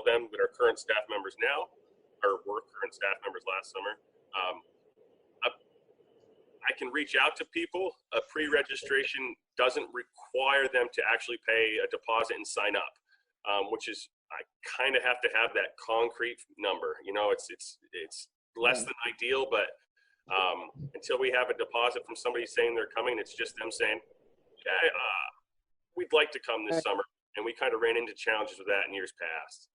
of them that are current staff members now, or were current staff members last summer. I can reach out to people. A pre-registration doesn't require them to actually pay a deposit and sign up, which is, I kind of have to have that concrete number. You know, it's less than ideal, but until we have a deposit from somebody saying they're coming, it's just them saying, we'd like to come this summer. And we kind of ran into challenges with that in years past.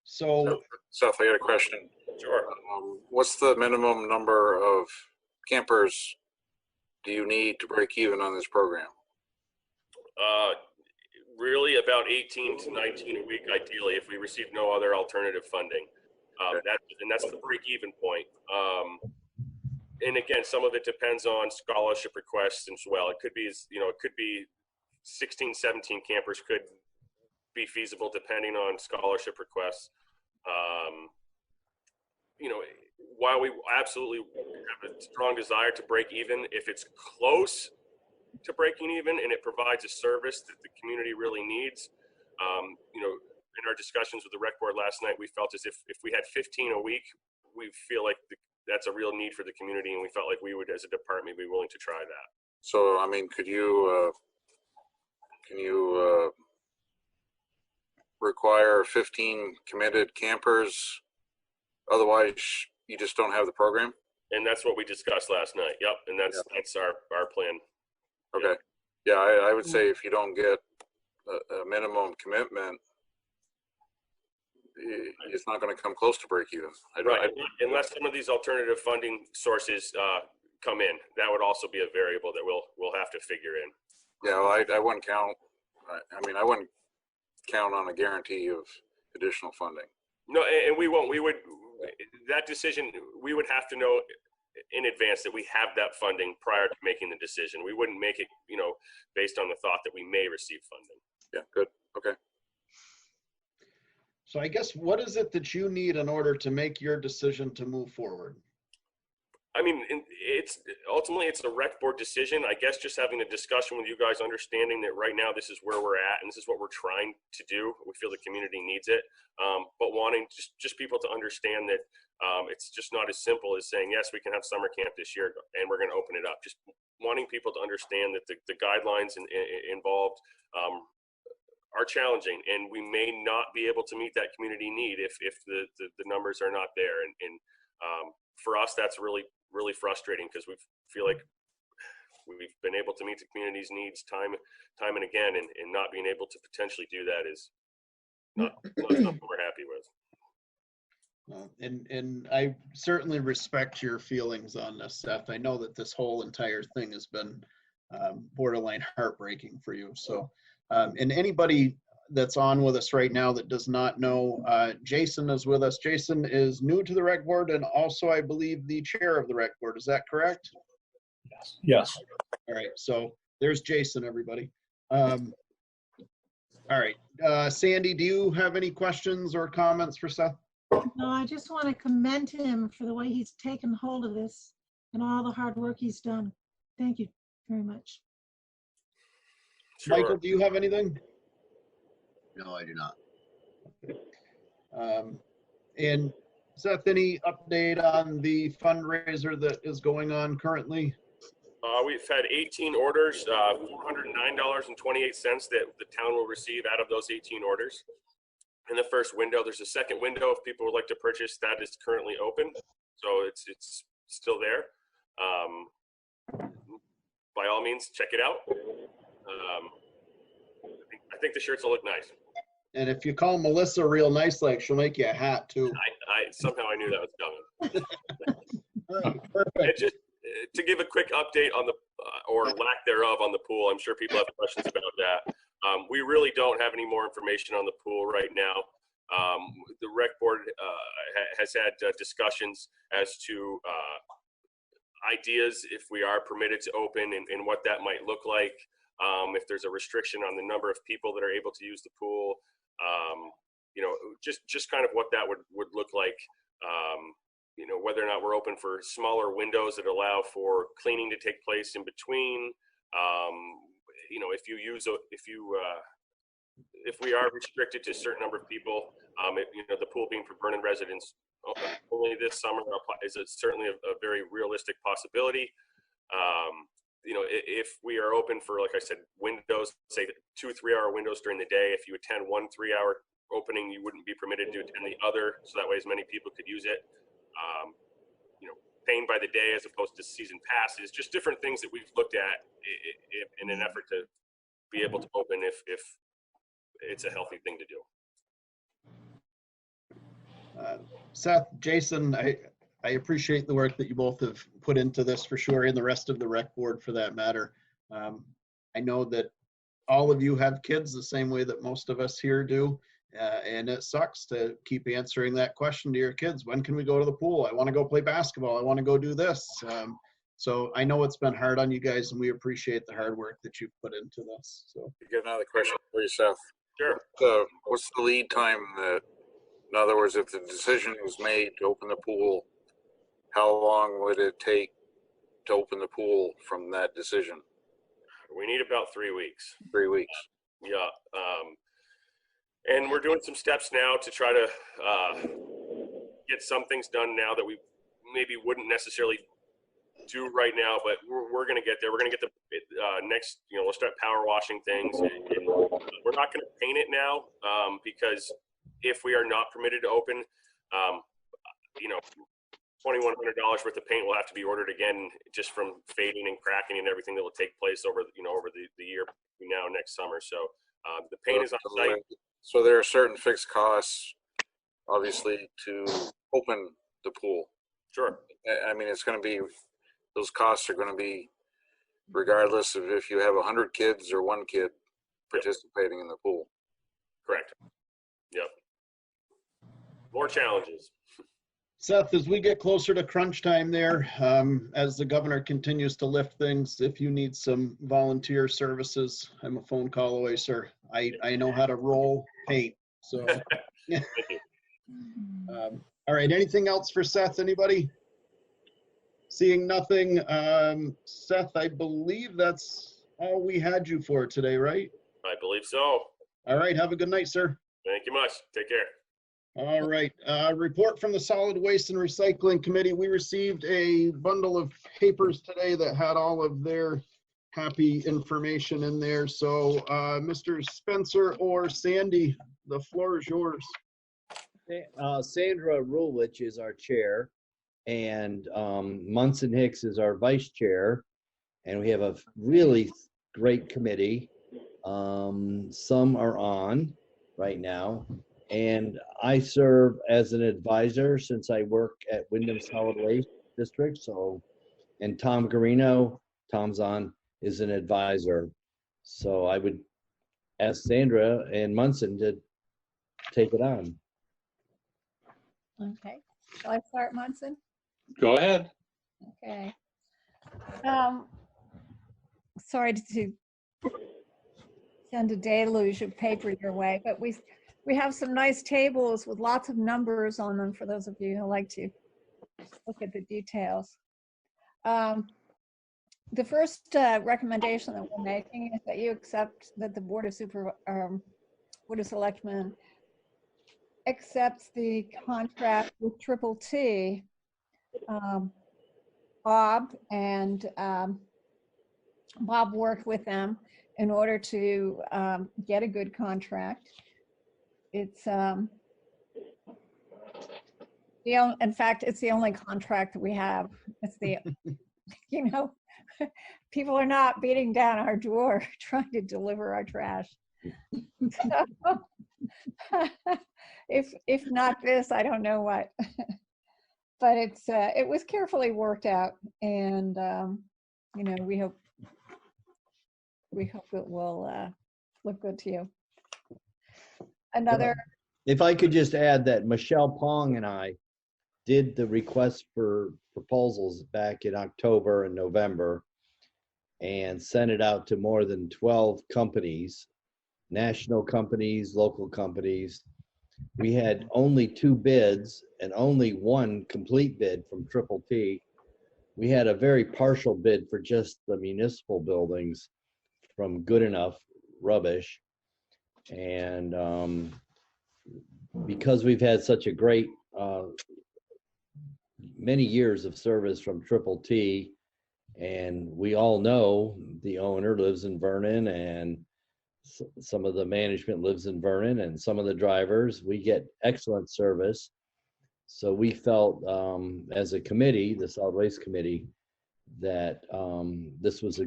So Seth, I got a question. Sure. What's the minimum number of campers do you need to break even on this program? Really about 18 to 19 a week, ideally, if we receive no other alternative funding. That's the break-even point. And again, some of it depends on scholarship requests as well. It could be, it could be 16, 17 campers could be feasible depending on scholarship requests. While we absolutely have a strong desire to break even, if it's close to breaking even and it provides a service that the community really needs, in our discussions with the rec board last night, we felt as if we had 15 a week, we feel like that's a real need for the community, and we felt like we would, as a department, be willing to try that. So, I mean, can you require 15 committed campers? Otherwise, you just don't have the program? And that's what we discussed last night. Yep. And that's our plan. Okay. Yeah, I would say if you don't get a minimum commitment, it's not going to come close to break even. Unless some of these alternative funding sources come in, that would also be a variable that we'll have to figure in. Yeah, well, I wouldn't count. I wouldn't count on a guarantee of additional funding. No, and we won't. That decision, we would have to know in advance that we have that funding prior to making the decision. We wouldn't make it, based on the thought that we may receive funding. Yeah, good. Okay. So I guess, what is it that you need in order to make your decision to move forward? I mean, ultimately it's a rec board decision. I guess just having a discussion with you guys, understanding that right now this is where we're at and this is what we're trying to do. We feel the community needs it, but wanting just people to understand that it's just not as simple as saying, yes, we can have summer camp this year and we're going to open it up. Just wanting people to understand that the guidelines involved are challenging, and we may not be able to meet that community need if the numbers are not there. And for us, that's really frustrating, because we feel like we've been able to meet the community's needs time and again, and not being able to potentially do that is not something we're happy with. And I certainly respect your feelings on this, Seth. I know that this whole entire thing has been borderline heartbreaking for you. So, and anybody that's on with us right now that does not know, Jason is with us. Jason is new to the rec board and also, I believe, the chair of the rec board. Is that correct? Yes. All right. So there's Jason, everybody. All right. Sandy, do you have any questions or comments for Seth? No, I just want to commend him for the way he's taken hold of this and all the hard work he's done. Thank you very much. Sure. Michael, do you have anything? No, I do not. And Seth, any update on the fundraiser that is going on currently? We've had 18 orders, $409.28 that the town will receive out of those 18 orders. In the first window, there's a second window if people would like to purchase. That is currently open, so it's still there. By all means, check it out. I think the shirts will look nice. And if you call Melissa real nice, like, she'll make you a hat too. Somehow I knew that was coming. Perfect. And just to give a quick update on the, or lack thereof, on the pool, I'm sure people have questions about that. We really don't have any more information on the pool right now. The rec board has had discussions as to ideas if we are permitted to open and what that might look like. If there's a restriction on the number of people that are able to use the pool, just kind of what that would look like. Whether or not we're open for smaller windows that allow for cleaning to take place in between. if we are restricted to a certain number of people, the pool being for Vernon residents only this summer is certainly a very realistic possibility. If we are open for, like I said, windows, say 2-3 hour windows during the day, if you attend 1 3-hour opening, you wouldn't be permitted to attend the other, so that way as many people could use it. Paying by the day as opposed to season passes, just different things that we've looked at in an effort to be able to open if it's a healthy thing to do. Seth, Jason, I appreciate the work that you both have put into this for sure, and the rest of the rec board for that matter. I know that all of you have kids the same way that most of us here do. And it sucks to keep answering that question to your kids. When can we go to the pool? I want to go play basketball. I want to go do this. So I know it's been hard on you guys, and we appreciate the hard work that you've put into this. So You get another question for yourself. Sure. What's the lead time that, in other words, if the decision was made to open the pool, how long would it take to open the pool from that decision? We need about 3 weeks. 3 weeks. Yeah. And we're doing some steps now to try to get some things done now that we maybe wouldn't necessarily do right now, but we're going to get there. We're going to get the next, we'll start power washing things. And we're not going to paint it now because if we are not permitted to open, $2,100 worth of paint will have to be ordered again, just from fading and cracking and everything that will take place over the year now next summer. So the paint is on site. So there are certain fixed costs, obviously, to open the pool. Sure. I mean, it's going to be, those costs are going to be regardless of if you have 100 kids or 1 kid participating in the pool. Correct. Yep. More challenges. Seth, as we get closer to crunch time there, as the governor continues to lift things, if you need some volunteer services, I'm a phone call away, sir. I know how to roll paint. So, Thank you. All right. Anything else for Seth? Anybody? Seeing nothing. Seth, I believe that's all we had you for today, right? I believe so. All right. Have a good night, sir. Thank you much. Take care. All right. Report from the Solid Waste and Recycling Committee. We received a bundle of papers today that had all of their happy information in there. So, Mr. Spencer or Sandy, the floor is yours. Sandra Rulich is our chair, and Munson Hicks is our vice chair, and we have a really great committee. Some are on right now, and I serve as an advisor since I work at Wyndham Solid Waste District. So, and Tom Garino, Tom's on, is an advisor. So I would ask Sandra and Munson to take it on. Okay, shall I start, Munson? Go ahead. Okay. Sorry to send a deluge of paper your way, but we have some nice tables with lots of numbers on them for those of you who like to look at the details. The first recommendation that we're making is that you accept that the Board of Selectmen accepts the contract with Triple T. Bob and Bob worked with them in order to get a good contract. It's in fact, it's the only contract that we have. It's the, people are not beating down our door trying to deliver our trash. So, if not this, I don't know what. But it was carefully worked out, and we hope it will look good to you. Another. If I could just add that Michelle Pong and I did the request for proposals back in October and November, and sent it out to more than 12 companies, national companies, local companies. We had only 2 bids and only 1 complete bid from Triple T. We had a very partial bid for just the municipal buildings from Good Enough Rubbish. And because we've had such a great many years of service from Triple T, and we all know the owner lives in Vernon, and some of the management lives in Vernon, and some of the drivers, we get excellent service. So we felt as a committee, the solid waste committee, that this was a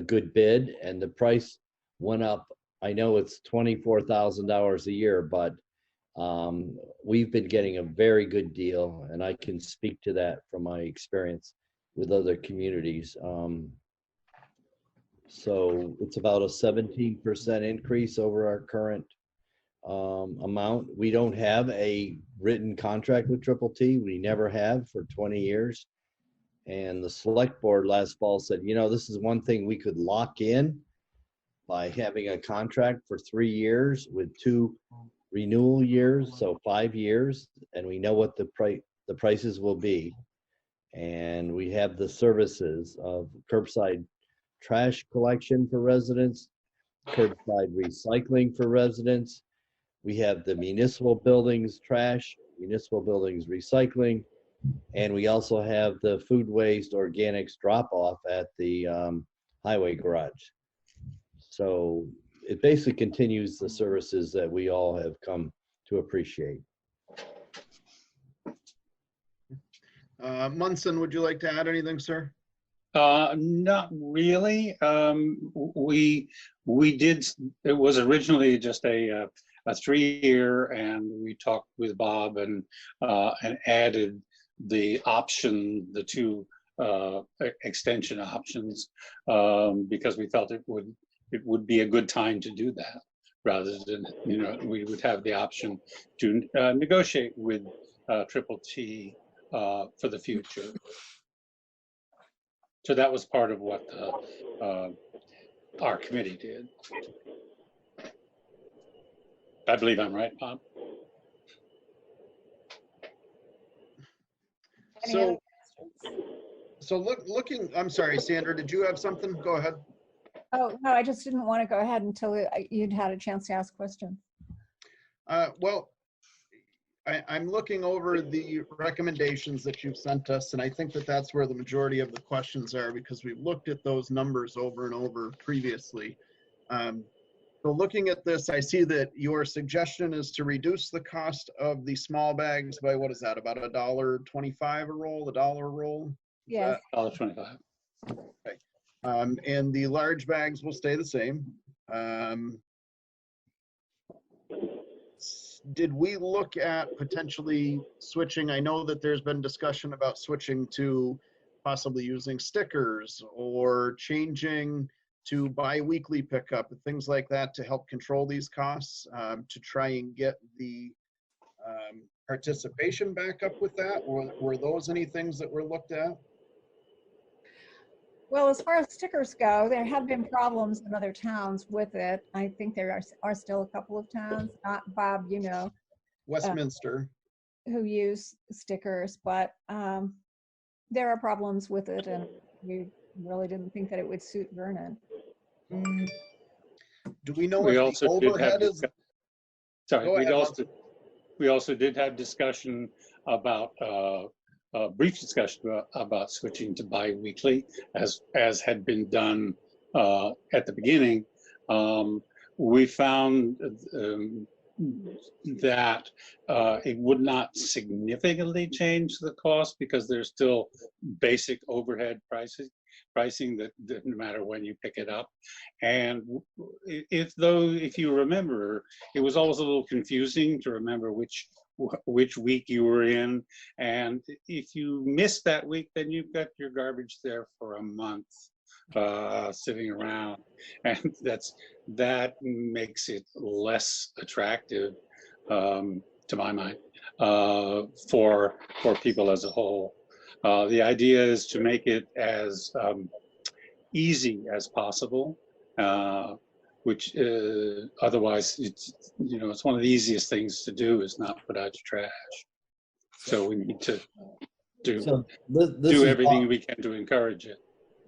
good bid, and the price went up. I know it's $24,000 a year, but we've been getting a very good deal, and I can speak to that from my experience with other communities. So it's about a 17% increase over our current amount. We don't have a written contract with Triple T. We never have for 20 years. And the select board last fall said, you know, this is one thing we could lock in by having a contract for 3 years with 2 renewal years, so 5 years, and we know what the prices will be. And we have the services of curbside trash collection for residents, curbside recycling for residents. We have the municipal buildings trash, municipal buildings recycling, and we also have the food waste organics drop off at the highway garage. So it basically continues the services that we all have come to appreciate. Munson, would you like to add anything, sir? Not really. We did. It was originally just a 3-year, and we talked with Bob and added the option, the 2 extension options, because we felt it would be a good time to do that, rather than, you know, we would have the option to negotiate with Triple T for the future. So that was part of what our committee did. I believe I'm right, Bob. Any other So looking, I'm sorry, Sandra, did you have something? Go ahead. Oh, no, I just didn't want to go ahead until you'd had a chance to ask questions. Well, I'm looking over the recommendations that you've sent us, and I think that that's where the majority of the questions are, because we've looked at those numbers over and over previously. So looking at this, I see that your suggestion is to reduce the cost of the small bags by, what is that, about $1.25 a roll, $1 a roll? Yes. $1.25. Okay. And the large bags will stay the same. Did we look at potentially switching? I know that there's been discussion about switching to possibly using stickers or changing to bi-weekly pickup and things like that to help control these costs, to try and get the participation back up with that? Or were those any things that were looked at? Well, as far as stickers go, there have been problems in other towns with it. I think there are still a couple of towns, not Bob, you know, Westminster. who use stickers, but there are problems with it, and we really didn't think that it would suit Vernon. Do we know We if also the did overhead have is? sorry. Go ahead, We also did have discussion about a brief discussion about switching to bi-weekly, as had been done at the beginning. We found that it would not significantly change the cost, because there's still basic overhead pricing that no matter when you pick it up. And if you remember, it was always a little confusing to remember which week you were in, and if you missed that week, then you've got your garbage there for a month sitting around, and that makes it less attractive, to my mind, for people as a whole. The idea is to make it as easy as possible, which otherwise it's one of the easiest things to do is not put out your trash. So we need to do everything we can to encourage it.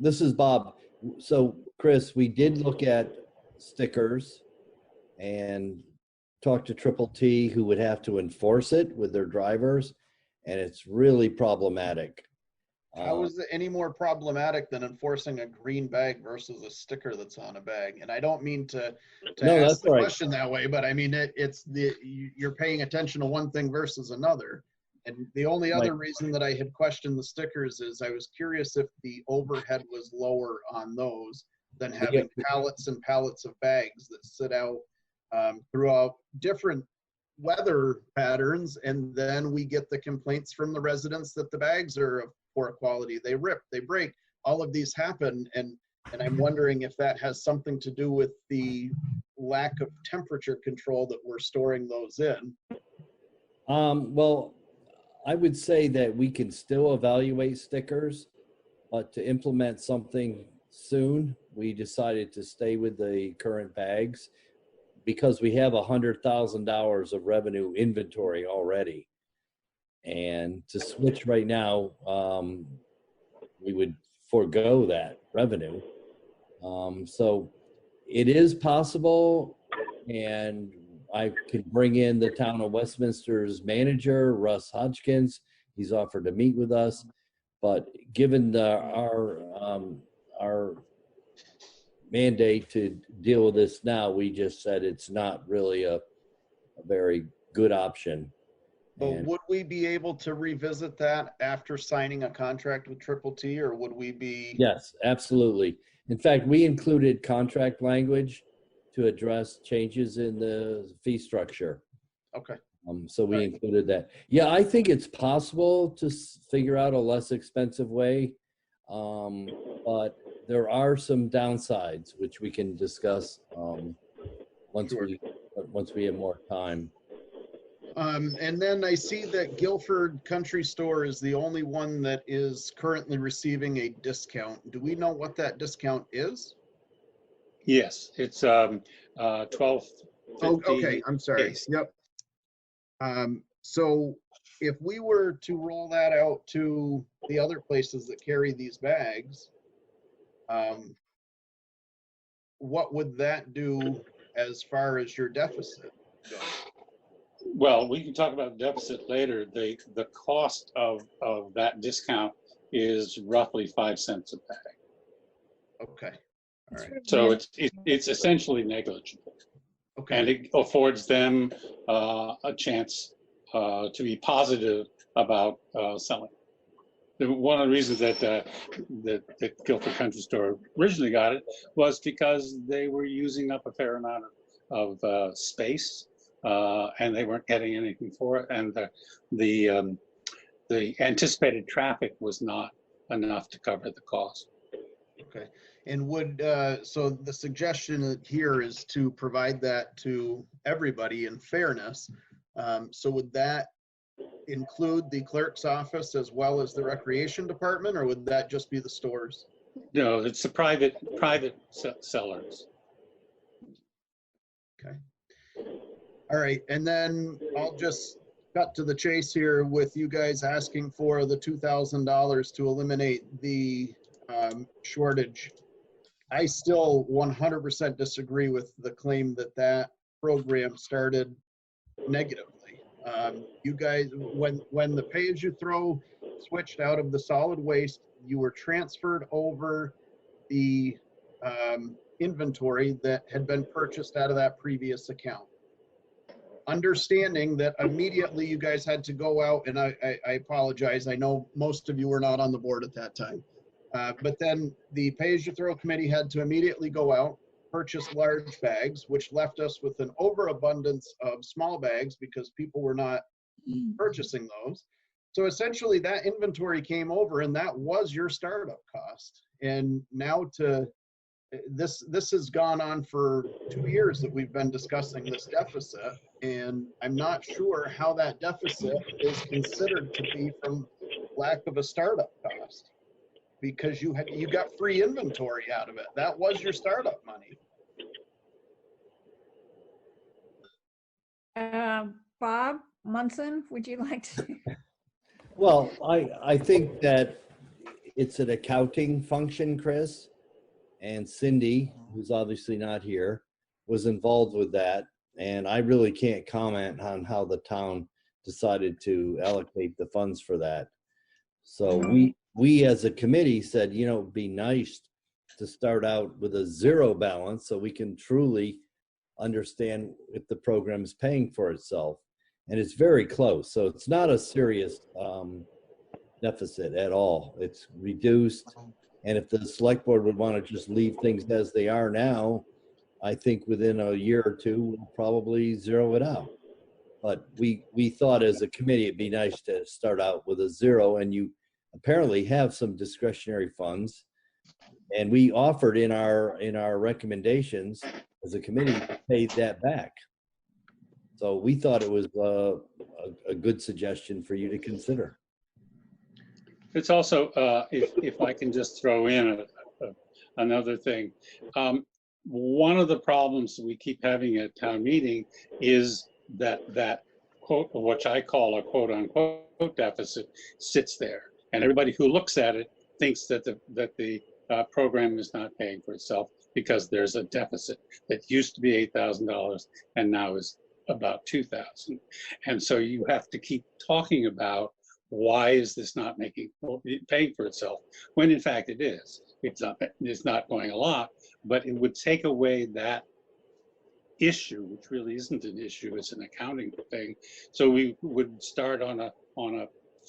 This is Bob. So Chris, we did look at stickers, and talked to Triple T, who would have to enforce it with their drivers, and it's really problematic. How is it any more problematic than enforcing a green bag versus a sticker that's on a bag? And I don't mean to No, ask that's the right. question that way, but I mean, you're paying attention to one thing versus another. And the only other reason that I had questioned the stickers is I was curious if the overhead was lower on those than having pallets and pallets of bags that sit out throughout different weather patterns. And then we get the complaints from the residents that the bags are of poor quality. They rip, they break, all of these happen. And I'm wondering if that has something to do with the lack of temperature control that we're storing those in. Well, I would say that we can still evaluate stickers, but to implement something soon, we decided to stay with the current bags because we have $100,000 of revenue inventory already. And to switch right now, we would forego that revenue. So it is possible, and I could bring in the town of Westminster's manager, Russ Hodgkins. He's offered to meet with us, but given our mandate to deal with this now, we just said it's not really a very good option. But would we be able to revisit that after signing a contract with Triple T, or would we be? Yes, absolutely. In fact, we included contract language to address changes in the fee structure. Okay. So we included that. Yeah, I think it's possible to figure out a less expensive way, but there are some downsides which we can discuss once we have more time. And then I see that Guilford Country Store is the only one that is currently receiving a discount. Do we know what that discount is? Yes, it's 12.50. Oh, okay, I'm sorry. case. Yep. So if we were to roll that out to the other places that carry these bags, what would that do as far as your deficit goes? Well, we can talk about deficit later. The cost of that discount is roughly 5 cents a bag. Okay. All right. So it's essentially negligible. Okay. And it affords them a chance to be positive about selling. One of the reasons that the Guilford Country Store originally got it was because they were using up a fair amount of space, and they weren't getting anything for it, and the anticipated traffic was not enough to cover the cost. Okay. And would, so the suggestion here is to provide that to everybody in fairness. So would that include the clerk's office as well as the recreation department, or would that just be the stores? No, it's the private sellers. Okay. All right. And then I'll just cut to the chase here with you guys asking for the $2,000 to eliminate the shortage. I still 100% disagree with the claim that that program started negatively. You guys, when the pay-as-you-throw switched out of the solid waste, you were transferred over the inventory that had been purchased out of that previous account. Understanding that immediately you guys had to go out, and I apologize, I know most of you were not on the board at that time. But then the pay-as-you-throw committee had to immediately go out, purchase large bags, which left us with an overabundance of small bags because people were not purchasing those. So essentially that inventory came over, and that was your startup cost. And now this has gone on for 2 years that we've been discussing this deficit, and I'm not sure how that deficit is considered to be from lack of a startup cost, because you got free inventory out of it. That was your startup money. Bob Munson, would you like to? Well, I think that it's an accounting function, Chris, and Cindy, who's obviously not here, was involved with that. And I really can't comment on how the town decided to allocate the funds for that. So we as a committee said, you know, it'd be nice to start out with a zero balance so we can truly understand if the program is paying for itself. And it's very close. So it's not a serious deficit at all. It's reduced. And if the select board would want to just leave things as they are now, I think within a year or two, we'll probably zero it out. But we thought as a committee, it'd be nice to start out with a zero, and you apparently have some discretionary funds. And we offered in our recommendations as a committee to pay that back. So we thought it was a good suggestion for you to consider. It's also, if I can just throw in another thing. One of the problems we keep having at town meeting is that quote, which I call a quote unquote deficit, sits there. And everybody who looks at it thinks that the program is not paying for itself because there's a deficit that used to be $8,000 and now is about 2,000. And so you have to keep talking about why is this not paying for itself, when in fact it is. It's not going a lot, but it would take away that issue, which really isn't an issue, it's an accounting thing. So we would start on a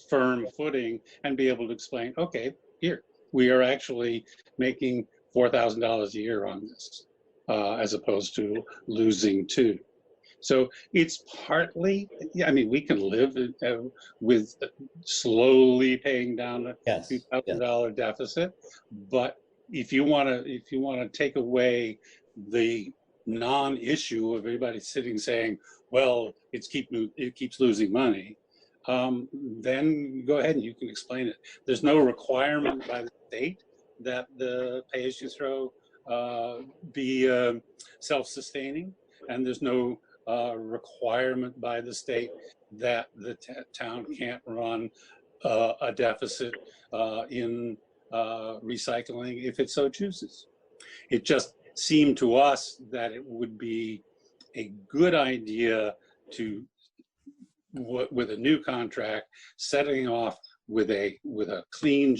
firm footing and be able to explain, okay, here, we are actually making $4,000 a year on this, as opposed to losing $2,000. So it's partly, yeah, I mean, we can live with slowly paying down a $2,000 deficit, but if you want to take away the non-issue of everybody sitting saying, well, it keeps losing money, then go ahead and you can explain it. There's no requirement by the state that the pay-as-you-throw be self-sustaining, and there's no requirement by the state that the town can't run a deficit in recycling if it so chooses. It just seemed to us that it would be a good idea to, with a new contract, setting off with a clean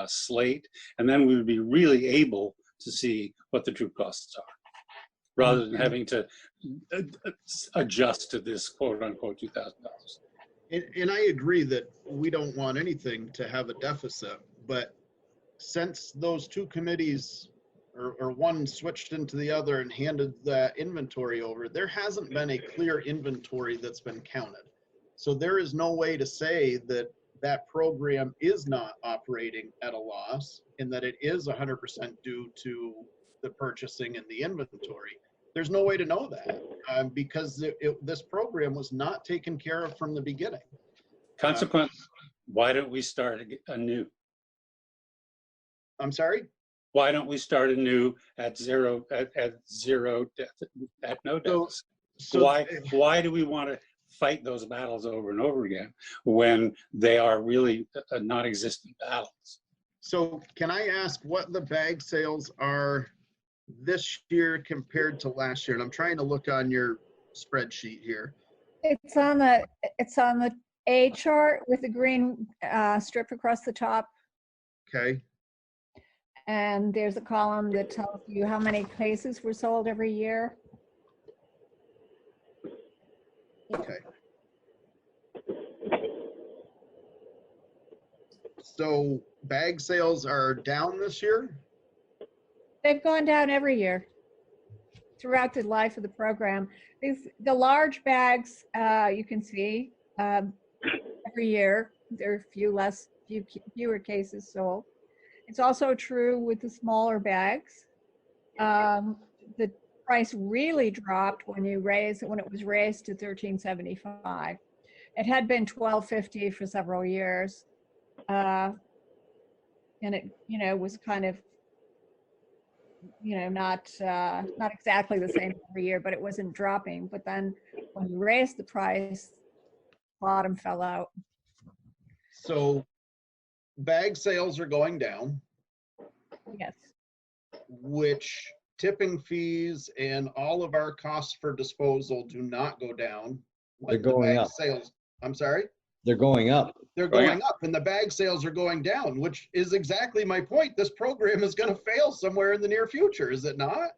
slate, and then we would be really able to see what the true costs are, rather than having to adjust to this quote unquote $2,000. And I agree that we don't want anything to have a deficit, but since those two committees or one switched into the other and handed that inventory over, there hasn't been a clear inventory that's been counted. So there is no way to say that that program is not operating at a loss and that it is 100% due to the purchasing and the inventory. There's no way to know that because this program was not taken care of from the beginning. Consequently, why don't we start anew? I'm sorry? Why don't we start anew at zero, at no deficit? So why do we want to fight those battles over and over again when they are really non-existent battles? So can I ask what the bag sales are this year compared to last year? And I'm trying to look on your spreadsheet here. It's on the A chart with the green strip across the top. Okay. And there's a column that tells you how many cases were sold every year. Okay. So bag sales are down this year? They've gone down every year throughout the life of the program. The large bags, you can see every year, there are fewer cases sold. It's also true with the smaller bags. The price really dropped when it was raised to $13.75. It had been $12.50 for several years, and it was kind of not exactly the same every year, but it wasn't dropping. But then when you raised the price, bottom fell out. So bag sales are going down. Yes. Which tipping fees and all of our costs for disposal do not go down. They're Like the going bag up. sales, I'm sorry? They're going up. They're going up and the bag sales are going down, which is exactly my point. This program is going to fail somewhere in the near future, is it not?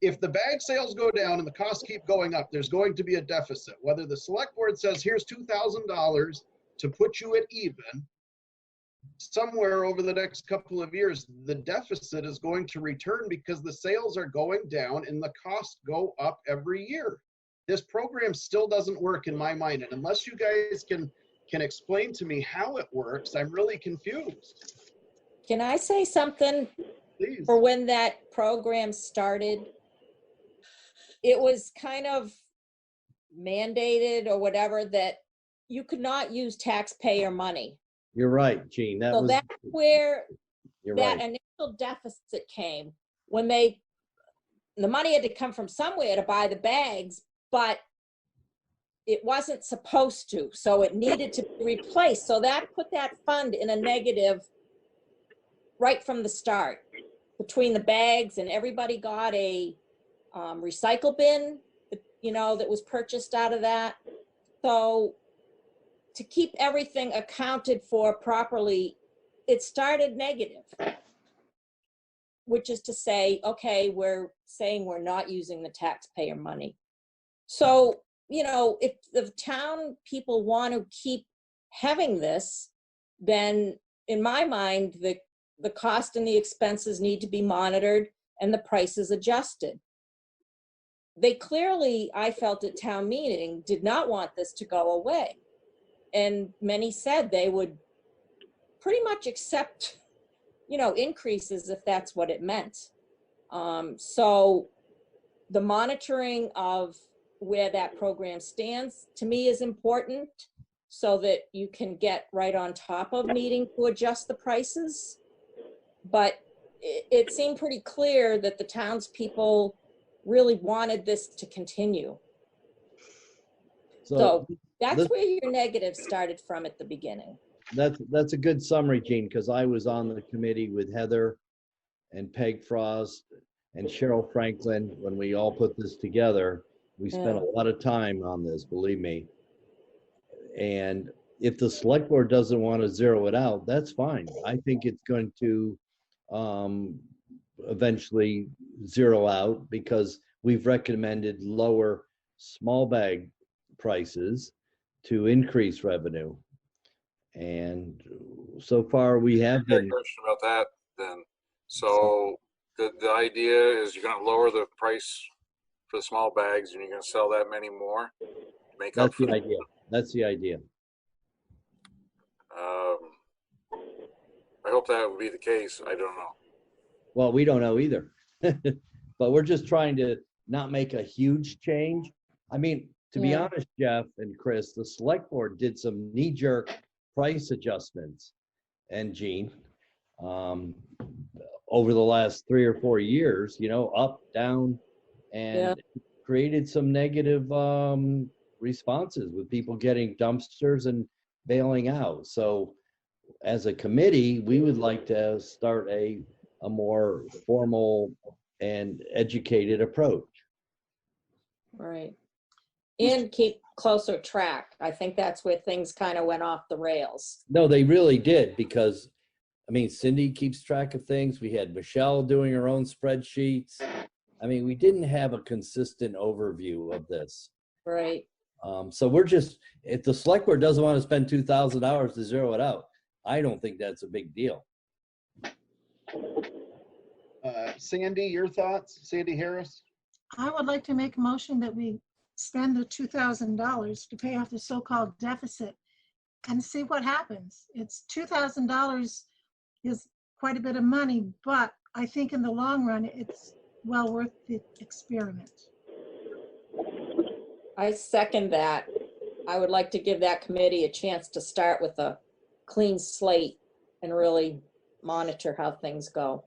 If the bag sales go down and the costs keep going up, there's going to be a deficit. Whether the select board says, here's $2,000 to put you at even, somewhere over the next couple of years, the deficit is going to return because the sales are going down and the costs go up every year. This program still doesn't work in my mind. And unless you guys can explain to me how it works, I'm really confused. Can I say something? Please. For when that program started, it was kind of mandated or whatever that you could not use taxpayer money. You're right, Gene. That So was, that's where you're that right. initial deficit came, when the money had to come from somewhere to buy the bags, but it wasn't supposed to, so it needed to be replaced. So that put that fund in a negative right from the start. Between the bags, and everybody got a recycle bin, that was purchased out of that. So to keep everything accounted for properly, it started negative, which is to say, okay, we're saying we're not using the taxpayer money. So, if the town people want to keep having this, then in my mind, the cost and the expenses need to be monitored and the prices adjusted. They clearly, I felt at town meeting, did not want this to go away. And many said they would pretty much accept, increases if that's what it meant. So the monitoring of where that program stands, to me, is important so that you can get right on top of needing to adjust the prices. But it seemed pretty clear that the townspeople really wanted this to continue. So that's where your negative started from at the beginning. That's a good summary, Gene, because I was on the committee with Heather and Peg Frost and Cheryl Franklin when we all put this together. We spent a lot of time on this, believe me. And if the select board doesn't want to zero it out, that's fine. I think it's going to eventually zero out because we've recommended lower small bag prices to increase revenue. And so far we have been. Question about that then. So the idea is you're going to lower the price for the small bags and you're going to sell that many more? Make up for the idea. That's the idea. I hope that would be the case. I don't know. Well, we don't know either. But we're just trying to not make a huge change. I mean, to be honest, Jeff and Chris, the select board did some knee-jerk price adjustments, and Gene, over the last 3 or 4 years, up, down, and created some negative responses with people getting dumpsters and bailing out. So as a committee, we would like to start a more formal and educated approach. Right. And keep closer track. I think that's where things kind of went off the rails. No, they really did, because Cindy keeps track of things. We had Michelle doing her own spreadsheets. We didn't have a consistent overview of this. Right. So we're just, if the select board doesn't want to spend $2,000 to zero it out, I don't think that's a big deal. Sandy, your thoughts? Sandy Harris? I would like to make a motion that we spend the $2,000 to pay off the so-called deficit and see what happens. It's $2,000 is quite a bit of money, but I think in the long run, it's well worth the experiment. I second that. I would like to give that committee a chance to start with a clean slate and really monitor how things go.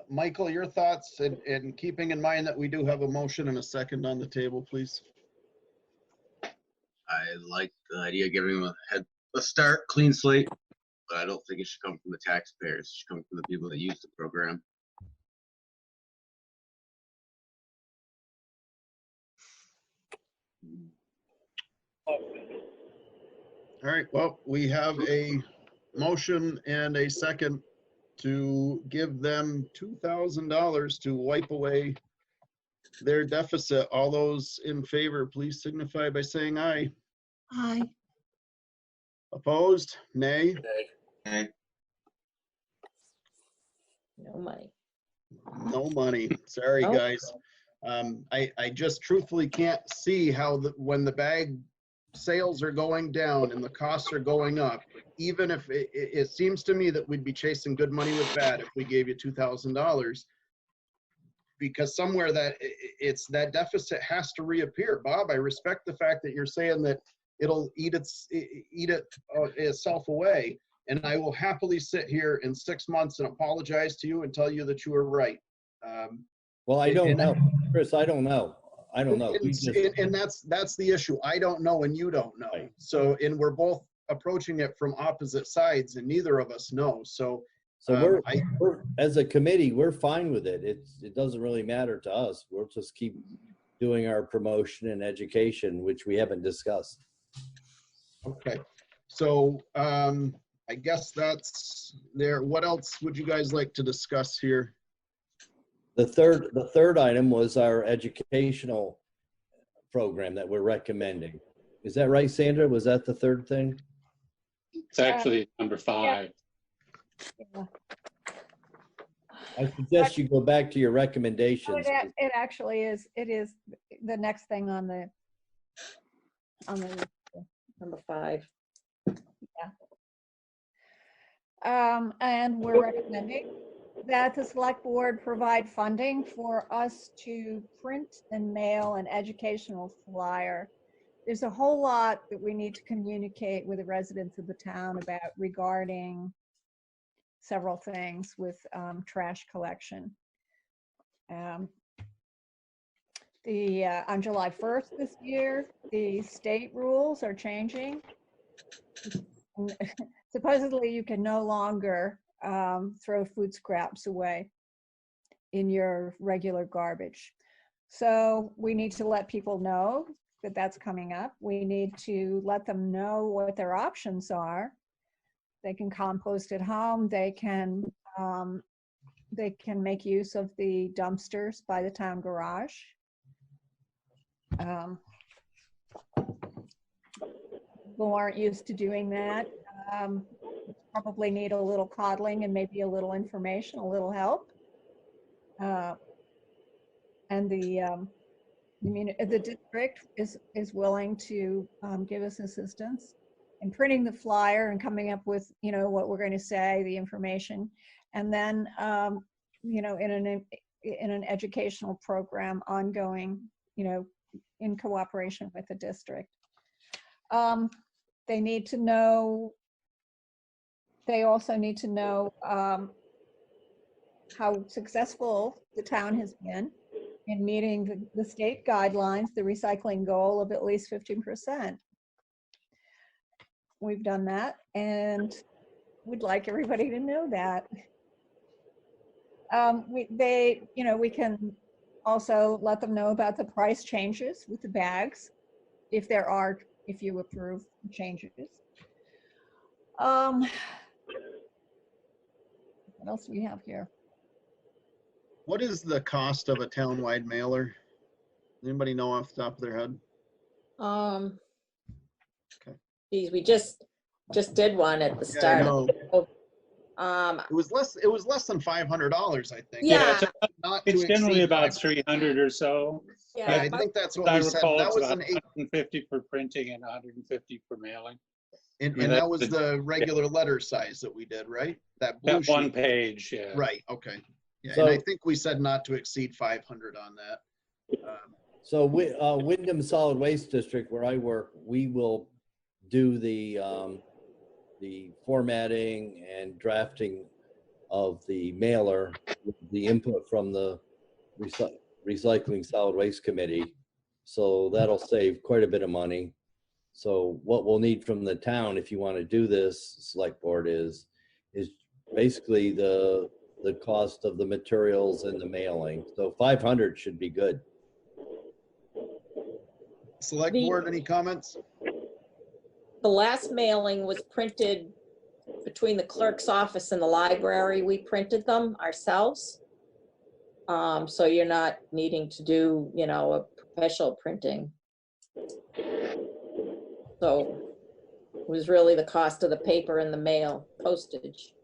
Michael, your thoughts, and keeping in mind that we do have a motion and a second on the table, please. I like the idea of giving them a start, clean slate, but I don't think it should come from the taxpayers. It should come from the people that use the program. All right, well, we have a motion and a second to give them $2,000 to wipe away their deficit. All those in favor, please signify by saying aye. Aye. Opposed? Nay? Okay. No money. No money. Sorry, Nope. guys. I just truthfully can't see how when the bag sales are going down and the costs are going up, even if it seems to me that we'd be chasing good money with that if we gave you $2,000, because somewhere that that deficit has to reappear. Bob, I respect the fact that you're saying that it'll eat itself away, and I will happily sit here in 6 months and apologize to you and tell you that you were right. Well, I don't and know, Chris. I don't know. I don't know. And that's the issue. I don't know, and you don't know. Right. So, and we're both approaching it from opposite sides, and neither of us know. So, So we're as a committee, we're fine with it. It doesn't really matter to us. We'll just keep doing our promotion and education, which we haven't discussed. okay. So, I guess that's there. What else would you guys like to discuss here? The third item was our educational program that we're recommending. Is that right, Sandra? Was that the third thing? It's actually number 5. Yeah. I suggest you go back to your recommendations. It actually is. It is the next thing on the Number 5. and we're recommending that the select board provide funding for us to print and mail an educational flyer. There's a whole lot that we need to communicate with the residents of the town about regarding several things with trash collection. On July 1st this year, the state rules are changing. Supposedly you can no longer throw food scraps away in your regular garbage. So we need to let people know that that's coming up. We need to let them know what their options are. They can compost at home. They can make use of the dumpsters by the town garage. People aren't used to doing that. Probably need a little coddling and maybe a little information, a little help. And the district is willing to give us assistance in printing the flyer and coming up with, what we're going to say, the information, and then, in an educational program ongoing, in cooperation with the district. They need to know. They also need to know how successful the town has been in meeting the state guidelines, the recycling goal of at least 15%. We've done that, and we'd like everybody to know that. We can also let them know about the price changes with the bags, if you approve changes. What else do we have here? What is the cost of a townwide mailer? Anybody know off the top of their head? Okay. Geez, we just did one at the Yeah, I start. know. It was less than $500, I think. Yeah. It's generally about 300 or so. Yeah, I Yeah, think that's what I we said. recall That it's was about an 150 for printing and 150 for mailing. and mean, that was that's the regular letter size that we did, right? That blue That one sheet. page, yeah. Right, okay. Yeah, So- and I think we said not to exceed 500 on that. So Wyndham Solid Waste District, where I work, we will do the formatting and drafting of the mailer, with the input from the Recycling Solid Waste Committee. So that'll save quite a bit of money. So what we'll need from the town, if you want to do this, select board, is basically the cost of the materials and the mailing. So 500 should be good. Select The- board, any comments? The last mailing was printed between the clerk's office and the library. We printed them ourselves. So you're not needing to do, you know, a professional printing. So it was really the cost of the paper and the mail postage.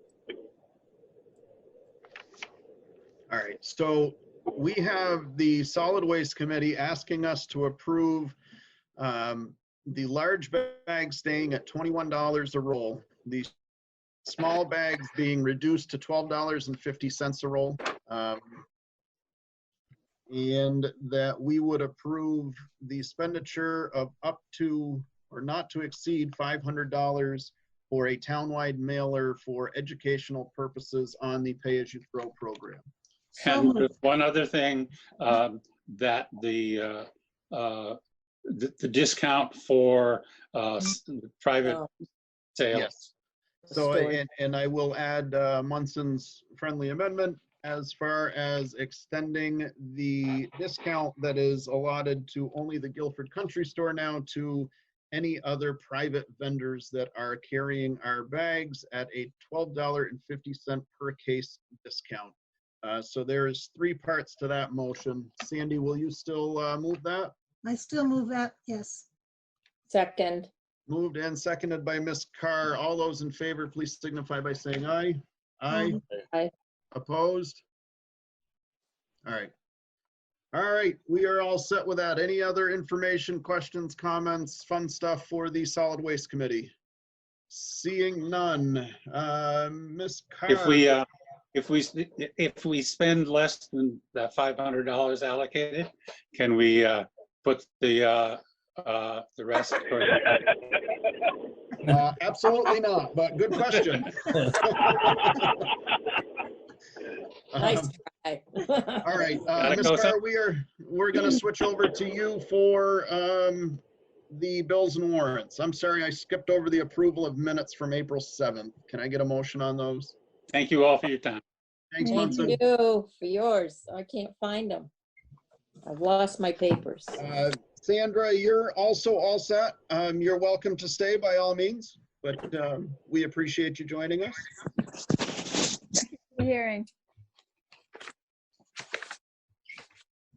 All right, so we have the solid waste committee asking us to approve the large bags staying at $21 a roll, the small bags being reduced to $12.50 a roll, and that we would approve the expenditure of up to or not to exceed $500 for a townwide mailer for educational purposes on the pay-as-you-throw program. So And moved. one other thing, that the discount for private Oh. sales. Yes. So, Story. and I will add Munson's friendly amendment as far as extending the discount that is allotted to only the Guilford Country Store now to any other private vendors that are carrying our bags at a $12.50 per case discount. So there is 3 parts to that motion. Sandy, will you still move that? I still move that, yes. Second, Moved and seconded by Ms. Carr. All those in favor, please signify by saying aye. Aye. Aye. Opposed? All right. All right, we are all set with that. Any other information, questions, comments, fun stuff for the solid waste committee? Seeing none. Ms. Carr. If we spend less than the $500 allocated, can we put the rest? Absolutely not, but good question. nice try. All right, Gotta Ms. go Carr, we're going to switch over to you for the bills and warrants. I'm sorry, I skipped over the approval of minutes from April 7th. Can I get a motion on those? Thank you all for your time. Thanks, Thank Munson. you for yours. I can't find them. I've lost my papers. Sandra, you're also all set. You're welcome to stay by all means, but we appreciate you joining us. Hearing.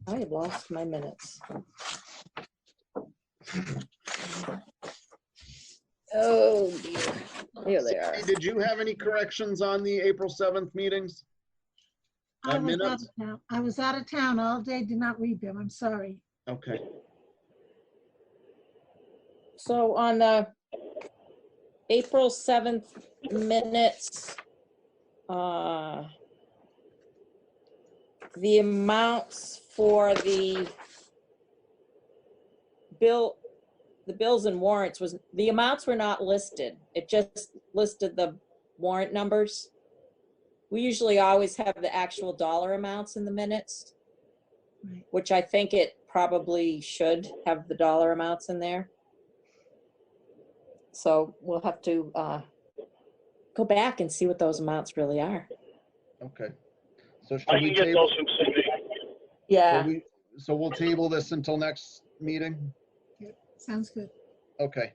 I have lost my minutes. Oh dear. Here they are. Sandy, did you have any corrections on the April 7th meetings? I was out Minutes? of town. I was out of town all day, did not read them. I'm sorry. Okay. So on the April 7th minutes, the amounts for the bills and warrants the amounts were not listed. It just listed the warrant numbers. We usually always have the actual dollar amounts in the minutes, Right. which I think it probably should have the dollar amounts in there. So we'll have to go back and see what those amounts really are. Okay. So should I we can get table? those from Cindy. Yeah. So we'll table this until next meeting? Sounds good. Okay.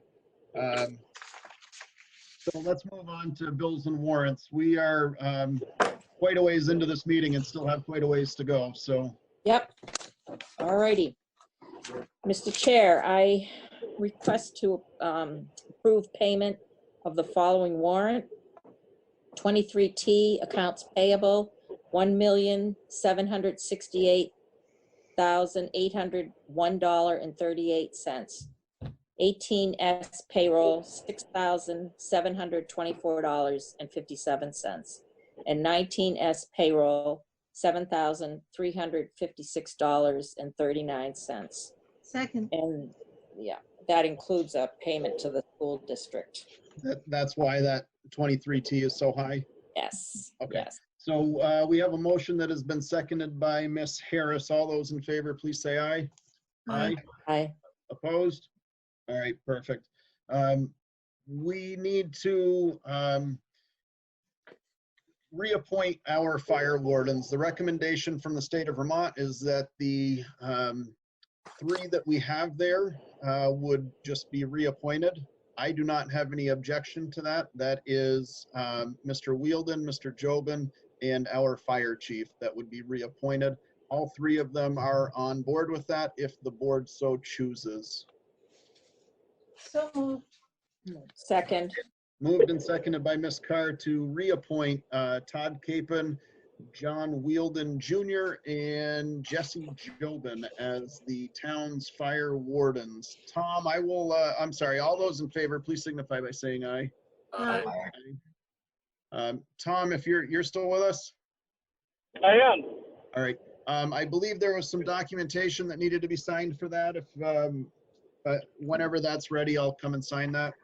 So let's move on to bills and warrants. We are quite a ways into this meeting and still have quite a ways to go, so. Yep. All righty. Mr. Chair, I request to approve payment of the following warrant. 23T accounts payable, $1,768,801.38. 18S payroll, $6,724.57. And 19S payroll, $7,356.39. Second, And yeah, that includes a payment to the school district. That's why that 23T is so high. Yes. Okay. Yes. So we have a motion that has been seconded by Ms. Harris. All those in favor, please say aye. Aye. Aye. Opposed? All right, perfect. We need to reappoint our fire wardens. The recommendation from the state of Vermont is that the 3 that we have there would just be reappointed. I do not have any objection to that. That is Mr. Wielden, Mr. Jobin, and our fire chief that would be reappointed. All 3 of them are on board with that if the board so chooses. So moved. Second. Moved and seconded by Ms. Carr to reappoint Todd Capon, John Wielden Jr., and Jesse Jobin as the town's fire wardens. Tom, I'm sorry, all those in favor, please signify by saying aye. Aye. Tom, if you're still with us? I am. All right. I believe there was some documentation that needed to be signed for that. If whenever that's ready, I'll come and sign that.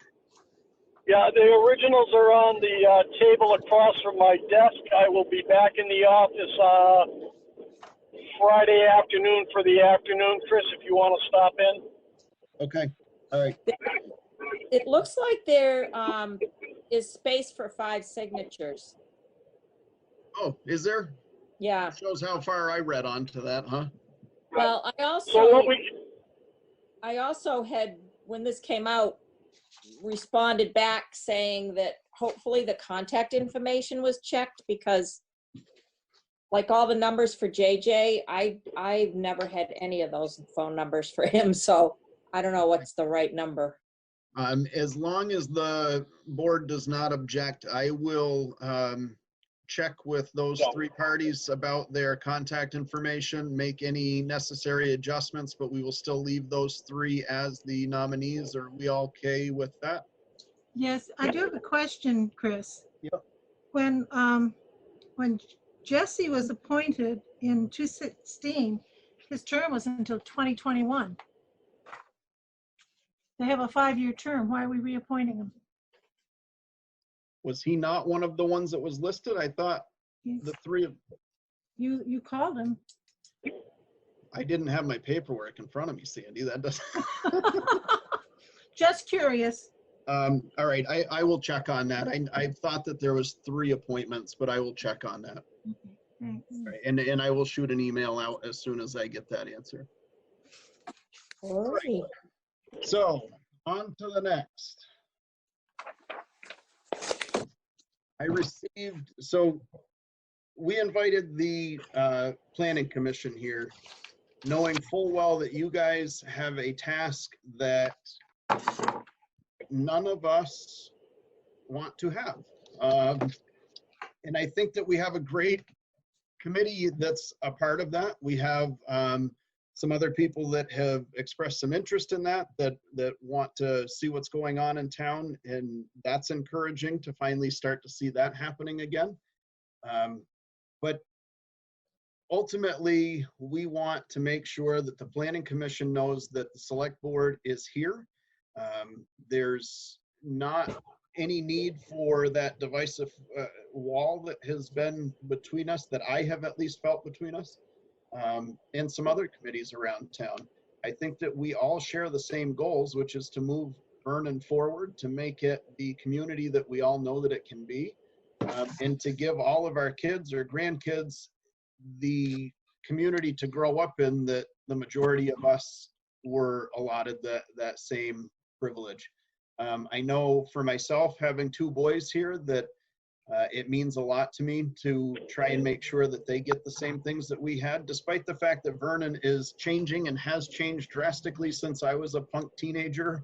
Yeah, the originals are on the table across from my desk. I will be back in the office Friday afternoon for the afternoon, Chris, if you want to stop in. Okay. All right. It looks like there is space for 5 signatures. Oh, is there? Yeah. Shows how far I read onto that, huh? Well, So what I also had, when this came out, responded back saying that hopefully the contact information was checked, because like all the numbers for JJ, I've never had any of those phone numbers for him. So I don't know what's the right number. As long as the board does not object, I will check with those 3 parties about their contact information, make any necessary adjustments, but we will still leave those 3 as the nominees. Are we all okay with that? Yes, I do have a question, Chris. Yep. When Jesse was appointed in 2016, his term was until 2021. They have a 5-year term. Why are we reappointing him? Was he not one of the ones that was listed? I thought the 3 of, You called him. I didn't have my paperwork in front of me, Sandy. That doesn't. Just curious. All right, I will check on that. I thought that there was 3 appointments, but I will check on that. Okay, thanks. All right, and I will shoot an email out as soon as I get that answer. All right. So on to the next. So we invited the planning commission here, knowing full well that you guys have a task that none of us want to have. And I think that we have a great committee that's a part of that. We have some other people that have expressed some interest in that want to see what's going on in town, and that's encouraging to finally start to see that happening again. But ultimately, we want to make sure that the Planning Commission knows that the Select Board is here. There's not any need for that divisive wall that has been between us, that I have at least felt between us. And some other committees around town. I think that we all share the same goals, which is to move Vernon forward, to make it the community that we all know that it can be, and to give all of our kids or grandkids the community to grow up in that the majority of us were allotted that same privilege. I know for myself, having 2 boys here, that it means a lot to me to try and make sure that they get the same things that we had, despite the fact that Vernon is changing and has changed drastically since I was a punk teenager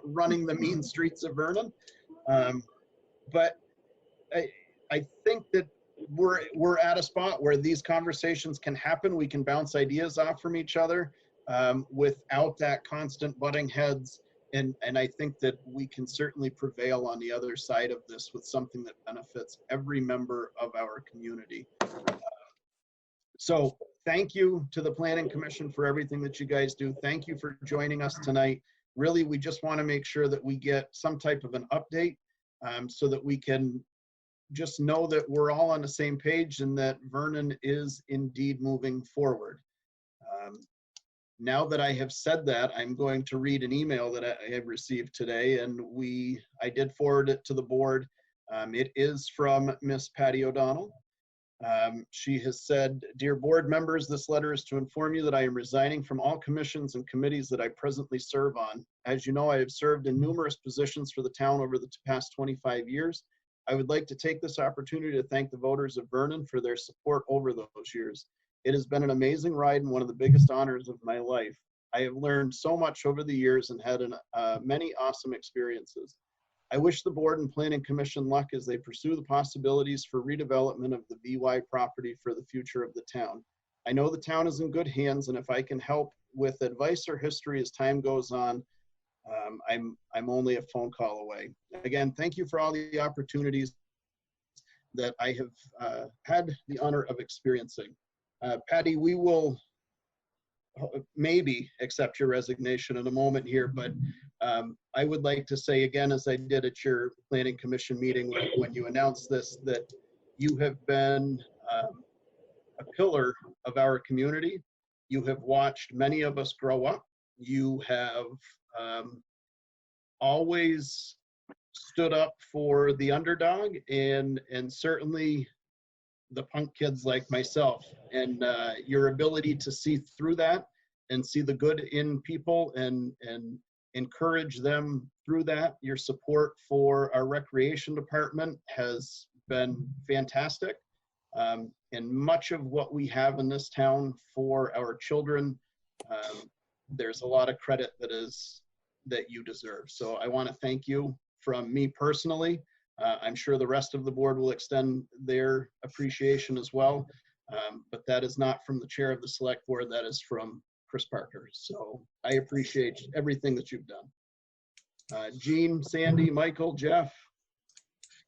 running the mean streets of Vernon. But I think that we're at a spot where these conversations can happen. We can bounce ideas off from each other without that constant butting heads. And I think that we can certainly prevail on the other side of this with something that benefits every member of our community. So thank you to the Planning Commission for everything that you guys do. Thank you for joining us tonight. Really, we just want to make sure that we get some type of an update so that we can just know that we're all on the same page and that Vernon is indeed moving forward. Now that I have said that, I'm going to read an email that I have received today, and I did forward it to the board. It is from Miss Patty O'Donnell. She has said, "Dear board members, this letter is to inform you that I am resigning from all commissions and committees that I presently serve on. As you know, I have served in numerous positions for the town over the past 25 years. I would like to take this opportunity to thank the voters of Vernon for their support over those years. It has been an amazing ride and one of the biggest honors of my life. I have learned so much over the years and had many awesome experiences. I wish the board and planning commission luck as they pursue the possibilities for redevelopment of the VY property for the future of the town. I know the town is in good hands, and if I can help with advice or history as time goes on, I'm only a phone call away. Again, thank you for all the opportunities that I have had the honor of experiencing. Patty, we will maybe accept your resignation in a moment here, but I would like to say again, as I did at your planning commission meeting when you announced this, that you have been a pillar of our community. You have watched many of us grow up. You have always stood up for the underdog and certainly the punk kids like myself, and your ability to see through that and see the good in people and encourage them through that. Your support for our recreation department has been fantastic. And much of what we have in this town for our children, there's a lot of credit that you deserve. So I want to thank you from me personally. I'm sure the rest of the board will extend their appreciation as well. But that is not from the chair of the select board, that is from Chris Parker. So I appreciate everything that you've done. Jean, Sandy, Michael, Jeff.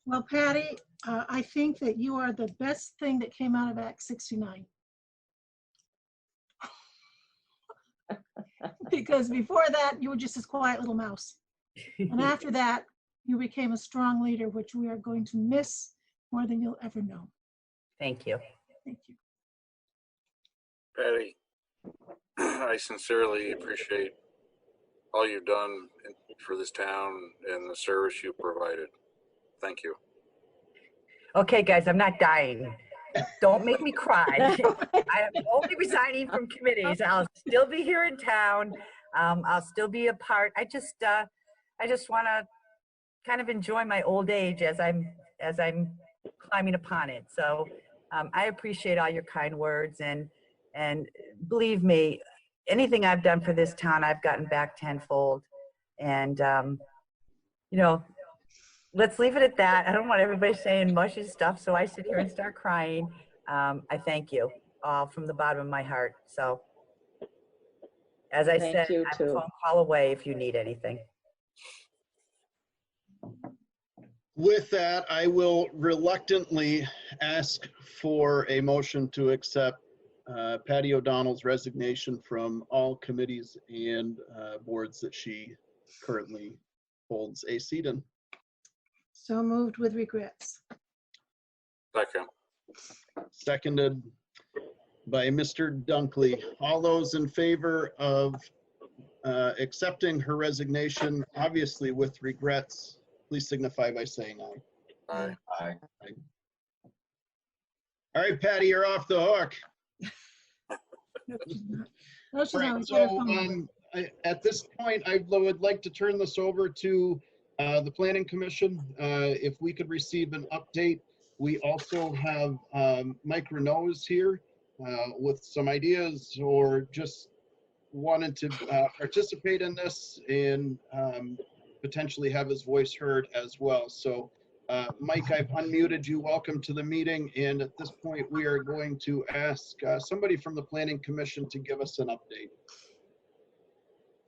Well, Patty, I think that you are the best thing that came out of Act 69. Because before that, you were just this quiet little mouse. And after that, you became a strong leader, which we are going to miss more than you'll ever know. Thank you. Thank you. Patty, I sincerely appreciate all you've done for this town and the service you provided. Thank you. Okay, guys, I'm not dying. Don't make me cry. I am only resigning from committees. I'll still be here in town. I'll still be a part. I just want to kind of enjoy my old age as I'm climbing upon it. So I appreciate all your kind words, and believe me, anything I've done for this town, I've gotten back tenfold. And you know, let's leave it at that. I don't want everybody saying mushy stuff, so I sit here and start crying. I thank you all from the bottom of my heart. So as I said, I'm a phone call away if you need anything. With that, I will reluctantly ask for a motion to accept Patty O'Donnell's resignation from all committees and boards that she currently holds a seat in. So moved with regrets. Second. Seconded by Mr. Dunkley. All those in favor of accepting her resignation, obviously with regrets, please signify by saying aye. Aye. Aye. All right, Patty, you're off the hook. No, she's not. Right, so at this point, I would like to turn this over to the Planning Commission. If we could receive an update. We also have Mike Renaud is here with some ideas or just wanted to participate in this and potentially have his voice heard as well. So Mike, I've unmuted you. Welcome to the meeting. And at this point, we are going to ask somebody from the Planning Commission to give us an update.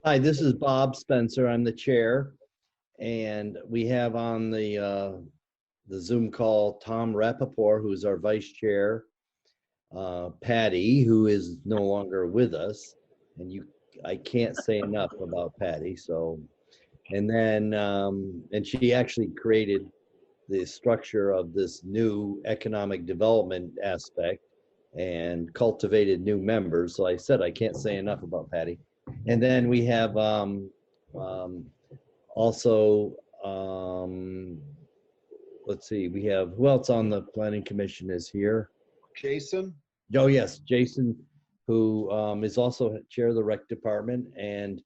Hi, this is Bob Spencer. I'm the chair. And we have on the Zoom call Tom Rappaport, who's our vice chair, Patty, who is no longer with us. And I can't say enough about Patty. So, and then, and she actually created the structure of this new economic development aspect and cultivated new members. So I said I can't say enough about Patty. And then we have also, let's see, we have, who else on the planning commission is here? Jason? Oh, yes, Jason, who is also chair of the rec department and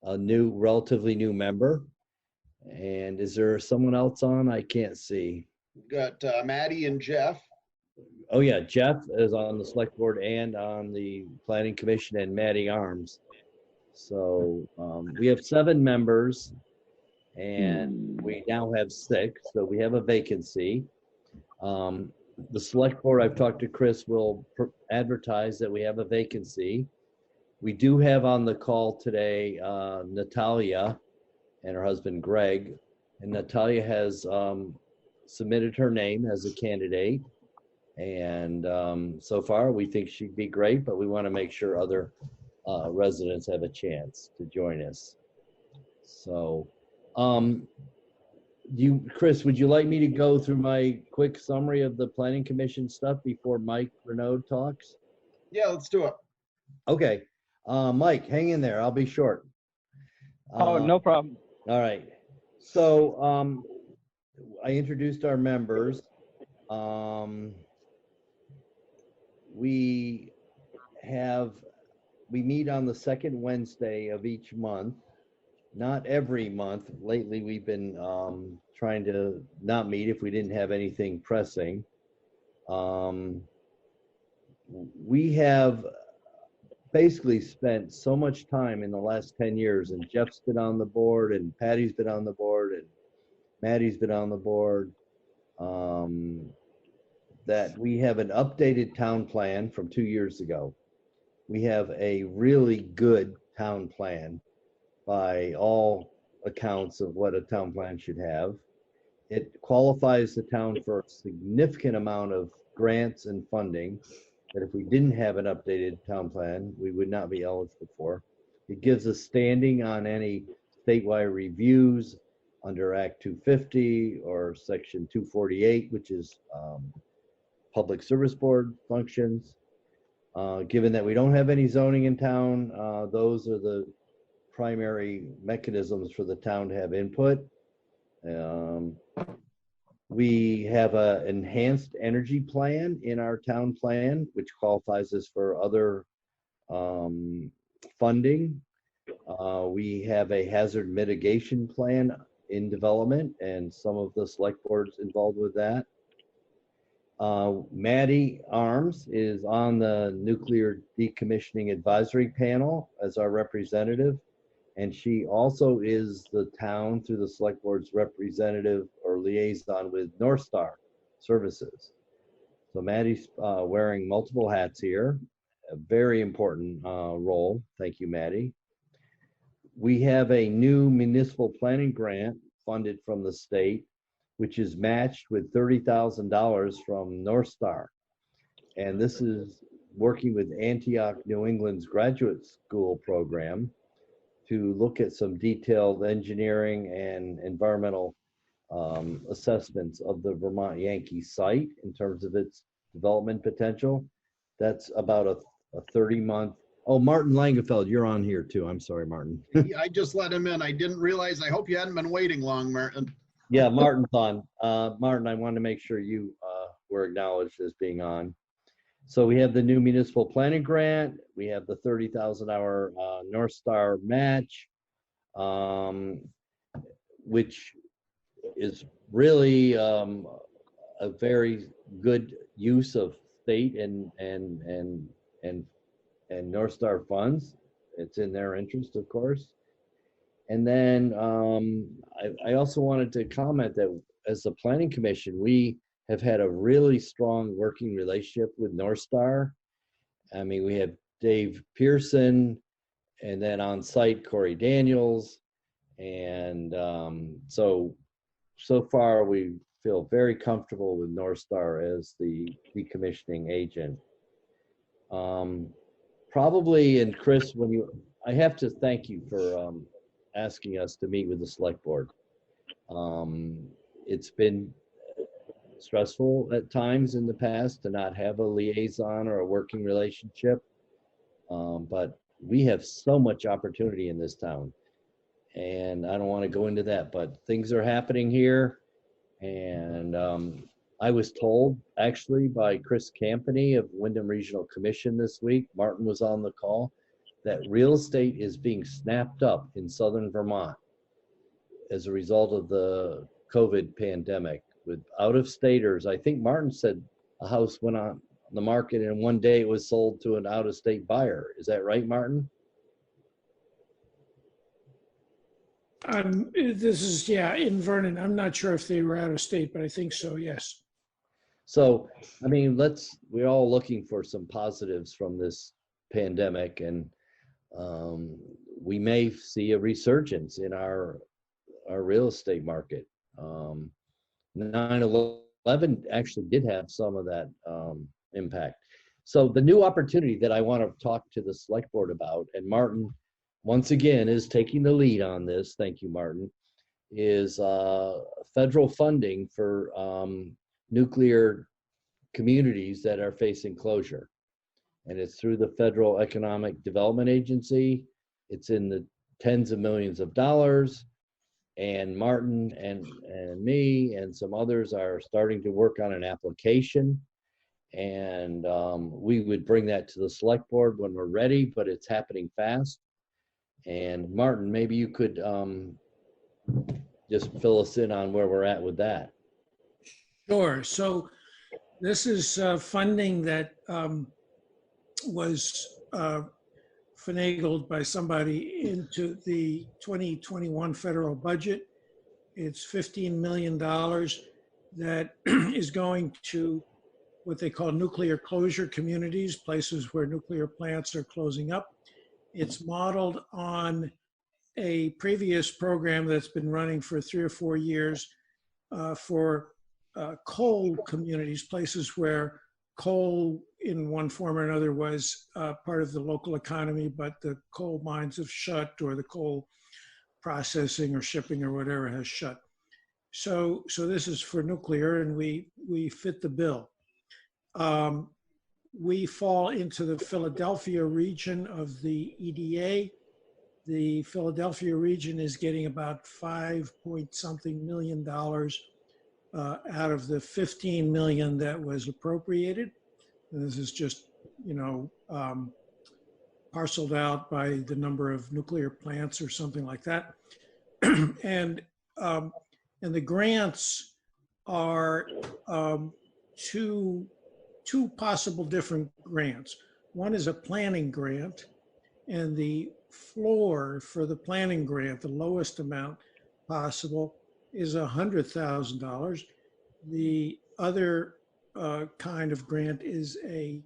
a relatively new member. And is there someone else on? I can't see. We've got Maddie and Jeff. Oh, yeah, Jeff is on the select board and on the planning commission, and Maddie Arms. So we have 7 members and we now have 6. So we have a vacancy. The select board, I've talked to Chris, will advertise that we have a vacancy. We do have on the call today Natalia and her husband Greg, and Natalia has submitted her name as a candidate, and so far we think she'd be great, but we want to make sure other residents have a chance to join us. So Chris, would you like me to go through my quick summary of the planning commission stuff before Mike Renaud talks? Yeah, let's do it. Okay. Mike, hang in there. I'll be short. Oh, no problem. All right. So I introduced our members. We meet on the second Wednesday of each month. Not every month. Lately, we've been trying to not meet if we didn't have anything pressing. We have basically spent so much time in the last 10 years, and Jeff's been on the board, and Patty's been on the board, and Maddie's been on the board, that we have an updated town plan from 2 years ago. We have a really good town plan by all accounts of what a town plan should have. It qualifies the town for a significant amount of grants and funding that if we didn't have an updated town plan, we would not be eligible for. It gives us standing on any statewide reviews under Act 250 or Section 248, which is Public Service Board functions. Given that we don't have any zoning in town, those are the primary mechanisms for the town to have input. We have an enhanced energy plan in our town plan, which qualifies us for other funding. We have a hazard mitigation plan in development, and some of the select boards involved with that. Maddie Arms is on the Nuclear Decommissioning Advisory Panel as our representative. And she also is the town through the select board's representative or liaison with North Star Services. So Maddie's wearing multiple hats here, a very important role. Thank you, Maddie. We have a new municipal planning grant funded from the state, which is matched with $30,000 from North Star. And this is working with Antioch, New England's graduate school program to look at some detailed engineering and environmental assessments of the Vermont Yankee site in terms of its development potential. That's about a 30-month. Oh, Martin Langefeld, you're on here too. I'm sorry, Martin. I just let him in. I didn't realize. I hope you hadn't been waiting long, Martin. Yeah, Martin's on. Martin, I wanted to make sure you were acknowledged as being on. So we have the new municipal planning grant. We have the $30,000 North Star match, which is really a very good use of state and North Star funds. It's in their interest, of course. And then I also wanted to comment that as the Planning Commission, we have had a really strong working relationship with North Star. I mean, we have Dave Pearson, and then on site, Corey Daniels. And so far we feel very comfortable with North Star as the decommissioning agent. Probably, and Chris, I have to thank you for asking us to meet with the select board. It's been stressful at times in the past to not have a liaison or a working relationship. But we have so much opportunity in this town. And I don't want to go into that, but things are happening here. And I was told actually by Chris Campany of Wyndham Regional Commission this week, Martin was on the call, that real estate is being snapped up in southern Vermont as a result of the COVID pandemic with out-of-staters. I think Martin said a house went on the market and one day it was sold to an out-of-state buyer. Is that right, Martin? This is, yeah, in Vernon. I'm not sure if they were out of state, but I think so, yes. So, I mean, we're all looking for some positives from this pandemic, and we may see a resurgence in our real estate market. 9/11 actually did have some of that impact. So the new opportunity that I want to talk to the select board about, and Martin, once again, is taking the lead on this, thank you, Martin, is federal funding for nuclear communities that are facing closure. And it's through the Federal Economic Development Agency. It's in the tens of millions of dollars. And Martin and me and some others are starting to work on an application. And we would bring that to the select board when we're ready, but it's happening fast. And Martin, maybe you could just fill us in on where we're at with that. Sure. So this is funding that was finagled by somebody into the 2021 federal budget. It's $15 million that is going to what they call nuclear closure communities, places where nuclear plants are closing up. It's modeled on a previous program that's been running for 3 or 4 years for coal communities, places where coal in one form or another was part of the local economy, but the coal mines have shut or the coal processing or shipping or whatever has shut. So this is for nuclear, and we fit the bill. We fall into the Philadelphia region of the EDA. The Philadelphia region is getting about 5-point-something million out of the 15 million that was appropriated. And this is just, parceled out by the number of nuclear plants or something like that. And the grants are two possible different grants. One is a planning grant, and the floor for the planning grant, the lowest amount possible, is $100,000. The other kind of grant is a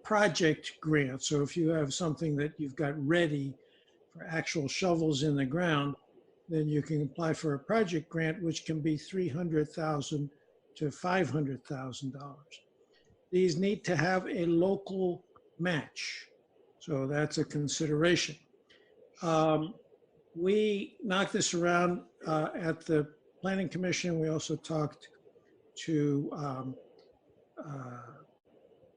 project grant. So if you have something that you've got ready for actual shovels in the ground, then you can apply for a project grant, which can be $300,000 to $500,000. These need to have a local match. So that's a consideration. We knocked this around at the Planning Commission. We also talked to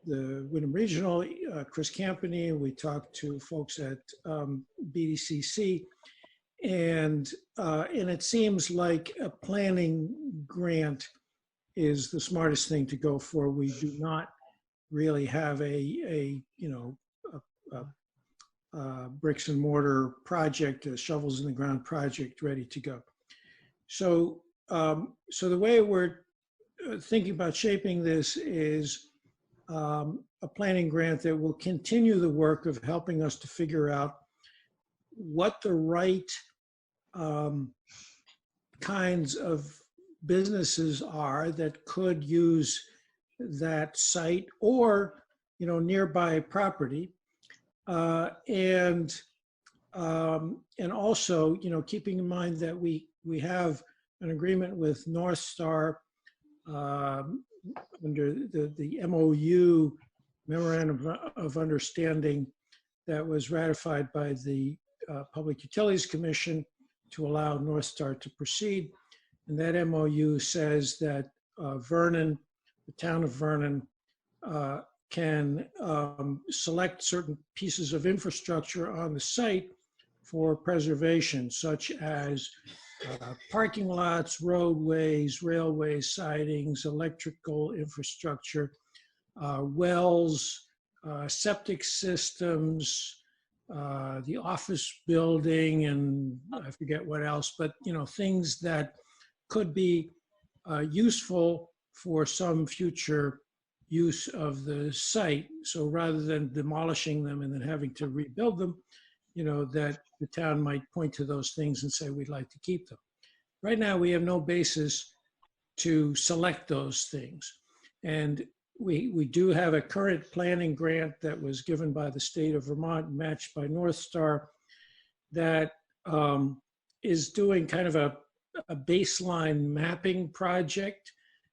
the Wyndham Regional, Chris Campany. We talked to folks at BDCC. And it seems like a planning grant is the smartest thing to go for. We do not really have a bricks and mortar project, a shovels in the ground project ready to go. So the way we're thinking about shaping this is a planning grant that will continue the work of helping us to figure out what the right kinds of businesses are that could use that site or nearby property, and also keeping in mind that we have an agreement with North Star under the MOU, Memorandum of Understanding, that was ratified by the Public Utilities Commission to allow North Star to proceed. And that MOU says that Vernon, the town of Vernon, can select certain pieces of infrastructure on the site for preservation, such as parking lots, roadways, railway sidings, electrical infrastructure, wells, septic systems, the office building, and I forget what else, but things that could be useful for some future use of the site. So rather than demolishing them and then having to rebuild them, that the town might point to those things and say, we'd like to keep them. Right now, we have no basis to select those things. And we do have a current planning grant that was given by the state of Vermont, matched by North Star, that is doing kind of a baseline mapping project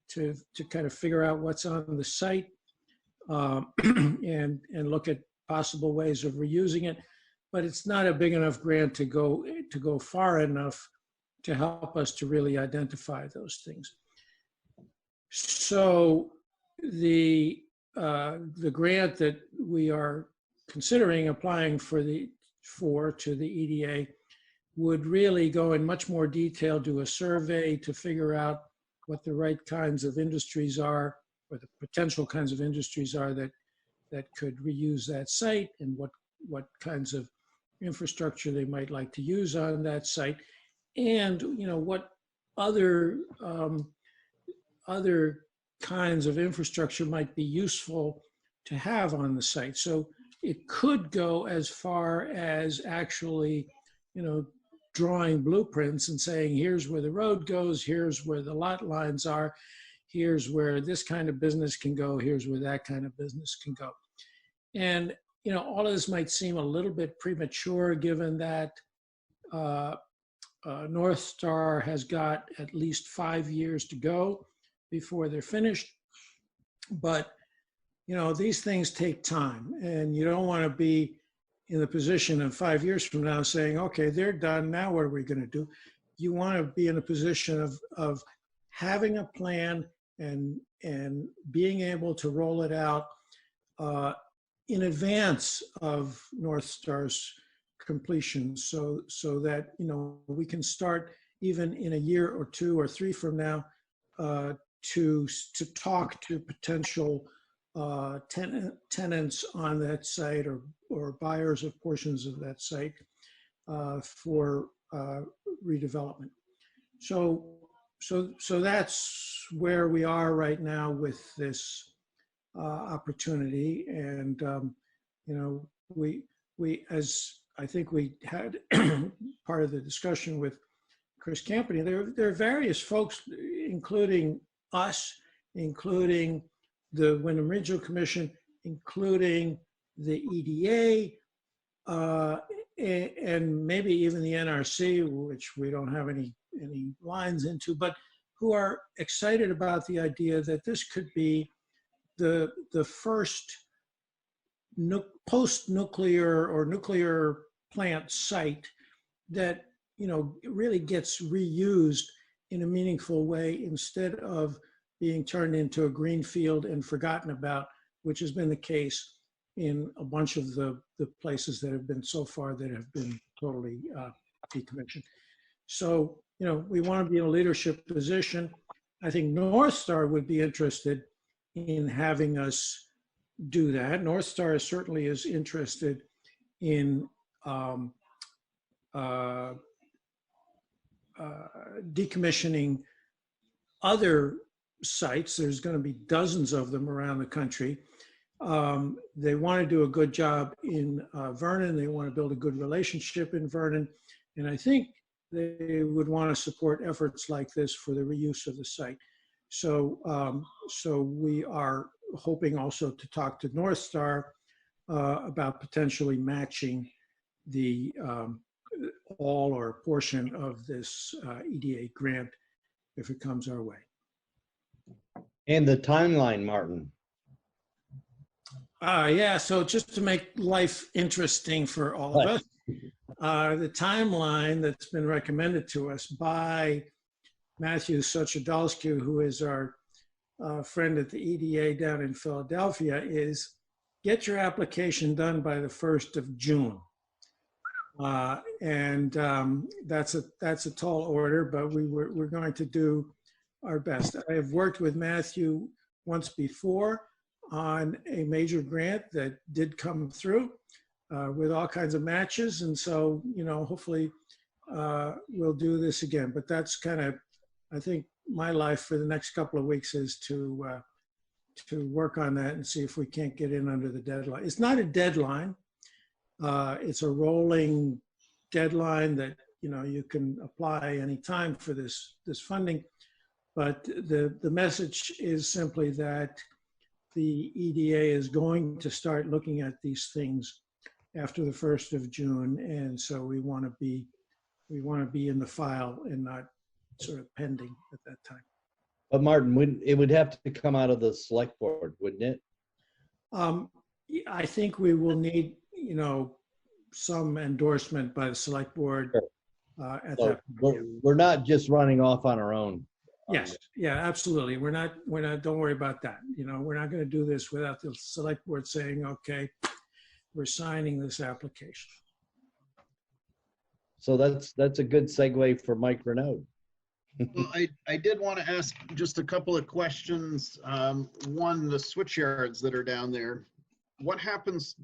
to kind of figure out what's on the site and look at possible ways of reusing it. But it's not a big enough grant to go far enough to help us to really identify those things. So the grant that we are considering applying to the EDA would really go in much more detail, do a survey to figure out what the right kinds of industries are, or the potential kinds of industries are that could reuse that site, and what kinds of infrastructure they might like to use on that site, and what other kinds of infrastructure might be useful to have on the site. So it could go as far as actually, drawing blueprints and saying, here's where the road goes, here's where the lot lines are, here's where this kind of business can go, here's where that kind of business can go. And, all of this might seem a little bit premature, given that North Star has got at least 5 years to go before they're finished. But, these things take time, and you don't want to be in the position of 5 years from now saying, okay, they're done, now what are we going to do? You want to be in a position of having a plan and being able to roll it out in advance of North Star's completion, so that we can start even in a year or 2 or 3 from now to talk to potential tenants on that site or buyers of portions of that site for redevelopment. So that's where we are right now with this opportunity. And we as I think we had part of the discussion with Chris Campany, there are various folks, including us, including the Wyndham Regional Commission, including the EDA, and maybe even the NRC, which we don't have any lines into, but who are excited about the idea that this could be the first post-nuclear or nuclear plant site that really gets reused in a meaningful way, instead of being turned into a green field and forgotten about, which has been the case in a bunch of the places that have been so far that have been totally decommissioned. So, we want to be in a leadership position. I think North Star would be interested in having us do that. North Star certainly is interested in decommissioning other sites. There's going to be dozens of them around the country. They want to do a good job in Vernon. They want to build a good relationship in Vernon. And I think they would want to support efforts like this for the reuse of the site. So, so we are hoping also to talk to North Star about potentially matching the all or a portion of this EDA grant if it comes our way. And the timeline, Martin. Yeah, so just to make life interesting for all of us, the timeline that's been recommended to us by Matthew Sochodolsky, who is our friend at the EDA down in Philadelphia is get your application done by the 1st of June. That's a tall order, but we're going to do our best. I have worked with Matthew once before on a major grant that did come through with all kinds of matches. And so, you know, hopefully we'll do this again. But that's kind of, I think, my life for the next couple of weeks is to work on that and see if we can't get in under the deadline. It's not a deadline. It's a rolling deadline that, you know, you can apply any time for this funding. But the message is simply that the EDA is going to start looking at these things after the 1st of June. And so we want to be in the file and not sort of pending at that time. But Martin, it would have to come out of the select board, wouldn't it? I think we will need, you know, some endorsement by the select board at that point. We're not just running off on our own. Yes, yeah, absolutely. We're not, don't worry about that. You know, we're not going to do this without the select board saying, okay, we're signing this application. So that's a good segue for Mike Renaud. Well, I did want to ask just a couple of questions. One, the switch yards that are down there, what happens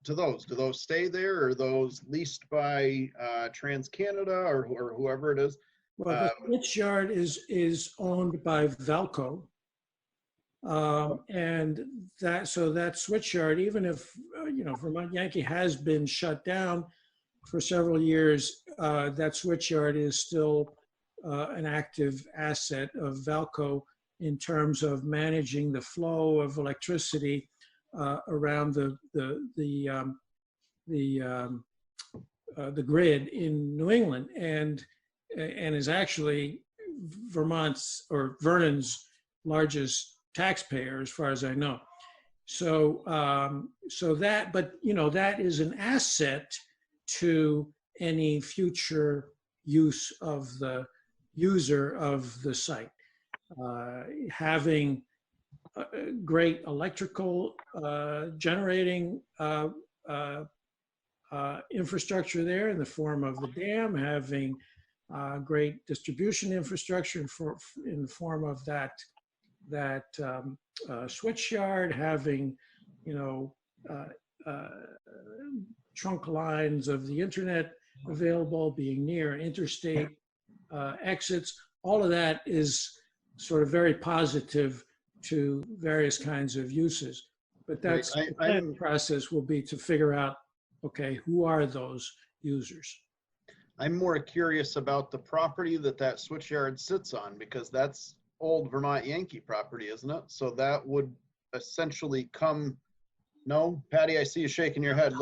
to those? Do those stay there, or are those leased by TransCanada or whoever it is? Well, the switch yard is owned by Valco. And that switch yard, even if, you know, Vermont Yankee has been shut down for several years, that switch yard is still an active asset of Valco in terms of managing the flow of electricity around the grid in New England, and is actually Vernon's largest taxpayer, as far as I know. So, but you know, that is an asset to any future use of the user of the site. Having great electrical generating infrastructure there in the form of the dam, having great distribution infrastructure in the form of that switch yard, having, you know, trunk lines of the internet available, being near interstate exits. All of that is sort of very positive to various kinds of uses. But that's the planning process will be to figure out, okay, who are those users? I'm more curious about the property that switchyard sits on, because that's old Vermont Yankee property, isn't it? So that would essentially come. No, Patty, I see you shaking your head.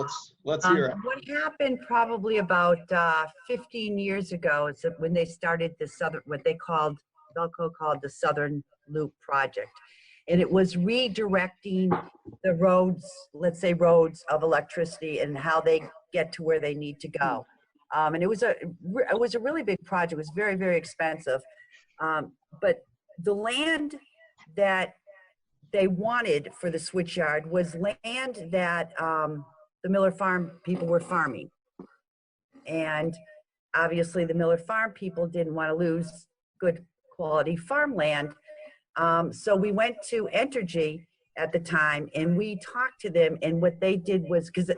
Let's hear it. What happened probably about 15 years ago is that when they started the Velco called the Southern Loop Project. And it was redirecting the roads, let's say roads of electricity and how they get to where they need to go. And it was a really big project. It was very, very expensive. But the land that they wanted for the switchyard was land that the Miller Farm people were farming. And obviously the Miller Farm people didn't want to lose good quality farmland. So we went to Entergy at the time and we talked to them, and what they did was, because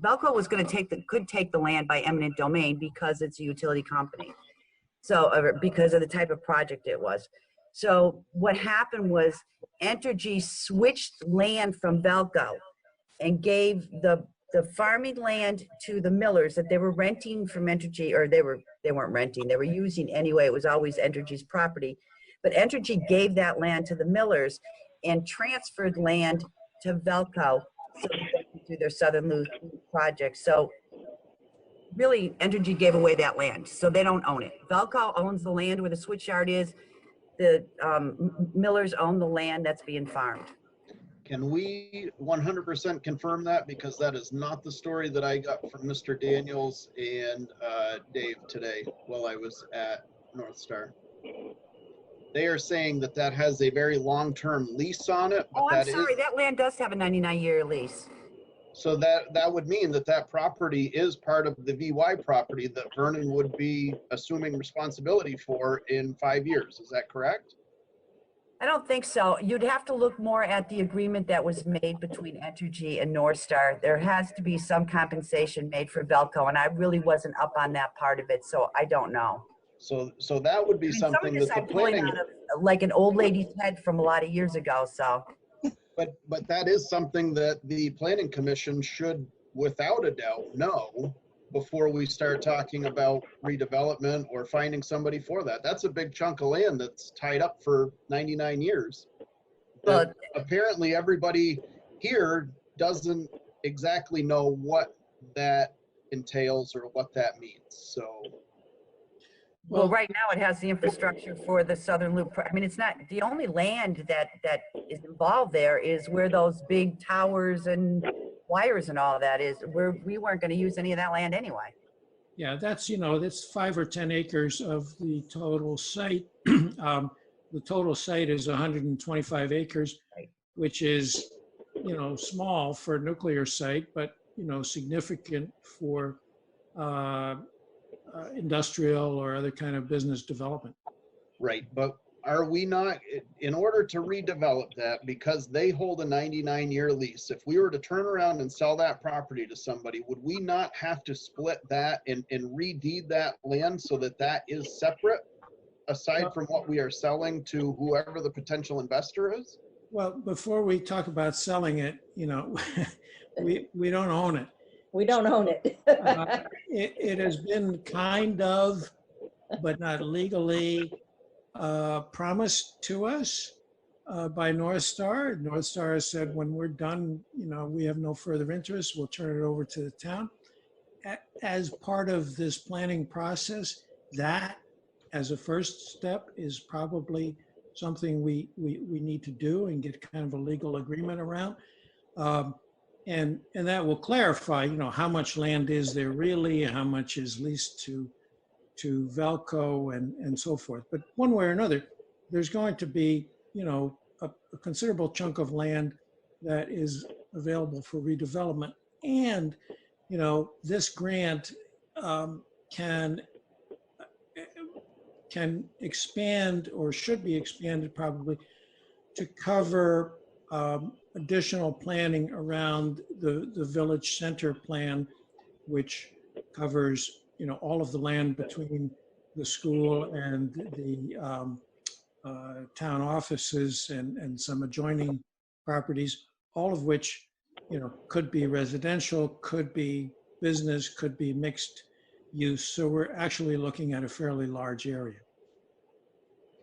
Velco was going to could take the land by eminent domain because it's a utility company. So because of the type of project it was. So what happened was Entergy switched land from Velco and gave the farming land to the Millers that they were renting from Entergy, or they weren't renting, they were using anyway. It was always Entergy's property. But Entergy gave that land to the Millers and transferred land to Velco so that they could do their Southern Loop project. So really, Entergy gave away that land, so they don't own it. Velco owns the land where the switchyard is. The Millers own the land that's being farmed. Can we 100% confirm that? Because that is not the story that I got from Mr. Daniels and Dave today while I was at North Star. they are saying that that has a very long-term lease on it. But Oh, I'm that sorry, is, that land does have a 99-year lease. so that would mean that that property is part of the VY property that Vernon would be assuming responsibility for in 5 years. Is that correct? I don't think so. You'd have to look more at the agreement that was made between Entergy and North Star. There has to be some compensation made for Velco, and I really wasn't up on that part of it, so I don't know. So that would be I mean, some of something this that the I'm pulling planning, out of like an old lady's head from a lot of years ago, so. but that is something that the planning commission should, without a doubt, know before we start talking about redevelopment or finding somebody for that. That's a big chunk of land that's tied up for 99 years. Well, That apparently everybody here doesn't exactly know what that entails or what that means. So well, right now it has the infrastructure for the Southern Loop. I mean, it's not, the only land that is involved there is where those big towers and wires and all that is, where we weren't going to use any of that land anyway. Yeah, that's, that's 5 or 10 acres of the total site. The total site is 125 acres, which is, small for a nuclear site, but, significant for industrial or other kind of business development. right, but are we not, in order to redevelop that, because they hold a 99-year lease, if we were to turn around and sell that property to somebody, would we not have to split that and redeed that land so that that is separate, aside from what we are selling to whoever the potential investor is? Well, before we talk about selling it, we don't own it. We don't own it. It has been kind of, but not legally, promised to us by North Star. North Star has said, when we're done, we have no further interest, we'll turn it over to the town. As part of this planning process, that as a first step is probably something we need to do and get kind of a legal agreement around. And that will clarify, how much land is there really, how much is leased to Velco and so forth. But one way or another, there's going to be, a considerable chunk of land that is available for redevelopment. And, this grant can expand, or should be expanded probably, to cover additional planning around the village center plan, which covers all of the land between the school and the town offices and some adjoining properties, all of which could be residential, could be business, could be mixed use. So we're actually looking at a fairly large area.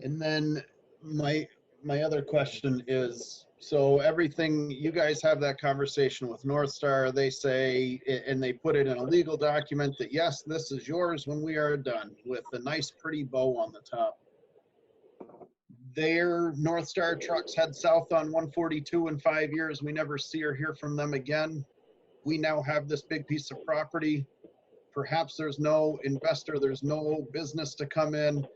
And then my other question is, so everything, you guys have that conversation with North Star, they say, and they put it in a legal document that, yes, this is yours when we are done, with a nice pretty bow on the top. Their North Star trucks head south on 142 in 5 years. We never see or hear from them again. We now have this big piece of property. Perhaps there's no investor, there's no business to come in.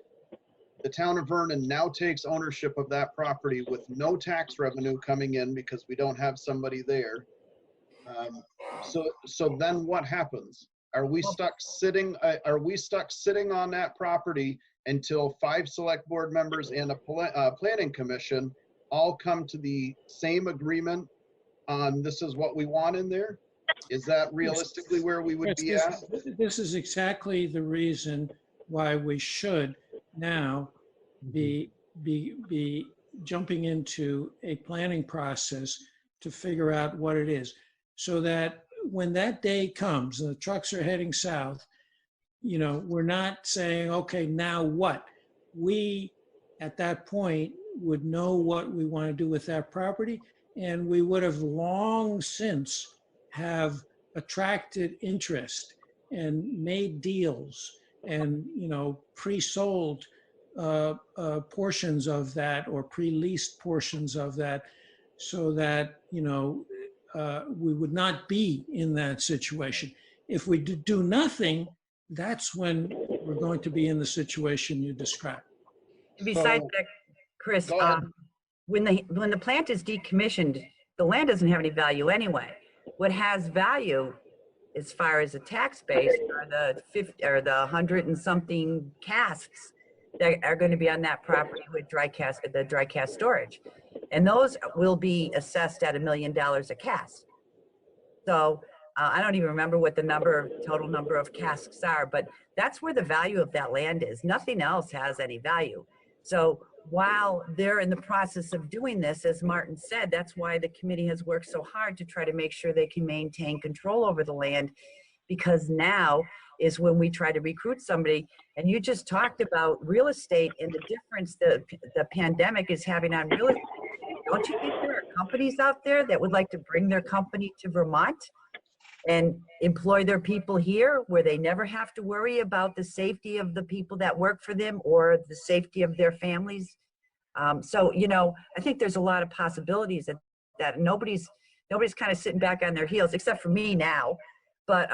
The town of Vernon now takes ownership of that property with no tax revenue coming in because we don't have somebody there. So then what happens? Are we stuck sitting? Are we stuck sitting on that property until 5 select board members and a planning commission all come to the same agreement on this is what we want in there? Is that realistically where we would be at? This is exactly the reason why we should now be jumping into a planning process to figure out what it is, so that when that day comes and the trucks are heading south, we're not saying, okay, now what? We, at that point, would know what we want to do with that property, and we would have long since have attracted interest and made deals and, pre-sold portions of that, or pre-leased portions of that, so that, we would not be in that situation. If we do nothing, that's when we're going to be in the situation you described. Besides that, Chris, Go ahead. when the plant is decommissioned, the land doesn't have any value anyway. What has value as far as the tax base are the 50 or the 100 and something casks that are going to be on that property with the dry cask storage. And those will be assessed at $1 million a cask. So I don't even remember what the total number of casks are, but that's where the value of that land is. Nothing else has any value. So while they're in the process of doing this, as Martin said, that's why the committee has worked so hard to try to make sure they can maintain control over the land, because now is when we try to recruit somebody. And you just talked about real estate and the difference the pandemic is having on real estate. Don't you think there are companies out there that would like to bring their company to Vermont and employ their people here, where they never have to worry about the safety of the people that work for them or the safety of their families? So, you know, I think there's a lot of possibilities that nobody's kind of sitting back on their heels, except for me now. But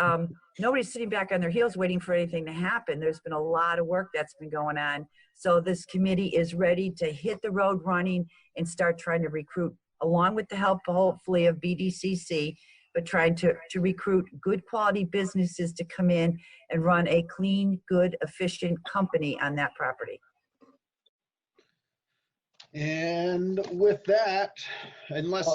nobody's sitting back on their heels waiting for anything to happen. There's been a lot of work that's been going on. So this committee is ready to hit the road running and start trying to recruit, along with the help, hopefully, of BDCC, but trying to recruit good quality businesses to come in and run a clean, good, efficient company on that property. And with that, unless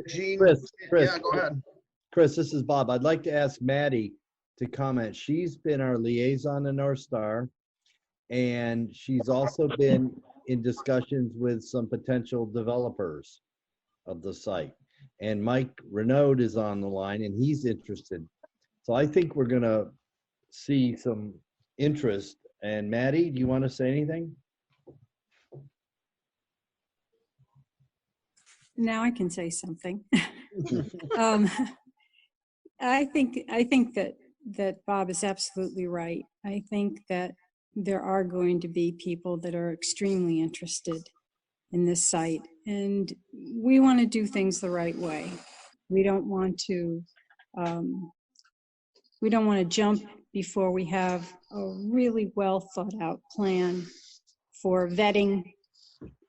Gene, Chris, yeah, go ahead. Chris, this is Bob. I'd like to ask Maddie to comment. She's been our liaison to North Star, and she's also been in discussions with some potential developers of the site. And Mike Renaud is on the line, and he's interested. So I think we're going to see some interest. And Maddie, do you want to say anything? Now I can say something. I think that Bob is absolutely right. I think that there are going to be people that are extremely interested in this site, and we want to do things the right way. We don't want to jump before we have a really well thought out plan for vetting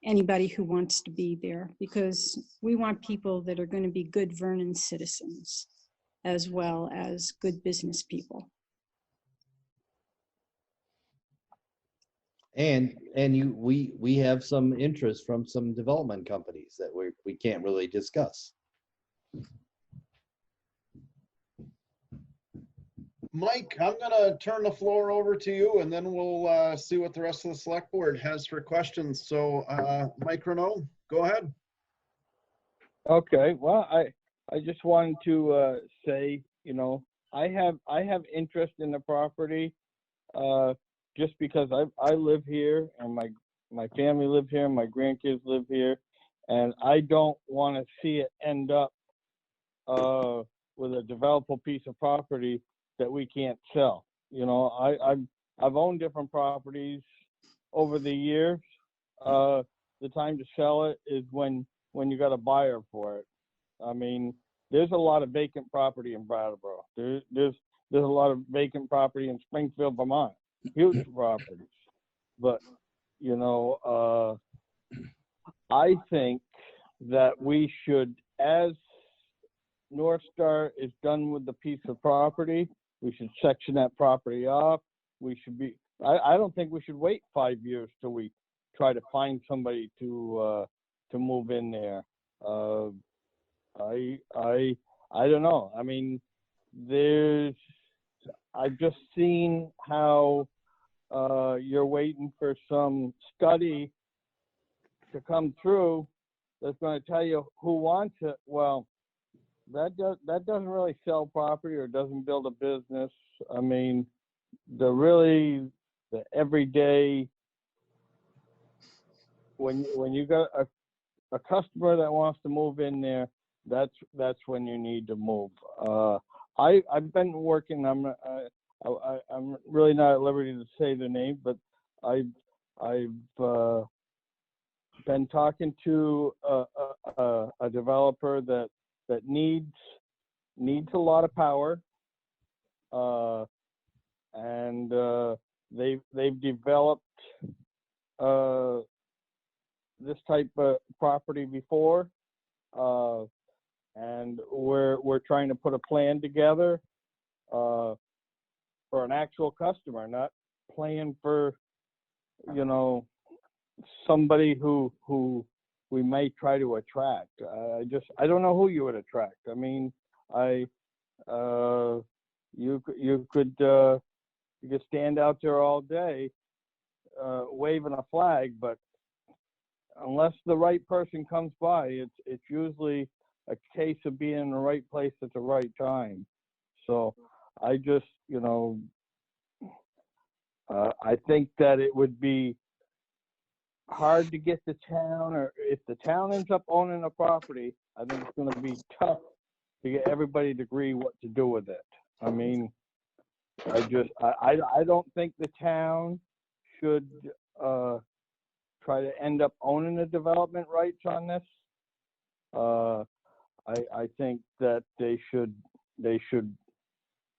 anybody who wants to be there, because we want people that are going to be good Vernon citizens as well as good business people. And we have some interest from some development companies that we can't really discuss. Mike, I'm gonna turn the floor over to you, and then we'll see what the rest of the select board has for questions. So Mike Renaud, go ahead. Okay, well, I just wanted to say, you know, I have interest in the property just because I live here, and my family live here, my grandkids live here, and I don't want to see it end up with a developable piece of property that we can't sell. You know, I've owned different properties over the years. The time to sell it is when you got a buyer for it. I mean, there's a lot of vacant property in Brattleboro. There's a lot of vacant property in Springfield, Vermont. Huge properties. But, you know, I think that we should, as North Star is done with the piece of property, we should section that property off. We should be, I don't think we should wait 5 years till we try to find somebody to move in there. I don't know. I mean, I've just seen how you're waiting for some study to come through that's going to tell you who wants it. Well, that doesn't really sell property or doesn't build a business. I mean, the everyday, when you got a customer that wants to move in there, that's when you need to move. I've been working. I'm really not at liberty to say the name, but I've been talking to a developer that needs a lot of power, and they've developed this type of property before, and we're trying to put a plan together for an actual customer, not playing for, you know, somebody who we may try to attract. I don't know who you would attract. I mean, you could stand out there all day waving a flag, but unless the right person comes by, it's usually a case of being in the right place at the right time. So I just, you know, I think that it would be hard to get the town, or if the town ends up owning a property, I think it's going to be tough to get everybody to agree what to do with it. I mean, I don't think the town should try to end up owning the development rights on this. I think that they should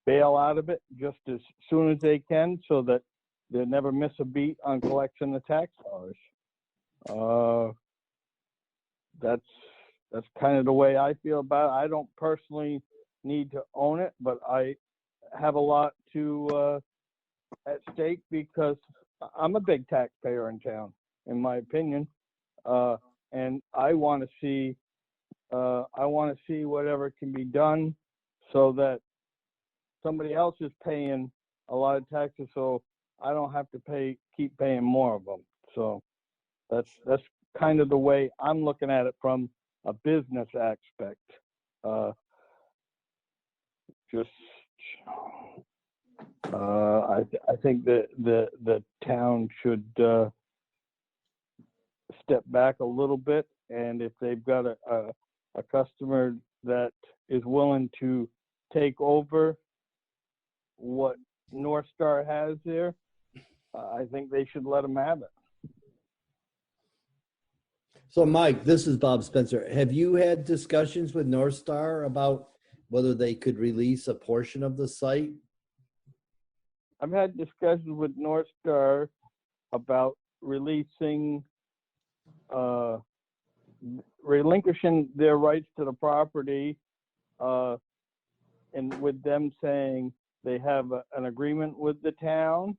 bail out of it just as soon as they can, so that they never miss a beat on collecting the tax dollars. That's kind of the way I feel about it. I don't personally need to own it, but I have a lot to at stake, because I'm a big taxpayer in town, in my opinion, and I want to see whatever can be done so that somebody else is paying a lot of taxes, so I don't have to keep paying more of them. So that's kind of the way I'm looking at it from a business aspect. I think that the town should step back a little bit, and if they've got a customer that is willing to take over what North Star has there, I think they should let them have it. So Mike, this is Bob Spencer. Have you had discussions with North Star about whether they could release a portion of the site? I've had discussions with North Star about relinquishing their rights to the property, and with them saying they have an agreement with the town,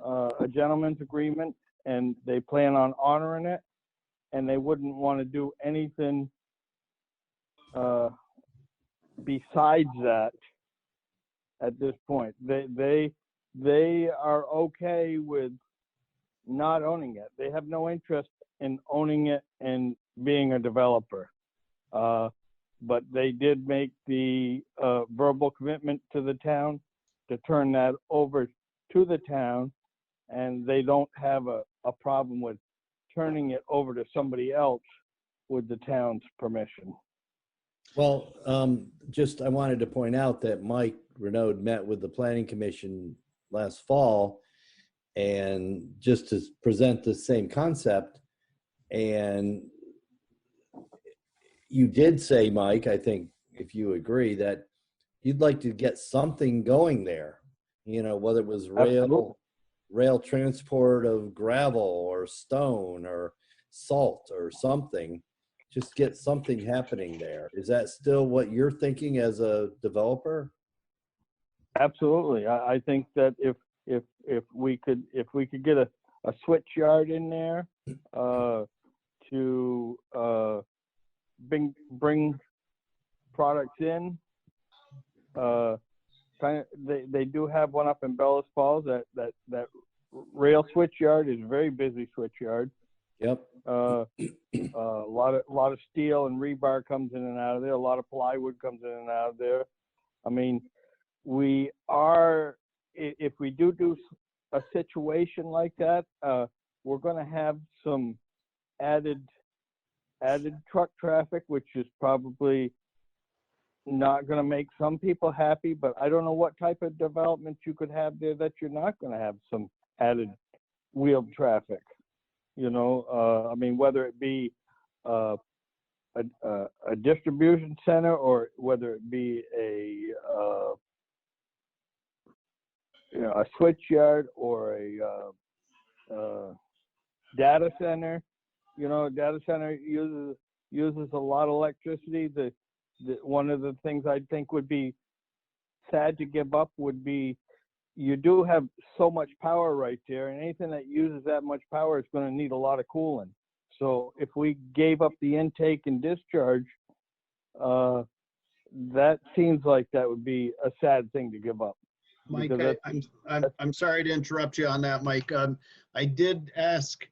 a gentleman's agreement, and they plan on honoring it, and they wouldn't want to do anything besides that at this point. They are okay with not owning it. They have no interest in owning it and being a developer. But they did make the verbal commitment to the town to turn that over to the town, and they don't have a problem with turning it over to somebody else with the town's permission. Well, I wanted to point out that Mike Renaud met with the Planning Commission last fall, and just to present the same concept. And you did say, Mike, I think if you agree, that you'd like to get something going there, you know, whether it was rail transport of gravel or stone or salt or something, just get something happening there. Is that still what you're thinking as a developer? Absolutely. I think that if we could get a switch yard in there to bring products in, they do have one up in Bellas Falls. That rail switch yard is a very busy switch yard. Yep. A lot of steel and rebar comes in and out of there. A lot of plywood comes in and out of there. I mean, if we do a situation like that, we're going to have some added truck traffic, which is probably not going to make some people happy. But I don't know what type of development you could have there that you're not going to have some added wheeled traffic. You know, I mean, whether it be a distribution center, or whether it be a switch yard, or a data center, You know, a data center uses a lot of electricity. One of the things I think would be sad to give up would be, you do have so much power right there, and anything that uses that much power is going to need a lot of cooling. So if we gave up the intake and discharge, that seems like that would be a sad thing to give up. Mike, Because I'm sorry to interrupt you on that, Mike. I did ask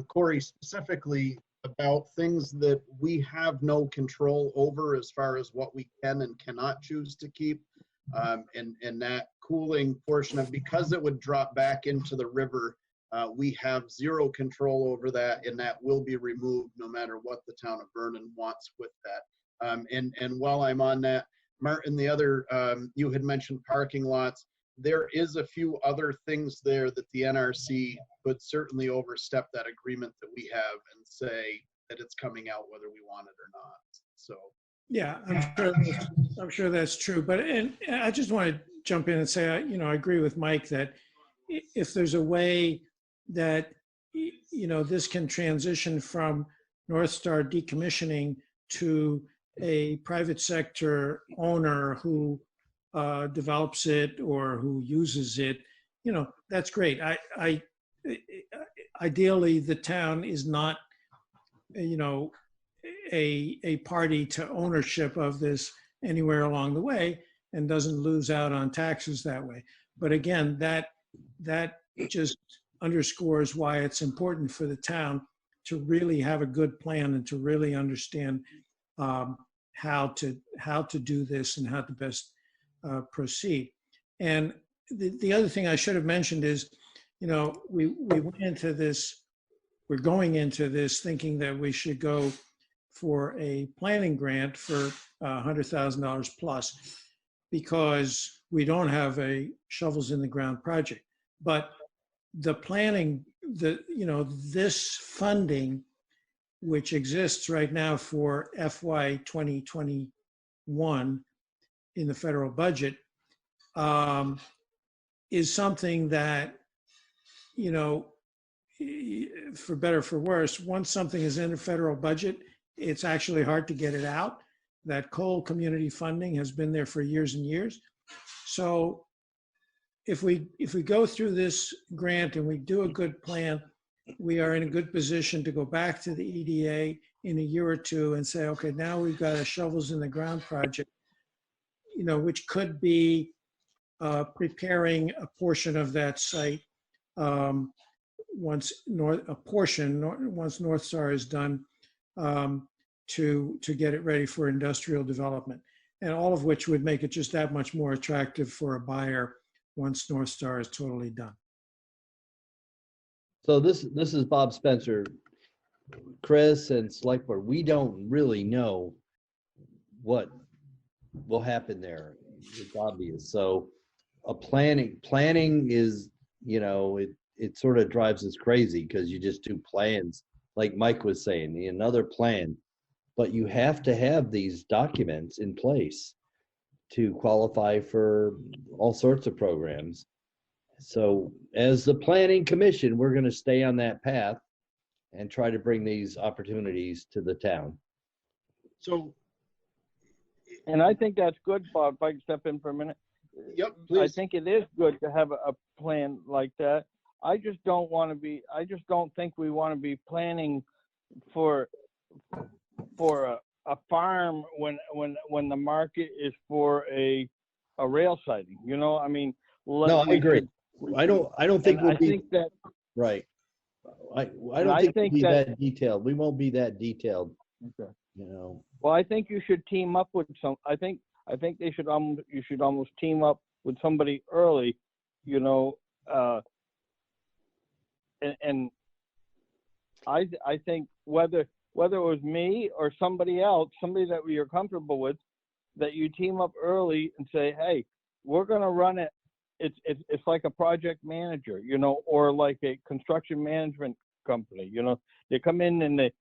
Corey specifically about things that we have no control over as far as what we can and cannot choose to keep. And that cooling portion of, because it would drop back into the river, we have zero control over that, and that will be removed no matter what the town of Vernon wants with that. And while I'm on that, Martin, the other, you had mentioned parking lots. There is a few other things there that the NRC could certainly overstep that agreement that we have and say that it's coming out whether we want it or not. So. Yeah, I'm sure that's true. But and I just want to jump in and say, I agree with Mike that if there's a way that, this can transition from North Star decommissioning to a private sector owner who develops it or who uses it, that's great. Ideally, the town is not, a party to ownership of this anywhere along the way and doesn't lose out on taxes that way. But again, that just underscores why it's important for the town to really have a good plan and to really understand how to do this and how to best proceed. And the other thing I should have mentioned is, we went into this, we're going into this thinking that we should go for a planning grant for $100,000 plus, because we don't have a shovels in the ground project. But the planning, this funding, which exists right now for FY 2021 in the federal budget, is something that, for better or for worse, once something is in the federal budget, it's actually hard to get it out. That coal community funding has been there for years and years. So if we go through this grant and we do a good plan, we are in a good position to go back to the EDA in a year or two and say, okay, now we've got a shovels in the ground project, which could be preparing a portion of that site once North Star is done, to get it ready for industrial development, and all of which would make it just that much more attractive for a buyer once North Star is totally done. So this is Bob Spencer. Chris and Select Board, we don't really know what will happen there. It's obvious. So planning is, it sort of drives us crazy because you just do plans, like Mike was saying, another plan. But you have to have these documents in place to qualify for all sorts of programs. So as the Planning Commission, we're going to stay on that path and try to bring these opportunities to the town. So, and I think that's good, Bob, if I can step in for a minute. Yep, please. I think it is good to have a plan like that. I just don't think we want to be planning for a farm when the market is for a rail siding. I mean, no, I agree. I don't think we'll be that right. I don't think we'll be that detailed. We won't be that detailed. Okay. Well, I think you should team up with some. I think you should almost team up with somebody early, and I think whether it was me or somebody else, somebody that you're comfortable with, that you team up early and say, hey, we're going to run it. It's like a project manager, or like a construction management company. They come in and they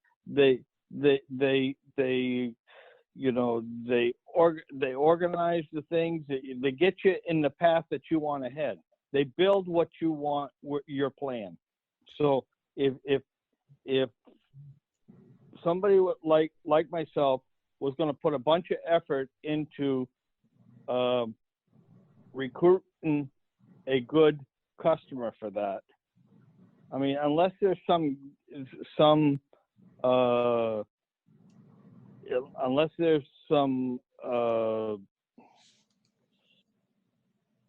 organize the things. They get you in the path that you want ahead. They build what you want, your plan. So if somebody like myself was going to put a bunch of effort into recruiting a good customer for that. I mean, unless there's some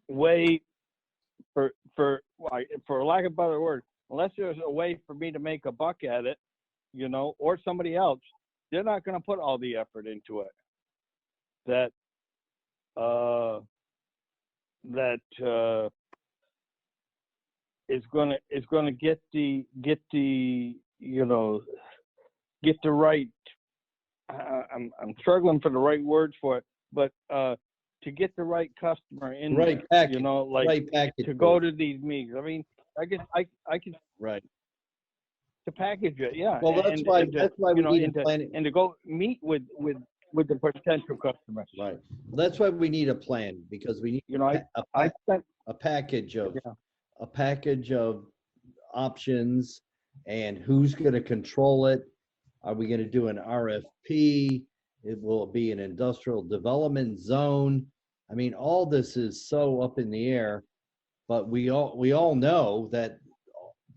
way for lack of a better word, unless there's a way for me to make a buck at it, you know, or somebody else, they're not going to put all the effort into it. That is going to get the right. I'm struggling for the right words for it, but to get the right customer in Right there, package, you know, like right package to go to these meetings. I mean, I can right to package it, yeah. Well, that's why we need a plan. And to go meet with the potential customers. Right. That's why we need a plan, because we need, you know, I spent a package of options, and who's going to control it. Are we going to do an RFP? It will be an industrial development zone. I mean, all this is so up in the air, but we all know that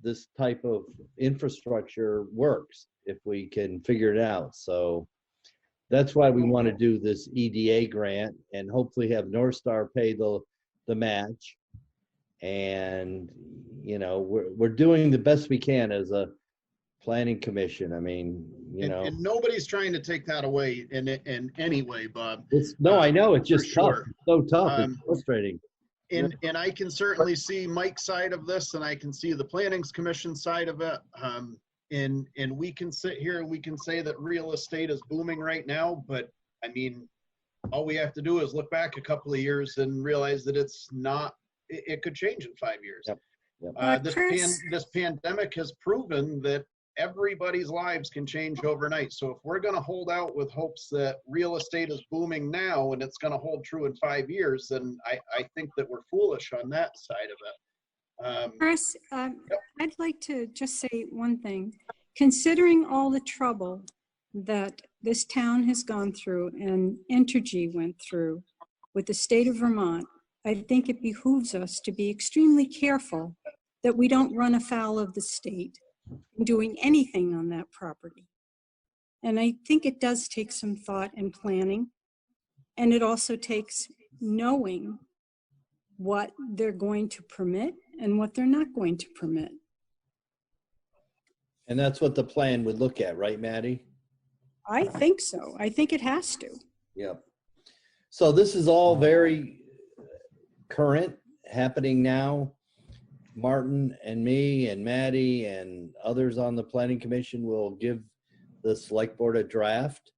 this type of infrastructure works if we can figure it out. So that's why we want to do this EDA grant and hopefully have North Star pay the match. And, you know, we're doing the best we can as a planning commission. I mean, and nobody's trying to take that away in any way, Bob. I know it's just tough. Sure. It's so tough. It's frustrating. And I can certainly see Mike's side of this, and I can see the Planning Commission side of it. And we can sit here and we can say that real estate is booming right now, but I mean, all we have to do is look back a couple of years and realize that it's not. It could change in 5 years. Yep. This pandemic has proven that everybody's lives can change overnight. So if we're going to hold out with hopes that real estate is booming now and it's going to hold true in 5 years, then I think that we're foolish on that side of it. Chris, I'd like to just say one thing. Considering all the trouble that this town has gone through and Entergy went through with the state of Vermont, I think it behooves us to be extremely careful that we don't run afoul of the state in doing anything on that property. And I think it does take some thought and planning. And it also takes knowing what they're going to permit and what they're not going to permit. And that's what the plan would look at, right, Maddie? I think so. I think it has to. Yep. So this is all very current, happening now. Martin and me and Maddie and others on the planning commission will give the select board a draft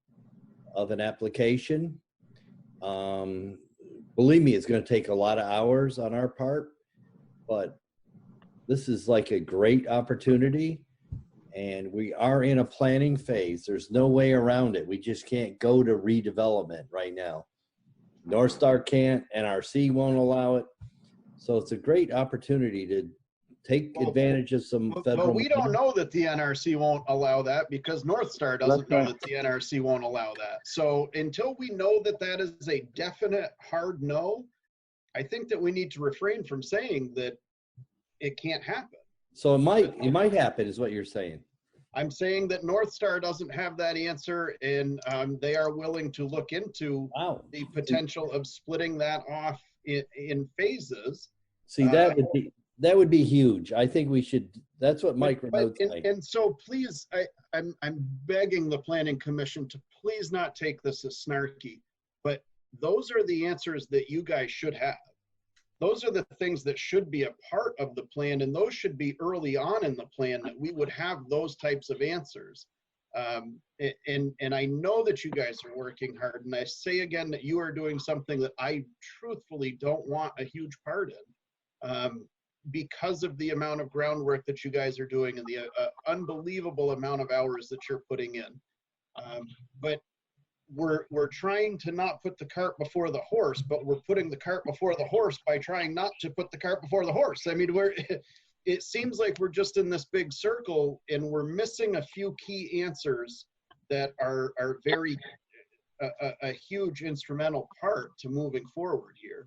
of an application. Believe me, it's going to take a lot of hours on our part, but this is like a great opportunity, and we are in a planning phase. There's no way around it. We just can't go to redevelopment right now. North Star can't, NRC won't allow it. So it's a great opportunity to take advantage of some federal. But we don't know that the NRC won't allow that, because North Star doesn't know that the NRC won't allow that. So until we know that that is a definite hard no, I think that we need to refrain from saying that it can't happen. So it might happen, is what you're saying. I'm saying that North Star doesn't have that answer, and they are willing to look into the potential of splitting that off in phases. See, that would be huge. I think we should. That's what Mike Renaud's saying. And so please, I'm begging the Planning Commission to please not take this as snarky, but those are the answers that you guys should have. Those are the things that should be a part of the plan, and those should be early on in the plan, that we would have those types of answers. And I know that you guys are working hard, and I say again that you are doing something that I truthfully don't want a huge part in, because of the amount of groundwork that you guys are doing and the unbelievable amount of hours that you're putting in. But we're trying to not put the cart before the horse, but we're putting the cart before the horse by trying not to put the cart before the horse. I mean, it seems like we're just in this big circle and we're missing a few key answers that are very a huge instrumental part to moving forward here.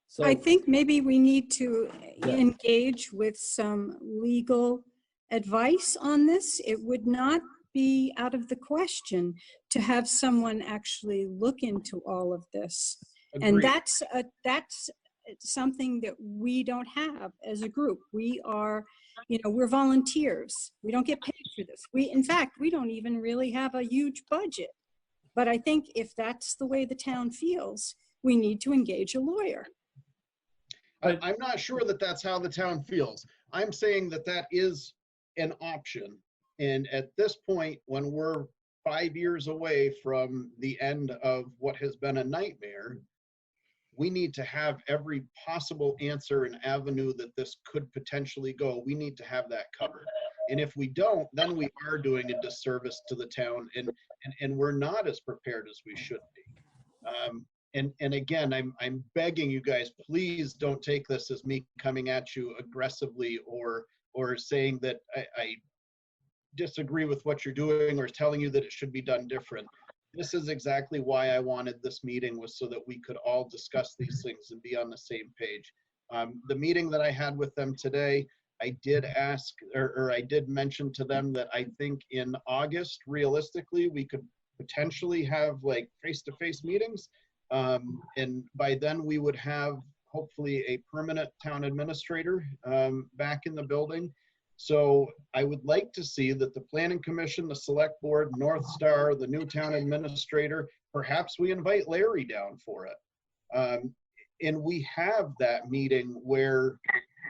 So I think maybe we need to Yeah. engage with some legal advice on this. It would not be out of the question to have someone actually look into all of this. And Agreed. that's something that we don't have as a group. We are, we're volunteers. We don't get paid for this. In fact, we don't even really have a huge budget. But I think if that's the way the town feels, we need to engage a lawyer. I'm not sure that that's how the town feels. I'm saying that that is an option. And at this point, when we're 5 years away from the end of what has been a nightmare, we need to have every possible answer and avenue that this could potentially go. We need to have that covered. And if we don't, then we are doing a disservice to the town, and we're not as prepared as we should be. And again, I'm begging you guys, please don't take this as me coming at you aggressively or saying that I disagree with what you're doing or telling you that it should be done different. This is exactly why I wanted this meeting, was so that we could all discuss these things and be on the same page. The meeting that I had with them today, I did ask, or I did mention to them that I think in August, realistically, we could potentially have like face-to-face meetings. And by then we would have hopefully a permanent town administrator back in the building. So I would like to see that the Planning Commission, the Select Board, North Star, the new town administrator, perhaps we invite Larry down for it. And we have that meeting where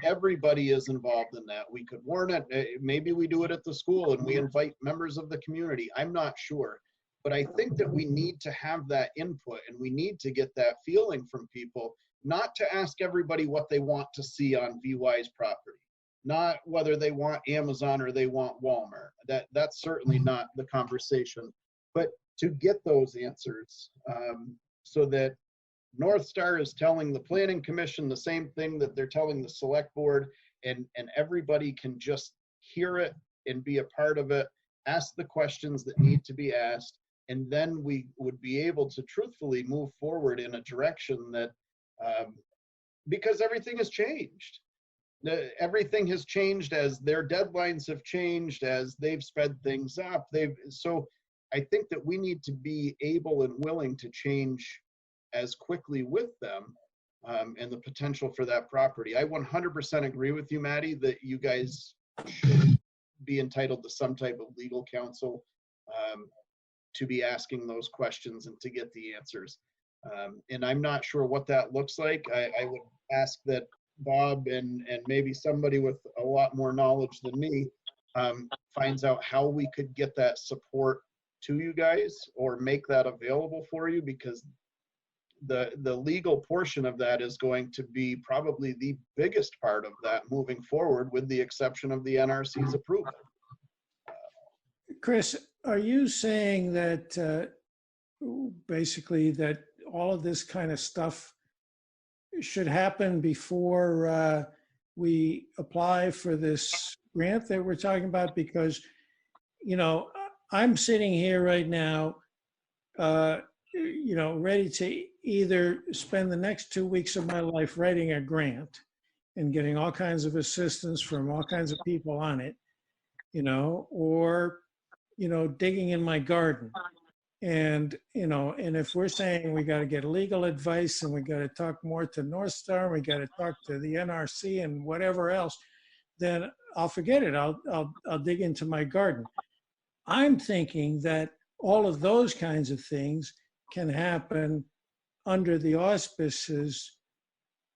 everybody is involved in that. We could warn it. Maybe we do it at the school and we invite members of the community. I'm not sure. But I think that we need to have that input, and we need to get that feeling from people, not to ask everybody what they want to see on VY's property, not whether they want Amazon or they want Walmart. That's certainly not the conversation, but to get those answers so that North Star is telling the Planning Commission the same thing that they're telling the Select Board, and everybody can just hear it and be a part of it, ask the questions that need to be asked, and then we would be able to truthfully move forward in a direction that, because everything has changed. Everything has changed as their deadlines have changed, as they've sped things up. So I think that we need to be able and willing to change as quickly with them and the potential for that property. I 100% agree with you, Maddie, that you guys should be entitled to some type of legal counsel to be asking those questions and to get the answers. And I'm not sure what that looks like. I would ask that Bob and maybe somebody with a lot more knowledge than me finds out how we could get that support to you guys or make that available for you, because the legal portion of that is going to be probably the biggest part of that moving forward, with the exception of the NRC's approval. Chris, are you saying that basically that all of this kind of stuff should happen before we apply for this grant that we're talking about? Because, I'm sitting here right now, ready to either spend the next 2 weeks of my life writing a grant and getting all kinds of assistance from all kinds of people on it, or, digging in my garden. And, and if we're saying we got to get legal advice and we got to talk more to North Star, we got to talk to the NRC and whatever else, then I'll forget it. I'll dig into my garden. I'm thinking that all of those kinds of things can happen under the auspices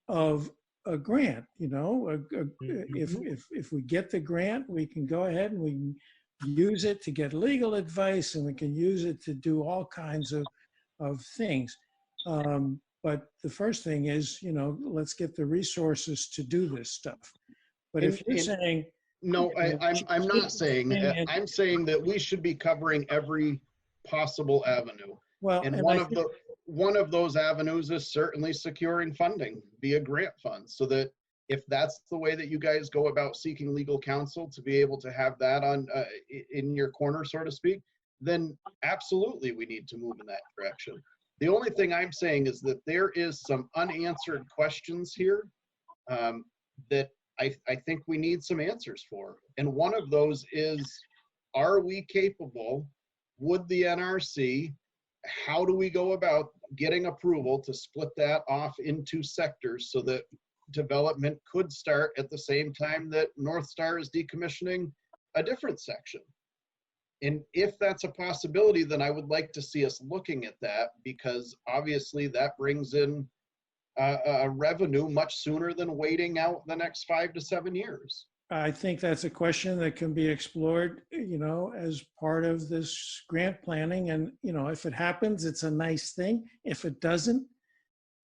of a grant. If we get the grant, we can go ahead and we can use it to get legal advice, and we can use it to do all kinds of things. But the first thing is, let's get the resources to do this stuff. But if you're saying, no, I'm not saying. I'm saying that we should be covering every possible avenue. Well, and one of those avenues is certainly securing funding via grant funds, so that if that's the way that you guys go about seeking legal counsel, to be able to have that on in your corner, so to speak, then absolutely we need to move in that direction. The only thing I'm saying is that there is some unanswered questions here that I think we need some answers for. And one of those is, are we capable, would the NRC, how do we go about getting approval to split that off into sectors so that development could start at the same time that North Star is decommissioning a different section? And if that's a possibility, then I would like to see us looking at that, because obviously that brings in a revenue much sooner than waiting out the next 5 to 7 years. I think that's a question that can be explored, as part of this grant planning. And, if it happens, it's a nice thing. If it doesn't,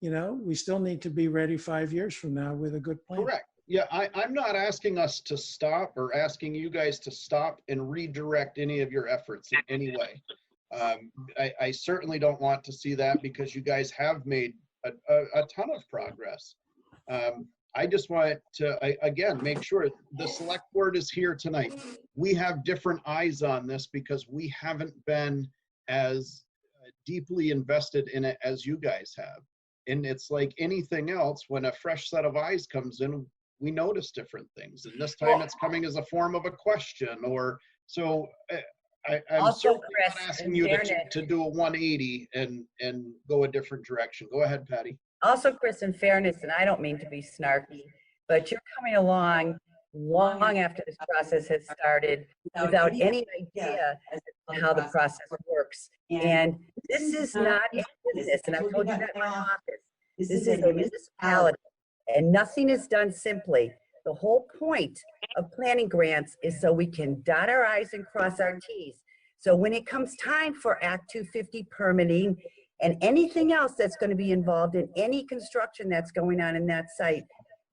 we still need to be ready 5 years from now with a good plan. Correct. Yeah, I'm not asking us to stop or asking you guys to stop and redirect any of your efforts in any way. I certainly don't want to see that, because you guys have made a ton of progress. I just want to, again, make sure the select board is here tonight. We have different eyes on this because we haven't been as deeply invested in it as you guys have. And it's like anything else, when a fresh set of eyes comes in, we notice different things. And this time it's coming as a form of a question, or so. I'm Also, certainly Chris, not asking in you fairness- to do a 180 and go a different direction. Go ahead, Patty. Also, Chris, in fairness, and I don't mean to be snarky, but you're coming along long after this process has started without any idea as to how the process works. And this is not a business, and I've told you that in my office. This is a municipality, and nothing is done simply. The whole point of planning grants is so we can dot our I's and cross our T's. So when it comes time for Act 250 permitting and anything else that's going to be involved in any construction that's going on in that site,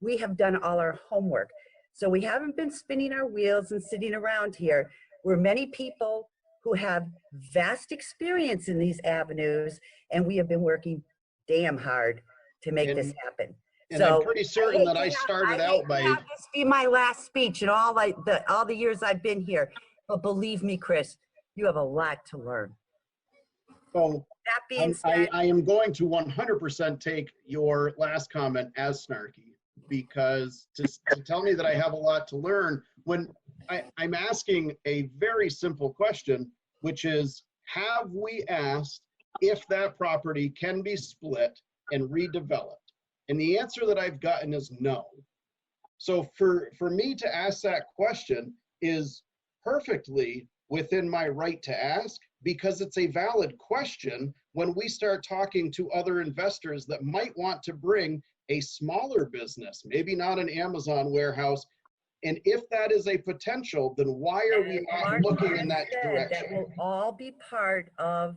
we have done all our homework. So we haven't been spinning our wheels and sitting around here. We're many people who have vast experience in these avenues, and we have been working damn hard to make this happen. And I'm pretty certain that I started out by. Have this be my last speech in all the years I've been here, but believe me, Chris, you have a lot to learn. So that being said, I am going to 100% take your last comment as snarky, because to tell me that I have a lot to learn when I'm asking a very simple question, which is, have we asked if that property can be split and redeveloped? And the answer that I've gotten is no. So for me to ask that question is perfectly within my right to ask, because it's a valid question when we start talking to other investors that might want to bring a smaller business, maybe not an Amazon warehouse. And if that is a potential, then why are we not looking in that direction? That will all be part of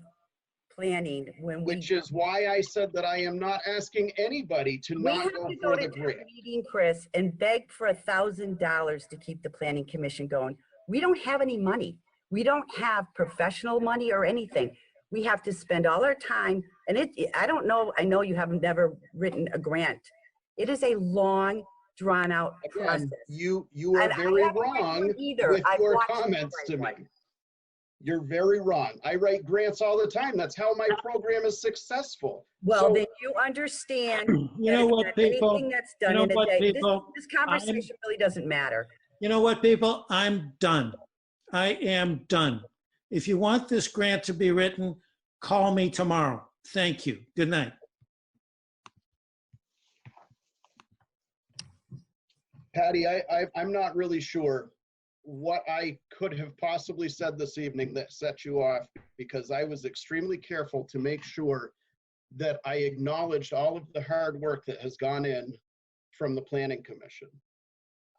planning which is why I said that I am not asking anybody to not go for the grant. Meeting, Chris, and beg for $1,000 to keep the planning commission going. We don't have any money. We don't have professional money or anything. We have to spend all our time, and I don't know, I know you haven't never written a grant. It is a long, drawn out process. You are very wrong with your comments to me. You're very wrong. I write grants all the time. That's how my program is successful. Well, then you understand. You know what, people? Anything that's done in a day. This conversation really doesn't matter. You know what, people? I'm done. I am done. If you want this grant to be written, call me tomorrow. Thank you. Good night. Patty, I'm not really sure what I could have possibly said this evening that set you off, because I was extremely careful to make sure that I acknowledged all of the hard work that has gone in from the Planning Commission.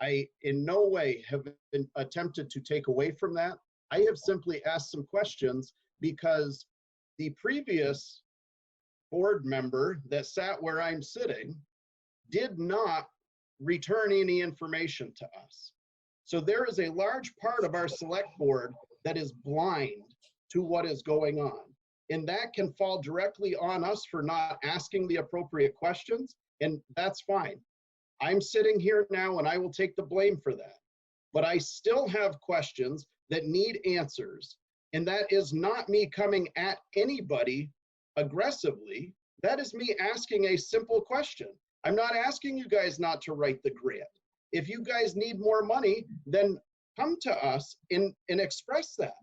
I in no way have been attempted to take away from that. I have simply asked some questions because the previous board member that sat where I'm sitting did not return any information to us. So there is a large part of our select board that is blind to what is going on. And that can fall directly on us for not asking the appropriate questions, and that's fine. I'm sitting here now and I will take the blame for that. But I still have questions that need answers. And that is not me coming at anybody aggressively. That is me asking a simple question. I'm not asking you guys not to write the grant. If you guys need more money, then come to us and express that.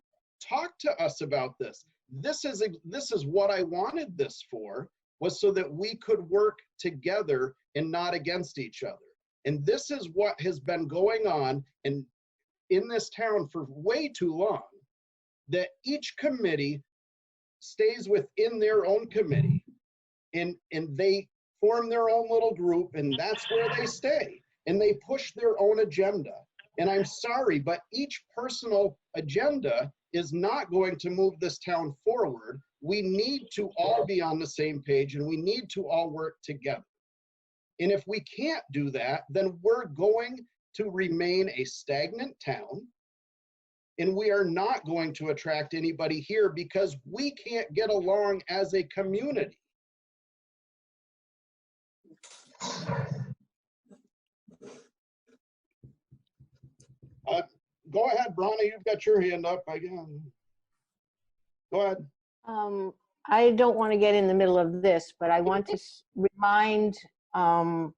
Talk to us about this. This is what I wanted this for, was so that we could work together and not against each other. And this is what has been going on in this town for way too long, that each committee stays within their own committee and they form their own little group, and that's where they stay. And they push their own agenda. And I'm sorry, but each personal agenda is not going to move this town forward. We need to all be on the same page, and we need to all work together. And if we can't do that, then we're going to remain a stagnant town, and we are not going to attract anybody here because we can't get along as a community. Go ahead, Bronny, you've got your hand up again. Go ahead. I don't want to get in the middle of this, but I want to remind Bob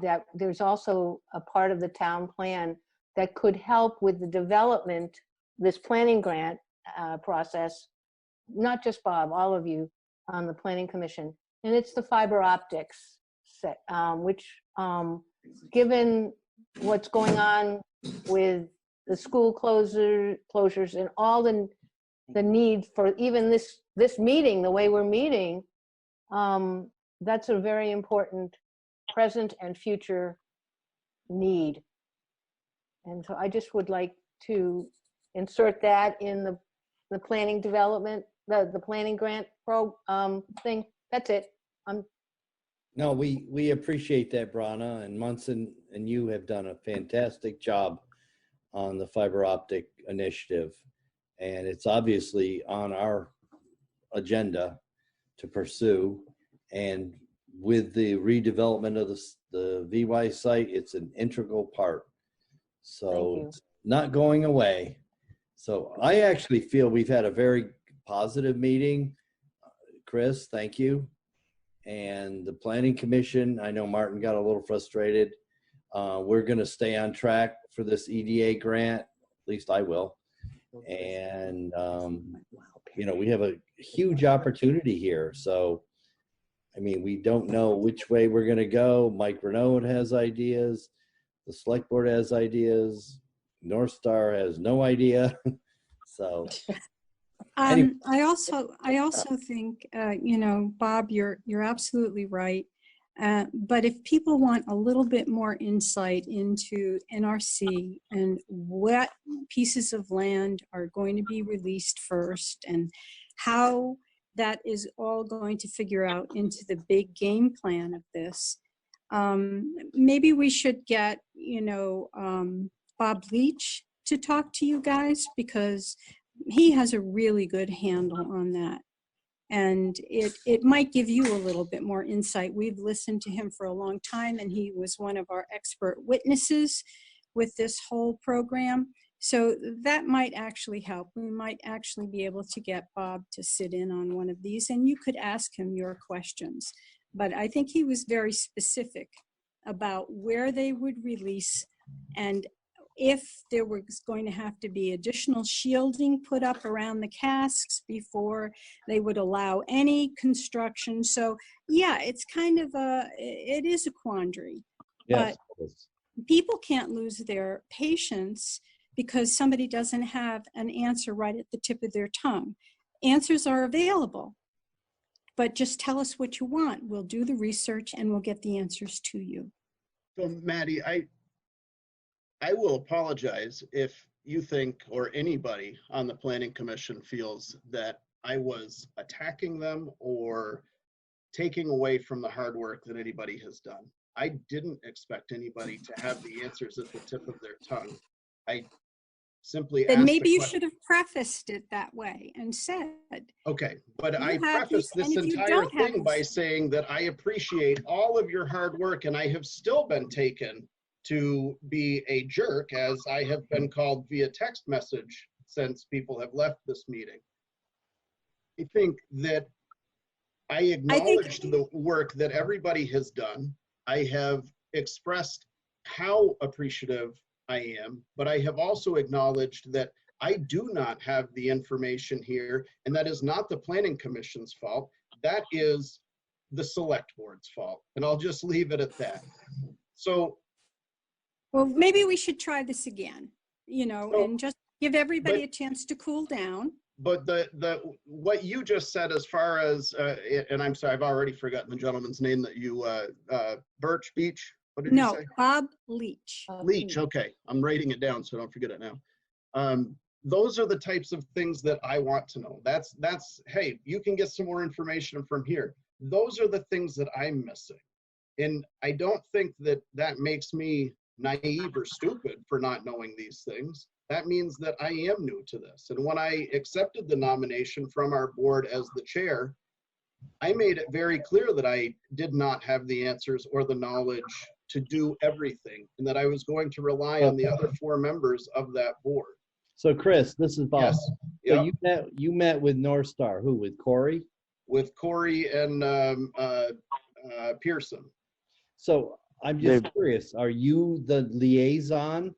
that there's also a part of the town plan that could help with the development, this planning grant process, not just Bob, all of you on the Planning Commission, and it's the fiber optics set, which given what's going on with the school closures and all the need for even this meeting, the way we're meeting, that's a very important present and future need. And so I just would like to insert that in the planning development, the planning grant thing. That's it. No, we appreciate that, Brana, and Munson and you have done a fantastic job on the fiber optic initiative. And it's obviously on our agenda to pursue. And with the redevelopment of the VY site, it's an integral part. So it's not going away. So I actually feel we've had a very positive meeting. Chris, thank you. And the Planning Commission, I know Martin got a little frustrated. We're going to stay on track for this EDA grant, at least I will. And, you know, we have a huge opportunity here. So, I mean, we don't know which way we're going to go. Mike Renaud has ideas. The select board has ideas. North Star has no idea. So. Anyway. I also think, you know, Bob, you're absolutely right. But if people want a little bit more insight into NRC and what pieces of land are going to be released first and how that is all going to figure out into the big game plan of this, maybe we should get, you know, Bob Leach to talk to you guys, because he has a really good handle on that. And it might give you a little bit more insight. We've listened to him for a long time, and he was one of our expert witnesses with this whole program. So that might actually help. We might actually be able to get Bob to sit in on one of these, and you could ask him your questions. But I think he was very specific about where they would release, and if there was going to have to be additional shielding put up around the casks before they would allow any construction. So yeah, it's kind of it is a quandary. Yes. But people can't lose their patience because somebody doesn't have an answer right at the tip of their tongue. Answers are available, but just tell us what you want. We'll do the research and we'll get the answers to you. So Maddie, I will apologize if you think, or anybody on the Planning Commission feels that I was attacking them or taking away from the hard work that anybody has done. I didn't expect anybody to have the answers at the tip of their tongue. I simply asked. Then maybe you should have prefaced it that way and said. Okay, but I prefaced this entire thing by saying that I appreciate all of your hard work, and I have still been taken to be a jerk, as I have been called via text message since people have left this meeting. I think that I acknowledged the work that everybody has done. I have expressed how appreciative I am, but I have also acknowledged that I do not have the information here, and that is not the Planning Commission's fault. That is the Select Board's fault, and I'll just leave it at that. So, Well, maybe we should try this again, you know, So- and just give everybody a chance to cool down. but what you just said as far as, and I'm sorry, I've already forgotten the gentleman's name that you, Birch Beach, what did you No, say? Bob Leach. Leach, okay, I'm writing it down so I don't forget it now. Those are the types of things that I want to know. That's, hey, you can get some more information from here. Those are the things that I'm missing. And I don't think that that makes me naive or stupid for not knowing these things. That means that I am new to this. And when I accepted the nomination from our board as the chair, I made it very clear that I did not have the answers or the knowledge to do everything, and that I was going to rely on the other 4 members of that board. So Chris, this is Bob. Yes. So Yep. you met with North Star, who, with Corey? With Corey and Pearson. So I'm just curious, are you the liaison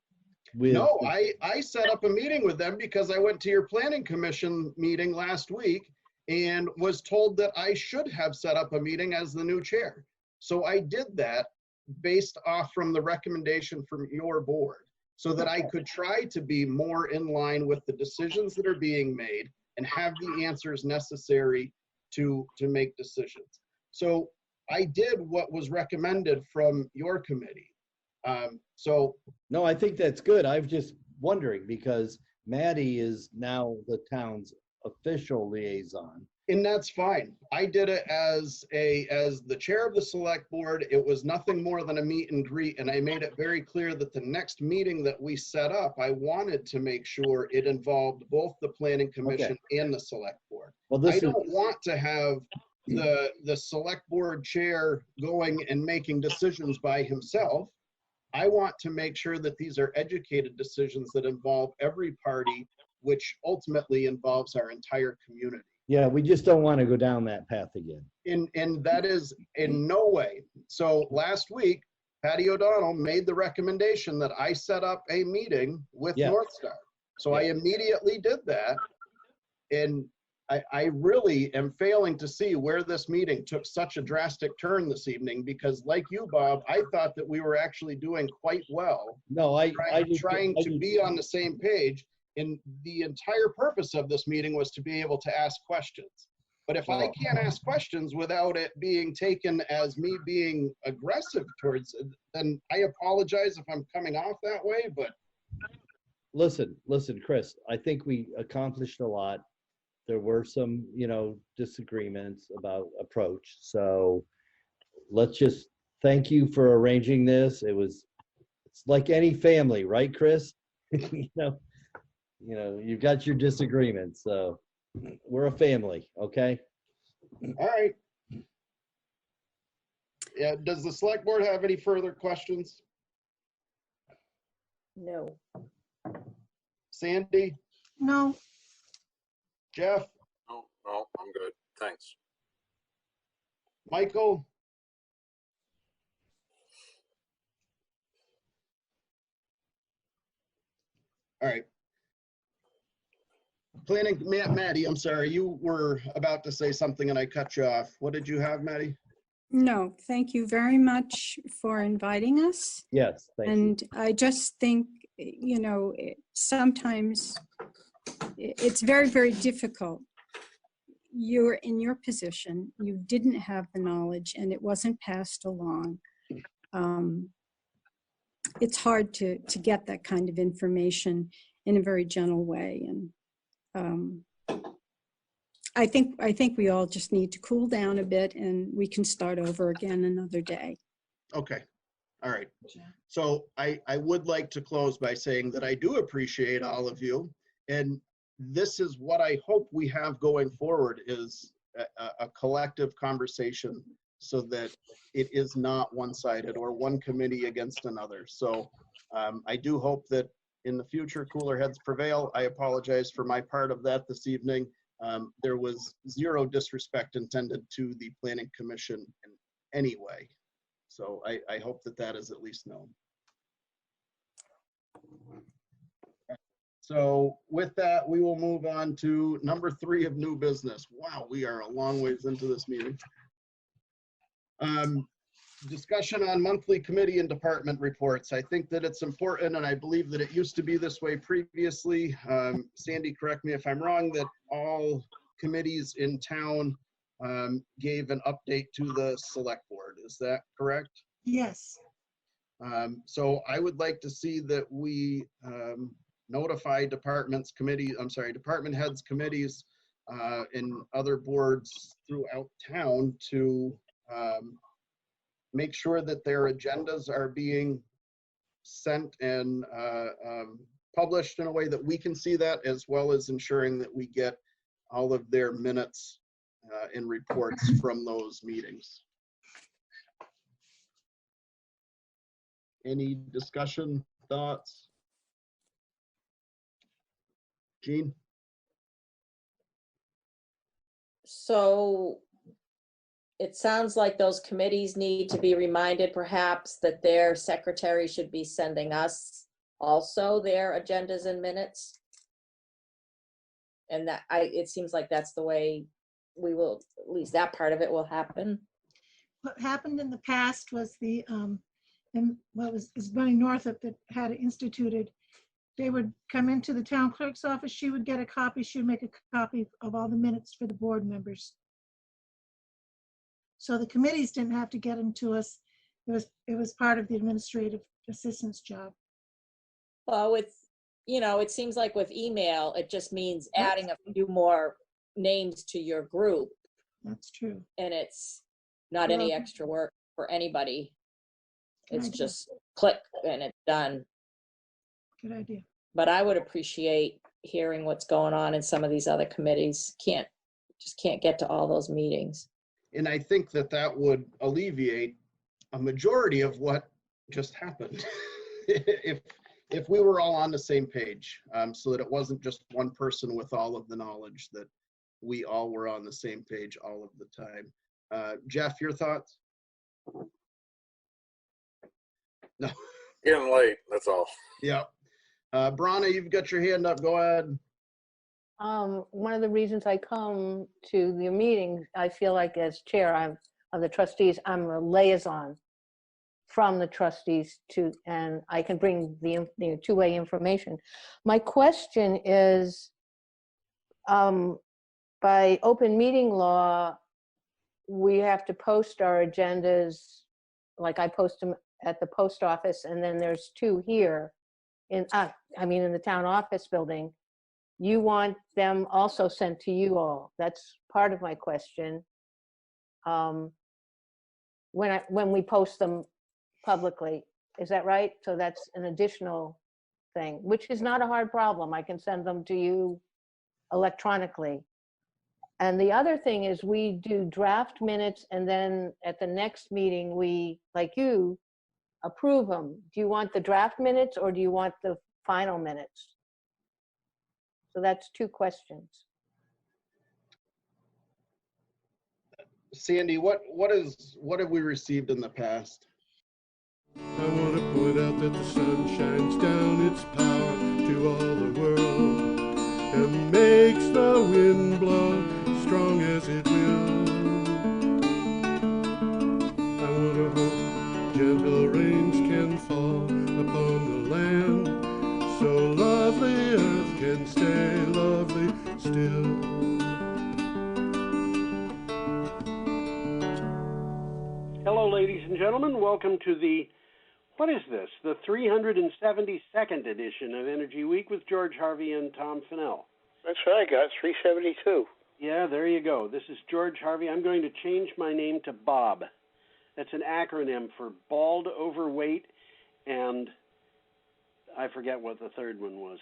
with? No, I set up a meeting with them because I went to your planning commission meeting last week and was told that I should have set up a meeting as the new chair. So I did that based off from the recommendation from your board, so that I could try to be more in line with the decisions that are being made and have the answers necessary to make decisions. So I did what was recommended from your committee. No, I think that's good. I'm just wondering because Maddie is now the town's official liaison. And that's fine. I did it as the chair of the select board. It was nothing more than a meet and greet. And I made it very clear that the next meeting that we set up, I wanted to make sure it involved both the planning commission and the select board. Well, I don't want to have the select board chair going and making decisions by himself. I want to make sure that these are educated decisions that involve every party, which ultimately involves our entire community. Yeah, we just don't want to go down that path again. And that is in no way. So last week, Patty O'Donnell made the recommendation that I set up a meeting with North Star. So I immediately did that. And I really am failing to see where this meeting took such a drastic turn this evening, because like you, Bob, I thought that we were actually doing quite well. No, trying to be on the same page. And the entire purpose of this meeting was to be able to ask questions. But if I can't ask questions without it being taken as me being aggressive towards it, then I apologize if I'm coming off that way, but. Listen, Chris, I think we accomplished a lot. There were some, disagreements about approach. So let's just thank you for arranging this. It's like any family, right, Chris? You've got your disagreements, so we're a family, okay? All right. Yeah, does the select board have any further questions? No. Sandy? No. Jeff? No, I'm good. Thanks. Michael? All right. Planning, Maddie, I'm sorry, you were about to say something and I cut you off. What did you have, Maddie? No, thank you very much for inviting us. Yes, thank you. And I just think, sometimes it's very, very difficult. You're in your position, you didn't have the knowledge and it wasn't passed along. It's hard to get that kind of information in a very gentle way. And I think we all just need to cool down a bit and we can start over again another day. Okay. All right. So I would like to close by saying that I do appreciate all of you. And this is what I hope we have going forward, is a collective conversation so that it is not one-sided or one committee against another. So I do hope that in the future, cooler heads prevail. I apologize for my part of that this evening. There was zero disrespect intended to the Planning Commission in any way. So I hope that that is at least known. So with that, we will move on to number 3 of new business. Wow, we are a long ways into this meeting. Discussion on monthly committee and department reports. I think that it's important, and I believe that it used to be this way previously. Sandy, correct me if I'm wrong, that all committees in town gave an update to the select board. Is that correct? Yes. So I would like to see that we notify department heads, committees, and other boards throughout town to make sure that their agendas are being sent and published in a way that we can see that, as well as ensuring that we get all of their minutes and reports from those meetings. Any discussion, thoughts? Jean? So it sounds like those committees need to be reminded perhaps that their secretary should be sending us also their agendas and minutes. And that it seems like that's the way we will, at least that part of it will happen. What happened in the past was the, and what was running Northup that had it instituted, they would come into the town clerk's office, she would get a copy, she would make a copy of all the minutes for the board members. So the committees didn't have to get them to us. It was part of the administrative assistant's job. Well, with, it seems like with email, it just means adding a few more names to your group. That's true. And it's not any extra work for anybody. It's idea. just click and it's done. Good idea. But I would appreciate hearing what's going on in some of these other committees. Just can't get to all those meetings. And I think that that would alleviate a majority of what just happened. if we were all on the same page, so that it wasn't just one person with all of the knowledge, that we all were on the same page all of the time. Jeff, your thoughts? No. Getting late, that's all. Yeah. Brana, you've got your hand up. Go ahead. One of the reasons I come to the meeting, I feel like as chair of the trustees, I'm a liaison from the trustees and I can bring the two-way information. My question is, by open meeting law, we have to post our agendas, like I post them at the post office, and then there's 2 here in the town office building. You want them also sent to you all. That's part of my question. When we post them publicly, is that right? So that's an additional thing, which is not a hard problem. I can send them to you electronically. And the other thing is we do draft minutes, and then at the next meeting, we, like you, approve them. Do you want the draft minutes or do you want the final minutes? So that's 2 questions. Sandy, what have we received in the past? I want to point out that the sun shines down its power to all the world and makes the wind blow strong as it will. I want to hope gentle rains can fall upon the land so lovely earth can stay lovely still. Hello, ladies and gentlemen. Welcome to the, what is this? The 372nd edition of Energy Week with George Harvey and Tom Fennell. That's right, guys. 372. Yeah, there you go. This is George Harvey. I'm going to change my name to Bob. That's an acronym for bald, overweight, and I forget what the third one was.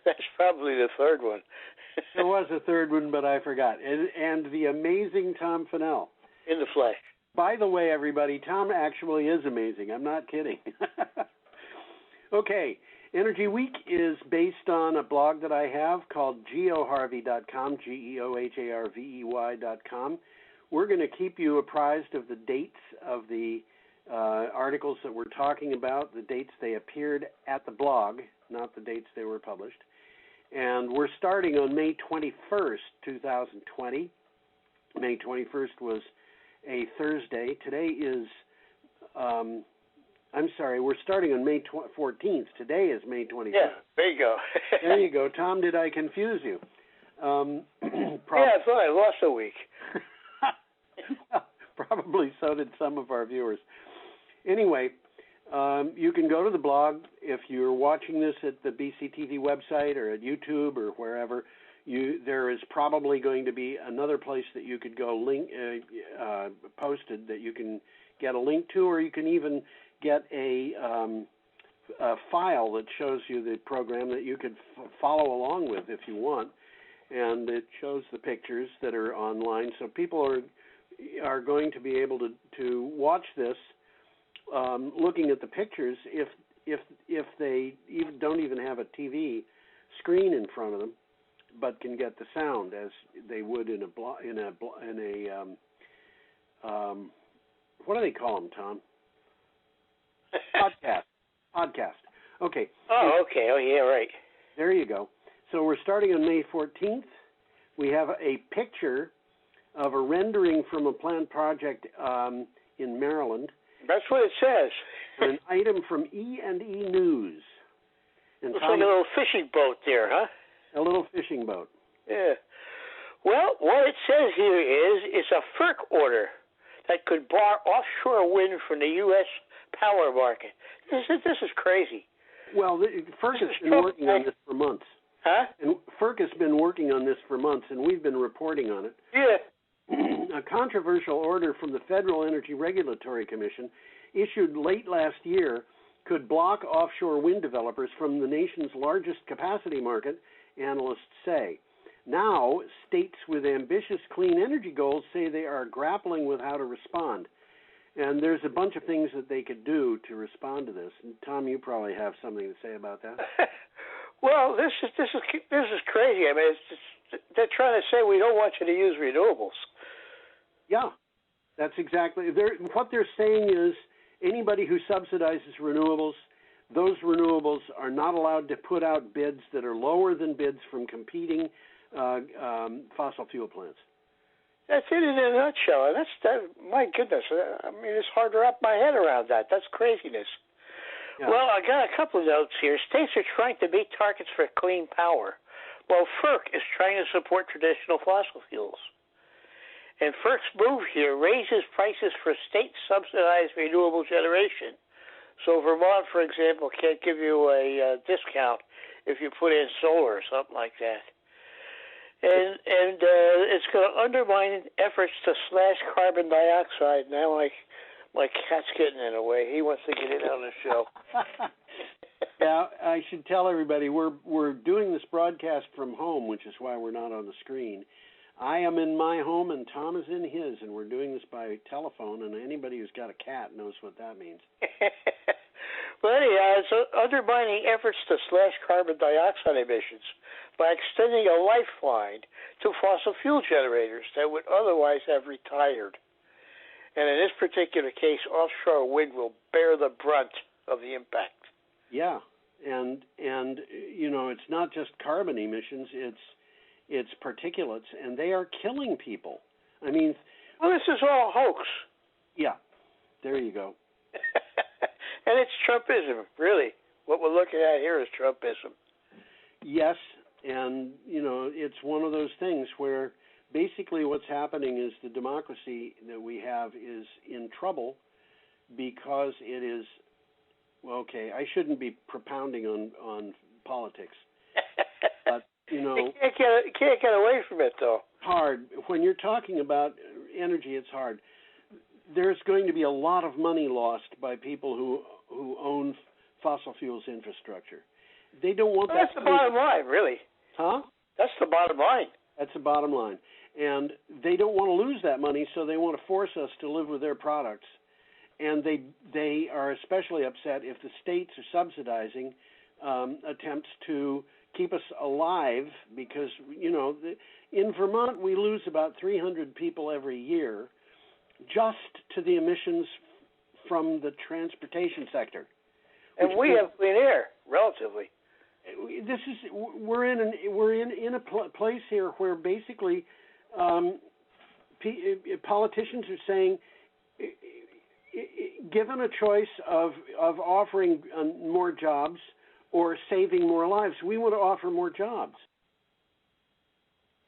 That's probably the third one. There was a third one, but I forgot. And the amazing Tom Fennell. In the flesh. By the way, everybody, Tom actually is amazing. I'm not kidding. Okay, Energy Week is based on a blog that I have called geoharvey.com, geoharvey.com. We're going to keep you apprised of the dates of the articles that we're talking about, the dates they appeared at the blog, not the dates they were published. And we're starting on May 21st, 2020. May 21st was a Thursday. Today is, I'm sorry, we're starting on May 14th. Today is May 21st. Yeah, there you go. There you go. Tom, did I confuse you? Yeah, I thought I lost a week. Probably so did some of our viewers. Anyway, you can go to the blog. If you're watching this at the BCTV website or at YouTube or wherever, there is probably going to be another place that you could go posted that you can get a link to, or you can even get a file that shows you the program that you could follow along with if you want, and it shows the pictures that are online, so people are going to be able to watch this looking at the pictures if they don't even have a TV screen in front of them, but can get the sound as they would in a what do they call them, Tom? Podcast. Okay. Oh, okay. Oh, yeah, right. There you go. So we're starting on May 14th. We have a picture of a rendering from a planned project in Maryland. That's what it says. An item from E&E News. And Looks like a little fishing boat there, huh? A little fishing boat. Yeah. Well, what it says here is it's a FERC order that could bar offshore wind from the U.S. power market. This is crazy. Well, FERC has been working on this for months. Huh? And FERC has been working on this for months, and we've been reporting on it. Yeah. A controversial order from the Federal Energy Regulatory Commission issued late last year could block offshore wind developers from the nation's largest capacity market, analysts say. Now, states with ambitious clean energy goals say they are grappling with how to respond. And there's a bunch of things that they could do to respond to this. And Tom, you probably have something to say about that. Well, this is crazy. I mean, they're trying to say we don't want you to use renewables. Yeah, that's exactly. What they're saying is anybody who subsidizes renewables, those renewables are not allowed to put out bids that are lower than bids from competing fossil fuel plants. That's it in a nutshell. My goodness. I mean, it's hard to wrap my head around that. That's craziness. Yeah. Well, I got a couple of notes here. States are trying to meet targets for clean power, while FERC is trying to support traditional fossil fuels. And FERC's move here raises prices for state-subsidized renewable generation. So Vermont, for example, can't give you a discount if you put in solar or something like that. And it's going to undermine efforts to slash carbon dioxide. Now my cat's getting in the way. He wants to get in on the show. Yeah, I should tell everybody we're doing this broadcast from home, which is why we're not on the screen. I am in my home and Tom is in his, and we're doing this by telephone, and anybody who's got a cat knows what that means. Well, anyhow, it's undermining efforts to slash carbon dioxide emissions by extending a lifeline to fossil fuel generators that would otherwise have retired. And in this particular case, offshore wind will bear the brunt of the impact. Yeah, and you know, it's not just carbon emissions, it's particulates, and they are killing people. I mean, well, this is all a hoax. Yeah, there you go. And it's Trumpism, really. What we're looking at here is Trumpism. Yes, and you know, it's one of those things where basically what's happening is the democracy that we have is in trouble because it is, well, okay, I shouldn't be propounding on politics, but you know, you can't get away from it though. Hard when you're talking about energy. It's hard. There's going to be a lot of money lost by people who own fossil fuels infrastructure. They don't want that. That's the bottom line, really. Huh? That's the bottom line. That's the bottom line. And they don't want to lose that money, so they want to force us to live with their products. and they are especially upset if the states are subsidizing attempts to keep us alive, because, you know, in Vermont we lose about 300 people every year just to the emissions from the transportation sector. And we have clean air, relatively. This is we're in a place here where basically politicians are saying, given a choice of offering more jobs or saving more lives, we want to offer more jobs.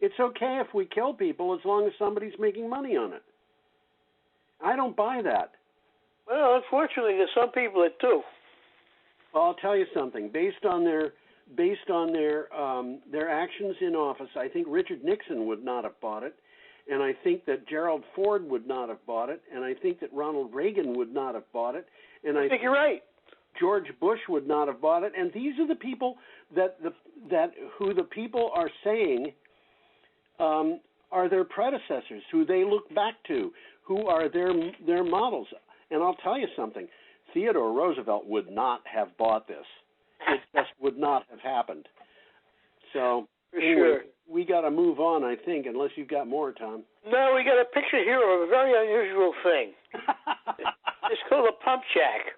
It's okay if we kill people as long as somebody's making money on it. I don't buy that. Well, unfortunately, there's some people that do. Well, I'll tell you something. Based on their actions in office, I think Richard Nixon would not have bought it, and I think that Gerald Ford would not have bought it, and I think that Ronald Reagan would not have bought it, and I think you're right. George Bush would not have bought it. And these are the people who the people are saying are their predecessors, who they look back to, who are their models. And I'll tell you something. Theodore Roosevelt would not have bought this. It just would not have happened. So, anyway, sure. We got to move on, I think, unless you've got more, Tom. No, we got a picture here of a very unusual thing. It's called a pump jack.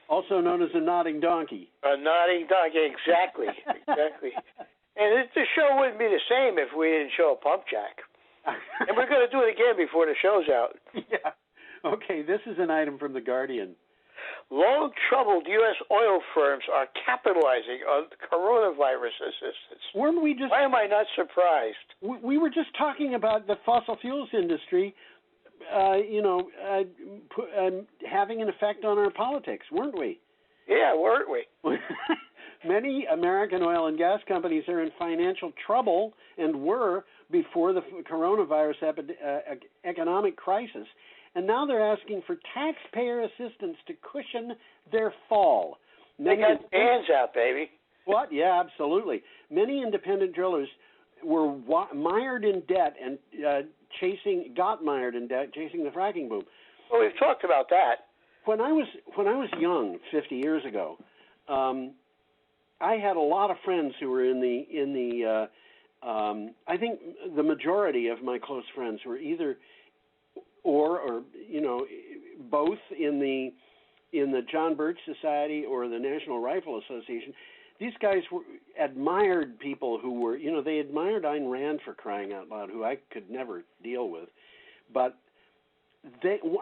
Also known as a nodding donkey. A nodding donkey, exactly, exactly. And the show wouldn't be the same if we didn't show a pump jack. And we're going to do it again before the show's out. Yeah. Okay, this is an item from The Guardian. Long-troubled U.S. oil firms are capitalizing on coronavirus assistance. Weren't we just? Why am I not surprised? We were just talking about the fossil fuels industry, having an effect on our politics, weren't we? Yeah, weren't we? Many American oil and gas companies are in financial trouble and were before the coronavirus economic crisis. And now they're asking for taxpayer assistance to cushion their fall. They got hands out, baby. What? Yeah, absolutely. Many independent drillers were mired in debt and got mired in debt chasing the fracking boom. Well, we've talked about that. When I was young, 50 years ago, I had a lot of friends who were in the I think the majority of my close friends were either or both in the John Birch Society or the National Rifle Association. These guys admired people who were, they admired Ayn Rand, for crying out loud, who I could never deal with. But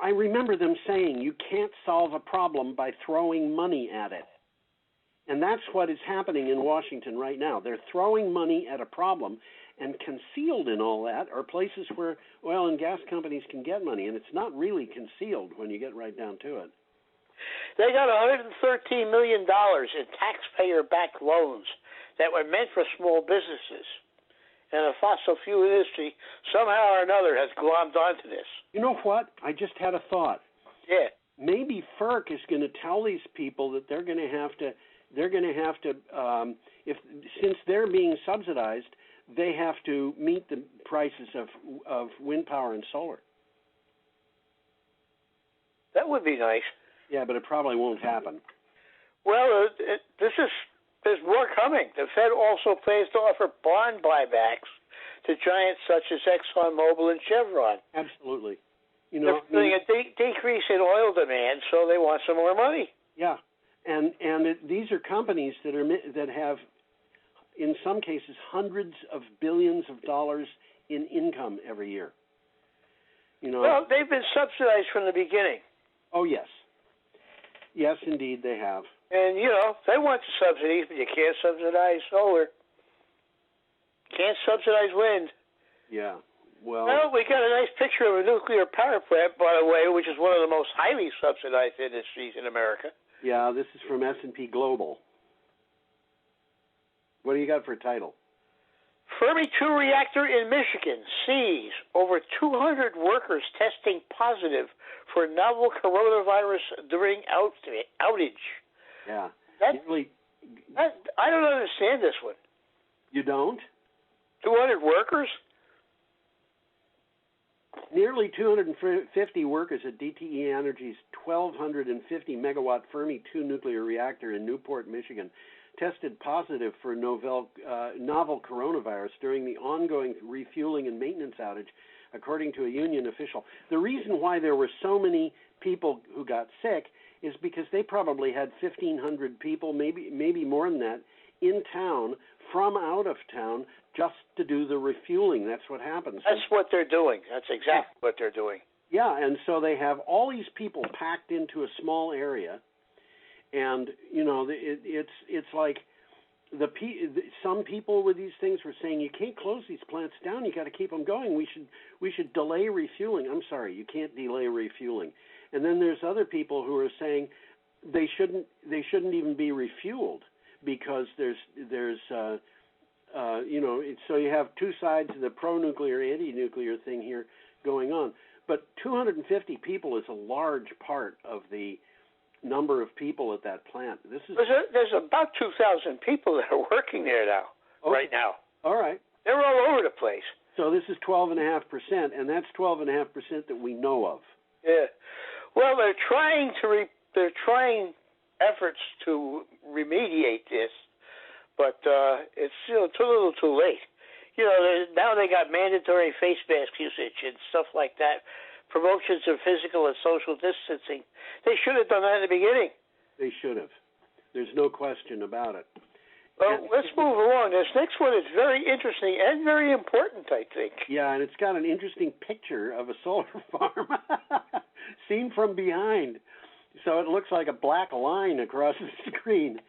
I remember them saying, you can't solve a problem by throwing money at it. And that's what is happening in Washington right now. They're throwing money at a problem, and concealed in all that are places where oil and gas companies can get money, and it's not really concealed when you get right down to it. They got $113 million in taxpayer-backed loans that were meant for small businesses. And the fossil fuel industry, somehow or another, has glommed onto this. You know what? I just had a thought. Yeah. Maybe FERC is going to tell these people that they're going to have to, since they're being subsidized, they have to meet the prices of wind power and solar. That would be nice. Yeah, but it probably won't happen. Well, there's more coming. The Fed also plans to offer bond buybacks to giants such as ExxonMobil and Chevron. Absolutely. They're feeling a decrease in oil demand, so they want some more money. Yeah, and these are companies that have, in some cases, hundreds of billions of dollars in income every year. Well, they've been subsidized from the beginning. Oh, yes. Yes, indeed, they have. And, they want the subsidies, but you can't subsidize solar. Can't subsidize wind. Yeah, well, we got a nice picture of a nuclear power plant, by the way, which is one of the most highly subsidized industries in America. Yeah, this is from S&P Global. What do you got for a title? Fermi 2 reactor in Michigan sees over 200 workers testing positive for novel coronavirus during outage. Yeah. I don't understand this one. You don't? 200 workers? Nearly 250 workers at DTE Energy's 1,250 megawatt Fermi 2 nuclear reactor in Newport, Michigan, tested positive for novel coronavirus during the ongoing refueling and maintenance outage, according to a union official. The reason why there were so many people who got sick is because they probably had 1,500 people, maybe more than that, in town from out of town just to do the refueling. That's what happens. That's what they're doing. That's exactly what they're doing. Yeah, and so they have all these people packed into a small area, and you know it's like some people with these things were saying you can't close these plants down. You got to keep them going. We should delay refueling. I'm sorry, you can't delay refueling. And then there's other people who are saying they shouldn't even be refueled because there's you know, so you have two sides of the pro-nuclear, anti-nuclear thing here going on. But 250 people is a large part of the number of people at that plant. There's about 2,000 people that are working there now, right now. All right. They're all over the place. So this is 12.5%, and that's 12.5% that we know of. Yeah. Well, they're trying efforts to remediate this, but it's it's a little too late. You know, now they got mandatory face mask usage and stuff like that, promotions of physical and social distancing. They should have done that in the beginning. They should have. There's no question about it. Well, let's move along. This next one is very interesting and very important, I think. Yeah, and it's got an interesting picture of a solar farm seen from behind. So it looks like a black line across the screen.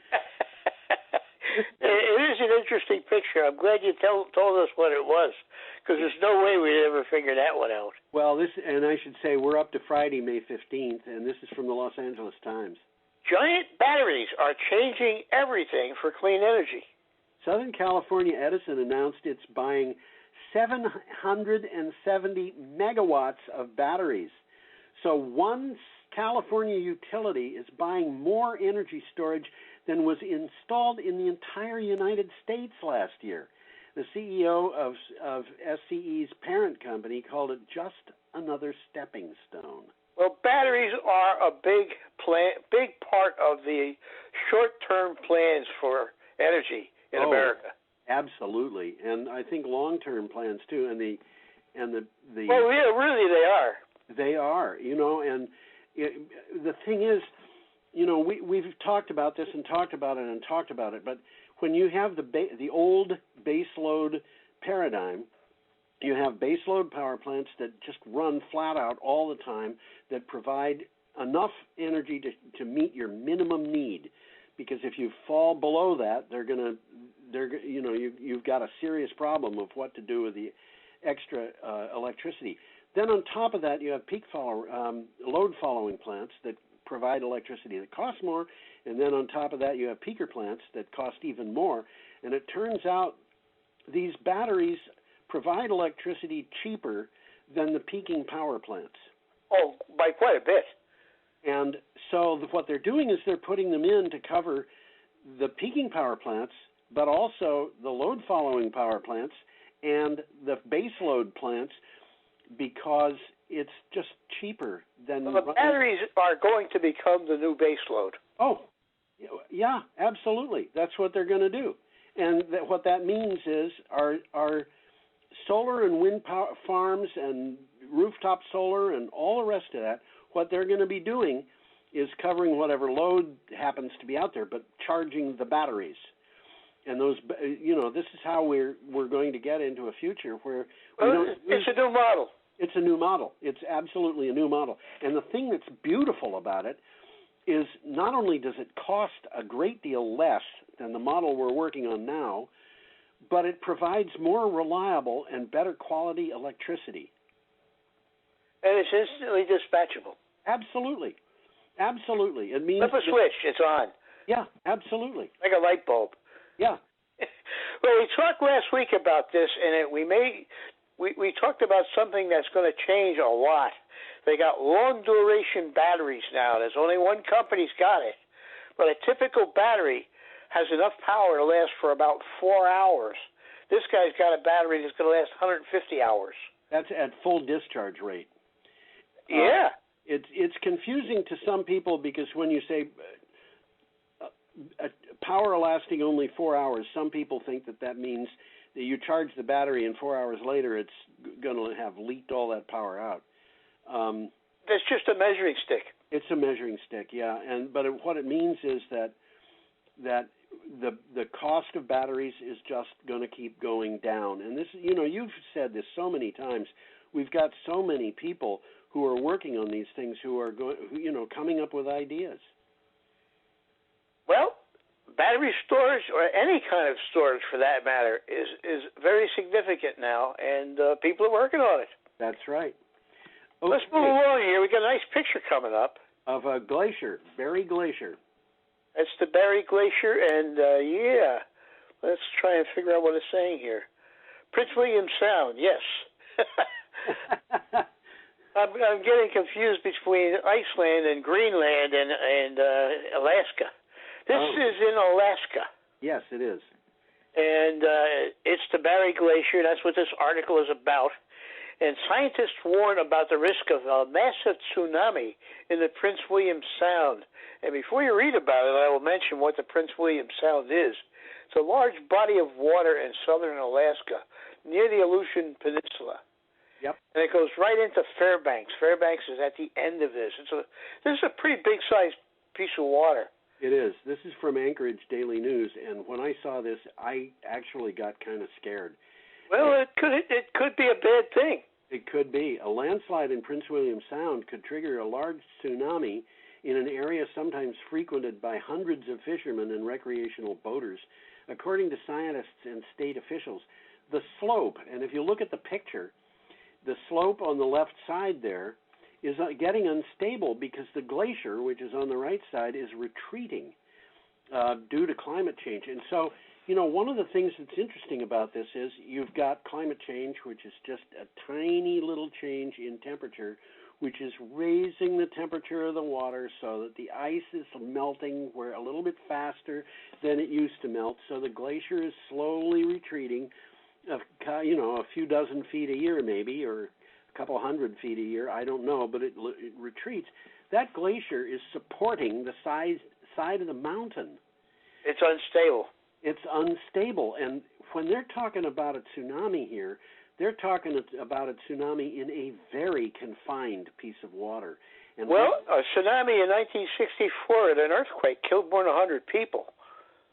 It is an interesting picture. I'm glad you told us what it was, because there's no way we'd ever figure that one out. Well, and I should say we're up to Friday, May 15th, and this is from the Los Angeles Times. Giant batteries are changing everything for clean energy. Southern California Edison announced it's buying 770 megawatts of batteries. So one California utility is buying more energy storage than was installed in the entire United States last year. The CEO of SCE's parent company called it just another stepping stone. Well, batteries are a big part of the short-term plans for energy in America. Absolutely, and I think long-term plans too. And the well, yeah, really they are. They are, you know, and the thing is, you know, we've talked about this and talked about it, but when you have the old baseload paradigm, you have baseload power plants that just run flat out all the time, that provide enough energy to meet your minimum need. Because if you fall below that, you've got a serious problem of what to do with the extra electricity. Then on top of that, you have load following plants that provide electricity that costs more, and then on top of that, you have peaker plants that cost even more. And it turns out these batteries provide electricity cheaper than the peaking power plants. Oh, by quite a bit. And so what they're doing is they're putting them in to cover the peaking power plants, but also the load following power plants and the base load plants, because it's just cheaper than... Well, the batteries are going to become the new base load. Oh, yeah, absolutely. That's what they're going to do. And what that means is our solar and wind power farms and rooftop solar and all the rest of that, what they're going to be doing is covering whatever load happens to be out there, but charging the batteries. And those, you know, this is how we're going to get into a future where it's a new model. It's a new model. It's absolutely a new model. And the thing that's beautiful about it is not only does it cost a great deal less than the model we're working on now, but it provides more reliable and better quality electricity. And it's instantly dispatchable. Absolutely. Absolutely. It means flip a switch, it's on. Yeah, absolutely. Like a light bulb. Yeah. Well, we talked last week about this, and we talked about something that's going to change a lot. They got long-duration batteries now. There's only one company's got it. But a typical battery has enough power to last for about 4 hours. This guy's got a battery that's going to last 150 hours. That's at full discharge rate. Yeah. It's confusing to some people because when you say power lasting only 4 hours, some people think that means that you charge the battery and 4 hours later it's going to have leaked all that power out. That's just a measuring stick. It's a measuring stick, yeah. But what it means is that the cost of batteries is just going to keep going down. And this, you've said this so many times. We've got so many people who are working on these things who are coming up with ideas. Well, battery storage, or any kind of storage for that matter, is very significant now, and people are working on it. That's right. Okay. Let's move along here. We got a nice picture coming up of a glacier, Berry Glacier. That's the Berry Glacier, and let's try and figure out what it's saying here. Prince William Sound, yes. I'm getting confused between Iceland and Greenland and Alaska. This is in Alaska. Yes, it is. And it's the Berry Glacier. That's what this article is about. And scientists warn about the risk of a massive tsunami in the Prince William Sound. And before you read about it, I will mention what the Prince William Sound is. It's a large body of water in southern Alaska, near the Aleutian Peninsula. Yep. And it goes right into Fairbanks. Fairbanks is at the end of this. This is a pretty big-sized piece of water. It is. This is from Anchorage Daily News, and when I saw this, I actually got kind of scared. Well, it could be a bad thing. It could be. A landslide in Prince William Sound could trigger a large tsunami in an area sometimes frequented by hundreds of fishermen and recreational boaters, according to scientists and state officials. The slope, and if you look at the picture, the slope on the left side there is getting unstable because the glacier, which is on the right side, is retreating due to climate change. And so, one of the things that's interesting about this is you've got climate change, which is just a tiny little change in temperature, which is raising the temperature of the water so that the ice is melting a little bit faster than it used to melt. So the glacier is slowly retreating, a few dozen feet a year maybe, or a couple 100 feet a year, I don't know, but it retreats. That glacier is supporting the side of the mountain. It's unstable. It's unstable, and when they're talking about a tsunami here, they're talking about a tsunami in a very confined piece of water. And a tsunami in 1964 and an earthquake killed more than 100 people.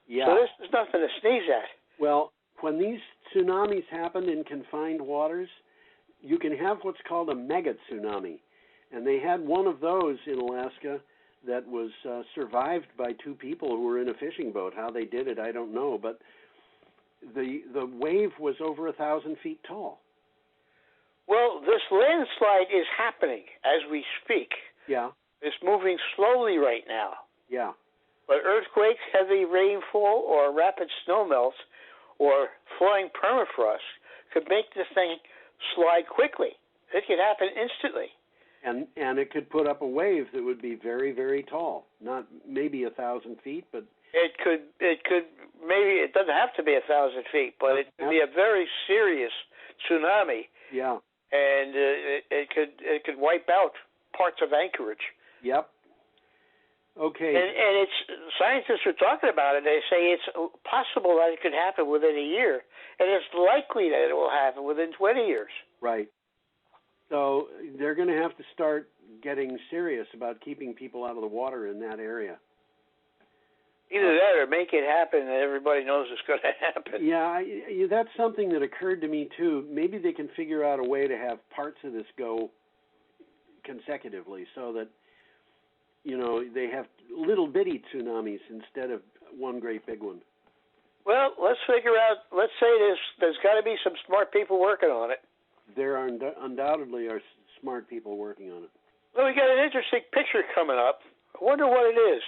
Yeah. So there's nothing to sneeze at. Well, when these tsunamis happen in confined waters, you can have what's called a mega tsunami. And they had one of those in Alaska that was survived by two people who were in a fishing boat. How they did it, I don't know. But the wave was over 1,000 feet tall. Well, this landslide is happening as we speak. Yeah. It's moving slowly right now. Yeah. But earthquakes, heavy rainfall, or rapid snowmelts, or flying permafrost could make this thing slide quickly. It could happen instantly. And it could put up a wave that would be very, very tall. Not maybe 1,000 feet, but it could maybe it doesn't have to be 1,000 feet, but it could be a very serious tsunami. Yeah. And it could wipe out parts of Anchorage. Yep. Okay. And it's scientists are talking about it. They say it's possible that it could happen within a year, and it's likely that it will happen within 20 years. Right. So they're going to have to start getting serious about keeping people out of the water in that area. Either that or make it happen and everybody knows it's going to happen. Yeah, that's something that occurred to me too. Maybe they can figure out a way to have parts of this go consecutively so that, they have little bitty tsunamis instead of one great big one. Well, let's say there's got to be some smart people working on it. There are undoubtedly are smart people working on it. Well, we got an interesting picture coming up. I wonder what it is.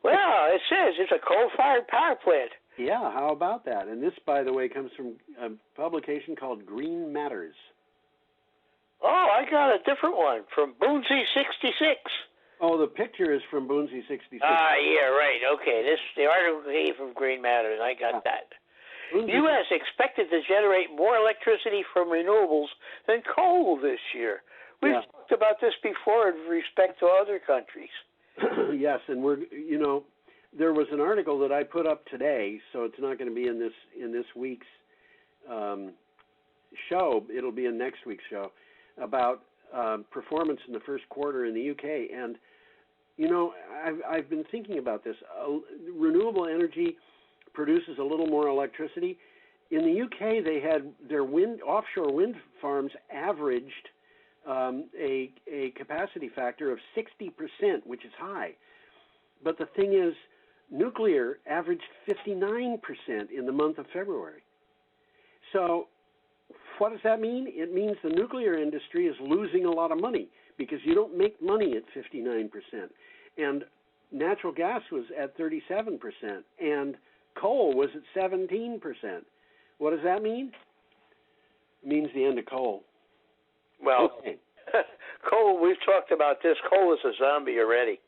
Well, it says it's a coal-fired power plant. Yeah, how about that? And this, by the way, comes from a publication called Green Matters. Oh, I got a different one from Boonsey 66. Oh, the picture is from Boonsey 66. Yeah, right. Okay, the article came from Green Matters. I got that. U.S. expected to generate more electricity from renewables than coal this year. We've talked about this before in respect to other countries. Yes, and there was an article that I put up today, so it's not going to be in this week's show. It'll be in next week's show about performance in the first quarter in the UK. And I've been thinking about this. Renewable energy produces a little more electricity. In the UK, they had their offshore wind farms averaged a capacity factor of 60%, which is high. But the thing is, nuclear averaged 59% in the month of February. So what does that mean? It means the nuclear industry is losing a lot of money because you don't make money at 59%. And natural gas was at 37%, and coal was at 17%. What does that mean? It means the end of coal. Well, okay. Coal, we've talked about this. Coal is a zombie already.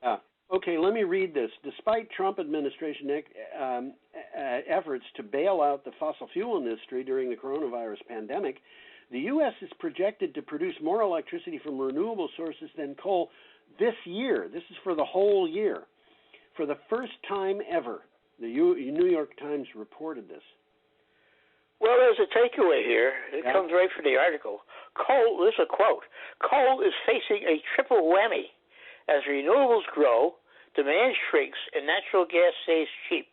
Okay, let me read this. Despite Trump administration efforts to bail out the fossil fuel industry during the coronavirus pandemic, the U.S. is projected to produce more electricity from renewable sources than coal this year. This is for the whole year. For the first time ever, the New York Times reported this. Well, there's a takeaway here. It comes right from the article. Coal, this is a quote, coal is facing a triple whammy. As renewables grow, demand shrinks, and natural gas stays cheap.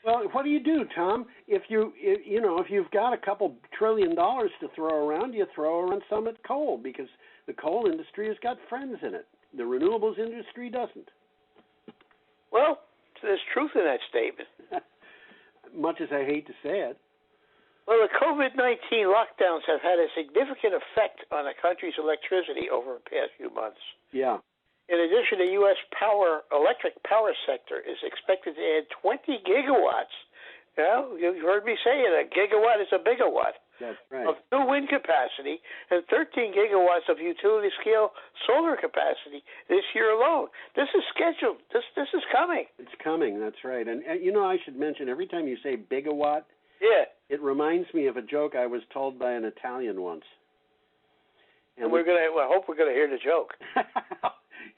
Well, what do you do, Tom? If you've got a couple $1 trillion to throw around, you throw around some at coal because the coal industry has got friends in it. The renewables industry doesn't. Well, there's truth in that statement. Much as I hate to say it. Well, the COVID-19 lockdowns have had a significant effect on the country's electricity over the past few months. Yeah. In addition, the U.S. electric power sector is expected to add 20 gigawatts. You've heard me say it, a gigawatt is a bigawatt. That's right. Of new wind capacity and 13 gigawatts of utility-scale solar capacity this year alone. This is scheduled. This is coming. It's coming, that's right. And I should mention, every time you say bigawatt, it reminds me of a joke I was told by an Italian once. And I hope we're going to hear the joke.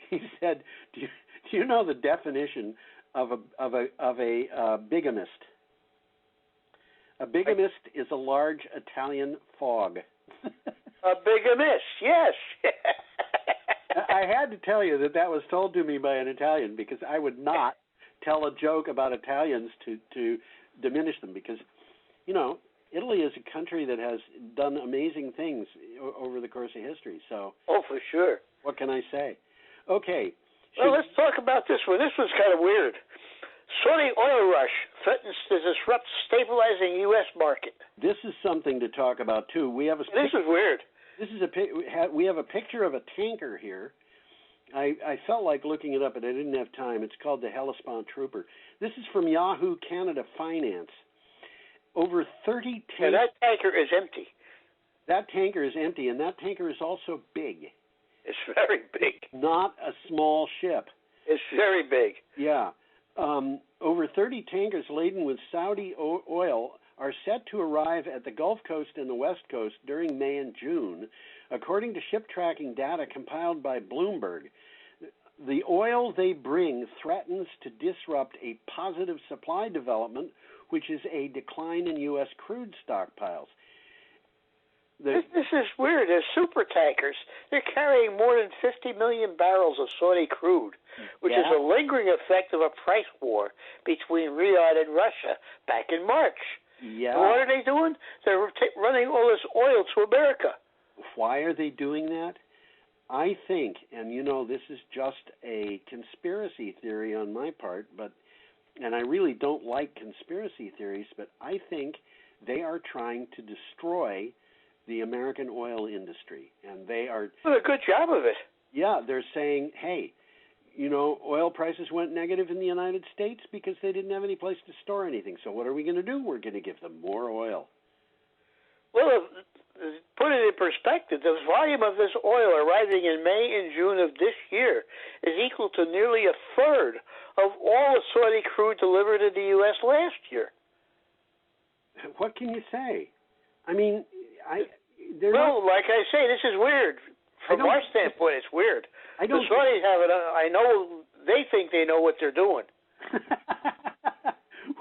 He said, "Do you know the definition of a bigamist? A bigamist is a large Italian fog." A bigamist, yes. I had to tell you that was told to me by an Italian because I would not tell a joke about Italians to diminish them because, Italy is a country that has done amazing things over the course of history. So. Oh, for sure. What can I say? Okay. Well, let's talk about this one. This one's kind of weird. Saudi oil rush threatens to disrupt stabilizing U.S. market. This is something to talk about too. This is weird. This is we have a picture of a tanker here. I felt like looking it up, but I didn't have time. It's called the Hellespont Trooper. This is from Yahoo Canada Finance. Over 30 tankers. And that tanker is empty. That tanker is empty, and that tanker is also big. It's very big. Not a small ship. It's very big. Yeah. Over 30 tankers laden with Saudi oil are set to arrive at the Gulf Coast and the West Coast during May and June, according to ship tracking data compiled by Bloomberg. The oil they bring threatens to disrupt a positive supply development, which is a decline in U.S. crude stockpiles. This is weird. They're super tankers. They're carrying more than 50 million barrels of Saudi crude, which is a lingering effect of a price war between Riyadh and Russia back in March. Yeah. And what are they doing? They're running all this oil to America. Why are they doing that? I think, and this is just a conspiracy theory on my part, and I really don't like conspiracy theories, but I think they are trying to destroy the American oil industry, and they are doing a good job of it. Yeah, they're saying, hey, oil prices went negative in the United States because they didn't have any place to store anything. So what are we going to do? We're going to give them more oil. Well, put it in perspective, the volume of this oil arriving in May and June of this year is equal to nearly a third of all the Saudi crude delivered in the U.S. last year. What can you say? I mean, well, like I say, this is weird. From our standpoint, it's weird. The Saudis have it. I know they think they know what they're doing.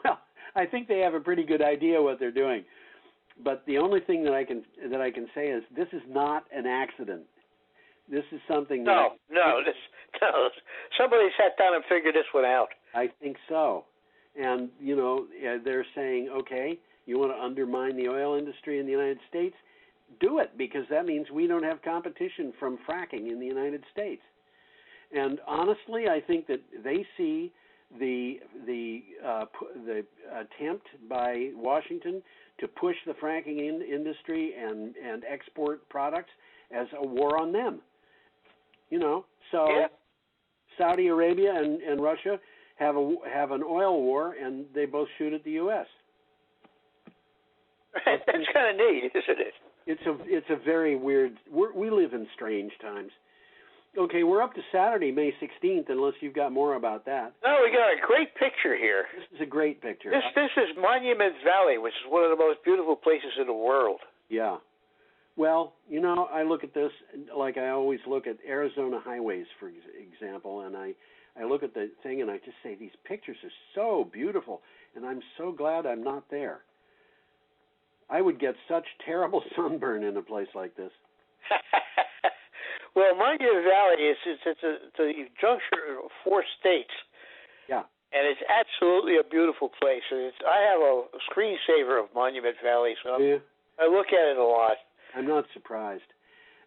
Well, I think they have a pretty good idea what they're doing. But the only thing that I can say is this is not an accident. This is something. No. Somebody sat down and figured this one out. I think so. And they're saying, okay, you want to undermine the oil industry in the United States? Do it, because that means we don't have competition from fracking in the United States. And honestly, I think that they see the attempt by Washington to push the fracking industry and export products as a war on them. So yeah. Saudi Arabia and Russia have an oil war, and they both shoot at the U.S. That's kind of neat, isn't it? It's a very weird. We live in strange times. Okay, we're up to Saturday, May 16th, unless you've got more about that. No, we got a great picture here. This is a great picture. This is Monument Valley, which is one of the most beautiful places in the world. Yeah. Well, I look at this like I always look at Arizona highways, for example, and I look at the thing and I just say, these pictures are so beautiful, and I'm so glad I'm not there. I would get such terrible sunburn in a place like this. Well, Monument Valley it's a juncture of 4 states. Yeah. And it's absolutely a beautiful place. I have a screensaver of Monument Valley, so I look at it a lot. I'm not surprised.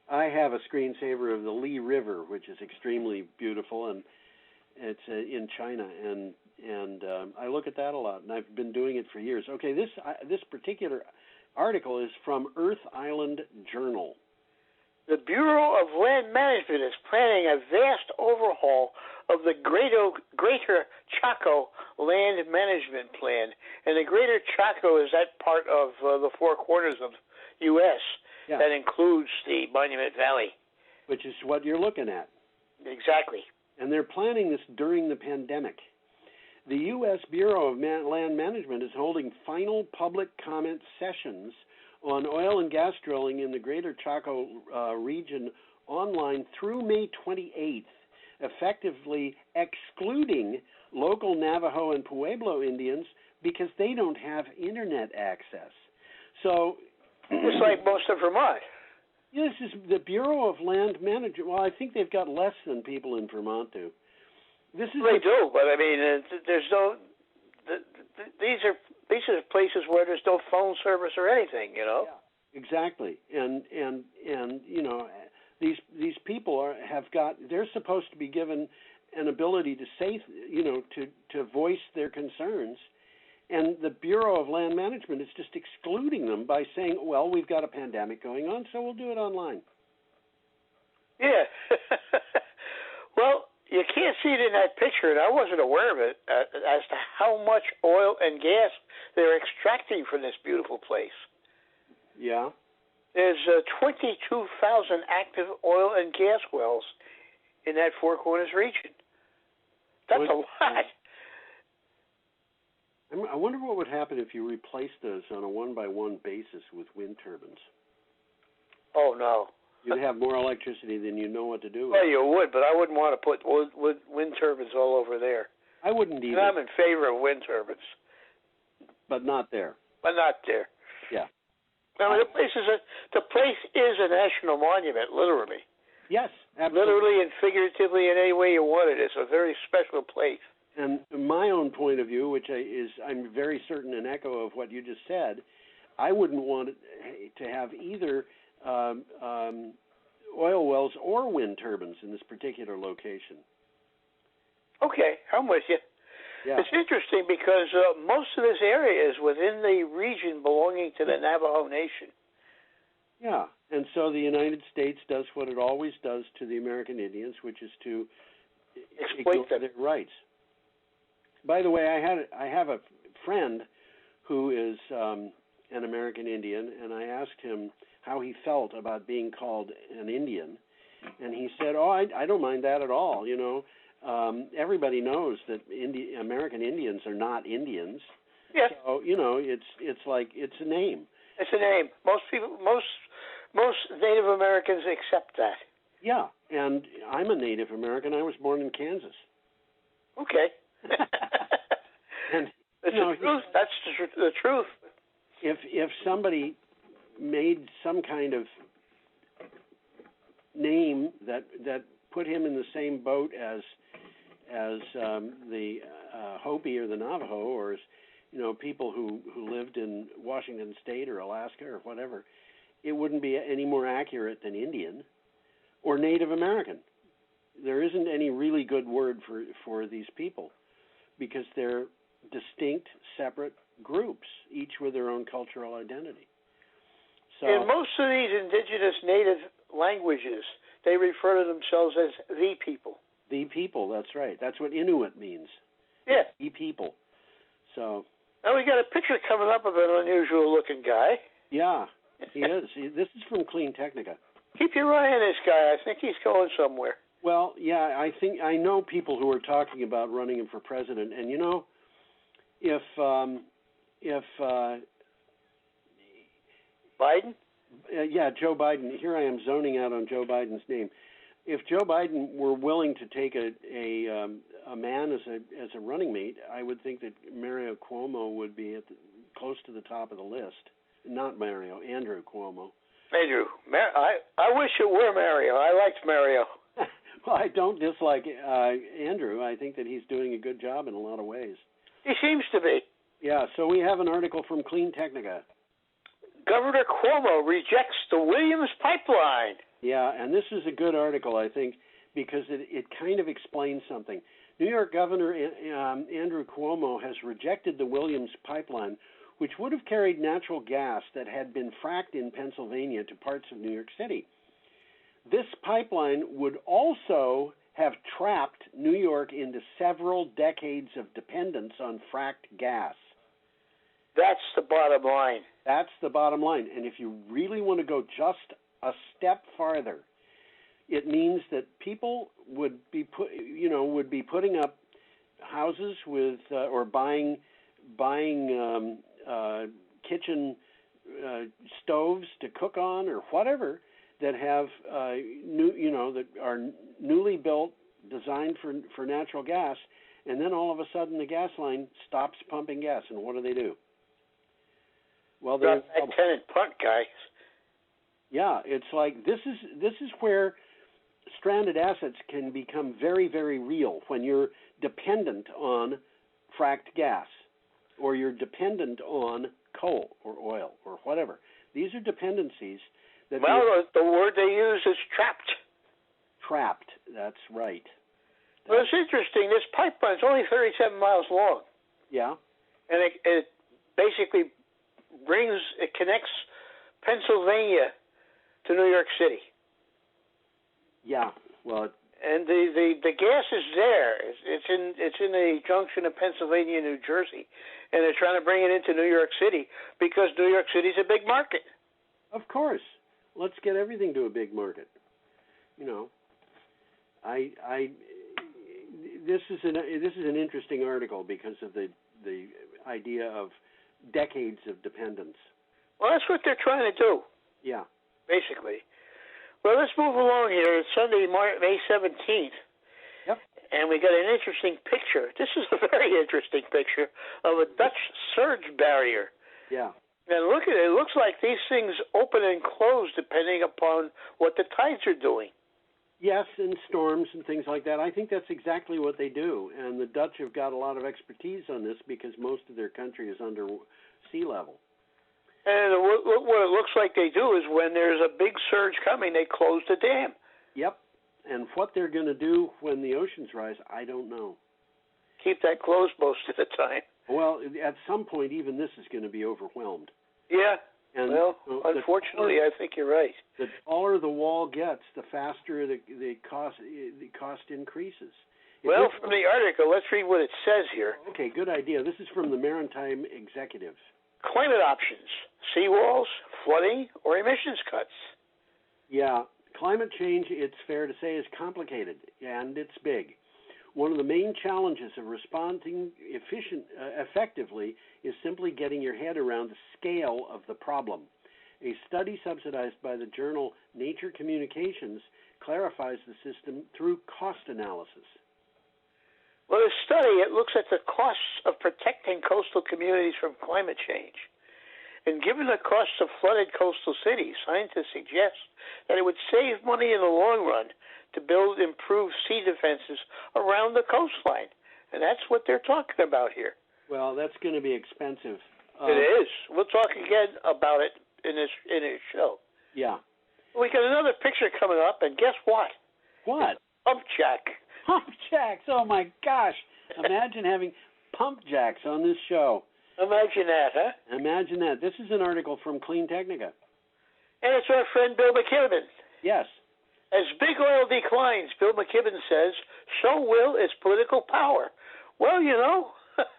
I have a screensaver of the Lee River, which is extremely beautiful, and it's in China, and I look at that a lot, and I've been doing it for years. Okay, this particular article is from Earth Island Journal. The Bureau of Land Management is planning a vast overhaul of the Greater Chaco Land Management Plan. And the Greater Chaco is that part of the 4 corners of U.S. Yeah. that includes the Monument Valley. Which is what you're looking at. Exactly. And they're planning this during the pandemic. The U.S. Bureau of Land Management is holding final public comment sessions on oil and gas drilling in the Greater Chaco region online through May 28th, effectively excluding local Navajo and Pueblo Indians because they don't have internet access. So, it's like most of Vermont. This is the Bureau of Land Management. Well, I think they've got less than people in Vermont do. They do, but I mean, there's no. These are places where there's no phone service or anything, Yeah, exactly, and these people they're supposed to be given an ability to say, to voice their concerns, and the Bureau of Land Management is just excluding them by saying, well, we've got a pandemic going on, so we'll do it online. Yeah. Well, you can't see it in that picture, and I wasn't aware of it, as to how much oil and gas they're extracting from this beautiful place. Yeah. There's 22,000 active oil and gas wells in that Four Corners region. That's a lot. I wonder what would happen if you replaced those on a one-by-one basis with wind turbines. Oh, no. You'd have more electricity than you know what to do with. Well, you would, but I wouldn't want to put wind turbines all over there. I wouldn't either. And I'm in favor of wind turbines. But not there. But not there. Yeah. I mean, the place is a national monument, literally. Yes, absolutely. Literally and figuratively in any way you want it. It's a very special place. And my own point of view, which I'm very certain an echo of what you just said, I wouldn't want to have either oil wells or wind turbines in this particular location. Okay, I'm with you. Yeah. It's interesting because most of this area is within the region belonging to the Navajo Nation. Yeah, and so the United States does what it always does to the American Indians, which is to exploit their rights. By the way, I have a friend who is an American Indian, and I asked him how he felt about being called an Indian, and he said, "Oh, I don't mind that at all. Everybody knows that American Indians are not Indians. Yeah. So, it's like, it's a name. It's a name. Most Native Americans accept that. Yeah, and I'm a Native American. I was born in Kansas. Okay. And it's the truth. That's the truth. If somebody made some kind of name that put him in the same boat as the Hopi or the Navajo, or as people who lived in Washington State or Alaska or whatever, it wouldn't be any more accurate than Indian or Native American. There isn't any really good word for these people because they're distinct, separate groups, each with their own cultural identity. So, in most of these indigenous native languages, they refer to themselves as the people. The people, that's right. That's what Inuit means. Yeah. The people. So. Now we got a picture coming up of an unusual looking guy. Yeah, he is. This is from Clean Technica. Keep your eye on this guy. I think he's going somewhere. Well, yeah, I know people who are talking about running him for president, and if Biden? Yeah, Joe Biden. Here I am zoning out on Joe Biden's name. If Joe Biden were willing to take a man as a running mate, I would think that Mario Cuomo would be close to the top of the list. Not Mario, Andrew Cuomo. Andrew, I wish it were Mario. I liked Mario. Well, I don't dislike Andrew. I think that he's doing a good job in a lot of ways. He seems to be. Yeah, so we have an article from Clean Technica. Governor Cuomo rejects the Williams pipeline. Yeah, and this is a good article, I think, because it kind of explains something. New York Governor Andrew Cuomo has rejected the Williams pipeline, which would have carried natural gas that had been fracked in Pennsylvania to parts of New York City. This pipeline would also have trapped New York into several decades of dependence on fracked gas. That's the bottom line. That's the bottom line. And if you really want to go just a step farther, it means that people would be putting up houses with or buying kitchen stoves to cook on or whatever that have that are newly built, designed for natural gas, and then all of a sudden the gas line stops pumping gas, and what do? Well, they're tenant punt guys. Yeah, it's like this is where stranded assets can become very, very real when you're dependent on fracked gas, or you're dependent on coal or oil or whatever. These are dependencies that. Well, the word they use is trapped. Trapped. That's right. Well, it's interesting. This pipeline is only 37 miles long. Yeah. And it basically connects Pennsylvania to New York City. Yeah. Well. And the gas is there. It's in the junction of Pennsylvania and New Jersey, and they're trying to bring it into New York City because New York City's a big market. Of course. Let's get everything to a big market. This is an interesting article because of the idea of decades of dependence. Well, that's what they're trying to do. Yeah. Basically. Well, let's move along here. It's Sunday, May 17th. Yep. And we got an interesting picture. This is a very interesting picture of a Dutch surge barrier. Yeah. And look at it. It looks like these things open and close depending upon what the tides are doing. Yes, and storms and things like that. I think that's exactly what they do. And the Dutch have got a lot of expertise on this because most of their country is under sea level. And what it looks like they do is when there's a big surge coming, they close the dam. Yep. And what they're going to do when the oceans rise, I don't know. Keep that closed most of the time. Well, at some point, even this is going to be overwhelmed. Yeah. And well, unfortunately, I think you're right. The taller the wall gets, the faster the cost increases. Well, from the article, let's read what it says here. Okay, good idea. This is from the Maritime Executive. Climate options, seawalls, flooding, or emissions cuts. Yeah, climate change, it's fair to say, is complicated, and it's big. One of the main challenges of responding effectively is simply getting your head around the scale of the problem. A study subsidized by the journal Nature Communications clarifies the system through cost analysis. Well, the study, it looks at the costs of protecting coastal communities from climate change. And given the costs of flooded coastal cities, scientists suggest that it would save money in the long run to build improved sea defenses around the coastline. And that's what they're talking about here. Well, that's going to be expensive. It is. We'll talk again about it in this show. Yeah. We got another picture coming up, and guess what? What? Pump jack. Pump jacks. Oh, my gosh. Imagine having pump jacks on this show. Imagine that, huh? Imagine that. This is an article from Clean Technica. And it's our friend Bill McKibben. Yes. As big oil declines, Bill McKibben says, so will its political power. Well, you know,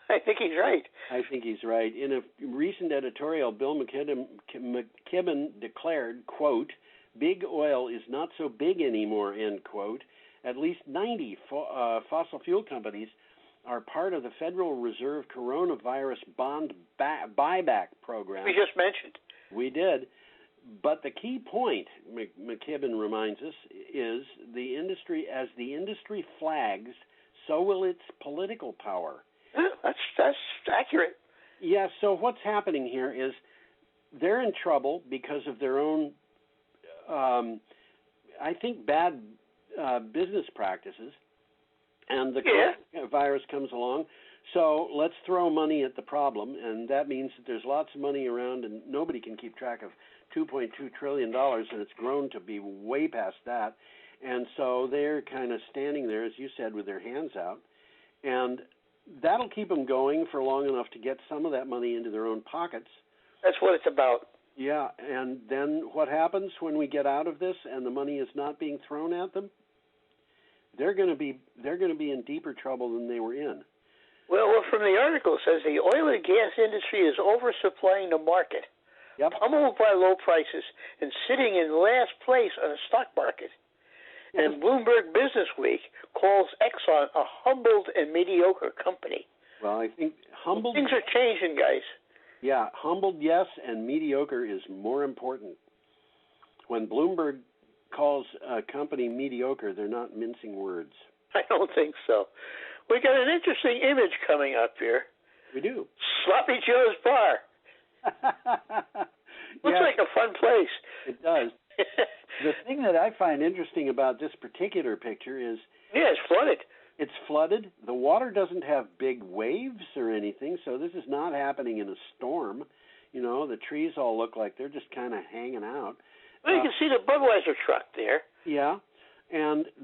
I think he's right. I think he's right. In a recent editorial, Bill McKibben declared, quote, big oil is not so big anymore, end quote. At least 90 fossil fuel companies are part of the Federal Reserve Coronavirus Bond Buyback Program. We just mentioned. We did. But the key point, McKibben reminds us, is as the industry flags, so will its political power. That's accurate. Yeah, so what's happening here is they're in trouble because of their own, I think, bad business practices. And the virus comes along, so let's throw money at the problem, and that means that there's lots of money around, and nobody can keep track of $2.2 trillion, and it's grown to be way past that. And so they're kind of standing there, as you said, with their hands out, and that'll keep them going for long enough to get some of that money into their own pockets. That's what it's about. Yeah, and then what happens when we get out of this and the money is not being thrown at them? They're going to be in deeper trouble than they were in. Well, from the article, it says the oil and gas industry is oversupplying the market, pummeled by low prices, and sitting in last place on the stock market. And Bloomberg Business Week calls Exxon a humbled and mediocre company. Well, I think humbled. Things are changing, guys. Yeah, humbled, yes, and mediocre is more important. When Bloomberg calls a company mediocre, they're not mincing words. I don't think so. We got an interesting image coming up here. We do. Sloppy Joe's Bar. Looks like a fun place. It does. The thing that I find interesting about this particular picture is... Yeah, it's flooded. It's flooded. The water doesn't have big waves or anything, so this is not happening in a storm. You know, the trees all look like they're just kind of hanging out. Well, you can see the Budweiser truck there. Yeah,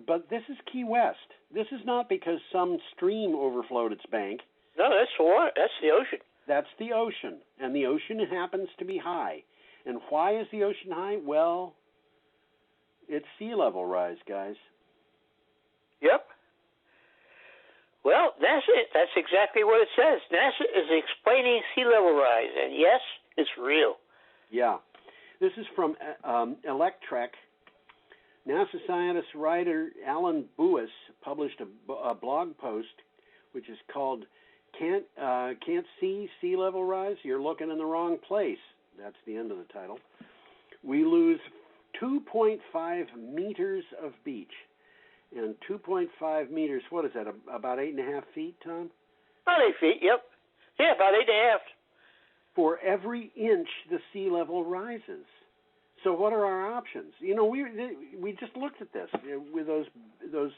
but this is Key West. This is not because some stream overflowed its bank. No, that's the water. That's the ocean. That's the ocean, and the ocean happens to be high. And why is the ocean high? Well, it's sea level rise, guys. Yep. Well, that's it. That's exactly what it says. NASA is explaining sea level rise, and yes, it's real. Yeah. This is from Electrek. NASA scientist writer Alan Buis published a blog post which is called Can't See Sea Level Rise? You're Looking in the Wrong Place. That's the end of the title. We lose 2.5 meters of beach. And 2.5 meters, what is that, about 8.5 feet, Tom? About 8 feet, yep. Yeah, about 8.5. For every inch the sea level rises. So what are our options? You know, we just looked at this with those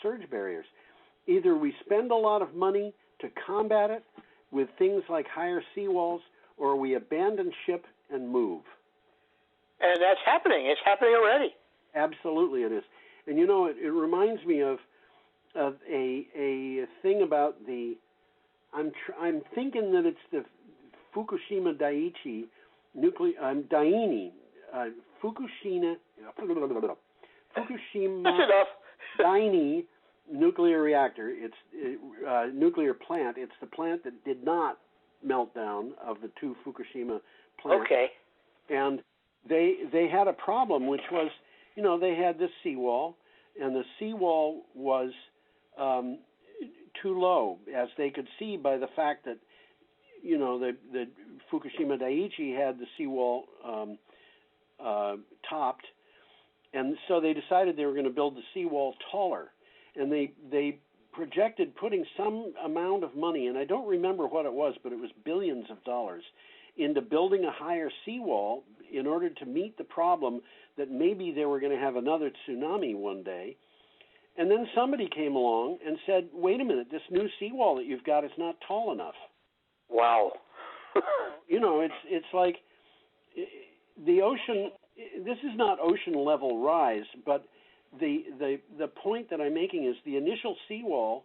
surge barriers. Either we spend a lot of money to combat it with things like higher seawalls, or we abandon ship and move. And that's happening. It's happening already. Absolutely, it is. And you know, it reminds me of a thing about the. I'm thinking that it's the Fukushima Daiichi nuclear Daini Fukushima Daini nuclear reactor. It's nuclear plant. It's the plant that did not melt down of the two Fukushima plants. Okay. And they had a problem, which was, you know, they had this seawall, and the seawall was too low, as they could see by the fact that, you know, the Fukushima Daiichi had the seawall topped, and so they decided they were going to build the seawall taller, and they projected putting some amount of money, and I don't remember what it was, but it was billions of dollars, into building a higher seawall in order to meet the problem that maybe they were going to have another tsunami one day. And then somebody came along and said, wait a minute, this new seawall that you've got is not tall enough. Wow. You know, it's like the ocean, this is not ocean level rise, but the point that I'm making is the initial seawall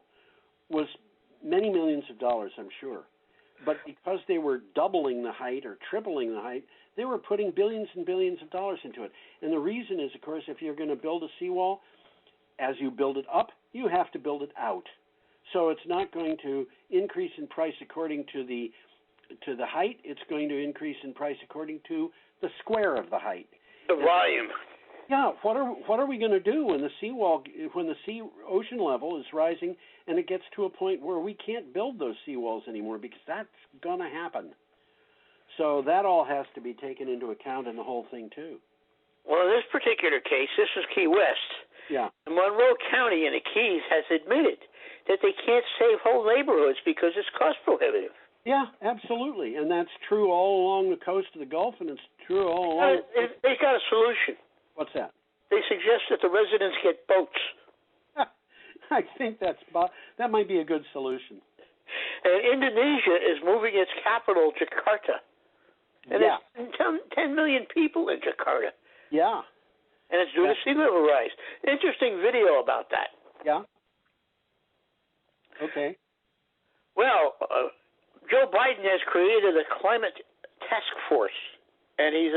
was many millions of dollars, I'm sure. But because they were doubling the height or tripling the height, they were putting billions and billions of dollars into it. And the reason is, of course, if you're going to build a seawall, as you build it up, you have to build it out. So it's not going to increase in price according to the height. It's going to increase in price according to the square of the height. The volume. Yeah. What are we going to do when the ocean level is rising and it gets to a point where we can't build those seawalls anymore, because that's going to happen. So that all has to be taken into account in the whole thing too. Well, in this particular case, this is Key West. Yeah. Monroe County in the Keys has admitted that they can't save whole neighborhoods because it's cost prohibitive. Yeah, absolutely. And that's true all along the coast of the Gulf, and it's true all along. They got a solution. What's that? They suggest that the residents get boats. I think that might be a good solution. And Indonesia is moving its capital, Jakarta. And Yeah. there's 10 million people in Jakarta. Yeah. And it's due to sea level rise. Interesting video about that. Yeah. Okay. Well, Joe Biden has created a climate task force, and he's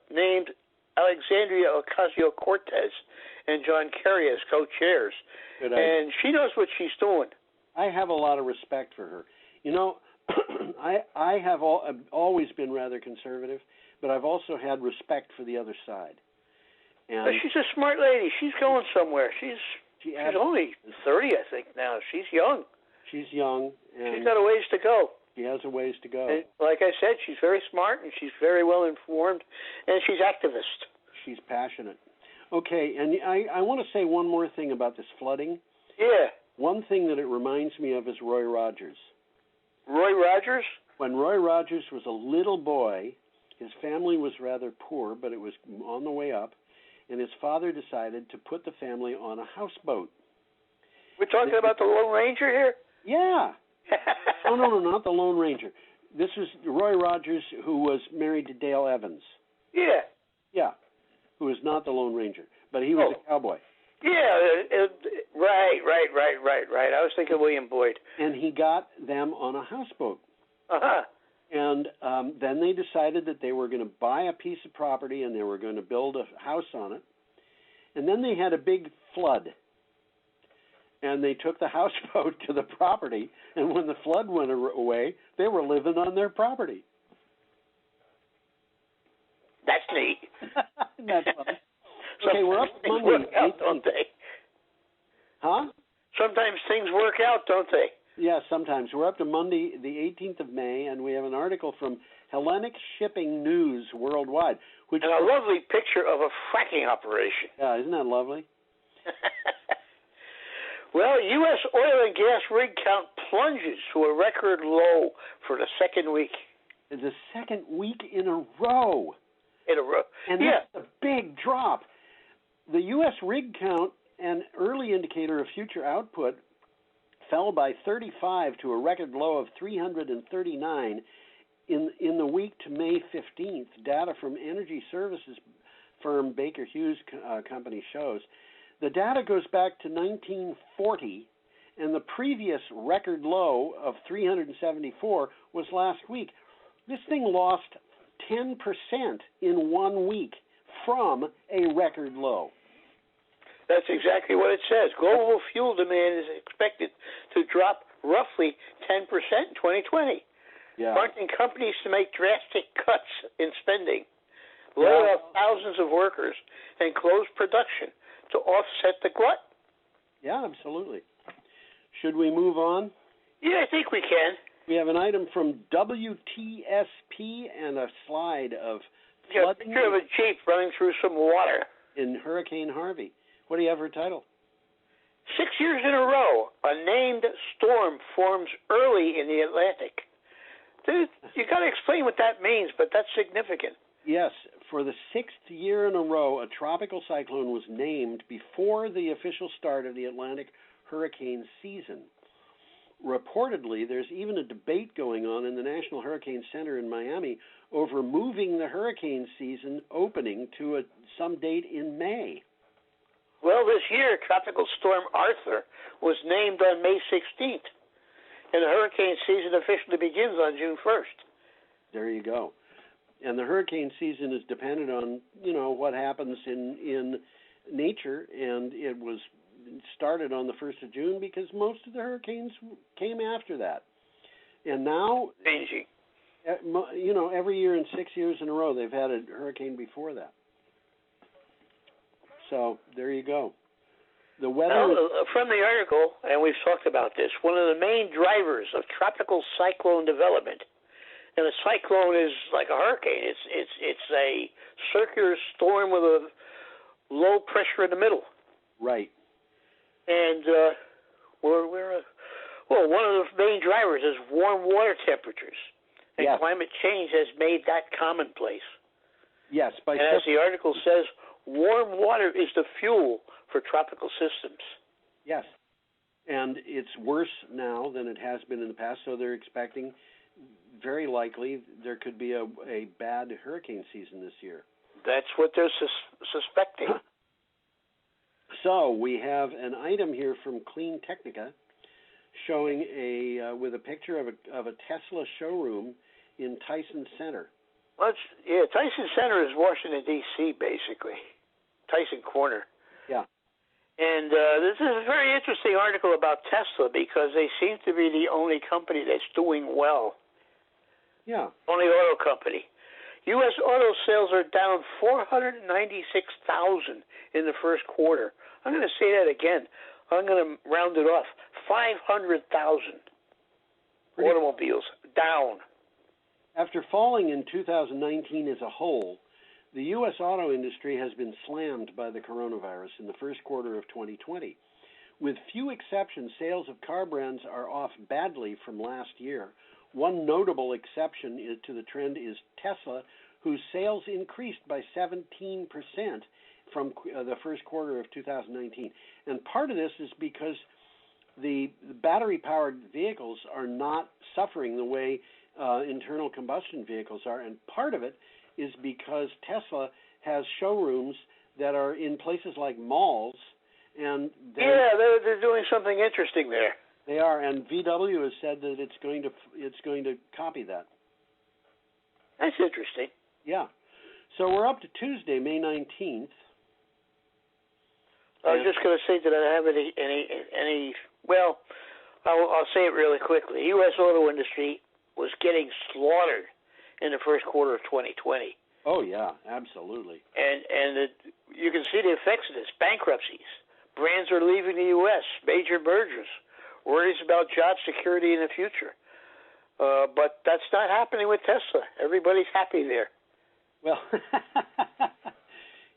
named Alexandria Ocasio-Cortez and John Kerry as co-chairs. And she knows what she's doing. I have a lot of respect for her. You know, I have always been rather conservative, but I've also had respect for the other side. And But she's a smart lady. She's going somewhere. She's only 30, I think, now. She's young. She's young. And she's got a ways to go. She has a ways to go. And like I said, she's very smart, and she's very well informed, and she's activist. She's passionate. Okay, and I want to say one more thing about this flooding. Yeah. One thing that it reminds me of is Roy Rogers. Roy Rogers? When Roy Rogers was a little boy, his family was rather poor, but it was on the way up, and his father decided to put the family on a houseboat. We're talking about the Lone Ranger here? Yeah. No, not the Lone Ranger. This was Roy Rogers, who was married to Dale Evans. Yeah. Yeah, who was not the Lone Ranger, but he was a cowboy. Yeah, right. I was thinking William Boyd. And he got them on a houseboat. Uh-huh. And then they decided that they were going to buy a piece of property and they were going to build a house on it. And then they had a big flood. And they took the houseboat to the property, and when the flood went away, they were living on their property. That's neat. That's funny. Okay, we're up to Monday. Work out, don't they? Huh? Sometimes things work out, don't they? Yeah, sometimes. We're up to Monday, the 18th of May, and we have an article from Hellenic Shipping News Worldwide. And a lovely picture of a fracking operation. Yeah, isn't that lovely? Well, U.S. oil and gas rig count plunges to a record low for the second week. The second week in a row. And that's a big drop. The U.S. rig count, an early indicator of future output, fell by 35 to a record low of 339 in the week to May 15th. Data from energy services firm Baker Hughes Company shows. The data goes back to 1940, and the previous record low of 374 was last week. This thing lost 10% in 1 week from a record low. That's exactly what it says. Global fuel demand is expected to drop roughly 10% in 2020, prompting companies to make drastic cuts in spending, lay off thousands of workers, and close production to offset the glut. Yeah, absolutely. Should we move on? Yeah, I think we can. We have an item from WTSP and a slide of Yeah, a flooding picture of a Jeep running through some water. in Hurricane Harvey. What do you have for title? 6 years in a row, a named storm forms early in the Atlantic. Dude, you got to explain what that means, but that's significant. Yes, for the 6th year in a row, a tropical cyclone was named before the official start of the Atlantic hurricane season. Reportedly, there's even a debate going on in the National Hurricane Center in Miami over moving the hurricane season opening to some date in May. Well, this year, Tropical Storm Arthur was named on May 16th, and the hurricane season officially begins on June 1st. There you go. And the hurricane season is dependent on, what happens in nature, and it was started on the 1st of June because most of the hurricanes came after that. And now, every year in 6 years in a row, they've had a hurricane before that. So there you go. The weather. From the article, and we've talked about this, one of the main drivers of tropical cyclone development, and a cyclone is like a hurricane. It's a circular storm with a low pressure in the middle. Right. And one of the main drivers is warm water temperatures, and climate change has made that commonplace. Yes, and as the article says, warm water is the fuel for tropical systems. Yes, and it's worse now than it has been in the past, so they're expecting, very likely, there could be a bad hurricane season this year. That's what they're suspecting. So we have an item here from Clean Technica showing with a picture of a Tesla showroom in Tyson Center. Tyson Center is Washington, D.C., basically. Tyson Corner. Yeah. And this is a very interesting article about Tesla because they seem to be the only company that's doing well. Yeah. Only auto company. U.S. auto sales are down 496,000 in the first quarter. I'm going to say that again. I'm going to round it off. 500,000 automobiles down. After falling in 2019 as a whole, the U.S. auto industry has been slammed by the coronavirus in the first quarter of 2020. With few exceptions, sales of car brands are off badly from last year. One notable exception to the trend is Tesla, whose sales increased by 17% from the first quarter of 2019. And part of this is because the battery-powered vehicles are not suffering the way internal combustion vehicles are, and part of it is because Tesla has showrooms that are in places like malls, and they're doing something interesting there. They are, and VW has said that it's going to copy that. That's interesting. Yeah. So we're up to Tuesday, May 19th. I was just going to say, did I have any? Well, I'll say it really quickly. The U.S. auto industry was getting slaughtered in the first quarter of 2020. Oh yeah, absolutely. And you can see the effects of this: bankruptcies, brands are leaving the U.S., major mergers, worries about job security in the future. But that's not happening with Tesla. Everybody's happy there. Well,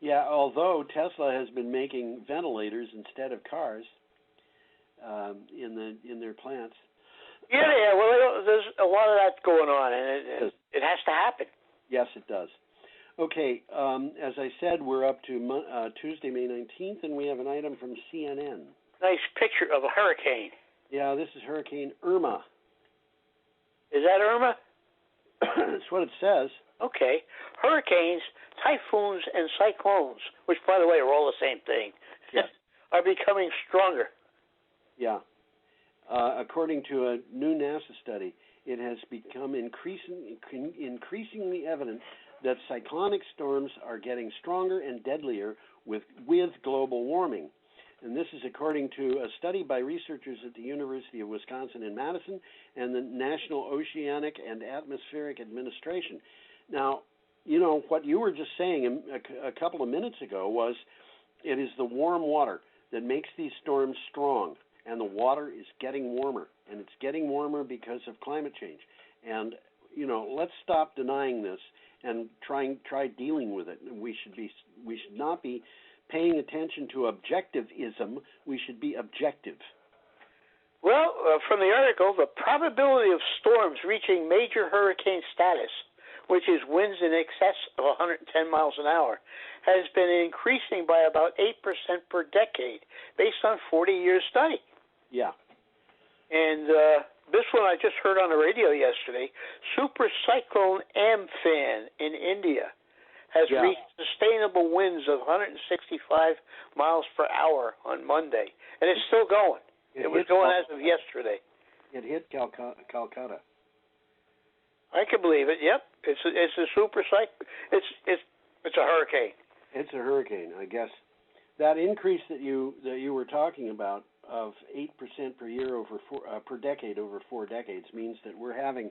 yeah. Although Tesla has been making ventilators instead of cars in their plants. Yeah. Well, there's a lot of that going on, and it has to happen. Yes, it does. Okay, as I said, we're up to Tuesday, May 19th, and we have an item from CNN. Nice picture of a hurricane. Yeah, this is Hurricane Irma. Is that Irma? That's what it says. Okay. Hurricanes, typhoons, and cyclones, which, by the way, are all the same thing, are becoming stronger. Yeah. According to a new NASA study, it has become increasingly evident that cyclonic storms are getting stronger and deadlier with global warming. And this is according to a study by researchers at the University of Wisconsin in Madison and the National Oceanic and Atmospheric Administration. Now, what you were just saying a couple of minutes ago was it is the warm water that makes these storms strong. and the water is getting warmer, and it's getting warmer because of climate change. And let's stop denying this and try dealing with it. And we should not be paying attention to objectivism. We should be objective. Well, from the article, the probability of storms reaching major hurricane status, which is winds in excess of 110 miles an hour, has been increasing by about 8% per decade, based on 40-year study. Yeah. And this one I just heard on the radio yesterday, Super Cyclone Amphan in India has reached sustainable winds of 165 miles per hour on Monday, and it's still going. It was going as of yesterday. It hit Calcutta. I can believe it. Yep, it's a super cyclone. It's a hurricane. It's a hurricane, I guess. That increase that you were talking about of 8% per year per decade over 4 decades means that we're having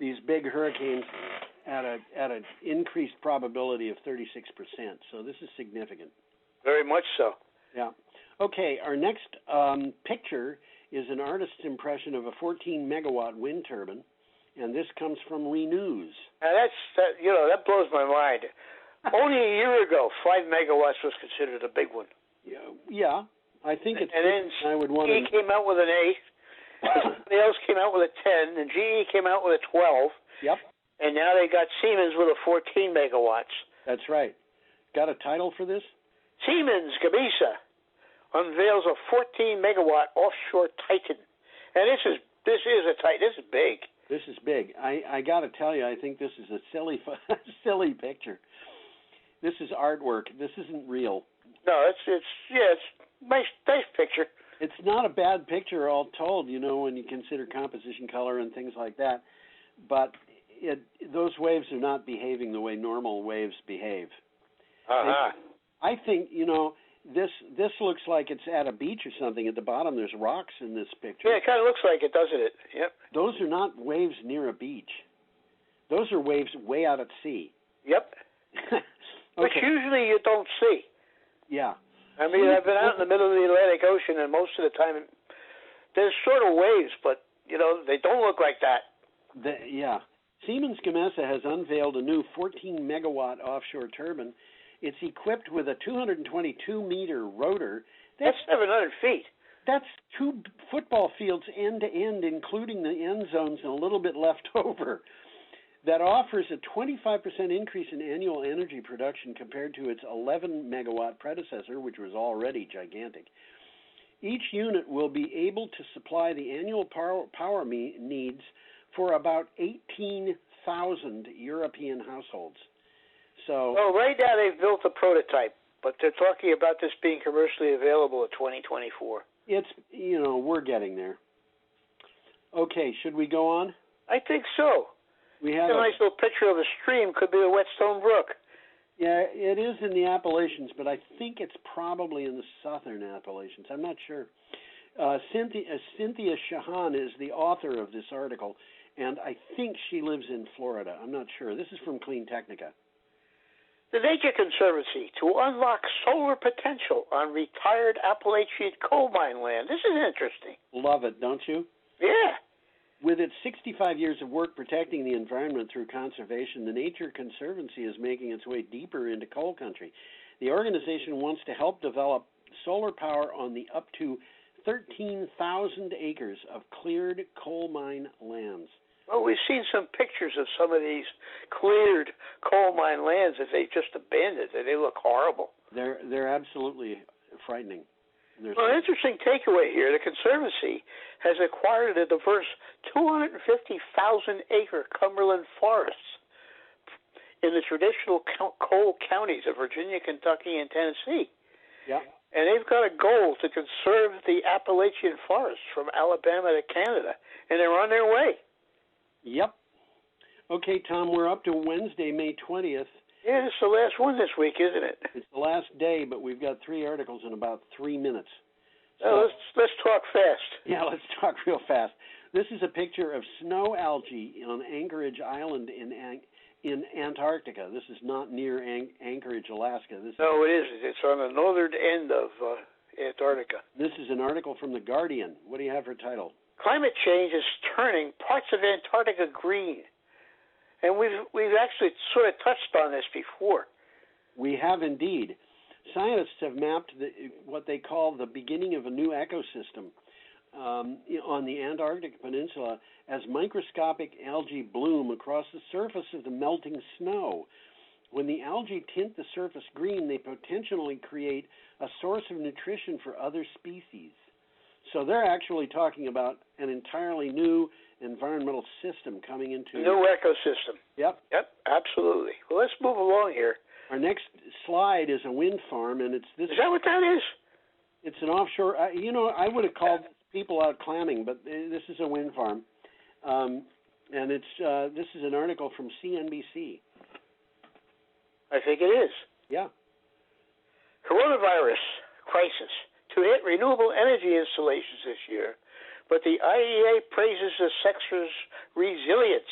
these big hurricanes at an increased probability of 36%. So this is significant. Very much so. Yeah. Okay, our next picture is an artist's impression of a 14-megawatt wind turbine, and this comes from Renews. Now that blows my mind. Only a year ago, 5 megawatts was considered a big one. Yeah, I think it's. And then I would want GE came out with an 8. Somebody else came out with a 10, and GE came out with a 12. Yep. And now they got Siemens with a 14 megawatts. That's right. Got a title for this? Siemens Gamesa unveils a 14-megawatt offshore Titan, and this is a Titan. This is big. This is big. I got to tell you, I think this is a silly picture. This is artwork. This isn't real. No, it's nice picture. It's not a bad picture, all told. When you consider composition, color, and things like that. But those waves are not behaving the way normal waves behave. I think this looks like it's at a beach or something. At the bottom, there's rocks in this picture. Yeah, it kind of looks like it, doesn't it? Yep. Those are not waves near a beach. Those are waves way out at sea. Yep. Which usually you don't see. Yeah. I mean, I've been out in the middle of the Atlantic Ocean, and most of the time there's sort of waves, but they don't look like that. Yeah. Siemens Gamesa has unveiled a new 14-megawatt offshore turbine. It's equipped with a 222-meter rotor. That's 700 feet. That's 2 football fields end to end, including the end zones and a little bit left over. That offers a 25% increase in annual energy production compared to its 11-megawatt predecessor, which was already gigantic. Each unit will be able to supply the annual power needs for about 18,000 European households. So, right now they've built a prototype, but they're talking about this being commercially available in 2024. It's, we're getting there. Okay, should we go on? I think so. We have a nice little picture of a stream. Could be a Whetstone Brook. Yeah, it is in the Appalachians, but I think it's probably in the southern Appalachians. I'm not sure. Cynthia Shahan is the author of this article, and I think she lives in Florida. I'm not sure. This is from Clean Technica. The Nature Conservancy to unlock solar potential on retired Appalachian coal mine land. This is interesting. Love it, don't you? Yeah. With its 65 years of work protecting the environment through conservation, the Nature Conservancy is making its way deeper into coal country. The organization wants to help develop solar power on the up to 13,000 acres of cleared coal mine lands. Well, we've seen some pictures of some of these cleared coal mine lands that they just abandoned. They look horrible. They're absolutely frightening. Well, an interesting takeaway here, the Conservancy has acquired a diverse 250,000-acre Cumberland forests in the traditional coal counties of Virginia, Kentucky, and Tennessee. Yeah. And they've got a goal to conserve the Appalachian forests from Alabama to Canada, and they're on their way. Yep. Okay, Tom, we're up to Wednesday, May 20th. Yeah, it's the last one this week, isn't it? It's the last day, but we've got 3 articles in about 3 minutes. So let's talk fast. Yeah, let's talk real fast. This is a picture of snow algae on Anchorage Island in Antarctica. This is not near Anchorage, Alaska. No, it isn't. It's on the northern end of Antarctica. This is an article from The Guardian. What do you have for title? Climate change is turning parts of Antarctica green. And we've actually sort of touched on this before. We have indeed. Scientists have mapped what they call the beginning of a new ecosystem on the Antarctic Peninsula as microscopic algae bloom across the surface of the melting snow. When the algae tint the surface green, they potentially create a source of nutrition for other species. So they're actually talking about an entirely new environmental system coming into... New ecosystem. Yep. Yep, absolutely. Well, let's move along here. Our next slide is a wind farm, and it's this... Is that what that is? It's an offshore... I would have called people out clamming, but this is a wind farm. And this is an article from CNBC. I think it is. Yeah. Coronavirus crisis to hit renewable energy installations this year, but the IEA praises the sector's resilience.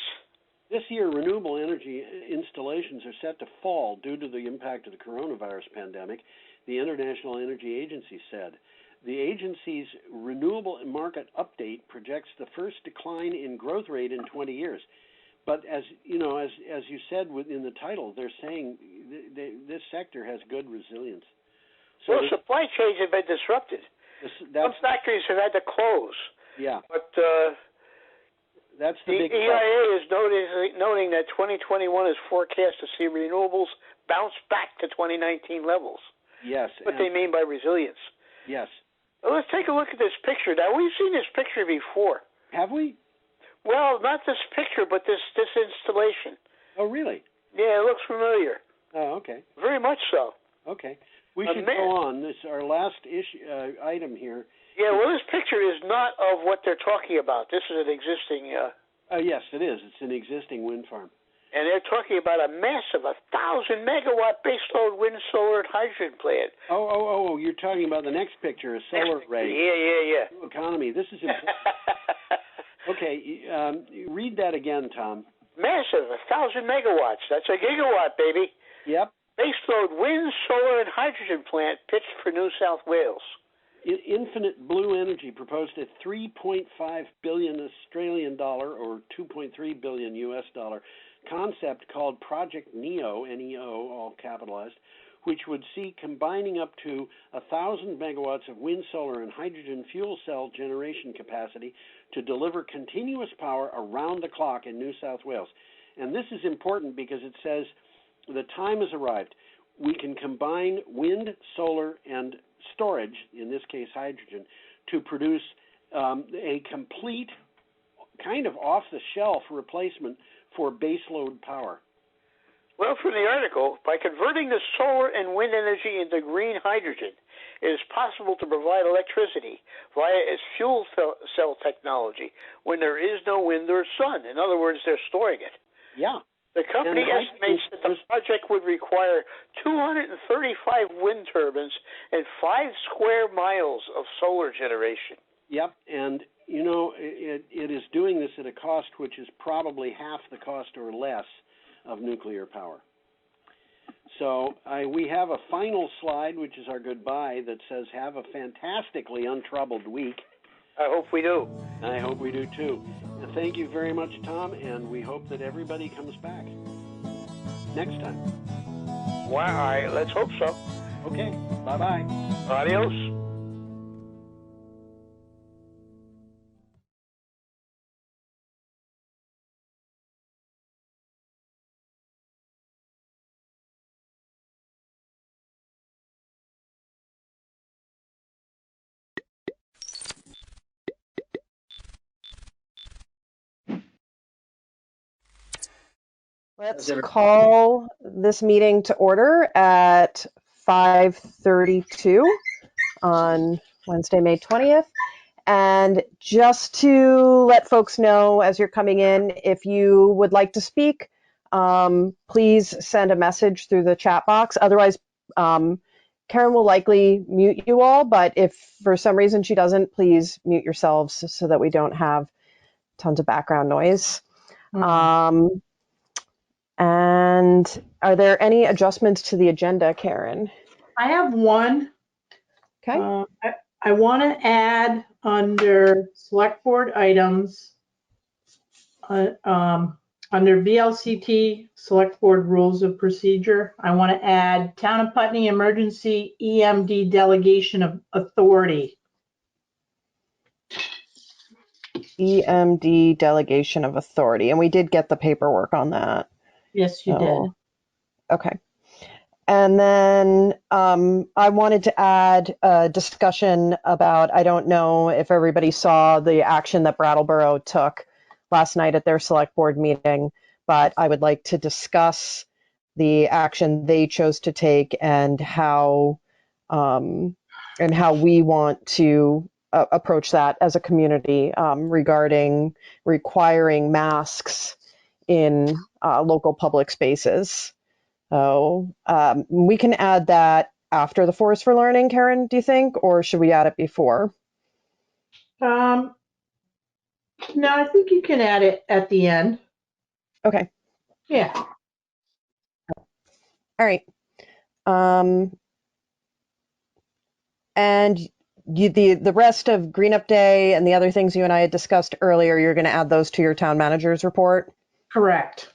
This year, renewable energy installations are set to fall due to the impact of the coronavirus pandemic, the International Energy Agency said. The agency's renewable market update projects the first decline in growth rate in 20 years. But as you said within the title, they're saying this sector has good resilience. So well, supply chains have been disrupted. Some factories have had to close. Yeah. But that's the big EIA is noting that 2021 is forecast to see renewables bounce back to 2019 levels. Yes. What they mean by resilience. Yes. Well, let's take a look at this picture. Now, we've seen this picture before. Have we? Well, not this picture, but this installation. Oh, really? Yeah, it looks familiar. Oh, okay. Very much so. Okay. We should go on. This is our last item here. Yeah, well, this picture is not of what they're talking about. This is an existing... yes, it is. It's an existing wind farm. And they're talking about a massive 1,000-megawatt baseload wind, solar, and hydrogen plant. Oh, you're talking about the next picture, a solar array. Yeah. New economy. This is important. Okay, read that again, Tom. Massive, 1,000 megawatts. That's a gigawatt, baby. Yep. Baseload wind, solar, and hydrogen plant pitched for New South Wales. Infinite Blue Energy proposed a 3.5 billion Australian dollar or 2.3 billion US dollar concept called Project NEO, N-E-O, all capitalized, which would see combining up to 1,000 megawatts of wind, solar, and hydrogen fuel cell generation capacity to deliver continuous power around the clock in New South Wales. And this is important because it says the time has arrived. We can combine wind, solar, and storage, in this case hydrogen, to produce a complete kind of off-the-shelf replacement for baseload power. Well, from the article, by converting the solar and wind energy into green hydrogen, it is possible to provide electricity via its fuel cell technology when there is no wind or sun. In other words, they're storing it. Yeah. The company estimates that the project would require 235 wind turbines and 5 square miles of solar generation. Yep, and it is doing this at a cost which is probably half the cost or less of nuclear power. So we have a final slide, which is our goodbye, that says, have a fantastically untroubled week. I hope we do. I hope we do too. And thank you very much, Tom, and we hope that everybody comes back next time. Well, all right, let's hope so. Okay, bye-bye. Adios. Let's call this meeting to order at 5:32 on Wednesday, May 20th. And just to let folks know as you're coming in, if you would like to speak, please send a message through the chat box. Otherwise, Karen will likely mute you all, but if for some reason she doesn't, please mute yourselves so that we don't have tons of background noise. And are there any adjustments to the agenda, Karen? I have one. Okay. I want to add under select board items, under VLCT select board rules of procedure, I want to add Town of Putney Emergency EMD delegation of authority. EMD delegation of authority. And we did get the paperwork on that. Yes, you did. Okay. And then I wanted to add a discussion about, I don't know if everybody saw the action that Brattleboro took last night at their select board meeting, but I would like to discuss the action they chose to take and how we want to approach that as a community regarding requiring masks in local public spaces. So we can add that after the Force for Learning, Karen, do you think, or should we add it before? No, I think you can add it at the end. Okay. Yeah. All right. And the rest of Green Up Day and the other things you and I had discussed earlier, you're going to add those to your town manager's report? Correct.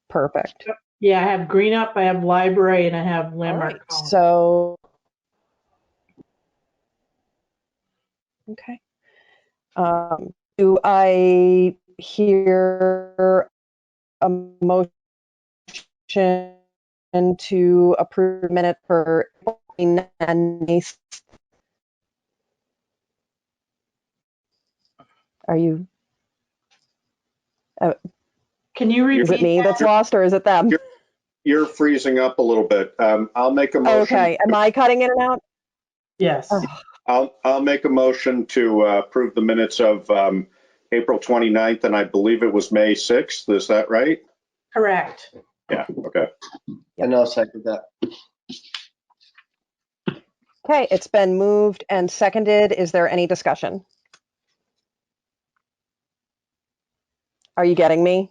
Perfect. Yeah, I have Green Up, I have Library, and I have Landmark. Right, so, okay. Do I hear a motion to approve minute for and are you? Can you repeat? Is it me that's lost, or is it them? You're freezing up a little bit. I'll make a motion. Okay, am I cutting in and out? Yes. I'll make a motion to approve the minutes of April 29th, and I believe it was May 6th. Is that right? Correct. Yeah, okay. And I'll second that. Okay, it's been moved and seconded. Is there any discussion? Are you getting me?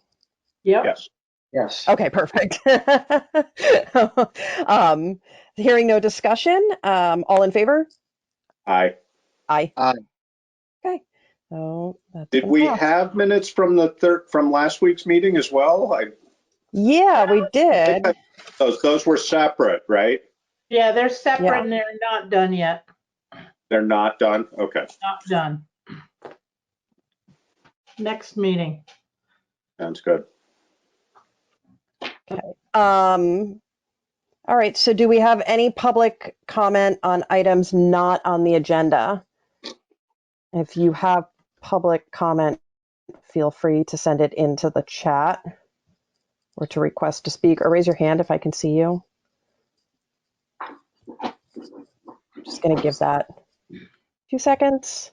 Yep. Yes. Yes. Okay, perfect. Hearing no discussion, all in favor? Aye. Aye. Aye. Okay. So that's Did been we passed. have minutes from from last week's meeting as well? Yeah, we did. Those were separate, right? Yeah, they're separate Yeah. and they're not done yet. They're not done? Okay. Not done. Next meeting. Sounds good. Okay. All right, so do we have any public comment on items not on the agenda? If you have public comment, feel free to send it into the chat or to request to speak, or raise your hand if I can see you. Just going to give that a few seconds.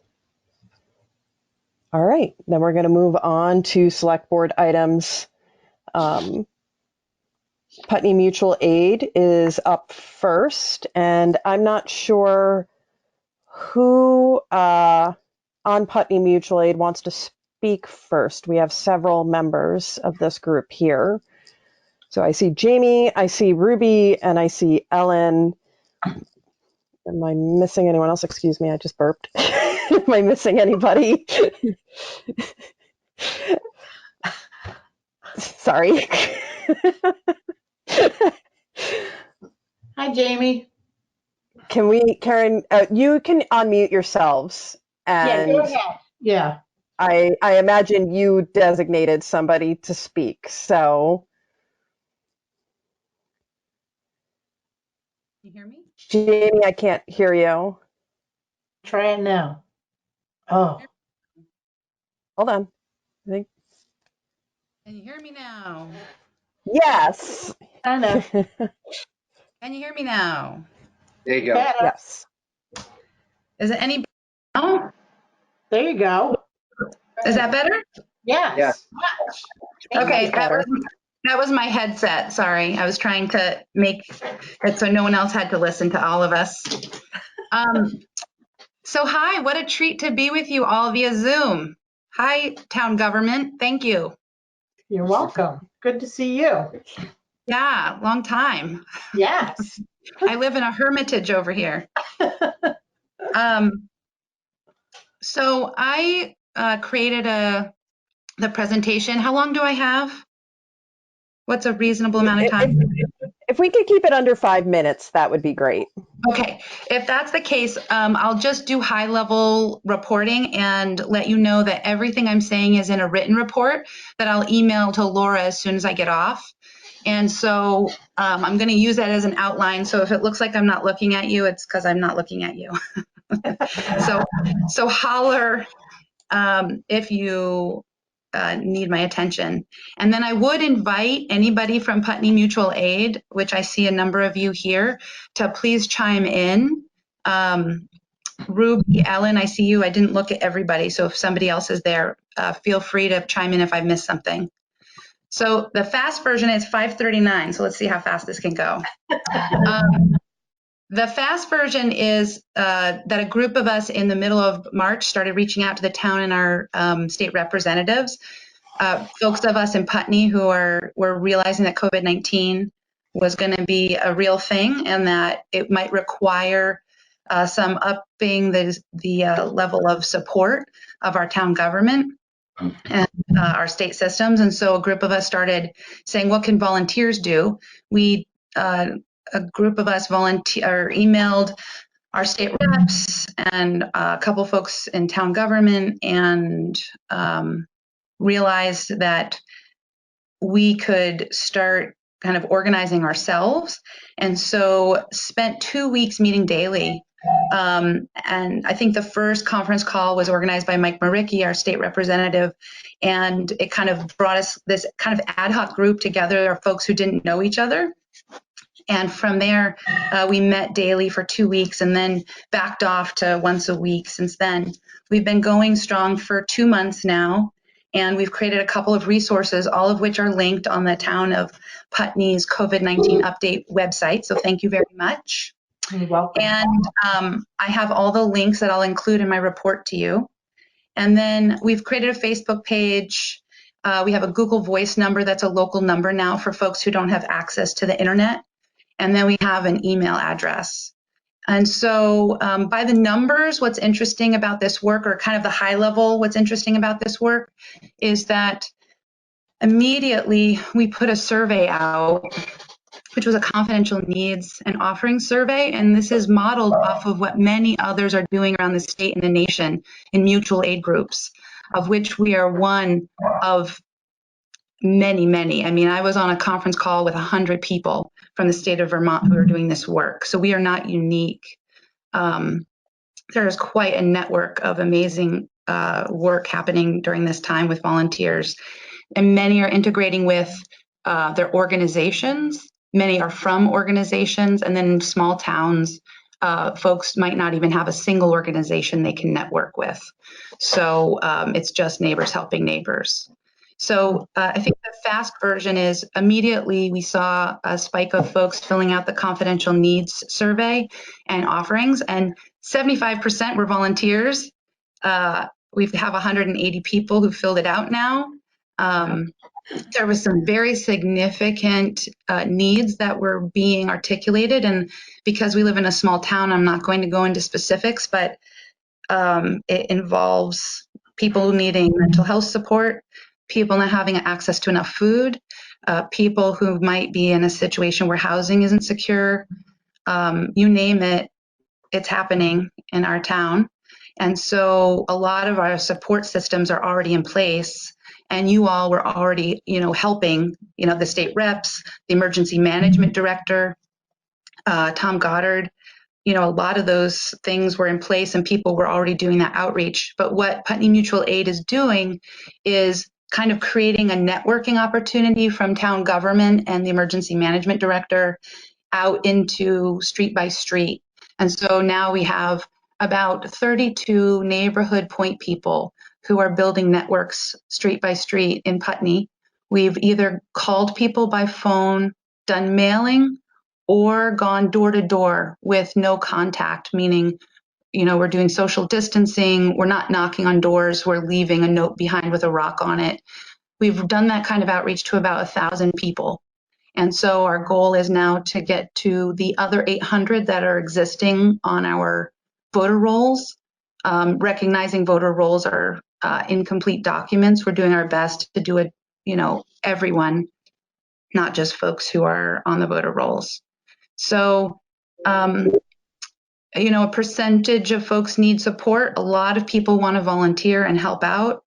All right, then we're going to move on to select board items. Putney Mutual Aid is up first, and I'm not sure who on Putney Mutual Aid wants to speak first. We have several members of this group here. So I see Jamie, I see Ruby, and I see Ellen. Am I missing anyone else? Excuse me, I just burped. Am I missing anybody? Sorry. Hi, Jamie. Can we, Karen, you can unmute yourselves. And yeah, go ahead. Yeah. I imagine you designated somebody to speak, so. Can you hear me? Jamie, I can't hear you. Try it now. Oh. Hold on. I think. Can you hear me now? Yes. Kind of. Can you hear me now? There you go. Better. Yes. Is it any better? There you go. Is that better? Yes. Yeah. Okay, better. that was my headset. Sorry, I was trying to make it so no one else had to listen to all of us. So hi, what a treat to be with you all via Zoom. Hi, town government. Thank you. You're welcome. Good to see you. Yeah, long time. Yes. I live in a hermitage over here. So I created the presentation. How long do I have? What's a reasonable amount of time? If we could keep it under 5 minutes, that would be great. Okay, if that's the case, I'll just do high level reporting and let you know that everything I'm saying is in a written report that I'll email to Laura as soon as I get off. And so I'm going to use that as an outline. So if it looks like I'm not looking at you, it's because I'm not looking at you. So holler if you need my attention. And then I would invite anybody from Putney Mutual Aid, which I see a number of you here, to please chime in. Ruby, Ellen, I see you. I didn't look at everybody. So if somebody else is there, feel free to chime in if I missed something. So the fast version is 5:39. So let's see how fast this can go. The fast version is that a group of us in the middle of March started reaching out to the town and our state representatives, folks of us in Putney who were realizing that COVID-19 was going to be a real thing and that it might require some upping the level of support of our town government and our state systems. And so a group of us started saying, what can volunteers do? A group of us emailed our state reps and a couple folks in town government and realized that we could start kind of organizing ourselves. And so spent 2 weeks meeting daily. And I think the first conference call was organized by Mike Maricki, our state representative. And it kind of brought us this kind of ad hoc group together of folks who didn't know each other. And from there, we met daily for 2 weeks and then backed off to once a week since then. We've been going strong for 2 months now, and we've created a couple of resources, all of which are linked on the town of Putney's COVID-19 update website. So thank you very much. You're welcome. And I have all the links that I'll include in my report to you. And then we've created a Facebook page. We have a Google Voice number that's a local number now for folks who don't have access to the internet. And then we have an email address. And so by the numbers, what's interesting about this work, or kind of the high level, what's interesting about this work is that immediately we put a survey out, which was a confidential needs and offering survey. And this is modeled off of what many others are doing around the state and the nation in mutual aid groups, of which we are one of many. I mean, I was on a conference call with 100 people from the state of Vermont who are doing this work. So we are not unique. There is quite a network of amazing work happening during this time with volunteers. And many are integrating with their organizations. Many are from organizations. And then in small towns, folks might not even have a single organization they can network with. So it's just neighbors helping neighbors. So I think the fast version is immediately we saw a spike of folks filling out the confidential needs survey and offerings, and 75% were volunteers. We have 180 people who filled it out now. There was some very significant needs that were being articulated, and because we live in a small town, I'm not going to go into specifics, but it involves people needing mental health support, people not having access to enough food, people who might be in a situation where housing isn't secure. You name it, it's happening in our town. And so a lot of our support systems are already in place, and you all were already, helping, the state reps, the emergency management director, Tom Goddard. A lot of those things were in place and people were already doing that outreach. But what Putney Mutual Aid is doing is kind of creating a networking opportunity from town government and the emergency management director out into street by street. And so now we have about 32 neighborhood point people who are building networks street by street in Putney. We've either called people by phone, done mailing, or gone door to door with no contact, meaning, we're doing social distancing, we're not knocking on doors, we're leaving a note behind with a rock on it. We've done that kind of outreach to about 1,000 people. And so our goal is now to get to the other 800 that are existing on our voter rolls. Recognizing voter rolls are incomplete documents. We're doing our best to do it, everyone, not just folks who are on the voter rolls. So, a percentage of folks need support. A lot of people want to volunteer and help out.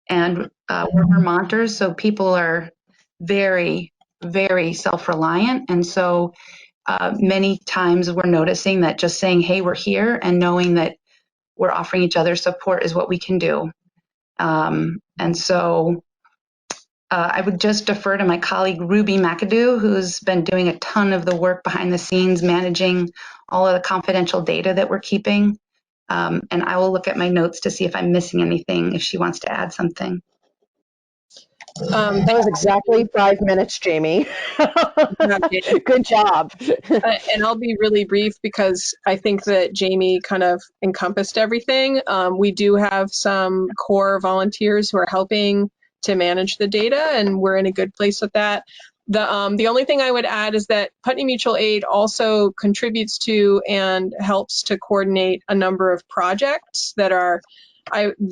And we're Vermonters, so people are very, very self-reliant. And so many times we're noticing that just saying, hey, we're here, and knowing that we're offering each other support is what we can do. And so I would just defer to my colleague Ruby McAdoo, who's been doing a ton of the work behind the scenes, managing all of the confidential data that we're keeping. And I will look at my notes to see if I'm missing anything, if she wants to add something. That was exactly 5 minutes, Jamie. Good job. And I'll be really brief because I think that Jamie kind of encompassed everything. We do have some core volunteers who are helping to manage the data, and we're in a good place with that. The only thing I would add is that Putney Mutual Aid also contributes to and helps to coordinate a number of projects that are,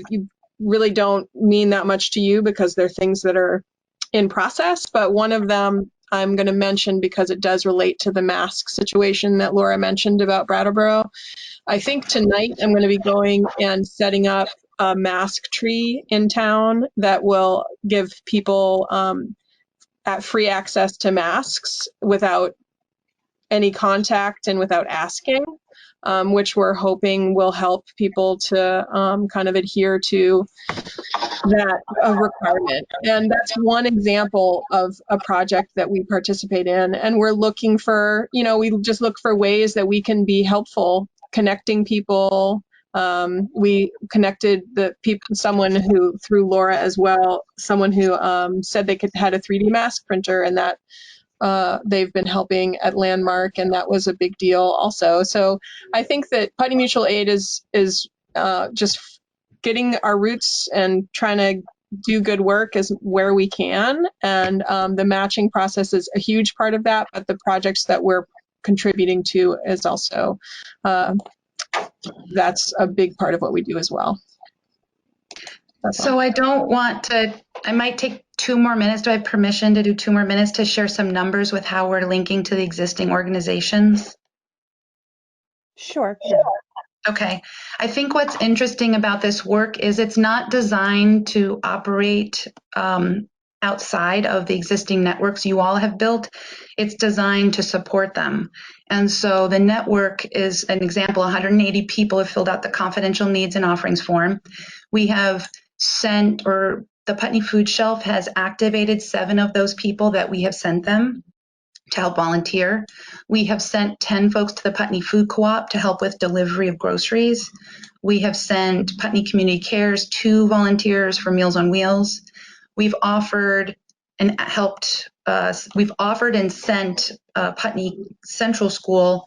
you really don't mean that much to you because they're things that are in process, but one of them I'm going to mention because it does relate to the mask situation that Laura mentioned about Brattleboro. I think tonight I'm going to be going and setting up a mask tree in town that will give people free access to masks without any contact and without asking, which we're hoping will help people to kind of adhere to that requirement. And that's one example of a project that we participate in. And we're looking for, we just look for ways that we can be helpful, connecting people. We connected someone who, through Laura as well, someone who said they had a 3D mask printer, and that they've been helping at Landmark, and that was a big deal also. So I think that Putney Mutual Aid is just getting our roots and trying to do good work is where we can. And the matching process is a huge part of that, but the projects that we're contributing to is also, that's a big part of what we do as well. So I don't want to, I might take 2 more minutes. Do I have permission to do 2 more minutes to share some numbers with how we're linking to the existing organizations? Sure. Okay. I think what's interesting about this work is it's not designed to operate outside of the existing networks you all have built. It's designed to support them. And so the network is an example. 180 people have filled out the confidential needs and offerings form. We have sent, or the Putney Food Shelf has activated 7 of those people that we have sent them to help volunteer. We have sent 10 folks to the Putney Food Co-op to help with delivery of groceries. We have sent Putney Community Cares 2 volunteers for Meals on Wheels. We've offered and sent Putney Central School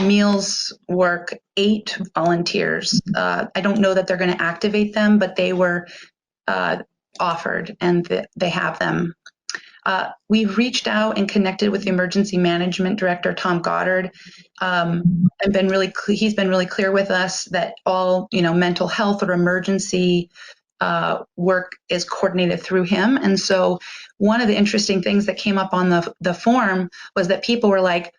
meals work 8 volunteers. I don't know that they're going to activate them, but they were offered and they have them. We've reached out and connected with the emergency management director, Tom Goddard, and he's been really clear with us that all mental health or emergency work is coordinated through him. And so one of the interesting things that came up on the form was that people were like,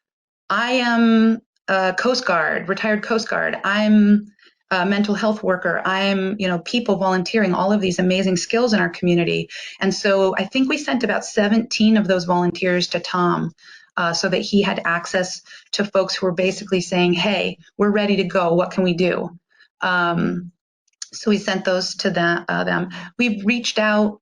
I am a Coast Guard, retired Coast Guard. I'm a mental health worker. I'm, people volunteering, all of these amazing skills in our community. And so I think we sent about 17 of those volunteers to Tom so that he had access to folks who were basically saying, hey, we're ready to go. What can we do? So we sent those to them. We've reached out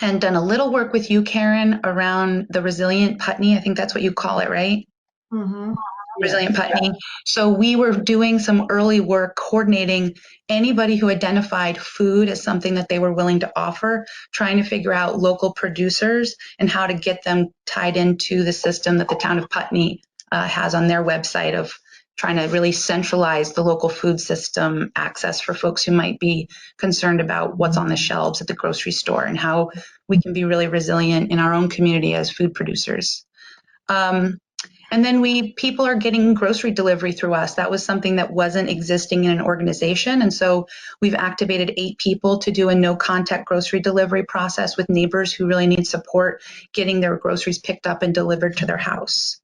and done a little work with you, Karen, around the Resilient Putney. I think that's what you call it, right? Mm-hmm. Resilient Putney. So we were doing some early work coordinating anybody who identified food as something that they were willing to offer, trying to figure out local producers and how to get them tied into the system that the town of Putney has on their website of trying to really centralize the local food system access for folks who might be concerned about what's on the shelves at the grocery store and how we can be really resilient in our own community as food producers. And then people are getting grocery delivery through us. That was something that wasn't existing in an organization. And so we've activated 8 people to do a no contact grocery delivery process with neighbors who really need support getting their groceries picked up and delivered to their house.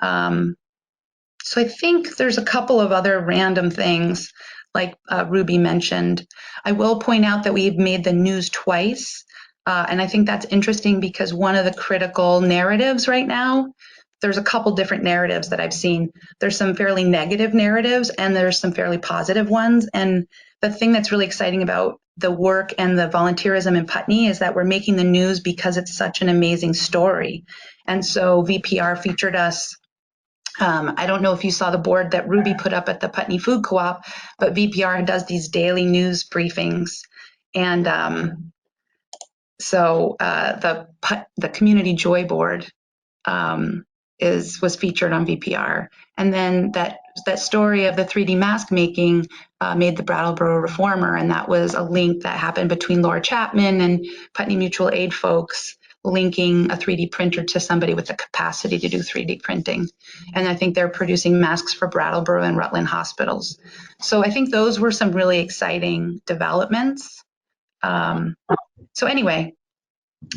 So I think there's a couple of other random things like Ruby mentioned. I will point out that we've made the news twice. And I think that's interesting because one of the critical narratives right now, there's a couple different narratives that I've seen. There's some fairly negative narratives and there's some fairly positive ones. And the thing that's really exciting about the work and the volunteerism in Putney is that we're making the news because it's such an amazing story. And so VPR featured us. I don't know if you saw the board that Ruby put up at the Putney Food Co-op, but VPR does these daily news briefings. And so the Community Joy Board was featured on VPR. And then that story of the 3D mask making made the Brattleboro Reformer, and that was a link that happened between Laura Chapman and Putney Mutual Aid folks, linking a 3D printer to somebody with the capacity to do 3D printing. And I think they're producing masks for Brattleboro and Rutland hospitals. So I think those were some really exciting developments. So anyway,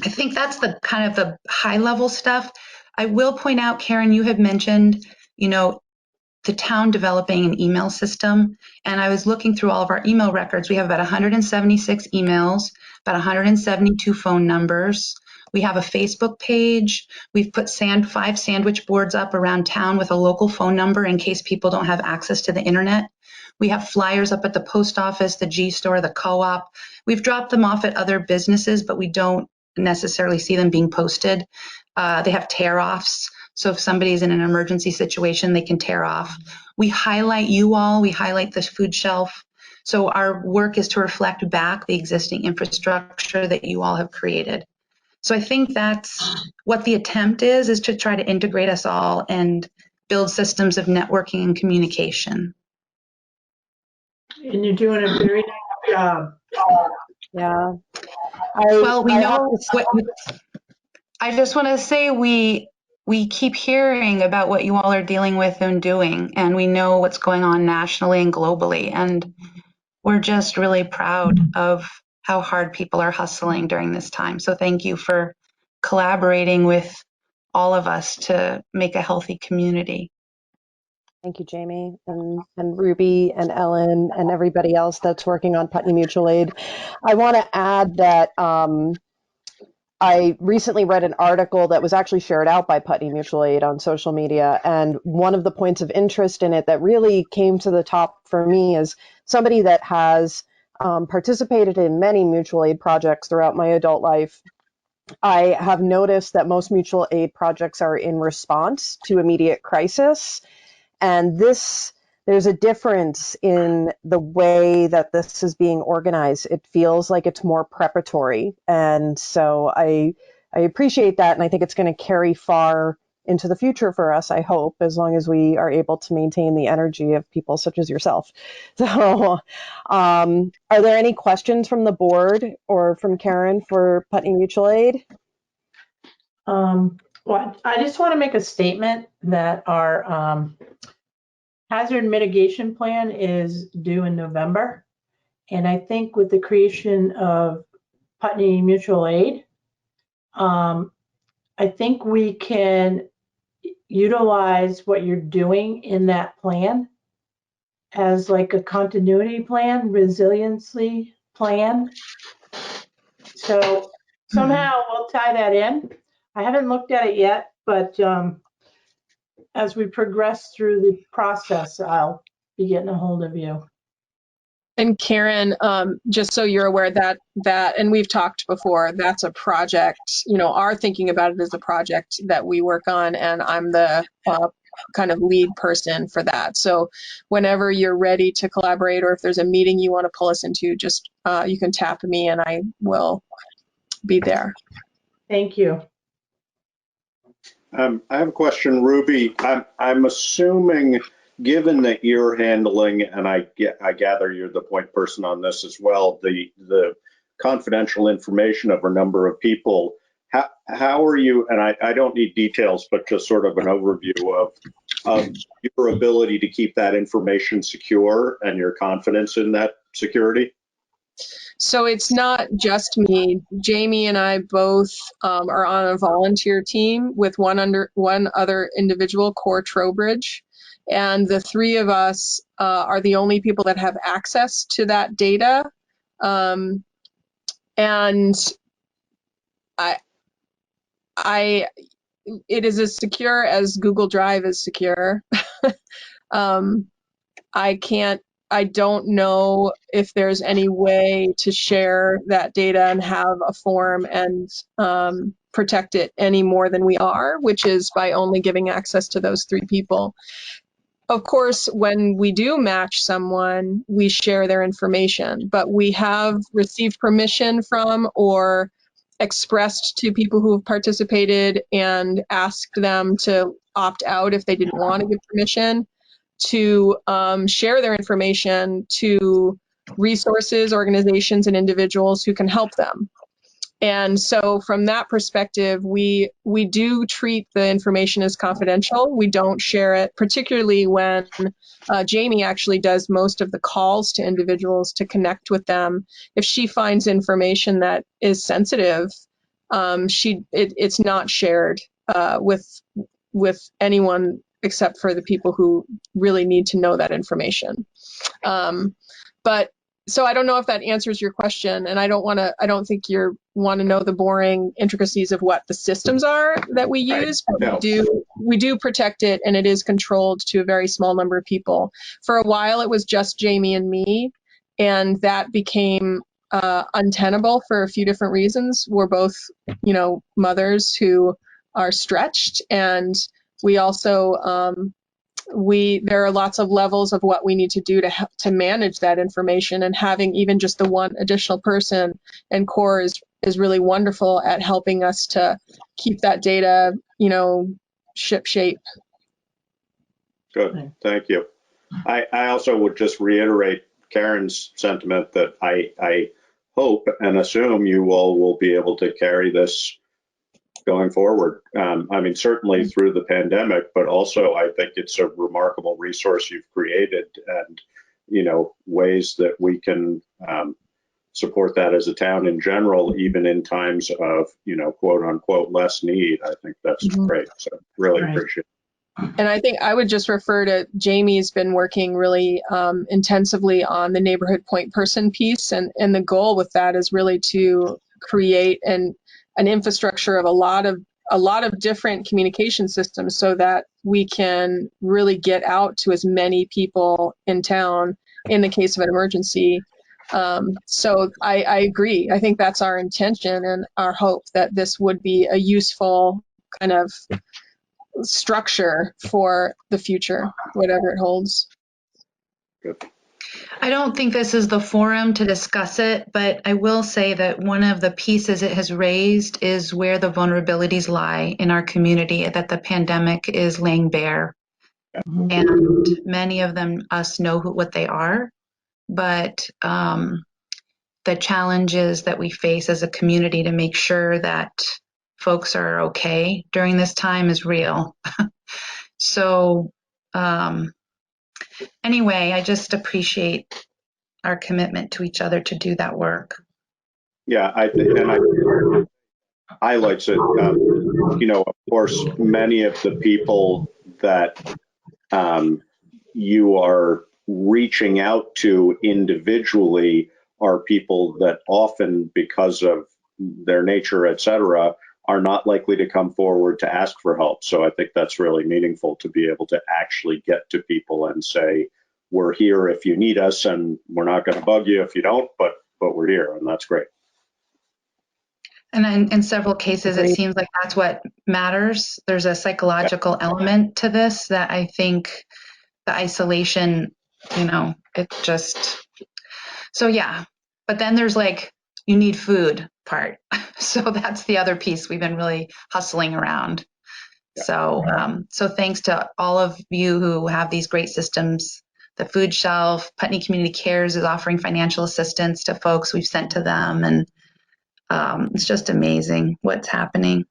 I think that's the kind of the high level stuff. I will point out, Karen, you have mentioned, the town developing an email system. And I was looking through all of our email records. We have about 176 emails, about 172 phone numbers. We have a Facebook page. We've put 5 sandwich boards up around town with a local phone number in case people don't have access to the internet. We have flyers up at the post office, the G store, the co-op. We've dropped them off at other businesses, but we don't necessarily see them being posted. They have tear-offs. So if somebody's in an emergency situation, they can tear off. We highlight you all. We highlight the food shelf. So our work is to reflect back the existing infrastructure that you all have created. So I think that's what the attempt is to try to integrate us all and build systems of networking and communication. And you're doing a very nice job. Yeah. I just want to say we keep hearing about what you all are dealing with and doing, and we know what's going on nationally and globally. And we're just really proud of how hard people are hustling during this time. So thank you for collaborating with all of us to make a healthy community. Thank you, Jamie, and Ruby and Ellen and everybody else that's working on Putney Mutual Aid. I want to add that I recently read an article that was actually shared out by Putney Mutual Aid on social media, and one of the points of interest in it that really came to the top for me is somebody that has participated in many mutual aid projects throughout my adult life. I have noticed that most mutual aid projects are in response to immediate crisis, and there's a difference in the way that this is being organized. It feels like it's more preparatory. And so I appreciate that. And I think it's going to carry far into the future for us, I hope, as long as we are able to maintain the energy of people such as yourself. So are there any questions from the board or from Karen for Putney Mutual Aid? Well, I just want to make a statement that our hazard mitigation plan is due in November. And I think with the creation of Putney Mutual Aid, I think we can utilize what you're doing in that plan as like a continuity plan, resiliency plan. So somehow we'll tie that in. I haven't looked at it yet, but as we progress through the process, I'll be getting a hold of you. And Karen, just so you're aware that, and we've talked before, that's a project, our thinking about it is a project that we work on, and I'm the kind of lead person for that. So whenever you're ready to collaborate, or if there's a meeting you want to pull us into, just you can tap me and I will be there. Thank you. I have a question, Ruby. I'm assuming, given that you're handling, and I gather you're the point person on this as well, the confidential information of a number of people, how are you, and I don't need details, but just sort of an overview of your ability to keep that information secure and your confidence in that security? So it's not just me. Jamie and I both are on a volunteer team with one other individual, Core Trowbridge, and the three of us are the only people that have access to that data. And it is as secure as Google Drive is secure. I don't know if there's any way to share that data and have a form and protect it any more than we are, which is by only giving access to those three people. Of course, when we do match someone, we share their information, but we have received permission from or expressed to people who have participated and asked them to opt out if they didn't want to give permission to share their information to resources, organizations, and individuals who can help them. And so from that perspective, we do treat the information as confidential. We don't share it, particularly when Jamie actually does most of the calls to individuals to connect with them. If she finds information that is sensitive, it's not shared with anyone except for the people who really need to know that information. But so I don't know if that answers your question, and I don't think you want to know the boring intricacies of what the systems are that we use, but we do protect it, and it is controlled to a very small number of people. For a while, it was just Jamie and me, and that became untenable for a few different reasons. We're both, mothers who are stretched, and we also there are lots of levels of what we need to do to manage that information, and having even just the one additional person and Core is really wonderful at helping us to keep that data, ship shape. Good, thank you. I also would just reiterate Karen's sentiment that I hope and assume you all will be able to carry this going forward. I mean, certainly through the pandemic, but also I think it's a remarkable resource you've created, and, ways that we can support that as a town in general, even in times of, quote unquote, less need. I think that's great. So really appreciate it. And I think I would just refer to Jamie's been working really intensively on the neighborhood point person piece. And the goal with that is really to create an infrastructure of a lot of different communication systems so that we can really get out to as many people in town in the case of an emergency. So I agree. I think that's our intention and our hope, that this would be a useful kind of structure for the future, whatever it holds. Good. I don't think this is the forum to discuss it, but I will say that one of the pieces it has raised is where the vulnerabilities lie in our community that the pandemic is laying bare. And many of them, us know what they are, but the challenges that we face as a community to make sure that folks are okay during this time is real. So anyway, I just appreciate our commitment to each other to do that work. Yeah, I think, and I highlights it. Of course, many of the people that you are reaching out to individually are people that often, because of their nature, et cetera, are not likely to come forward to ask for help. So I think that's really meaningful to be able to actually get to people and say, we're here if you need us, and we're not going to bug you if you don't, but we're here, and that's great. And in several cases, it seems like that's what matters. There's a psychological element to this that I think the isolation, it just, so yeah. But then there's you need food part. So that's the other piece we've been really hustling around. So thanks to all of you who have these great systems. The food shelf, Putney Community Cares is offering financial assistance to folks we've sent to them. And It's just amazing what's happening.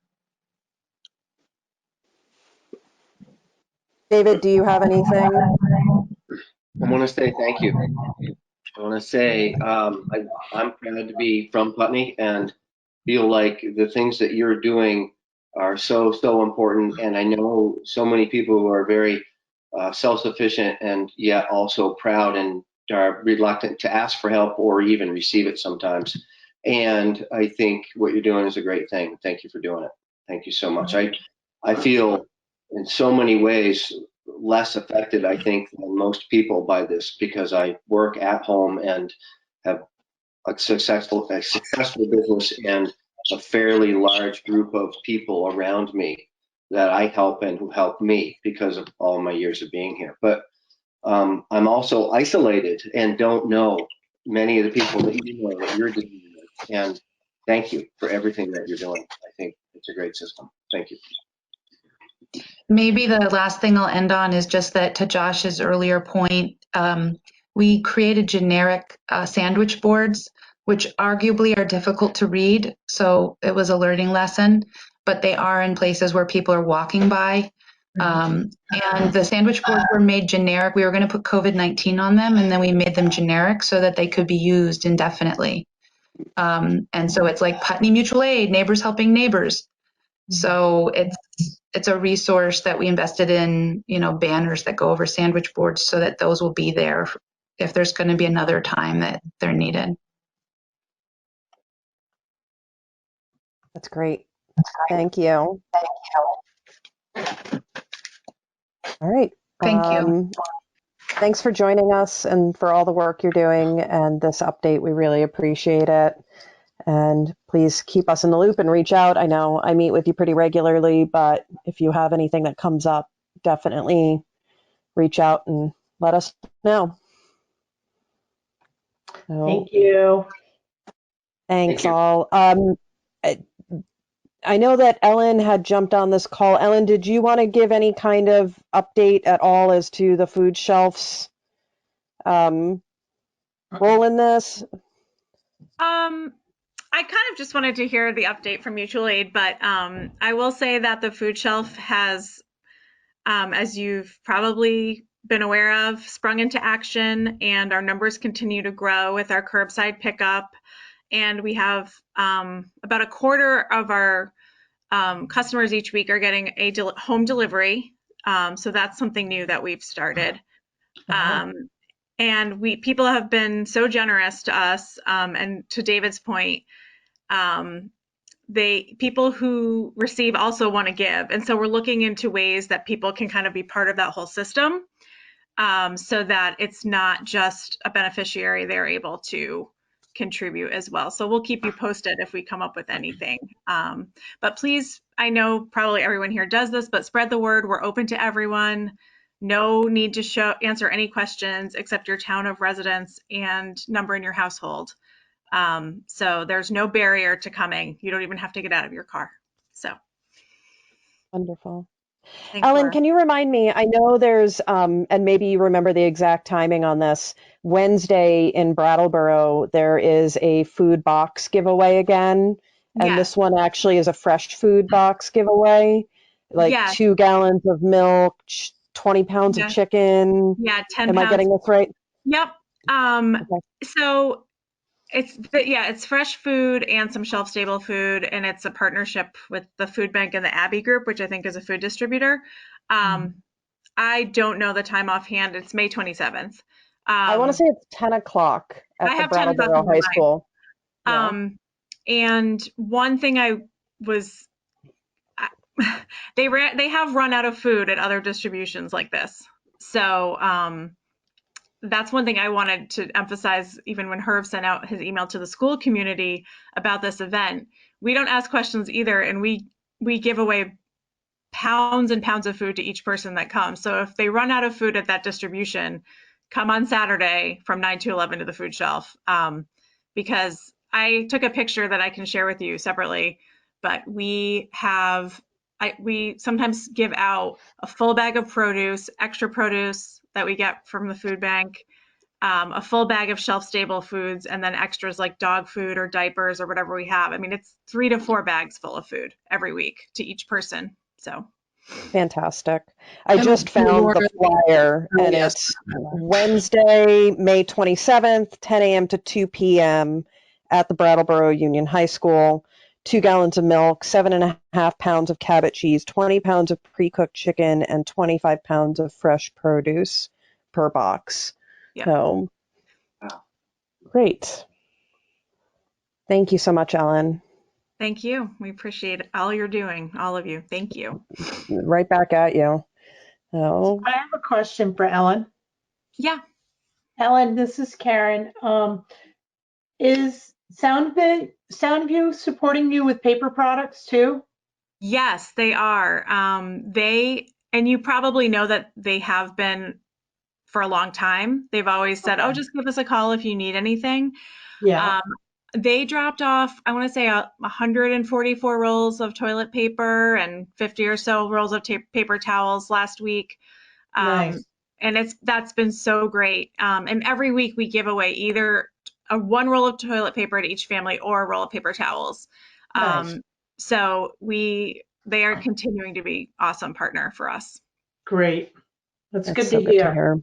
David, do you have anything? I want to say thank you. I want to say I'm proud to be from Putney and feel like the things that you're doing are so important. And I know so many people who are very self-sufficient and yet also proud and are reluctant to ask for help or even receive it sometimes. And I think what you're doing is a great thing. Thank you for doing it. Thank you so much. I feel in so many ways less affected, I think, than most people by this because I work at home and have a successful business and a fairly large group of people around me that I help and who help me because of all my years of being here. But I'm also isolated and don't know many of the people that you know that you're dealing with. And thank you for everything that you're doing. I think it's a great system. Thank you. Maybe the last thing I'll end on is just that to Josh's earlier point, we created generic sandwich boards, which arguably are difficult to read. So it was a learning lesson, but they are in places where people are walking by. And the sandwich boards were made generic. We were going to put COVID-19 on them, and then we made them generic so that they could be used indefinitely. And so it's like Putney Mutual Aid, neighbors helping neighbors. So it's a resource that we invested in, banners that go over sandwich boards so that those will be there if there's going to be another time that they're needed. That's great. Thank you. All right. Thank you. Thanks for joining us and for all the work you're doing and this update. We really appreciate it. And please keep us in the loop and reach out. I know I meet with you pretty regularly, but if you have anything that comes up, definitely reach out and let us know. So, Thank you. Thanks all. I know that Ellen had jumped on this call. Ellen, did you want to give any kind of update at all as to the food shelves role in this? I kind of just wanted to hear the update from Mutual Aid, but I will say that the food shelf has, as you've probably been aware of, sprung into action, and our numbers continue to grow with our curbside pickup. And we have about a quarter of our customers each week are getting a home delivery. So that's something new that we've started. And people have been so generous to us, and to David's point, people who receive also want to give, and so we're looking into ways that people can kind of be part of that whole system, so that it's not just a beneficiary, they're able to contribute as well. So we'll keep you posted if we come up with anything. But please, I know probably everyone here does this, but spread the word. We're open to everyone. No need to answer any questions except your town of residence and number in your household. So there's no barrier to coming. You don't even have to get out of your car. So. Wonderful. Thanks, Ellen, Laura. can you remind me? I know there's, and maybe you remember the exact timing on this. Wednesday in Brattleboro, there is a food box giveaway again. And Yes. this one actually is a fresh food box giveaway, like Yes. 2 gallons of milk, 20 pounds of Yes. chicken. Yeah, 10 Am pounds. I getting this right? Yep. Okay. So it's fresh food and some shelf stable food, and it's a partnership with the food bank and the Abbey Group, which I think is a food distributor. I don't know the time offhand. It's May 27th. I want to say it's 10 o'clock I at the have 10 o'clock Brattleboro in my High mind. School. Yeah. And one thing they have run out of food at other distributions like this. So that's one thing I wanted to emphasize, even when Herb sent out his email to the school community about this event. We don't ask questions either, and we give away pounds and pounds of food to each person that comes. So if they run out of food at that distribution, come on Saturday from 9 to 11 to the food shelf, because I took a picture that I can share with you separately, but we sometimes give out a full bag of produce, extra produce that we get from the food bank a full bag of shelf-stable foods, and then extras like dog food or diapers or whatever we have. I mean, it's 3 to 4 bags full of food every week to each person. So Fantastic. I just found the flyer and it's Wednesday, May 27th, 10 a.m. to 2 p.m. at the Brattleboro Union High School. 2 gallons of milk, 7.5 pounds of Cabot cheese, 20 pounds of pre-cooked chicken, and 25 pounds of fresh produce per box. Yep. So, great. Thank you so much, Ellen. Thank you. We appreciate all you're doing, all of you. Thank you. Right back at you. So, I have a question for Ellen. Yeah. Ellen, this is Karen. Is Soundview supporting you with paper products too? Yes, they are. And you probably know that they have been for a long time. They've always said, "Oh, just give us a call if you need anything." Yeah. They dropped off, I want to say, 144 rolls of toilet paper and 50 or so rolls of paper towels last week. Nice. And that's been so great. And every week we give away either one roll of toilet paper to each family or a roll of paper towels. Nice. So they are continuing to be awesome partner for us. Great. That's good so to hear.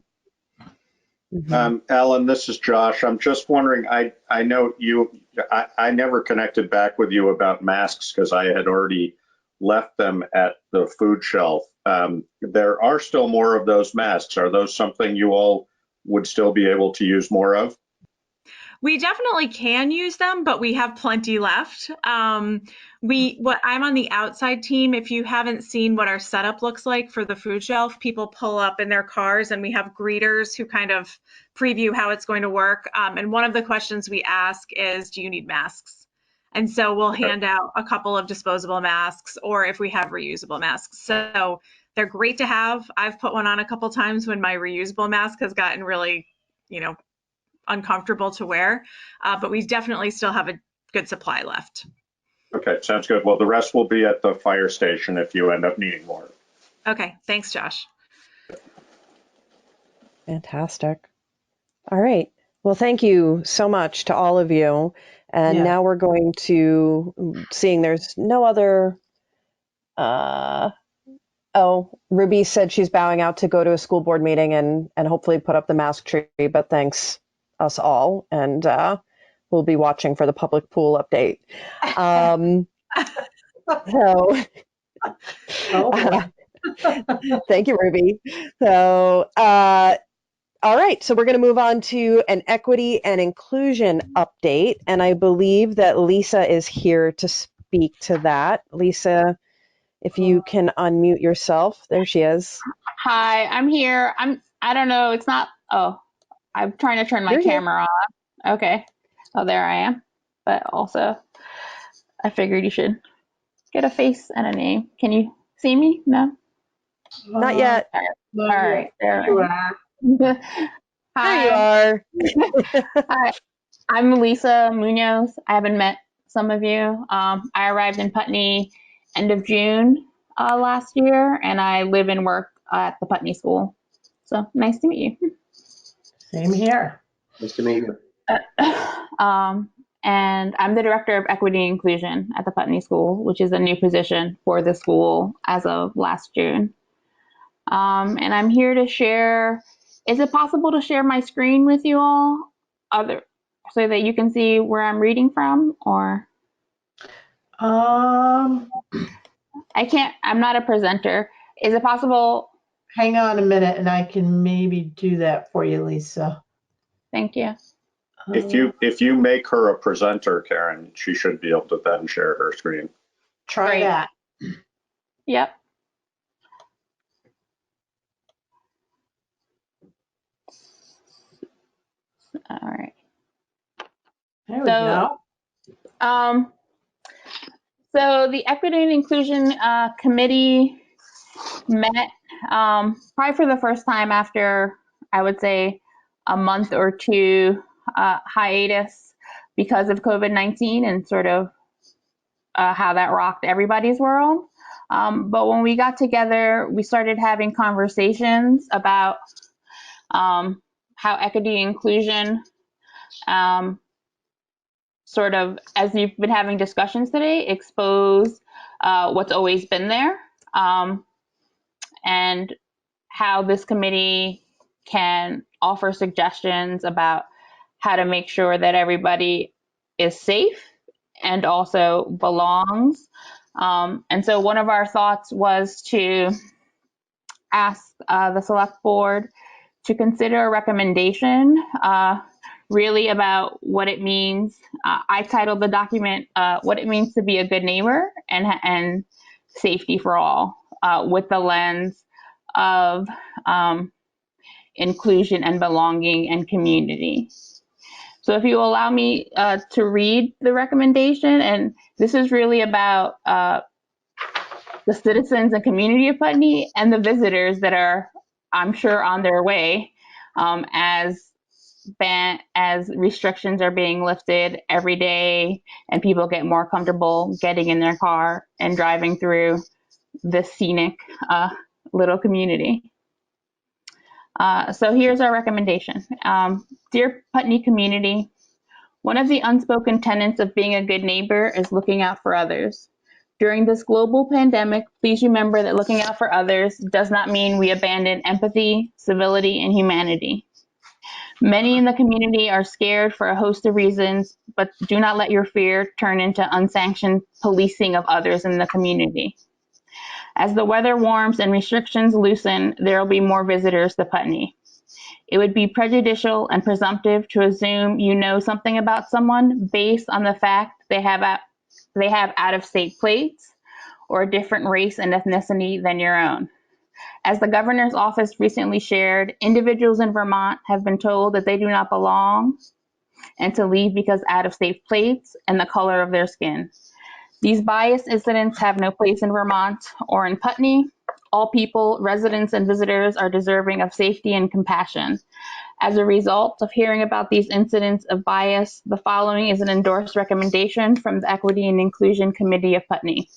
Alan, this is Josh. I'm just wondering, I know I never connected back with you about masks because I had already left them at the food shelf. There are still more of those masks. Are those something you all would still be able to use more of? We definitely can use them, but we have plenty left. I'm on the outside team. If you haven't seen what our setup looks like for the food shelf, people pull up in their cars and we have greeters who kind of preview how it's going to work. And one of the questions we ask is, do you need masks? And so we'll hand out a couple of disposable masks, or if we have reusable masks. So they're great to have. I've put one on a couple times when my reusable mask has gotten really, uncomfortable to wear, but we definitely still have a good supply left. Okay, sounds good. Well, the rest will be at the fire station if you end up needing more. Okay, thanks, Josh. Fantastic. All right. Well, thank you so much to all of you. And now we're going to, seeing there's no other, Ruby said she's bowing out to go to a school board meeting and hopefully put up the mask tree, but thanks us all. And we'll be watching for the public pool update. Thank you, Ruby. So, all right, so we're going to move on to an equity and inclusion update, and I believe that Lisa is here to speak to that. Lisa, if you can unmute yourself. There she is. Hi, I'm here. I don't know, it's not, I'm trying to turn my camera on. Okay. Oh, there I am. But also, I figured you should get a face and a name. Can you see me? No? Not yet. All right. There you are. Hi. There you are. Hi. I'm Lisa Munoz. I haven't met some of you. I arrived in Putney end of June last year, and I live and work at the Putney School. So nice to meet you. Same here. Nice to meet you. And I'm the Director of Equity and Inclusion at the Putney School, which is a new position for the school as of last June. And I'm here to share, is it possible to share my screen with you all so that you can see where I'm reading from, or? I can't, I'm not a presenter. Is it possible? Hang on a minute and I can maybe do that for you, Lisa. Thank you. If you make her a presenter, Karen, she should be able to then share her screen. Try that. Yep. All right. There we go. So the Equity and Inclusion Committee met probably for the first time after, I would say, a month or two hiatus because of COVID-19 and sort of how that rocked everybody's world. But when we got together, we started having conversations about how how equity and inclusion, sort of, as you've been having discussions today, expose what's always been there, and how this committee can offer suggestions about how to make sure that everybody is safe and also belongs. And so one of our thoughts was to ask the select board to consider a recommendation really about what it means. I titled the document, What It Means to Be a Good Neighbor and Safety for All, with the lens of inclusion and belonging and community. So if you allow me to read the recommendation, and this is really about the citizens and community of Putney and the visitors that are, I'm sure, on their way as restrictions are being lifted every day and people get more comfortable getting in their car and driving through this scenic little community. So here's our recommendation. Dear Putney community, one of the unspoken tenets of being a good neighbor is looking out for others. During this global pandemic, please remember that looking out for others does not mean we abandon empathy, civility, and humanity. Many in the community are scared for a host of reasons, but do not let your fear turn into unsanctioned policing of others in the community. As the weather warms and restrictions loosen, there will be more visitors to Putney. It would be prejudicial and presumptive to assume you know something about someone based on the fact they have out-of-state plates or a different race and ethnicity than your own. As the governor's office recently shared, individuals in Vermont have been told that they do not belong and to leave because out-of-state plates and the color of their skin. These biased incidents have no place in Vermont or in Putney. All people, residents, and visitors are deserving of safety and compassion. As a result of hearing about these incidents of bias, the following is an endorsed recommendation from the Equity and Inclusion Committee of Putney.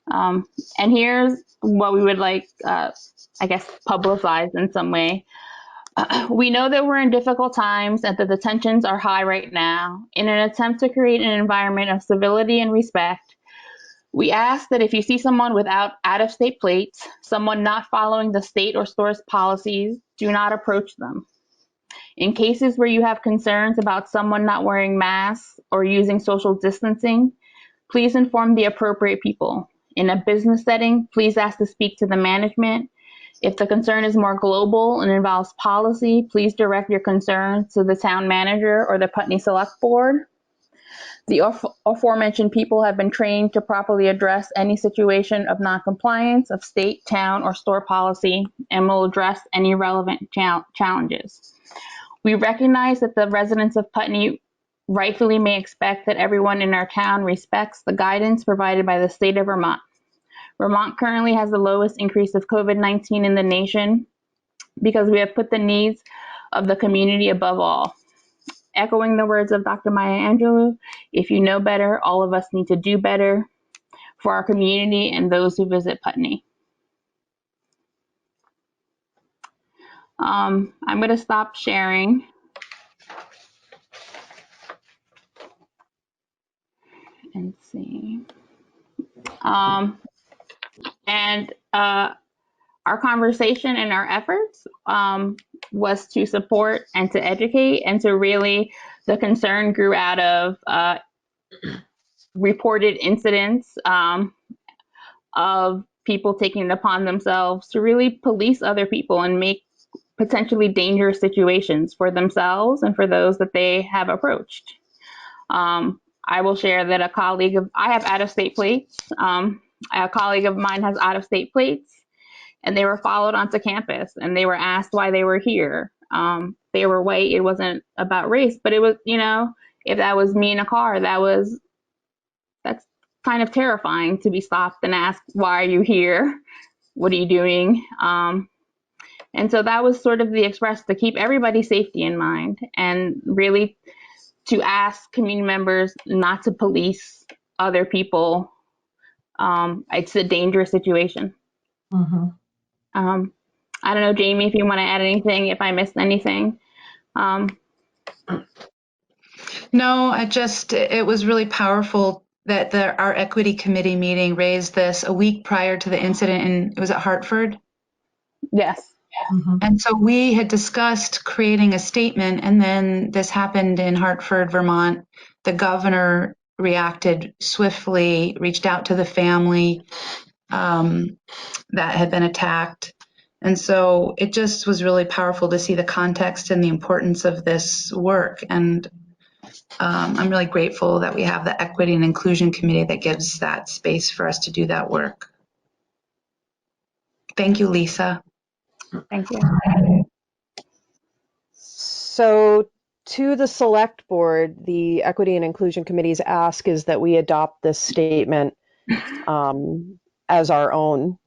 And here's what we would like, I guess, publicized in some way. We know that we're in difficult times and that the tensions are high right now. In an attempt to create an environment of civility and respect, we ask that if you see someone without out-of-state plates, someone not following the state or store's policies, do not approach them. In cases where you have concerns about someone not wearing masks or using social distancing, please inform the appropriate people. In a business setting, please ask to speak to the management. If the concern is more global and involves policy, please direct your concern to the town manager or the Putney Select Board. The aforementioned people have been trained to properly address any situation of noncompliance of state, town, or store policy and will address any relevant challenges. We recognize that the residents of Putney rightfully may expect that everyone in our town respects the guidance provided by the state of Vermont. Vermont currently has the lowest increase of COVID-19 in the nation because we have put the needs of the community above all. Echoing the words of Dr. Maya Angelou, if you know better, all of us need to do better for our community and those who visit Putney. I'm going to stop sharing. And see. Our conversation and our efforts was to support and to educate, and to really, the concern grew out of reported incidents of people taking it upon themselves to really police other people and make potentially dangerous situations for themselves and for those that they have approached. I will share that I have out-of-state plates. A colleague of mine has out-of-state plates, and they were followed onto campus and they were asked why they were here. They were white. It wasn't about race, but it was, if that was me in a car, that's kind of terrifying to be stopped and asked, why are you here? What are you doing? And so that was sort of the express, to keep everybody's safety in mind and really to ask community members not to police other people. It's a dangerous situation. Mm-hmm. I don't know, Jamie, if you want to add anything, if I missed anything. No, it was really powerful that our equity committee meeting raised this a week prior to the incident, and it was at Hartford. Yes. And so we had discussed creating a statement, and then this happened in Hartford, Vermont. The governor reacted swiftly, reached out to the family that had been attacked. And so it just was really powerful to see the context and the importance of this work. And I'm really grateful that we have the Equity and Inclusion Committee that gives that space for us to do that work. Thank you, Lisa. Thank you. So to the select board, the Equity and Inclusion Committee's ask is that we adopt this statement as our own.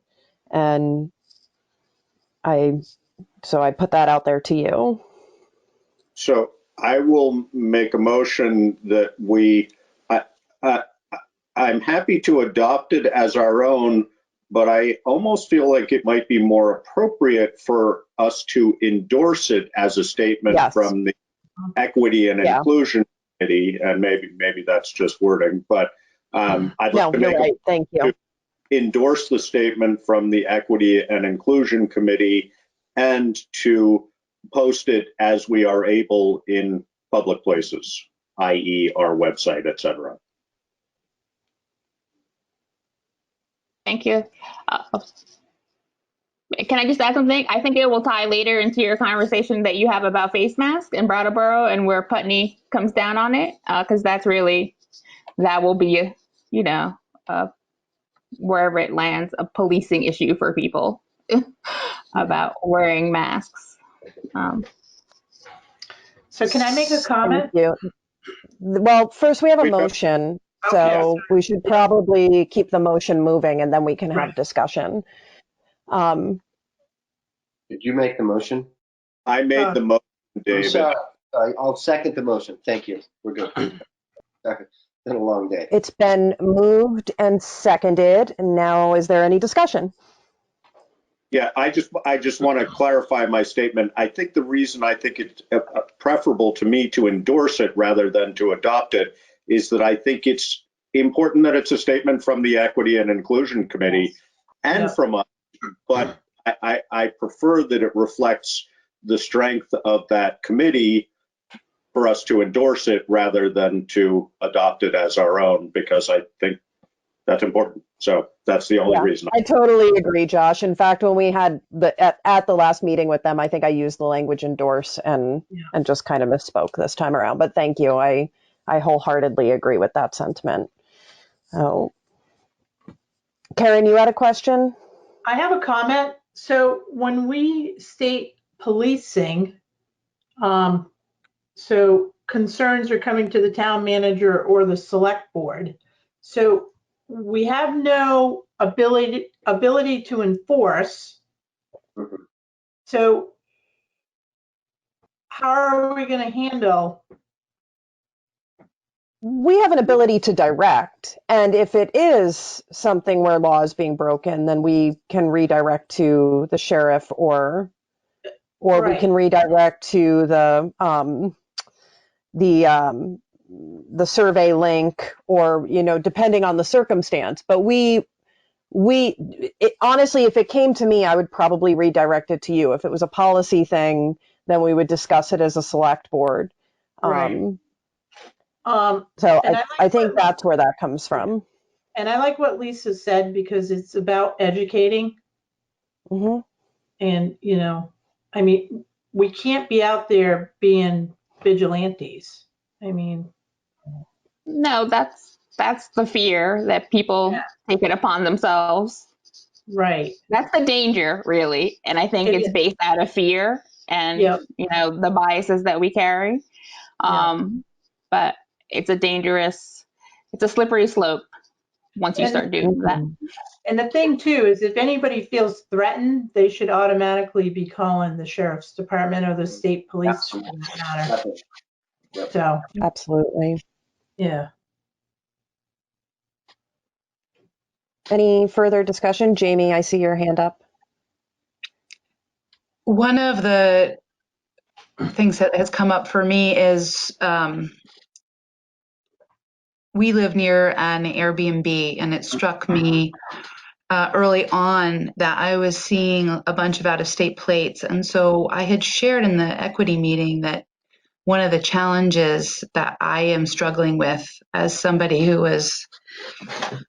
And I put that out there to you. So I will make a motion that I'm happy to adopt it as our own, but I almost feel like it might be more appropriate for us to endorse it as a statement from the Equity and Inclusion Committee, and maybe that's just wording, but I'd like to make Thank you. To endorse the statement from the Equity and Inclusion Committee and to post it as we are able in public places, i.e. our website, etc. Thank you. Can I just add something? I think it will tie later into your conversation that you have about face masks in Brattleboro and where Putney comes down on it, because that will be, wherever it lands, a policing issue for people about wearing masks. So can I make a comment? Thank you. Well, first we have a motion, so we should probably keep the motion moving and then we can have discussion. Did you make the motion? I made the motion, David. I'm sorry. I'll second the motion. Thank you. We're good. It's been a long day. It's been moved and seconded. And now, is there any discussion? Yeah, I just want to clarify my statement. I think the reason I think it's preferable to me to endorse it rather than to adopt it is that I think it's important that it's a statement from the Equity and Inclusion Committee and from us, but I prefer that it reflects the strength of that committee for us to endorse it rather than to adopt it as our own, because I think that's important. So that's the only reason. I totally agree, Josh. In fact, when we had at the last meeting with them, I think I used the language endorse and just kind of misspoke this time around. But thank you. I wholeheartedly agree with that sentiment. Oh, Karen, you had a question? I have a comment. So when we state policing, so concerns are coming to the town manager or the select board. So we have no ability to enforce. So how are we going to handle? We have an ability to direct, and if it is something where law is being broken, then we can redirect to the sheriff or we can redirect to the survey link, or depending on the circumstance. But honestly, if it came to me, I would probably redirect it to you. If it was a policy thing, then we would discuss it as a select board. So I think that's where that comes from. And I like what Lisa said, because it's about educating. And, I mean, we can't be out there being vigilantes. I mean. No, that's the fear that people take it upon themselves. Right. That's the danger, really. And I think it's based out of fear and, the biases that we carry. But it's a slippery slope once you start doing that. And the thing too is, if anybody feels threatened, they should automatically be calling the sheriff's department or the state police for that matter. So absolutely. Yeah. Any further discussion? Jamie, I see your hand up. One of the things that has come up for me is we live near an Airbnb, and it struck me early on that I was seeing a bunch of out-of-state plates. And so I had shared in the equity meeting that one of the challenges that I am struggling with as somebody who was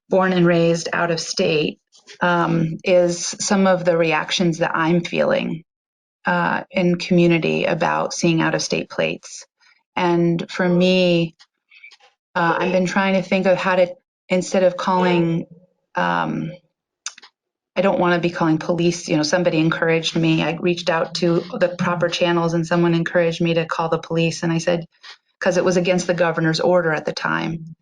born and raised out of state is some of the reactions that I'm feeling in community about seeing out-of-state plates. And for me, I've been trying to think of how to, instead of calling, I don't want to be calling police. Somebody encouraged me. I reached out to the proper channels and someone encouraged me to call the police. And I said, because it was against the governor's order at the time.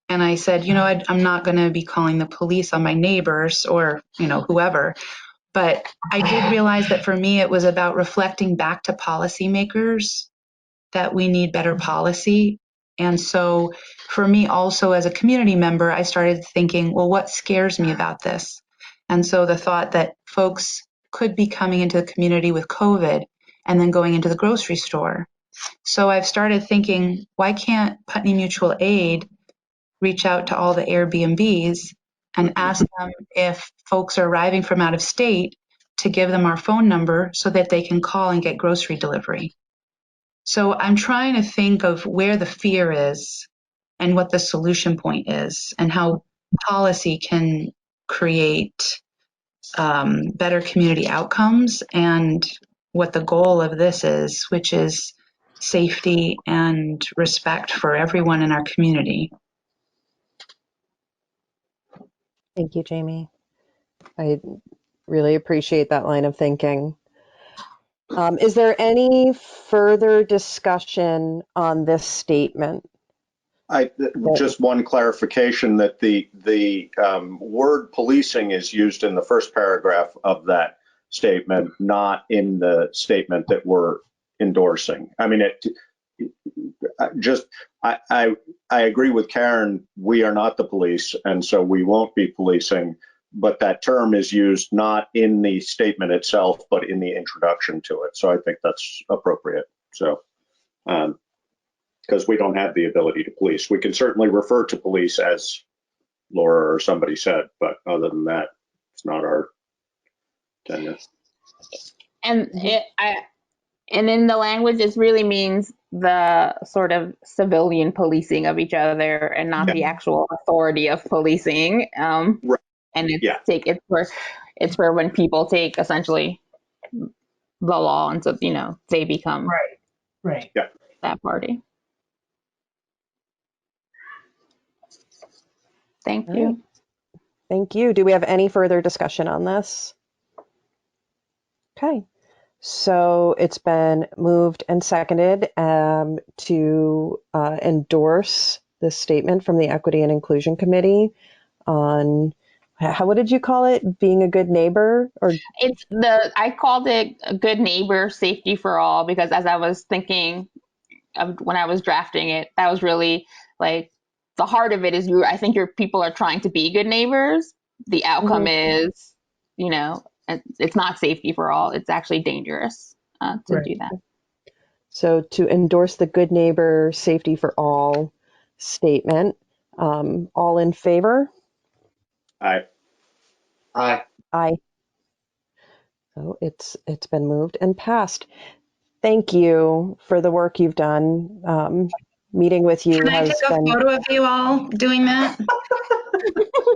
And I said, I'm not going to be calling the police on my neighbors or, whoever. But I did realize that for me, it was about reflecting back to policymakers that we need better policy. And so for me also as a community member, I started thinking, well, what scares me about this? And so the thought that folks could be coming into the community with COVID and then going into the grocery store. So I've started thinking, why can't Putney Mutual Aid reach out to all the Airbnbs and ask them if folks are arriving from out of state to give them our phone number so that they can call and get grocery delivery. So I'm trying to think of where the fear is and what the solution point is and how policy can create better community outcomes and what the goal of this is, which is safety and respect for everyone in our community. Thank you, Jamie. I really appreciate that line of thinking. Is there any further discussion on this statement? Just one clarification that the word policing is used in the first paragraph of that statement, not in the statement that we're endorsing. I mean, I agree with Karen. We are not the police, and so we won't be policing. But that term is used not in the statement itself, but in the introduction to it. So I think that's appropriate. So. Because we don't have the ability to police. We can certainly refer to police as Laura or somebody said, but other than that, it's not our tenure. And and in the language, it really means the sort of civilian policing of each other and not the actual authority of policing. Right. And it's for when people take essentially the law, and so they become right that party. Thank you. Right. Thank you. Do we have any further discussion on this? Okay. So it's been moved and seconded to endorse this statement from the Equity and Inclusion Committee on what did you call it? Being a good neighbor, or I called it a good neighbor, safety for all, because as I was thinking of when I was drafting it, that was really like the heart of it is I think your people are trying to be good neighbors. The outcome is, it's not safety for all. It's actually dangerous to do that. So to endorse the good neighbor, safety for all statement, all in favor? Aye. Aye. Aye. So it's been moved and passed. Thank you for the work you've done. Meeting with you Can I has take a been... photo of you all doing that?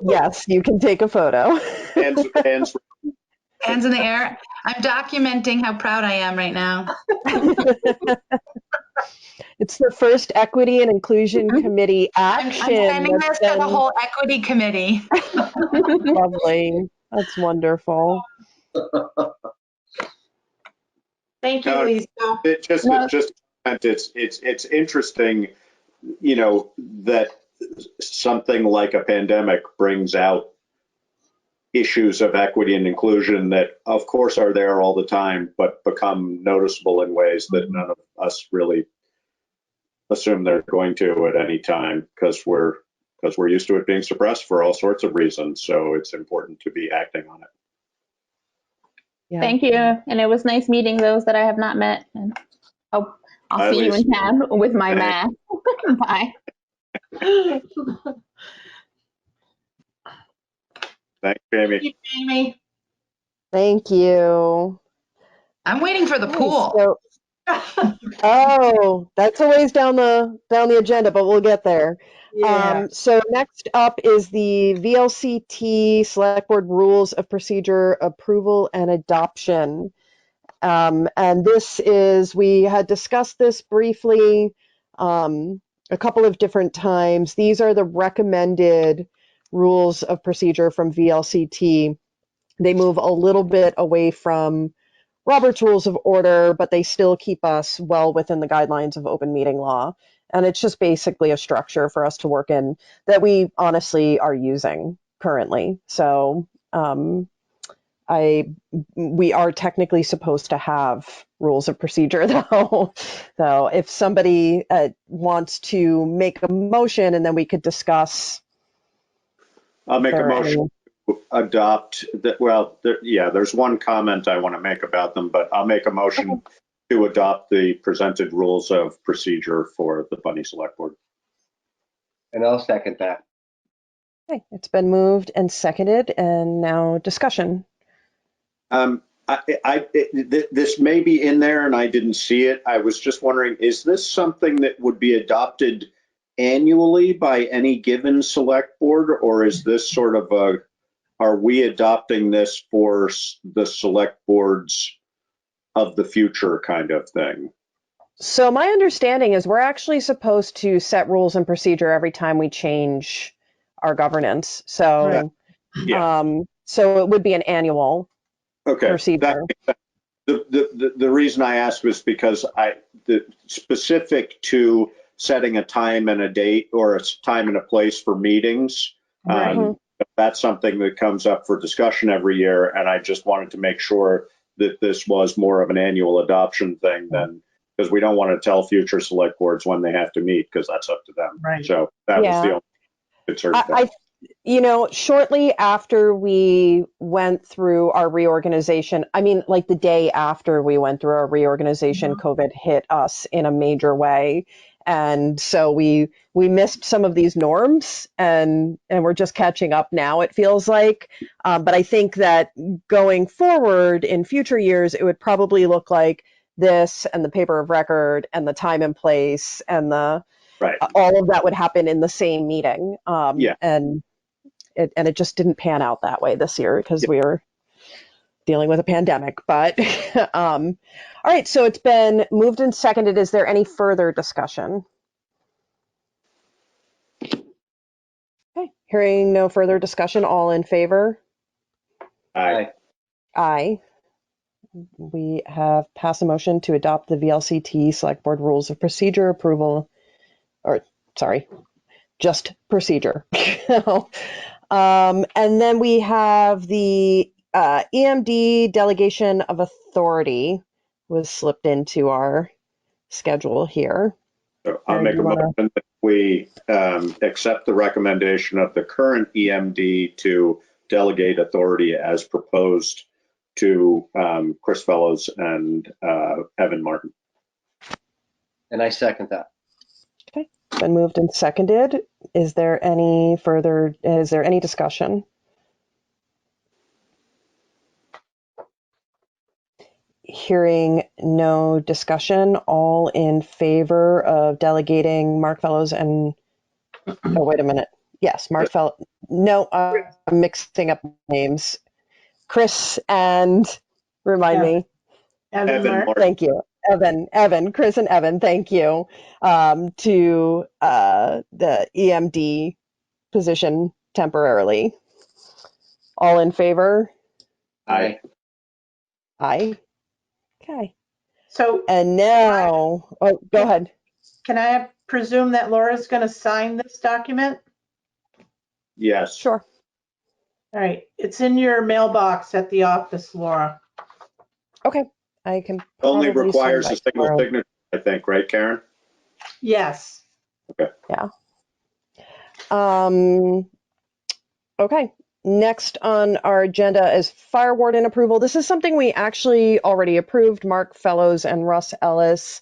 Yes, you can take a photo. Hands in the air. I'm documenting how proud I am right now. It's the first Equity and Inclusion Committee action. I'm sending this to the whole equity committee. Lovely. That's wonderful. Thank you, Lisa. It's interesting, that something like a pandemic brings out issues of equity and inclusion that, of course, are there all the time, but become noticeable in ways that none of us really assume they're going to at any time, because we're used to it being suppressed for all sorts of reasons. So it's important to be acting on it. Yeah. Thank you. And it was nice meeting those that I have not met. And hope I'll Bye, see you Lisa. in town with my Thanks. mask. Bye. Thanks, Jamie. Thank you, Jamie. Thank you. I'm waiting for the Okay, pool. oh, that's a ways down the agenda, but we'll get there. Yeah. So next up is the VLCT Select Board Rules of Procedure Approval and Adoption. And this is, we had discussed this briefly a couple of different times. These are the recommended rules of procedure from VLCT. They move a little bit away from Robert's Rules of Order, but they still keep us well within the guidelines of open meeting law. And it's just basically a structure for us to work in that we honestly are using currently. So we are technically supposed to have rules of procedure though. So if somebody wants to make a motion and then we could discuss. I'll make a motion to adopt that. Well, there's one comment I want to make about them, but I'll make a motion to adopt the presented rules of procedure for the Bunny Select Board. And I'll second that. Okay, it's been moved and seconded, and now discussion. This may be in there and I didn't see it. I was just wondering, is this something that would be adopted annually by any given select board, or is this sort of are we adopting this for the select boards of the future kind of thing? So my understanding is we're actually supposed to set rules and procedure every time we change our governance. So, so it would be an annual procedure. The reason I asked was because the specific to setting a time and a date or a time and a place for meetings. That's something that comes up for discussion every year, and I just wanted to make sure that this was more of an annual adoption thing than, because we don't want to tell future select boards when they have to meet, because that's up to them. So that was the only concern. Shortly after we went through our reorganization, I mean, like the day after we went through our reorganization, COVID hit us in a major way. And so we missed some of these norms and we're just catching up now, it feels like. But I think that going forward in future years, it would probably look like this and the paper of record and the time and place and the all of that would happen in the same meeting. And it just didn't pan out that way this year because we were dealing with a pandemic. But all right, so it's been moved and seconded. Is there any further discussion? Okay, hearing no further discussion, all in favor? Aye. Aye. We have passed a motion to adopt the VLCT Select Board Rules of Procedure approval, or sorry, just procedure. And then we have the EMD delegation of authority was slipped into our schedule here. So I'll make a motion that we accept the recommendation of the current EMD to delegate authority as proposed to Chris Fellows and Evan Martin. And I second that. Okay, been moved and seconded. Is there any discussion? Hearing no discussion, all in favor of delegating Mark Fellows and, oh, wait a minute. Yes, Mark Fellows. No, I'm mixing up names. Chris and, remind me. Evan Martin. Thank you. Evan, Chris and Evan, thank you, to the EMD position temporarily. All in favor? Aye. Aye. Okay. So, and now, oh, go ahead. Can I presume that Laura's going to sign this document? Yes. Sure. All right. It's in your mailbox at the office, Laura. Okay. I can. Only requires a single signature, I think, right, Karen? Yes. Okay. Yeah. Okay. next on our agenda is fire warden approval. This is something we actually already approved, Mark Fellows and Russ Ellis.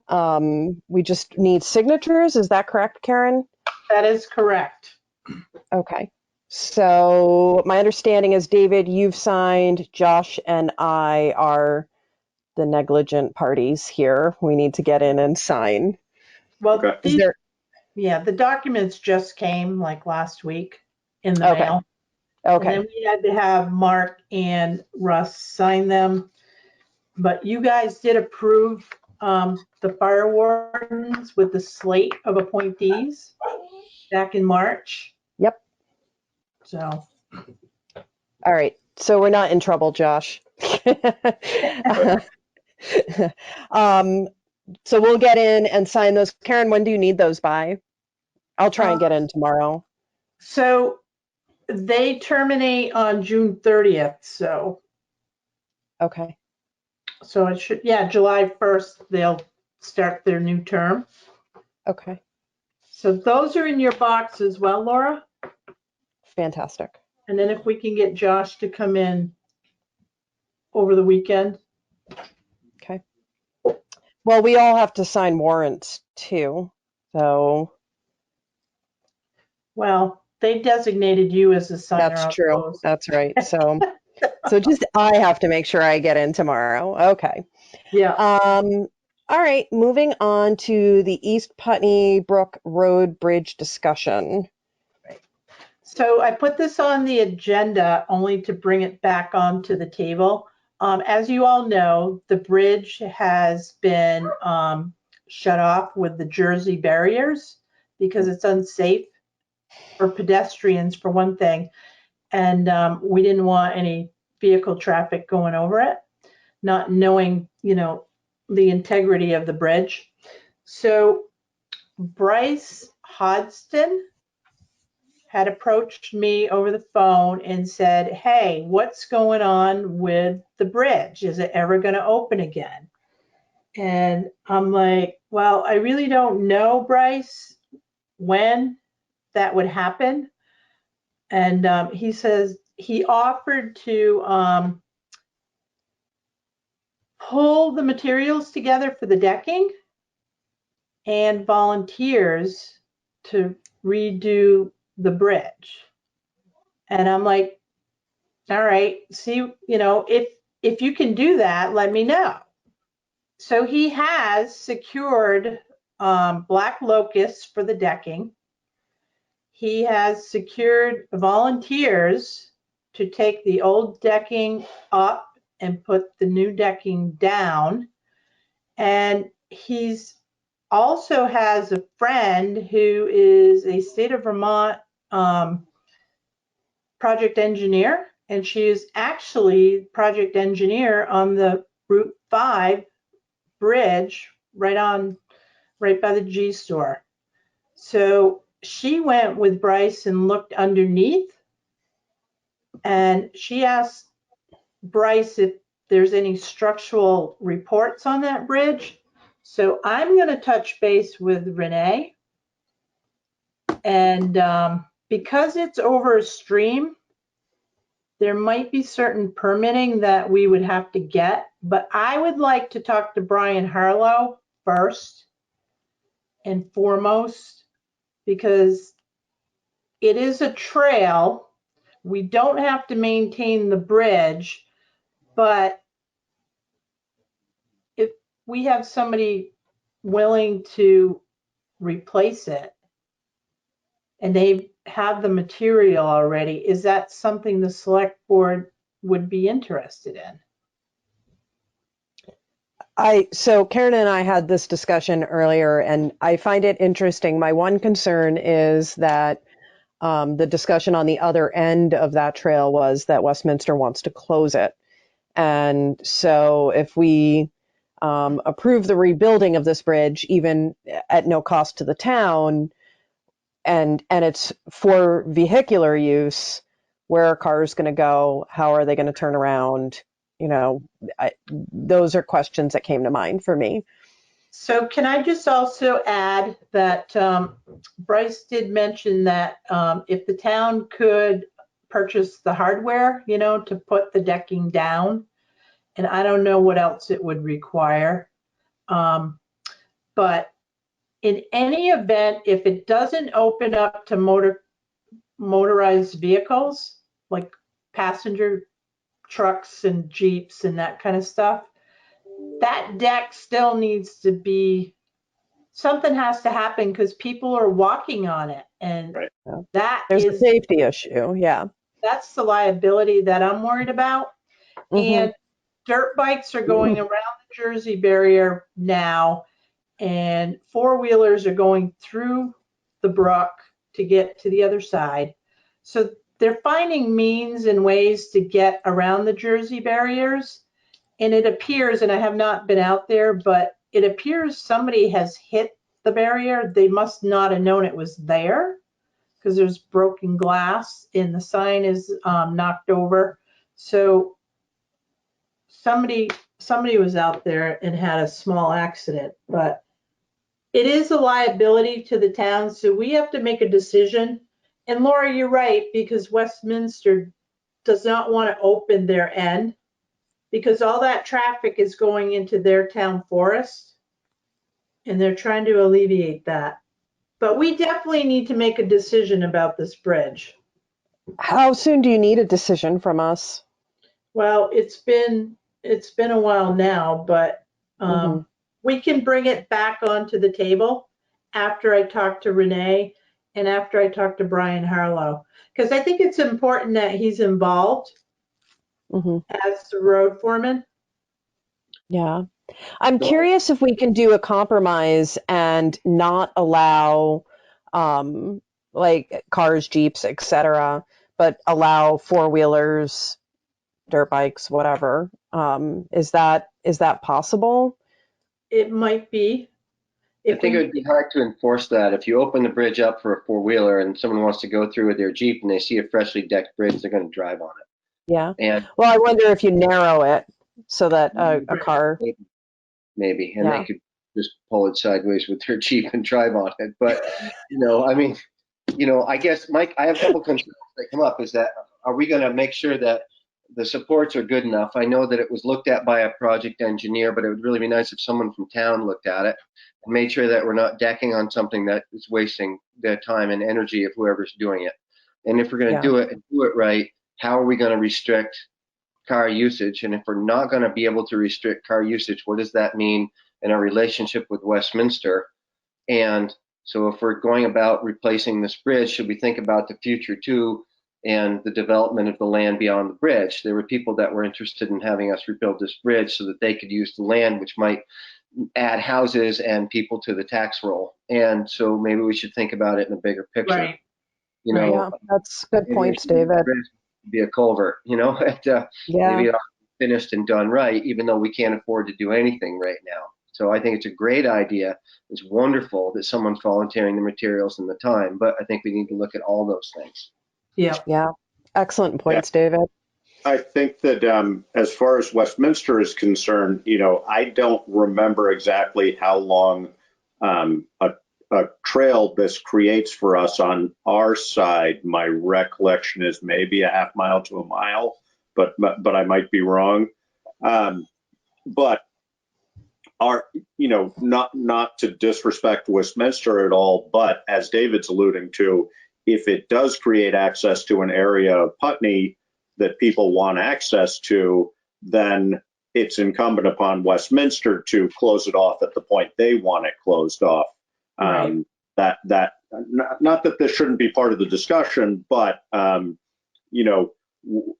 We just need signatures. Is that correct, Karen? That is correct. Okay. So my understanding is, David, you've signed, Josh and I are the negligent parties here. We need to get in and sign. Well, Okay. Is there? yeah, the documents just came like last week in the Okay. mail. Okay. And then we had to have Mark and Russ sign them. But you guys did approve the fire wardens with the slate of appointees back in March. Yep. So. All right. So we're not in trouble, Josh. So we'll get in and sign those. Karen, when do you need those by? I'll try and get in tomorrow. So they terminate on June 30th. So. Okay. So it should, yeah, July 1st, they'll start their new term. Okay. So those are in your box as well, Laura. Fantastic. And then if we can get Josh to come in over the weekend. Okay. Well, we all have to sign warrants too. So. Well, they designated you as a signer. That's true. That's right. So, so just I have to make sure I get in tomorrow. Okay. Yeah. All right. Moving on to the East Putney Brook Road Bridge discussion. So I put this on the agenda only to bring it back onto the table. As you all know, the bridge has been shut off with the Jersey barriers because it's unsafe for pedestrians, for one thing. And we didn't want any vehicle traffic going over it, not knowing, you know, the integrity of the bridge. So Bryce Hodgson had approached me over the phone and said, hey, what's going on with the bridge? Is it ever going to open again? And I'm like, well, I really don't know, Bryce, when that would happen. And he says he offered to pull the materials together for the decking and volunteers to redo the bridge. And I'm like, all right, see, you know, if you can do that, let me know. So he has secured black locusts for the decking. He has secured volunteers to take the old decking up and put the new decking down. And he's also has a friend who is a state of Vermont project engineer, and she is actually project engineer on the Route 5 bridge right by the G store. So she went with Bryce and looked underneath, and she asked Bryce if there's any structural reports on that bridge. So I'm going to touch base with Renee, and because it's over a stream, there might be certain permitting that we would have to get, but I would like to talk to Brian Harlow first and foremost, because it is a trail. We don't have to maintain the bridge, but if we have somebody willing to replace it and they have the material already, is that something the select board would be interested in? So Karen and I had this discussion earlier, and I find it interesting. My one concern is that the discussion on the other end of that trail was that Westminster wants to close it. And so if we approve the rebuilding of this bridge, even at no cost to the town, and it's for vehicular use, where are cars going to go? How are they going to turn around? You know, those are questions that came to mind for me. So can I just also add that Bryce did mention that if the town could purchase the hardware, you know, to put the decking down. And I don't know what else it would require. But in any event, if it doesn't open up to motorized vehicles, like passenger trucks and Jeeps and that kind of stuff, that deck still needs to be, something has to happen because people are walking on it. And that There's a is, safety issue. Yeah. that's the liability that I'm worried about. And dirt bikes are going around the Jersey barrier now, and four-wheelers are going through the brook to get to the other side. So they're finding means and ways to get around the Jersey barriers. And it appears, and I have not been out there, but it appears somebody has hit the barrier. They must not have known it was there because there's broken glass and the sign is knocked over. So somebody was out there and had a small accident, but it is a liability to the town, so we have to make a decision. And Laura, you're right, because Westminster does not want to open their end because all that traffic is going into their town forest, and they're trying to alleviate that. But we definitely need to make a decision about this bridge. How soon do you need a decision from us? Well, it's been a while now, but we can bring it back onto the table after I talk to Renee and after I talk to Brian Harlow, because I think it's important that he's involved as the road foreman. Yeah. I'm curious if we can do a compromise and not allow like cars, Jeeps, etc., but allow four-wheelers, dirt bikes, whatever. Is that possible? It might be. I think it would be hard to enforce that. If you open the bridge up for a four-wheeler and someone wants to go through with their Jeep and they see a freshly decked bridge, they're going to drive on it. Yeah. And well, I wonder if you narrow it so that a car. Maybe, and they could just pull it sideways with their Jeep and drive on it. But, I mean, I guess, Mike, I have a couple concerns that come up is that, are we going to make sure that the supports are good enough? I know that it was looked at by a project engineer, but it would really be nice if someone from town looked at it and made sure that we're not decking on something that is wasting their time and energy of whoever's doing it. And if we're going to do it and do it right, how are we going to restrict car usage? And if we're not going to be able to restrict car usage, what does that mean in our relationship with Westminster? And so if we're going about replacing this bridge, should we think about the future too and the development of the land beyond the bridge? There were people that were interested in having us rebuild this bridge so that they could use the land, which might add houses and people to the tax roll. And so maybe we should think about it in a bigger picture. Right. Yeah, that's good points, David. Be a culvert, maybe it ought to be finished and done right, even though we can't afford to do anything right now. So I think it's a great idea. It's wonderful that someone's volunteering the materials and the time, but I think we need to look at all those things. Yeah. Excellent points, David. I think that as far as Westminster is concerned, I don't remember exactly how long a trail this creates for us on our side. My recollection is maybe a half mile to a mile, but I might be wrong. But not to disrespect Westminster at all, but as David's alluding to, if it does create access to an area of Putney that people want access to, then it's incumbent upon Westminster to close it off at the point they want it closed off. Right. Not that this shouldn't be part of the discussion, but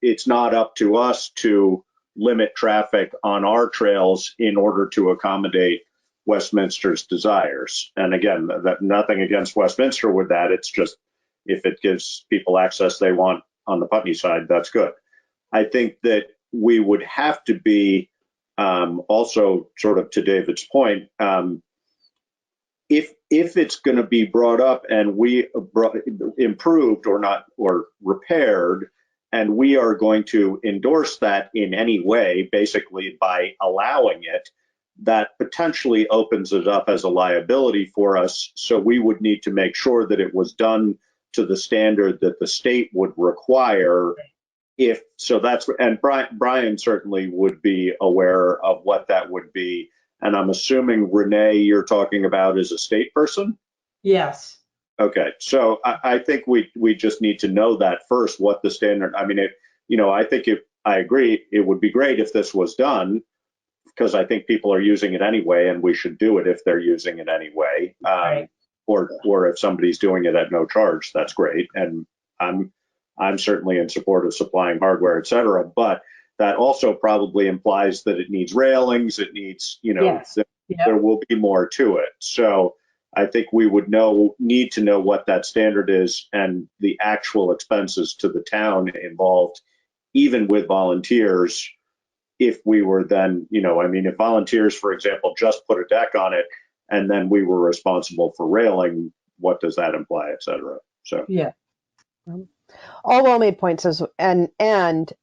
it's not up to us to limit traffic on our trails in order to accommodate Westminster's desires. And again, that nothing against Westminster with that. It's just if it gives people access they want on the Putney side, that's good. I think that we would have to be also sort of to David's point, if it's going to be brought up and we improved or repaired, and we are going to endorse that in any way, basically by allowing it, that potentially opens it up as a liability for us. So we would need to make sure that it was done to the standard that the state would require. If so, that's, and Brian certainly would be aware of what that would be. And I'm assuming, Renee, you're talking about as a state person? Yes. Okay, so I think we just need to know that first, what the standard, I mean, I think I agree, it would be great if this was done, because I think people are using it anyway, and we should do it if they're using it anyway. Right. Or if somebody's doing it at no charge, that's great. And I'm certainly in support of supplying hardware, et cetera, but that also probably implies that it needs railings, it needs, Yes. there will be more to it. So I think we would need to know what that standard is and the actual expenses to the town involved, even with volunteers. If we were then, if volunteers, for example, just put a deck on it and then we were responsible for railing, what does that imply, et cetera? So yeah. All well-made points, and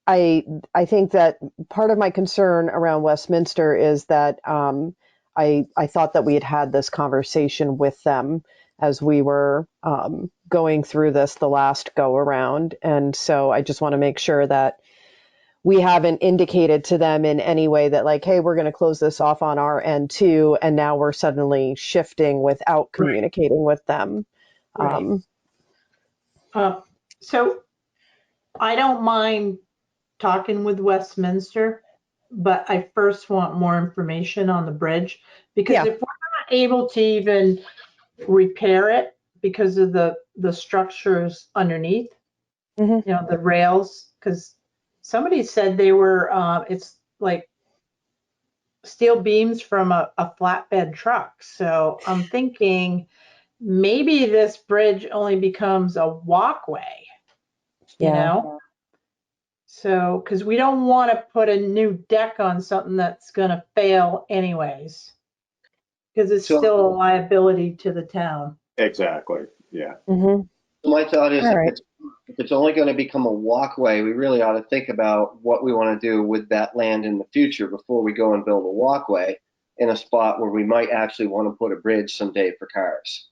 I think that part of my concern around Westminster is that I thought that we had this conversation with them as we were going through this the last go around, and so I just want to make sure that we haven't indicated to them in any way that, like, hey, we're going to close this off on our end too, and now we're suddenly shifting without communicating with them. Right. So I don't mind talking with Westminster, but I first want more information on the bridge, because if we're not able to even repair it because of the structures underneath, the rails, because somebody said they were, it's like steel beams from a flatbed truck. So I'm thinking maybe this bridge only becomes a walkway, So, because we don't want to put a new deck on something that's going to fail anyways, because it's still a liability to the town. exactly, yeah. My thought is, All if it's only going to become a walkway, we really ought to think about what we want to do with that land in the future before we go and build a walkway in a spot where we might actually want to put a bridge someday for cars.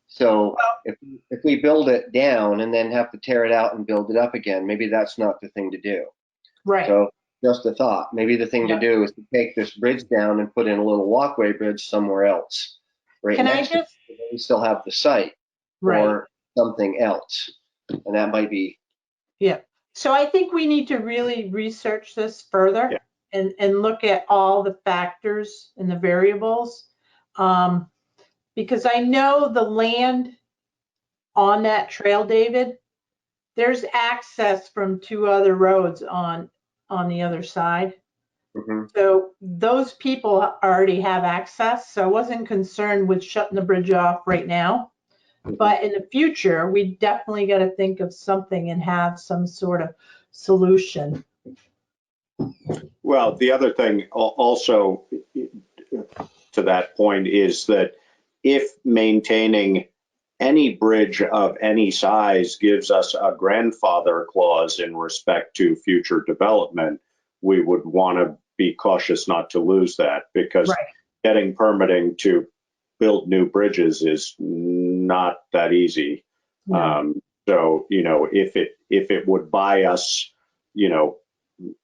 So if we build it down and then have to tear it out and build it up again, maybe that's not the thing to do. Right. So just a thought. Maybe the thing to do is to take this bridge down and put in a little walkway bridge somewhere else. Right next to it, we still have the site or something else. And that might be. Yeah. So I think we need to really research this further and look at all the factors and the variables. Because I know the land on that trail, David, there's access from 2 other roads on the other side. So those people already have access. So I wasn't concerned with shutting the bridge off right now. But in the future, we definitely got to think of something and have some sort of solution. Well, the other thing also to that point is that if maintaining any bridge of any size gives us a grandfather clause in respect to future development, we would want to be cautious not to lose that, because getting permitting to build new bridges is not that easy. So, if it would buy us,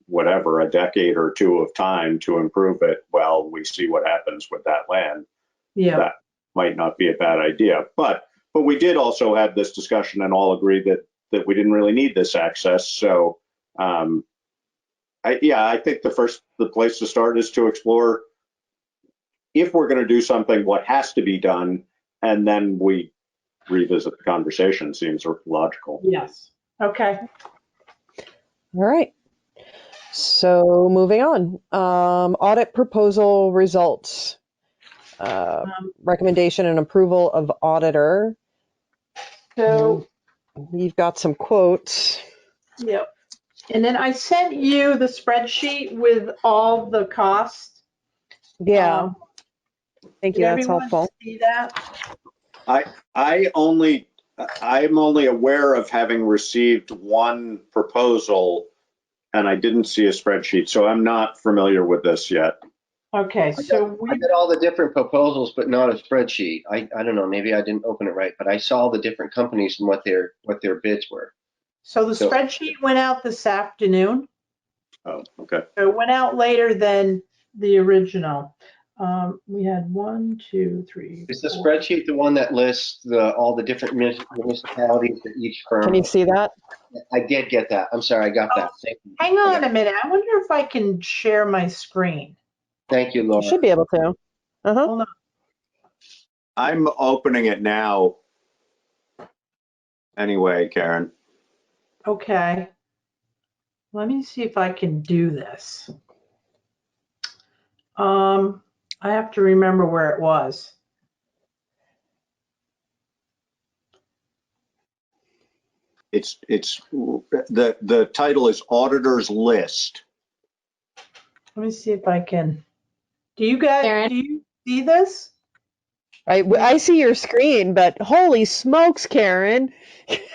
whatever, a decade or 2 of time to improve it, well, we see what happens with that land. That might not be a bad idea. But we did also have this discussion and all agree that we didn't really need this access. So, I think the place to start is to explore, if we're going to do something, what has to be done, and then we revisit the conversation. Seems logical. Yes. Okay. All right. So moving on, audit proposal results, recommendation and approval of auditor. So you've got some quotes. Yep. And then I sent you the spreadsheet with all the costs. Yeah. Thank you. That's helpful. See that? I'm only aware of having received one proposal, and I didn't see a spreadsheet, so I'm not familiar with this yet. Okay, so I got all the different proposals, but not a spreadsheet. I don't know, maybe I didn't open it right, but I saw the different companies and what their bids were. so the So- spreadsheet went out this afternoon. Oh, okay. It went out later than the original. We had 1, 2, 3. Is the 4. spreadsheet the one that lists all the different municipalities that each firm? Can you see that? I did get that. I'm sorry, I got that. Thank you. Hang on a minute. I wonder if I can share my screen. Thank you, Laura. You should be able to. Hold on. I'm opening it now. Anyway, Karen. Okay. Let me see if I can do this. I have to remember where it was. It's the title is Auditor's List. Let me see if I can. Do you guys, do you see this? I see your screen, but holy smokes, Karen.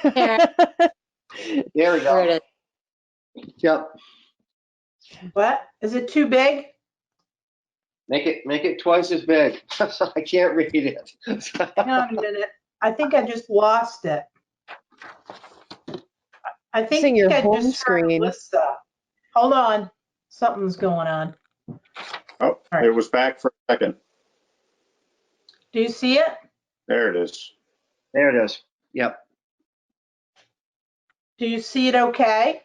There we go. Yep. What? Is it too big? Make it twice as big. I can't read it. Hang on a minute. I think I just lost it. I think Seeing your I home just turned screen. lists up. Hold on. Something's going on. Oh, it was back for a second. Do you see it? There it is. There it is. Yep. Do you see it okay?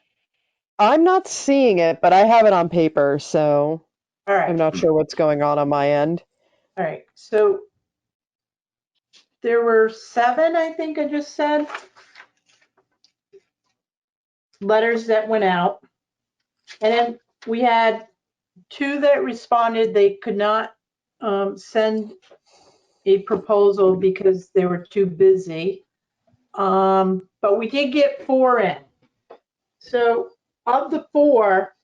I'm not seeing it, but I have it on paper, so All right. I'm not sure what's going on my end. All right. So there were 7, I think I just said, letters that went out. And then we had 2 that responded they could not send a proposal because they were too busy. But we did get 4 in. So of the 4,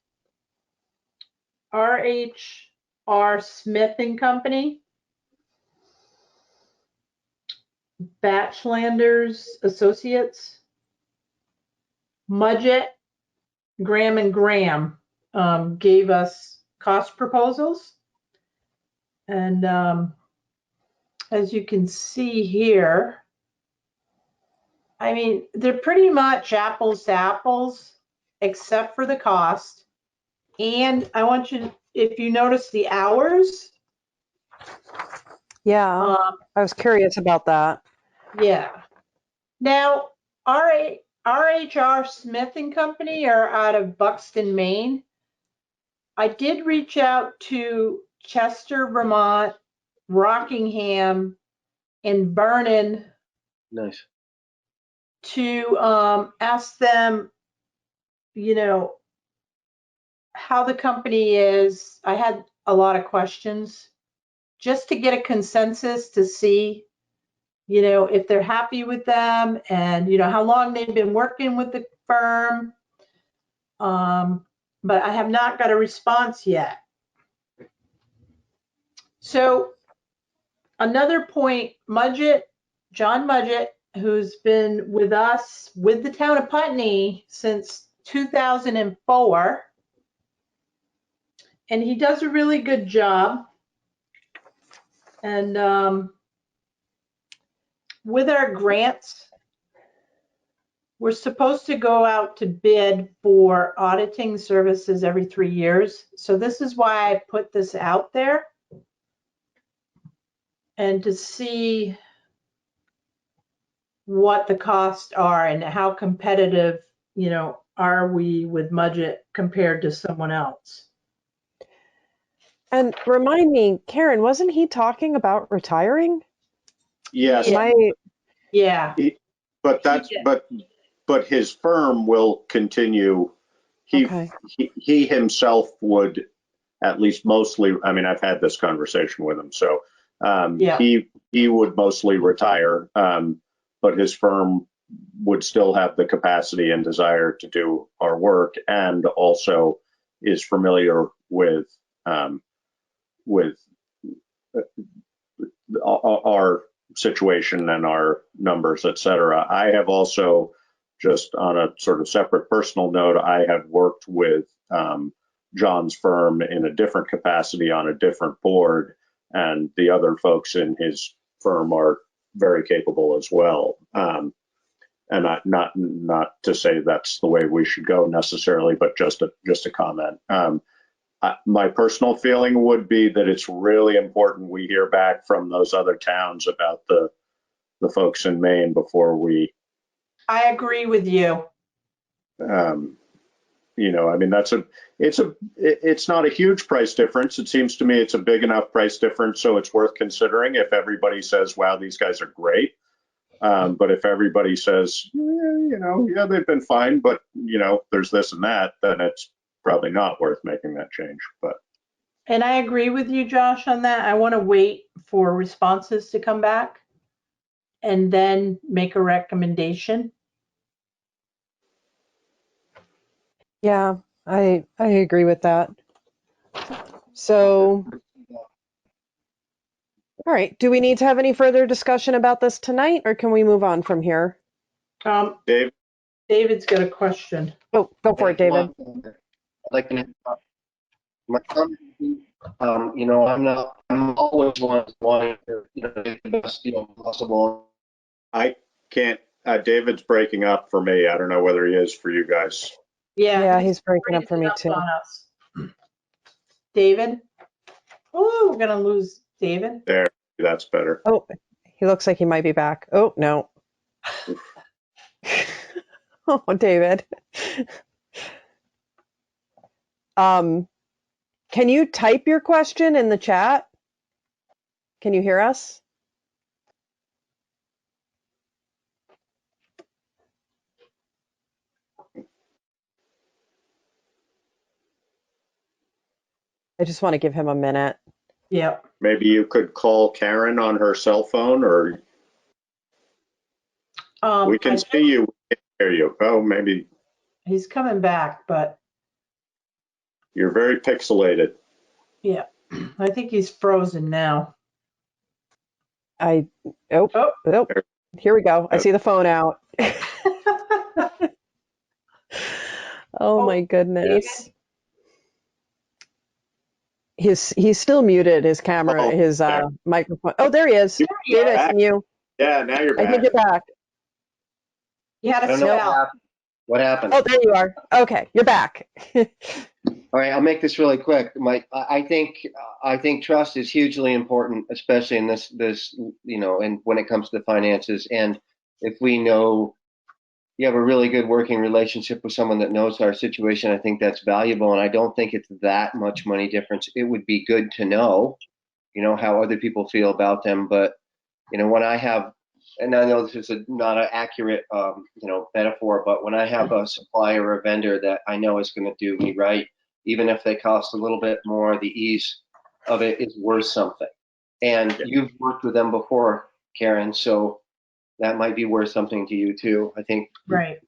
R.H.R. Smith and Company, Batchlanders Associates, Mudgett, Graham and Graham gave us cost proposals. And as you can see here, I mean, they're pretty much apples to apples, except for the cost. And I want you to, if you notice the hours. Yeah, I was curious about that. Yeah. Now, R.H.R. Smith and Company are out of Buxton, Maine. I did reach out to Chester, Vermont, Rockingham, and Vernon. Nice. To ask them, you know, how the company is. I had a lot of questions just to get a consensus to see, you know, if they're happy with them and, you know, how long they've been working with the firm. But I have not got a response yet. So another point, John Mudgett, who's been with us, with the town of Putney since 2004, and he does a really good job. And with our grants, we're supposed to go out to bid for auditing services every 3 years. So this is why I put this out there, and to see what the costs are and how competitive, you know, are we with Mudgett compared to someone else. And remind me, Karen, wasn't he talking about retiring? Yes. Yeah. But that's but his firm will continue. He himself would, at least mostly. I mean, I've had this conversation with him, so he would mostly retire, but his firm would still have the capacity and desire to do our work, and also is familiar with our situation and our numbers, et cetera. I have also, just on a sort of separate personal note, I have worked with John's firm in a different capacity on a different board, and the other folks in his firm are very capable as well. And not to say that's the way we should go necessarily, but just a comment. My personal feeling would be that it's really important we hear back from those other towns about the folks in Maine before we. I agree with you. I mean, it's not a huge price difference. It seems to me it's a big enough price difference, so it's worth considering if everybody says, wow, these guys are great. But if everybody says, yeah, they've been fine, but there's this and that, then it's probably not worth making that change. And I agree with you, Josh, on that. I want to wait for responses to come back and then make a recommendation. Yeah, I agree with that. So, all right, do we need to have any further discussion about this tonight, or can we move on from here? David's got a question. Oh, go for it, David. I'd like to my comment, I'm always wanting to, get the best, possible. I can't, David's breaking up for me. I don't know whether he is for you guys. Yeah, he's breaking up for me too. On us. David? Oh, we're going to lose David. There, that's better. Oh, he looks like he might be back. Oh, no. Oh, David. Can you type your question in the chat? Can you hear us? I just want to give him a minute. Yeah. Maybe you could call Karen on her cell phone, or we can see you, we can hear you. Oh, maybe. He's coming back, but. You're very pixelated. Yeah, I think he's frozen now. Oh, here we go. I see the phone out. Oh my goodness. He's still muted, his camera, his microphone. Oh, there he is. David, I see you. Yeah, now you're back. I think you're back. You had I don't know what happened. Oh, there you are. Okay, you're back. All right, I'll make this really quick. I think trust is hugely important, especially in this, and when it comes to the finances. And if we know you have a really good working relationship with someone that knows our situation, I think that's valuable. And I don't think it's that much money difference. It would be good to know, how other people feel about them. But, when I have, and I know this is not an accurate, metaphor, but when I have a supplier or a vendor that I know is going to do me right, even if they cost a little bit more, the ease of it is worth something. And you've worked with them before, Karen, so that might be worth something to you too. I think. Right.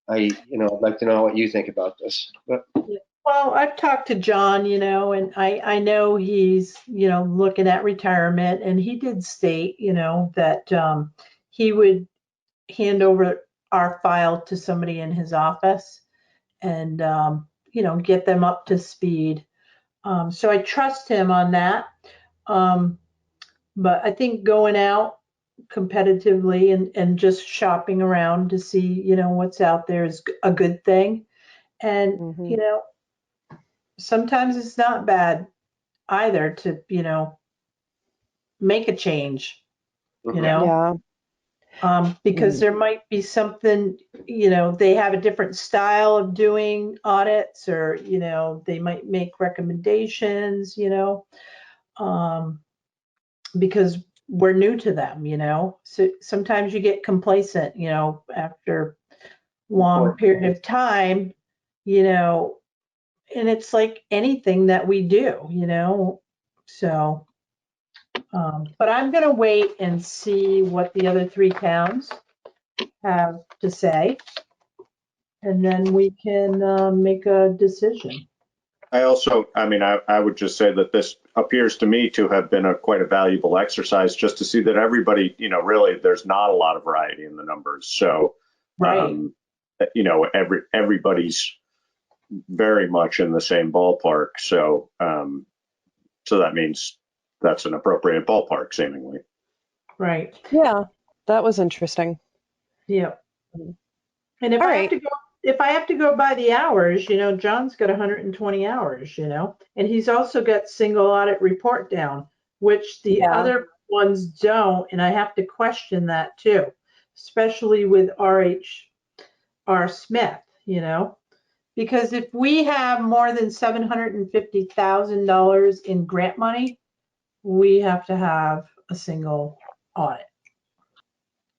I'd like to know what you think about this. Well, I've talked to John, and I know he's, looking at retirement, and he did state, that he would hand over our file to somebody in his office and, get them up to speed. So I trust him on that. But I think going out competitively and just shopping around to see, what's out there is a good thing. And, sometimes it's not bad either to, make a change, Yeah. Because there might be something, they have a different style of doing audits, or, they might make recommendations, because we're new to them, so sometimes you get complacent, after long period of time, and it's like anything that we do, so but I'm going to wait and see what the other 3 towns have to say, and then we can make a decision. I would just say that this appears to me to have been quite a valuable exercise, just to see that everybody, really, there's not a lot of variety in the numbers. So, right. everybody's very much in the same ballpark. So, so that means that's an appropriate ballpark, seemingly. Right. Yeah, that was interesting. Yep. And if All I right. have to go by the hours, John's got 120 hours, and he's also got single audit report down, which the Yeah. other ones don't, and I have to question that too, especially with R.H.R. Smith, because if we have more than $750,000 in grant money, we have to have a single audit.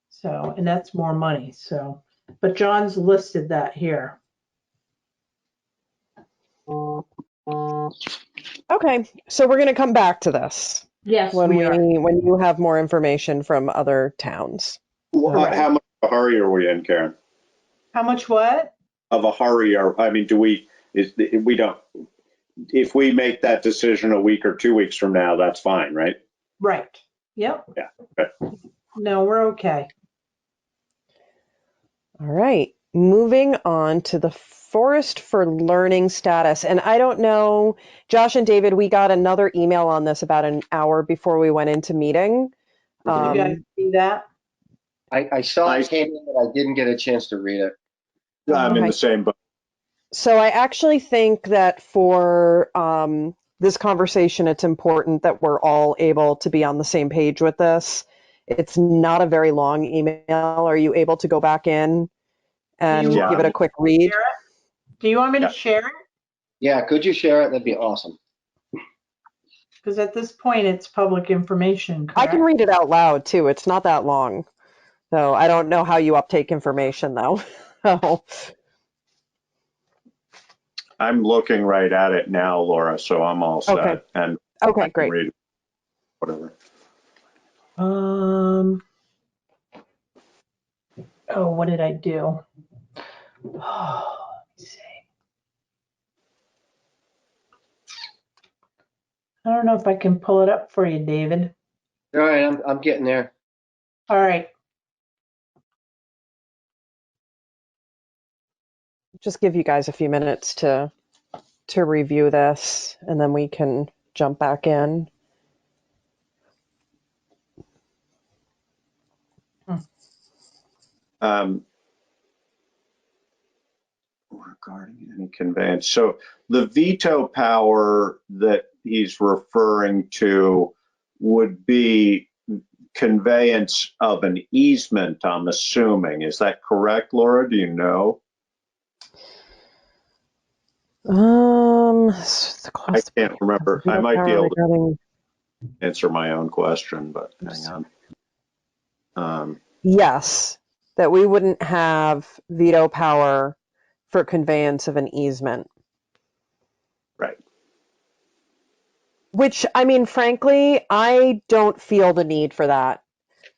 So, and that's more money. So, but John's listed that here. Okay, so we're going to come back to this. Yes, when we are. when you have more information from other towns. How much of a hurry are we in, Karen? How much what? Of a hurry are, I mean, we don't, if we make that decision a week or 2 weeks from now, that's fine, right? Right. Yep. Yeah. Okay. No, we're okay. All right, moving on to the Forest for Learning status. And I don't know, Josh and David, we got another email on this about an hour before we went into meeting. Did you guys see that? I saw it came in, but I didn't get a chance to read it. I'm in the same boat. So I actually think that for this conversation, it's important that we're all able to be on the same page with this. It's not a very long email. Are you able to go back in and give it a quick read? Do you want me to share it? Yeah, could you share it? That'd be awesome. Because at this point, it's public information. I can read it out loud too. It's not that long. So I don't know how you uptake information though. I'm looking right at it now, Laura, so I'm all set. Okay. And okay, I can great. read whatever. Oh, what did I do? Oh, let me see. I don't know if I can pull it up for you, David. All right, I'm getting there. All right. Just give you guys a few minutes to review this, and then we can jump back in. Regarding any conveyance. So the veto power that he's referring to would be conveyance of an easement, I'm assuming. Is that correct, Laura? Do you know? I can't remember. I might be able to answer my own question, but hang on. Yes, that we wouldn't have veto power for conveyance of an easement. Right. Which, I mean, frankly, I don't feel the need for that.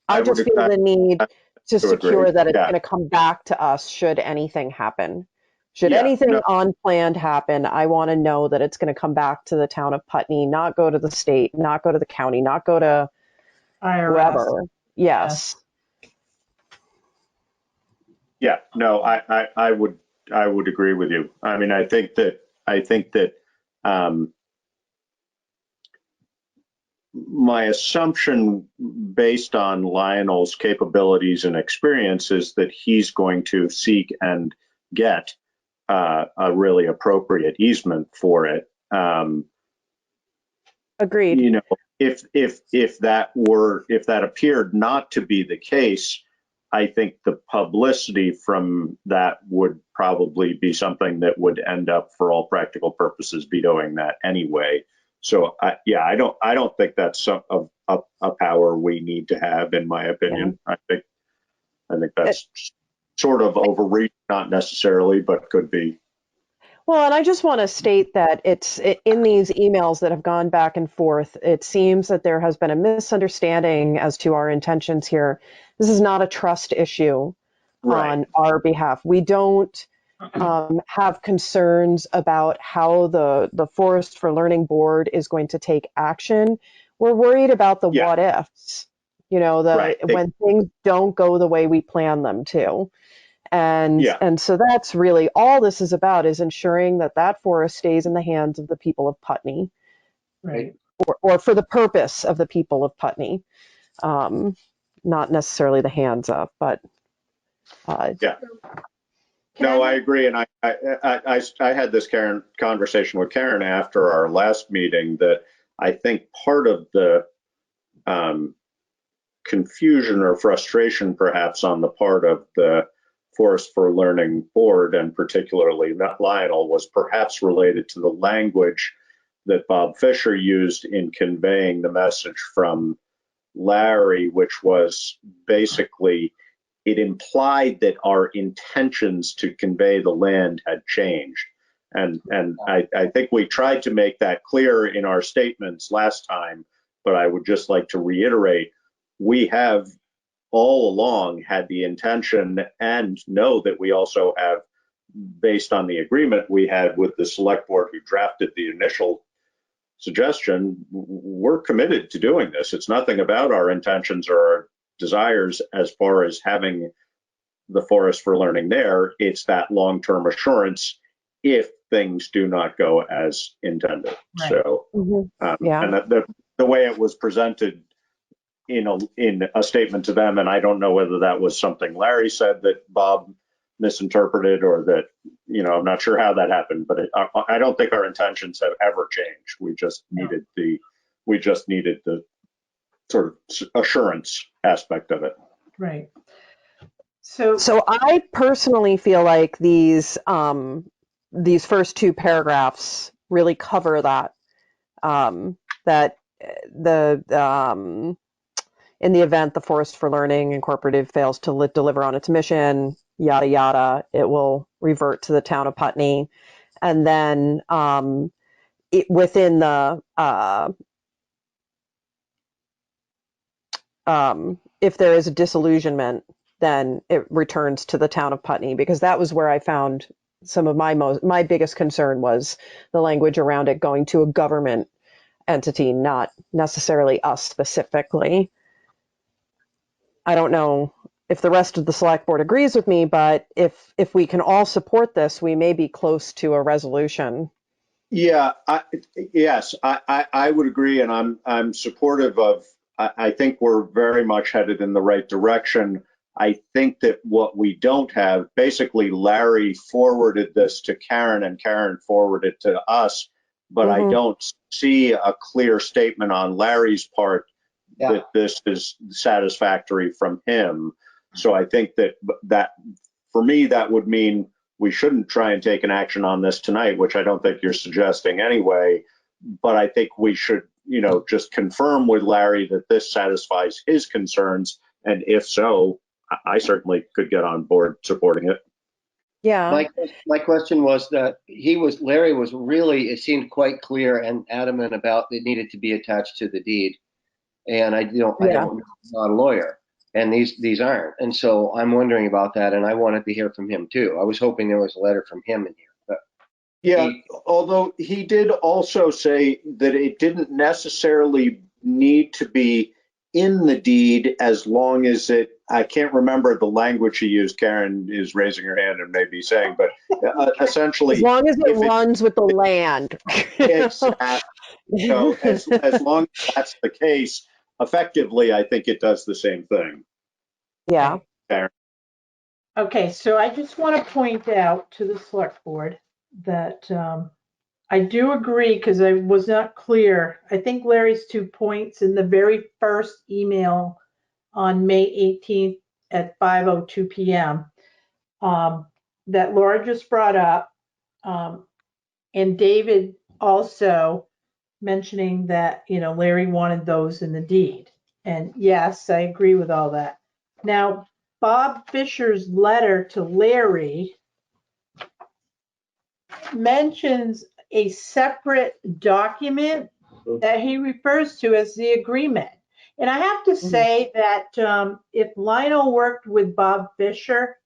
I just feel the need to secure that it's going to come back to us should anything happen. Should anything unplanned happen, I want to know that it's going to come back to the town of Putney, not go to the state, not go to the county, not go to IRS. wherever. Yes. Yeah, no, I would agree with you. I mean, I think that my assumption based on Lionel's capabilities and experience is that he's going to seek and get a really appropriate easement for it. Agreed. You know, if that appeared not to be the case, I think the publicity from that would probably be something that would end up, for all practical purposes, vetoing that anyway. So I don't think that's a power we need to have, in my opinion. Yeah. I think that's sort of overreach, not necessarily, but could be. Well, and I just want to state that in these emails that have gone back and forth, it seems that there has been a misunderstanding as to our intentions here. This is not a trust issue on our behalf. We don't have concerns about how the Forest for Learning Board is going to take action. We're worried about the what ifs, when things don't go the way we plan them to. And, Yeah. and so that's really all this is about, is ensuring that that forest stays in the hands of the people of Putney, Right. or for the purpose of the people of Putney. Not necessarily the hands of, but Yeah. No, I agree. And I had this conversation with Karen after our last meeting, that I think part of the confusion or frustration perhaps on the part of the Forest for Learning board, and particularly Lionel, was perhaps related to the language that Bob Fisher used in conveying the message from Larry, which was basically, it implied that our intentions to convey the land had changed. And I think we tried to make that clear in our statements last time, but I would just like to reiterate, we have all along had the intention, and know that we also have, based on the agreement we had with the select board who drafted the initial suggestion, we're committed to doing this. It's nothing about our intentions or our desires as far as having the Forest for Learning there. It's that long-term assurance if things do not go as intended. Right. So, Yeah. and the way it was presented in a statement to them, and I don't know whether that was something Larry said that Bob misinterpreted, or that, I'm not sure how that happened, but I don't think our intentions have ever changed. We just needed the sort of assurance aspect of it. Right. So I personally feel like these first two paragraphs really cover that. That in the event the Forest for Learning Incorporated fails to deliver on its mission, yada yada, it will revert to the town of Putney. And then within the if there is a disillusionment, then it returns to the town of Putney, because that was where I found some of my biggest concern was the language around it going to a government entity, not necessarily us specifically. I don't know if the rest of the select board agrees with me, but if we can all support this, we may be close to a resolution. Yeah, yes, I would agree, and I'm supportive of. I think we're very much headed in the right direction. I think that what we don't have, basically, Larry forwarded this to Karen, and Karen forwarded it to us, but I don't see a clear statement on Larry's part that this is satisfactory from him. So I think that for me, that would mean we shouldn't try and take an action on this tonight, which I don't think you're suggesting anyway. But I think we should, just confirm with Larry that this satisfies his concerns. And if so, I certainly could get on board supporting it. Yeah. My question was that Larry was really, it seemed quite clear and adamant about it needed to be attached to the deed. And I'm not a lawyer, and these aren't. And so I'm wondering about that, and I wanted to hear from him too. I was hoping there was a letter from him in here. But yeah, although he did also say that it didn't necessarily need to be in the deed as long as I can't remember the language he used. Karen is raising her hand and maybe saying, but essentially, as long as it runs with the land. Exactly. So as long as that's the case, effectively, I think it does the same thing. Yeah. Karen. Okay, so I just want to point out to the select board that I do agree, because I was not clear. I think Larry's 2 points in the very first email on May 18th at 5:02 p.m. That Laura just brought up, and David also mentioning that, Larry wanted those in the deed. And yes, I agree with all that. Now, Bob Fisher's letter to Larry mentions a separate document that he refers to as the agreement. And I have to say that if Lionel worked with Bob Fisher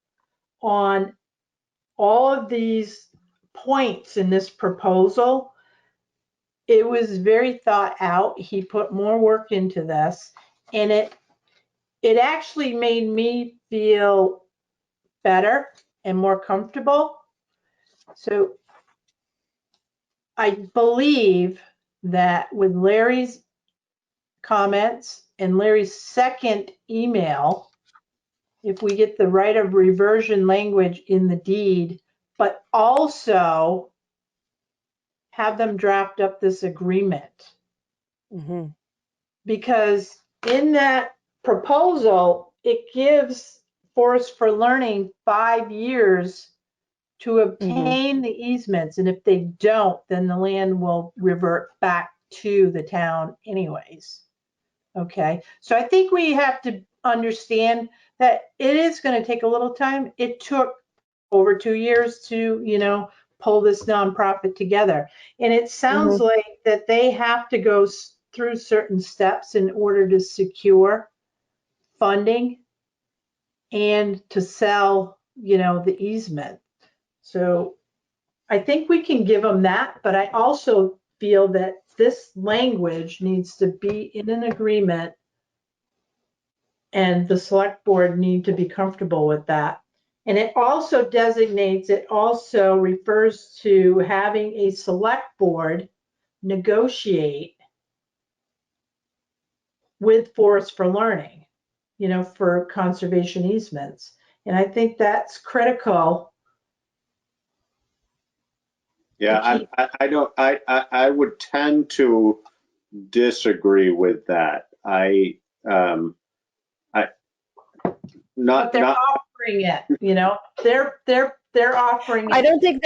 on all of these points in this proposal, it was very thought out. He put more work into this, and it actually made me feel better and more comfortable. So I believe that with Larry's comments and Larry's second email, if we get the right of reversion language in the deed, but also have them draft up this agreement. Mm-hmm. Because in that proposal, it gives Forest for Learning 5 years to obtain the easements. And if they don't, then the land will revert back to the town anyways. Okay, so I think we have to understand that it is going to take a little time. It took over 2 years to, pull this nonprofit together. And it sounds like that they have to go through certain steps in order to secure funding and to sell, the easement. So I think we can give them that, but I also feel that this language needs to be in an agreement and the select board need to be comfortable with that. And it also refers to having a select board negotiate with Forest for Learning, for conservation easements. And I think that's critical. Yeah, I would tend to disagree with that. But they're offering it, they're offering it. I think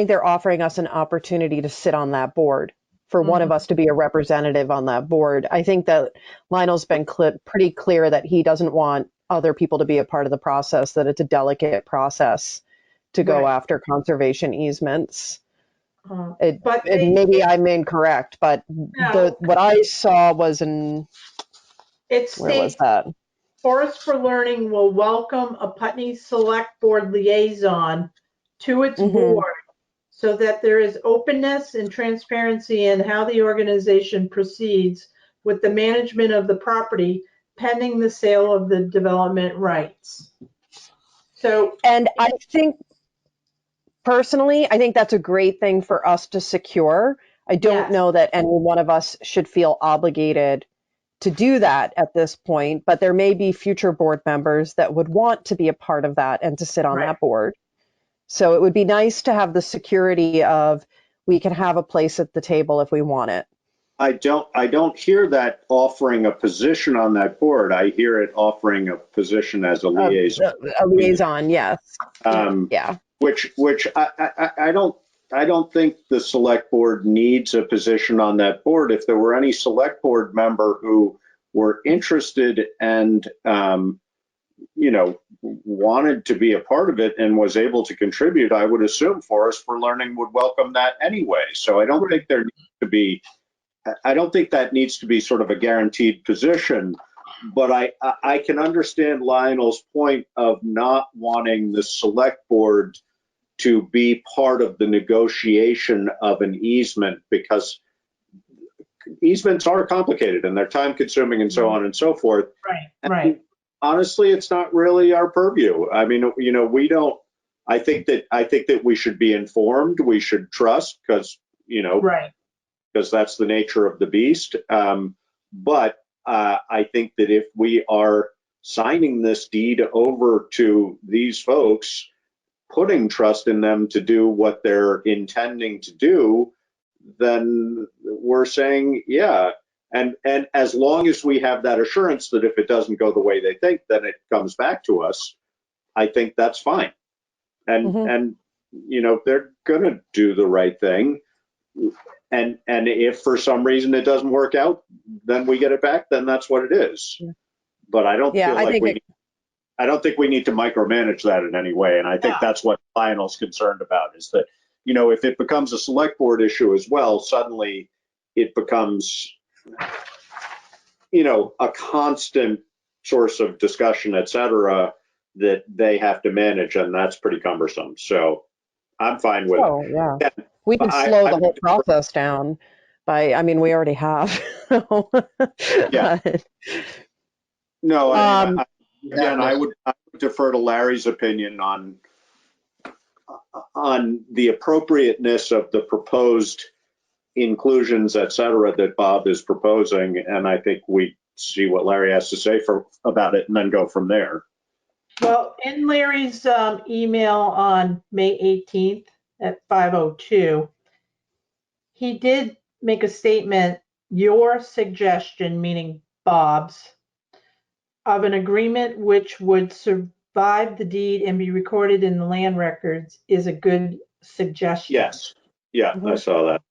they're offering us an opportunity to sit on that board, for one of us to be a representative on that board. I think that Lionel's been pretty clear that he doesn't want other people to be a part of the process, that it's a delicate process to go after conservation easements. Maybe I'm incorrect, but what I saw was where was that? Forest for Learning will welcome a Putney Select Board liaison to its board so that there is openness and transparency in how the organization proceeds with the management of the property pending the sale of the development rights. And I think, personally, I think that's a great thing for us to secure. I don't know that any one of us should feel obligated to do that at this point, but there may be future board members that would want to be a part of that and to sit on that board. So it would be nice to have the security of we can have a place at the table if we want it. I don't hear that offering a position on that board. I hear it offering a position as a liaison. A liaison, yes. Yeah. Which I don't think the select board needs a position on that board. If there were any select board member who were interested and wanted to be a part of it and was able to contribute, I would assume Forest for Learning would welcome that anyway. So I don't think there needs to be. I don't think that needs to be sort of a guaranteed position, but I can understand Lionel's point of not wanting the select board to be part of the negotiation of an easement, because easements are complicated and they're time consuming and so on and so forth. Right. And honestly, it's not really our purview. I mean, we don't, I think that we should be informed. We should trust because that's the nature of the beast. But I think that if we are signing this deed over to these folks, putting trust in them to do what they're intending to do, then we're saying, yeah. And as long as we have that assurance that if it doesn't go the way they think, then it comes back to us, I think that's fine. And they're going to do the right thing. And if for some reason it doesn't work out, then we get it back, then that's what it is. Yeah. But I don't feel like I don't think we need to micromanage that in any way. And I think that's what Lionel's concerned about, is that, if it becomes a select board issue as well, suddenly it becomes, a constant source of discussion, et cetera, that they have to manage. And that's pretty cumbersome. So I'm fine with it. Yeah. We could slow the whole process down we already have. Yeah. No, Again, I would defer to Larry's opinion on the appropriateness of the proposed inclusions, et cetera, that Bob is proposing. And I think we see what Larry has to say about it and then go from there. Well, in Larry's email on May 18th at 5:02, he did make a statement, your suggestion, meaning Bob's, of an agreement which would survive the deed and be recorded in the land records is a good suggestion. Yes. Yeah, I saw that.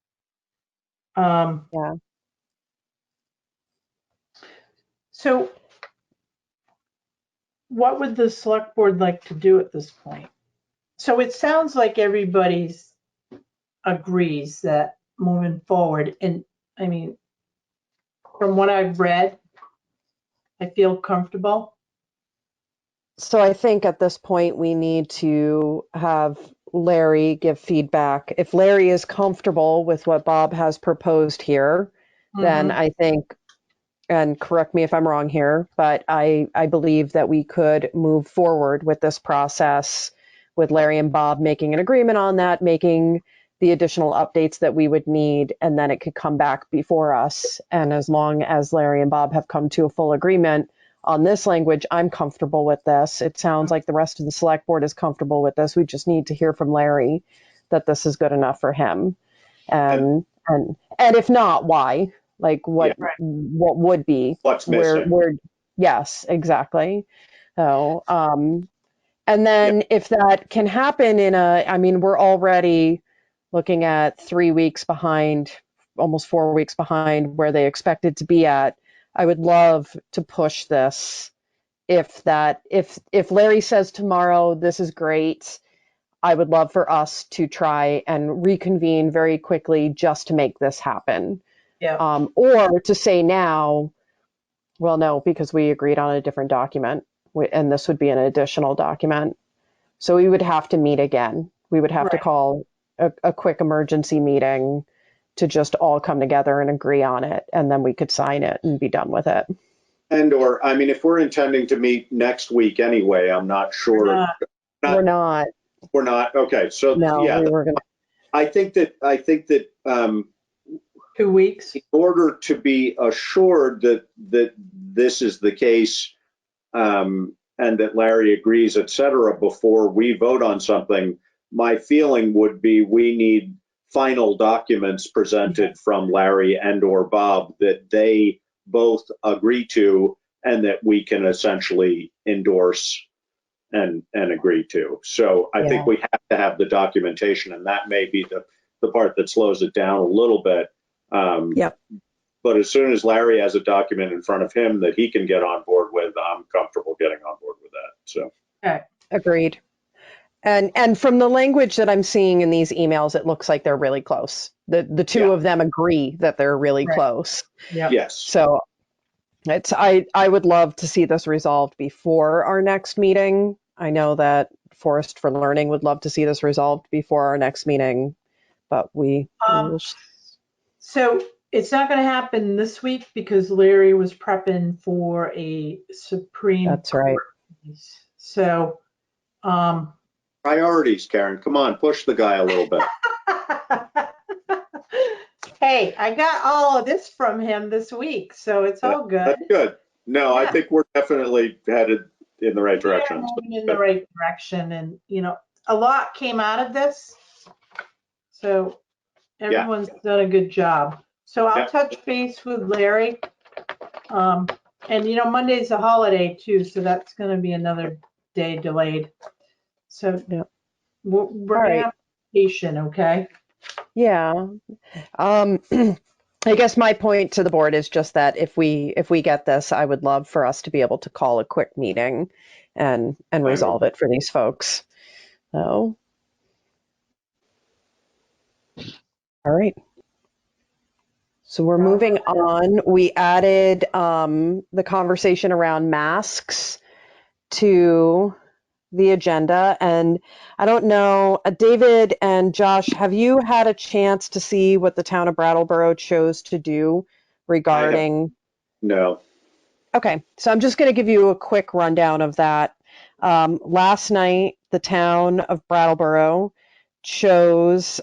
Yeah. So what would the select board like to do at this point? So it sounds like everybody's agrees that moving forward, and I mean, from what I've read, I feel comfortable. So I think at this point we need to have Larry give feedback. If Larry is comfortable with what Bob has proposed here, then I think, and correct me if I'm wrong here, but I believe that we could move forward with this process with Larry and Bob making an agreement on that, making the additional updates that we would need, and then it could come back before us. And as long as Larry and Bob have come to a full agreement on this language, I'm comfortable with this. It sounds like the rest of the select board is comfortable with this. We just need to hear from Larry that this is good enough for him. And if not, why? Like what would be? What's missing? Yes, exactly. So, and then if that can happen I mean, we're already looking at 3 weeks behind, almost 4 weeks behind where they expected to be at. I would love to push this. If Larry says tomorrow, this is great, I would love for us to try and reconvene very quickly just to make this happen. Yeah. Or to say now, well, no, because we agreed on a different document, and this would be an additional document. So we would have to meet again. We would have to call a quick emergency meeting to just all come together and agree on it, and then we could sign it and be done with it. Or, I mean, if we're intending to meet next week anyway, I'm not sure. We're not. We're not. Okay. So no, yeah, we were gonna. I think that 2 weeks, in order to be assured that this is the case, and that Larry agrees, et cetera, before we vote on something, my feeling would be we need final documents presented from Larry and or Bob that they both agree to and that we can essentially endorse and agree to. So I think we have to have the documentation, and that may be the part that slows it down a little bit. But as soon as Larry has a document in front of him that he can get on board with, I'm comfortable getting on board with that. So Agreed. And from the language that I'm seeing in these emails, it looks like they're really close. The two of them agree that they're really close. Yes. So I would love to see this resolved before our next meeting. I know that Forest for Learning would love to see this resolved before our next meeting, but we will. So it's not going to happen this week because Larry was prepping for a Supreme Court case. So priorities, Karen. Come on, push the guy a little bit. Hey, I got all of this from him this week, so it's all good. That's good. No, I think we're definitely headed in the right direction. Moving in the right direction, and a lot came out of this, so everyone's done a good job. So I'll touch base with Larry, and Monday's a holiday too, so that's going to be another day delayed. So we're going to have patient, okay? Yeah. I guess my point to the board is just that if we get this, I would love for us to be able to call a quick meeting and resolve it for these folks. So, all right. So we're moving on. We added the conversation around masks to the agenda. And I don't know, David and Josh, have you had a chance to see what the town of Brattleboro chose to do regarding? No. Okay, so I'm just going to give you a quick rundown of that. Last night, the town of Brattleboro chose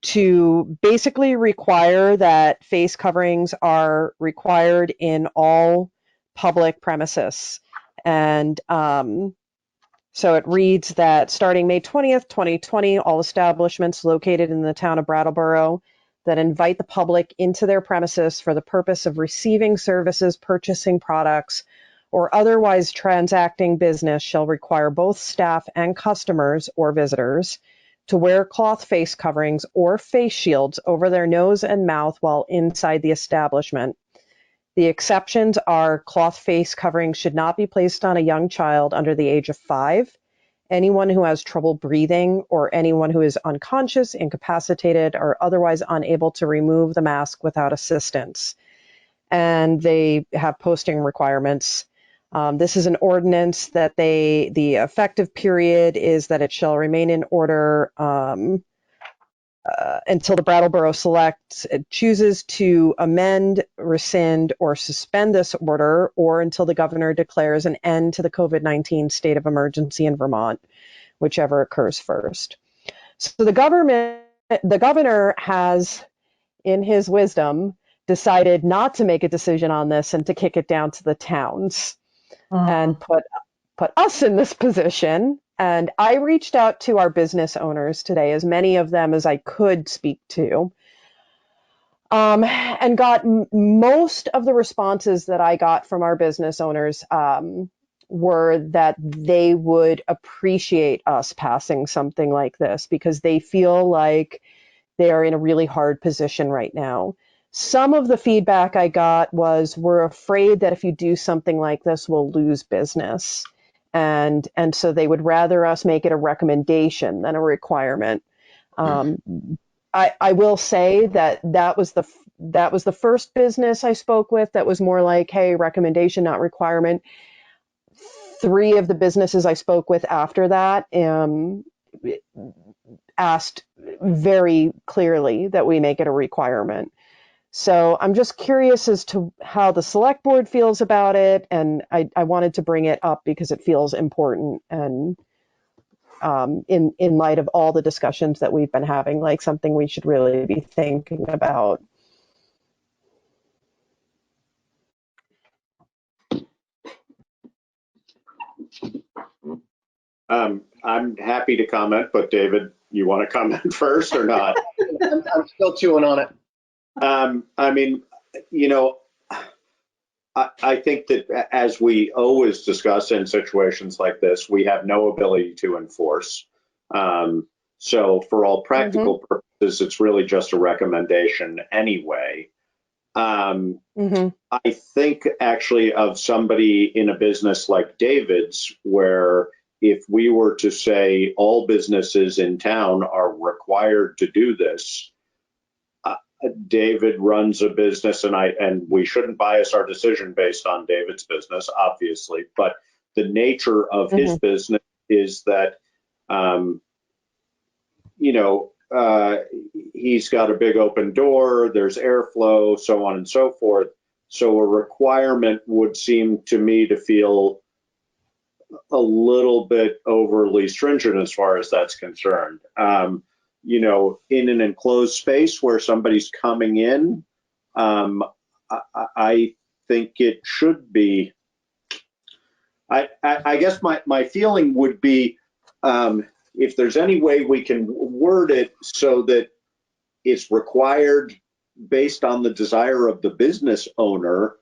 to basically require that face coverings are required in all public premises. And so it reads that starting May 20th, 2020, all establishments located in the town of Brattleboro that invite the public into their premises for the purpose of receiving services, purchasing products, or otherwise transacting business shall require both staff and customers or visitors to wear cloth face coverings or face shields over their nose and mouth while inside the establishment. The exceptions are cloth face coverings should not be placed on a young child under the age of 5, anyone who has trouble breathing, or anyone who is unconscious, incapacitated, or otherwise unable to remove the mask without assistance. And they have posting requirements. This is an ordinance that the effective period is that it shall remain in order until the Brattleboro Select chooses to amend, rescind, or suspend this order, or until the governor declares an end to the COVID-19 state of emergency in Vermont, whichever occurs first. So the governor has, in his wisdom, decided not to make a decision on this and to kick it down to the towns and put us in this position. And I reached out to our business owners today, as many of them as I could speak to, and got most of the responses that I got from our business owners were that they would appreciate us passing something like this because they feel like they are in a really hard position right now. Some of the feedback I got was, we're afraid that if you do something like this, we'll lose business. And so they would rather us make it a recommendation than a requirement. I will say that was the first business I spoke with that was more like, hey, recommendation, not requirement. 3 of the businesses I spoke with after that asked very clearly that we make it a requirement. So I'm just curious as to how the select board feels about it, and I wanted to bring it up because it feels important, and in light of all the discussions that we've been having, like something we should really be thinking about. I'm happy to comment, but David, you want to comment first or not? I'm still chewing on it. I mean, you know, I think that as we always discuss in situations like this, we have no ability to enforce. So for all practical purposes, it's really just a recommendation anyway. I think actually of somebody in a business like David's, where if we were to say all businesses in town are required to do this, David runs a business, and we shouldn't bias our decision based on David's business, obviously, but the nature of his business is that, he's got a big open door, there's airflow, so on and so forth. So a requirement would seem to me to feel a little bit overly stringent as far as that's concerned. In an enclosed space where somebody's coming in, I think it should be. I guess my feeling would be, if there's any way we can word it so that it's required based on the desire of the business owner,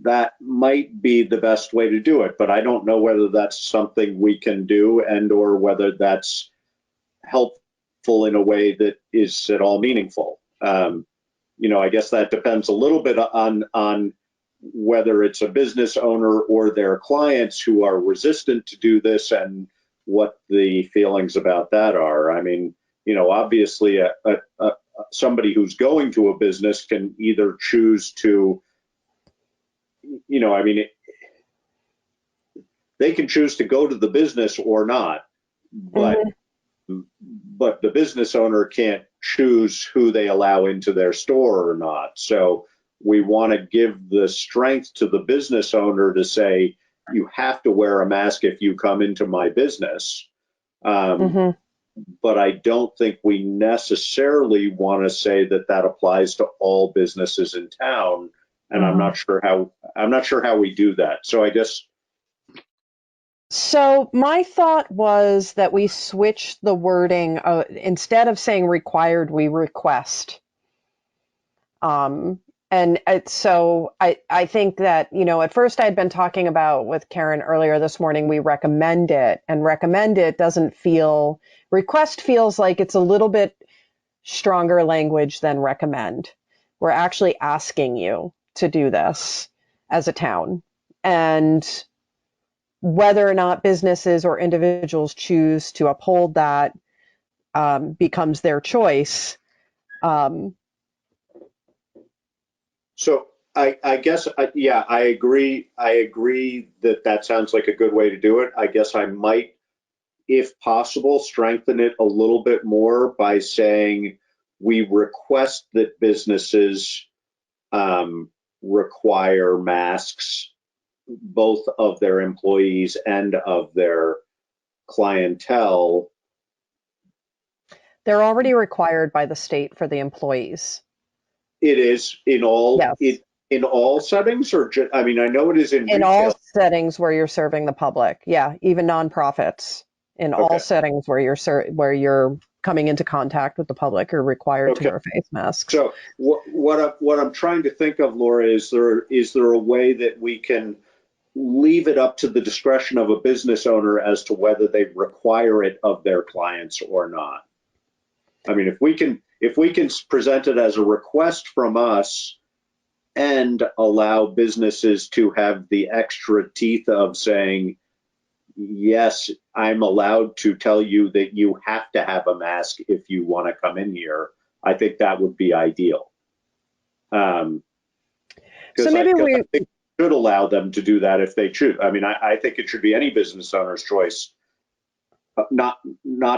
that might be the best way to do it. But I don't know whether that's something we can do or whether that's helpful in a way that is at all meaningful. I guess that depends a little bit on whether it's a business owner or their clients who are resistant to do this and what the feelings about that are. I mean, obviously somebody who's going to a business can either choose to, they can choose to go to the business or not, but the business owner can't choose who they allow into their store or not. So we want to give the strength to the business owner to say, you have to wear a mask if you come into my business. But I don't think we necessarily want to say that that applies to all businesses in town. And I'm not sure how we do that. So I guess. So my thought was that we switch the wording. Instead of saying required, we request. So I think that, at first I'd been talking about with Karen earlier this morning, we recommend it, and recommend it doesn't feel, request feels like it's a little bit stronger language than recommend. We're actually asking you to do this as a town. And whether or not businesses or individuals choose to uphold that becomes their choice. So I guess, yeah, I agree. I agree that sounds like a good way to do it. I guess I might, if possible, strengthen it a little bit more by saying we request that businesses require masks, both of their employees and of their clientele. They're already required by the state for the employees. It is in all, yes. In all settings, or I mean, I know it is in retail. All settings where you're serving the public. Yeah, even nonprofits. In all settings where you're coming into contact with the public are required to wear face masks. So what I'm trying to think of, Laura, is there a way that we can leave it up to the discretion of a business owner as to whether they require it of their clients or not? I mean, if we can present it as a request from us and allow businesses to have the extra teeth of saying, yes, I'm allowed to tell you that you have to have a mask if you want to come in here, I think that would be ideal. So maybe I think we should allow them to do that if they choose. I mean, I think it should be any business owner's choice not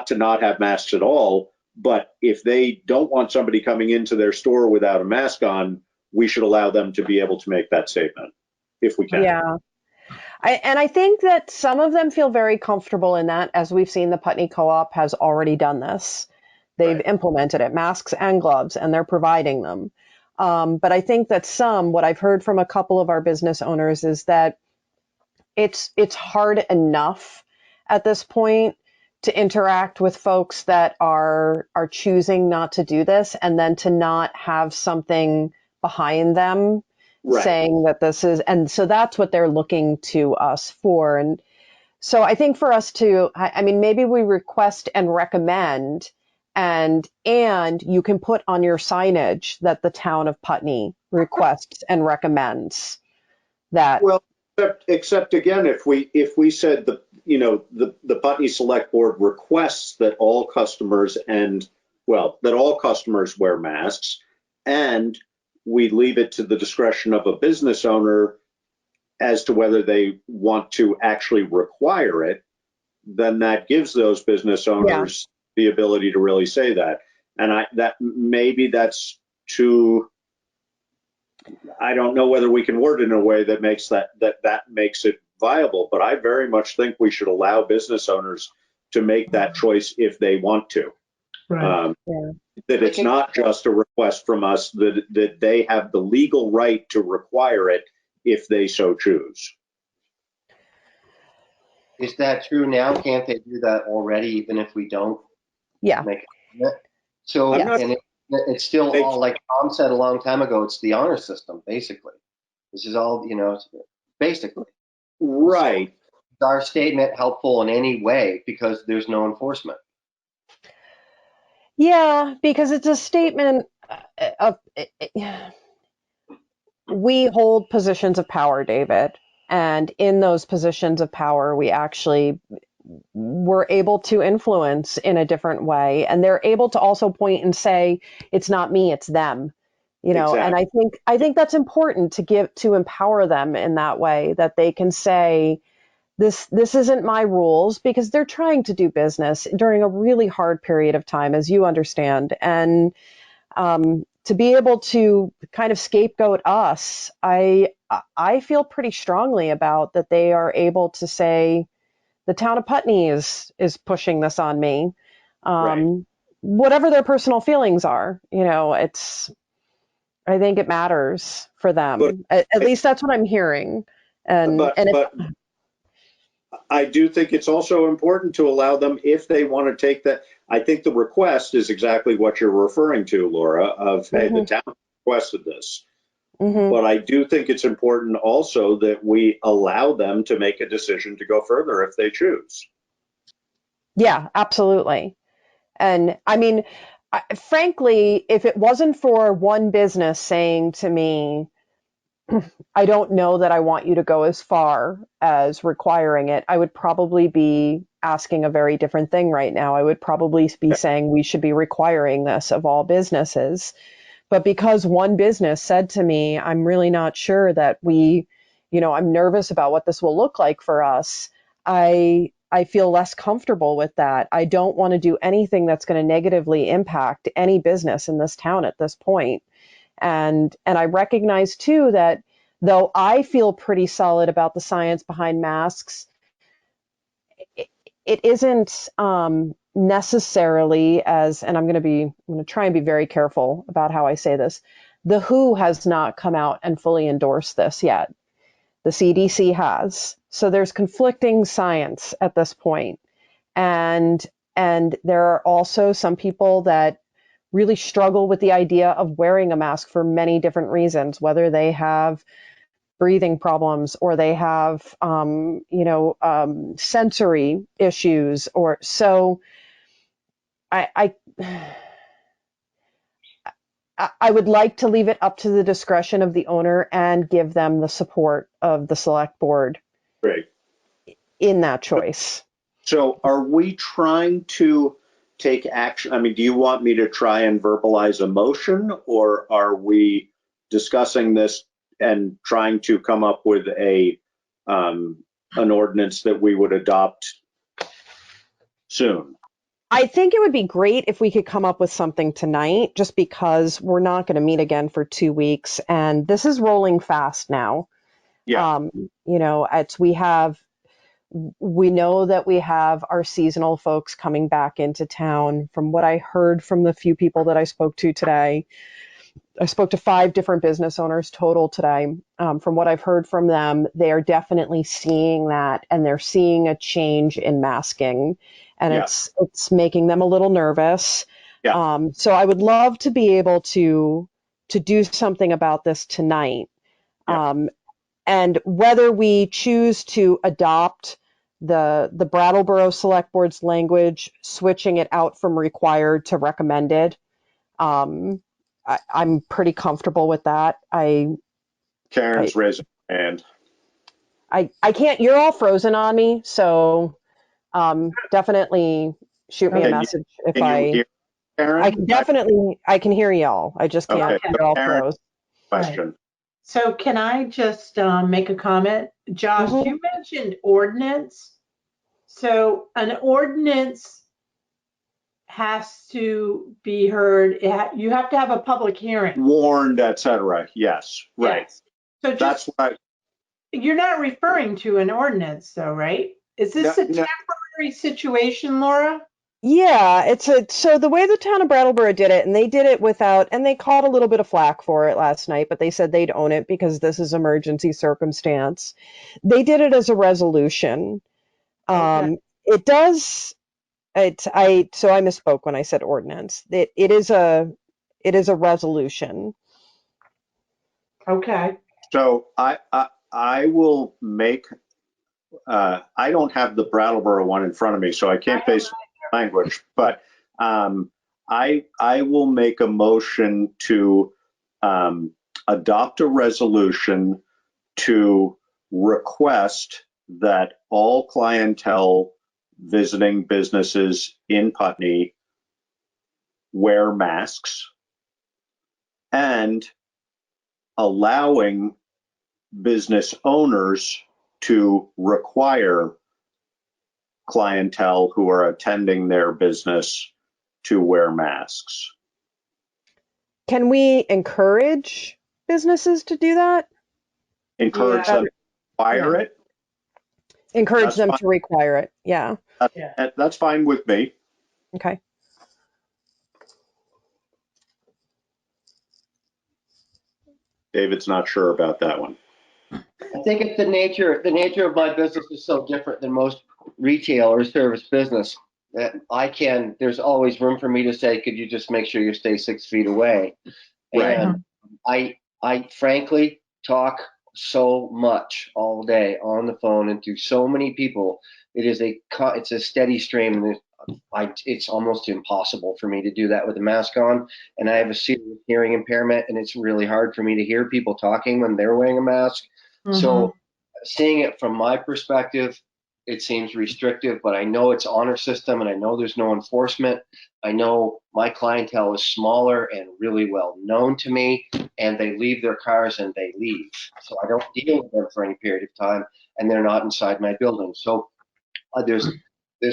to not have masks at all. But if they don't want somebody coming into their store without a mask on, we should allow them to be able to make that statement if we can. Yeah. I think that some of them feel very comfortable in that, as we've seen the Putney Co-op has already done this. They've implemented it, masks and gloves, and they're providing them. But I think that what I've heard from a couple of our business owners is that it's hard enough at this point to interact with folks that are choosing not to do this, and then to not have something behind them saying that this is, and so that's what they're looking to us for. And so I think for us to, I mean, maybe we request and recommend, and you can put on your signage that the town of Putney requests and recommends that. Well, except again, if we said the Putney Select Board requests that all customers wear masks, and we leave it to the discretion of a business owner as to whether they want to actually require it, then that gives those business owners the ability to really say that. And maybe that's too, I don't know whether we can word it in a way that makes that makes it viable, but I very much think we should allow business owners to make that choice if they want to. Right. That it's not just a request from us, that they have the legal right to require it if they so choose. Is that true now? Can't they do that already, even if we don't make it? So, and it's still all, like Tom said a long time ago, it's the honor system, basically. This is all, basically. Right. So, is our statement helpful in any way because there's no enforcement? Yeah, because it's a statement of, we hold positions of power, David. And in those positions of power, we actually were able to influence in a different way. And they're able to also point and say, it's not me, it's them. Exactly. And I think that's important to empower them in that way, that they can say, this isn't my rules, because they're trying to do business during a really hard period of time, as you understand. And to be able to kind of scapegoat us, I feel pretty strongly about that they are able to say the town of Putney is pushing this on me. Right. Whatever their personal feelings are, I think it matters for them. But At least that's what I'm hearing. but I do think it's also important to allow them, if they want to take that. I think the request is exactly what you're referring to, Laura, of, hey, the town requested this. But I do think it's important also that we allow them to make a decision to go further if they choose. Yeah, absolutely. And I mean, frankly, if it wasn't for one business saying to me, I don't know that I want you to go as far as requiring it, I would probably be asking a very different thing right now. I would probably be saying we should be requiring this of all businesses. But because one business said to me, I'm really not sure that I'm nervous about what this will look like for us, I feel less comfortable with that. I don't want to do anything that's going to negatively impact any business in this town at this point. And I recognize too that though I feel pretty solid about the science behind masks, it isn't necessarily and I'm going to try and be very careful about how I say this. The WHO has not come out and fully endorsed this yet. The CDC has. So there's conflicting science at this point. And there are also some people that really struggle with the idea of wearing a mask for many different reasons, whether they have breathing problems or they have, sensory issues or so. I would like to leave it up to the discretion of the owner and give them the support of the select board in that choice. So are we trying to take action? I mean, do you want me to try and verbalize a motion, or are we discussing this and trying to come up with an ordinance that we would adopt soon? I think it would be great if we could come up with something tonight, just because we're not going to meet again for 2 weeks, and this is rolling fast now. Yeah. We know that we have our seasonal folks coming back into town. From what I heard from the few people that I spoke to today, I spoke to 5 different business owners total today. From what I've heard from them, they are definitely seeing that, and they're seeing a change in masking, and it's making them a little nervous. So I would love to be able to do something about this tonight. And whether we choose to adopt the Brattleboro Select Board's language, switching it out from required to recommended, I'm pretty comfortable with that. Karen's raising her hand. I can't, you're all frozen on me, so definitely shoot me a message if can you hear Karen? I can hear y'all. I just can't, Okay. you're all Karen, froze. question. So can I just make a comment? Josh, you mentioned ordinance. So an ordinance has to be heard. You have to have a public hearing. Warned, etc. Yes, right. Yes. So that's what you're not referring to an ordinance though, right? Is this a temporary situation, Laura? Yeah, so the way the town of Brattleboro did it, and they did it without, and they caught a little bit of flack for it last night, but they said they'd own it because this is emergency circumstance. They did it as a resolution. So I misspoke when I said ordinance. It is a resolution. Okay. So I will make. I don't have the Brattleboro one in front of me, so I can't base language. But I will make a motion to adopt a resolution to request that all clientele visiting businesses in Putney wear masks, and allowing business owners to require clientele who are attending their business to wear masks. Can we encourage businesses to do that? Encourage them to require it. Encourage That's them fine. to require it. Yeah. That's fine with me. Okay. David's not sure about that one. I think it's the nature of my business is so different than most retail or service business that there's always room for me to say, could you just make sure you stay 6 feet away? Right. And I frankly talk so much all day on the phone and to so many people. It's a steady stream. And it's almost impossible for me to do that with a mask on. And I have a serious hearing impairment, and it's really hard for me to hear people talking when they're wearing a mask. So seeing it from my perspective, it seems restrictive, but I know it's honor system and I know there's no enforcement. I know my clientele is smaller and really well known to me, and they leave their cars and they leave. So I don't deal with them for any period of time, and they're not inside my building. So there's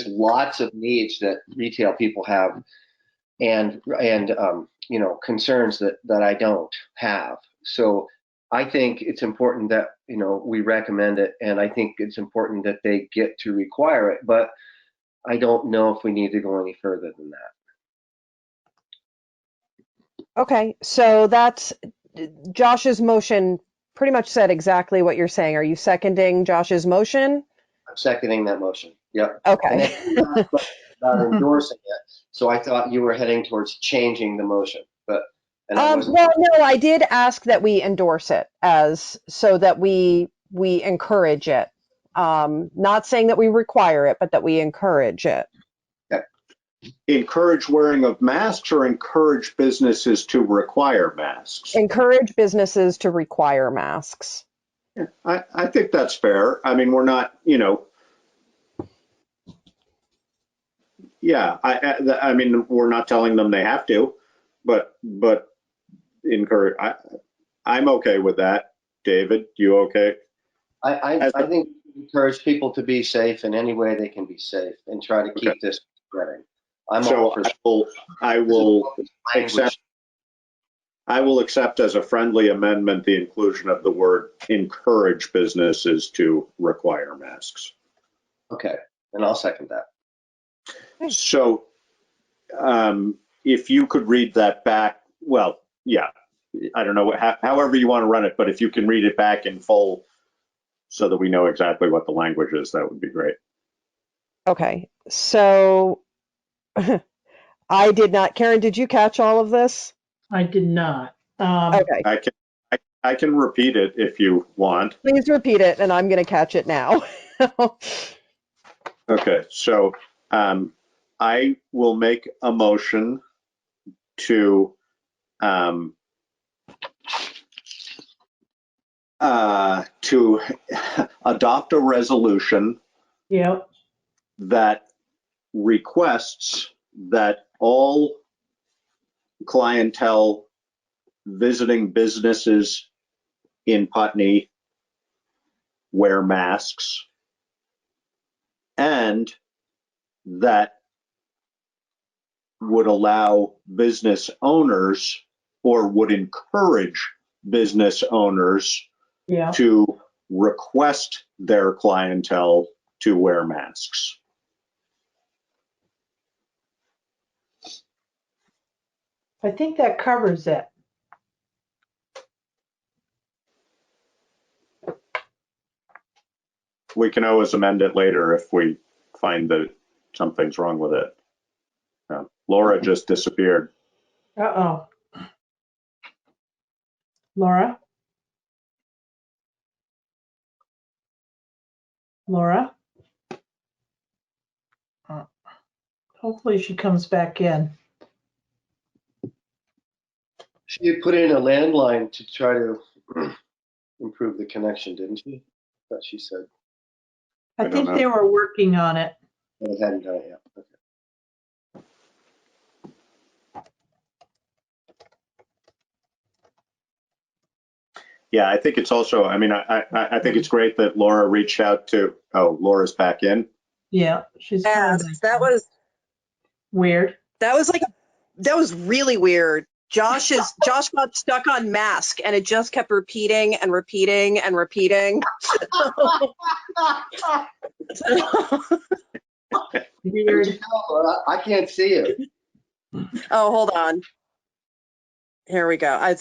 lots of needs that retail people have and concerns that I don't have. So I think it's important that, we recommend it, and I think it's important that they get to require it, but I don't know if we need to go any further than that. Okay. So that's Josh's motion pretty much said exactly what you're saying. Are you seconding Josh's motion? I'm seconding that motion. Yep. Okay. And about endorsing it. So I thought you were heading towards changing the motion, Well, no, I did ask that we endorse it so that we encourage it. Not saying that we require it, but that we encourage it. Okay. Encourage wearing of masks or encourage businesses to require masks? Encourage businesses to require masks. Yeah, I think that's fair. I mean, we're not, yeah, I mean, we're not telling them they have to, but encourage. I'm okay with that. David, you okay? I think encourage people to be safe in any way they can be safe and try to keep this spreading. I will accept as a friendly amendment the inclusion of the word encourage businesses to require masks. Okay, and I'll second that. So if you could read that back, well, yeah, I don't know, however you want to run it, but if you can read it back in full so that we know exactly what the language is, that would be great. Okay, so I did not. Karen, did you catch all of this? I did not. Okay. I can repeat it if you want. Please repeat it, and I'm going to catch it now. Okay, so I will make a motion to adopt a resolution that requests that all clientele visiting businesses in Putney wear masks, and that would allow business owners or would encourage business owners to request their clientele to wear masks. I think that covers it. We can always amend it later if we find that something's wrong with it. Laura just disappeared. Uh-oh. Laura? Laura? Hopefully she comes back in. She had put in a landline to try to improve the connection, didn't she? That she said. I think they were working on it. They hadn't done it yet. Okay. Yeah, I think it's also, I mean, I think it's great that Laura reached out to, Laura's back in. Yeah, she's that was weird. That was really weird. Josh got stuck on mask and it just kept repeating and repeating and repeating. Weird. I can't see it. Oh, hold on. Here we go.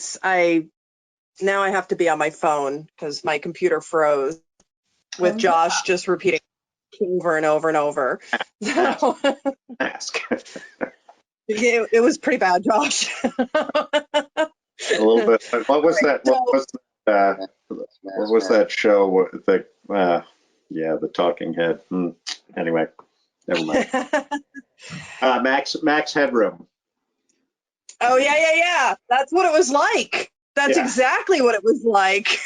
Now I have to be on my phone because my computer froze with Josh just repeating over and over and over. So, Ask. it was pretty bad, Josh. A little bit. But what was that? What was that show? The Talking Head. Anyway, never mind. Max Headroom. Oh yeah. That's what it was like. That's exactly what it was like.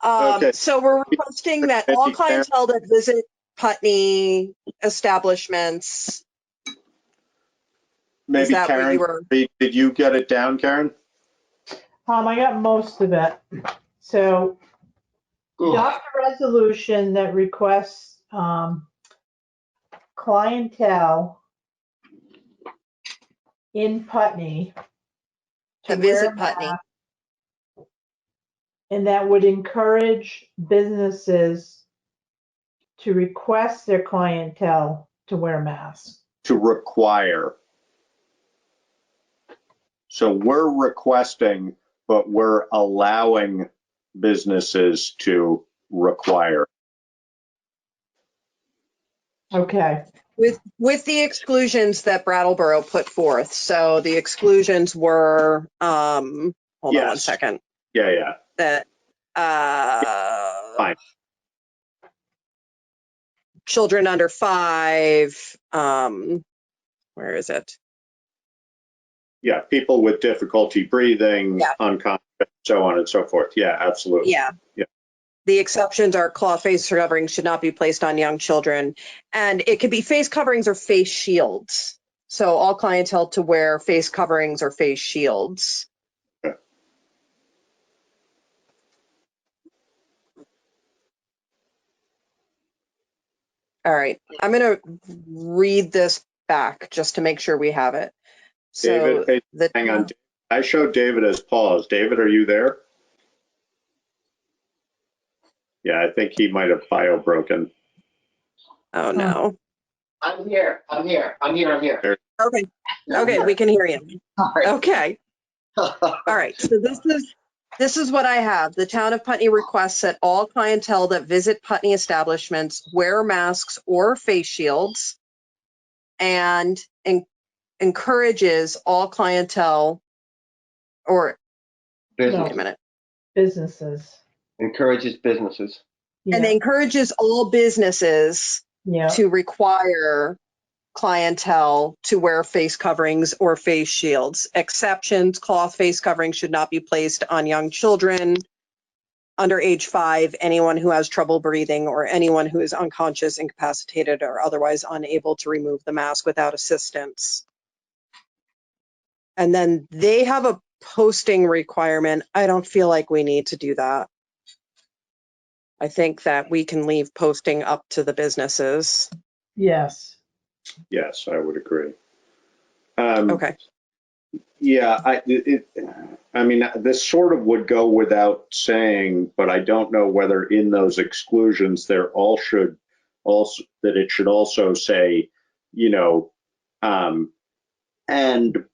Okay. So we're requesting that all clientele that visit Putney establishments. Maybe Karen, did you get it down, Karen? I got most of it. So adopt a resolution that requests clientele in Putney to visit Putney. And that would encourage businesses to request their clientele to wear masks. To require. So we're requesting, but we're allowing businesses to require. Okay. With the exclusions that Brattleboro put forth. So the exclusions were, hold on one second. Yeah. That Fine. Children under 5, where is it? Yeah, people with difficulty breathing, unconscious, so on and so forth. Yeah, absolutely. Yeah. The exceptions are cloth face coverings should not be placed on young children. And it could be face coverings or face shields. So all clientele to wear face coverings or face shields. All right, I'm going to read this back just to make sure we have it. So David, hang on. I showed David as paused. David, are you there? Yeah, I think he might have bio broken. Oh no. I'm here. Okay, we can hear you. Okay. All right, so this is what I have. The town of Putney requests that all clientele that visit Putney establishments wear masks or face shields and encourages all clientele or wait a minute. Businesses. Encourages businesses. And encourages all businesses to require clientele to wear face coverings or face shields. Exceptions, cloth face coverings should not be placed on young children under age 5, anyone who has trouble breathing, or anyone who is unconscious, incapacitated, or otherwise unable to remove the mask without assistance. And then they have a posting requirement. I don't feel like we need to do that. I think that we can leave posting up to the businesses. Yes. Yes, I would agree. Okay. Yeah, I mean, this sort of would go without saying, but I don't know whether in those exclusions there should also say, and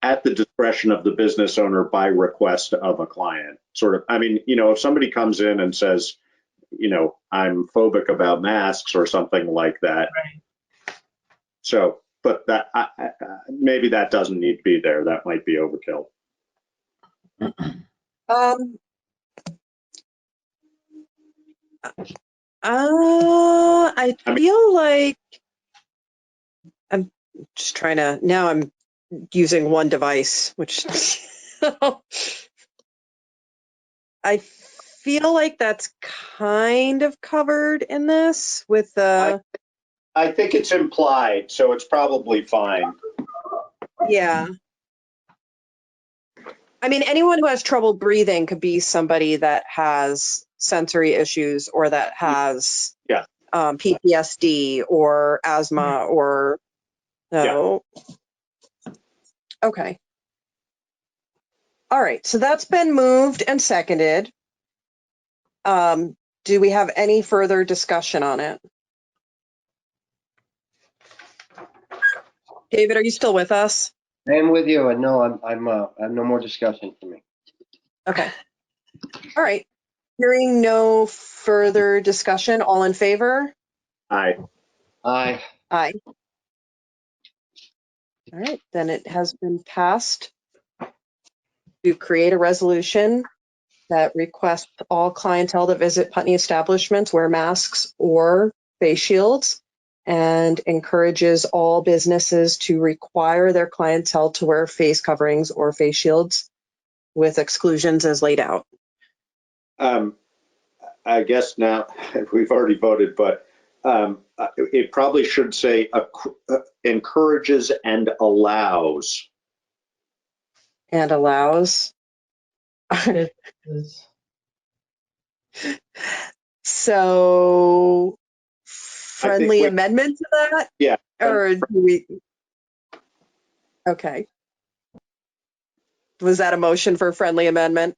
at the discretion of the business owner by request of a client. Sort of, I mean, if somebody comes in and says, I'm phobic about masks or something like that. Right. So, but that maybe that doesn't need to be there. That might be overkill. I feel like I'm just trying to, now I'm using one device, which I feel like that's kind of covered in this with the. I think it's implied, so it's probably fine. Yeah. I mean, anyone who has trouble breathing could be somebody that has sensory issues or that has PTSD or asthma or So, okay. All right, so that's been moved and seconded. Do we have any further discussion on it? David, are you still with us? I am with you, and no, I'm no more discussion for me. Okay. All right. Hearing no further discussion, all in favor? Aye. Aye. Aye. All right, then it has been passed to create a resolution that requests all clientele that visit Putney establishments wear masks or face shields and encourages all businesses to require their clientele to wear face coverings or face shields with exclusions as laid out. I guess now we've already voted, but it probably should say encourages and allows. And allows. So friendly amendment to that? Yeah. Or do we? Okay. Was that a motion for a friendly amendment?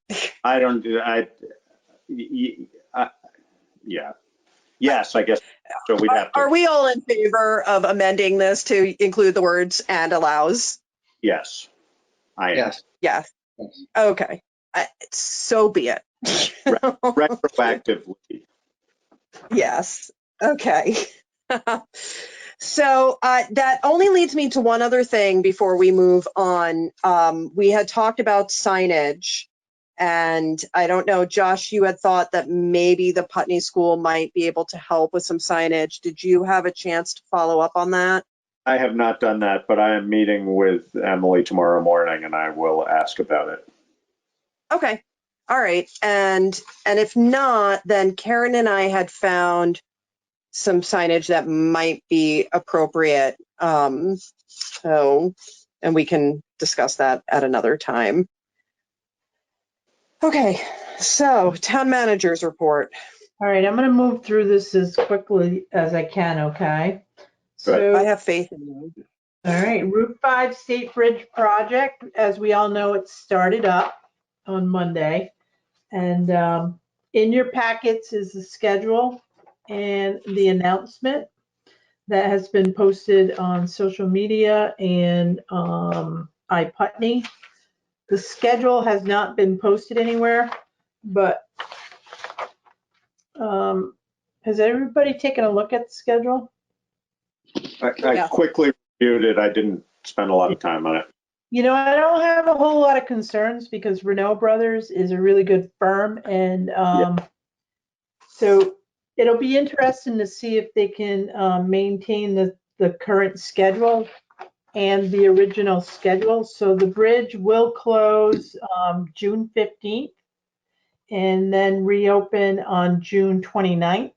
Yeah. Yes, I guess. So we'd have to. Are we all in favor of amending this to include the words and allows? Yes, I am. Yes. Yes. Okay. So be it. Retroactively. Yes. Okay. So that only leads me to one other thing before we move on. We had talked about signage, and I don't know, Josh, you had thought that maybe the Putney School might be able to help with some signage. Did you have a chance to follow up on that? I have not done that, but I am meeting with Emily tomorrow morning, and I will ask about it. Okay. All right. And if not, then Karen and I had found some signage that might be appropriate. And we can discuss that at another time. Okay, so town manager's report. All right, I'm going to move through this as quickly as I can, okay? So I have faith in you. All right, Route 5 State Bridge project. As we all know, it started up on Monday. And in your packets is the schedule and the announcement that has been posted on social media and iPutney. The schedule has not been posted anywhere, but has everybody taken a look at the schedule? I quickly reviewed it. I didn't spend a lot of time on it. You know, I don't have a whole lot of concerns because Renault Brothers is a really good firm. And so it'll be interesting to see if they can maintain the current schedule and the original schedule. So the bridge will close June 15th and then reopen on June 29th.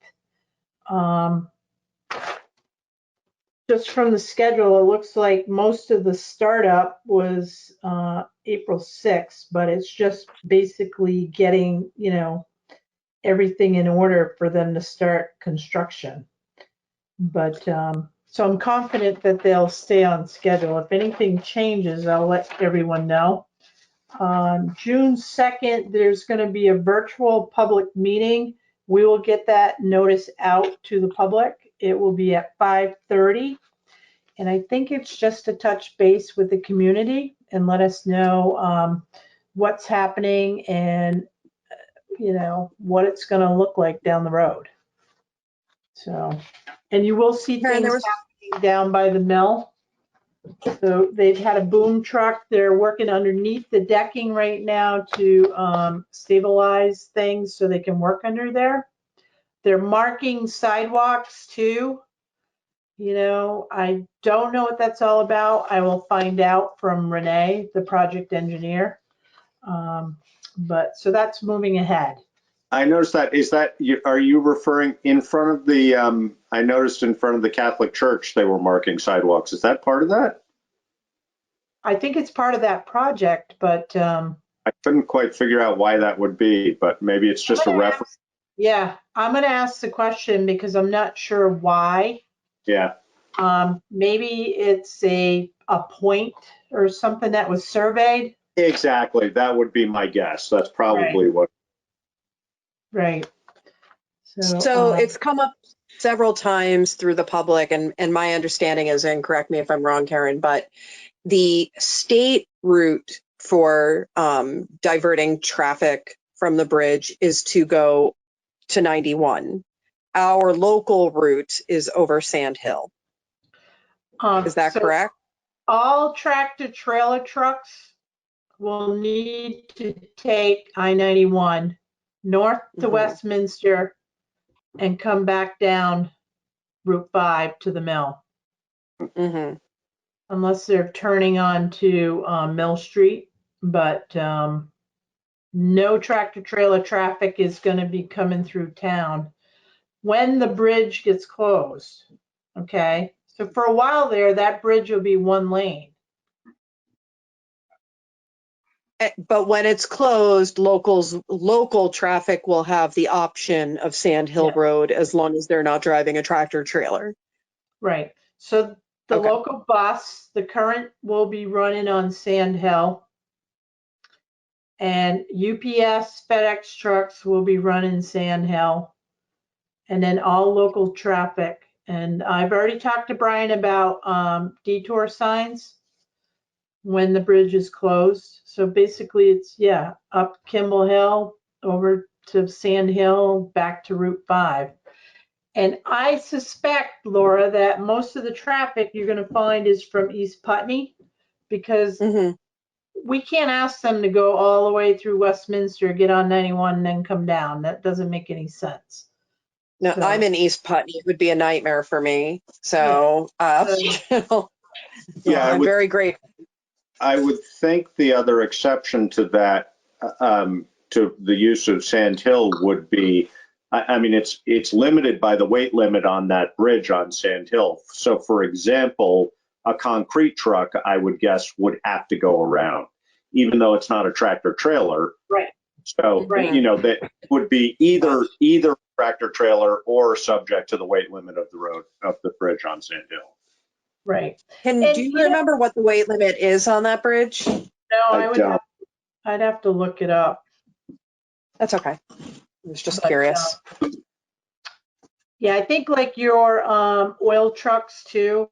Just from the schedule, it looks like most of the startup was April 6th, but it's just basically getting, you know, everything in order for them to start construction. But so I'm confident that they'll stay on schedule. If anything changes, I'll let everyone know. On June 2nd, there's going to be a virtual public meeting. We will get that notice out to the public. It will be at 5:30. And I think it's just to touch base with the community and let us know what's happening and, you know, what it's going to look like down the road. So, and you will see things happening down by the mill. So they've had a boom truck. They're working underneath the decking right now to stabilize things so they can work under there. They're marking sidewalks too. You know, I don't know what that's all about. I will find out from Renee, the project engineer. But so that's moving ahead. I noticed that. Are you referring in front of the, I noticed in front of the Catholic Church, they were marking sidewalks. Is that part of that? I think it's part of that project, but. I couldn't quite figure out why that would be, but maybe it's just a reference. Yeah, I'm going to ask the question because I'm not sure why. Yeah. Maybe it's a point or something that was surveyed. Exactly. That would be my guess. That's probably what. Right. So it's come up several times through the public, and my understanding is, and correct me if I'm wrong, Karen, but the state route for diverting traffic from the bridge is to go to 91. Our local route is over Sand Hill. Is that correct? All tractor trailer trucks will need to take I-91 north to Westminster and come back down Route 5 to the mill. Unless they're turning on to Mill Street, but no tractor trailer traffic is going to be coming through town when the bridge gets closed. Okay, so for a while there, that bridge will be one lane. But when it's closed, local traffic will have the option of Sand Hill Road as long as they're not driving a tractor trailer. Right. So the local bus, the current will be running on Sand Hill, and UPS, FedEx trucks will be running Sand Hill, and then all local traffic. And I've already talked to Brian about detour signs when the bridge is closed. So basically it's, up Kimball Hill, over to Sand Hill, back to Route 5. And I suspect, Laura, that most of the traffic you're going to find is from East Putney, because we can't ask them to go all the way through Westminster, get on 91, and then come down. That doesn't make any sense. No, I'm in East Putney. It would be a nightmare for me. So, I'm very grateful. I would think the other exception to that, to the use of Sand Hill would be, I mean, it's limited by the weight limit on that bridge on Sand Hill. So, for example, a concrete truck, I would guess, would have to go around, even though it's not a tractor trailer. Right. So, that would be either tractor trailer or subject to the weight limit of the road, of the bridge on Sand Hill. Right. Do you remember what the weight limit is on that bridge? No, I'd have to look it up. That's okay. I was just curious. Yeah, I think like your oil trucks too,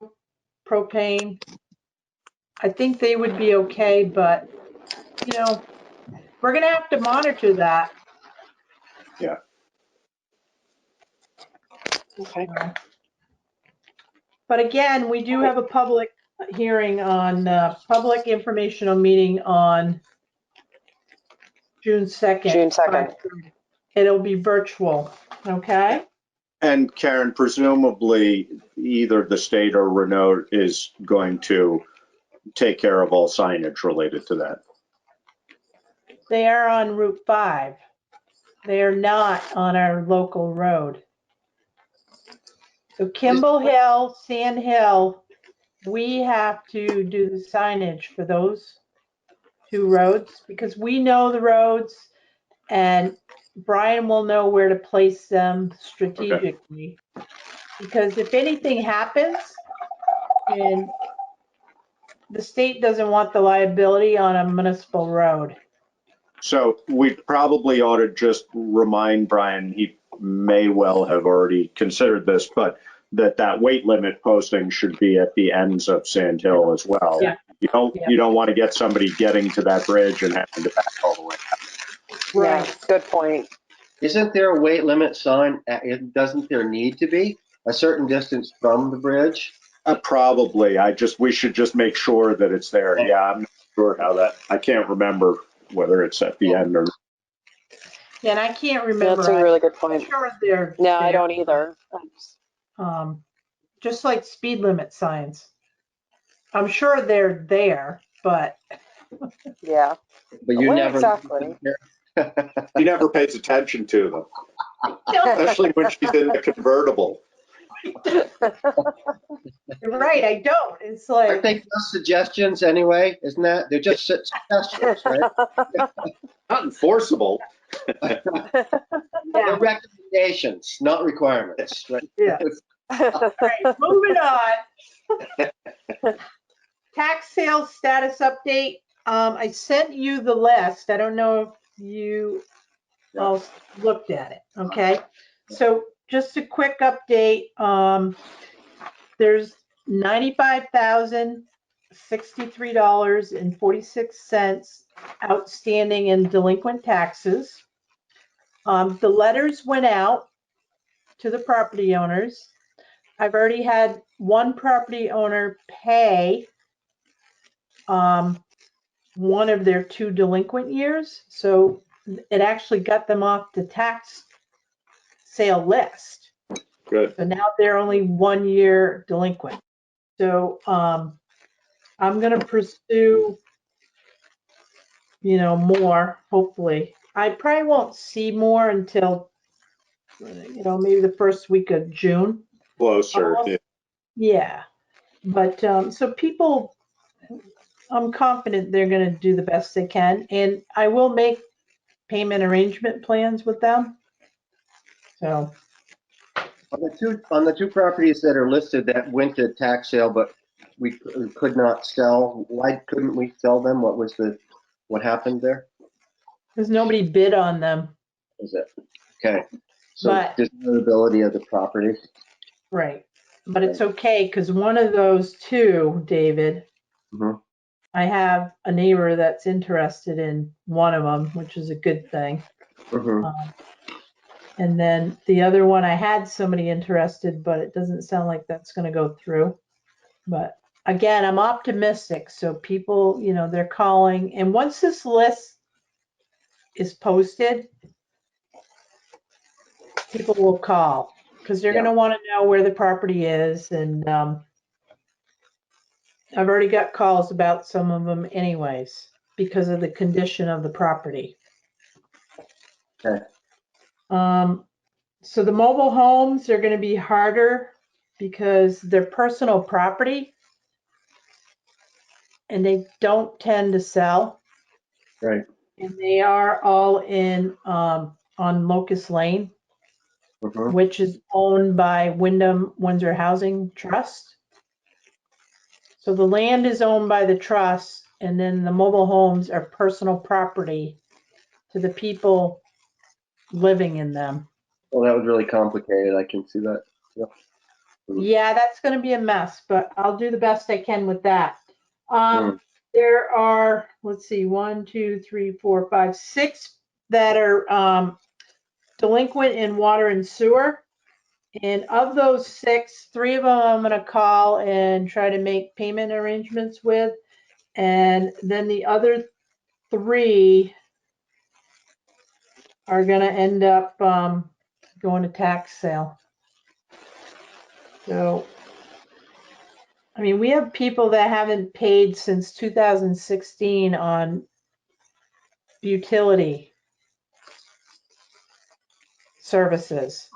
propane, I think they would be okay, but we're going to have to monitor that. Yeah. Okay. But again, we do have a public hearing on public informational meeting on June 2nd. June 2nd. It'll be virtual. Okay. And Karen, presumably either the state or Renault is going to take care of all signage related to that. They are on Route 5. They are not on our local road. So Kimball Hill, Sand Hill, we have to do the signage for those two roads because we know the roads and Brian will know where to place them strategically. Okay. Because if anything happens and the state doesn't want the liability on a municipal road. So we probably ought to just remind Brian, he may well have already considered this, but that weight limit posting should be at the ends of Sand Hill as well. Yeah. You don't want to get somebody getting to that bridge and having to back all the way out. Right. Yeah, good point. Isn't there a weight limit sign? Doesn't there need to be a certain distance from the bridge? Probably. We should just make sure that it's there. Yeah, I'm not sure how that. I can't remember whether it's at the end or. Yeah, and I can't remember. That's a really good point. I'm sure they're no, there. I don't either. Just like speed limit signs. I'm sure they're there, but. Yeah. But you never. Exactly. He never pays attention to them, especially when she's in the convertible. You're right, I don't. It's like. Aren't they just suggestions anyway? Isn't that? They're just suggestions, right? Not enforceable. They're recommendations, not requirements, right? Yeah. All right, moving on. Tax sales status update. I sent you the list. I don't know if you all looked at it. Okay. So just a quick update. There's $95,063.46 outstanding in delinquent taxes. The letters went out to the property owners. I've already had one property owner pay one of their 2 delinquent years. So it actually got them off the tax sale list. Good. So now they're only 1 year delinquent. So I'm going to pursue, more, hopefully. I probably won't see more until, maybe the first week of June. Closer. Yeah. Yeah. But so people, I'm confident they're going to do the best they can. And I will make payment arrangement plans with them. So On the two properties that are listed that went to tax sale, but we could not sell, why couldn't we sell them? What happened there? because nobody bid on them. Is it? Okay. So But desirability of the property. right. But it's okay because one of those 2, David, I have a neighbor that's interested in one of them, which is a good thing. And then the other one, I had somebody interested, but it doesn't sound like that's going to go through. But again, I'm optimistic. So people, they're calling. And once this list is posted, people will call because they're going to want to know where the property is. And I've already got calls about some of them anyways because of the condition of the property. Okay. So the mobile homes are going to be harder because they're personal property and they don't tend to sell. Right. And they are all in on Locust Lane, which is owned by Wyndham Windsor Housing Trust. So the land is owned by the trust, and then the mobile homes are personal property to the people living in them. Well, that was really complicated. I can see that. Yep. Yeah, that's going to be a mess, but I'll do the best I can with that. There are, let's see, 1, 2, 3, 4, 5, 6 that are delinquent in water and sewer. And of those 6, 3 of them I'm going to call and try to make payment arrangements with. And then the other 3 are going to end up going to tax sale. So, I mean, we have people that haven't paid since 2016 on utility services.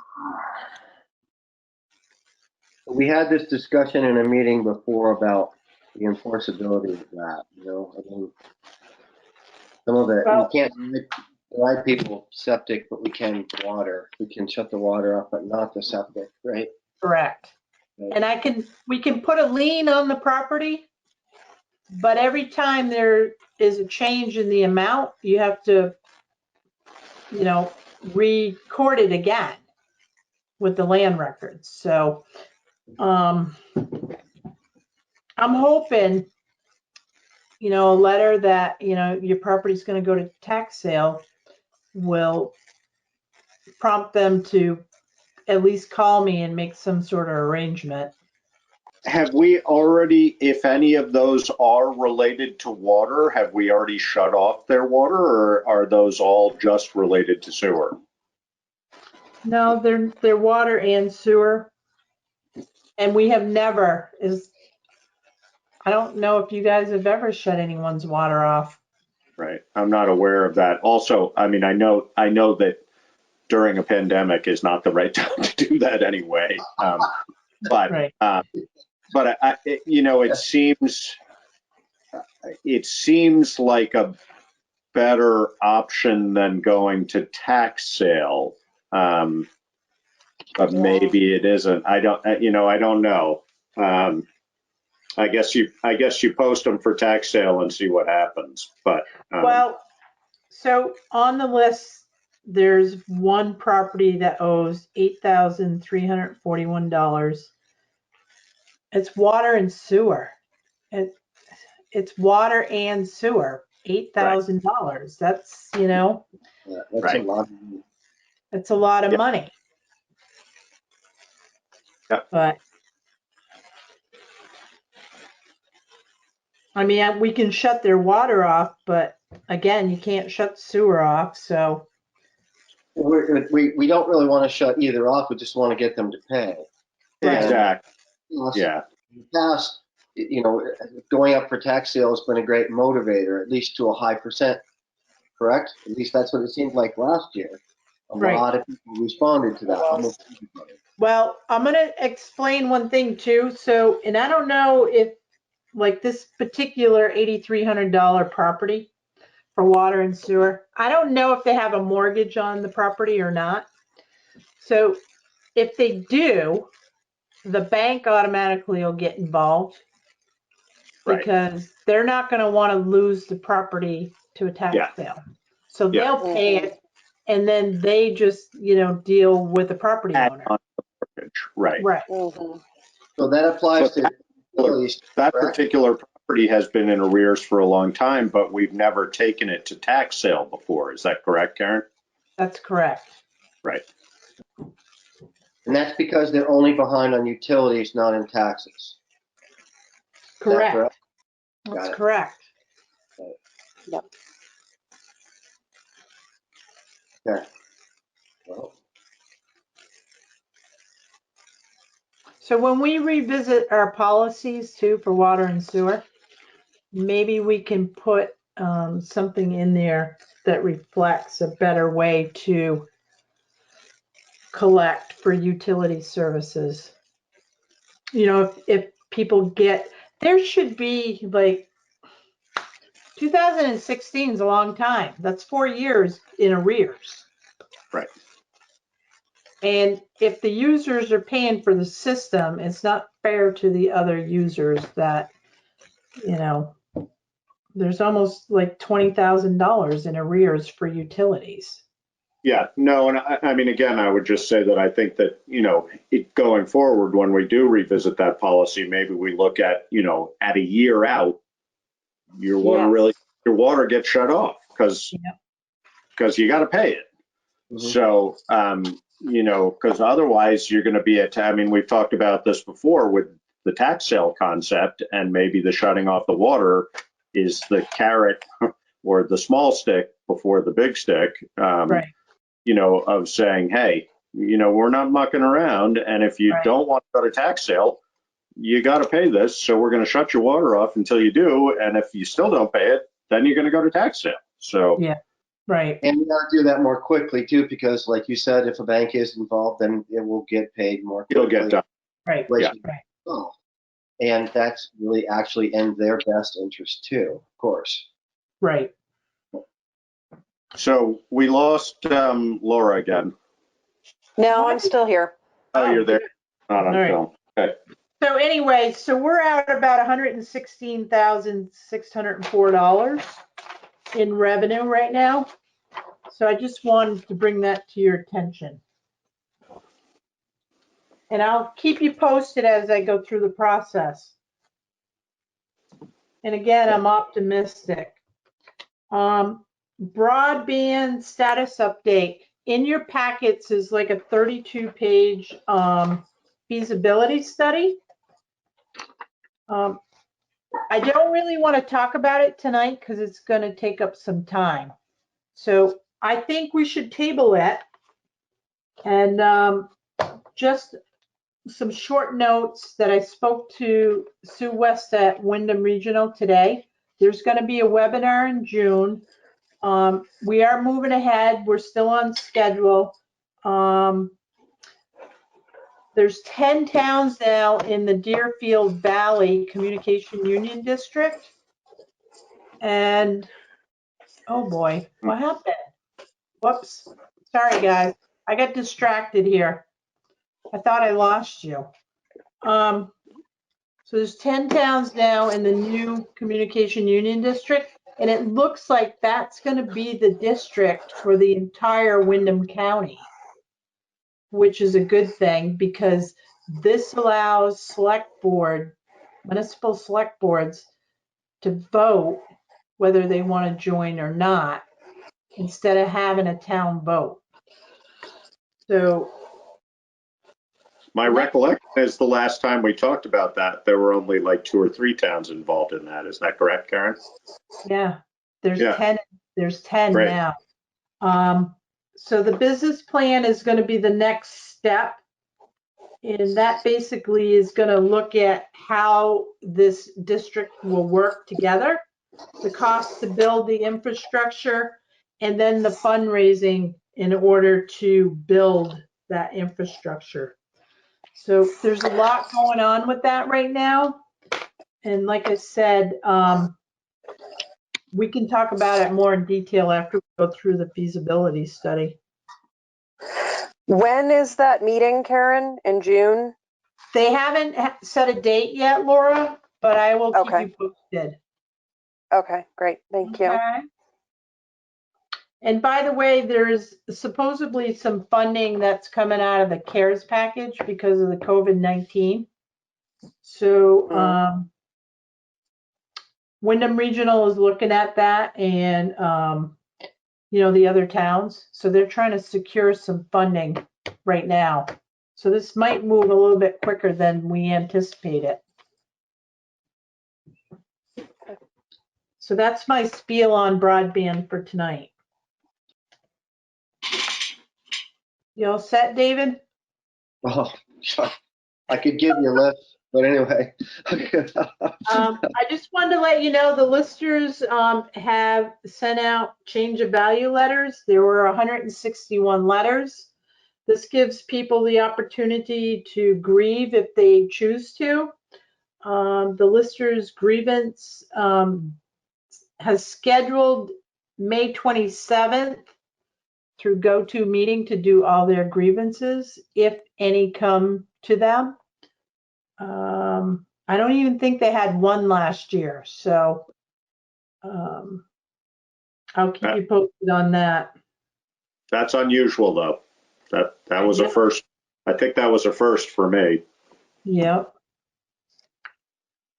We had this discussion in a meeting before about the enforceability of that. I mean, some of it, we can't provide people septic, but we can water. We can shut the water off, but not the septic, right? Correct. And we can put a lien on the property, but every time there is a change in the amount, you have to, record it again with the land records. So, I'm hoping, a letter that, your property's going to go to tax sale will prompt them to at least call me and make some sort of arrangement. Have we already, if any of those are related to water, have we already shut off their water, or are those all just related to sewer? No, they're water and sewer. And we have never, I don't know if you guys have ever shut anyone's water off. Right. I'm not aware of that. Also, I mean, I know that during a pandemic is not the right time to do that anyway. But it seems like a better option than going to tax sale. but maybe it isn't. I don't, I don't know. I guess you post them for tax sale and see what happens, but. Well, so on the list, there's one property that owes $8,341. It's water and sewer. It's water and sewer, $8,000. That's, That's right. a lot. It's a lot of money. Yep. But I mean, we can shut their water off, but again, you can't shut sewer off. So We don't really want to shut either off. We just want to get them to pay. Right. Exactly. Yeah. In the past, going up for tax sale has been a great motivator, at least to a high percent. Correct? At least that's what it seemed like last year. A lot of people responded to that. Almost everybody. Well, I'm going to explain one thing too. So, and I don't know if like this particular $8,300 property for water and sewer, I don't know if they have a mortgage on the property or not. So if they do, the bank automatically will get involved because they're not going to want to lose the property to a tax sale. So they'll pay it and then they just, deal with the property owner. Right. Right. So that applies to that particular property has been in arrears for a long time, but we've never taken it to tax sale before. Is that correct, Karen? That's correct. Right. And that's because they're only behind on utilities, not in taxes. Correct. Got That's it. correct. Yep. Okay. Well, So when we revisit our policies too for water and sewer, maybe we can put something in there that reflects a better way to collect for utility services. If people there should be like 2016 is a long time. That's 4 years in arrears. Right. And if the users are paying for the system, it's not fair to the other users that, there's almost like $20,000 in arrears for utilities. Yeah, no, and I mean, again, I would just say that I think that, going forward, when we do revisit that policy, maybe we look at, at a year out, your water gets shut off because you got to pay it. So, because otherwise you're going to be we've talked about this before with the tax sale concept, and maybe the shutting off the water is the carrot or the small stick before the big stick, of saying, hey, we're not mucking around. And if you don't want to go to tax sale, you got to pay this. So we're going to shut your water off until you do. And if you still don't pay it, then you're going to go to tax sale. So, right. And we got to do that more quickly too, because like you said, if a bank is involved, then it will get paid more quickly. It'll get done. Right. And that's really actually in their best interest too, of course. Right. So we lost Laura again. No, I'm still here. Oh, you're there. Not on film. Okay. So anyway, so we're at about $116,604 in revenue right now. So I just wanted to bring that to your attention. And I'll keep you posted as I go through the process. And again, I'm optimistic. Broadband status update. In your packets is like a 32-page feasibility study. I don't really want to talk about it tonight because it's going to take up some time. So I think we should table it. And just some short notes that I spoke to Sue West at Wyndham Regional today. There's going to be a webinar in June. We are moving ahead. We're still on schedule. There's 10 towns now in the Deerfield Valley Communication Union District. And, oh boy, what happened? Whoops. Sorry, guys. I got distracted here. I thought I lost you. So there's 10 towns now in the new communication union district, and it looks like that's going to be the district for the entire Windham County, which is a good thing because this allows municipal select boards to vote whether they want to join or not instead of having a town vote. So My recollection is the last time we talked about that, there were only like 2 or 3 towns involved in that. Is that correct, Karen? yeah, there's Yeah. 10. There's 10 Great. now. So the business plan is going to be the next step, and that basically is going to look at how this district will work together, the cost to build the infrastructure, and then the fundraising in order to build that infrastructure. So there's a lot going on with that right now. And like I said, we can talk about it more in detail after we go through the feasibility study. When is that meeting, Karen? In June? They haven't set a date yet, Laura, but I will keep you posted. Okay, great. Thank you. Okay. And by the way, there's supposedly some funding that's coming out of the CARES package because of the COVID-19. So Windham Regional is looking at that, and the other towns. So they're trying to secure some funding right now. So this might move a little bit quicker than we anticipated. So that's my spiel on broadband for tonight. You all set, David? Oh, I could give you a list, but anyway. I just wanted to let you know the listers have sent out change of value letters. There were 161 letters. This gives people the opportunity to grieve if they choose to. The lister's grievance has scheduled May 27th through go-to meeting to do all their grievances, if any come to them. I don't even think they had one last year, so I'll keep you posted on that. That's unusual, though. That was a first. I think that was a first for me. Yep.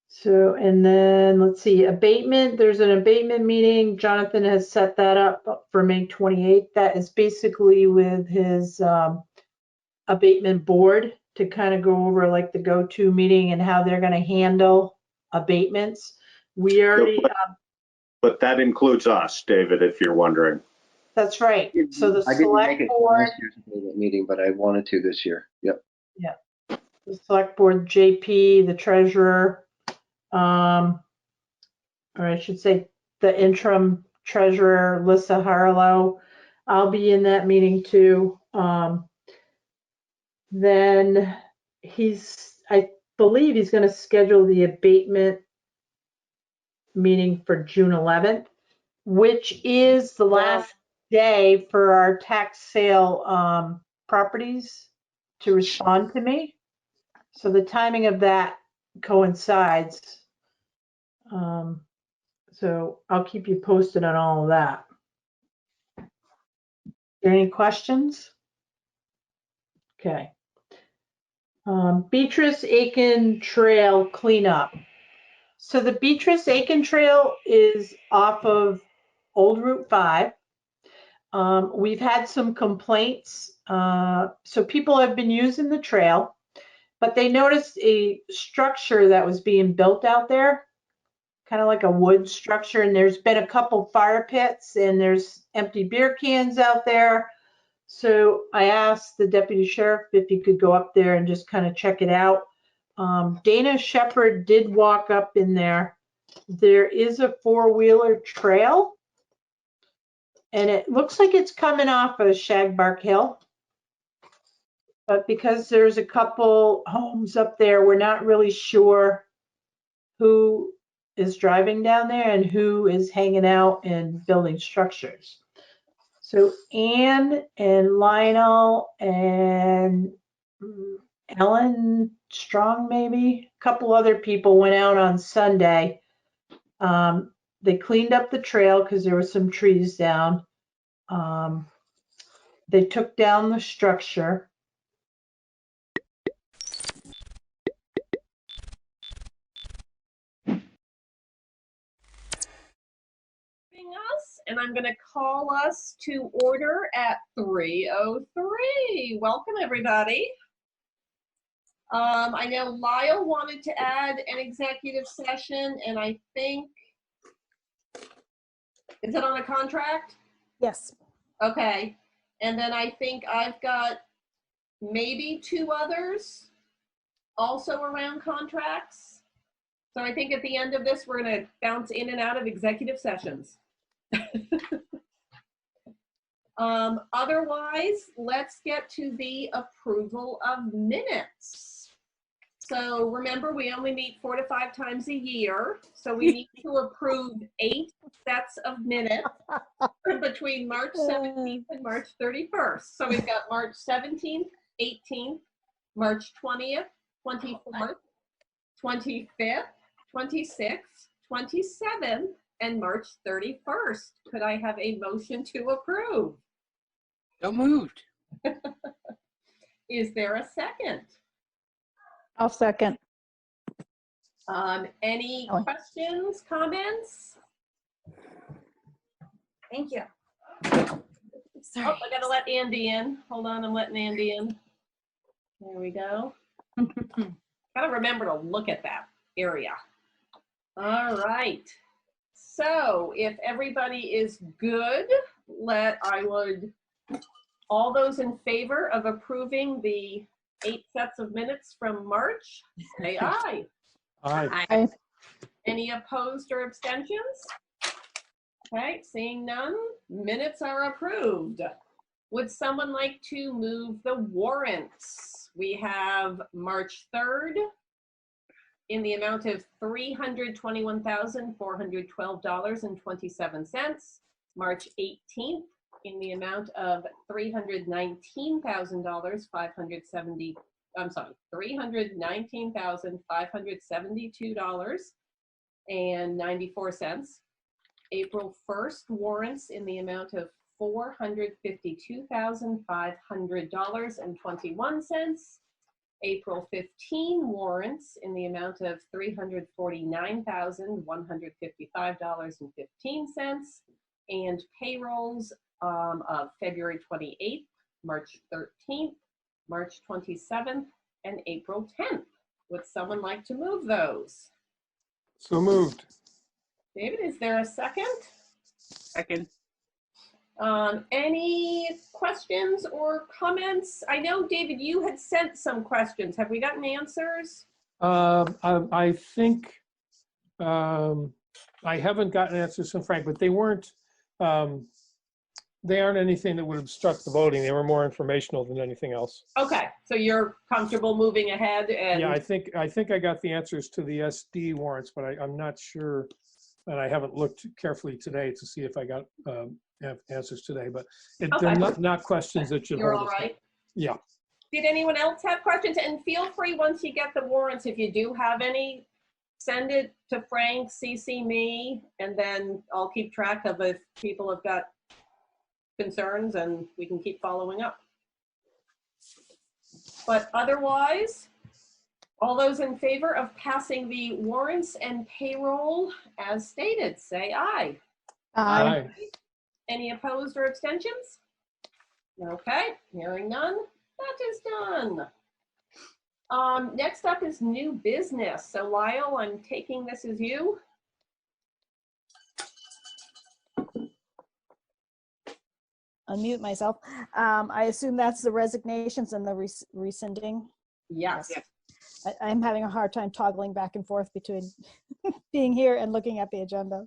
So, and then let's see, abatement. There's an abatement meeting. Jonathan has set that up for May 28th. That is basically with his abatement board to kind of go over like the go-to meeting and how they're going to handle abatements. We already. But that includes us, David, if you're wondering. That's right. So the I didn't make select it board. last year's meeting, but I wanted to this year. Yep. Yeah. The select board, JP, the treasurer, or I should say the interim treasurer, Lissa Harlow. I'll be in that meeting too. Then I believe he's going to schedule the abatement meeting for June 11th, which is the last day for our tax sale properties to respond to me. So the timing of that coincides. So I'll keep you posted on all of that. Any questions? Okay. Beatrice Aiken Trail cleanup. So the Beatrice Aiken Trail is off of Old Route 5. We've had some complaints. So people have been using the trail, but they noticed a structure that was being built out there, kind of like a wood structure. And there's been a couple fire pits and there's empty beer cans out there. So I asked the deputy sheriff if he could go up there and just kind of check it out. Dana Shepard did walk up in there. There is a four-wheeler trail, and it looks like it's coming off of Shagbark Hill. But because there's a couple homes up there, we're not really sure who is driving down there and who is hanging out and building structures. So Anne and Lionel and Ellen Strong, maybe. A couple other people went out on Sunday. They cleaned up the trail because there were some trees down. They took down the structure. Us, and I'm going to call us to order at 3:03. Welcome, everybody. I know Lyle wanted to add an executive session, and I think, is it on a contract? Yes. Okay. And then I think I've got maybe 2 others also around contracts. So I think at the end of this, we're going to bounce in and out of executive sessions. Otherwise, let's get to the approval of minutes. So remember, we only meet 4 to 5 times a year. So we need to approve 8 sets of minutes between March 17th and March 31st. So we've got March 17th, 18th, March 20th, 24th, 25th, 26th, 27th, and March 31st. Could I have a motion to approve? So moved. Is there a second? I'll second. Any questions, comments? Thank you. Sorry. Oh, I gotta let Andy in. Hold on, I'm letting Andy in. There we go. Gotta remember to look at that area. All right. So if everybody is good, all those in favor of approving the 8 sets of minutes from March, say aye. Aye. Any opposed or abstentions? Okay, seeing none, minutes are approved. Would someone like to move the warrants? We have March 3rd in the amount of $321,412.27. March 18th in the amount of $319,572.94. April 1st warrants in the amount of $452,500.21. April 15 warrants in the amount of $349,155.15, and payrolls of February 28th, March 13th, March 27th, and April 10th. Would someone like to move those? So moved. David, is there a second? Second. Any questions or comments? I know, David, you had sent some questions. Have we gotten answers? I think I haven't gotten answers from Frank, but they weren't. They aren't anything that would obstruct the voting. They were more informational than anything else. Okay, so you're comfortable moving ahead? And yeah, I think I got the answers to the SD warrants, but I'm not sure, and I haven't looked carefully today to see if I got have answers today. But they're not questions that should. You're hold all us. right. Yeah. Did anyone else have questions? And feel free, once you get the warrants, if you do have any, send it to Frank, CC me, and then I'll keep track of if people have got concerns, and we can keep following up. But otherwise, all those in favor of passing the warrants and payroll as stated, say aye. Aye. Any opposed or abstentions? Okay, hearing none, that is done. Next up is new business. So Lyle, I'm taking this as you. Unmute myself. I assume that's the resignations and the rescinding. Yes. I'm having a hard time toggling back and forth between being here and looking at the agenda.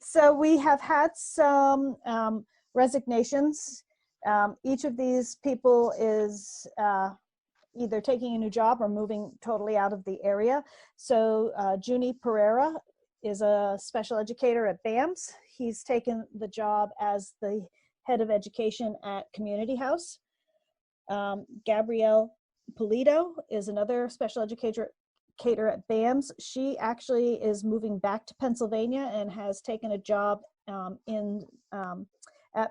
So we have had some resignations. Each of these people is either taking a new job or moving totally out of the area. So Junie Pereira is a special educator at BAMS. He's taken the job as the head of education at Community House. Gabrielle Polito is another special educator at BAMS. She actually is moving back to Pennsylvania and has taken a job at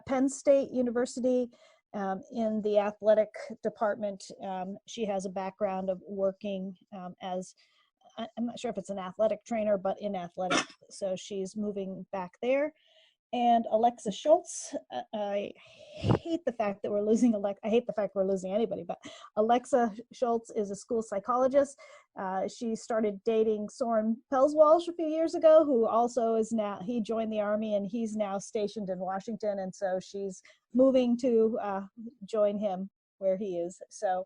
Penn State University in the athletic department. She has a background of working as, I'm not sure if it's an athletic trainer, but in athletics. So she's moving back there. And Alexa Schultz, I hate the fact that we're losing I hate the fact we're losing anybody, but Alexa Schultz is a school psychologist. She started dating Soren Pelswalsh a few years ago, who also is now, he joined the Army and he's now stationed in Washington. And so she's moving to join him where he is. So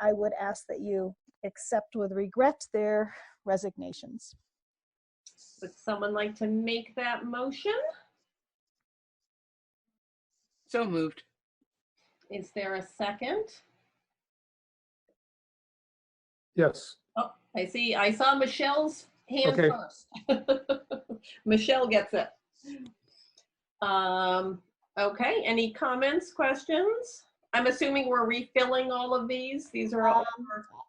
I would ask that you accept with regret their resignations. Would someone like to make that motion? So moved. Is there a second? Yes. Oh, I saw Michelle's hand Okay. first. Michelle gets it. Okay, any comments, questions? I'm assuming we're refilling all of these. These are all.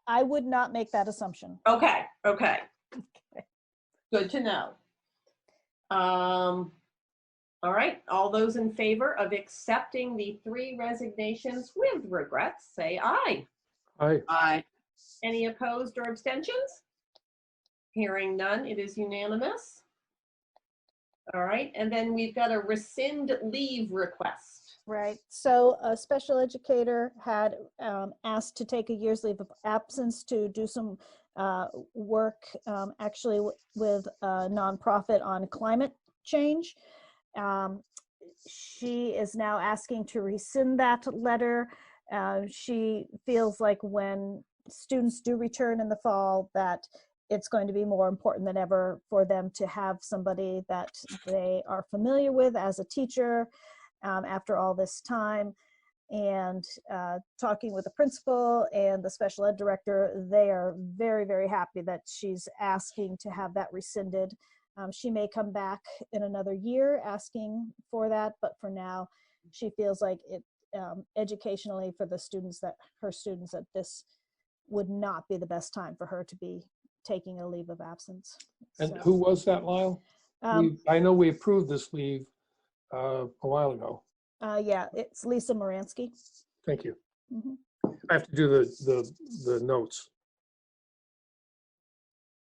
I would not make that assumption. Okay. Good to know. All right, all those in favor of accepting the 3 resignations with regrets, say aye. Aye. Aye. Any opposed or abstentions? Hearing none, it is unanimous. All right, and then we've got a rescind leave request. Right, so a special educator had asked to take a year's leave of absence to do some work actually with a nonprofit on climate change. She is now asking to rescind that letter. She feels like when students do return in the fall that it's going to be more important than ever for them to have somebody that they are familiar with as a teacher after all this time. And talking with the principal and the special ed director, they are very, very happy that she's asking to have that rescinded. She may come back in another year asking for that, but for now, she feels like it educationally for the students that this would not be the best time for her to be taking a leave of absence. And So, who was that, Lyle? I know we approved this leave a while ago. yeah, it's Lisa Moransky. Thank you. Mhm. I have to do the notes.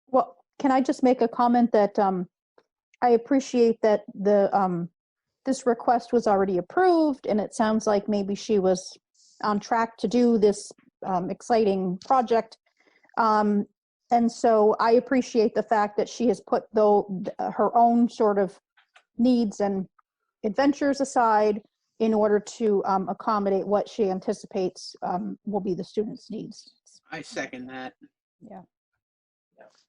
Well, can I just make a comment that I appreciate that this request was already approved, and it sounds like maybe she was on track to do this exciting project. And so I appreciate the fact that she has put her own sort of needs and adventures aside in order to accommodate what she anticipates will be the students' needs. I second that. Yeah.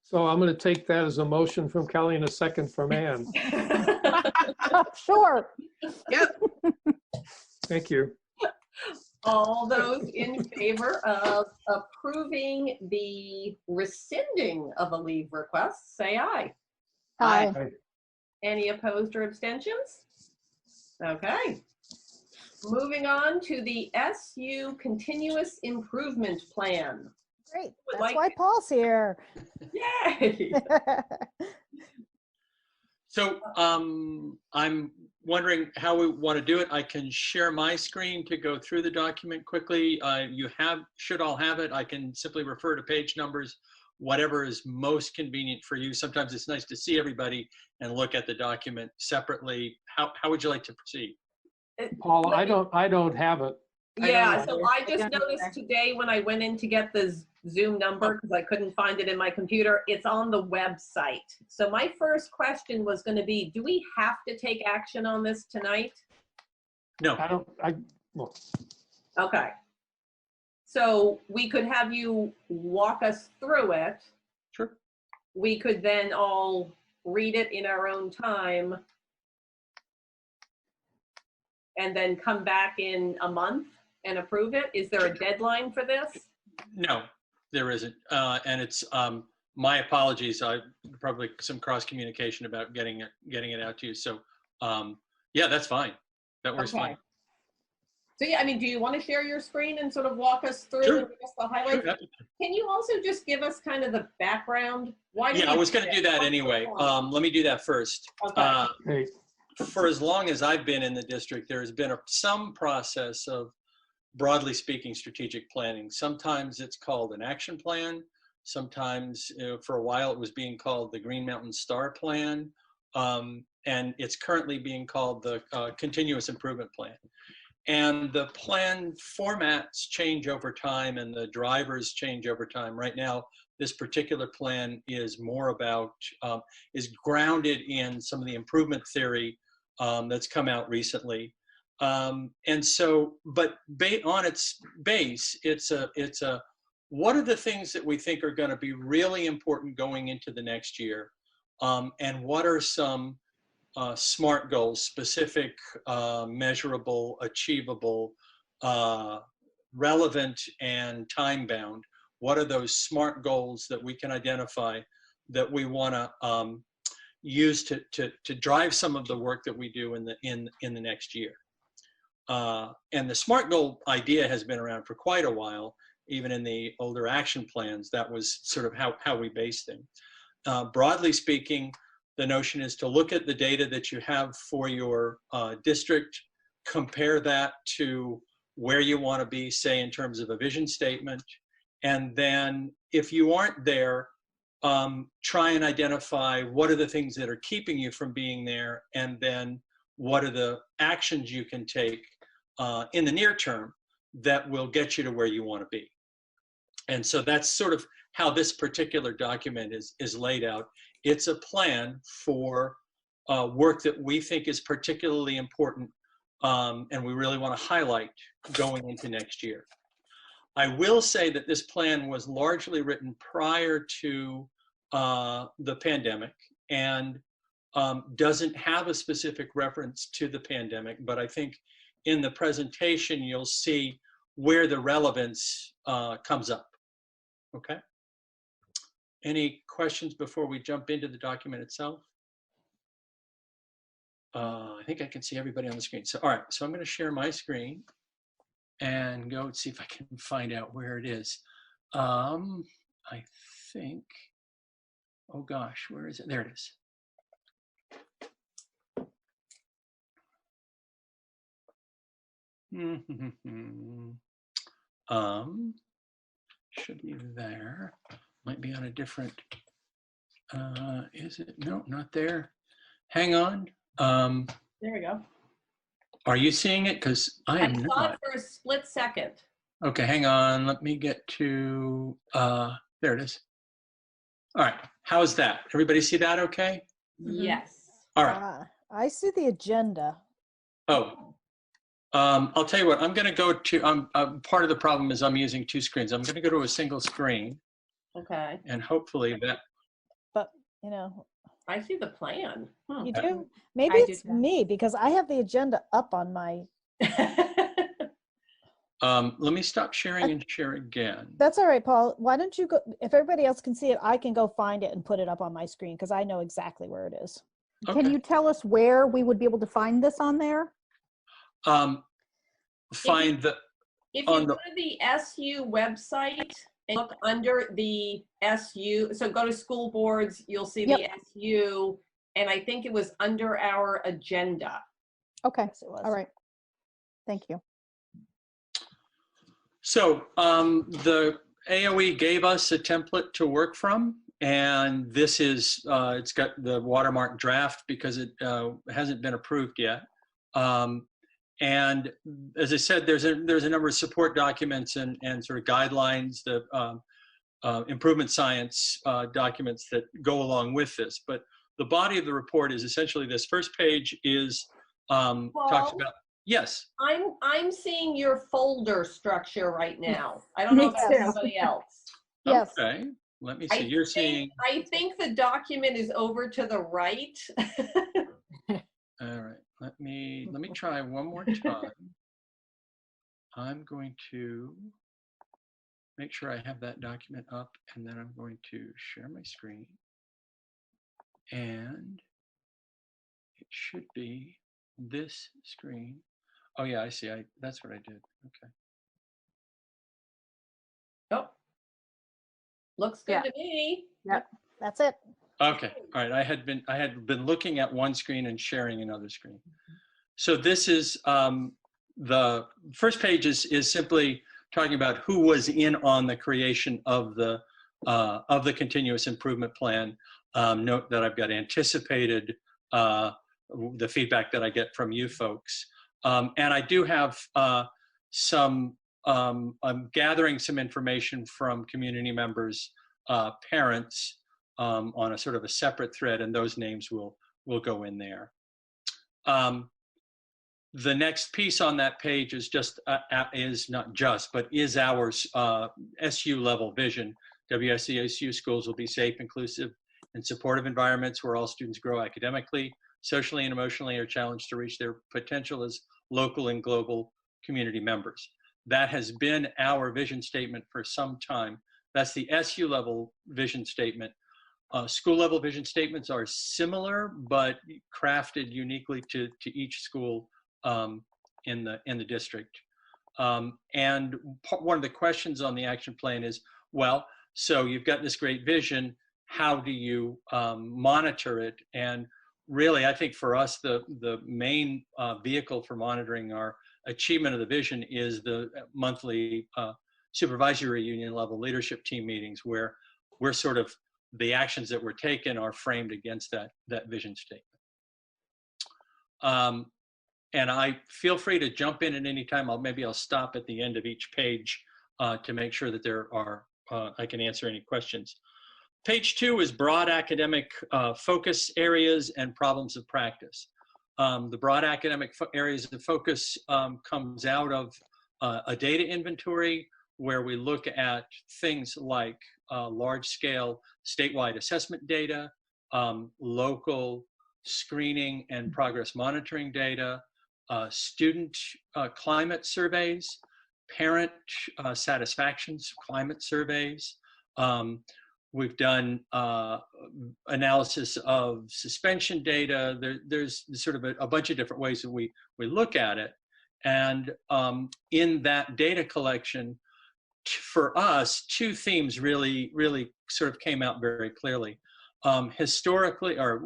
So I'm going to take that as a motion from Kelly and a second from Ann. Sure. Yep. Thank you. All those in favor of approving the rescinding of a leave request, say aye. Aye. Aye. Any opposed or abstentions? Okay. Moving on to the SU Continuous Improvement Plan. Great, that's why Paul's here. Yay! So I'm wondering how we want to do it. I can share my screen to go through the document quickly. You should all have it. I can simply refer to page numbers, whatever is most convenient for you. Sometimes it's nice to see everybody and look at the document separately. How would you like to proceed? Paul, I don't have it. Yeah, so I just noticed today when I went in to get the Zoom number, because I couldn't find it in my computer, it's on the website. So my first question was going to be, do we have to take action on this tonight? No. Well. Okay. So we could have you walk us through it. Sure. We could then all read it in our own time and then come back in a month and approve it? Is there a deadline for this? No, there isn't. And it's my apologies. Probably some cross communication about getting it out to you. So yeah, that's fine. That works fine. So yeah, I mean, do you want to share your screen and sort of walk us through Sure. and give us the highlights? Sure. Can you also just give us kind of the background? Why do Yeah, I we was going to do that What's anyway. going on? Let me do that first. Okay. Great. For as long as I've been in the district, there has been some process of, broadly speaking, strategic planning. Sometimes it's called an action plan. Sometimes, for a while, it was being called the Green Mountain Star Plan. And it's currently being called the Continuous Improvement Plan. And the plan formats change over time and the drivers change over time. Right now, this particular plan is more about, is grounded in some of the improvement theory that's come out recently. And so, but on its base, it's a, what are the things that we think are going to be really important going into the next year? And what are some SMART goals, specific, measurable, achievable, relevant, and time-bound? What are those SMART goals that we can identify that we want to use to drive some of the work that we do in the next year? And the SMART goal idea has been around for quite a while. Even in the older action plans, that was sort of how we base things. Broadly speaking, the notion is to look at the data that you have for your district, compare that to where you want to be, say, in terms of a vision statement. And then if you aren't there, try and identify what are the things that are keeping you from being there, and then what are the actions you can take in the near term that will get you to where you want to be. And so that's sort of how this particular document is laid out. It's a plan for work that we think is particularly important and we really want to highlight going into next year. I will say that this plan was largely written prior to the pandemic and doesn't have a specific reference to the pandemic, but I think in the presentation you'll see where the relevance comes up. Okay. Any questions before we jump into the document itself? I think I can see everybody on the screen. So, all right, so I'm going to share my screen and go and see if I can find out where it is. I think, oh gosh, where is it? There it is. Should be there. Might be on a different, is it? No, not there. Hang on. There we go. Are you seeing it? Because I am saw not. it for a split second. Okay, hang on. Let me get to, there it is. All right, how's that? Everybody see that okay? Yes. All right. I see the agenda. Oh, I'll tell you what, I'm going to go to, part of the problem is I'm using two screens. I'm going to go to a single screen. Okay. And hopefully that. But, you know. I see the plan. You do? Maybe it's me because I have the agenda up on my. Let me stop sharing and share again. That's all right, Paul. Why don't you go, if everybody else can see it, I can go find it and put it up on my screen because I know exactly where it is. Okay. Can you tell us where we would be able to find this on there? Find the. If you go to the SU website and look under the SU, so go to school boards, you'll see the SU, and I think it was under our agenda. Okay, all right. Thank you. So the AOE gave us a template to work from, and this is, it's got the watermark draft because it hasn't been approved yet. And as I said, there's a number of support documents and sort of guidelines, the improvement science documents that go along with this. But the body of the report is essentially this. First page is talks about. Yes. I'm seeing your folder structure right now. I don't know about anybody else. Yes. Okay. Let me see. You're seeing. I think the document is over to the right. All right. Let me try one more time. I'm going to make sure I have that document up, and then I'm going to share my screen. And it should be this screen. Oh yeah, I see. That's what I did. Okay. Oh, looks good to me. Yep, that's it. Okay. All right. I had been looking at one screen and sharing another screen. So this is the first page is simply talking about who was in on the creation of the continuous improvement plan. Note that I've got anticipated the feedback that I get from you folks, and I do have some. I'm gathering some information from community members, parents, on a sort of a separate thread, and those names will go in there. The next piece on that page is just is not just, but is our SU level vision. WSESU schools will be safe, inclusive, and supportive environments where all students grow academically, socially, and emotionally, are challenged to reach their potential as local and global community members. That has been our vision statement for some time. That's the SU level vision statement. School level vision statements are similar, but crafted uniquely to each school in the district. And one of the questions on the action plan is, well, so you've got this great vision, how do you monitor it? And really, I think for us, the main vehicle for monitoring our achievement of the vision is the monthly supervisory union level leadership team meetings, where we're sort of, the actions that were taken are framed against that vision statement. And I feel free to jump in at any time. Maybe I'll stop at the end of each page to make sure that there are, I can answer any questions. Page 2 is broad academic focus areas and problems of practice. The broad academic areas of focus comes out of a data inventory where we look at things like large-scale statewide assessment data, local screening and progress monitoring data, student climate surveys, parent satisfaction climate surveys. We've done analysis of suspension data. There's sort of a bunch of different ways that we look at it. And in that data collection, for us, two themes really sort of came out very clearly. Historically, or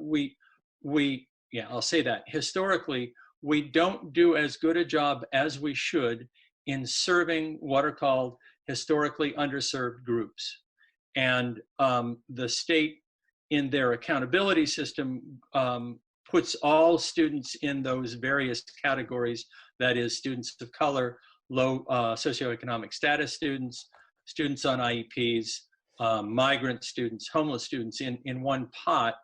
yeah, I'll say that. Historically, we don't do as good a job as we should in serving what are called historically underserved groups. And the state, in their accountability system, puts all students in those various categories. That is, students of color, low socioeconomic status students, students on IEPs, migrant students, homeless students in one pot,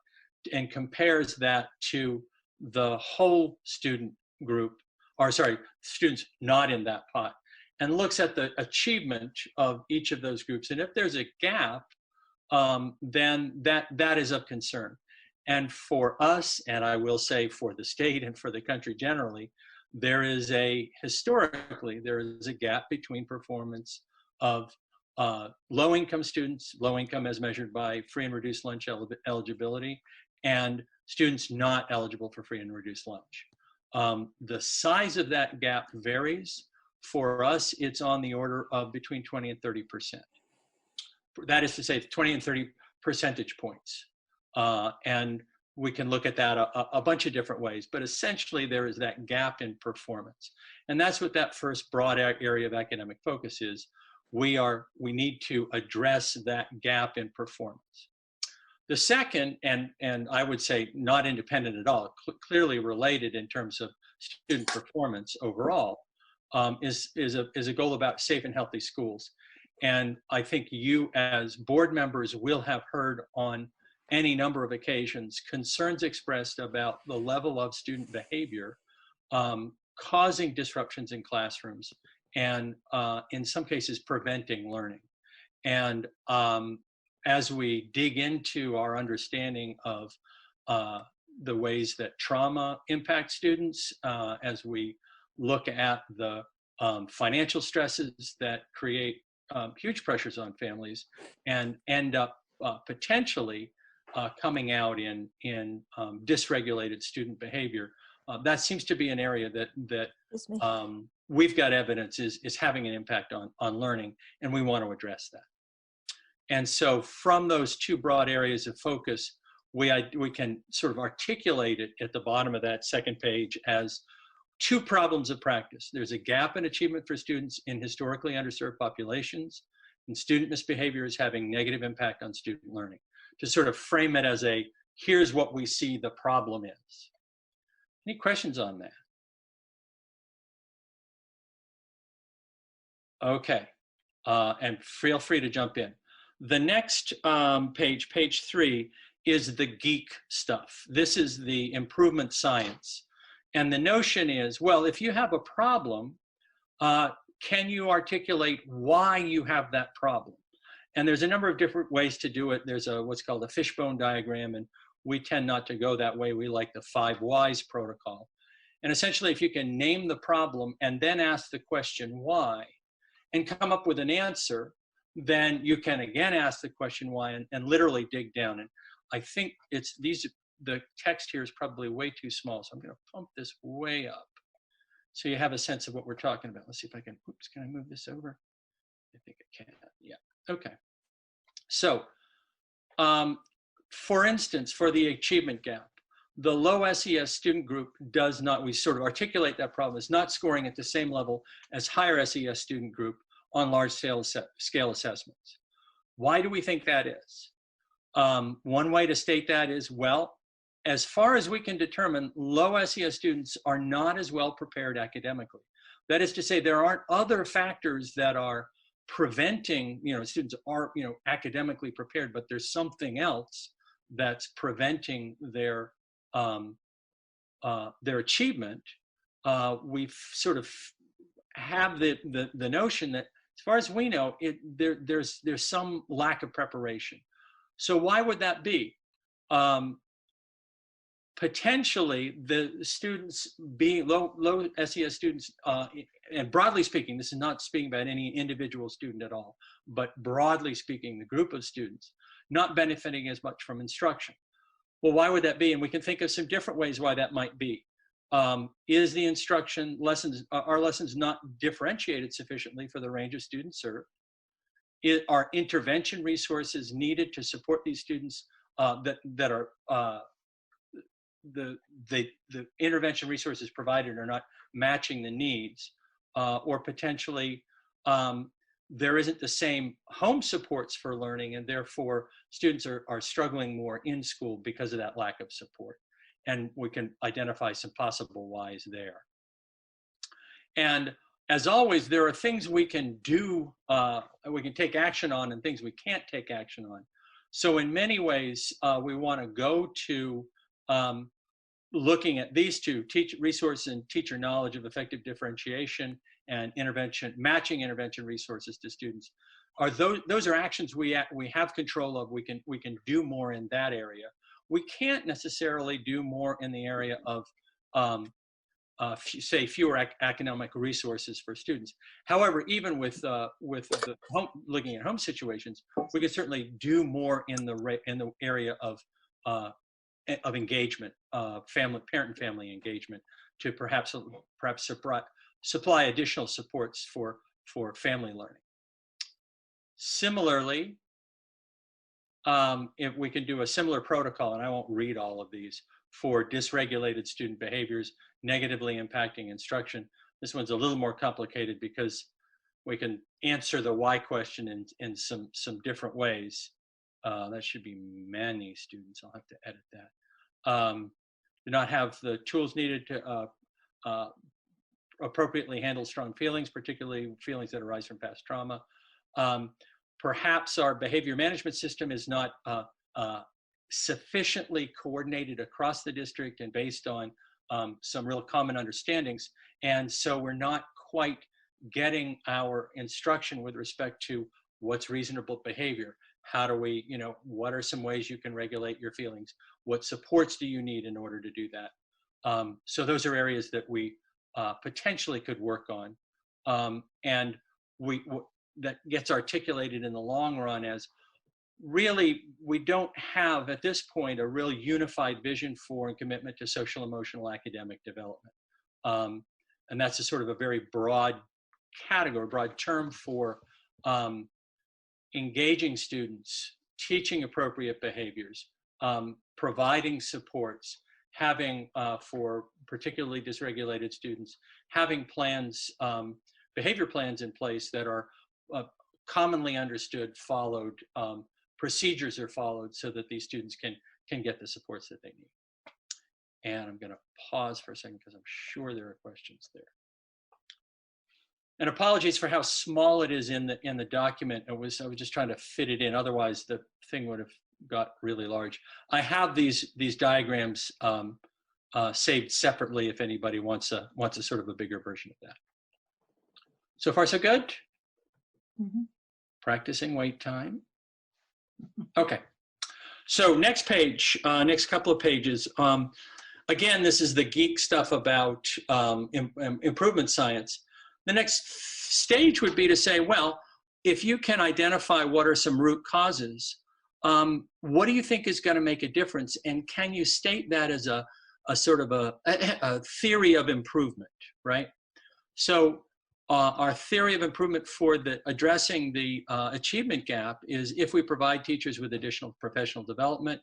and compares that to the whole student group, or sorry, students not in that pot, and looks at the achievement of each of those groups. And if there's a gap, then that is of concern. And for us, and I will say for the state and for the country generally, historically, there is a gap between performance of low-income students, low-income as measured by free and reduced lunch eligibility, and students not eligible for free and reduced lunch. The size of that gap varies. For us, it's on the order of between 20 and 30%. That is to say, 20 and 30 percentage points. And we can look at that a bunch of different ways, but essentially there is that gap in performance. And that's what that first broad area of academic focus is. We need to address that gap in performance. The second, and I would say not independent at all, clearly related in terms of student performance overall, is a goal about safe and healthy schools. And I think you as board members will have heard on any number of occasions concerns expressed about the level of student behavior causing disruptions in classrooms and in some cases preventing learning. And as we dig into our understanding of the ways that trauma impacts students, as we look at the financial stresses that create huge pressures on families and end up potentially coming out in dysregulated student behavior, that seems to be an area that Excuse me. we've got evidence is having an impact on learning, and we want to address that. And so from those two broad areas of focus, we can sort of articulate it at the bottom of that second page as two problems of practice. There's a gap in achievement for students in historically underserved populations, and student misbehavior is having negative impact on student learning. To sort of frame it as a, here's what we see the problem is. Any questions on that? Okay, and feel free to jump in. The next page, page 3, is the geek stuff. This is the improvement science. And the notion is, well, if you have a problem, can you articulate why you have that problem? And there's a number of different ways to do it. There's what's called a fishbone diagram, and we tend not to go that way. We like the 5 whys protocol. And essentially, if you can name the problem and then ask the question why, and come up with an answer, then you can again ask the question why and literally dig down. And I think the text here is probably way too small, so I'm going to pump this way up so you have a sense of what we're talking about. Let's see if I can, oops, can I move this over? I think I can, yeah, okay. So, for instance, for the achievement gap, the low SES student group does not, we sort of articulate that problem, is not scoring at the same level as higher SES student group on large scale assessments. Why do we think that is? One way to state that is, well, as far as we can determine, low SES students are not as well prepared academically. That is to say, there aren't other factors that are preventing, students are, academically prepared, but there's something else that's preventing their achievement. We sort of have the notion that, as far as we know, there's some lack of preparation. So why would that be? Potentially, the students being low SES students, and broadly speaking, this is not speaking about any individual student at all, but broadly speaking, the group of students not benefiting as much from instruction. Well, why would that be? And we can think of some different ways why that might be. Is the instruction lessons, are lessons not differentiated sufficiently for the range of students served? Are intervention resources needed to support these students that are the intervention resources provided are not matching the needs, or potentially there isn't the same home supports for learning, and therefore students are struggling more in school because of that lack of support. And we can identify some possible whys there. And as always, there are things we can do, we can take action on, and things we can't take action on. So in many ways, we want to go to looking at these two, resource and teacher knowledge of effective differentiation and intervention, matching intervention resources to students. Those are actions we have control of. We can do more in that area. We can't necessarily do more in the area of say fewer academic resources for students. However, even with the looking at home situations, we can certainly do more in the area of engagement, parent and family engagement, to perhaps supply additional supports for family learning. Similarly, if we can do a similar protocol, and I won't read all of these, for dysregulated student behaviors negatively impacting instruction. This one's a little more complicated because we can answer the why question in some different ways. That should be many students. I'll have to edit that. Do not have the tools needed to appropriately handle strong feelings, particularly feelings that arise from past trauma. Perhaps our behavior management system is not sufficiently coordinated across the district and based on some real common understandings. And so we're not quite getting our instruction with respect to what's reasonable behavior. How do we, what are some ways you can regulate your feelings? What supports do you need in order to do that? So those are areas that we potentially could work on. And that gets articulated in the long run as really, we don't have at this point a real unified vision for and commitment to social emotional academic development. And that's a sort of a very broad category, broad term for engaging students, teaching appropriate behaviors, providing supports, having, for particularly dysregulated students, having plans, behavior plans in place that are commonly understood, followed, procedures are followed so that these students can get the supports that they need. And I'm going to pause for a second because I'm sure there are questions there. And apologies for how small it is in the document. I was just trying to fit it in. Otherwise, the thing would have got really large. I have these diagrams saved separately if anybody wants a sort of a bigger version of that. So far, so good. Mm-hmm. Practicing wait time. Okay. So next page, next couple of pages. Again, this is the geek stuff about improvement science. The next stage would be to say, well, if you can identify what are some root causes, what do you think is going to make a difference? And can you state that as a sort of a theory of improvement, right? So our theory of improvement for addressing the achievement gap is if we provide teachers with additional professional development,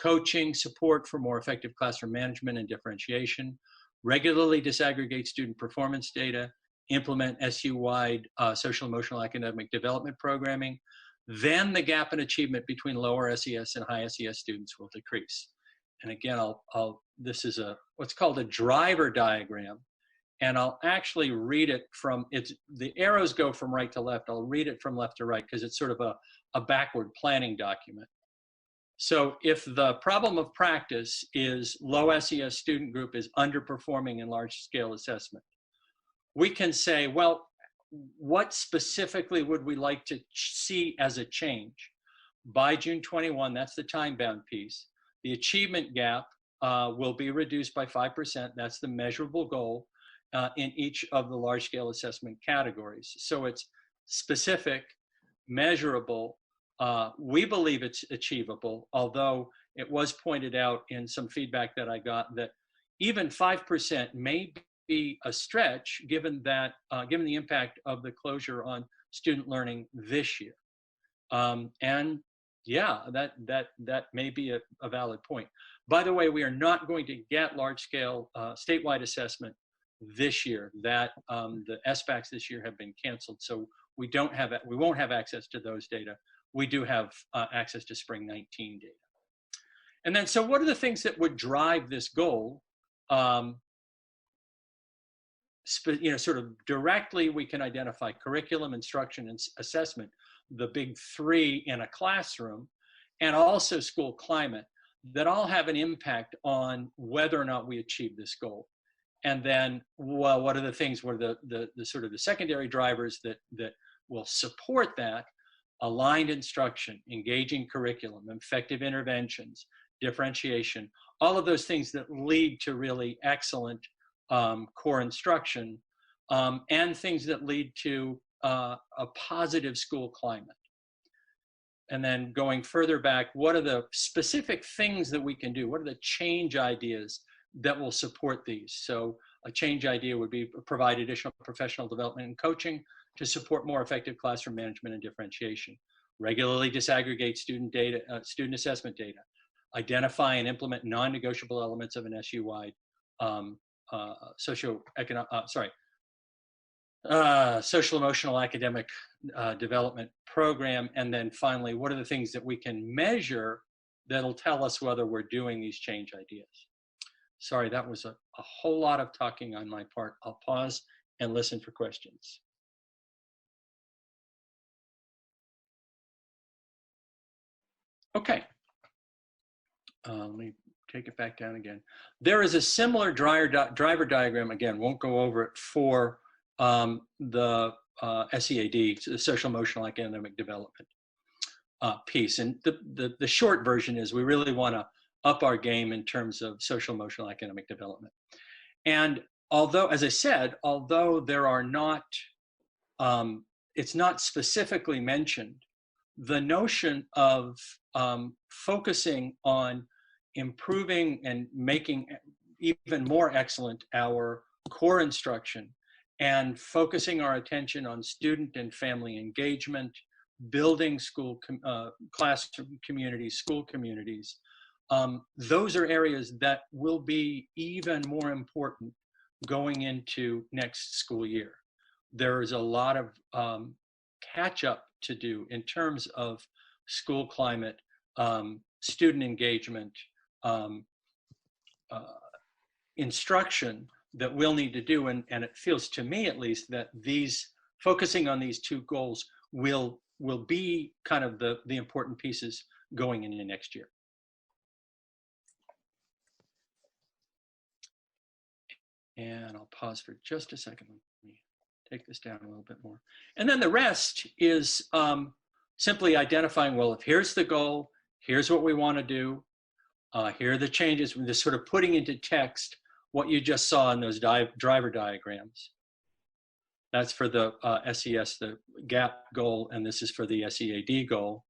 coaching, support for more effective classroom management and differentiation, regularly disaggregate student performance data, implement SU-wide social emotional academic development programming, then the gap in achievement between lower SES and high SES students will decrease. And again, this is what's called a driver diagram. And I'll actually read it from, the arrows go from right to left. I'll read it from left to right because it's sort of a backward planning document. So if the problem of practice is low SES student group is underperforming in large scale assessment, we can say, well, what specifically would we like to see as a change? By June 21, that's the time-bound piece. The achievement gap will be reduced by 5%. That's the measurable goal in each of the large-scale assessment categories. So it's specific, measurable. We believe it's achievable, although it was pointed out in some feedback that I got that even 5% may be a stretch given that given the impact of the closure on student learning this year. And yeah, that may be a valid point. By the way, we are not going to get large-scale statewide assessment this year. That the SBACs this year have been canceled, so we won't have access to those data. We do have access to spring 19 data. And then, so what are the things that would drive this goal? Sort of directly, we can identify curriculum, instruction, and assessment, the big three in a classroom, and also school climate, that all have an impact on whether or not we achieve this goal. And then, well, what are the things, what are the sort of the secondary drivers that will support that? Aligned instruction, engaging curriculum, effective interventions, differentiation, all of those things that lead to really excellent core instruction, and things that lead to a positive school climate. And then going further back, what are the specific things that we can do? What are the change ideas that will support these? So a change idea would be provide additional professional development and coaching to support more effective classroom management and differentiation. Regularly disaggregate student data, student assessment data. Identify and implement non-negotiable elements of an SU-wide social emotional academic development program. And then finally, what are the things that we can measure that'll tell us whether we're doing these change ideas? Sorry, that was a whole lot of talking on my part. I'll pause and listen for questions. Okay. Let me take it back down again. There is a similar driver diagram, again, won't go over it, for the SEAD, the social emotional academic development piece. And the short version is we really want to up our game in terms of social emotional academic development. And although, as I said, although there are not, it's not specifically mentioned the notion of focusing on improving and making even more excellent our core instruction, and focusing our attention on student and family engagement, building school classroom communities, school communities. Those are areas that will be even more important going into next school year. There is a lot of catch up to do in terms of school climate, student engagement, instruction that we'll need to do. And it feels to me, at least, that focusing on these two goals will be kind of the important pieces going into next year. And I'll pause for just a second. Let me take this down a little bit more. And then the rest is simply identifying, well, if here's the goal, here's what we want to do, here are the changes, we're just sort of putting into text what you just saw in those driver diagrams. That's for the SES, the GAP goal, and this is for the SEAD goal.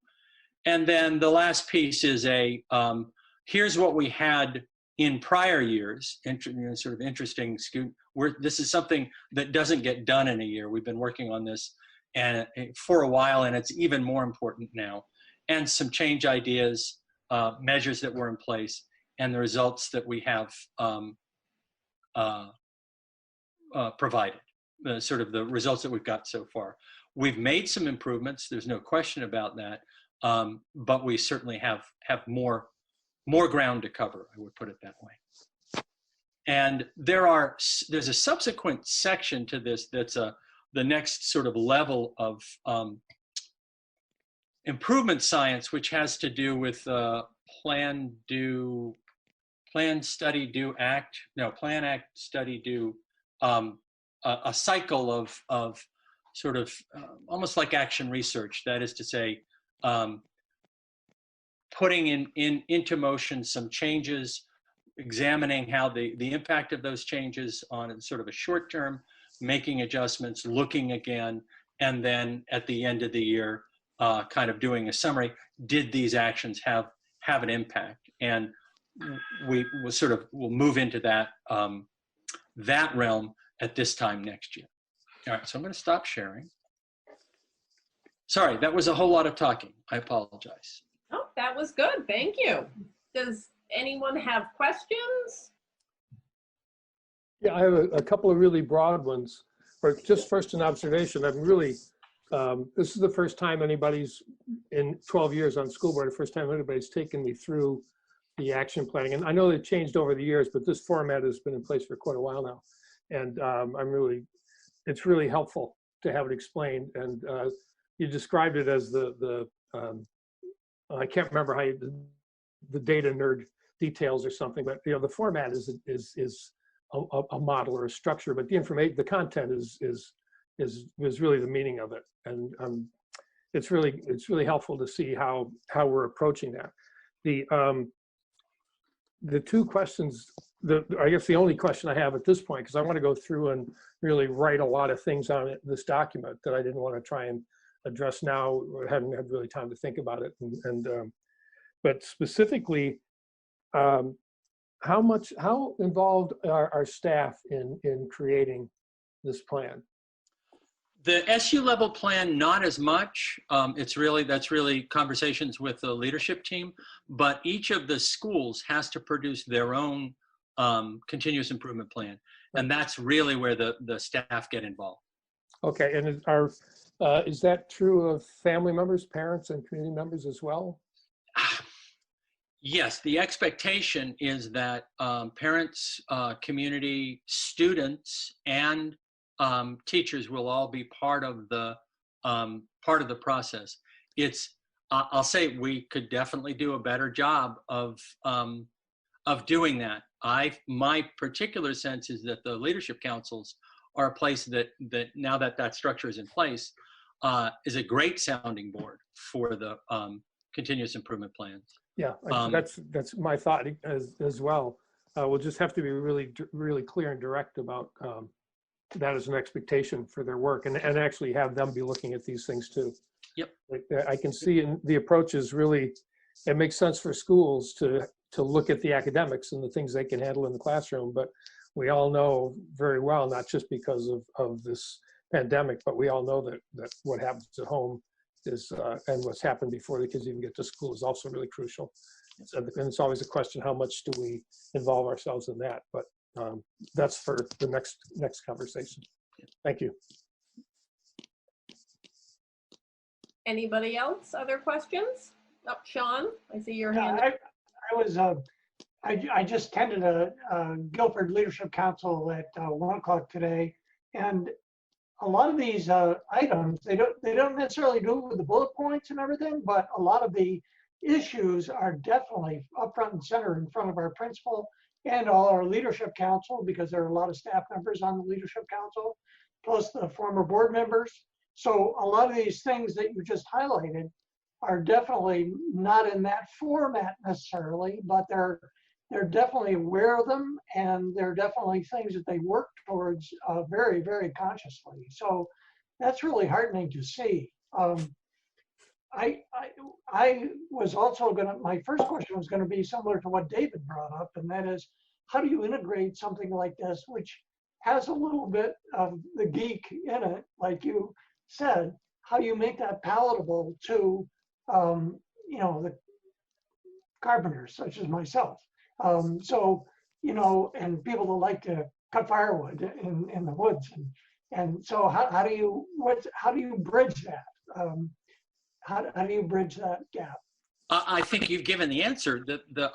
And then the last piece is here's what we had in prior years, sort of interesting. This is something that doesn't get done in a year. We've been working on this for a while, and it's even more important now. And some change ideas, measures that were in place, and the results that we have provided, sort of the results that we've got so far. We've made some improvements, there's no question about that, but we certainly have more ground to cover, I would put it that way. And there's a subsequent section to this that's the next sort of level of improvement science, which has to do with plan, study, do, act. No, plan, act, study, do. A cycle of sort of almost like action research. That is to say, putting into motion some changes, examining how the impact of those changes on sort of a short term, making adjustments, looking again, and then at the end of the year, kind of doing a summary. Did these actions have an impact? And we'll move into that that realm at this time next year. All right, so I'm going to stop sharing. Sorry, that was a whole lot of talking. I apologize. Oh, that was good. Thank you. Does anyone have questions? Yeah, I have a couple of really broad ones. But just first an observation, I'm really, this is the first time anybody's, in 12 years on school board, the first time anybody's taken me through the action planning. And I know they've changed over the years, but this format has been in place for quite a while now. And it's really helpful to have it explained. And you described it as I can't remember how the data nerd details or something, but the format is a model or a structure, but the information, the content is really the meaning of it. And it's really helpful to see how we're approaching that. The two questions, I guess the only question I have at this point, because I want to go through and really write a lot of things on this document that I didn't want to try and address now, or hadn't had really time to think about it. But specifically, how involved are our staff in creating this plan? The SU level plan, not as much. That's really conversations with the leadership team, but each of the schools has to produce their own continuous improvement plan. And that's really where the staff get involved. Okay, and is that true of family members, parents, and community members as well? Yes, the expectation is that parents, community, students, and teachers will all be part of the process. I'll say we could definitely do a better job of doing that. My particular sense is that the leadership councils are a place that now that structure is in place, is a great sounding board for the continuous improvement plans. Yeah, that's my thought as well. We'll just have to be really clear and direct about that as an expectation for their work, and actually have them be looking at these things too. Yep. Like, I can see in the approach is really, it makes sense for schools to look at the academics and the things they can handle in the classroom. But we all know very well, not just because of this pandemic, but we all know that what happens at home is, and what's happened before the kids even get to school is also really crucial. And it's always a question, how much do we involve ourselves in that? But that's for the next conversation. Thank you. Anybody else? Other questions? Oh, Sean, I see your hand. I just attended a Guilford Leadership Council at 1 o'clock today, and a lot of these items, they don't necessarily do it with the bullet points and everything, but a lot of the issues are definitely up front and center in front of our principal and all our leadership council, because there are a lot of staff members on the leadership council, plus the former board members. So a lot of these things that you just highlighted are definitely not in that format necessarily, but they're definitely aware of them, and they're definitely things that they work towards very, very consciously. So that's really heartening to see. I was also my first question was gonna be similar to what David brought up, and that is, how do you integrate something like this, which has a little bit of the geek in it, like you said, how you make that palatable to, the carpenters such as myself. So, and people that like to cut firewood in the woods. And so how do you bridge that? How do you bridge that gap? I think you've given the answer.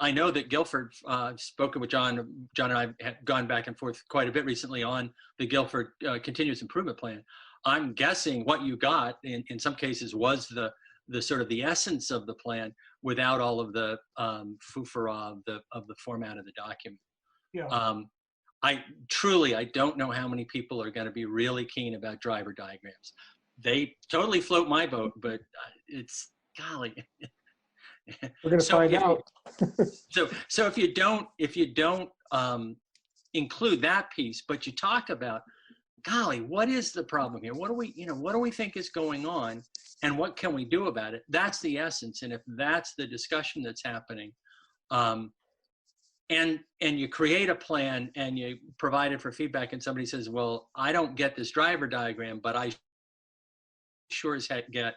I know that Guilford, spoken with John. John and I have gone back and forth quite a bit recently on the Guilford Continuous Improvement Plan. I'm guessing what you got in some cases was the sort of the essence of the plan without all of the foofara of the format of the document. Yeah. I don't know how many people are going to be really keen about driver diagrams. They totally float my boat, but it's golly. We're going to find out. So if you don't include that piece, but you talk about, golly, what is the problem here? What do we think is going on, and what can we do about it? That's the essence. And if that's the discussion that's happening, and you create a plan and you provide it for feedback, and somebody says, well, I don't get this driver diagram, but I sure as heck get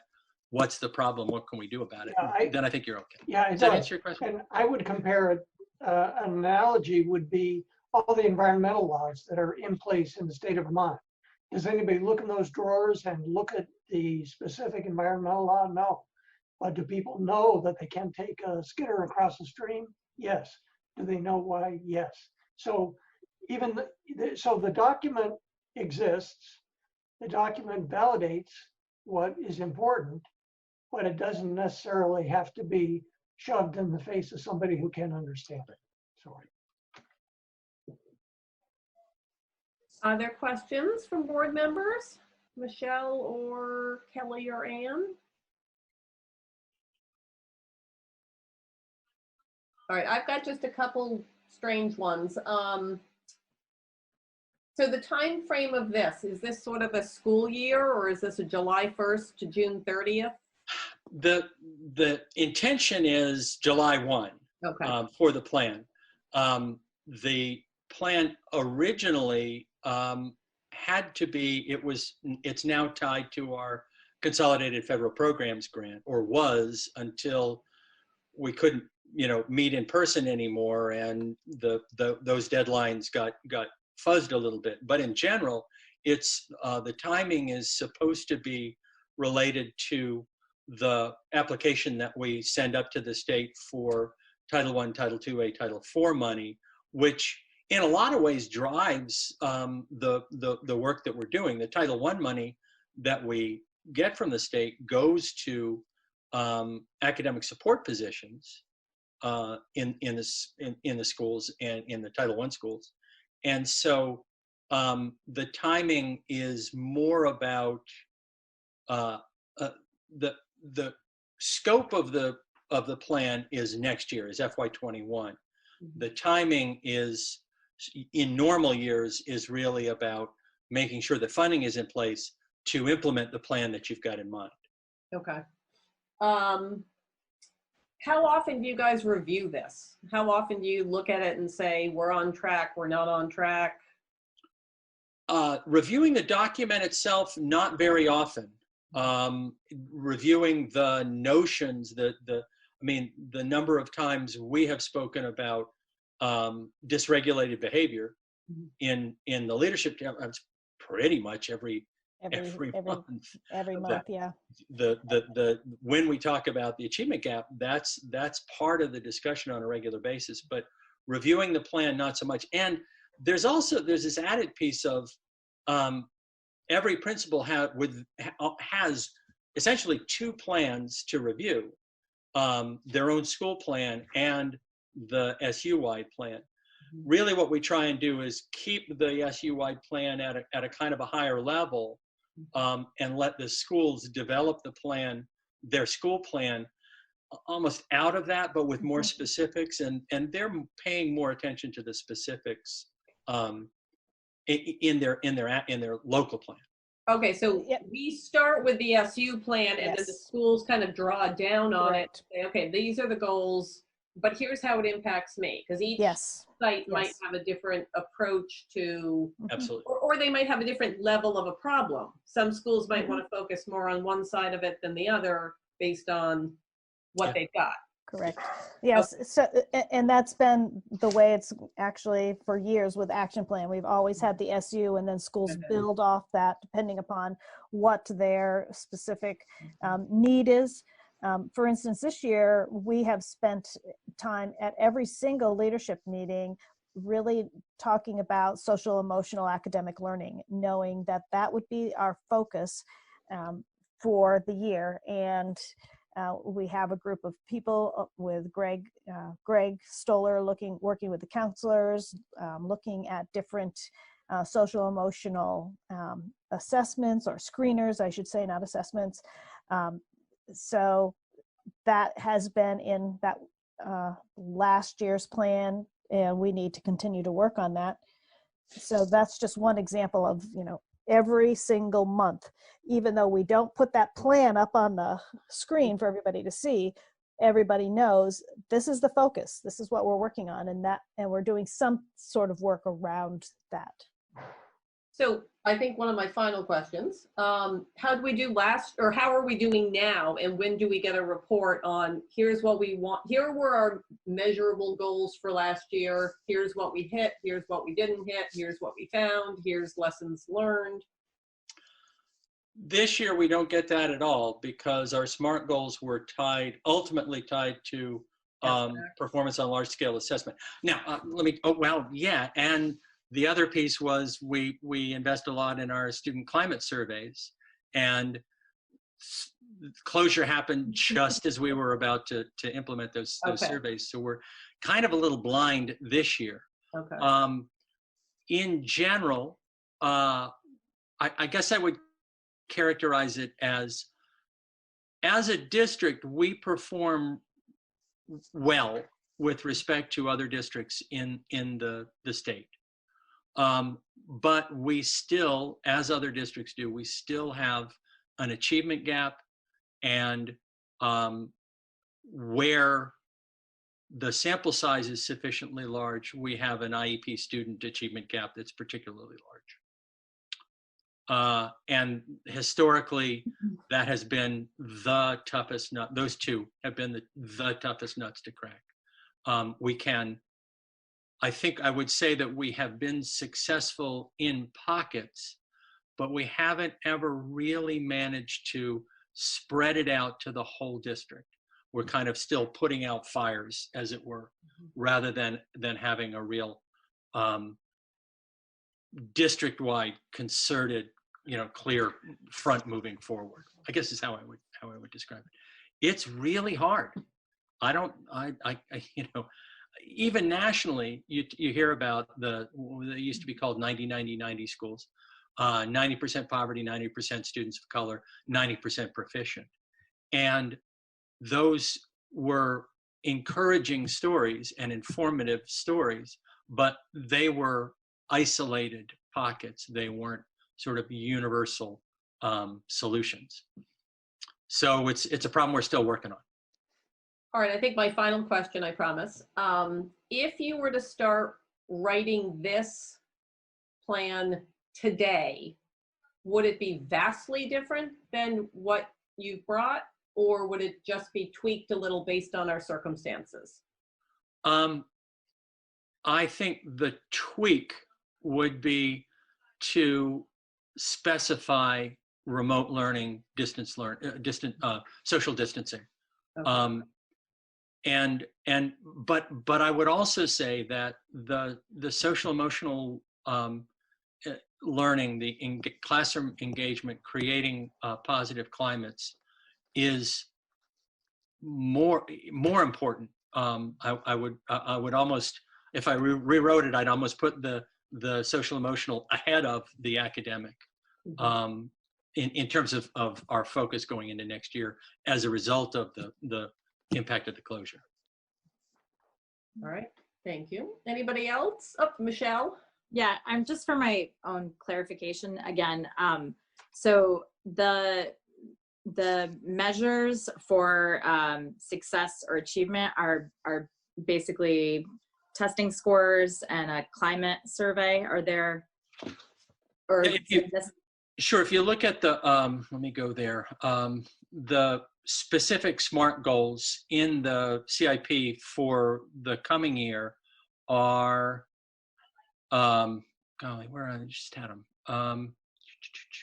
what's the problem, what can we do about it? Yeah, then I think you're okay. Yeah, Does that answer your question? And I would compare it, an analogy would be all the environmental laws that are in place in the state of Vermont. Does anybody look in those drawers and look at the specific environmental law? No. But do people know that they can take a skidder across the stream? Yes. Do they know why? Yes. So so the document exists. The document validates what is important, but it doesn't necessarily have to be shoved in the face of somebody who can't understand it. Sorry. Other questions from board members? Michelle or Kelly or Ann? All right, I've got just a couple strange ones. So the time frame of this, is this sort of a school year, or is this a July 1st to June 30th? The intention is July 1 for the plan. The plan originally had to be, it's now tied to our Consolidated Federal Programs grant, or was, until we couldn't meet in person anymore, and those deadlines got fuzzed a little bit. But in general, it's the timing is supposed to be related to the application that we send up to the state for Title I, Title II-A, Title IV money, which in a lot of ways drives the work that we're doing. The Title I money that we get from the state goes to academic support positions in the schools and in the Title I schools. And so the timing is more about the scope of the plan is next year, is FY21. Mm-hmm. The timing is, in normal years, is really about making sure that funding is in place to implement the plan that you've got in mind. Okay. How often do you guys review this? How often do you look at it and say, we're on track, we're not on track? Reviewing the document itself, not very often. Reviewing the notions, I mean, the number of times we have spoken about dysregulated behavior in the leadership camp, it's pretty much every month. Every month, yeah. When we talk about the achievement gap, that's part of the discussion on a regular basis. But reviewing the plan, not so much. And there's this added piece of every principal has essentially two plans to review, their own school plan and the SU-wide plan. Really what we try and do is keep the SU-wide plan at a kind of a higher level, and let the schools develop the plan, their school plan, almost out of that, but with more specifics, and they're paying more attention to the specifics in their local plan. Okay, so we start with the SU plan, and then the schools kind of draw down on it. Say, okay, these are the goals, but here's how it impacts me, because each site might have a different approach to, absolutely, or they might have a different level of a problem. Some schools might want to focus more on one side of it than the other based on what they've got. Correct. Yes. So, and that's been the way it's actually for years with action plan. We've always had the SU, and then schools build off that depending upon what their specific need is. For instance, this year we have spent time at every single leadership meeting really talking about social, emotional, academic learning, knowing that that would be our focus for the year. And we have a group of people with Greg Stoller working with the counselors, looking at different social emotional assessments, or screeners, I should say, not assessments. So that has been in that last year's plan, and we need to continue to work on that. So that's just one example of, every single month, even though we don't put that plan up on the screen for everybody to see, everybody knows this is the focus, this is what we're working on, and we're doing some sort of work around that. So I think one of my final questions, how do we do how are we doing now, and when do we get a report on here's what we want, here were our measurable goals for last year, here's what we hit, here's what we didn't hit, here's what we found, here's lessons learned? This year we don't get that at all, because our SMART goals were ultimately tied to performance on large scale assessment. Now, and the other piece was we invest a lot in our student climate surveys, and closure happened just as we were about to implement those surveys. So we're kind of a little blind this year. Okay. In general, I guess I would characterize it as a district, we perform well with respect to other districts in the state. But we still, as other districts do, we still have an achievement gap, and where the sample size is sufficiently large, we have an IEP student achievement gap that's particularly large. And historically, that has been the toughest nut. Those two have been the toughest nuts to crack. I think I would say that we have been successful in pockets, but we haven't ever really managed to spread it out to the whole district. We're kind of still putting out fires, as it were, rather than having a real district-wide, concerted, clear front moving forward. I guess is how I would describe it. It's really hard. Even nationally, you hear about they used to be called 90-90-90 schools, 90% poverty, 90% students of color, 90% proficient. And those were encouraging stories and informative stories, but they were isolated pockets. They weren't sort of universal solutions. So it's a problem we're still working on. All right, I think my final question, I promise. If you were to start writing this plan today, would it be vastly different than what you've brought, or would it just be tweaked a little based on our circumstances? I think the tweak would be to specify remote learning, social distancing. Okay. But I would also say that the social emotional learning, the classroom engagement, creating positive climates is more important. I would almost, if I rewrote it, I'd almost put the social emotional ahead of the academic. In terms of our focus going into next year as a result of the impact of the closure. All right, thank you. Anybody else? Oh, Michelle? Yeah, I'm just for my own clarification again. So the measures for success or achievement are basically testing scores and a climate survey. Are there, or sure, if you look at the, let me go there. The specific SMART goals in the CIP for the coming year are, golly, where I just had them.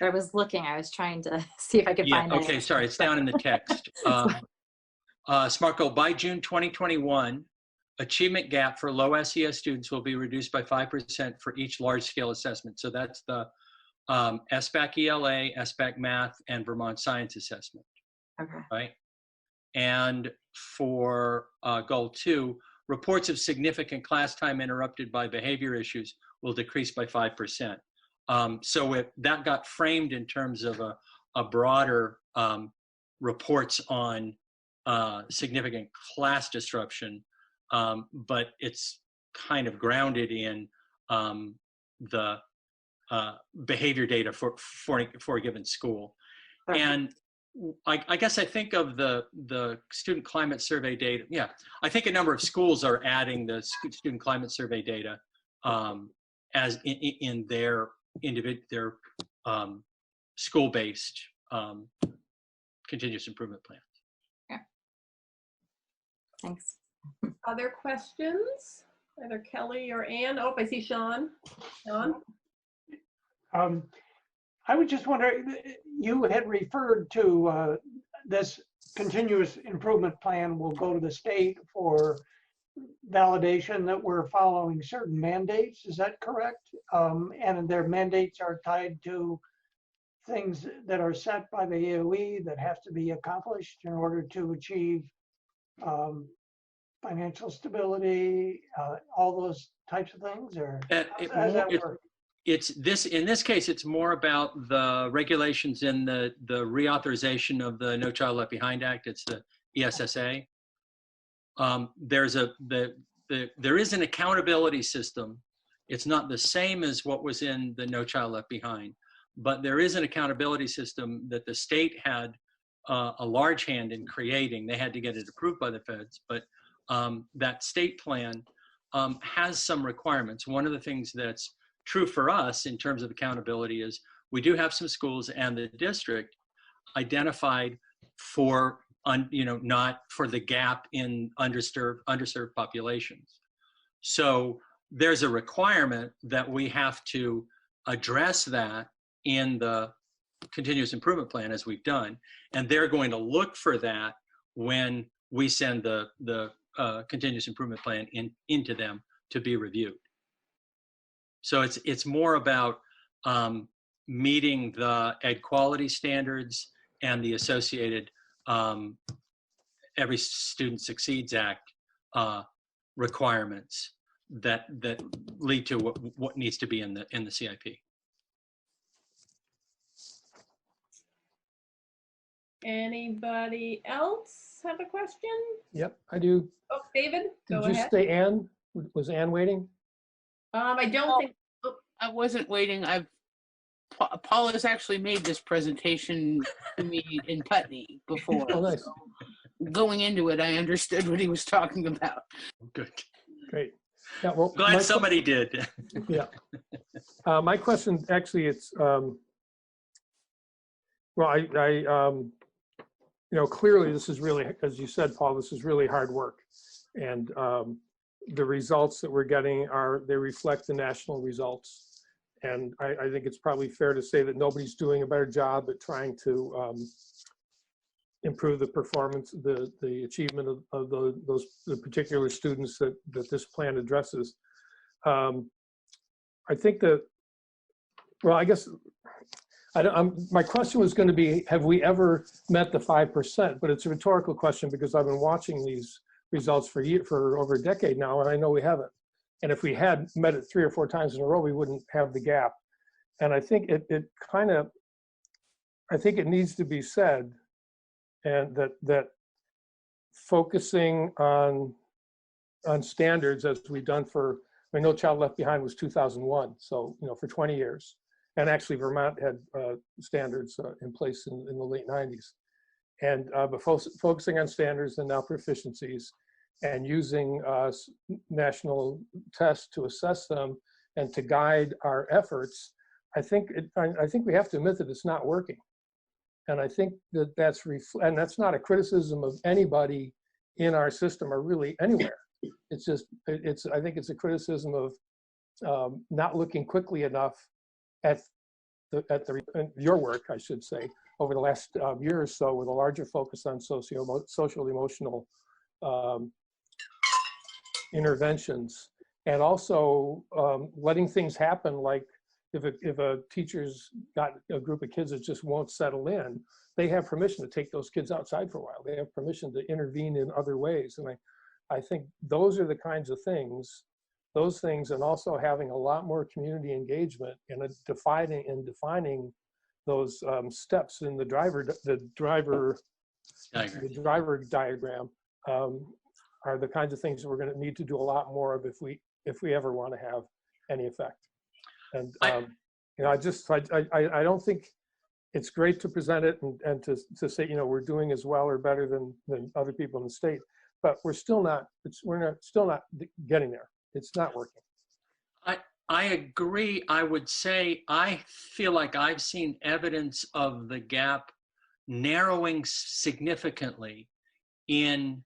I was looking, I was trying to see if I could find it. Okay, sorry, it's down in the text. SMART goal, by June 2021, achievement gap for low SES students will be reduced by 5% for each large scale assessment. So that's the SBAC ELA, SBAC Math, and Vermont Science Assessment. Okay. Right? And for goal 2, reports of significant class time interrupted by behavior issues will decrease by 5%. So that got framed in terms of a broader reports on significant class disruption, but it's kind of grounded in the behavior data for a given school. Okay. And I guess I think of the student climate survey data. Yeah, I think a number of schools are adding the student climate survey data as in their school-based continuous improvement plans. Yeah. Thanks. Other questions? Either Kelly or Ann? Oh, I see Sean. Sean? I was just wondering, you had referred to this continuous improvement plan will go to the state for validation that we're following certain mandates. Is that correct? And their mandates are tied to things that are set by the AOE that have to be accomplished in order to achieve financial stability, all those types of things, or how does that work? In this case, it's more about the regulations in the reauthorization of the No Child Left Behind Act. It's the ESSA. There is an accountability system. It's not the same as what was in the No Child Left Behind, but there is an accountability system that the state had a large hand in creating. They had to get it approved by the feds, but that state plan has some requirements. One of the things that's true for us in terms of accountability is we do have some schools and the district identified for not for the gap in underserved populations. So there's a requirement that we have to address that in the continuous improvement plan as we've done, and they're going to look for that when we send the continuous improvement plan into them to be reviewed. So it's more about meeting the ed quality standards and the associated Every Student Succeeds Act requirements that lead to what needs to be in the CIP. Anybody else have a question? Yep, I do. Oh, David, go Did you ahead. say Ann? Was Ann waiting? I don't think. I wasn't waiting. Paul has actually made this presentation to me in Putney before. Oh, nice. So going into it, I understood what he was talking about. Good. Great. Yeah, well, Glad somebody did. Yeah. My question, actually, it's, well, you know, clearly this is really, as you said, Paul, this is really hard work. And the results that we're getting they reflect the national results. And I think it's probably fair to say that nobody's doing a better job at trying to improve the performance, the achievement of the particular students that this plan addresses. I think that, well, I guess, my question was going to be, have we ever met the 5%? But it's a rhetorical question because I've been watching these results for over a decade now, and I know we haven't. And if we had met it 3 or 4 times in a row, we wouldn't have the gap. And I think I think it needs to be said, and that focusing on standards as we've done for, I mean, No Child Left Behind was 2001, so you know, for 20 years. And actually Vermont had standards in place in the late 90s. And but focusing on standards and now proficiencies, and using national tests to assess them and to guide our efforts, I think we have to admit that it's not working. And I think and that's not a criticism of anybody in our system or really anywhere. It's just, I think it's a criticism of not looking quickly enough at your work, I should say, over the last year or so, with a larger focus on social emotional interventions, and also letting things happen, like if a teacher's got a group of kids that just won't settle in, they have permission to take those kids outside for a while. They have permission to intervene in other ways. And I think those are the kinds of things, and also having a lot more community engagement and defining those steps in the driver diagram are the kinds of things that we're going to need to do a lot more of if we ever want to have any effect. And you know, I don't think it's great to present it and to say, you know, we're doing as well or better than other people in the state, but we're still not getting there. It's not working. I agree. I would say I feel like I've seen evidence of the gap narrowing significantly in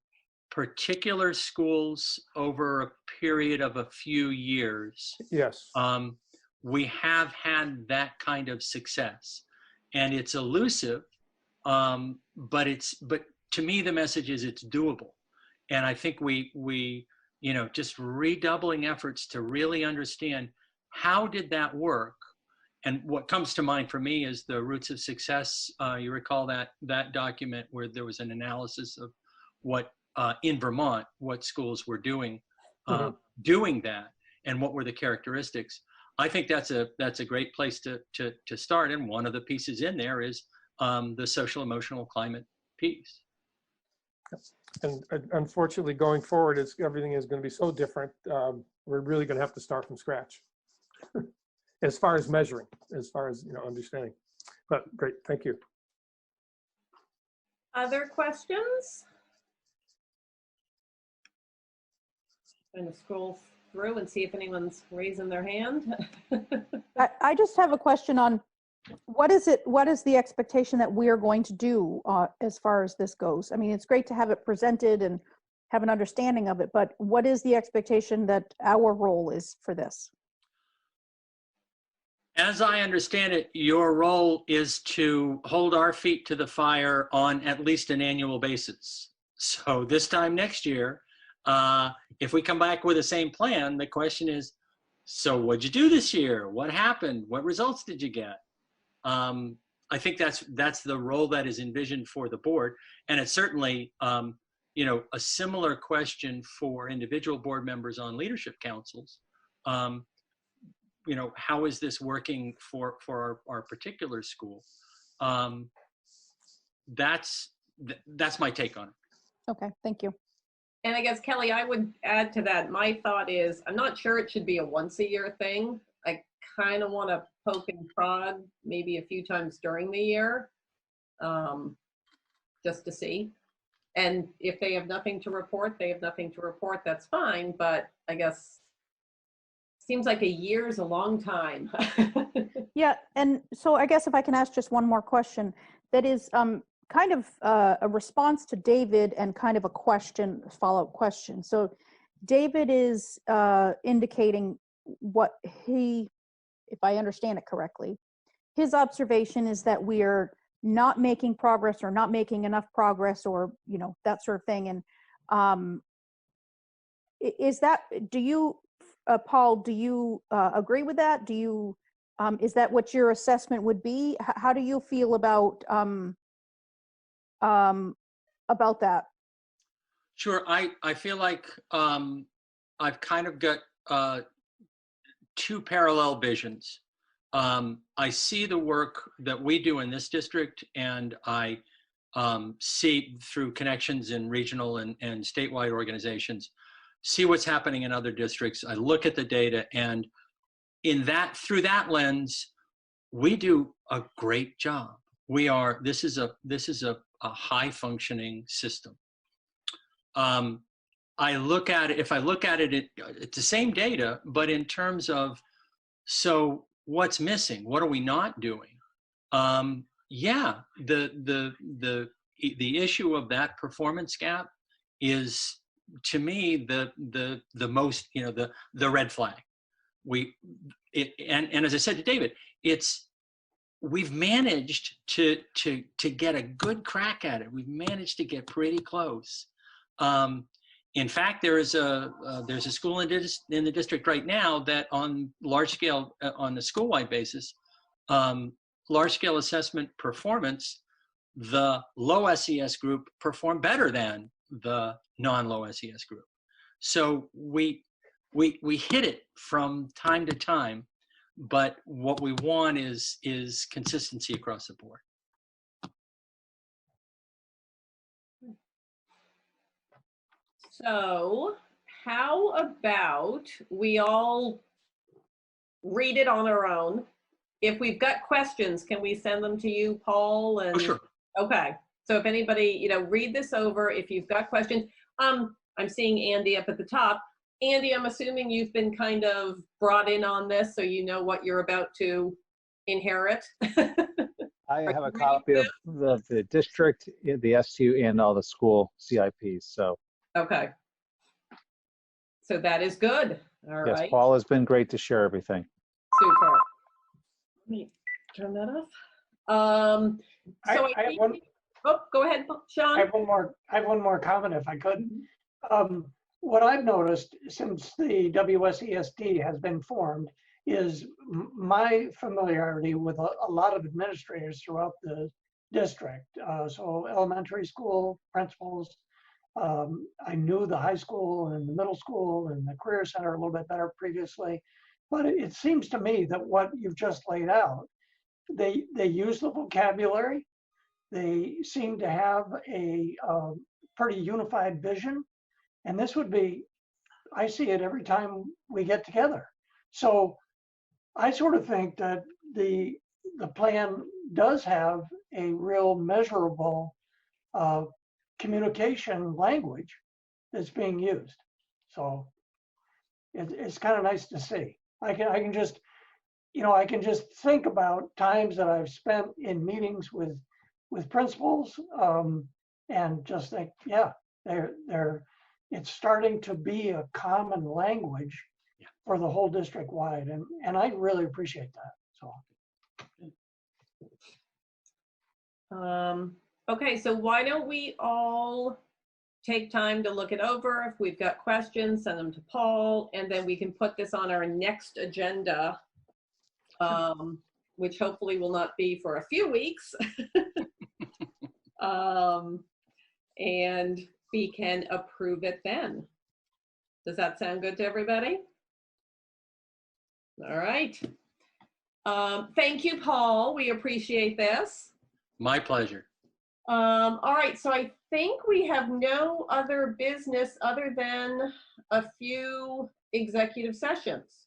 particular schools over a period of a few years. Yes. We have had that kind of success, and it's elusive, but to me the message is it's doable. And I think we you know, just redoubling efforts to really understand how did that work. And what comes to mind for me is the Roots of Success. You recall that document where there was an analysis of what in Vermont, what schools were doing doing that, and what were the characteristics. I think that's a great place to start. And one of the pieces in there is the social emotional climate piece. And unfortunately, going forward, everything is going to be so different. We're really going to have to start from scratch, as far as measuring, as far as, you know, understanding. But great, thank you. Other questions? I'm going to scroll through and see if anyone's raising their hand. I just have a question on what is the expectation that we are going to do as far as this goes? I mean, it's great to have it presented and have an understanding of it, but what is the expectation that our role is for this? As I understand it, your role is to hold our feet to the fire on at least an annual basis. So this time next year, if we come back with the same plan, the question is, so what'd you do this year? What happened? What results did you get? I think that's the role that is envisioned for the board. And it's certainly, you know, a similar question for individual board members on leadership councils. You know, how is this working for our particular school? That's my take on it. Okay, thank you. And I guess, Kelly, I would add to that, my thought is, I'm not sure it should be a once a year thing. I kind of want to poke and prod maybe a few times during the year, just to see. And if they have nothing to report, they have nothing to report, that's fine. But I guess seems like a year is a long time. Yeah, and so I guess if I can ask just one more question, that is kind of a response to David and kind of a question, follow-up question. So David is indicating what he, if I understand it correctly, his observation is that we are not making progress or not making enough progress, or that sort of thing. And is that, do you, Paul, do you agree with that? Do you, is that what your assessment would be? How do you feel about that? Sure. I feel like I've kind of got two parallel visions. I see the work that we do in this district, and I see through connections in regional and statewide organizations, see what's happening in other districts. I look at the data, and through that lens, we do a great job. This is a high functioning system. I look at it, if I look at it, it's the same data, but in terms of, so what's missing? What are we not doing? Yeah, the issue of that performance gap is, to me, the most, the red flag. And as I said to David, we've managed to get a good crack at it. We've managed to get pretty close. In fact, there's a school in the district right now that on large scale, on the school-wide basis, large scale assessment performance, the low SES group performed better than the non-low SES group. So we hit it from time to time, but what we want is consistency across the board. So how about we all read it on our own? If we've got questions, can we send them to you, Paul? And oh, sure. Okay. So if anybody, read this over, if you've got questions. I'm seeing Andy up at the top. Andy, I'm assuming you've been kind of brought in on this, so you know what you're about to inherit. I have a copy of the district, the S2, and all the school CIPs. So okay. So that is good. All yes, right. Paul has been great to share everything. Super. Let me turn that off. So I think, oh, go ahead, Sean. I have one more comment, if I could. What I've noticed since the WSESD has been formed is my familiarity with a lot of administrators throughout the district. So elementary school principals. I knew the high school and the middle school and the career center a little bit better previously, but it seems to me that what you've just laid out, they use the vocabulary. They seem to have a pretty unified vision. And this would be, I see it every time we get together. So I sort of think that the plan does have a real measurable communication language that's being used. So it's kind of nice to see. I can just, I can just think about times that I've spent in meetings with principals and just think, yeah, it's starting to be a common language for the whole district wide. And I really appreciate that, so. Okay, so why don't we all take time to look it over? If we've got questions, send them to Paul, and then we can put this on our next agenda, which hopefully will not be for a few weeks. And we can approve it then. Does that sound good to everybody? All right. Thank you, Paul. We appreciate this. My pleasure. All right, so I think we have no other business other than a few executive sessions.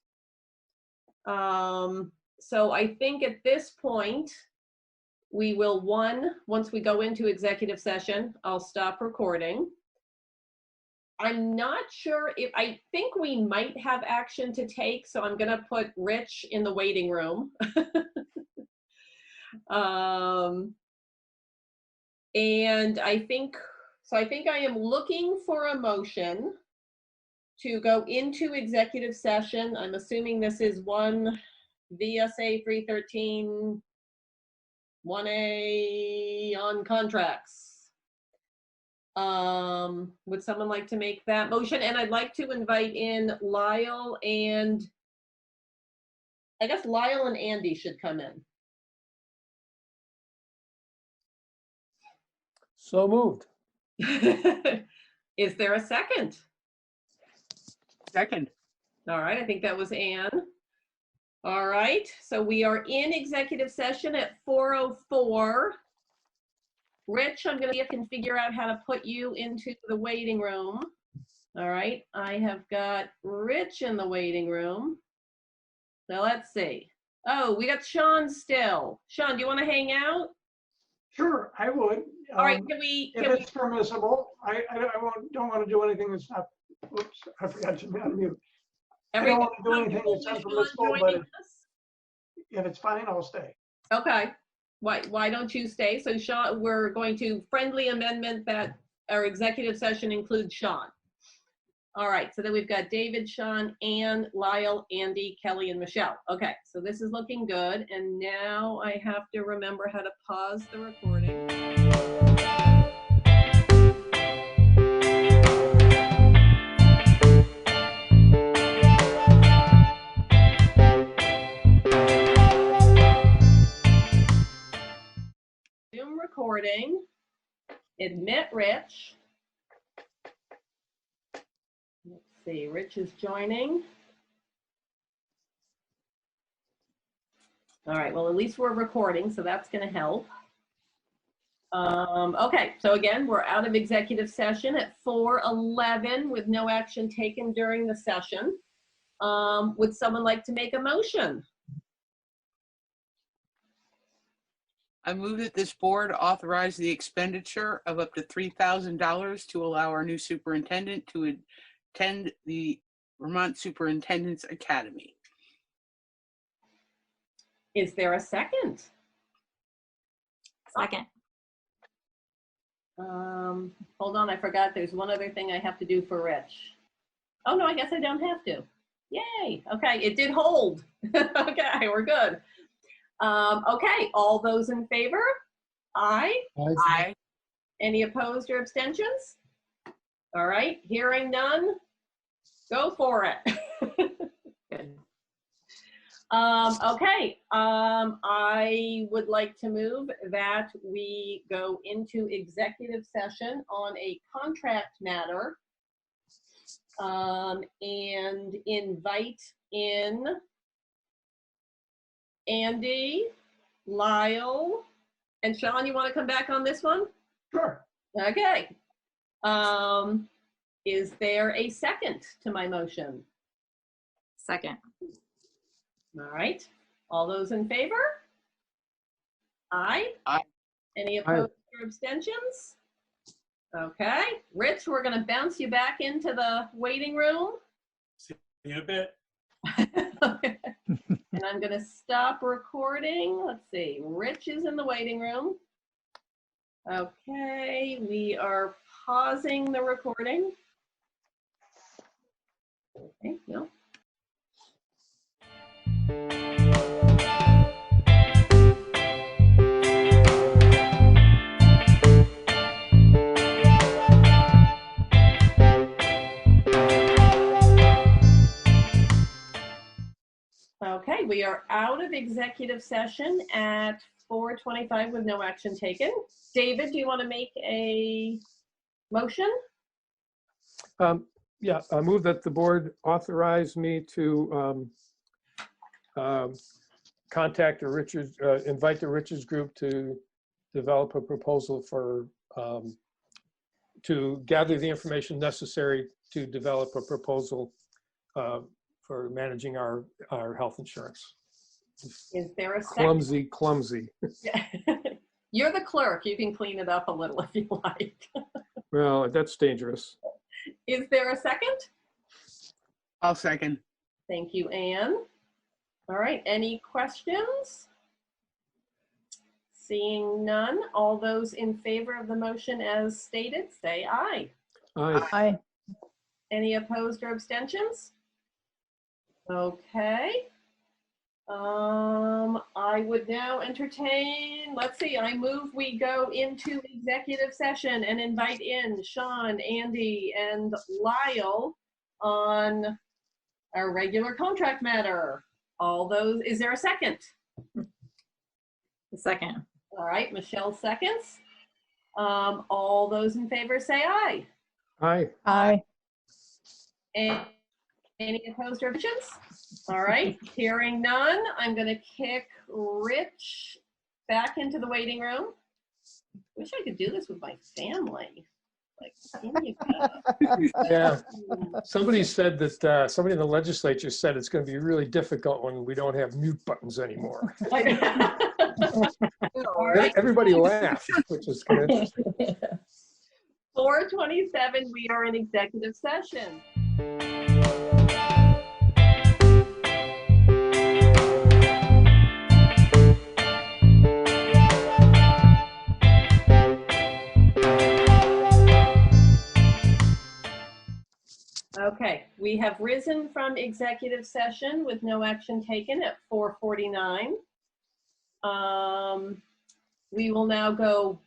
So I think at this point, we will, once we go into executive session, I'll stop recording. I'm not sure if, I think we might have action to take, so I'm gonna put Rich in the waiting room. And I think I am looking for a motion to go into executive session. I'm assuming this is 1 VSA 313 1A on contracts. Would someone like to make that motion? And I'd like to invite in Lyle and, I guess Lyle and Andy should come in. So moved. Is there a second? Second. All right, I think that was Anne. All right, so we are in executive session at 4:04. Rich, I'm gonna see if I can figure out how to put you into the waiting room. All right, I have got Rich in the waiting room. So let's see. Oh, we got Sean still. Sean, do you wanna hang out? Sure, I would. All right, if it's permissible, I don't want to do anything that's not, oops, I forgot to unmute. I don't want to do anything that's unpermissible, but if it's fine, I'll stay. Okay. Why don't you stay? So Sean, we're going to friendly amendment that our executive session includes Sean. All right, so then we've got David, Sean, Ann, Lyle, Andy, Kelly, and Michelle. Okay, so this is looking good. And now I have to remember how to pause the recording. Zoom recording. Admit Rich. Let's see, Rich is joining. All right, well, at least we're recording, so that's going to help. Okay, so again, we're out of executive session at 4:11 with no action taken during the session. Would someone like to make a motion? I move that this board authorize the expenditure of up to $3,000 to allow our new superintendent to attend the Vermont Superintendent's Academy. Is there a second? Second. Hold on, I forgot there's one other thing I have to do for Rich. Oh no, I guess I don't have to. Yay, okay, it did hold. Okay, we're good. Okay, all those in favor? Aye. Aye. Any opposed or abstentions? All right, hearing none, go for it. Good. Okay, I would like to move that we go into executive session on a contract matter and invite in Andy, Lyle, and Sean. You want to come back on this one? Sure. Okay. Is there a second to my motion? Second. All right. All those in favor? Aye. Aye. Any opposed or abstentions? Okay. Rich, we're going to bounce you back into the waiting room. See you in a bit. And I'm going to stop recording. Let's see. Rich is in the waiting room. Okay. We are pausing the recording. Okay. No. Okay, we are out of executive session at 4:25 with no action taken. David, do you want to make a motion? Yeah, I move that the board authorize me to contact the Richards, invite the Richards Group to develop a proposal for, to gather the information necessary to develop a proposal for managing our health insurance. Is there a second? Clumsy. You're the clerk. You can clean it up a little if you like. Well, that's dangerous. Is there a second? I'll second. Thank you, Anne. All right, any questions? Seeing none, all those in favor of the motion as stated, say aye. Aye. Aye. Any opposed or abstentions? Okay. I would now entertain, let's see, I move we go into executive session and invite in Sean, Andy, and Lyle on our regular contract matter. All those, is there a second? A second. All right, Michelle seconds. All those in favor say aye. Aye. Aye. And any opposed or abstentions? All right, hearing none, I'm going to kick Rich back into the waiting room. Wish I could do this with my family. Like, give me a Yeah. Somebody said that, somebody in the legislature said it's going to be really difficult when we don't have mute buttons anymore. All right. Everybody laughed, which is kind of interesting. 4:27, we are in executive session. Okay, we have risen from executive session with no action taken at 4:49. We will now go,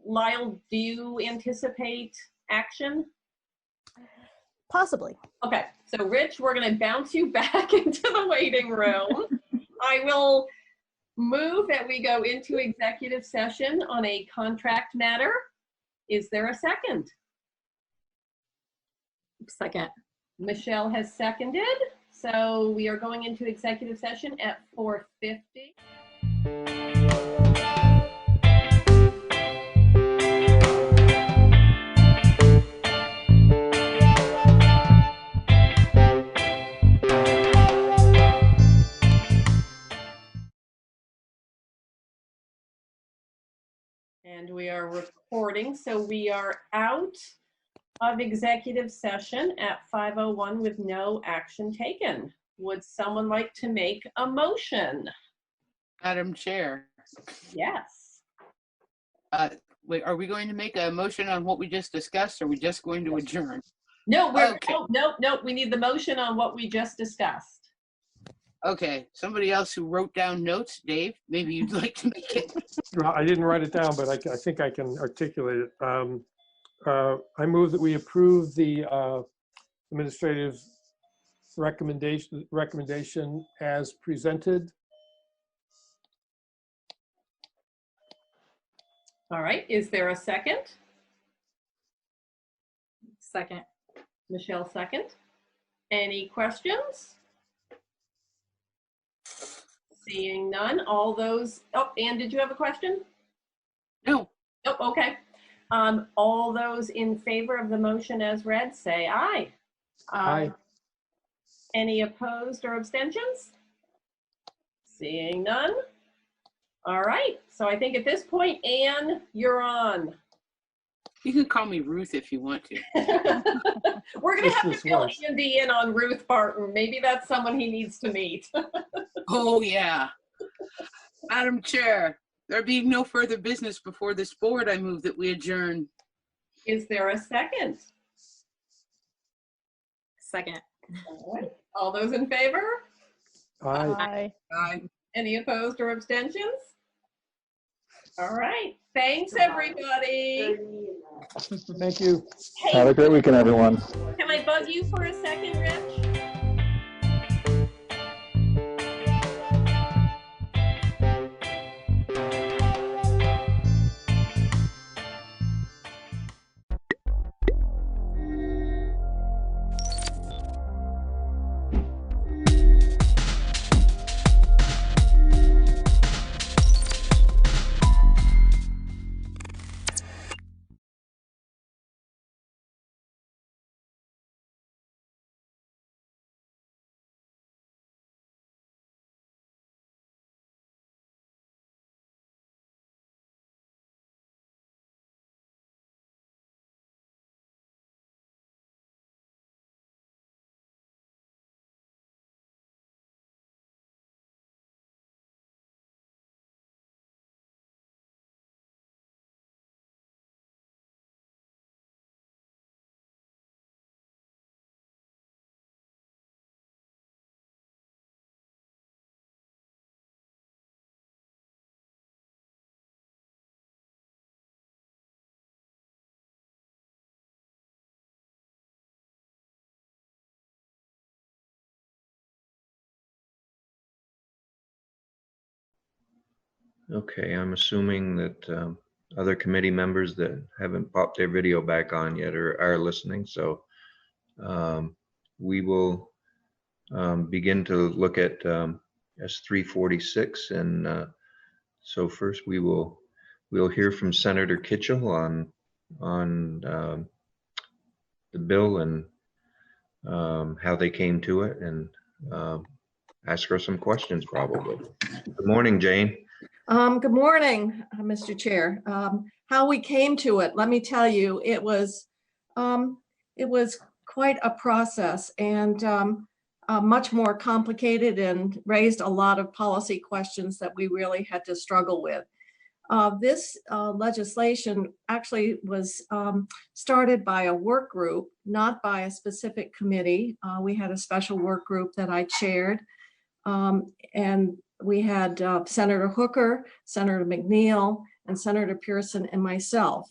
Lyle, do you anticipate action? Possibly. Okay, so Rich, we're going to bounce you back into the waiting room. I will move that we go into executive session on a contract matter. Is there a second? Second. Michelle has seconded. So we are going into executive session at 4:50. And we are recording, so we are out of executive session at 5:01 with no action taken. Would someone like to make a motion? Madam Chair. Yes. Wait, are we going to make a motion on what we just discussed, or are we just going to adjourn? No, Okay. no, we need the motion on what we just discussed. Okay, somebody else who wrote down notes, Dave, maybe you'd like to make it. Well, I didn't write it down, but I think I can articulate it. I move that we approve the administrative recommendation as presented. All right, is there a second? Second. Michelle, second. Any questions? Seeing none, all those, oh, Anne, did you have a question? No. Oh, okay. All those in favor of the motion as read, say aye. Aye. Any opposed or abstentions? Seeing none. All right, so I think at this point, Anne, you're on. You can call me Ruth if you want to. We're gonna have to This fill works. Andy in on Ruth Barton. Maybe that's someone he needs to meet. Oh, yeah. Madam Chair, there being no further business before this board, I move that we adjourn. Is there a second? Second. All right. All those in favor? Aye. Aye. Any opposed or abstentions? All right. Thanks, everybody. Thank you. Hey, Have a great weekend, everyone. can I bug you for a second, Rich? Okay, I'm assuming that other committee members that haven't popped their video back on yet are listening. So we will begin to look at S346. And so first we'll hear from Senator Kitchell on the bill and how they came to it, and ask her some questions probably. Good morning, Jane. Good morning, Mr. Chair. How we came to it, let me tell you, it was quite a process, and much more complicated, and raised a lot of policy questions that we really had to struggle with. This legislation actually was started by a work group, not by a specific committee. We had a special work group that I chaired, and we had Senator Hooker, Senator McNeil, and Senator Pearson and myself.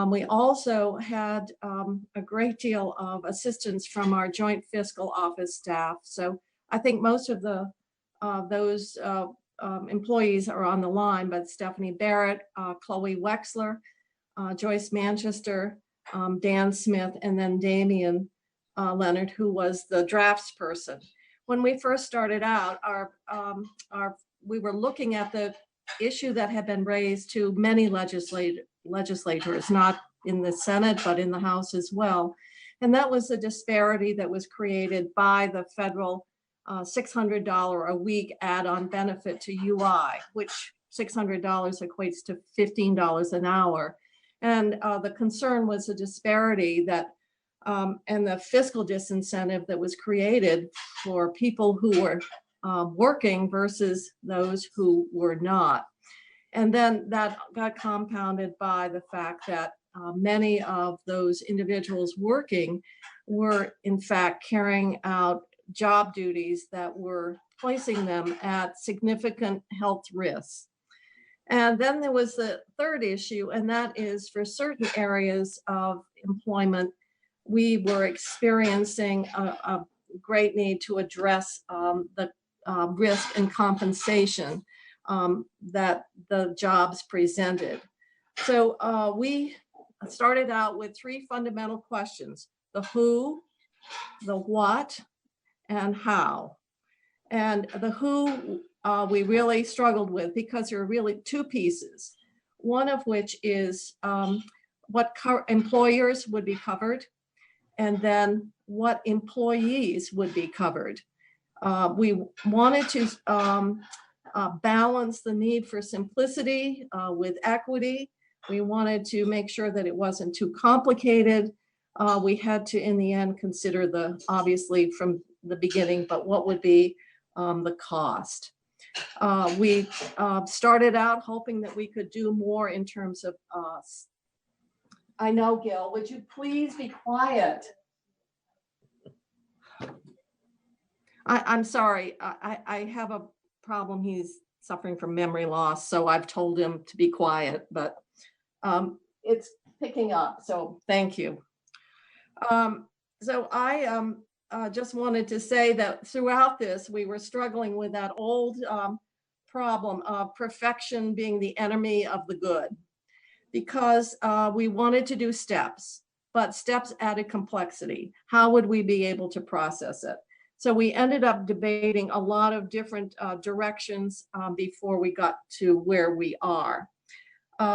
We also had a great deal of assistance from our Joint Fiscal Office staff. So I think most of those employees are on the line, but Stephanie Barrett, Chloe Wexler, Joyce Manchester, Dan Smith, and then Damian Leonard, who was the drafts person. When we first started out, we were looking at the issue that had been raised to many legislators, not in the Senate, but in the House as well. And that was the disparity that was created by the federal $600 a week add-on benefit to UI, which $600 equates to $15 an hour. And the concern was the disparity that and the fiscal disincentive that was created for people who were working versus those who were not. And then that got compounded by the fact that many of those individuals working were in fact carrying out job duties that were placing them at significant health risks. And then there was the third issue, and that is for certain areas of employment, we were experiencing a great need to address the risk and compensation that the jobs presented. So we started out with three fundamental questions: the who, the what, and how. And the who we really struggled with, because there are really two pieces. One of which is what employers would be covered, and then what employees would be covered. We wanted to balance the need for simplicity with equity. We wanted to make sure that it wasn't too complicated. We had to, in the end, consider obviously from the beginning, but what would be the cost. We started out hoping that we could do more in terms of I know, Gil, would you please be quiet? I'm sorry, I have a problem. He's suffering from memory loss, so I've told him to be quiet, but it's picking up, so thank you. So I just wanted to say that throughout this, we were struggling with that old problem of perfection being the enemy of the good, because we wanted to do steps, but steps added complexity. How would we be able to process it? So we ended up debating a lot of different directions before we got to where we are.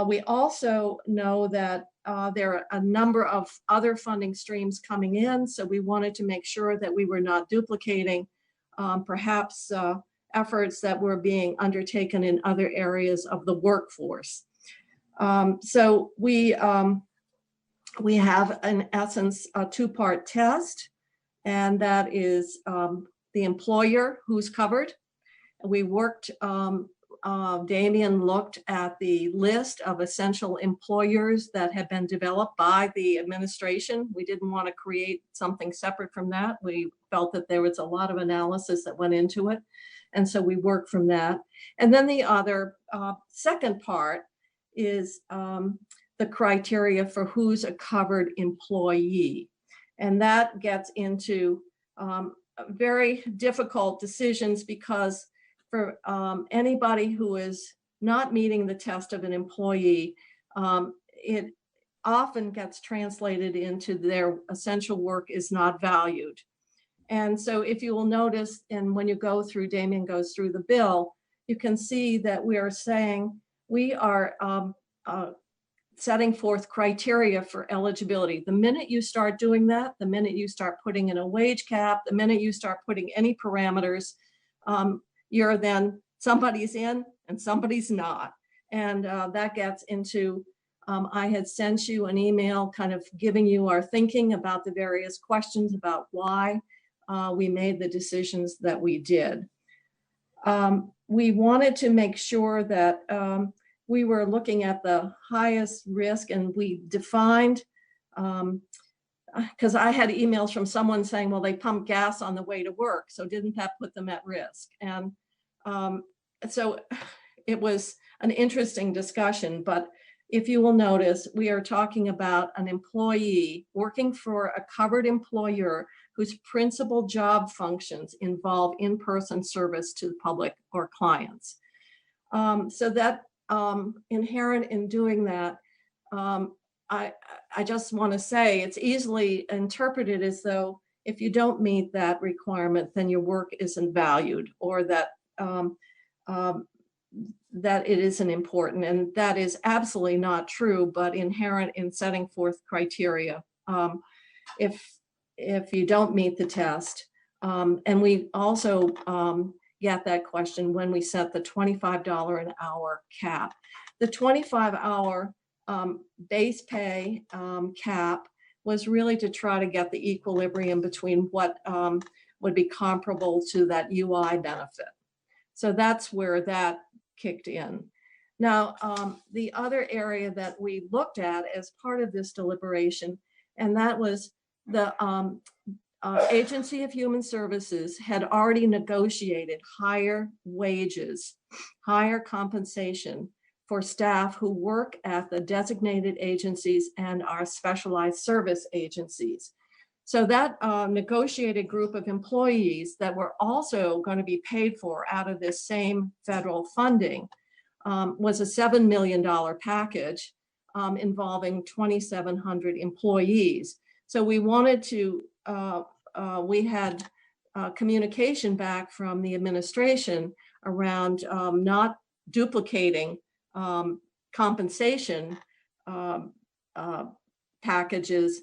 We also know that there are a number of other funding streams coming in, so we wanted to make sure that we were not duplicating perhaps efforts that were being undertaken in other areas of the workforce. So we have, in essence, a two-part test, and that is the employer who's covered. We worked, Damian looked at the list of essential employers that had been developed by the administration. We didn't want to create something separate from that. We felt that there was a lot of analysis that went into it, and so we worked from that. And then the other second part is the criteria for who's a covered employee. And that gets into very difficult decisions, because for anybody who is not meeting the test of an employee, it often gets translated into their essential work is not valued. And so if you will notice, and when you go through, Damien goes through the bill, you can see that we are saying we are setting forth criteria for eligibility. The minute you start doing that, the minute you start putting in a wage cap, the minute you start putting any parameters, you're then somebody's in and somebody's not. And that gets into, I had sent you an email kind of giving you our thinking about the various questions about why we made the decisions that we did. We wanted to make sure that we were looking at the highest risk, and we defined, because I had emails from someone saying, well, they pump gas on the way to work, so didn't that put them at risk? And so it was an interesting discussion, but if you will notice, we are talking about an employee working for a covered employer whose principal job functions involve in-person service to the public or clients. So that inherent in doing that, I just want to say it's easily interpreted as though if you don't meet that requirement, then your work isn't valued, or that that it isn't important. And that is absolutely not true, but inherent in setting forth criteria. If you don't meet the test, and we also get that question when we set the $25 an hour cap. The 25-hour base pay cap was really to try to get the equilibrium between what would be comparable to that UI benefit. So that's where that kicked in. Now, the other area that we looked at as part of this deliberation, and that was the Agency of Human Services had already negotiated higher wages, higher compensation for staff who work at the designated agencies and our specialized service agencies. So that negotiated group of employees that were also going to be paid for out of this same federal funding was a $7 million package involving 2,700 employees. So we wanted to, we had communication back from the administration around not duplicating compensation packages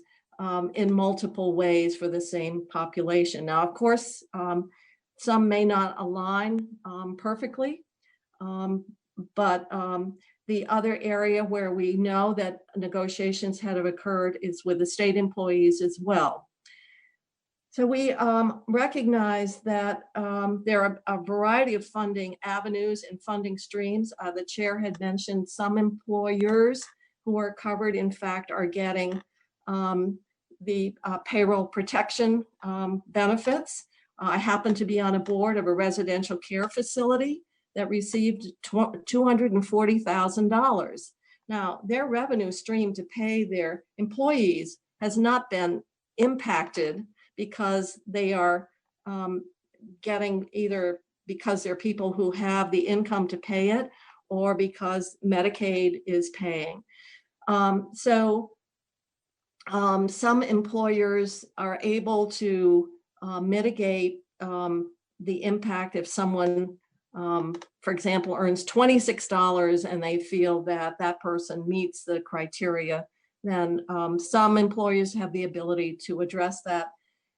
in multiple ways for the same population. Now, of course, some may not align perfectly, but the other area where we know that negotiations had occurred is with the state employees as well. So we recognize that there are a variety of funding avenues and funding streams. The chair had mentioned some employers who are covered, in fact, are getting the payroll protection benefits. I happen to be on a board of a residential care facility that received $240,000. Now, their revenue stream to pay their employees has not been impacted because they are getting either because they're people who have the income to pay it or because Medicaid is paying. Some employers are able to mitigate the impact if someone, for example, earns $26 and they feel that that person meets the criteria, then some employers have the ability to address that.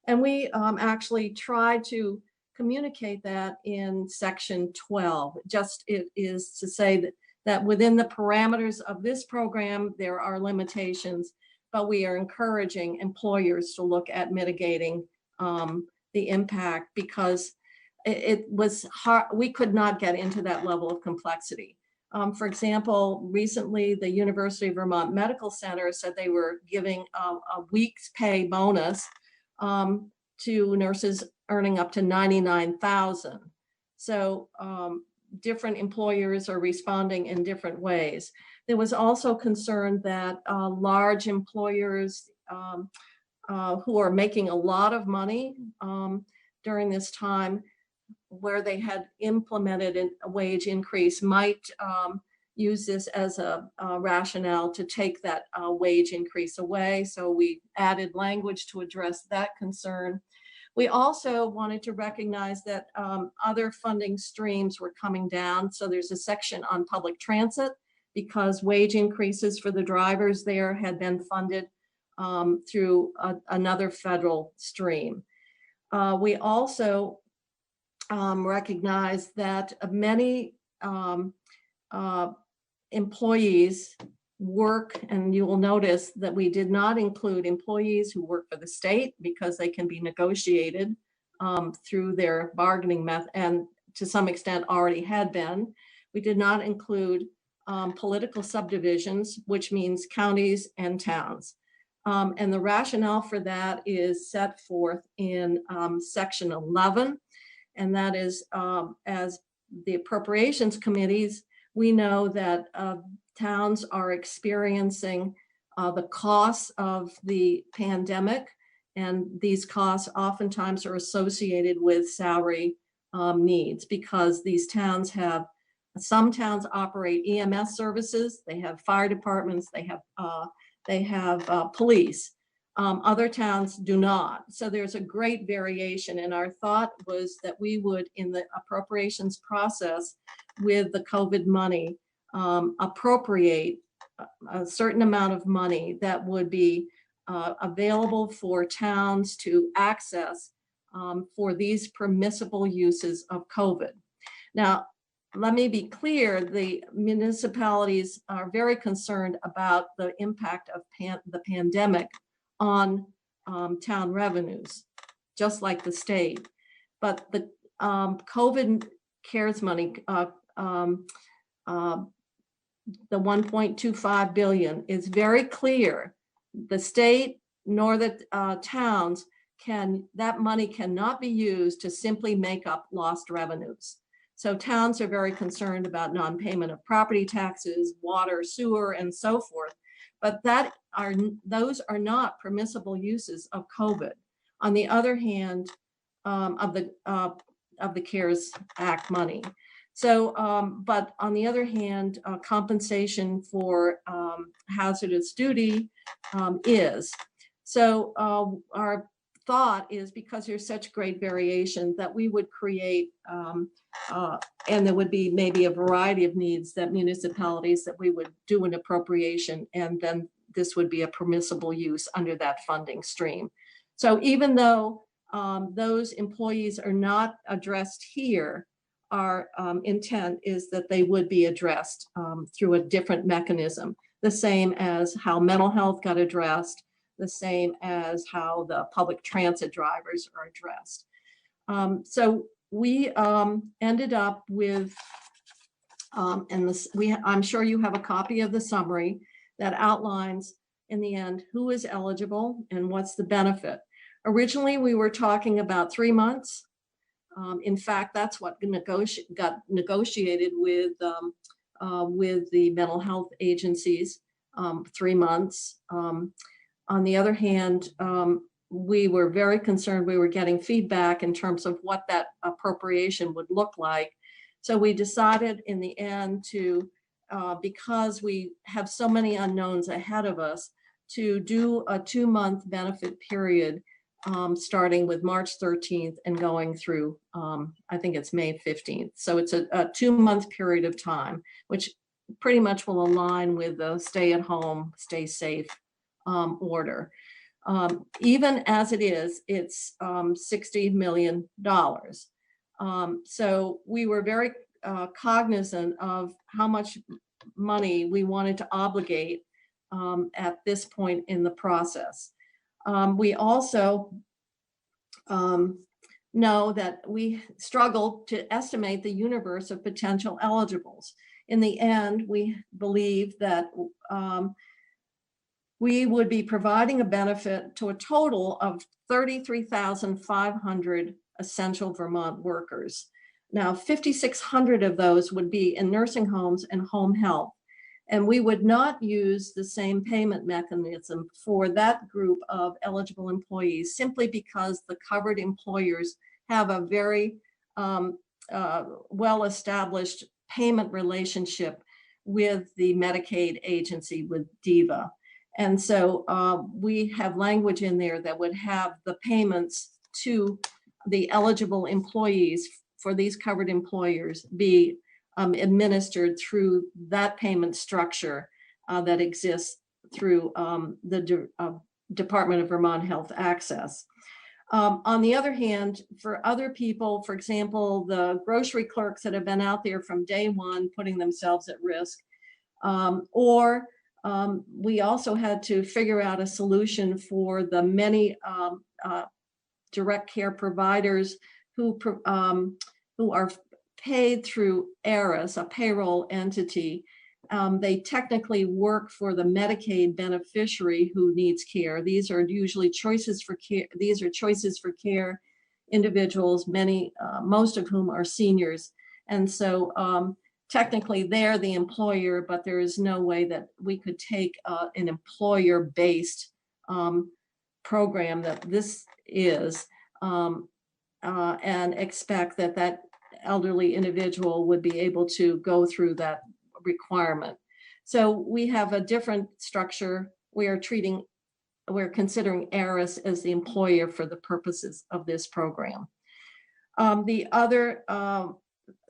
And we actually try to communicate that in section 12. Just it is to say that within the parameters of this program, there are limitations, but we are encouraging employers to look at mitigating the impact because it was hard. We could not get into that level of complexity. For example, recently the University of Vermont Medical Center said they were giving a week's pay bonus to nurses earning up to $99,000. So different employers are responding in different ways. There was also concern that large employers who are making a lot of money during this time where they had implemented a wage increase might use this as a rationale to take that wage increase away. So we added language to address that concern. We also wanted to recognize that other funding streams were coming down. So there's a section on public transit because wage increases for the drivers there had been funded through another federal stream. We also recognize that many employees work, and you will notice that we did not include employees who work for the state because they can be negotiated through their bargaining method, and to some extent already had been. We did not include political subdivisions, which means counties and towns. And the rationale for that is set forth in section 11, and that is as the appropriations committees, we know that towns are experiencing the costs of the pandemic, and these costs oftentimes are associated with salary needs because these towns have, some towns operate EMS services, they have fire departments, they have police. Other towns do not. So there's a great variation. And our thought was that we would, in the appropriations process with the COVID money, appropriate a certain amount of money that would be available for towns to access for these permissible uses of COVID. Now, let me be clear, the municipalities are very concerned about the impact of the pandemic on town revenues, just like the state. But the COVID CARES money, the 1.25 billion is very clear. The state nor the towns that money cannot be used to simply make up lost revenues. So towns are very concerned about non-payment of property taxes, water, sewer, and so forth. But those are not permissible uses of COVID. On the other hand, of the CARES Act money. So, but on the other hand, compensation for hazardous duty is. So our thought is, because there's such great variation, that we would create, and there would be maybe a variety of needs that municipalities, that we would do an appropriation, and then this would be a permissible use under that funding stream. So even though those employees are not addressed here, our intent is that they would be addressed through a different mechanism, the same as how mental health got addressed, the same as how the public transit drivers are addressed. So we ended up with, and this, I'm sure you have a copy of the summary that outlines in the end who is eligible and what's the benefit. Originally, we were talking about 3 months. In fact, that's what got negotiated with the mental health agencies, 3 months. On the other hand, we were very concerned. We were getting feedback in terms of what that appropriation would look like. So we decided in the end to, because we have so many unknowns ahead of us, to do a 2-month benefit period, starting with March 13th and going through, I think it's May 15th. So it's a 2-month period of time, which pretty much will align with the stay at home, stay safe order. Even as it is, it's $60 million. So we were very cognizant of how much money we wanted to obligate at this point in the process. We also know that we struggled to estimate the universe of potential eligibles. In the end, we believe that we would be providing a benefit to a total of 33,500 essential Vermont workers. Now, 5,600 of those would be in nursing homes and home health. And we would not use the same payment mechanism for that group of eligible employees, simply because the covered employers have a very well-established payment relationship with the Medicaid agency, with DEVA. And so we have language in there that would have the payments to the eligible employees for these covered employers be administered through that payment structure that exists through the Department of Vermont Health Access. On the other hand, for other people, for example, the grocery clerks that have been out there from day one putting themselves at risk, we also had to figure out a solution for the many direct care providers who are paid through ERIS, a payroll entity. They technically work for the Medicaid beneficiary who needs care. These are usually choices for care. These are choices for care individuals, most of whom are seniors. And so technically they're the employer, but there is no way that we could take an employer-based program that this is and expect that that elderly individual would be able to go through that requirement. So we have a different structure. We're considering ERIS as the employer for the purposes of this program. The other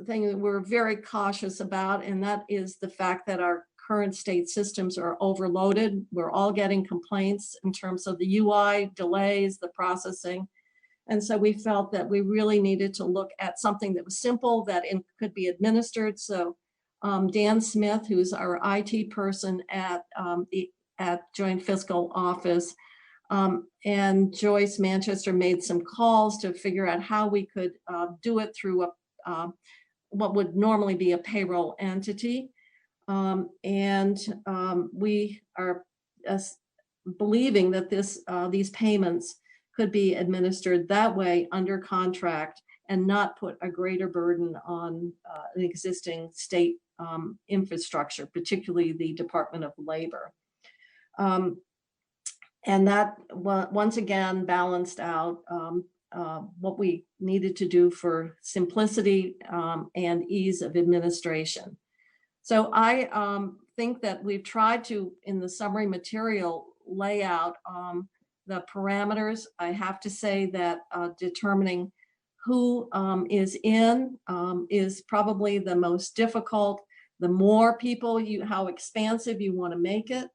thing that we're very cautious about, and that is the fact that our current state systems are overloaded. We're all getting complaints in terms of the UI delays, the processing. And so we felt that we really needed to look at something that was simple, that could be administered. So Dan Smith, who's our IT person at Joint Fiscal Office, and Joyce Manchester made some calls to figure out how we could do it through what would normally be a payroll entity. We are believing that these payments could be administered that way under contract and not put a greater burden on an existing state infrastructure, particularly the Department of Labor. And that once again balanced out what we needed to do for simplicity and ease of administration. So I think that we've tried to, in the summary material, lay out the parameters. I have to say that determining who is in is probably the most difficult. The more people how expansive you want to make it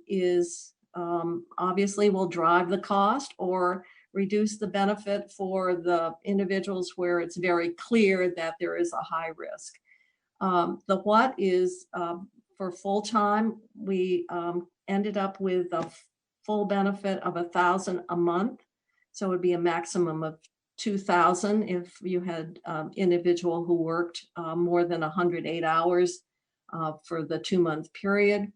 is obviously will drive the cost or reduce the benefit for the individuals where it's very clear that there is a high risk. The what is for full-time, we ended up with a full benefit of $1,000 a month. So it would be a maximum of $2,000 if you had individual who worked more than 108 hours for the 2-month period.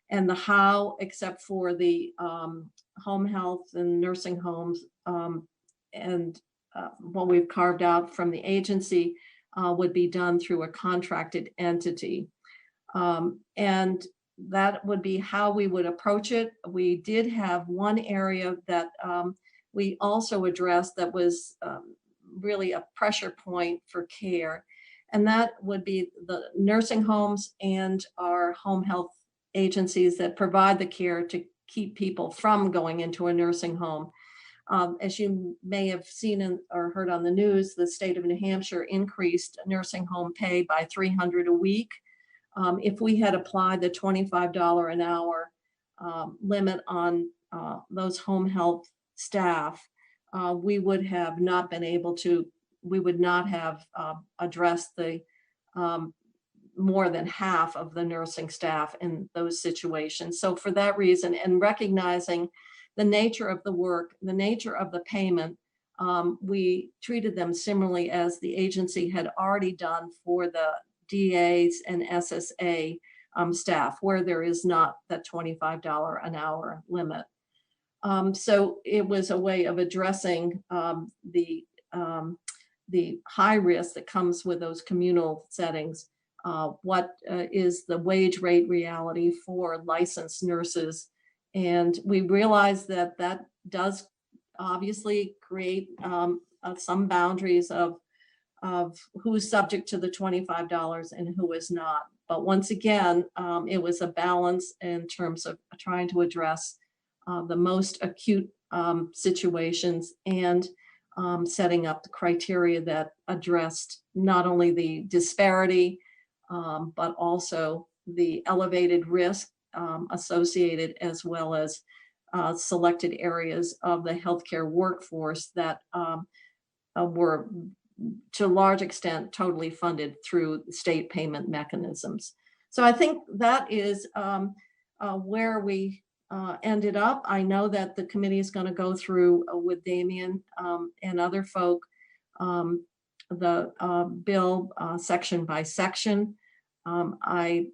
And the how, except for the home health and nursing homes and what we've carved out from the agency would be done through a contracted entity. And that would be how we would approach it. We did have one area that we also addressed that was really a pressure point for care. And that would be the nursing homes and our home health agencies that provide the care to keep people from going into a nursing home. As you may have seen or heard on the news, the state of New Hampshire increased nursing home pay by $300 a week. If we had applied the $25 an hour limit on those home health staff, we would have not been able to, we would not have addressed the more than half of the nursing staff in those situations. So for that reason, and recognizing the nature of the work, the nature of the payment, we treated them similarly as the agency had already done for the DAs and SSA staff, where there is not that $25 an hour limit. So it was a way of addressing the high risk that comes with those communal settings. What is the wage rate reality for licensed nurses? And we realize that that does obviously create some boundaries of of who's subject to the $25 and who is not. But once again, it was a balance in terms of trying to address the most acute situations and setting up the criteria that addressed not only the disparity, but also the elevated risk associated, as well as selected areas of the healthcare workforce that were to a large extent totally funded through state payment mechanisms. So I think that is where we ended up. I know that the committee is going to go through with Damien and other folk the bill section by section. I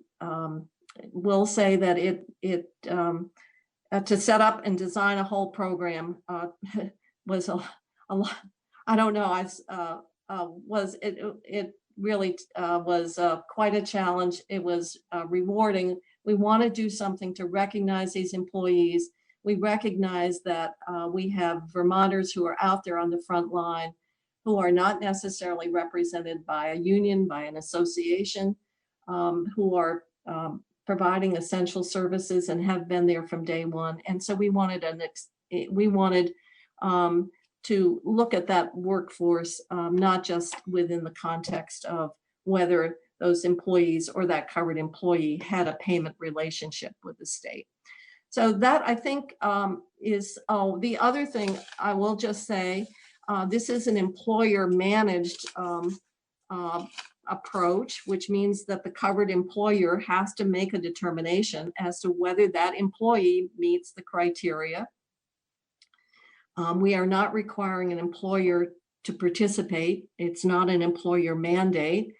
will say that it to set up and design a whole program was a lot. I don't know. It really was quite a challenge. It was rewarding. We want to do something to recognize these employees. We recognize that we have Vermonters who are out there on the front line, who are not necessarily represented by a union, by an association, who are providing essential services and have been there from day one. And so we wanted to look at that workforce, not just within the context of whether those employees or that covered employee had a payment relationship with the state. So that, I think, is the other thing I will just say. This is an employer managed approach, which means that the covered employer has to make a determination as to whether that employee meets the criteria. We are not requiring an employer to participate. It's not an employer mandate.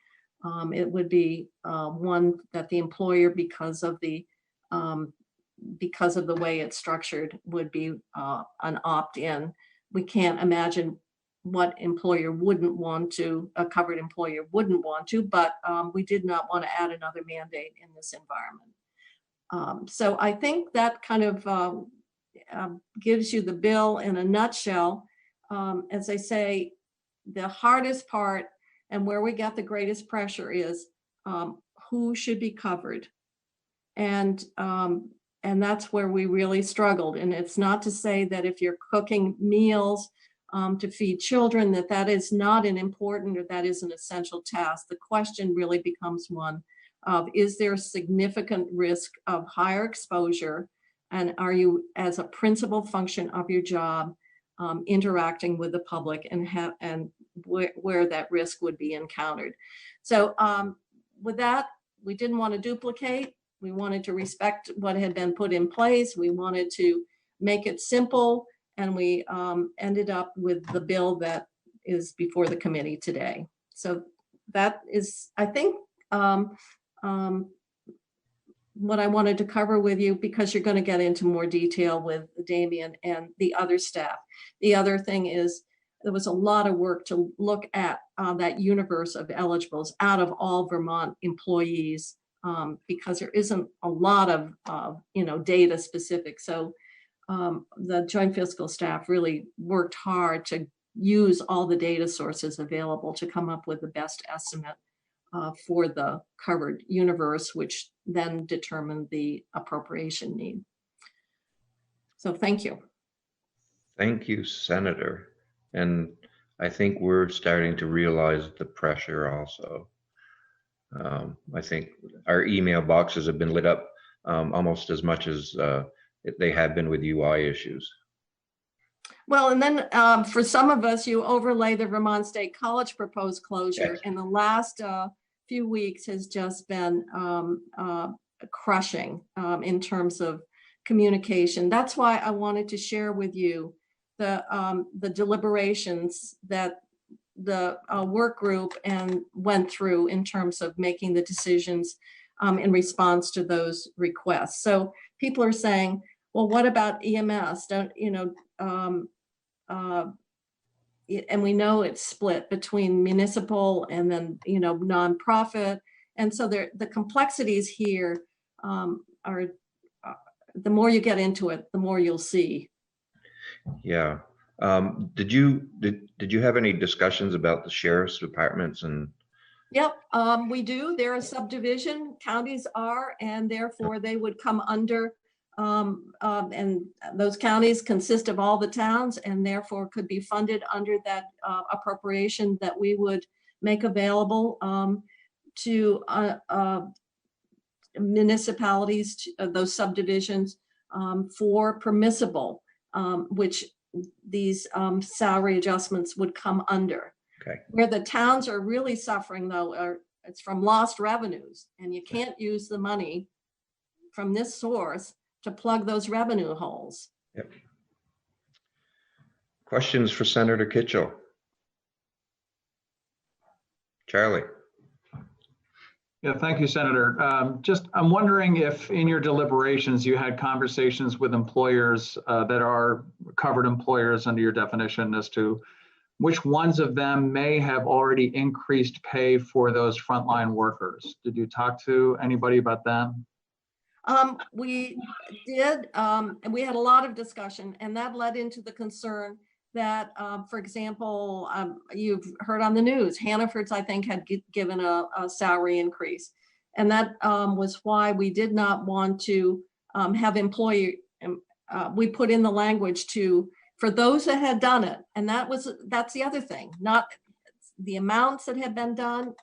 It would be one that the employer, because of the way it's structured, would be an opt-in. We can't imagine what employer wouldn't want to, a covered employer wouldn't want to, but we did not want to add another mandate in this environment. So I think that kind of gives you the bill in a nutshell. As I say, the hardest part and where we got the greatest pressure is who should be covered. And that's where we really struggled. And it's not to say that if you're cooking meals to feed children, that is not an important or that is an essential task. The question really becomes one of, is there significant risk of higher exposure? And are you, as a principal function of your job, interacting with the public and where that risk would be encountered? So with that, we didn't want to duplicate. We wanted to respect what had been put in place. We wanted to make it simple, and we ended up with the bill that is before the committee today. So that is, I think, what I wanted to cover with you, because you're going to get into more detail with Damien and the other staff. The other thing is there was a lot of work to look at that universe of eligibles out of all Vermont employees, because there isn't a lot of data specific. So the joint fiscal staff really worked hard to use all the data sources available to come up with the best estimate for the covered universe, which then determined the appropriation need. So thank you. Thank you, Senator. And I think we're starting to realize the pressure also. I think our email boxes have been lit up almost as much as they have been with UI issues. Well, and then for some of us, you overlay the Vermont State College proposed closure, and the last few weeks has just been crushing in terms of communication. That's why I wanted to share with you the deliberations that the work group went through in terms of making the decisions in response to those requests. So people are saying, well, what about EMS? And we know it's split between municipal and then nonprofit, and so the complexities here are the more you get into it, the more you'll see. Yeah, Did you have any discussions about the sheriff's departments and? Yep, we do. They're a subdivision, counties are, and therefore they would come under, and those counties consist of all the towns and therefore could be funded under that appropriation that we would make available to municipalities, those subdivisions for permissible, which these salary adjustments would come under. Okay. Where the towns are really suffering though, it's from lost revenues, and you can't use the money from this source to plug those revenue holes. Yep. Questions for Senator Kitchell? Charlie. Yeah, thank you, Senator. I'm wondering if in your deliberations you had conversations with employers that are covered employers under your definition as to which ones of them may have already increased pay for those frontline workers. Did you talk to anybody about them? We did, and we had a lot of discussion, and that led into the concern that, for example, you've heard on the news, Hannaford's, I think, had given a salary increase. And that was why we did not want to have employee, we put in the language for those that had done it. And that's the other thing, not the amounts that had been done,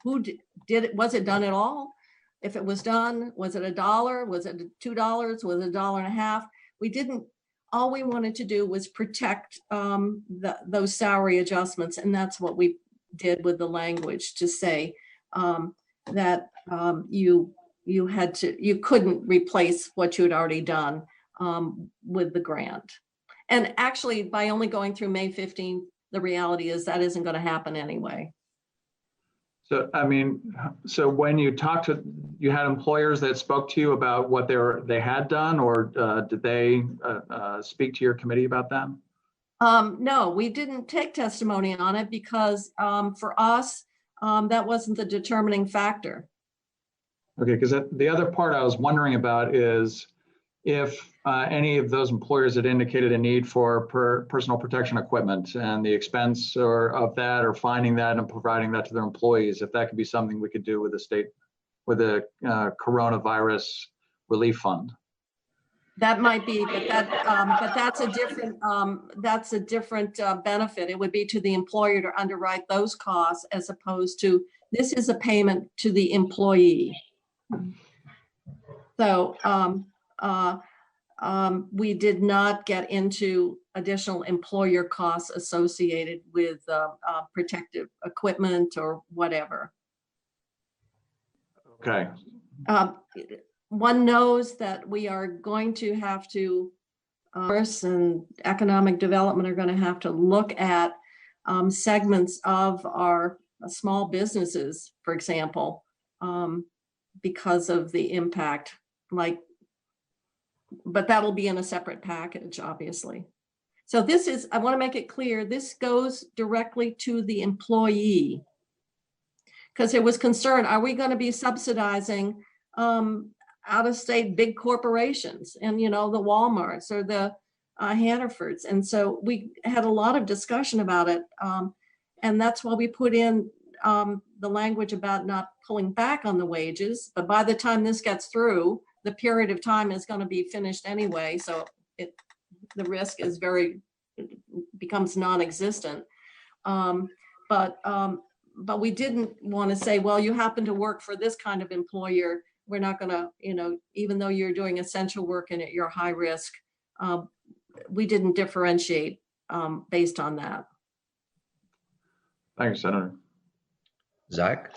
who did it, was it done at all? If it was done, was it $1? Was it $2? Was it $1.50? We didn't. All we wanted to do was protect those salary adjustments, and that's what we did with the language to say that you couldn't replace what you had already done with the grant. And actually, by only going through May 15th, the reality is that isn't going to happen anyway. So, I mean, so when you talked to, you had employers that spoke to you about what they had done, or did they speak to your committee about them? No, we didn't take testimony on it because for us, that wasn't the determining factor. Okay, because the other part I was wondering about is if any of those employers had indicated a need for personal protection equipment and the expense of that, or finding that and providing that to their employees, if that could be something we could do with the state, with the coronavirus relief fund. That might be, but that's a different benefit. It would be to the employer to underwrite those costs, as opposed to, this is a payment to the employee. So we did not get into additional employer costs associated with protective equipment or whatever. Okay. One knows that we are going to have to, and economic development are going to have to look at segments of our small businesses, for example, because of the impact, but that'll be in a separate package, obviously. So this is, I want to make it clear, this goes directly to the employee, because there was concern, are we going to be subsidizing out-of-state big corporations and, you know, the Walmarts or the Hannafords? And so we had a lot of discussion about it. And that's why we put in the language about not pulling back on the wages. But by the time this gets through, the period of time is going to be finished anyway. So the risk is becomes non-existent. But we didn't want to say, well, you happen to work for this kind of employer, we're not going to, you know, even though you're doing essential work and you're high risk, we didn't differentiate based on that. Thank you, Senator. Zach?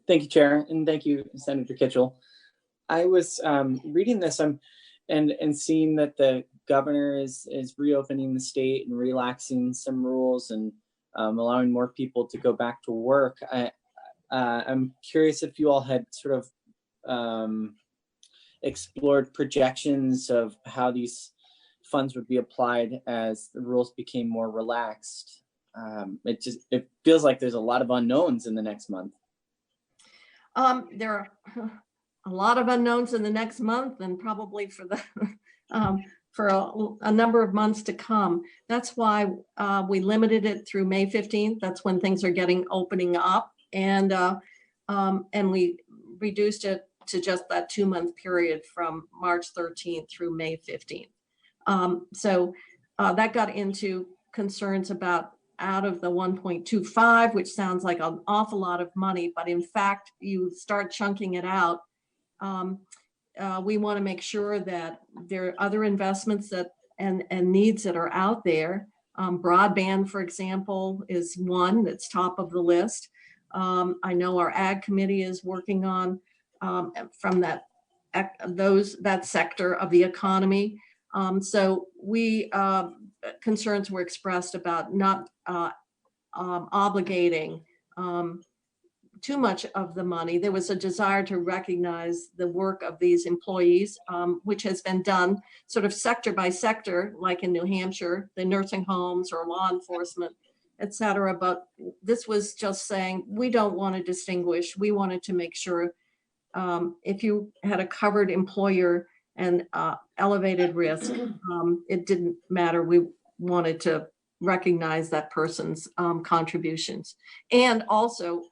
Thank you, Chair, and thank you, Senator Kitchell. I was reading this and seeing that the governor is reopening the state and relaxing some rules and allowing more people to go back to work. I'm curious if you all had sort of explored projections of how these funds would be applied as the rules became more relaxed. It feels like there's a lot of unknowns in the next month. There are a lot of unknowns in the next month, and probably for the for a number of months to come. That's why we limited it through May 15th. That's when things are opening up. And we reduced it to just that 2-month period from March 13th through May 15th. So that got into concerns about out of the 1.25, which sounds like an awful lot of money, but in fact, you start chunking it out. We want to make sure that there are other investments that and needs that are out there. Broadband, for example, is one that's top of the list. I know our ag committee is working on from that sector of the economy. So concerns were expressed about not obligating too much of the money. There was a desire to recognize the work of these employees, which has been done sort of sector by sector, like in New Hampshire, the nursing homes or law enforcement, et cetera. But this was just saying, we don't want to distinguish. We wanted to make sure if you had a covered employer and elevated risk, it didn't matter. We wanted to recognize that person's contributions and also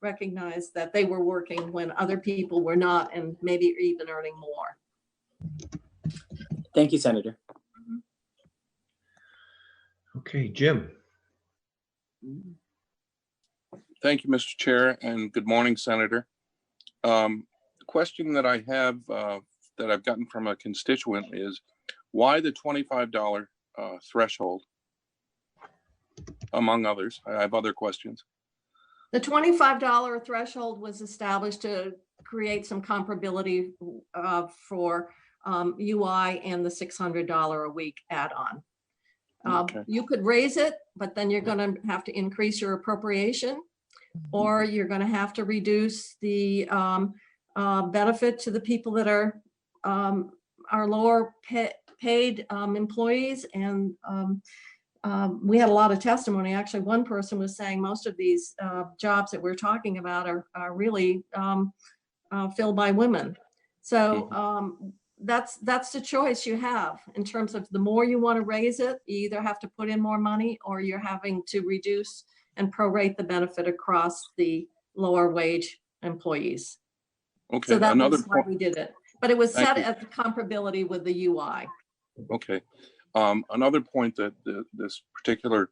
recognize that they were working when other people were not and maybe even earning more. Thank you, Senator. Okay, Jim. Thank you, Mr. Chair, and good morning, Senator. The question that I have that I've gotten from a constituent is why the $25 threshold, among others? I have other questions. The $25 threshold was established to create some comparability for UI and the $600 a week add-on. Okay. You could raise it, but then you're going to have to increase your appropriation, or you're going to have to reduce the benefit to the people that are lower paid employees. And we had a lot of testimony. Actually, one person was saying most of these jobs that we're talking about are really filled by women. So that's the choice you have in terms of the more you want to raise it, you either have to put in more money or you're having to reduce and prorate the benefit across the lower wage employees. Okay. So that was why we did it. But it was set you. at the comparability with the UI. Okay. Another point that this particular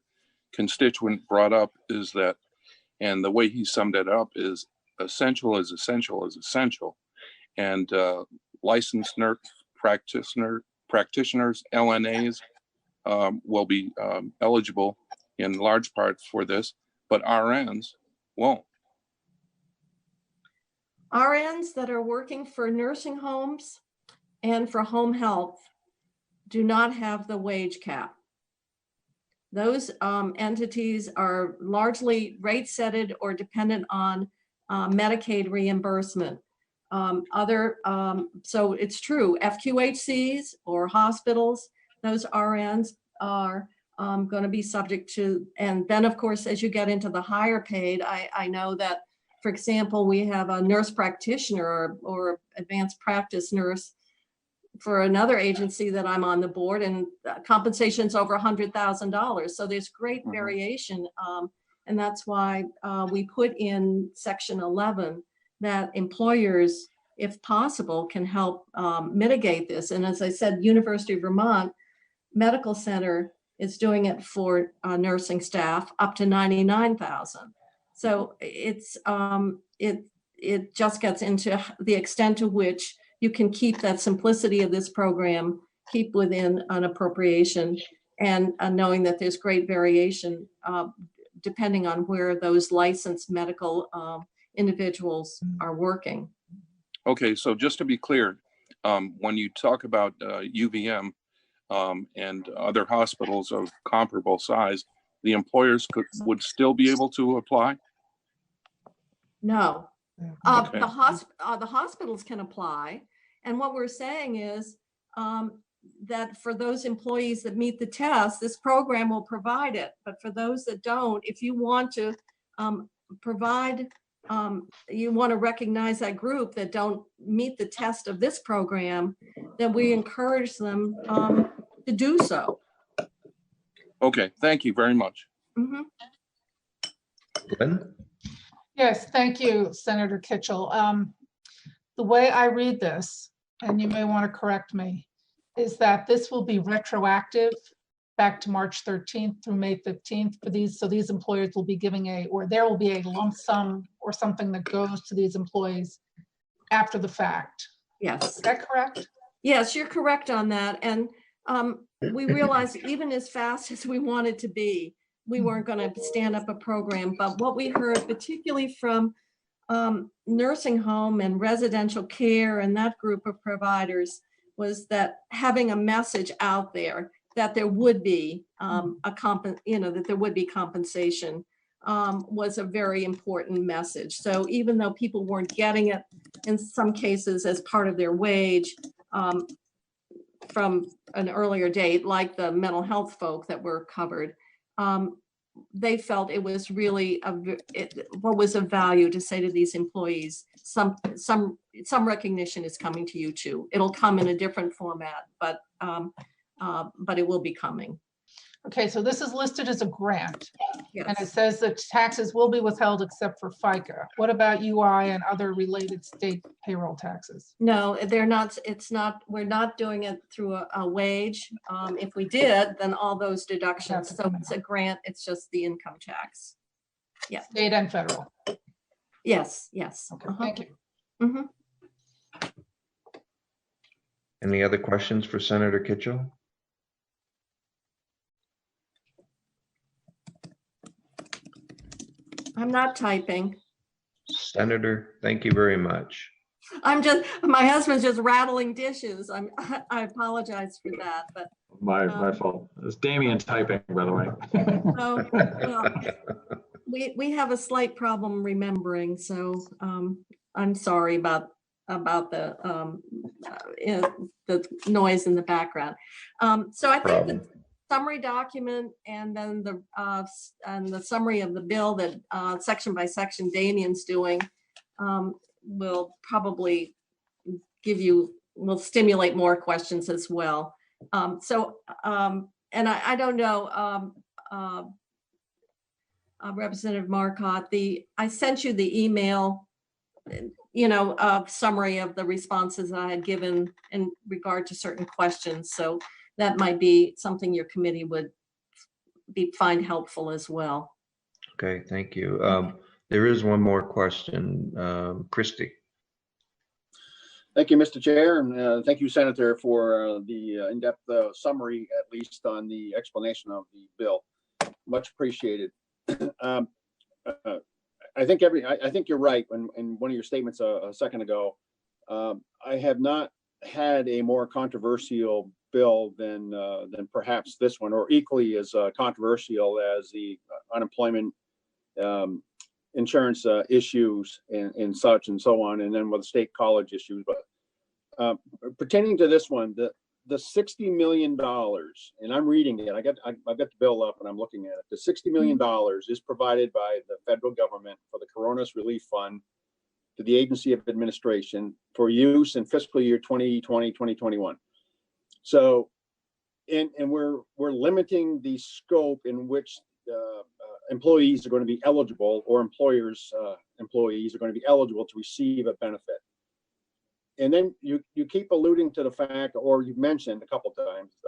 constituent brought up is that, and the way he summed it up is essential is essential is essential. And licensed nurse practitioners, LNAs, will be eligible in large part for this, but RNs won't. RNs that are working for nursing homes and for home health do not have the wage cap. Those entities are largely rate setted or dependent on Medicaid reimbursement. So it's true, FQHCs or hospitals, those RNs are going to be subject to, and then of course, as you get into the higher paid, I know that, for example, we have a nurse practitioner or advanced practice nurse for another agency that I'm on the board, and compensation's over $100,000. So there's great variation. And that's why we put in section 11 that employers, if possible, can help mitigate this. And as I said, University of Vermont Medical Center is doing it for nursing staff up to $99,000. So it's it just gets into the extent to which you can keep that simplicity of this program, keep within an appropriation, and knowing that there's great variation depending on where those licensed medical individuals are working. Okay, so just to be clear, when you talk about UVM and other hospitals of comparable size, the employers would still be able to apply? No. Okay. The hospitals can apply. And what we're saying is that for those employees that meet the test, this program will provide it. But for those that don't, if you want to provide you want to recognize that group that don't meet the test of this program, then we encourage them to do so. Okay, thank you very much. Mhm. Glenn? Yes, thank you, Senator Kitchell. The way I read this, and you may want to correct me, is that this will be retroactive back to March 13th through May 15th for these. So these employers will be giving or there will be a lump sum or something that goes to these employees after the fact. Yes. Is that correct? Yes, you're correct on that. And we realized even as fast as we wanted to be, we weren't going to stand up a program. But what we heard, particularly from nursing home and residential care and that group of providers, was that having a message out there that there would be that there would be compensation was a very important message. So even though people weren't getting it in some cases as part of their wage from an earlier date, like the mental health folk that were covered, they felt it was really what was of value to say to these employees, some recognition is coming to you too. It'll come in a different format, but it will be coming. Okay, so this is listed as a grant. Yes. And it says that taxes will be withheld except for FICA. What about UI and other related state payroll taxes? No, they're not. It's not. We're not doing it through a wage. If we did, then all those deductions. So it's a grant. It's just the income tax. Yeah. State and federal. Yes. Yes. Okay. Thank you. Mm-hmm. Any other questions for Senator Kitchell? I'm not typing. Senator, thank you very much. My husband's just rattling dishes. I apologize for that, but My fault. It's Damien typing, by the way. well, we have a slight problem remembering, so I'm sorry about the noise in the background. So I think the summary document and then the summary of the bill that section by section Damien's doing will probably will stimulate more questions as well. And I don't know, Representative Marcotte, I sent you the email, summary of the responses I had given in regard to certain questions. So that might be something your committee would find helpful as well. Okay, thank you. There is one more question. Christie. Thank you, Mr. Chair, and thank you, Senator, for the in-depth summary, at least on the explanation of the bill. Much appreciated. I think you're right in one of your statements a second ago. I have not had a more controversial bill than perhaps this one, or equally as controversial as the unemployment insurance issues and such and so on, and then with the state college issues. But pertaining to this one, the $60 million, and I'm reading it, I've got the bill up and I'm looking at it. The $60 million is provided by the federal government for the Coronavirus Relief Fund to the Agency of Administration for use in fiscal year 2020, 2021. So, and we're limiting the scope in which employees are going to be eligible, or employers' employees are going to be eligible to receive a benefit. And then you keep alluding to the fact, or you've mentioned a couple of times,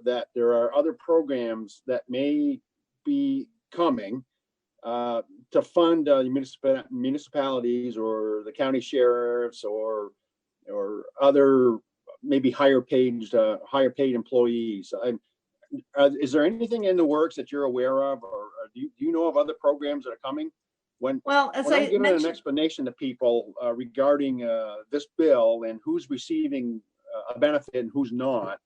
that there are other programs that may be coming to fund municipalities or the county sheriffs or other maybe higher paid employees. Is there anything in the works that you're aware of, or do you know of other programs that are coming? When I'm giving an explanation to people regarding this bill and who's receiving a benefit and who's not,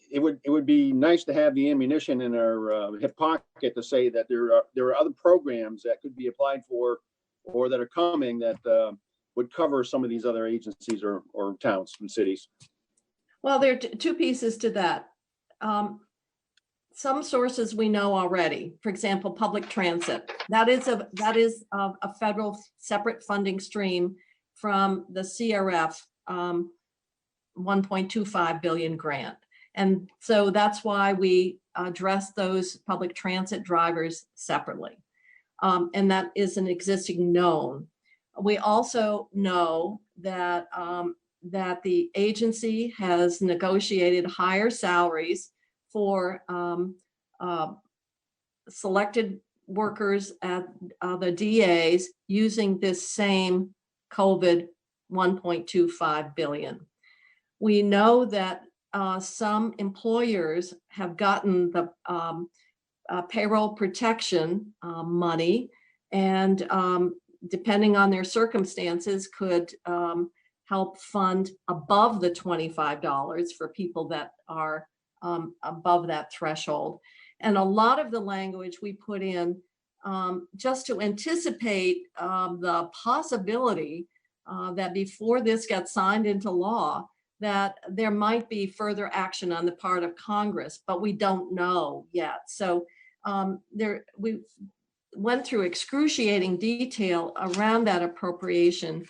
it would be nice to have the ammunition in our hip pocket to say that there are other programs that could be applied for or that are coming that would cover some of these other agencies or towns and cities. Well, there are two pieces to that. some sources we know already. For example, public transit. That is a federal separate funding stream from the CRF 1.25 billion grant. And so that's why we address those public transit drivers separately. And that is an existing known. We also know that, that the agency has negotiated higher salaries for selected workers at the DAs using this same COVID 1.25 billion. We know that some employers have gotten the payroll protection money, and depending on their circumstances could help fund above the $25 for people that are above that threshold. And a lot of the language we put in just to anticipate the possibility that before this gets signed into law, that there might be further action on the part of Congress, but we don't know yet. So we went through excruciating detail around that appropriation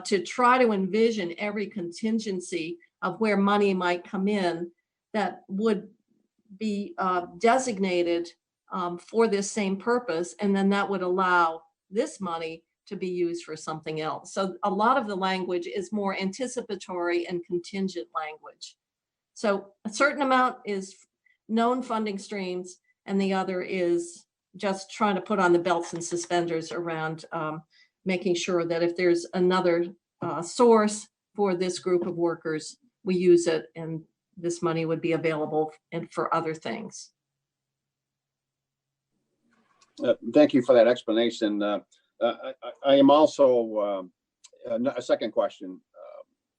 to try to envision every contingency of where money might come in that would be designated for this same purpose, and then that would allow this money to be used for something else. So a lot of the language is more anticipatory and contingent language. So a certain amount is known funding streams, and the other is just trying to put on the belts and suspenders around making sure that if there's another source for this group of workers, we use it, and this money would be available and for other things. Thank you for that explanation. I am also a second question,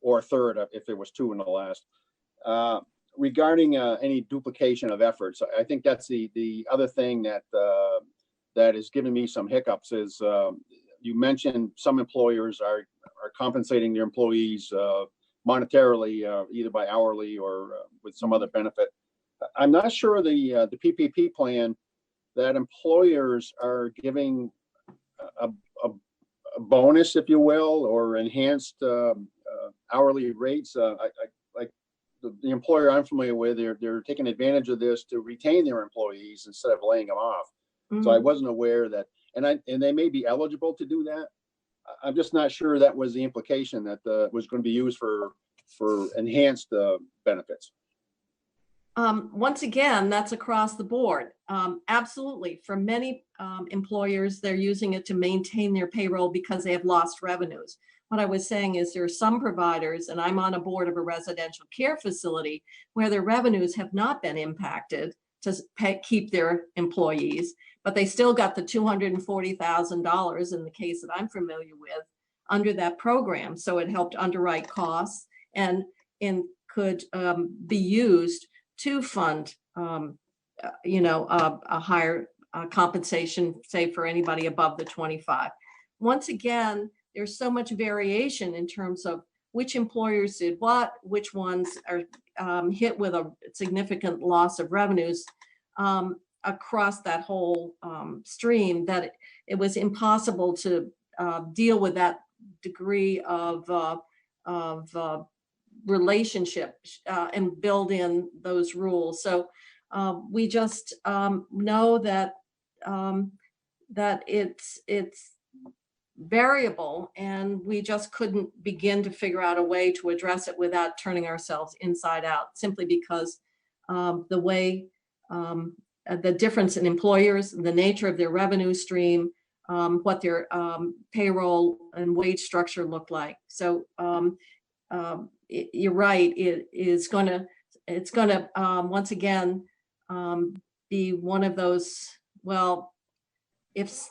or a third if there was two in the last, regarding any duplication of efforts. I think that's the other thing that that is giving me some hiccups is you mentioned some employers are compensating their employees monetarily, either by hourly or with some other benefit. I'm not sure the PPP plan that employers are giving a bonus, if you will, or enhanced hourly rates. Like the employer I'm familiar with, they're taking advantage of this to retain their employees instead of laying them off. Mm-hmm. So I wasn't aware that, and they may be eligible to do that. I'm just not sure that was the implication that was going to be used for enhanced benefits. Once again, that's across the board. Absolutely. For many employers, they're using it to maintain their payroll because they have lost revenues. What I was saying is there are some providers, and I'm on a board of a residential care facility, where their revenues have not been impacted to keep their employees, but they still got the $240,000 in the case that I'm familiar with under that program. So it helped underwrite costs and could be used to fund, a higher compensation, say for anybody above the 25. Once again, there's so much variation in terms of which employers did what, which ones are hit with a significant loss of revenues across that whole stream, that it was impossible to deal with that degree of relationship and build in those rules. So we just know that that it's variable, and we just couldn't begin to figure out a way to address it without turning ourselves inside out, simply because the way the difference in employers, the nature of their revenue stream, what their payroll and wage structure look like. So you're right. It's going to once again be one of those. Well, if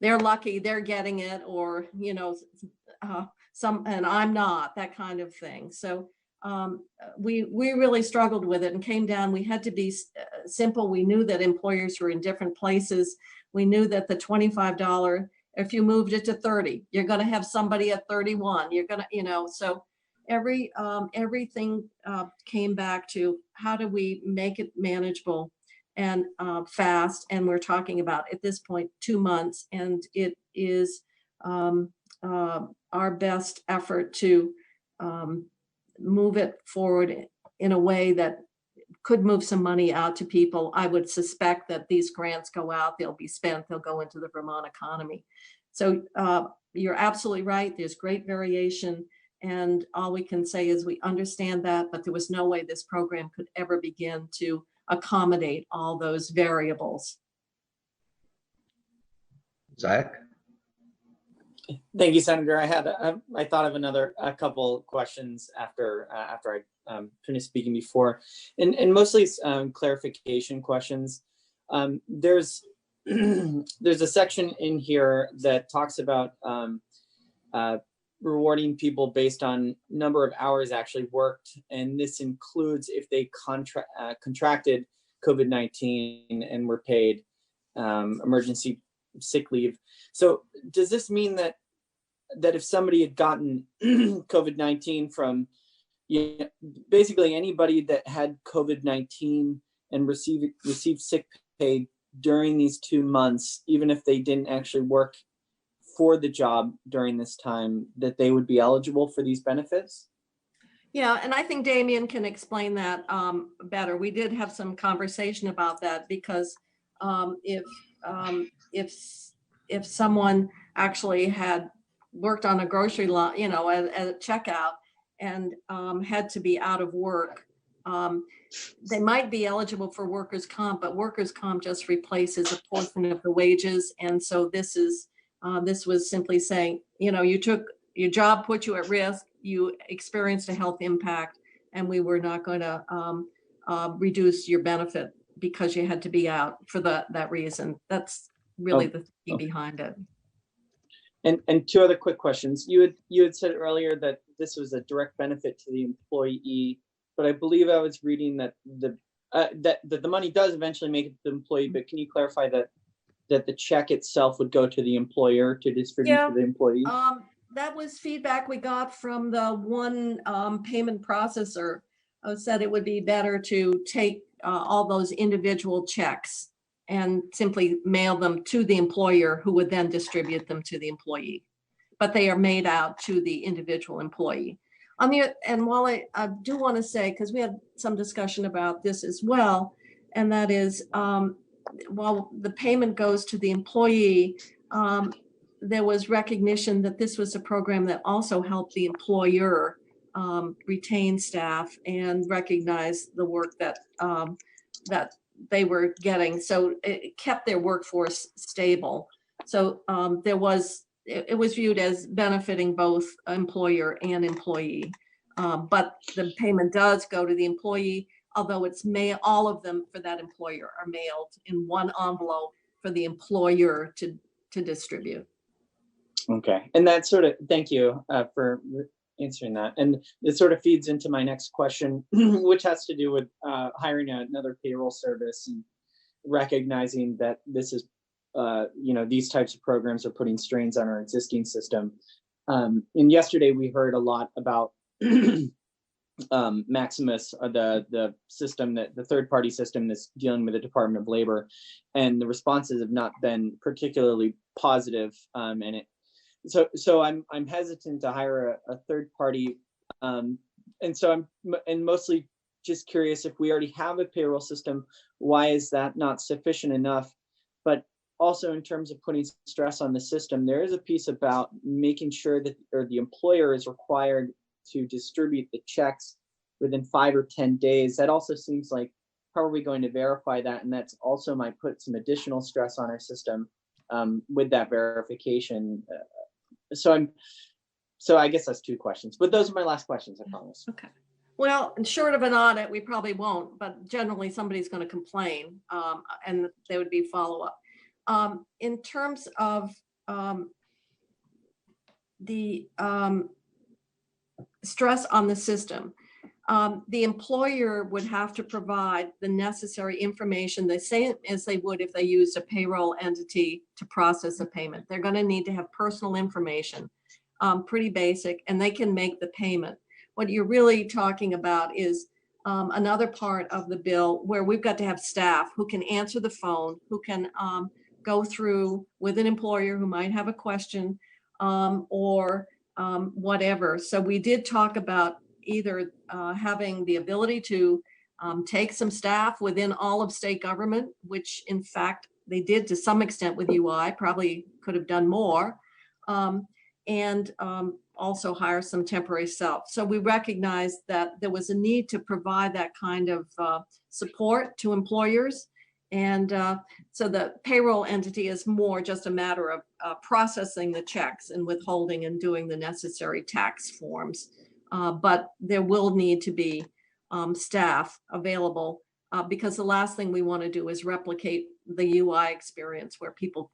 they're lucky, they're getting it, or some, and I'm not, that kind of thing. So we really struggled with it and came down. We had to be simple. We knew that employers were in different places. We knew that the $25, if you moved it to 30, you're going to have somebody at 31. You're going to, so everything came back to how do we make it manageable and fast. And we're talking about at this point 2 months, and it is our best effort to move it forward in a way that could move some money out to people. I would suspect that these grants go out, they'll be spent, they'll go into the Vermont economy. So you're absolutely right. There's great variation. And all we can say is we understand that, but there was no way this program could ever begin to accommodate all those variables. Zach? Thank you, Senator. I thought of a couple questions after I finished speaking before, and mostly clarification questions. There's a section in here that talks about rewarding people based on number of hours actually worked, and this includes if they contracted COVID-19 and were paid emergency sick leave. So does this mean that if somebody had gotten COVID-19 from basically anybody that had COVID-19 and received sick pay during these 2 months, even if they didn't actually work for the job during this time, that they would be eligible for these benefits? Yeah, and I think Damien can explain that better. We did have some conversation about that because if someone actually had worked on a grocery line, at a checkout and had to be out of work, they might be eligible for workers' comp, but workers' comp just replaces a portion of the wages. And so this was simply saying, you took your job, put you at risk, you experienced a health impact, and we were not going to reduce your benefit because you had to be out for that reason. That's really the thing behind it. And two other quick questions. You had said earlier that this was a direct benefit to the employee, but I believe I was reading that the money does eventually make it to the employee. But can you clarify that the check itself would go to the employer to distribute to the employee? That was feedback we got from the one payment processor. Said it would be better to take all those individual checks and simply mail them to the employer, who would then distribute them to the employee. But they are made out to the individual employee. And while I do want to say, because we had some discussion about this as well, and that is, while the payment goes to the employee, there was recognition that this was a program that also helped the employer retain staff and recognize the work that they were getting. So it kept their workforce stable. So it was viewed as benefiting both employer and employee. But the payment does go to the employee, although all of them for that employer are mailed in one envelope for the employer to distribute. Okay, and that thank you for answering that. And it sort of feeds into my next question, which has to do with hiring another payroll service and recognizing that this is, these types of programs are putting strains on our existing system. And yesterday we heard a lot about Maximus, the system, the third-party system that's dealing with the Department of Labor, and the responses have not been particularly positive. So I'm hesitant to hire a third party, and so I'm mostly just curious, if we already have a payroll system, why is that not sufficient enough? But also in terms of putting stress on the system, there is a piece about making sure that the employer is required to distribute the checks within 5 or 10 days. That also seems like, how are we going to verify that? And that's also might put some additional stress on our system with that verification. So I guess that's two questions, but those are my last questions, I promise. Okay. Well, short of an audit, we probably won't, but generally somebody's going to complain, and there would be follow-up. In terms of the stress on the system, the employer would have to provide the necessary information, the same as they would if they used a payroll entity to process a payment. They're going to need to have personal information, pretty basic, and they can make the payment. What you're really talking about is another part of the bill where we've got to have staff who can answer the phone, who can go through with an employer who might have a question or whatever. So we did talk about either having the ability to take some staff within all of state government, which in fact they did to some extent with UI, probably could have done more, and also hire some temporary staff. So we recognized that there was a need to provide that kind of support to employers. And so the payroll entity is more just a matter of processing the checks and withholding and doing the necessary tax forms. But there will need to be staff available because the last thing we want to do is replicate the UI experience where people,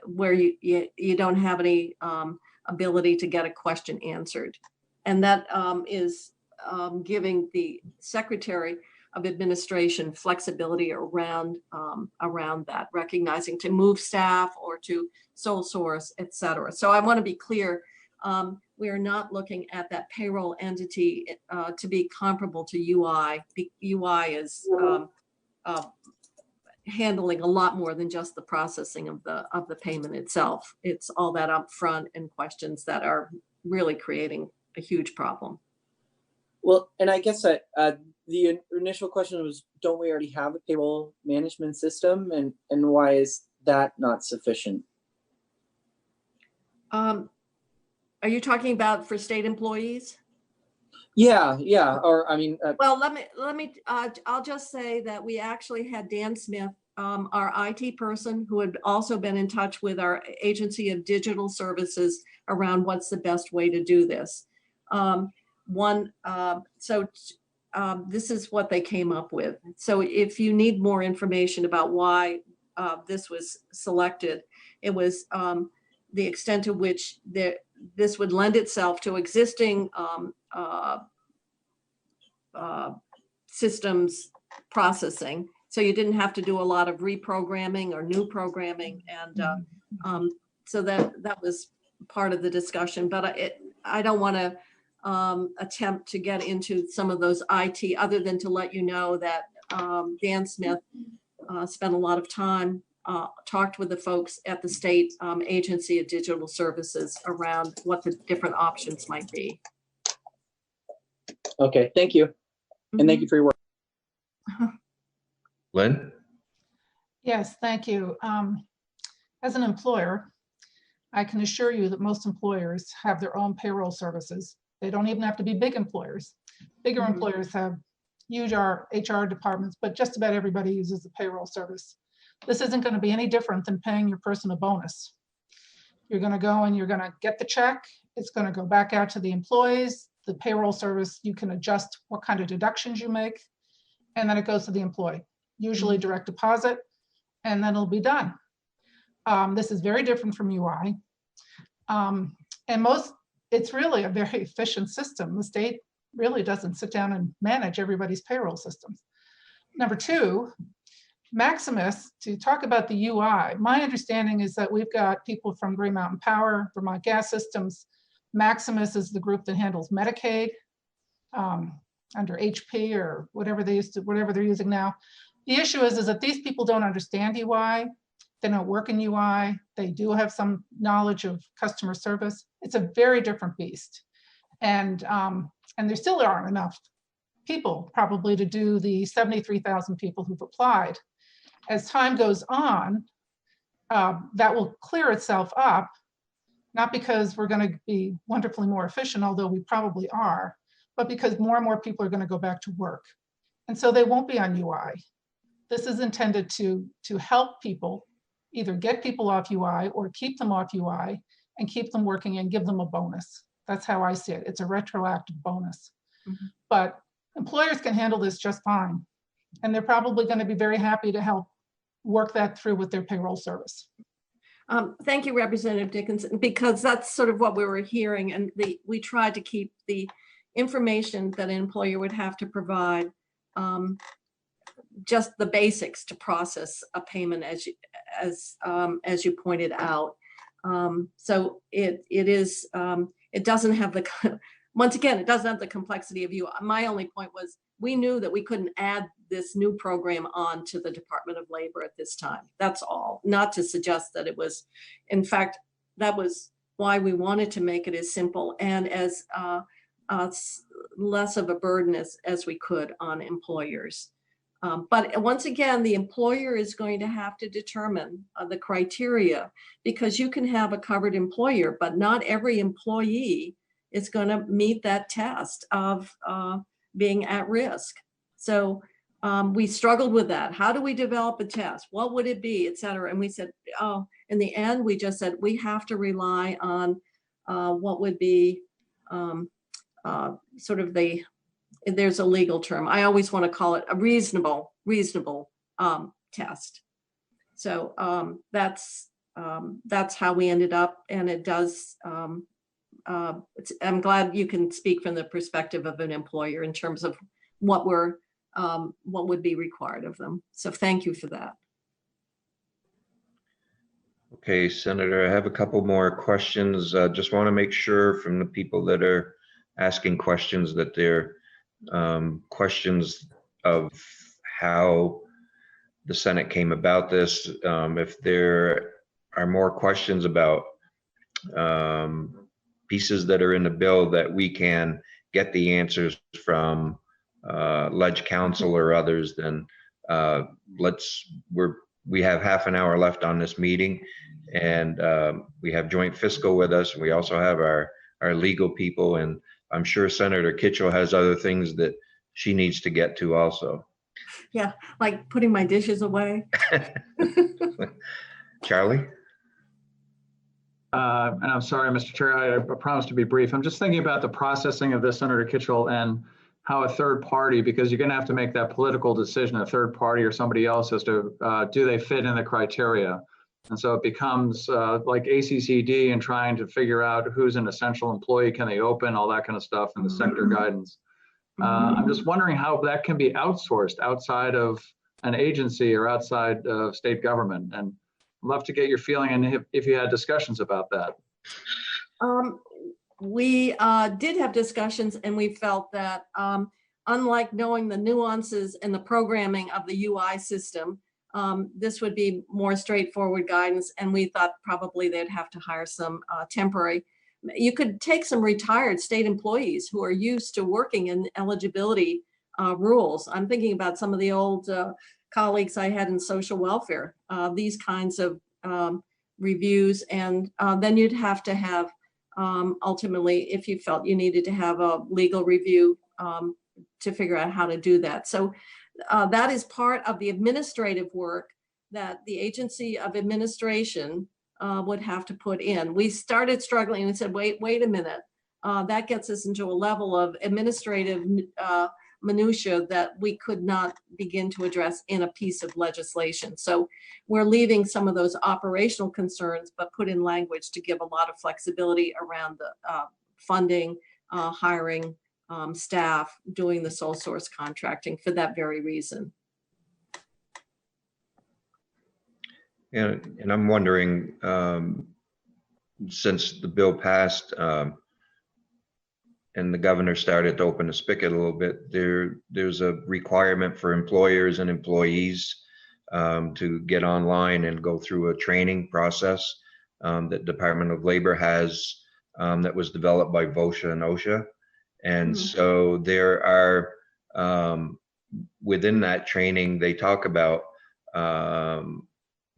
where you don't have any ability to get a question answered. And that is giving the Secretary of Administration flexibility around that, recognizing to move staff or to sole source, et cetera. So I want to be clear, we are not looking at that payroll entity to be comparable to UI. UI is handling a lot more than just the processing of the payment itself. It's all that upfront and questions that are really creating a huge problem. Well, and I guess the initial question was, don't we already have a payroll management system, and why is that not sufficient? Are you talking about for state employees? Yeah. Or I mean, well, let me. I'll just say that we actually had Dan Smith, our IT person, who had also been in touch with our Agency of Digital Services around what's the best way to do this. This is what they came up with. So if you need more information about why this was selected, it was the extent to which this would lend itself to existing systems processing. So you didn't have to do a lot of reprogramming or new programming. And so that was part of the discussion, but I don't want to attempt to get into some of those IT other than to let you know that Dan Smith spent a lot of time, talked with the folks at the state Agency of Digital Services around what the different options might be. Okay, thank you. And thank you for your work. Lynn? Yes, thank you. As an employer, I can assure you that most employers have their own payroll services. They don't even have to be big employers. Bigger employers have huge HR departments, but just about everybody uses the payroll service. This isn't going to be any different than paying your person a bonus. You're going to go and you're going to get the check. It's going to go back out to the employees. The payroll service, you can adjust what kind of deductions you make, and then it goes to the employee, usually direct deposit, and then it'll be done. This is very different from UI. It's really a very efficient system. The state really doesn't sit down and manage everybody's payroll systems. Number two, Maximus, to talk about the UI, my understanding is that we've got people from Green Mountain Power, Vermont Gas Systems. Maximus is the group that handles Medicaid under HP or whatever they're using now. The issue is that these people don't understand UI. They don't work in UI. They do have some knowledge of customer service. It's a very different beast. And there still aren't enough people probably to do the 73,000 people who've applied. As time goes on, that will clear itself up, not because we're going to be wonderfully more efficient, although we probably are, but because more and more people are going to go back to work. And so they won't be on UI. This is intended to help people, either get people off UI or keep them off UI and keep them working and give them a bonus. That's how I see it. It's a retroactive bonus. But employers can handle this just fine. And they're probably going to be very happy to help work that through with their payroll service. Thank you, Representative Dickinson, because that's sort of what we were hearing. And we tried to keep the information that an employer would have to provide just the basics to process a payment, as you pointed out. So it doesn't have the once again, it doesn't have the complexity of you. My only point was we knew that we couldn't add this new program on to the Department of Labor at this time. That's all. Not to suggest that it was, in fact, that was why we wanted to make it as simple and as less of a burden as we could on employers. But once again, the employer is going to have to determine the criteria, because you can have a covered employer, but not every employee is going to meet that test of being at risk. So we struggled with that. How do we develop a test? What would it be, et cetera? And we said, oh, in the end, we just said we have to rely on what would be sort of there's a legal term. I always want to call it a reasonable test. So that's how we ended up, and it does. I'm glad you can speak from the perspective of an employer in terms of what would be required of them. So thank you for that. Okay, Senator, I have a couple more questions. Just want to make sure from the people that are asking questions that they're questions of how the Senate came about this. If there are more questions about pieces that are in the bill that we can get the answers from Ledge Council or others, then we have half an hour left on this meeting, and we have joint fiscal with us. We also have our legal people, and I'm sure Senator Kitchell has other things that she needs to get to also. Yeah, like putting my dishes away. Charlie? And I'm sorry, Mr. Chair, I promised to be brief. I'm just thinking about the processing of this, Senator Kitchell, and how a third party, because you're going to have to make that political decision, a third party or somebody else, as to do they fit in the criteria. And so it becomes like ACCD and trying to figure out who's an essential employee, can they open, all that kind of stuff, and the sector guidance. I'm just wondering how that can be outsourced outside of an agency or outside of state government. And I'd love to get your feeling and if you had discussions about that. We did have discussions, and we felt that unlike knowing the nuances and the programming of the UI system, this would be more straightforward guidance, and we thought probably they'd have to hire some temporary. You could take some retired state employees who are used to working in eligibility rules. I'm thinking about some of the old colleagues I had in social welfare, these kinds of reviews, and then you'd have to have ultimately, if you felt you needed to have a legal review to figure out how to do that. So that is part of the administrative work that the Agency of Administration would have to put in. We started struggling and said, wait a minute. That gets us into a level of administrative minutia that we could not begin to address in a piece of legislation. So we're leaving some of those operational concerns, but put in language to give a lot of flexibility around the funding, hiring staff, doing the sole source contracting for that very reason. And I'm wondering, since the bill passed and the governor started to open the spigot a little bit, there's a requirement for employers and employees to get online and go through a training process that Department of Labor has that was developed by VOSHA and OSHA. And so there are, within that training, they talk about,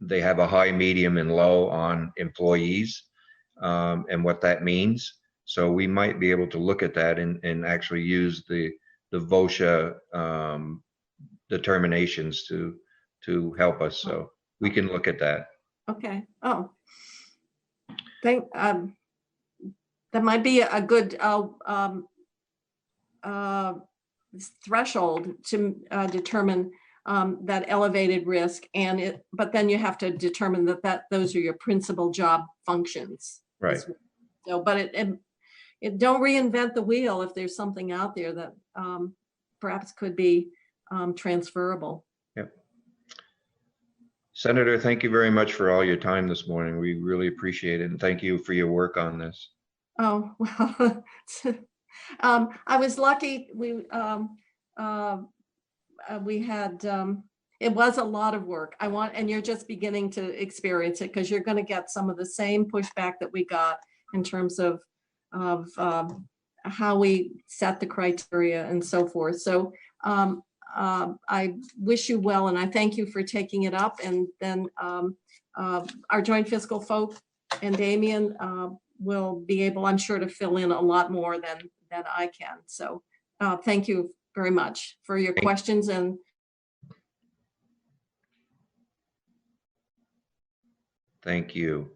they have a high, medium, and low on employees and what that means. So we might be able to look at that and actually use the VOSHA determinations to help us. So we can look at that. Okay. Oh, that might be a good threshold to determine that elevated risk, but then you have to determine that those are your principal job functions. Right. So, but it don't reinvent the wheel if there's something out there that perhaps could be transferable. Yep. Senator, thank you very much for all your time this morning. We really appreciate it, and thank you for your work on this. Oh, well, I was lucky. We had, it was a lot of work. And you're just beginning to experience it because you're going to get some of the same pushback that we got in terms of how we set the criteria and so forth. So I wish you well, and I thank you for taking it up. And then our joint fiscal folk and Damien will be able, I'm sure, to fill in a lot more than I can. So thank you very much for your questions. And thank you.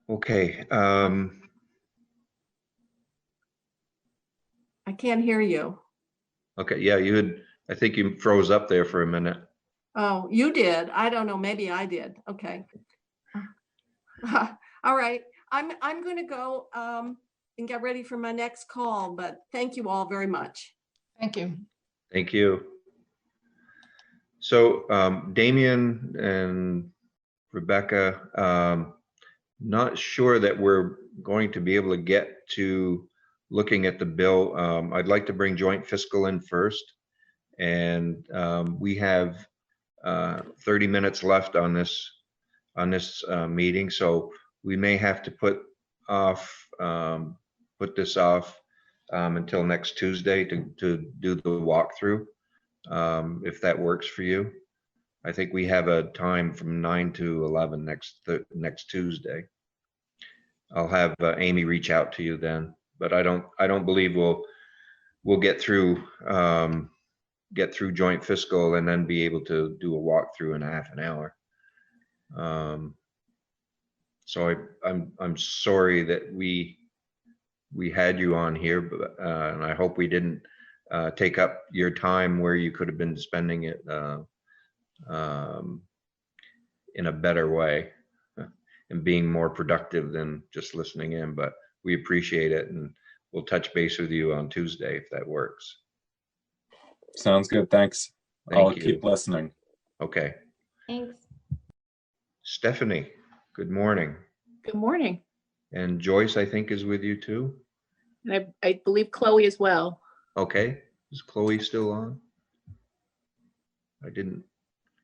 Okay. I can't hear you. Okay. Yeah, you had, I think you froze up there for a minute. Oh, you did. I don't know. Maybe I did. Okay. All right. I'm going to go and get ready for my next call, but thank you all very much. Thank you. Thank you. So Damien and Rebecca, not sure that we're going to be able to get to looking at the bill. I'd like to bring joint fiscal in first, and we have 30 minutes left on this meeting, so we may have to put this off until next Tuesday to do the walkthrough, if that works for you. I think we have a time from 9 to 11 next Tuesday. I'll have Amy reach out to you then, but I don't believe we'll get through joint fiscal and then be able to do a walkthrough in half an hour. So I'm sorry that we had you on here, but and I hope we didn't take up your time where you could have been spending it in a better way and being more productive than just listening in. But we appreciate it, and we'll touch base with you on Tuesday if that works. Sounds good. Thanks. Thank I'll you. keep listening. Okay. Thanks. Stephanie, good morning. Good morning. And Joyce, I think, is with you too. And I believe Chloe as well. Okay. Is Chloe still on?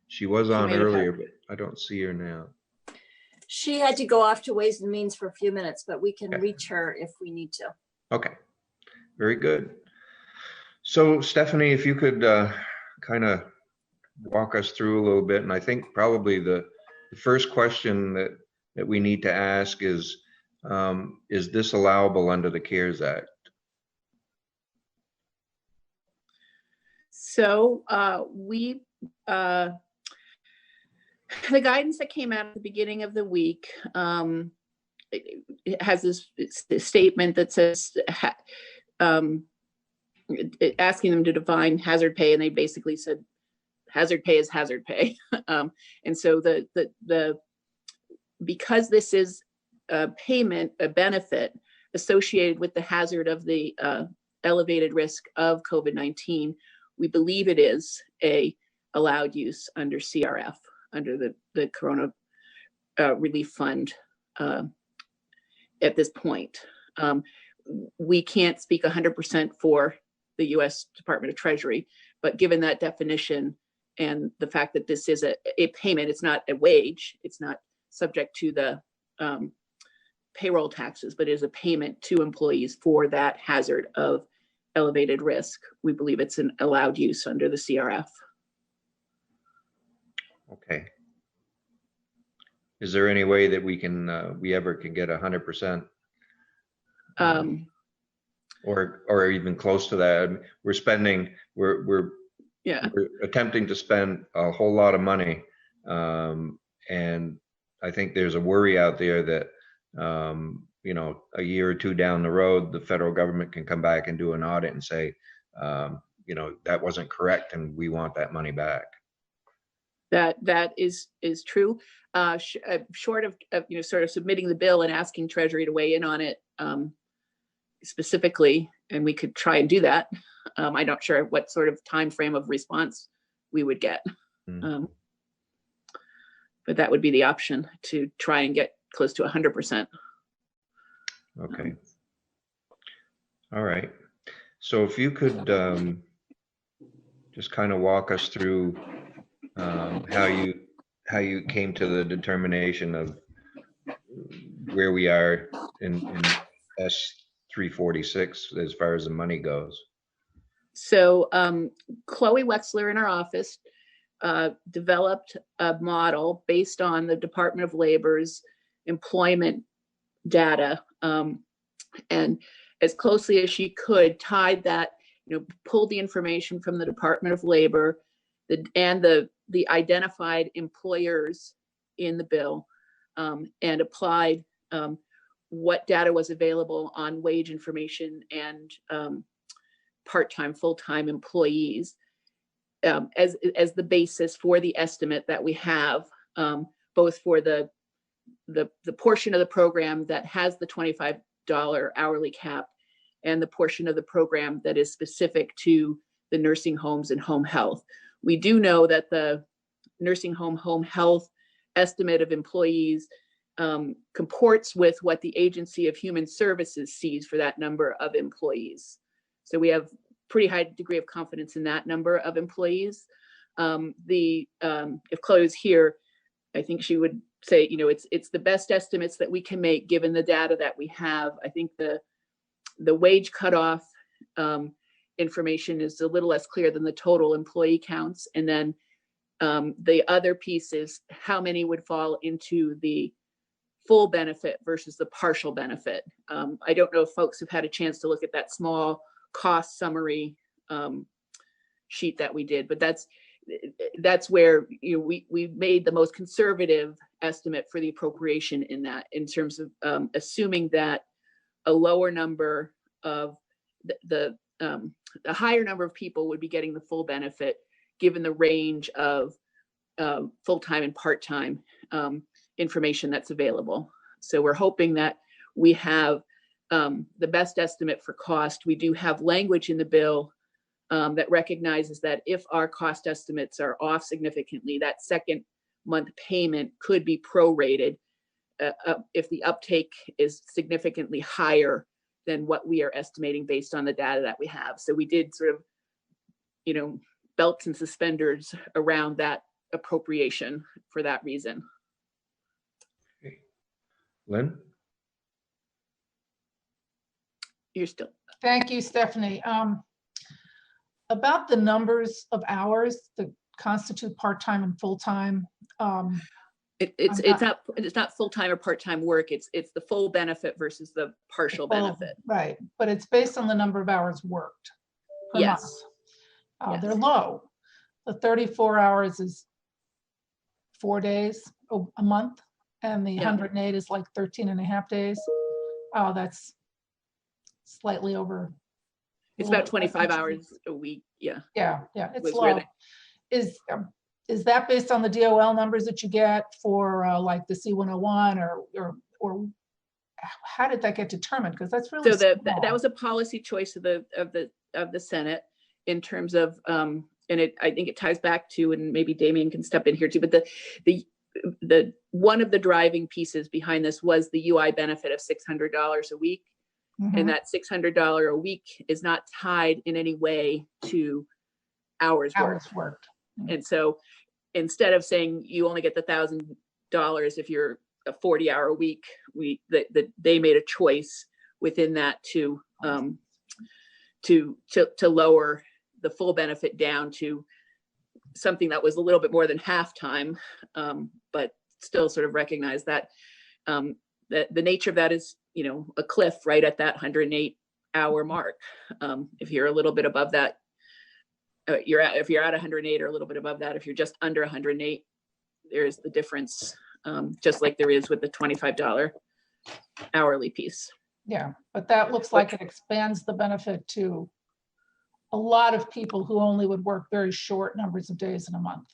She was on may have earlier, but I don't see her now. She had to go off to Ways and Means for a few minutes, but we can reach her if we need to. Okay, very good. So Stephanie, if you could kind of walk us through a little bit, and I think probably the first question that we need to ask is this allowable under the CARES Act? So the guidance that came out at the beginning of the week it has this statement that says asking them to define hazard pay, and they basically said hazard pay is hazard pay. And so because this is a payment, a benefit associated with the hazard of the elevated risk of COVID-19, we believe it is a allowed use under CRF, under the Corona Relief Fund at this point. We can't speak 100% for the US Department of Treasury, but given that definition and the fact that this is a payment, it's not a wage, it's not subject to the payroll taxes, but is a payment to employees for that hazard of elevated risk. We believe it's an allowed use under the CRF. Okay. Is there any way that we can we ever can get 100%? Or even close to that? We're attempting to spend a whole lot of money, and I think there's a worry out there that you know, a year or two down the road, the federal government can come back and do an audit and say, you know, that wasn't correct, and we want that money back. That is true. Short of you know, sort of submitting the bill and asking Treasury to weigh in on it specifically, and we could try and do that. I'm not sure what sort of time frame of response we would get, but that would be the option, to try and get close to 100%. Okay. All right. So if you could just kind of walk us through how you came to the determination of where we are in S346 as far as the money goes. So Chloe Wexler in our office developed a model based on the Department of Labor's employment data, and as closely as she could tied that, pulled the information from the Department of Labor and the identified employers in the bill, and applied what data was available on wage information and part-time, full-time employees as the basis for the estimate that we have, both for the portion of the program that has the $25 hourly cap and the portion of the program that is specific to the nursing homes and home health. We do know that the nursing home health estimate of employees comports with what the Agency of Human Services sees for that number of employees. So we have pretty high degree of confidence in that number of employees. If Chloe was here, I think she would say, it's the best estimates that we can make given the data that we have. I think the wage cutoff information is a little less clear than the total employee counts. And then the other piece is how many would fall into the full benefit versus the partial benefit. I don't know if folks have had a chance to look at that small cost summary sheet that we did, but that's where we made the most conservative estimate for the appropriation in that, in terms of assuming that a lower number of the higher number of people would be getting the full benefit given the range of full-time and part-time information that's available. So we're hoping that we have the best estimate for cost. We do have language in the bill that recognizes that if our cost estimates are off significantly, that second month payment could be prorated if the uptake is significantly higher than what we are estimating based on the data that we have. So we did sort of, belts and suspenders around that appropriation for that reason. Okay. Lynn? You're still. Thank you, Stephanie. About the numbers of hours that constitute part-time and full-time. It's not full-time or part-time work. It's the full benefit versus the partial benefit. Right, but it's based on the number of hours worked per month. Yes. They're low. The 34 hours is 4 days a month, and the 108 is like 13 and a half days. Oh, that's slightly over. It's about 25 hours a week. Yeah. Yeah, it's low. Is that based on the DOL numbers that you get for like the C101 or how did that get determined? Because that's really so that was a policy choice of the Senate in terms of and I think it ties back to, and maybe Damien can step in here too, but the one of the driving pieces behind this was the UI benefit of $600 a week. Mm-hmm. And that $600 a week is not tied in any way to hours worked. And so instead of saying you only get the $1,000 if you're a 40-hour week, they made a choice within that to lower the full benefit down to something that was a little bit more than half time, but still sort of recognize that the nature of that is, a cliff right at that 108-hour mark. If you're a little bit above that, if you're at 108 or a little bit above that, if you're just under 108, there's the difference, just like there is with the $25 hourly piece. Yeah, but that looks like it expands the benefit to a lot of people who only would work very short numbers of days in a month.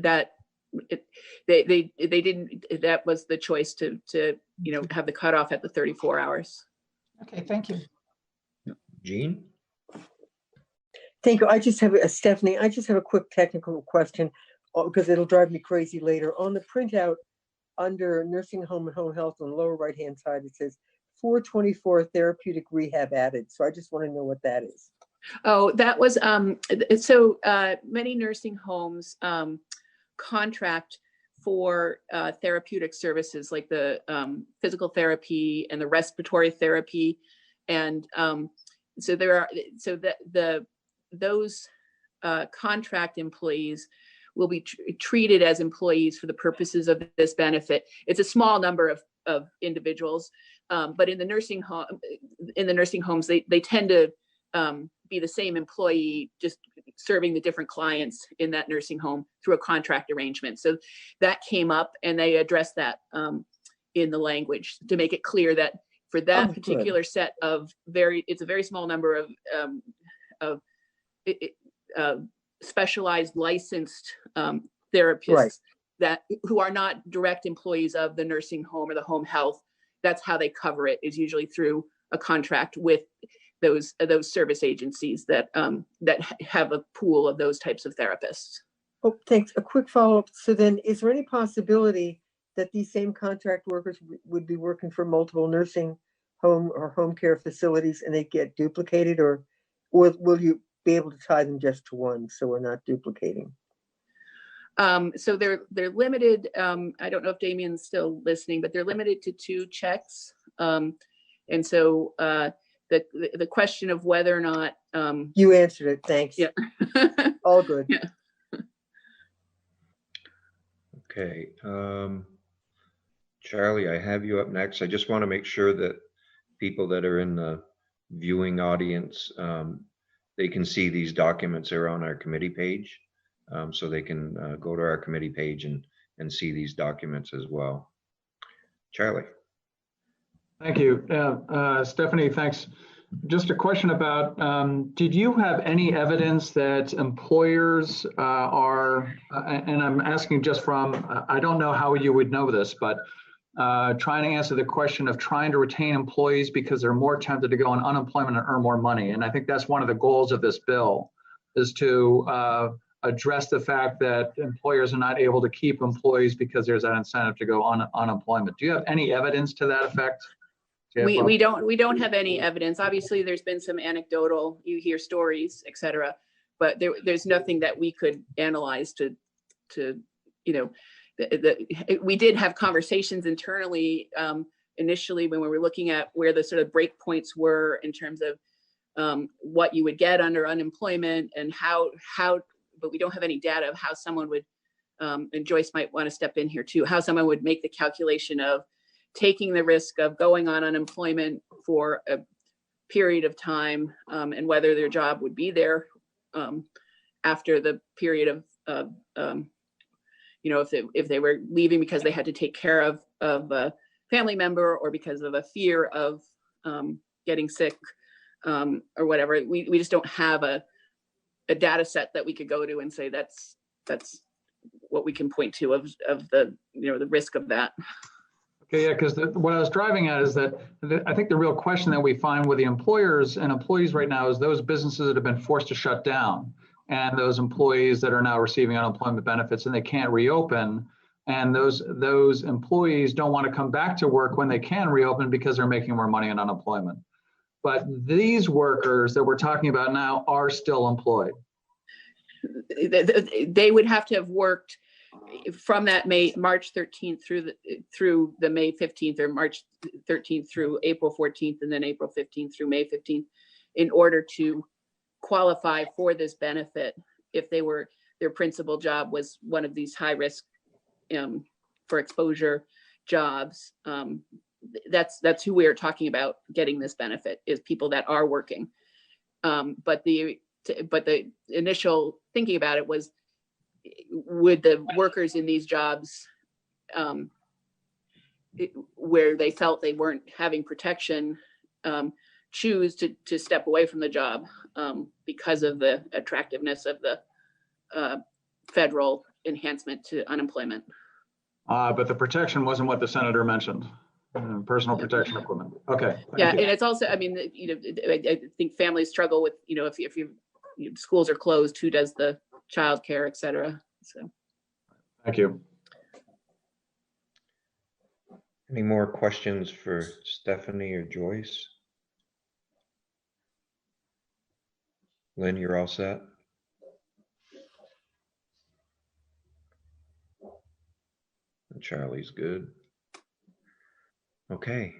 They didn't. That was the choice to have the cutoff at the 34 hours. Okay, thank you. Jean? Thank you. I just have Stephanie. I just have a quick technical question because it'll drive me crazy later. On the printout under nursing home and home health on the lower right-hand side, it says 424 therapeutic rehab added. So I just want to know what that is. Oh, that was, so many nursing homes contract for therapeutic services like the physical therapy and the respiratory therapy. And so those contract employees will be treated as employees for the purposes of this benefit. It's a small number of individuals, but in the nursing homes, they tend to be the same employee, just serving the different clients in that nursing home through a contract arrangement. So that came up, and they addressed that in the language to make it clear that for that particular set of it's a very small number of specialized licensed therapists that who are not direct employees of the nursing home or the home health. That's how they cover it, is usually through a contract with those service agencies that have a pool of those types of therapists. Oh, thanks. A quick follow-up. So then, is there any possibility that these same contract workers would be working for multiple nursing home or home care facilities and they get duplicated, or will you be able to tie them just to one so we're not duplicating? So they're limited. I don't know if Damien's still listening, but they're limited to 2 checks. And so the question of whether or not you answered it. Thanks. Yeah. All good. Yeah. Okay. Charlie, I have you up next. I just want to make sure that people that are in the viewing audience, they can see these documents are on our committee page. So they can go to our committee page and see these documents as well. Charlie. Thank you. Stephanie, thanks. Just a question about, did you have any evidence that employers are, and I'm asking just from, I don't know how you would know this, but trying to answer the question of trying to retain employees because they're more tempted to go on unemployment and earn more money. And I think that's one of the goals of this bill, is to address the fact that employers are not able to keep employees because there's that incentive to go on unemployment. Do you have any evidence to that effect? We don't have any evidence. Obviously, there's been some anecdotal, you hear stories, et cetera, but there's nothing that we could analyze to we did have conversations internally initially when we were looking at where the sort of break points were in terms of what you would get under unemployment and how, but we don't have any data of how someone would, and Joyce might want to step in here too, how someone would make the calculation of taking the risk of going on unemployment for a period of time and whether their job would be there after the period of if they were leaving because they had to take care of a family member or because of a fear of getting sick or whatever. We just don't have a data set that we could go to and say that's what we can point to of the the risk of that. Okay, yeah, because what I was driving at is that I think the real question that we find with the employers and employees right now is those businesses that have been forced to shut down and those employees that are now receiving unemployment benefits and they can't reopen. And those employees don't want to come back to work when they can reopen because they're making more money on unemployment. But these workers that we're talking about now are still employed. They would have to have worked from that March 13th through the May 15th, or March 13th through April 14th, and then April 15th through May 15th, in order to qualify for this benefit if their principal job was one of these high risk for exposure jobs. That's who we are talking about getting this benefit, is people that are working. But the initial thinking about it was, would the workers in these jobs where they felt they weren't having protection choose to step away from the job because of the attractiveness of the federal enhancement to unemployment? But the protection wasn't what the senator mentioned. Personal protection equipment. Okay. Yeah, and it's also, I mean, I think families struggle with, if schools are closed, who does the childcare, et cetera. So. Thank you. Any more questions for Stephanie or Joyce? Lynn, you're all set? And Charlie's good. Okay.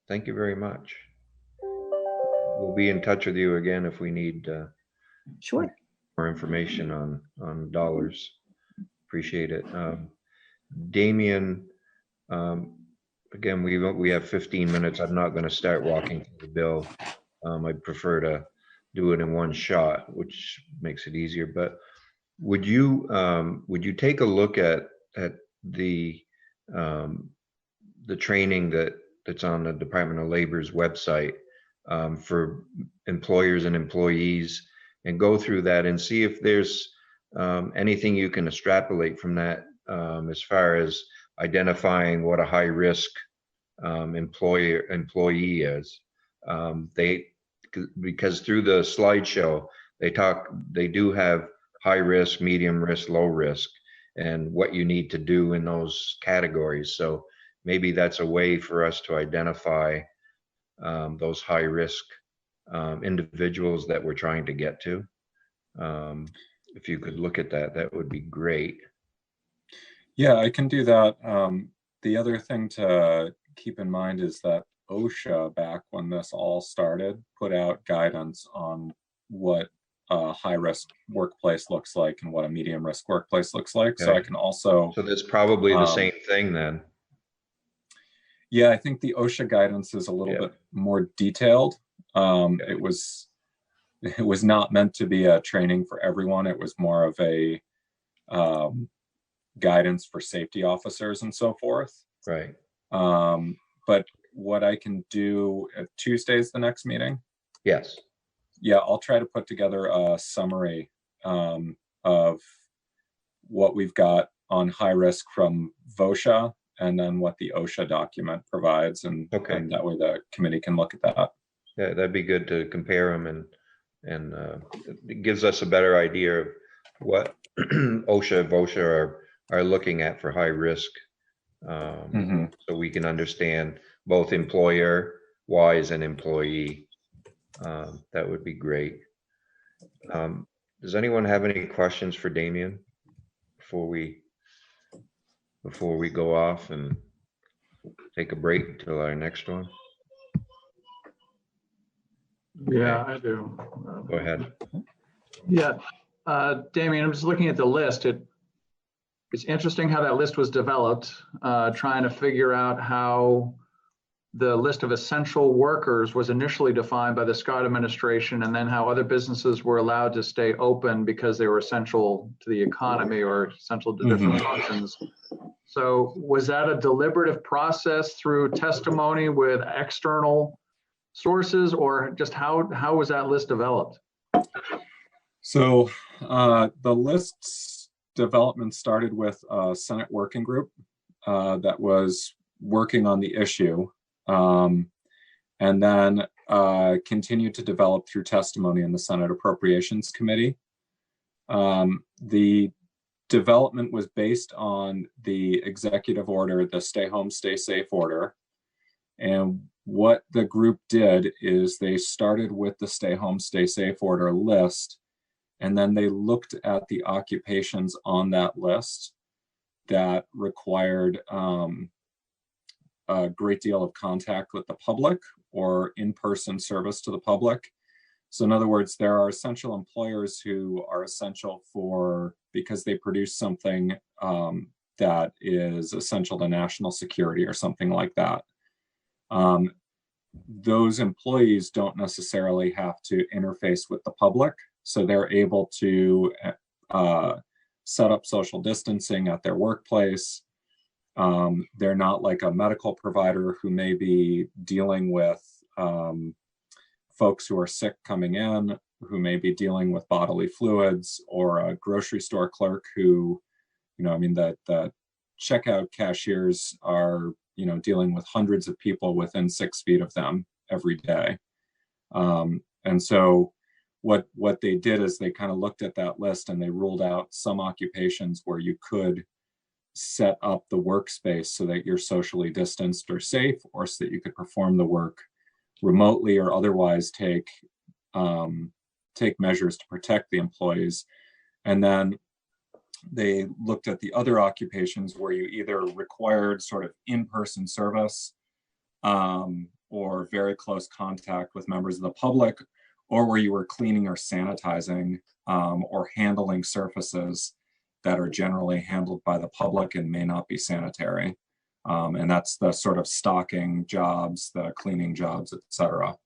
Thank you very much. We'll be in touch with you again if we need Sure. more information on dollars. Appreciate it. Damien, again, we have 15 minutes. I'm not going to start walking through the bill. I'd prefer to do it in one shot, which makes it easier. But would you take a look at the training that's on the Department of Labor's website for employers and employees, and go through that and see if there's anything you can extrapolate from that as far as identifying what a high risk employee is. Because through the slideshow, they do have high risk, medium risk, low risk, and what you need to do in those categories. So maybe that's a way for us to identify those high risk individuals that we're trying to get to. If you could look at that, that would be great. Yeah, I can do that. The other thing to keep in mind is that OSHA, back when this all started, put out guidance on what a high risk workplace looks like and what a medium risk workplace looks like. Okay. So I can also. So that's probably the same thing then. Yeah, I think the OSHA guidance is a little bit more detailed. It was not meant to be a training for everyone. It was more of a guidance for safety officers and so forth. Right. But what I can do, Tuesday's the next meeting? Yes. Yeah, I'll try to put together a summary of what we've got on high risk from VOSHA, and then what the OSHA document provides, and that way the committee can look at that. Yeah, that'd be good to compare them, and it gives us a better idea of what OSHA and VOSHA are looking at for high risk, so we can understand both employer wise and employee. That would be great. Does anyone have any questions for Damien before we go off and take a break until our next one? Yeah, I do. Go ahead. Yeah, Damien, I'm just looking at the list. It's interesting how that list was developed, trying to figure out how the list of essential workers was initially defined by the Scott administration, and then how other businesses were allowed to stay open because they were essential to the economy or essential to different functions. So was that a deliberative process through testimony with external sources, or just how was that list developed? So the list's development started with a Senate working group that was working on the issue, and then continued to develop through testimony in the Senate Appropriations Committee. The development was based on the executive order, the Stay Home, Stay Safe order. And what the group did is they started with the Stay Home, Stay Safe order list, and then they looked at the occupations on that list that required a great deal of contact with the public or in-person service to the public. So in other words, there are essential employers who are essential because they produce something that is essential to national security or something like that. Those employees don't necessarily have to interface with the public, so they're able to set up social distancing at their workplace. They're not like a medical provider who may be dealing with folks who are sick coming in, who may be dealing with bodily fluids, or a grocery store clerk who, the checkout cashiers are, dealing with hundreds of people within 6 feet of them every day. And so what they did is they kind of looked at that list and they ruled out some occupations where you could set up the workspace so that you're socially distanced or safe, or so that you could perform the work remotely or otherwise take measures to protect the employees. And then they looked at the other occupations where you either required sort of in-person service or very close contact with members of the public, or where you were cleaning or sanitizing or handling surfaces that are generally handled by the public and may not be sanitary. And that's the sort of stocking jobs, the cleaning jobs, et cetera.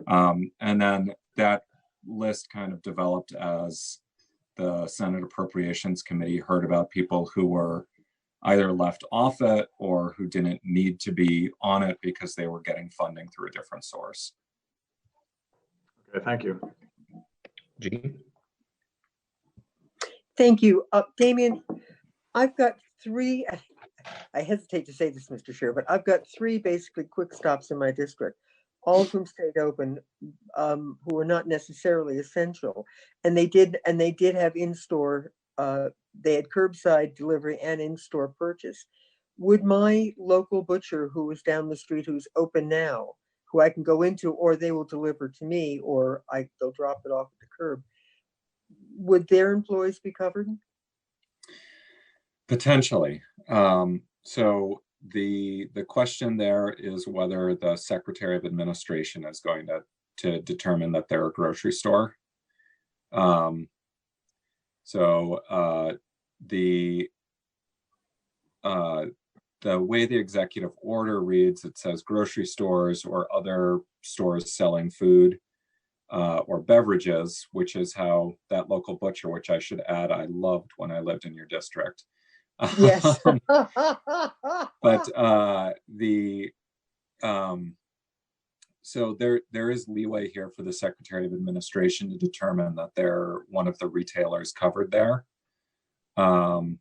And then that list kind of developed as the Senate Appropriations Committee heard about people who were either left off it or who didn't need to be on it because they were getting funding through a different source. Okay, thank you. Jean? Thank you. Damien, I've got three, I hesitate to say this, Mr. Chair, but I've got three basically quick stops in my district, all of whom stayed open, who are not necessarily essential. And they did have in-store, they had curbside delivery and in-store purchase. Would my local butcher who is down the street, who's open now, who I can go into, or they will deliver to me, or they'll drop it off at the curb, would their employees be covered? Potentially. So the question there is whether the Secretary of Administration is going to determine that they're a grocery store. The way the executive order reads, it says grocery stores or other stores selling food or beverages, which is how that local butcher, which I should add, I loved when I lived in your district. Yes. But so there is leeway here for the Secretary of Administration to determine that they're one of the retailers covered there. And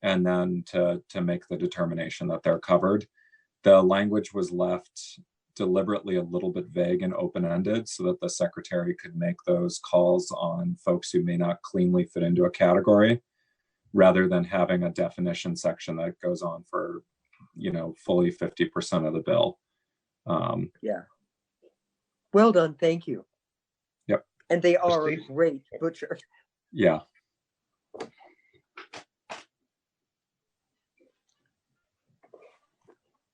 then to make the determination that they're covered. The language was left deliberately a little bit vague and open-ended so that the Secretary could make those calls on folks who may not cleanly fit into a category, rather than having a definition section that goes on for, fully 50% of the bill. Yeah. Well done, thank you. Yep. And they are a great butcher. Yeah.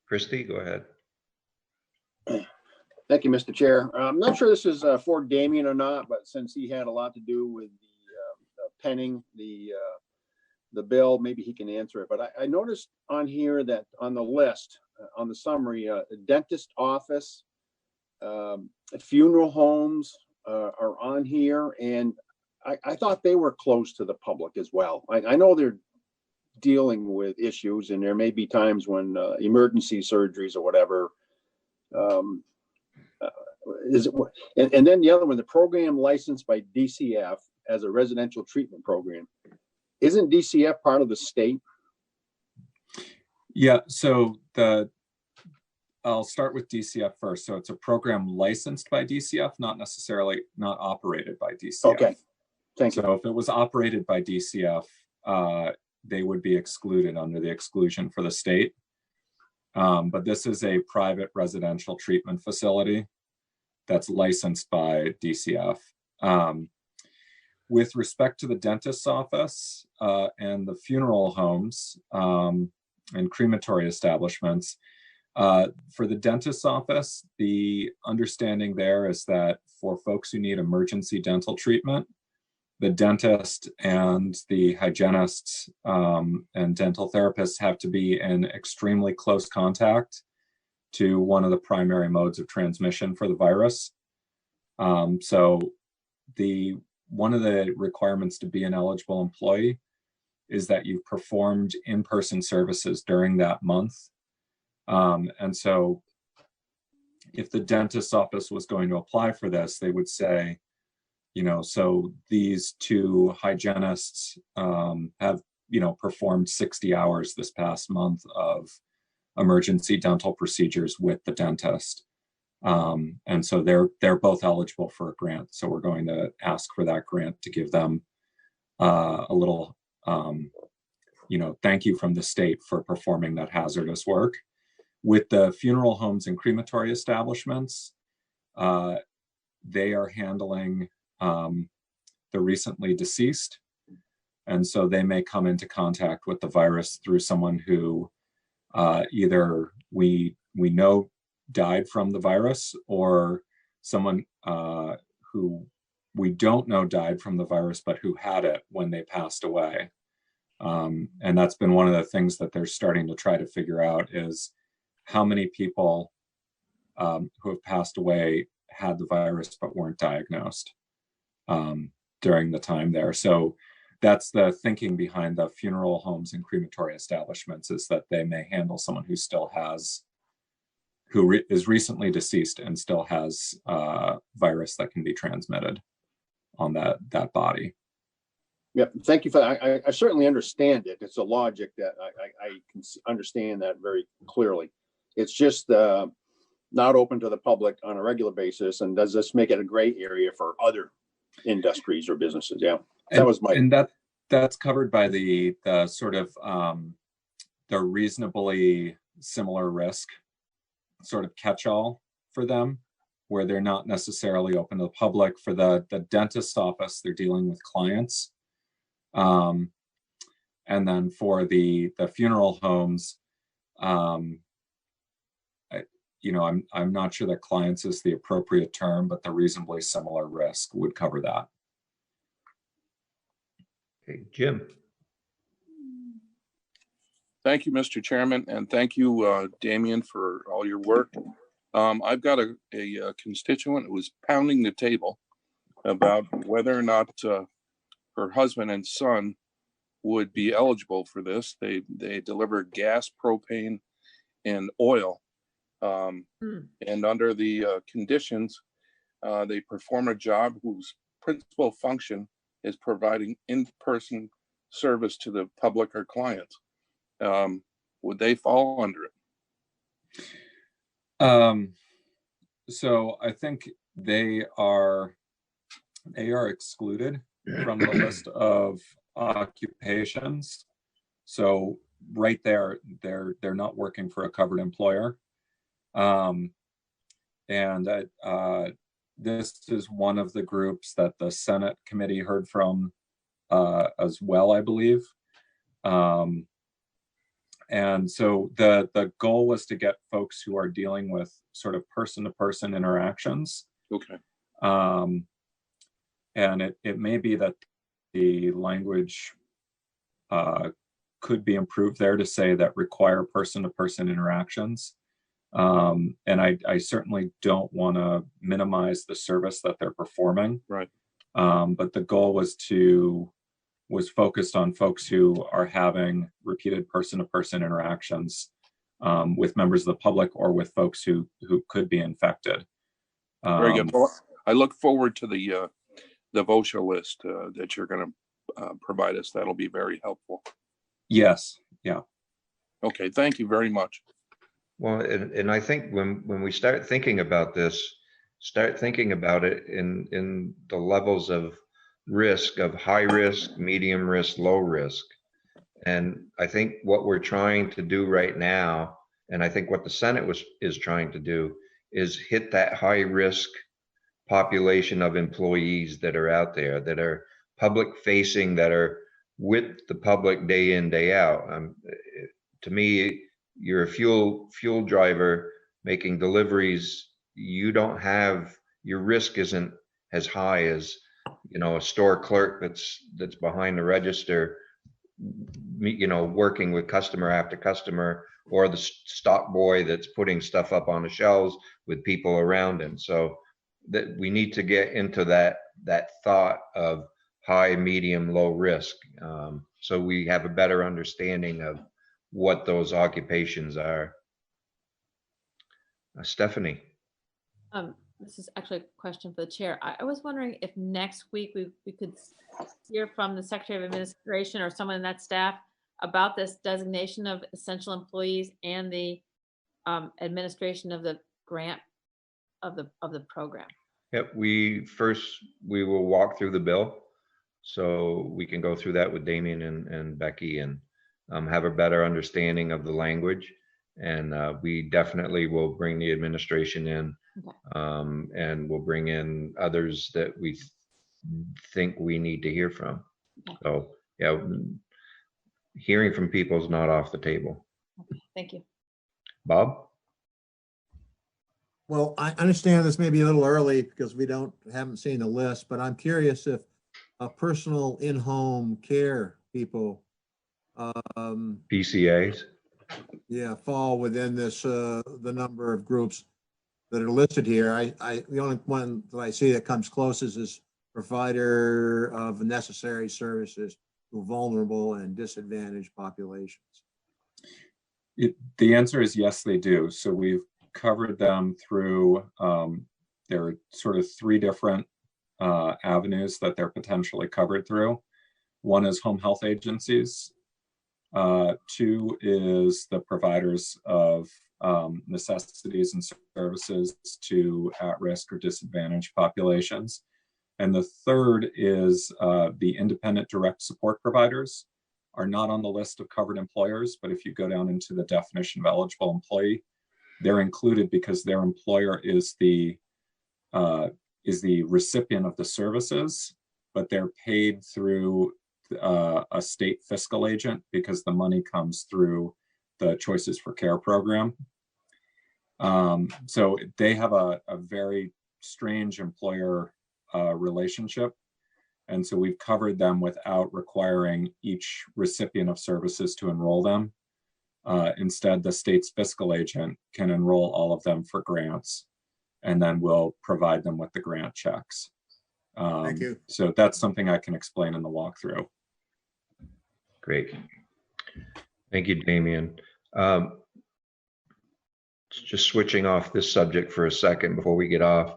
Christie, go ahead. Thank you, Mr. Chair. I'm not sure this is for Damien or not, but since he had a lot to do with the penning, the bill, maybe he can answer it. But I noticed on here that on the list, on the summary, dentist office, funeral homes are on here, and I thought they were closed to the public as well. I know they're dealing with issues, and there may be times when emergency surgeries or whatever. And then the other one, the program licensed by DCF as a residential treatment program. Isn't DCF part of the state? Yeah, so I'll start with DCF first. So it's a program licensed by DCF, not operated by DCF. Okay, thank you. So if it was operated by DCF, they would be excluded under the exclusion for the state. But this is a private residential treatment facility that's licensed by DCF. With respect to the dentist's office and the funeral homes and crematory establishments, for the dentist's office, the understanding there is that for folks who need emergency dental treatment, the dentist and the hygienists and dental therapists have to be in extremely close contact to one of the primary modes of transmission for the virus. So one of the requirements to be an eligible employee is that you've performed in-person services during that month. And so if the dentist's office was going to apply for this, they would say, so these two hygienists have, performed 60 hours this past month of emergency dental procedures with the dentist. And so they're both eligible for a grant. So we're going to ask for that grant to give them a little, thank you from the state for performing that hazardous work. With the funeral homes and crematory establishments, they are handling the recently deceased. And so they may come into contact with the virus through someone who either we know died from the virus, or someone who we don't know died from the virus, but who had it when they passed away. And that's been one of the things that they're starting to try to figure out, is how many people who have passed away had the virus but weren't diagnosed during the time there. So that's the thinking behind the funeral homes and crematory establishments, is that they may handle someone who still has, is recently deceased and still has virus that can be transmitted on that body. Yep, thank you for that. I certainly understand it. It's a logic that I can understand that very clearly. It's just not open to the public on a regular basis. And does this make it a gray area for other industries or businesses? Yeah, that was my. And that's covered by the sort of the reasonably similar risk sort of catch-all for them, where they're not necessarily open to the public. For the dentist's office, they're dealing with clients. And then for the funeral homes, I'm not sure that clients is the appropriate term, but the reasonably similar risk would cover that. Okay, Jim. Thank you, Mr. Chairman, and thank you, Damien, for all your work. I've got a constituent who was pounding the table about whether or not her husband and son would be eligible for this. They deliver gas, propane, and oil. And under the conditions, they perform a job whose principal function is providing in-person service to the public or clients. Would they fall under it? So I think they are excluded from the list of occupations. So right there, they're not working for a covered employer. This is one of the groups that the Senate committee heard from as well, I believe. And so the goal was to get folks who are dealing with sort of person-to-person interactions. Okay. And it may be that the language could be improved there to say that require person-to-person interactions. And I certainly don't want to minimize the service that they're performing. Right. But the goal was focused on folks who are having repeated person-to-person interactions with members of the public or with folks who could be infected. Very good. Well, I look forward to the VOSHA list that you're going to provide us. That'll be very helpful. Yes. Yeah. Okay. Thank you very much. Well, and I think when we start thinking about this, start thinking about it in the levels of risk, of high risk, medium risk, low risk. And I think what we're trying to do right now, and I think what the Senate is trying to do, is hit that high risk population of employees that are out there, that are public facing, that are with the public day in, day out. To me, you're a fuel driver making deliveries. You don't have, your risk isn't as high as, a store clerk that's behind the register, working with customer after customer, or the stock boy that's putting stuff up on the shelves with people around him. So that we need to get into that thought of high, medium, low risk, so we have a better understanding of what those occupations are. Stephanie. This is actually a question for the chair. I was wondering if next week we could hear from the Secretary of Administration or someone in that staff about this designation of essential employees and the administration of the grant of the program. Yep, we will walk through the bill, so we can go through that with Damien and Becky, and have a better understanding of the language. And we definitely will bring the administration in, and we'll bring in others that we think we need to hear from. So yeah, hearing from people is not off the table. Thank you. Bob? Well, I understand this may be a little early because we haven't seen the list, but I'm curious if personal in-home care people, PCAs? Yeah, fall within this, the number of groups that are listed here. The only one that I see that comes closest is provider of necessary services to vulnerable and disadvantaged populations. The answer is yes, they do. So we've covered them through, there are sort of three different avenues that they're potentially covered through. One is home health agencies. Two is the providers of necessities and services to at-risk or disadvantaged populations. And the third is the independent direct support providers are not on the list of covered employers, but if you go down into the definition of eligible employee, they're included because their employer is the recipient of the services, but they're paid through a state fiscal agent because the money comes through the Choices for Care program. So they have a very strange employer relationship. And so we've covered them without requiring each recipient of services to enroll them. Instead, the state's fiscal agent can enroll all of them for grants, and then we'll provide them with the grant checks. Thank you. So that's something I can explain in the walkthrough. Great. Thank you, Damien. Just switching off this subject for a second before we get off.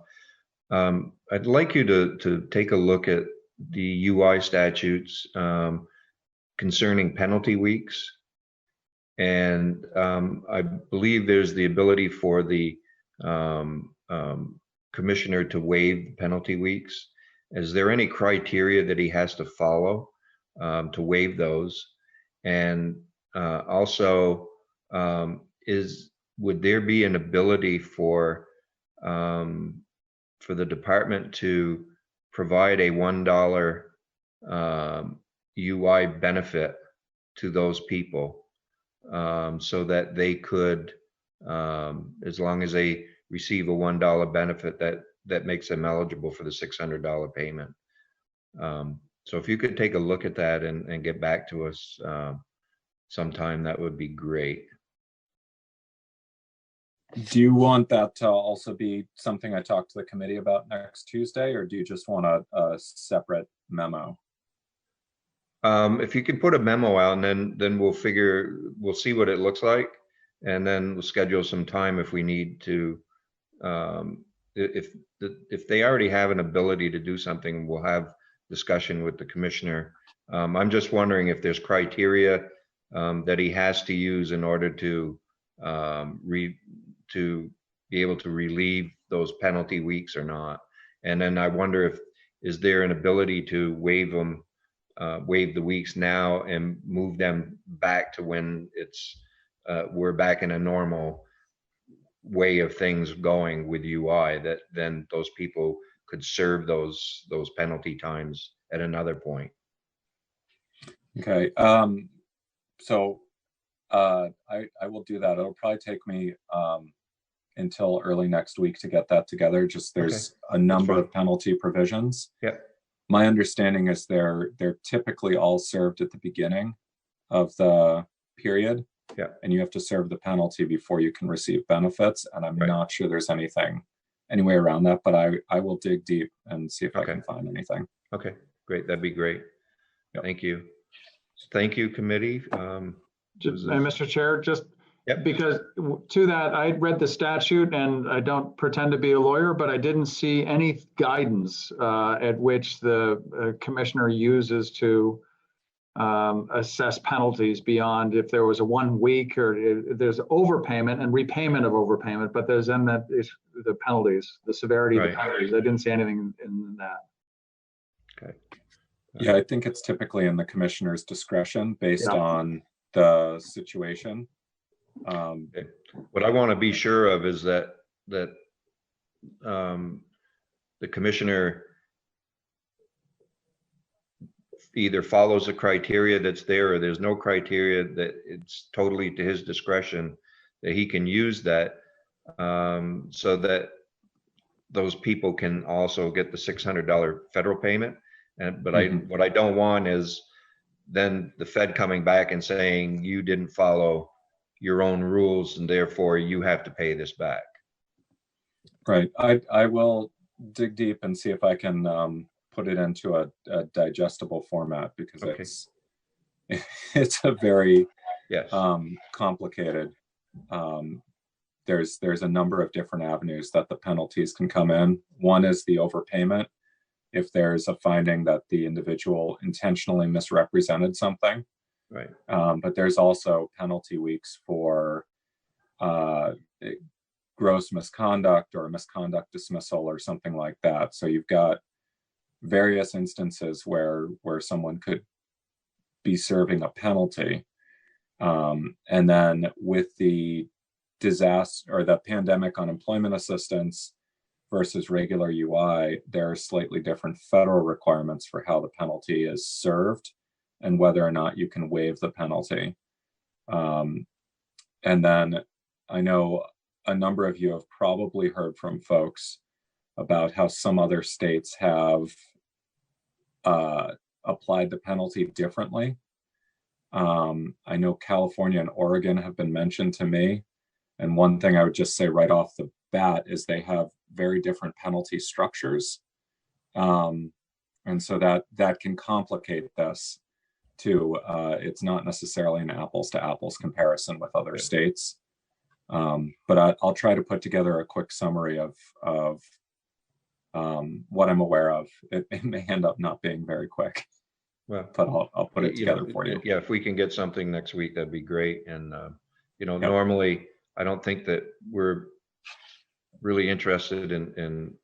I'd like you to take a look at the UI statutes concerning penalty weeks. And I believe there's the ability for the commissioner to waive penalty weeks. Is there any criteria that he has to follow to waive those? And also, would there be an ability for the department to provide a $1 UI benefit to those people, so that they could, as long as they receive a $1 benefit, that makes them eligible for the $600 payment. So if you could take a look at that and get back to us sometime, that would be great. Do you want that to also be something I talk to the committee about next Tuesday, or do you just want a separate memo? If you could put a memo out, and then we'll see what it looks like, and then we'll schedule some time if we need to. If they already have an ability to do something, we'll have discussion with the commissioner. I'm just wondering if there's criteria that he has to use in order to be able to relieve those penalty weeks or not. And then I wonder is there an ability to waive the weeks now and move them back to when we're back in a normal way of things going with UI, that then those people could serve those penalty times at another point. Okay, so I will do that. It'll probably take me until early next week to get that together. Just there's a number of penalty provisions. Yep. My understanding is they're typically all served at the beginning of the period. Yeah. And you have to serve the penalty before you can receive benefits. And I'm not sure there's any way around that, but I will dig deep and see if I can find anything. Okay, great. That'd be great. Yep. Thank you. Thank you, committee. Mr. Chair, just because to that, I read the statute, and I don't pretend to be a lawyer, but I didn't see any guidance at which the commissioner uses to assess penalties beyond if there was a 1 week or there's overpayment and repayment of overpayment, but there's then that is the penalties, the severity of the penalties. I didn't see anything in that. Okay. Yeah, I think it's typically in the commissioner's discretion based on the situation. What I want to be sure of is that the commissioner either follows the criteria that's there, or there's no criteria, that it's totally to his discretion, that he can use that, so that those people can also get the $600 federal payment. And but what I don't want is then the Fed coming back and saying you didn't follow your own rules and therefore you have to pay this back. Right. I will dig deep and see if I can put it into a digestible format, because it's a very complicated. There's a number of different avenues that the penalties can come in. One is the overpayment, if there's a finding that the individual intentionally misrepresented something. Right. But there's also penalty weeks for gross misconduct or misconduct dismissal or something like that. So you've got various instances where someone could be serving a penalty. And then with the disaster or the pandemic unemployment assistance versus regular UI, there are slightly different federal requirements for how the penalty is served and whether or not you can waive the penalty. And then I know a number of you have probably heard from folks about how some other states have applied the penalty differently. I know California and Oregon have been mentioned to me. And one thing I would just say right off the bat is they have very different penalty structures. And so that can complicate this too. It's not necessarily an apples to apples comparison with other states. But I'll try to put together a quick summary of what I'm aware of. It may end up not being very quick. Well, but I'll put it together for you. Yeah, if we can get something next week, that'd be great. And normally I don't think that we're really interested in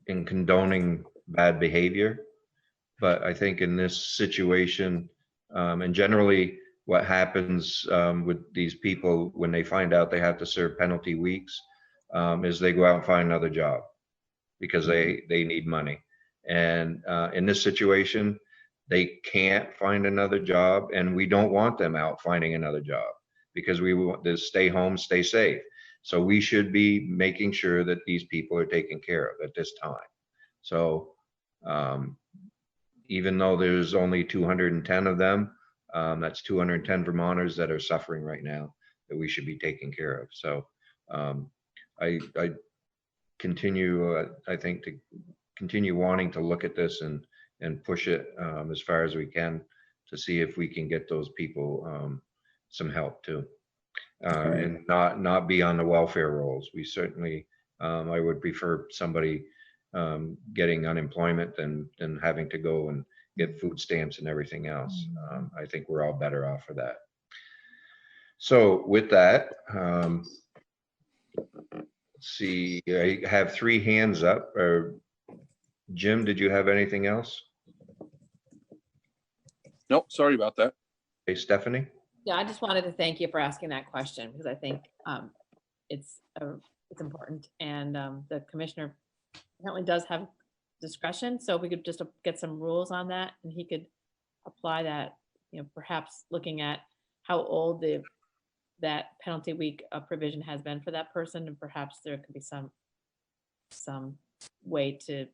condoning bad behavior, but I think in this situation, and generally what happens with these people when they find out they have to serve penalty weeks, is they go out and find another job because they need money. And in this situation, they can't find another job, and we don't want them out finding another job because we want to stay home, stay safe. So we should be making sure that these people are taken care of at this time. So even though there's only 210 of them, that's 210 Vermonters that are suffering right now that we should be taking care of. So I continue, I think, to continue wanting to look at this and push it as far as we can to see if we can get those people some help too, and not be on the welfare rolls. We certainly, I would prefer somebody getting unemployment than having to go and get food stamps and everything else. I think we're all better off for that. So with that, let's see, I have 3 hands up. Jim, did you have anything else? Nope, sorry about that. Hey, Stephanie? Yeah, I just wanted to thank you for asking that question, because I think it's important, and the commissioner apparently does have discretion, so if we could just get some rules on that, and he could apply that, perhaps looking at how old that penalty week provision has been for that person, and perhaps there could be some way to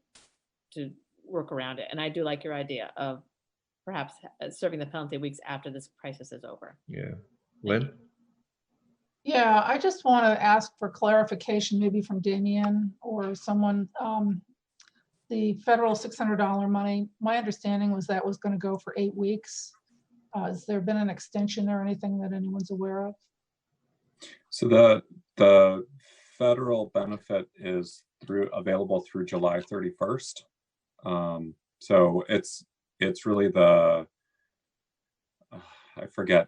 work around it. And I do like your idea of perhaps serving the penalty weeks after this crisis is over. Yeah. Lynn? Yeah, I just want to ask for clarification, maybe from Damien or someone. The federal $600 money, my understanding was that was going to go for 8 weeks. Has there been an extension or anything that anyone's aware of? So the federal benefit is available through July 31st. So it's really I forget,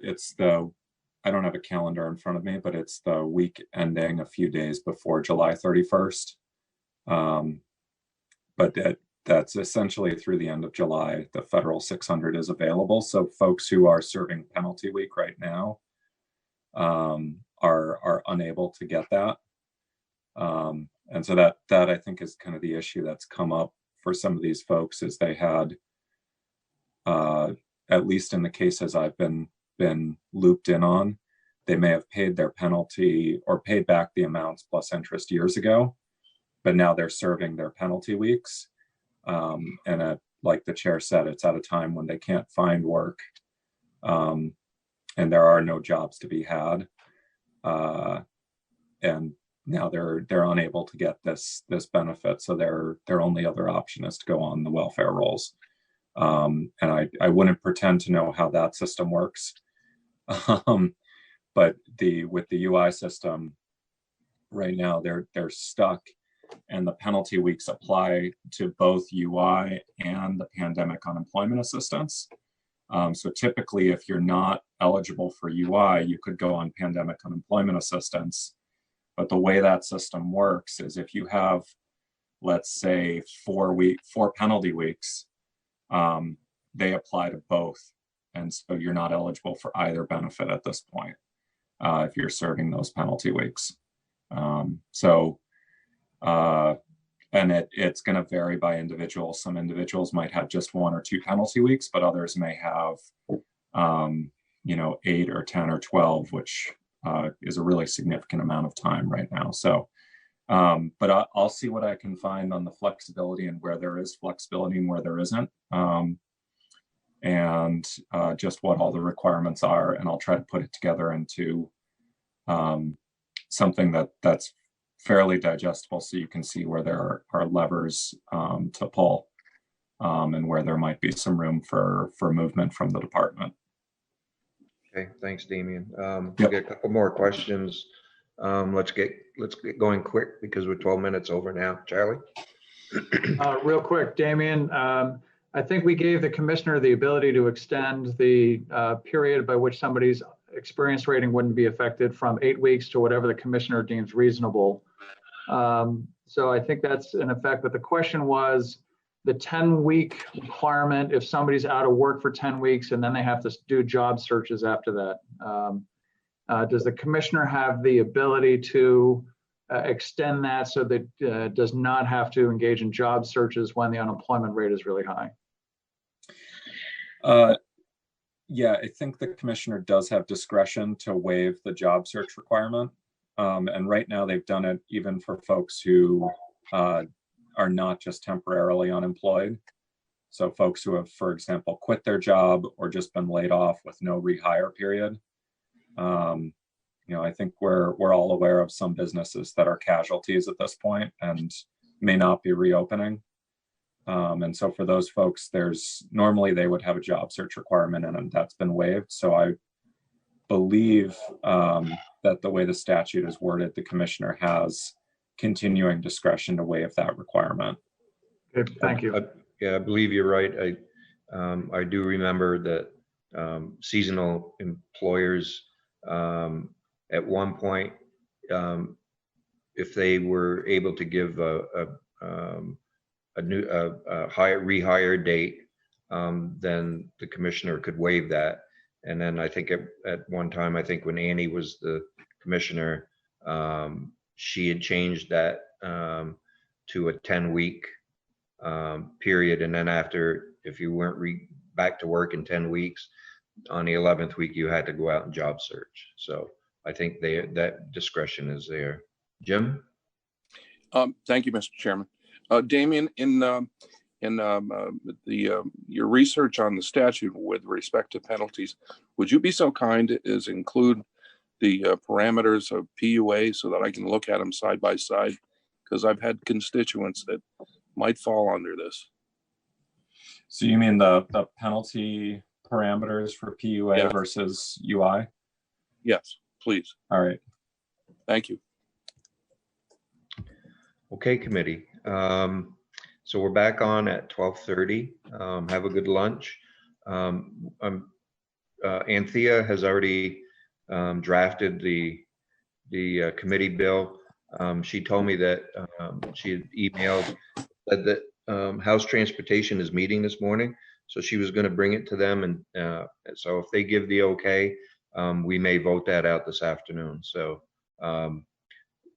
I don't have a calendar in front of me, but it's the week ending a few days before July 31st. But that's essentially through the end of July. The federal 600 is available. So folks who are serving penalty week right now are unable to get that. And so that I think is kind of the issue that's come up for some of these folks, is they had, at least in the cases I've been looped in on, they may have paid their penalty or paid back the amounts plus interest years ago, but now they're serving their penalty weeks. And like the chair said, it's at a time when they can't find work, and there are no jobs to be had. And now they're unable to get this benefit. So their only other option is to go on the welfare rolls. And I wouldn't pretend to know how that system works. But with the UI system right now, they're stuck, and the penalty weeks apply to both UI and the pandemic unemployment assistance. So typically, if you're not eligible for UI, you could go on pandemic unemployment assistance. But the way that system works is if you have, let's say, 4 penalty weeks, they apply to both. And so you're not eligible for either benefit at this point, if you're serving those penalty weeks. And it's going to vary by individual. Some individuals might have just 1 or 2 penalty weeks, but others may have, 8 or 10 or 12, which is a really significant amount of time right now. So, but I'll see what I can find on the flexibility and where there is flexibility and where there isn't, and just what all the requirements are. And I'll try to put it together into something that's fairly digestible, so you can see where there are levers to pull, and where there might be some room for movement from the department. Okay, thanks, Damien. Yep. We'll get a couple more questions. Let's get going quick because we're 12 minutes over now. Charlie? Real quick, Damien, I think we gave the commissioner the ability to extend the period by which somebody's experience rating wouldn't be affected from 8 weeks to whatever the commissioner deems reasonable. So I think that's in effect, but the question was the 10-week requirement if somebody's out of work for 10 weeks and then they have to do job searches after that. Does the commissioner have the ability to extend that so that does not have to engage in job searches when the unemployment rate is really high? Yeah, I think the commissioner does have discretion to waive the job search requirement. And right now they've done it even for folks who are not just temporarily unemployed. So folks who have, for example, quit their job or just been laid off with no rehire period. I think we're all aware of some businesses that are casualties at this point and may not be reopening. And so for those folks, normally they would have a job search requirement, and that's been waived. So I believe that the way the statute is worded, the commissioner has continuing discretion to waive that requirement. Okay, thank you. Yeah, I believe you're right. I do remember that seasonal employers at one point, if they were able to give a rehire date, then the commissioner could waive that. And then I think at one time, I think when Annie was the commissioner, she had changed that to a 10-week period. And then after, if you weren't back to work in 10 weeks, on the 11th week, you had to go out and job search. So I think that discretion is there. Jim? Thank you, Mr. Chairman. Damien, in your research on the statute with respect to penalties, would you be so kind as include the parameters of PUA so that I can look at them side by side? Because I've had constituents that might fall under this. So you mean the penalty parameters for PUA versus UI? Yes, please. All right. Thank you. Okay, committee. So we're back on at 12:30. Have a good lunch. Anthea has already drafted the committee bill. She told me that she had emailed, said that House Transportation is meeting this morning, so she was going to bring it to them, and so if they give the okay, we may vote that out this afternoon. So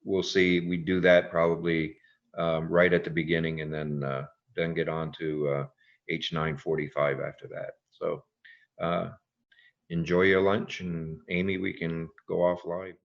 we'll see. We do that probably right at the beginning, and then get on to H945 after that. So enjoy your lunch, and Amy, we can go off live.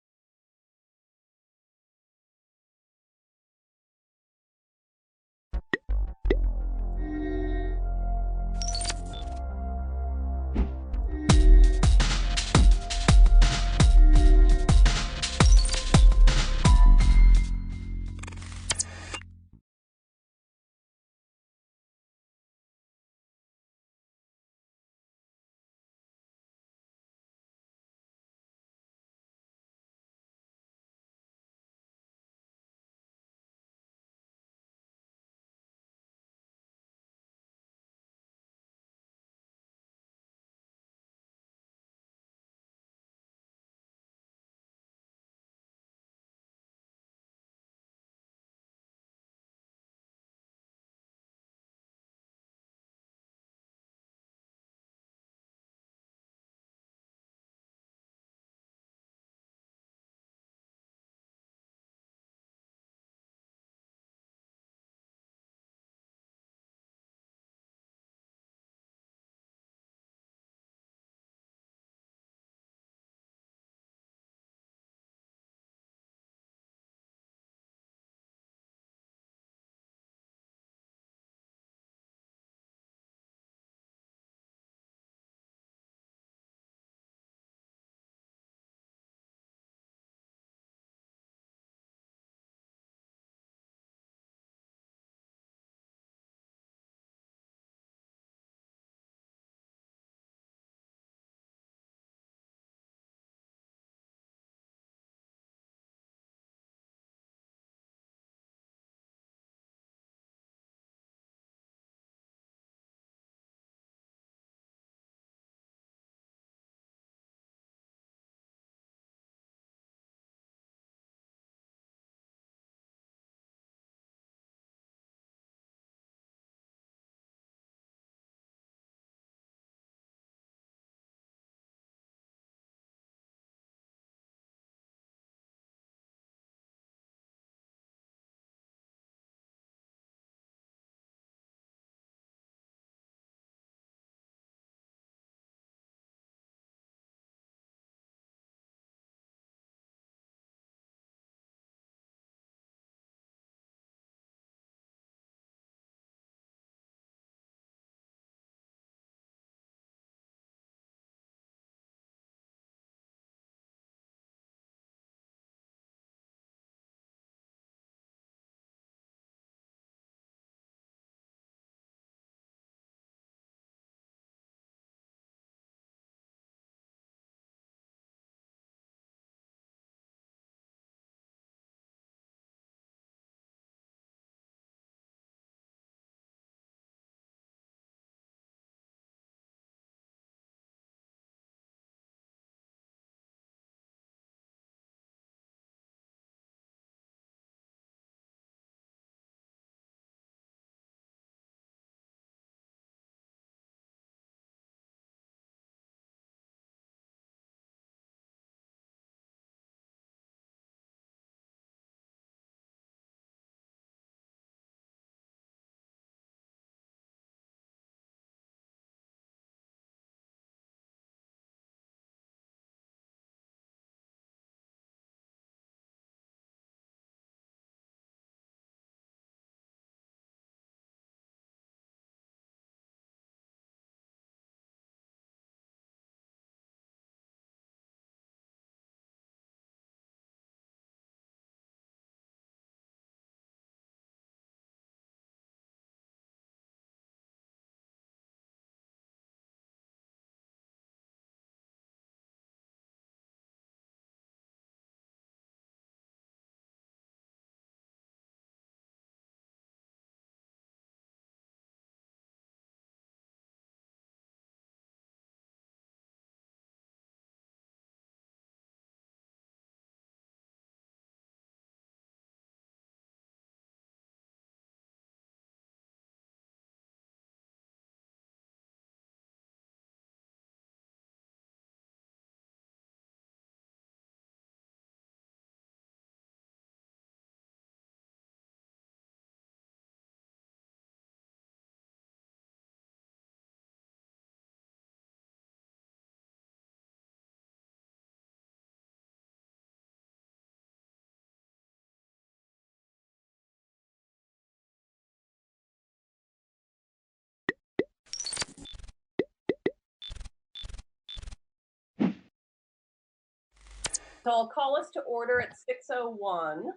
So I'll call us to order at 6:01.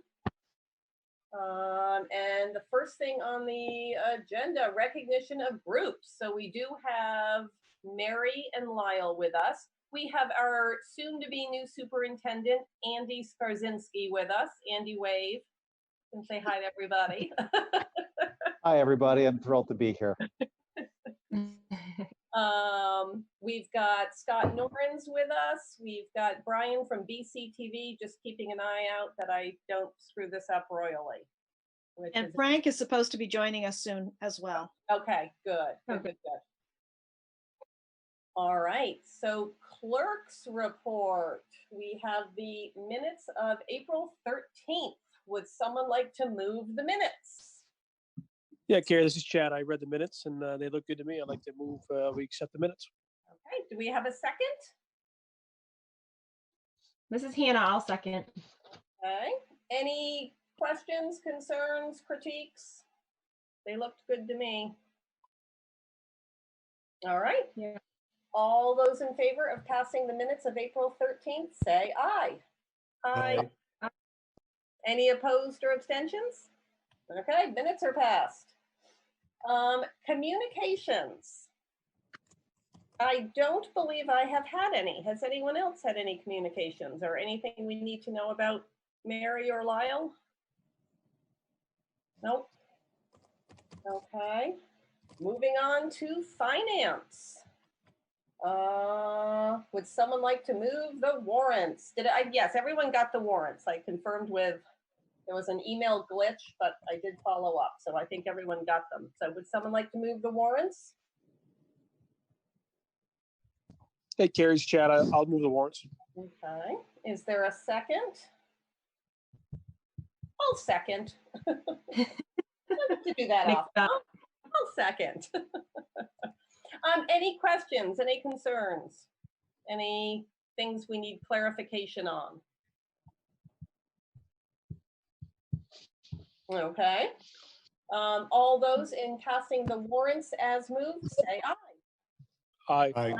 And the first thing on the agenda, recognition of groups. So we do have Mary and Lyle with us. We have our soon-to-be new superintendent, Andy Skarzinski, with us. Andy, wave and say hi to everybody. Hi, everybody. I'm thrilled to be here. We've got Scott Norrens with us. We've got Brian from BCTV, just keeping an eye out that I don't screw this up royally. And Frank is supposed to be joining us soon as well. Okay, good, good, good, good. All right, so clerk's report. We have the minutes of April 13th. Would someone like to move the minutes? Yeah, Carrie, this is Chad. I read the minutes and they look good to me. I'd like to move, we accept the minutes. Okay, do we have a second? This is Hannah, I'll second. Okay, any questions, concerns, critiques? They looked good to me. All right. Yeah. All those in favor of passing the minutes of April 13th, say aye. Aye. Aye. Any opposed or abstentions? Okay, minutes are passed. Communications. I don't believe I have had any. Has anyone else had any communications or anything we need to know about Mary or Lyle? Nope. Okay. Moving on to finance. Would someone like to move the warrants? Yes, everyone got the warrants. I confirmed with, there was an email glitch, but I did follow up. So I think everyone got them. So would someone like to move the warrants? Hey, Carrie's Chad. I'll move the warrants. Okay. Is there a second? I'll second. I have to do that often. I'll second. Any questions, any concerns, any things we need clarification on? Okay. All those in passing the warrants as moved, say aye. Aye. Aye.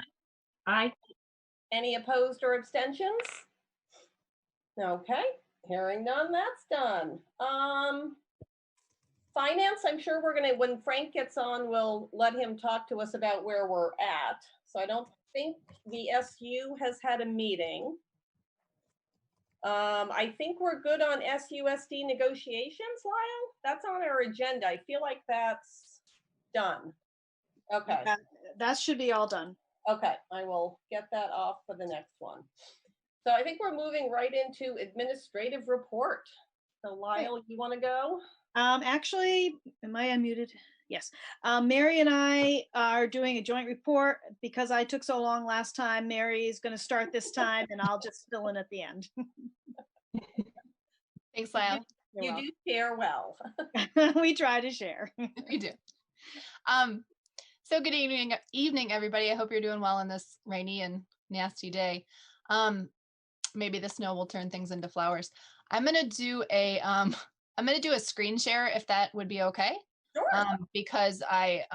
Aye. Any opposed or abstentions? Okay, hearing none, that's done. Finance, I'm sure we're gonna, when Frank gets on, we'll let him talk to us about where we're at. So I don't think the SU has had a meeting. I think we're good on SUSD negotiations, Lyle. That's on our agenda. I feel like that's done. Okay. That should be all done. Okay, I will get that off for the next one. So I think we're moving right into administrative report. So Lyle, you want to go? Actually, am I unmuted? Yes. Mary and I are doing a joint report because I took so long last time. Mary is going to start this time and I'll just fill in at the end. Thanks, Lyle. You do share well. We try to share. We do. So good evening, everybody. I hope you're doing well on this rainy and nasty day. Maybe the snow will turn things into flowers. I'm gonna do a screen share if that would be okay. Sure. Because I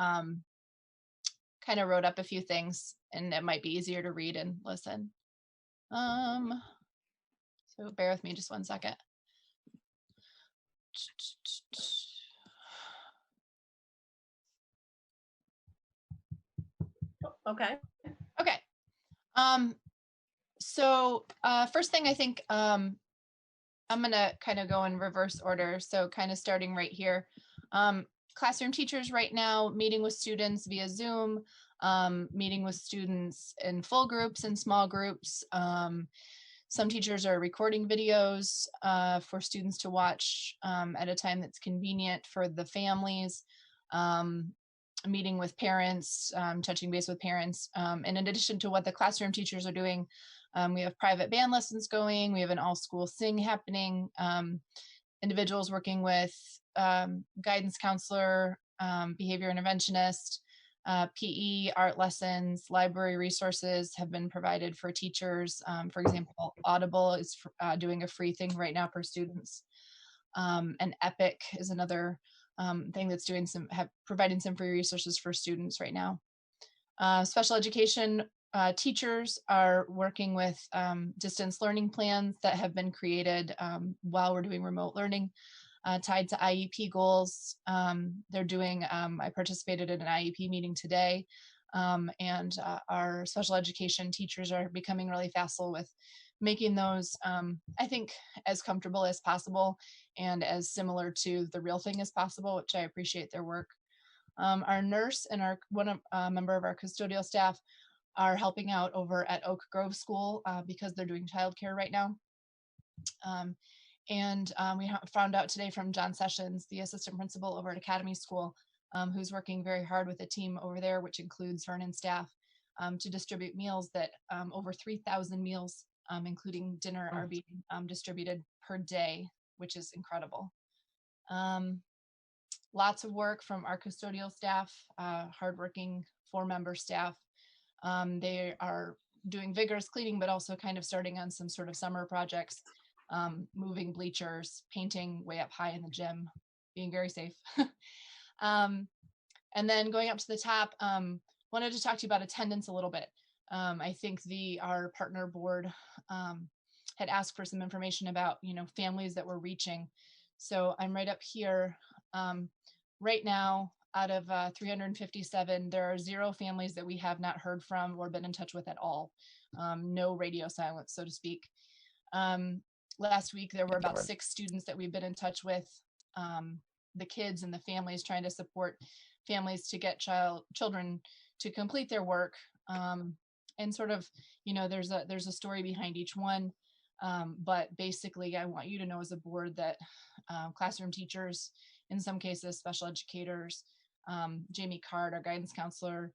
kind of wrote up a few things and it might be easier to read and listen. So bear with me just one second. Okay. Okay. So first thing I think I'm gonna kind of go in reverse order. So kind of starting right here. Classroom teachers right now meeting with students via Zoom, meeting with students in full groups and small groups. Some teachers are recording videos for students to watch at a time that's convenient for the families. Meeting with parents, touching base with parents. And in addition to what the classroom teachers are doing, we have private band lessons going. We have an all-school sing happening. Individuals working with guidance counselor, behavior interventionist, PE, art lessons, library resources have been provided for teachers. For example, Audible is doing a free thing right now for students. And Epic is another thing that's doing providing some free resources for students right now. Special education teachers are working with distance learning plans that have been created while we're doing remote learning, tied to IEP goals. They're doing, I participated in an IEP meeting today, and our special education teachers are becoming really facile with making those, I think, as comfortable as possible and as similar to the real thing as possible, which I appreciate their work. Our nurse and our member of our custodial staff are helping out over at Oak Grove School because they're doing childcare right now. We found out today from John Sessions, the assistant principal over at Academy School, who's working very hard with a team over there, which includes Vernon staff, to distribute meals that over 3,000 meals, including dinner, are being distributed per day, which is incredible. Lots of work from our custodial staff, hardworking 4-member staff. They are doing vigorous cleaning, but also kind of starting on some sort of summer projects, moving bleachers, painting way up high in the gym, being very safe. And then going up to the top, wanted to talk to you about attendance a little bit. I think our partner board had asked for some information about, families that we're reaching. So I'm right up here. Right now, out of 357, there are 0 families that we have not heard from or been in touch with at all. No radio silence, so to speak. Last week, there were about 6 students that we've been in touch with, the kids and the families, trying to support families to get children to complete their work. And sort of, there's a story behind each one. But basically, I want you to know as a board that classroom teachers, in some cases, special educators, Jamie Card, our guidance counselor,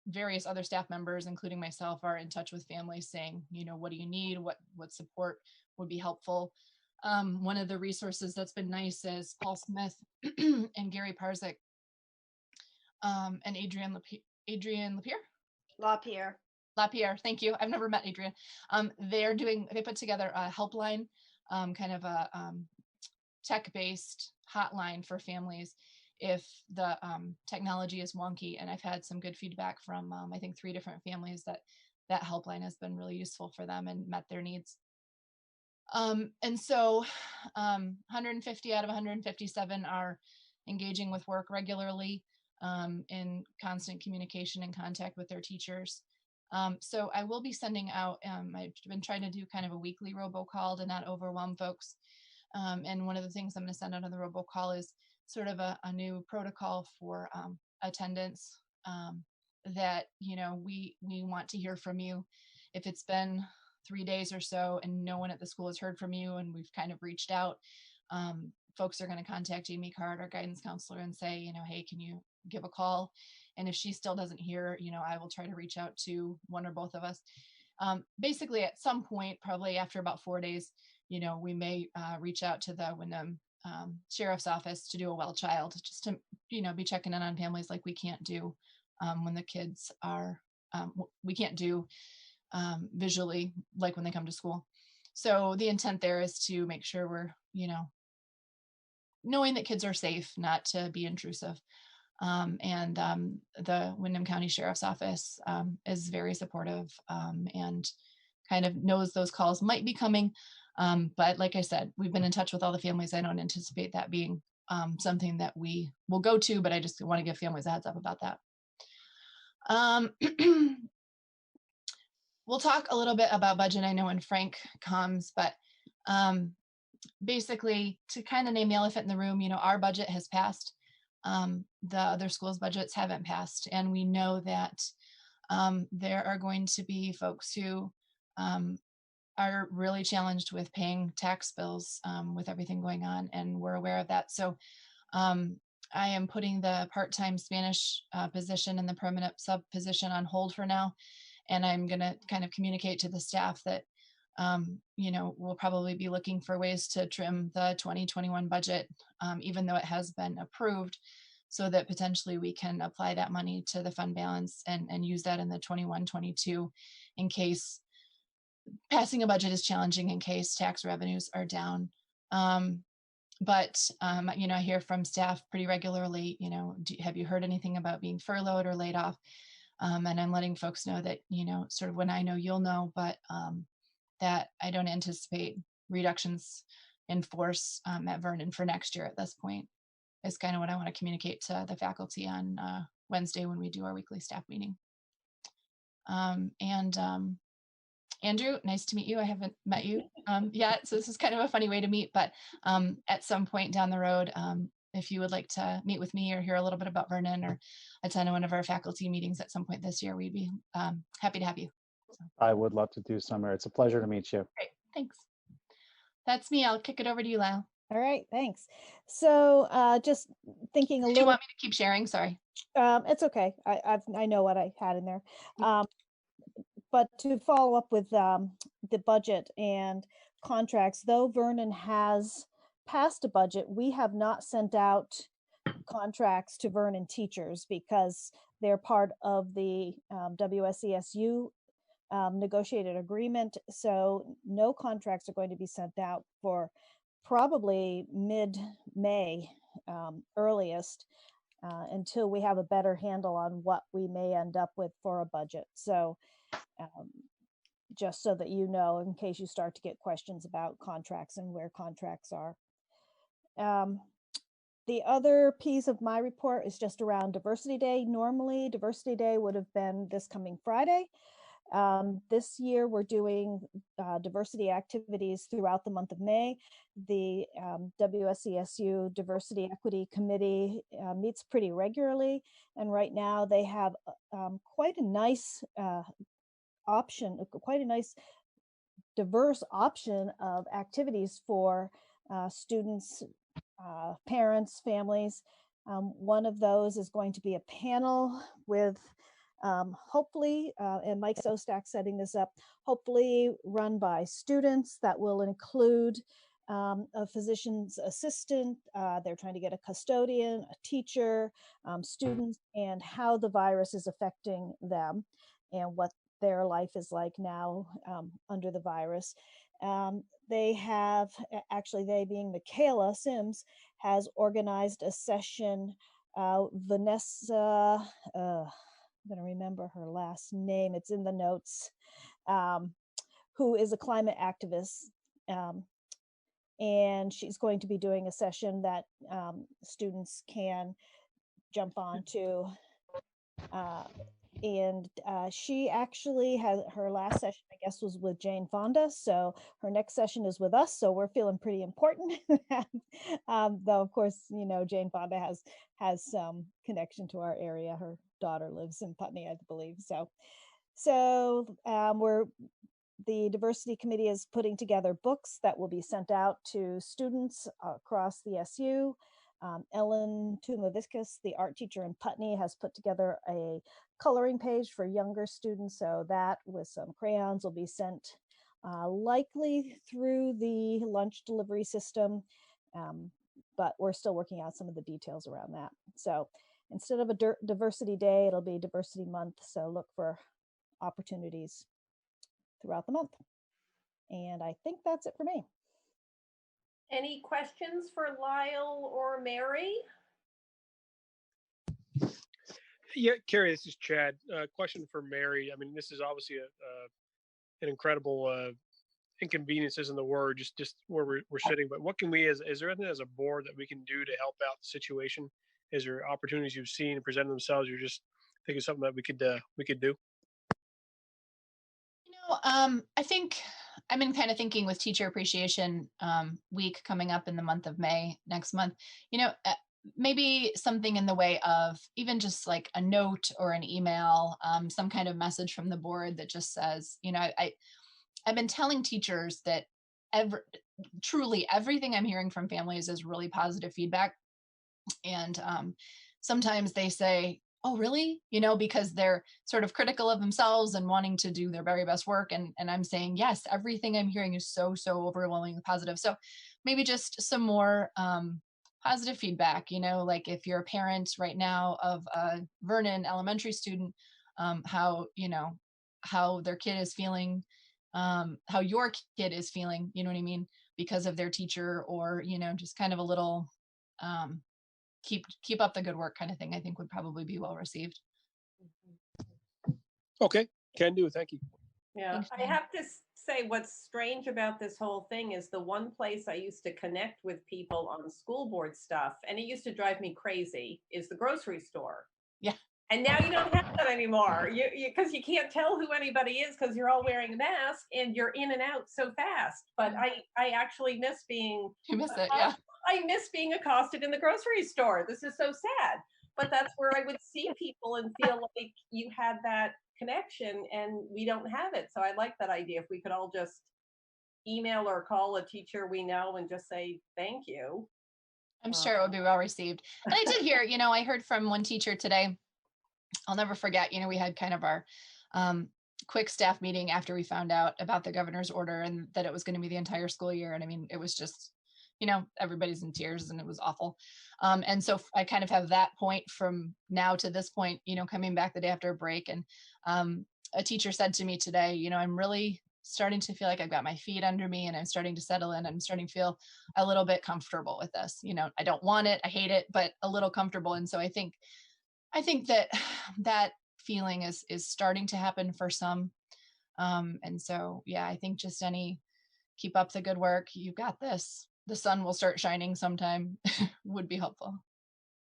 various other staff members, including myself, are in touch with families saying, what do you need? What support would be helpful? One of the resources that's been nice is Paul Smith and Gary Parzik and Adrian LaPierre, thank you. I've never met Adrian. They put together a helpline, kind of a tech-based hotline for families if the technology is wonky. And I've had some good feedback from, I think, 3 different families that helpline has been really useful for them and met their needs. And so 150 out of 157 are engaging with work regularly, in constant communication and contact with their teachers. So I will be sending out, I've been trying to do kind of a weekly robocall to not overwhelm folks. And one of the things I'm going to send out on the robocall is sort of a new protocol for attendance, that, we want to hear from you. If it's been 3 days or so and no one at the school has heard from you and we've kind of reached out, folks are going to contact Amy Card, our guidance counselor, and say, hey, can you give a call? And if she still doesn't hear, I will try to reach out to one or both of us. Basically, at some point, probably after about 4 days, we may reach out to the Wyndham Sheriff's Office to do a well child, just to, be checking in on families like we can't do when the kids are, we can't do visually like when they come to school. So the intent there is to make sure we're, knowing that kids are safe, not to be intrusive. The Wyndham County Sheriff's Office is very supportive and kind of knows those calls might be coming. But like I said, we've been in touch with all the families. I don't anticipate that being something that we will go to, but I just want to give families a heads up about that. We'll talk a little bit about budget, I know, when Frank comes, but basically, to kind of name the elephant in the room, our budget has passed. The other schools' budgets haven't passed. And we know that there are going to be folks who are really challenged with paying tax bills with everything going on, and we're aware of that. So I am putting the part-time Spanish position and the permanent sub position on hold for now. And I'm going to kind of communicate to the staff that, we'll probably be looking for ways to trim the 2021 budget, even though it has been approved, so that potentially we can apply that money to the fund balance and use that in the 21-22 in case passing a budget is challenging, in case tax revenues are down. But I hear from staff pretty regularly, have you heard anything about being furloughed or laid off? And I'm letting folks know that, sort of when I know, you'll know, but that I don't anticipate reductions in force at Vernon for next year at this point is kind of what I want to communicate to the faculty on Wednesday when we do our weekly staff meeting. Andrew, nice to meet you. I haven't met you yet, so this is kind of a funny way to meet, but at some point down the road, if you would like to meet with me or hear a little bit about Vernon or attend one of our faculty meetings at some point this year, we'd be happy to have you. So. I would love to do Summer. It's a pleasure to meet you. Great, thanks. That's me. I'll kick it over to you, Lyle. All right, thanks. So just thinking a little. Do you want me to keep sharing? Sorry. It's okay. I know what I had in there. But to follow up with the budget and contracts, though Vernon has passed a budget, we have not sent out contracts to Vernon teachers because they're part of the WSESU negotiated agreement. So no contracts are going to be sent out for probably mid-May earliest until we have a better handle on what we may end up with for a budget. So just so that you know, in case you start to get questions about contracts and where contracts are. The other piece of my report is just around Diversity Day. Normally, Diversity Day would have been this coming Friday. This year, we're doing diversity activities throughout the month of May. The WSESU Diversity Equity Committee meets pretty regularly, and right now they have quite a nice option, quite a nice diverse option of activities for students, parents, families. One of those is going to be a panel with hopefully, and Mike Sostak setting this up, hopefully run by students that will include a physician's assistant. They're trying to get a custodian, a teacher, students, and how the virus is affecting them and what their life is like now under the virus. They have, actually they being Michaela Sims, has organized a session. Vanessa, I'm going to remember her last name, it's in the notes, who is a climate activist. And she's going to be doing a session that students can jump on to. And she actually has her last session, I guess, was with Jane Fonda. So her next session is with us. So we're feeling pretty important. Though, of course, you know, Jane Fonda has some connection to our area. Her daughter lives in Putney, I believe. So the diversity committee is putting together books that will be sent out to students across the SU. Ellen Tumaviscus, the art teacher in Putney, has put together a coloring page for younger students. So that with some crayons will be sent likely through the lunch delivery system. But we're still working out some of the details around that. So instead of a diversity day, it'll be diversity month. So look for opportunities throughout the month. And I think that's it for me. Any questions for Lyle or Mary? Yeah, Carrie, this is Chad. Question for Mary. I mean, this is obviously an incredible inconvenience isn't the word, just where we're sitting. But what can we, is there anything as a board that we can do to help out the situation? Is there opportunities you've seen present themselves? You're just thinking something that we could do? You know, I think I've been kind of thinking with Teacher Appreciation Week coming up in the month of May next month, you know, maybe something in the way of even just like a note or an email, some kind of message from the board that just says, you know, I've been telling teachers that truly everything I'm hearing from families is really positive feedback. And sometimes they say, oh, really? You know, because they're sort of critical of themselves and wanting to do their very best work. And I'm saying, yes, everything I'm hearing is so overwhelmingly positive. So maybe just some more positive feedback, you know, like if you're a parent right now of a Vernon elementary student, how, you know, how their kid is feeling, how your kid is feeling, you know what I mean? Because of their teacher, or, you know, just kind of a little, keep up the good work kind of thing, I think would probably be well received. Okay, can do. Thank you. Yeah, Thanks, I Jane. have to say what's strange about this whole thing is the one place I used to connect with people on school board stuff, and it used to drive me crazy, is the grocery store. Yeah. And now you don't have that anymore. Because you can't tell who anybody is because you're all wearing a mask and you're in and out so fast. But I actually miss being You miss it, yeah. I miss being accosted in the grocery store. This is so sad. But that's where I would see people and feel like you had that connection, and we don't have it. So I like that idea. If we could all just email or call a teacher we know and just say thank you. I'm sure it would be well received. And I did hear, I heard from one teacher today. I'll never forget, we had kind of our quick staff meeting after we found out about the governor's order and that it was going to be the entire school year. And I mean, it was just, everybody's in tears and it was awful. And so I kind of have that point from now to this point, coming back the day after a break. And a teacher said to me today, I'm really starting to feel like I've got my feet under me and I'm starting to settle in. I'm starting to feel a little bit comfortable with this. I don't want it, I hate it, but a little comfortable. And so I think that that feeling is starting to happen for some. And so, yeah, I think just keep up the good work. You've got this. The sun will start shining sometime would be helpful.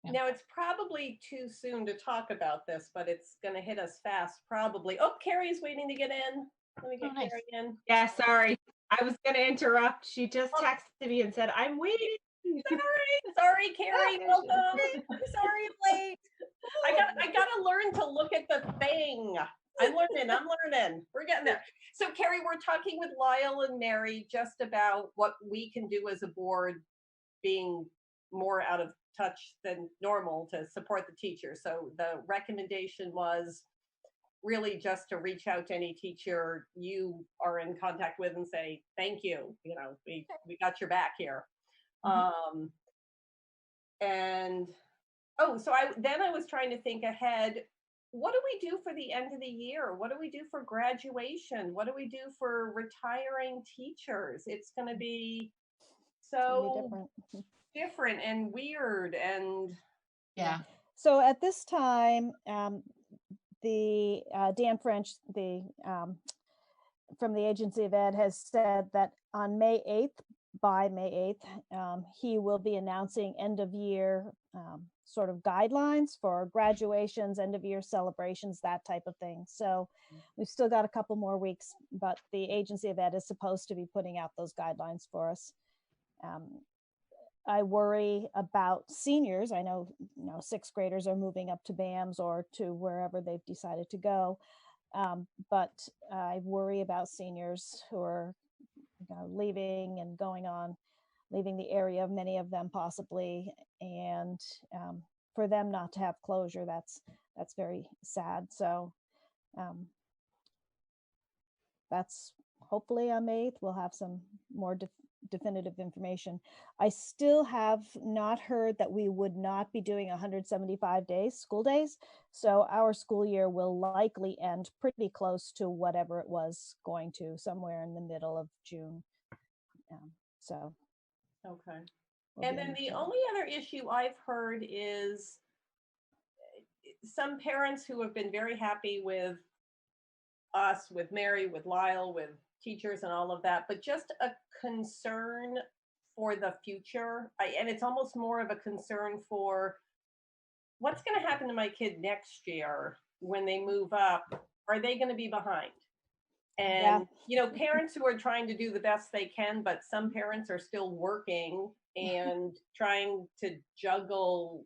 Yeah. Now, it's probably too soon to talk about this, but it's going to hit us fast, probably. Oh, Carrie's waiting to get in. Let me get Carrie in. Yeah, sorry. I was going to interrupt. She just texted me and said, I'm waiting. Sorry, Carrie. Welcome. I'm sorry I'm late. I gotta learn to look at the thing. I'm learning. We're getting there. So, Carrie, we're talking with Lyle and Mary just about what we can do as a board, being more out of touch than normal to support the teachers. So the recommendation was really just to reach out to any teacher you are in contact with and say, thank you. We got your back here. And so I was trying to think ahead. What do we do for the end of the year? What do we do for graduation? What do we do for retiring teachers? It's going to be so different and weird and yeah. So at this time, the Dan French, from the Agency of Ed, has said that on by May 8th, he will be announcing end of year sort of guidelines for graduations, end of year celebrations, that type of thing. So we've still got a couple more weeks, but the Agency of Ed is supposed to be putting out those guidelines for us. I worry about seniors. I know, sixth graders are moving up to BAMS or to wherever they've decided to go. But I worry about seniors who are leaving and leaving the area, many of them possibly, and for them not to have closure, that's very sad. So that's hopefully on May 8th, we'll have some more definitive information. I still have not heard that we would not be doing 175 school days. So our school year will likely end pretty close to whatever it was going to, somewhere in the middle of June. Okay. And then the only other issue I've heard is some parents who have been very happy with us, with Mary, with Lyle, with teachers and all of that, but just a concern for the future. And it's almost more of a concern for what's going to happen to my kid next year when they move up. Are they going to be behind? And, parents who are trying to do the best they can, but some parents are still working and trying to juggle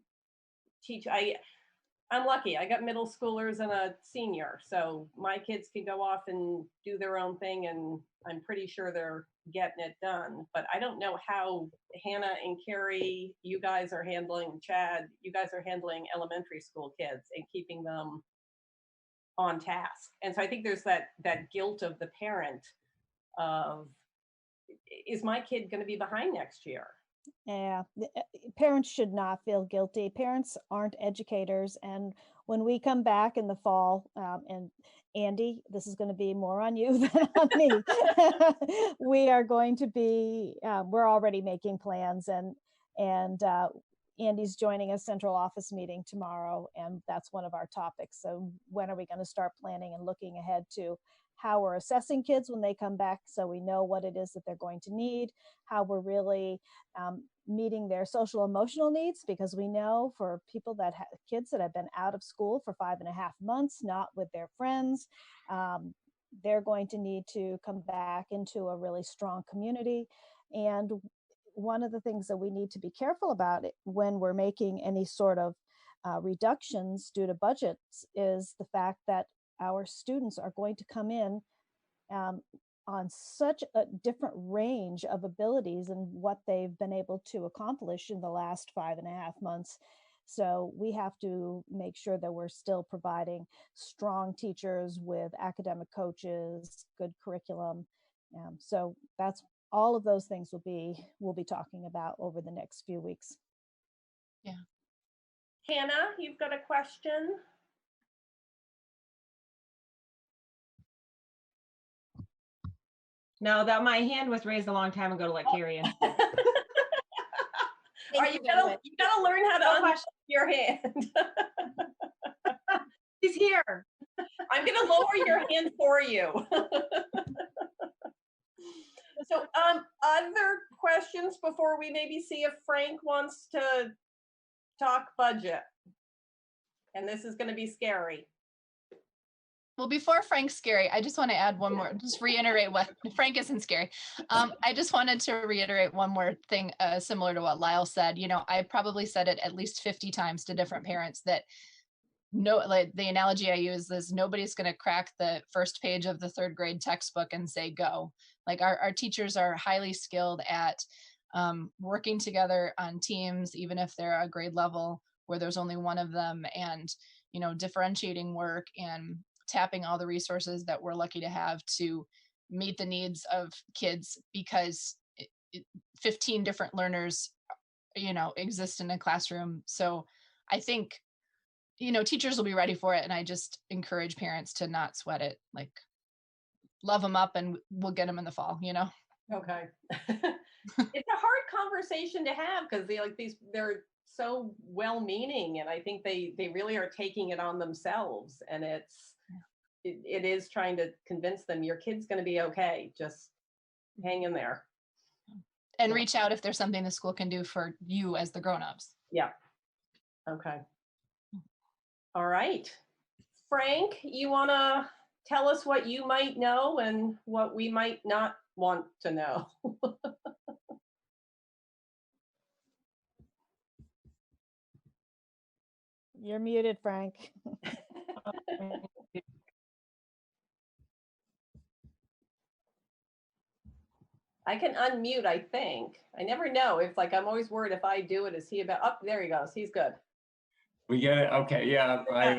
I'm lucky. I got middle schoolers and a senior, so my kids can go off and do their own thing, and I'm pretty sure they're getting it done. But I don't know how Hannah and Carrie, you guys are handling, Chad, you guys are handling elementary school kids and keeping them on task. And so I think there's that guilt of the parent of, is my kid going to be behind next year? Yeah, parents should not feel guilty. Parents aren't educators. And when we come back in the fall, and Andy, this is going to be more on you than on me. We are going to be, we're already making plans and Andy's joining a central office meeting tomorrow, and that's one of our topics. So when are we going to start planning and looking ahead to how we're assessing kids when they come back, so we know what it is that they're going to need, how we're really meeting their social emotional needs, because we know for people that have kids that have been out of school for 5.5 months, not with their friends, they're going to need to come back into a really strong community. And one of the things that we need to be careful about it when we're making any sort of reductions due to budgets is the fact that our students are going to come in on such a different range of abilities and what they've been able to accomplish in the last 5.5 months. So we have to make sure that we're still providing strong teachers with academic coaches, good curriculum. So that's all of those things we'll be talking about over the next few weeks. Yeah. Hannah, you've got a question? No, that my hand was raised a long time ago to let Carrie in. You gotta learn how to unlock your hand. She's here. I'm gonna lower your hand for you. So, other questions before we maybe see if Frank wants to talk budget? And this is gonna be scary. Well, before Frank's scary, I just want to add one more, just reiterate what Frank isn't scary. I just wanted to reiterate one more thing similar to what Lyle said. You know, I probably said it at least 50 times to different parents that like the analogy I use is nobody's going to crack the first page of the 3rd grade textbook and say go. Like our teachers are highly skilled at working together on teams, even if they're a grade level where there's only one of them, and, you know, differentiating work and tapping all the resources that we're lucky to have to meet the needs of kids, because 15 different learners, you know, exist in a classroom. So I think, you know, teachers will be ready for it. And I just encourage parents to not sweat it, like love them up and we'll get them in the fall, you know? Okay. It's a hard conversation to have because they're so well-meaning, and I think they really are taking it on themselves, and it is trying to convince them your kid's going to be okay. Just hang in there. And reach out if there's something the school can do for you as the grown-ups. Yeah. Okay. All right. Frank, you want to tell us what you might know and what we might not want to know? You're muted, Frank. I can unmute, I think. I never know. It's like, I'm always worried if I do it, is he about, oh, there he goes. He's good. We get it. Okay. Yeah. I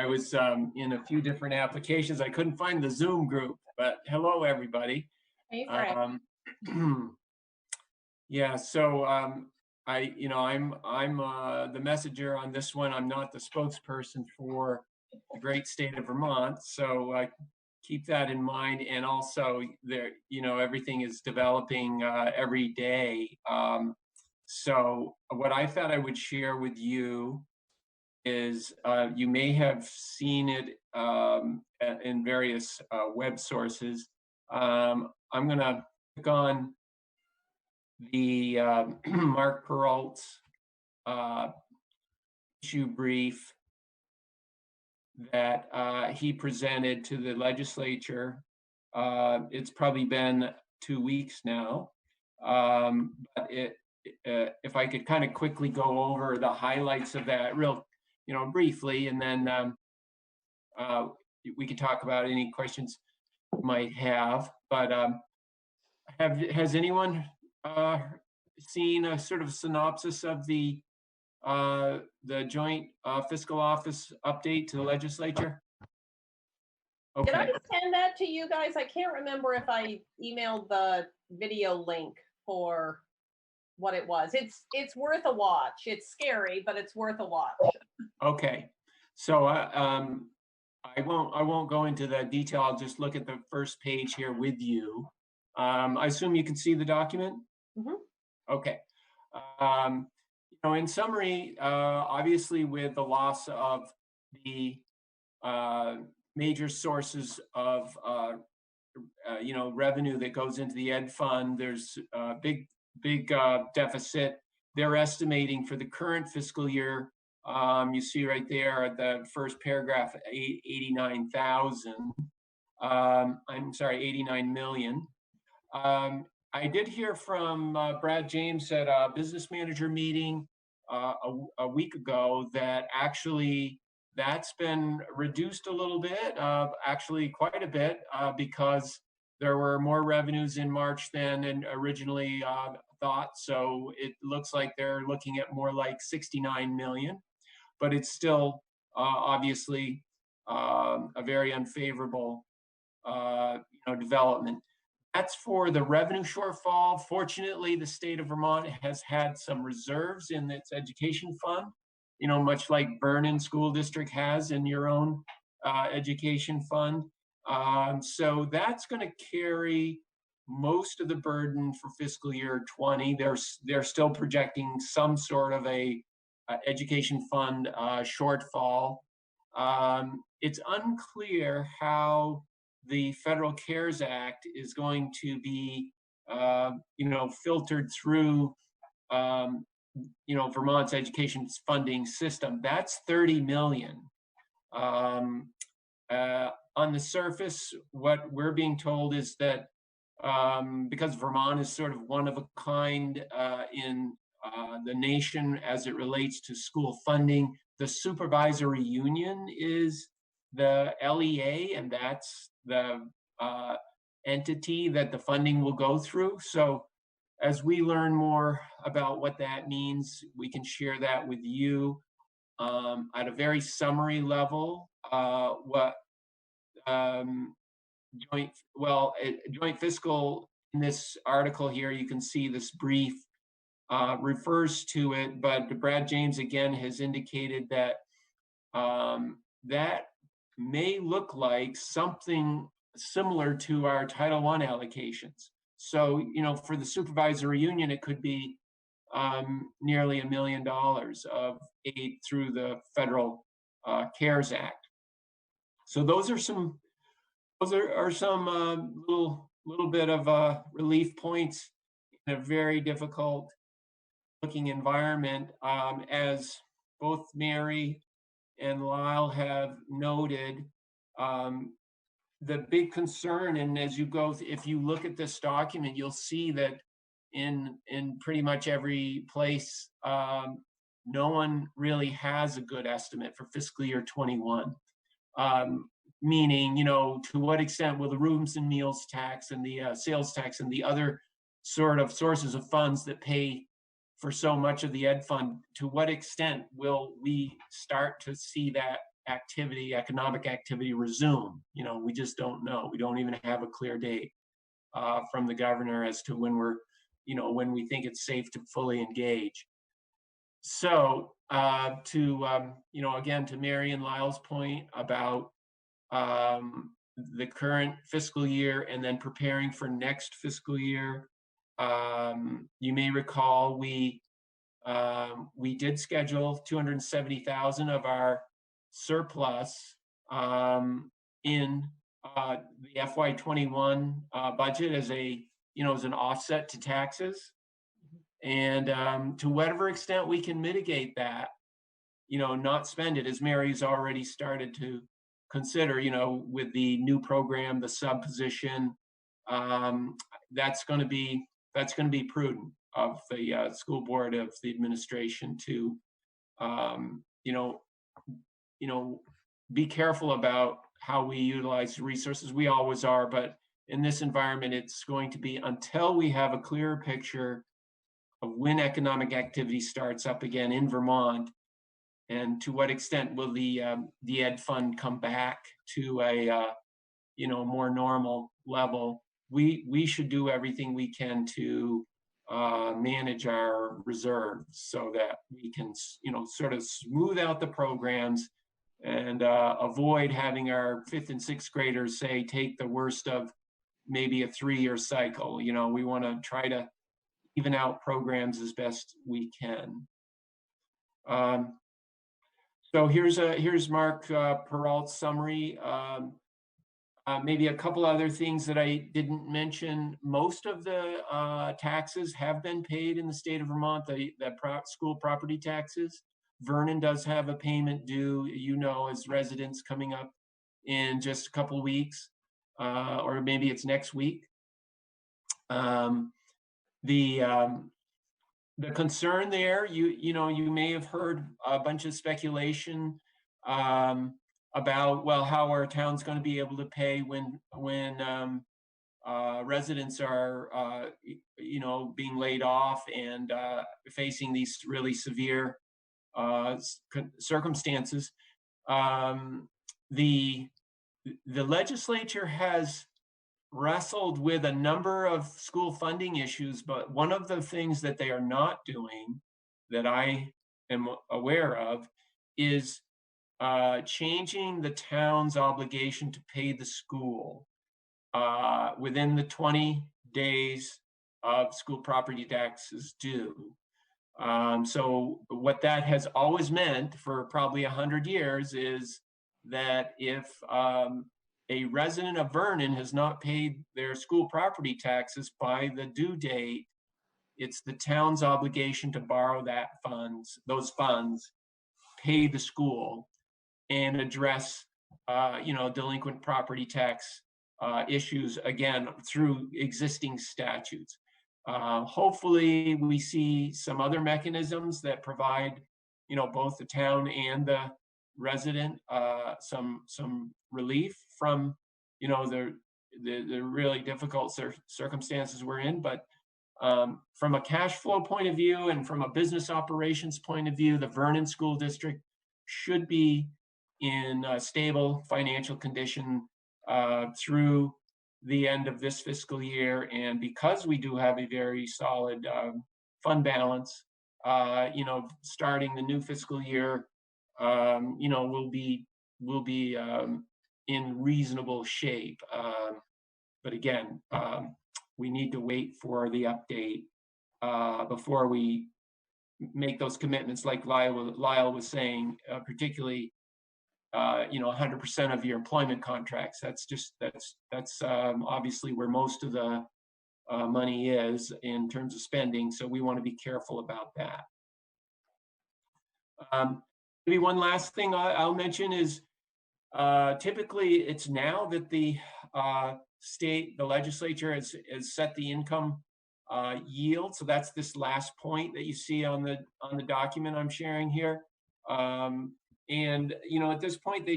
was in a few different applications. I couldn't find the Zoom group, but hello, everybody. Hey, Frank. Yeah. So I'm the messenger on this one. I'm not the spokesperson for the great state of Vermont. So keep that in mind. And also there, everything is developing every day. So what I thought I would share with you is you may have seen it in various web sources. I'm going to click on the Mark Peralt's issue brief that he presented to the legislature. It's probably been 2 weeks now, but if I could kind of quickly go over the highlights of that briefly, and then we could talk about any questions you might have. But has anyone seen a sort of synopsis of the joint fiscal office update to the legislature? Okay. Did I send that to you guys? I can't remember if I emailed the video link for what it was. It's worth a watch. It's scary, but it's worth a watch. Okay, so I won't go into the detail. I'll just look at the first page here with you. I assume you can see the document. Mm-hmm. Okay. So in summary, obviously with the loss of the major sources of revenue that goes into the ed fund, there's a big deficit. They're estimating for the current fiscal year, you see right there at the first paragraph, 89,000. I'm sorry, 89 million. I did hear from Brad James at a business manager meeting a week ago that actually that's been reduced a little bit, actually quite a bit, because there were more revenues in March than originally thought. So it looks like they're looking at more like 69 million, but it's still obviously a very unfavorable development. That's for the revenue shortfall. Fortunately, the state of Vermont has had some reserves in its education fund, much like Vernon School District has in your own education fund. So that's going to carry most of the burden for fiscal year 20. They're still projecting some sort of a education fund shortfall. It's unclear how the Federal CARES Act is going to be, filtered through, Vermont's education funding system. That's 30 million. On the surface, what we're being told is that because Vermont is sort of one of a kind in the nation as it relates to school funding, the supervisory union is the LEA, and that's the entity that the funding will go through. So as we learn more about what that means, we can share that with you. At a very summary level, joint fiscal, in this article here, you can see this brief refers to it, but Brad James again has indicated that that may look like something similar to our Title I allocations. So, for the supervisory union, it could be nearly $1 million of aid through the Federal CARES Act. So those are some little bit of relief points in a very difficult looking environment. As both Mary and Lyle have noted, the big concern, and as you go, if you look at this document, you'll see that in pretty much every place, no one really has a good estimate for fiscal year 21. Meaning, to what extent will the rooms and meals tax and the sales tax and the other sort of sources of funds that pay for so much of the ed fund, to what extent will we start to see that activity, economic activity resume? We just don't know. We don't even have a clear date from the governor as to when when we think it's safe to fully engage. So again, to Mary and Lyle's point about the current fiscal year and then preparing for next fiscal year, you may recall we did schedule 270,000 of our surplus in the FY21 budget as an offset to taxes, and to whatever extent we can mitigate that, not spend it, as Mary's already started to consider, with the new program, the sub position, that's going to be prudent of the school board, of the administration, to be careful about how we utilize resources. We always are, but in this environment, it's going to be until we have a clearer picture of when economic activity starts up again in Vermont, and to what extent will the ed fund come back to a more normal level. We should do everything we can to manage our reserves so that we can sort of smooth out the programs and avoid having our 5th and 6th graders take the worst of maybe a 3-year cycle. We want to try to even out programs as best we can. So here's Mark Peralt's summary. Maybe a couple other things that I didn't mention. Most of the taxes have been paid in the state of Vermont, the school property taxes. Vernon does have a payment due, as residents coming up in just a couple weeks, or maybe it's next week. The concern there, you may have heard a bunch of speculation about, well, how our town's going to be able to pay when residents are, being laid off and facing these really severe circumstances. The legislature has wrestled with a number of school funding issues, but one of the things that they are not doing that I am aware of is changing the town's obligation to pay the school within the 20 days of school property taxes due. So what that has always meant for probably 100 years is that if a resident of Vernon has not paid their school property taxes by the due date, it's the town's obligation to borrow those funds, pay the school, and address, delinquent property tax issues, again, through existing statutes. Hopefully we see some other mechanisms that provide, both the town and the resident some relief from, the really difficult circumstances we're in. But from a cash flow point of view and from a business operations point of view, the Vernon School District should be in a stable financial condition through the end of this fiscal year. And because we do have a very solid fund balance, starting the new fiscal year, we'll be in reasonable shape. But again, we need to wait for the update before we make those commitments, like Lyle was saying, particularly 100% of your employment contracts. That's obviously where most of the money is in terms of spending. So we want to be careful about that. Maybe one last thing I'll mention is typically it's now that the the legislature has set the income yield. So that's this last point that you see on the document I'm sharing here. And at this point,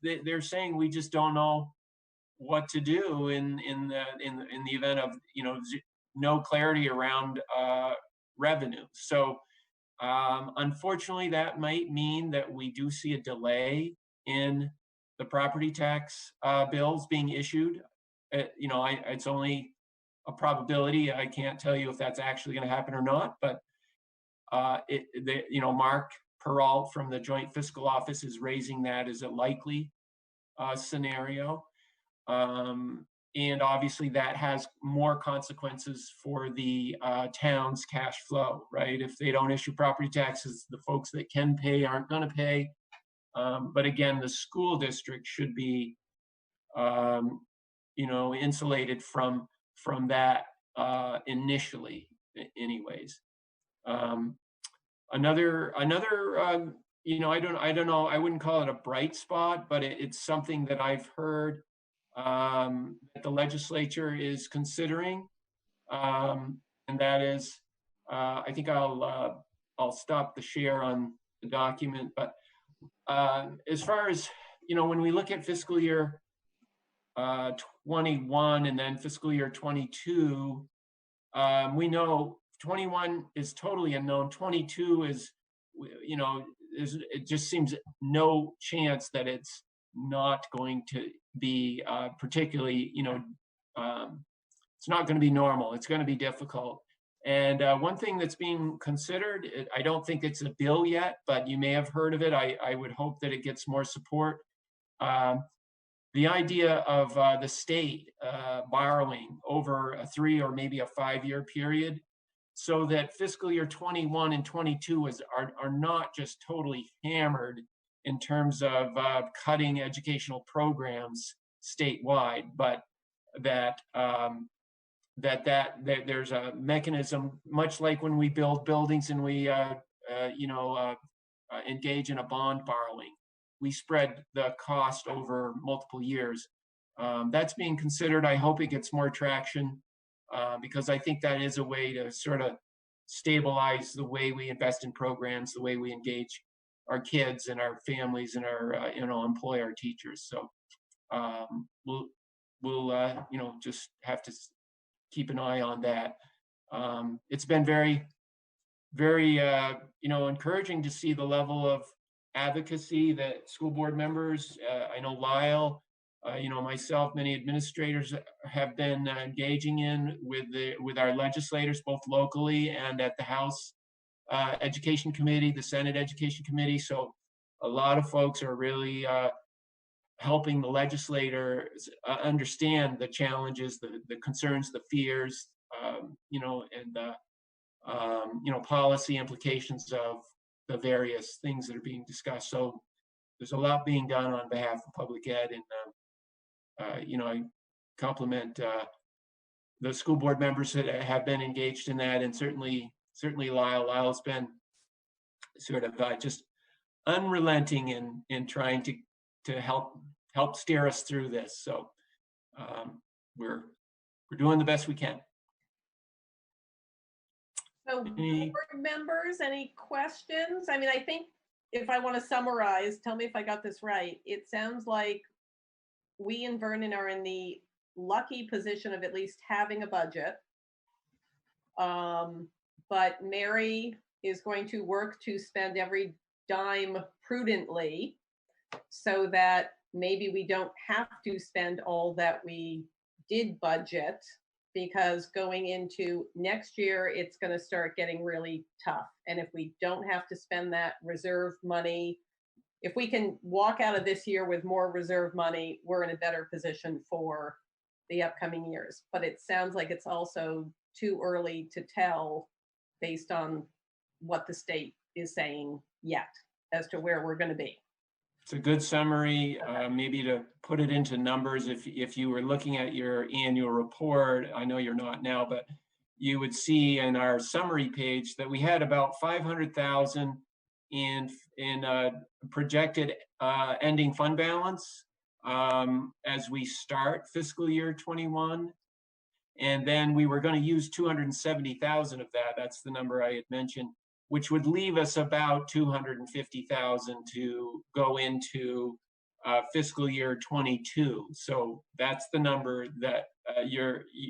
they're saying we just don't know what to do in the event of no clarity around revenue. So unfortunately, that might mean that we do see a delay in the property tax bills being issued. It's only a probability. I can't tell you if that's actually going to happen or not. But Mark Peralt from the Joint Fiscal Office is raising that as a likely scenario. And obviously that has more consequences for the town's cash flow, right? If they don't issue property taxes, the folks that can pay aren't going to pay. But again, the school district should be, insulated from that initially, anyways. Another I don't know, I wouldn't call it a bright spot, but it's something that I've heard that the legislature is considering, and that is, I think I'll stop the share on the document. But as far as when we look at fiscal year 21 and then fiscal year 22, we know 21 is totally unknown. 22 is, it just seems no chance that it's not going to be particularly, it's not going to be normal. It's going to be difficult. And one thing that's being considered, I don't think it's a bill yet, but you may have heard of it. I would hope that it gets more support. The idea of the state borrowing over a 3 or maybe a 5-year period so that fiscal year 21 and 22 are not just totally hammered in terms of cutting educational programs statewide, but that there's a mechanism, much like when we build buildings and we engage in a bond borrowing. We spread the cost over multiple years. That's being considered. I hope it gets more traction because I think that is a way to sort of stabilize the way we invest in programs, the way we engage our kids and our families and our employ our teachers. So we'll just have to keep an eye on that. It's been very encouraging to see the level of advocacy that school board members, I know Lyle, myself, many administrators have been engaging in with our legislators, both locally and at the House Education Committee, the Senate Education Committee. So a lot of folks are really helping the legislators understand the challenges, the concerns, the fears, policy implications of the various things that are being discussed. So there's a lot being done on behalf of public ed, and I compliment the school board members that have been engaged in that, and certainly Lyle's been sort of just unrelenting in trying to help steer us through this. So we're doing the best we can. So board members, any questions? I mean, I think if I want to summarize, tell me if I got this right. It sounds like we and Vernon are in the lucky position of at least having a budget. But Mary is going to work to spend every dime prudently so that maybe we don't have to spend all that we did budget, because going into next year, it's going to start getting really tough. And if we don't have to spend that reserve money, if we can walk out of this year with more reserve money, we're in a better position for the upcoming years. But it sounds like it's also too early to tell based on what the state is saying yet as to where we're going to be. It's a good summary. Maybe to put it into numbers, if you were looking at your annual report, I know you're not now, but you would see in our summary page that we had about 500,000 in projected ending fund balance as we start fiscal year 21. And then we were going to use 270,000 of that. That's the number I had mentioned, which would leave us about 250,000 to go into fiscal year 22. So that's the number that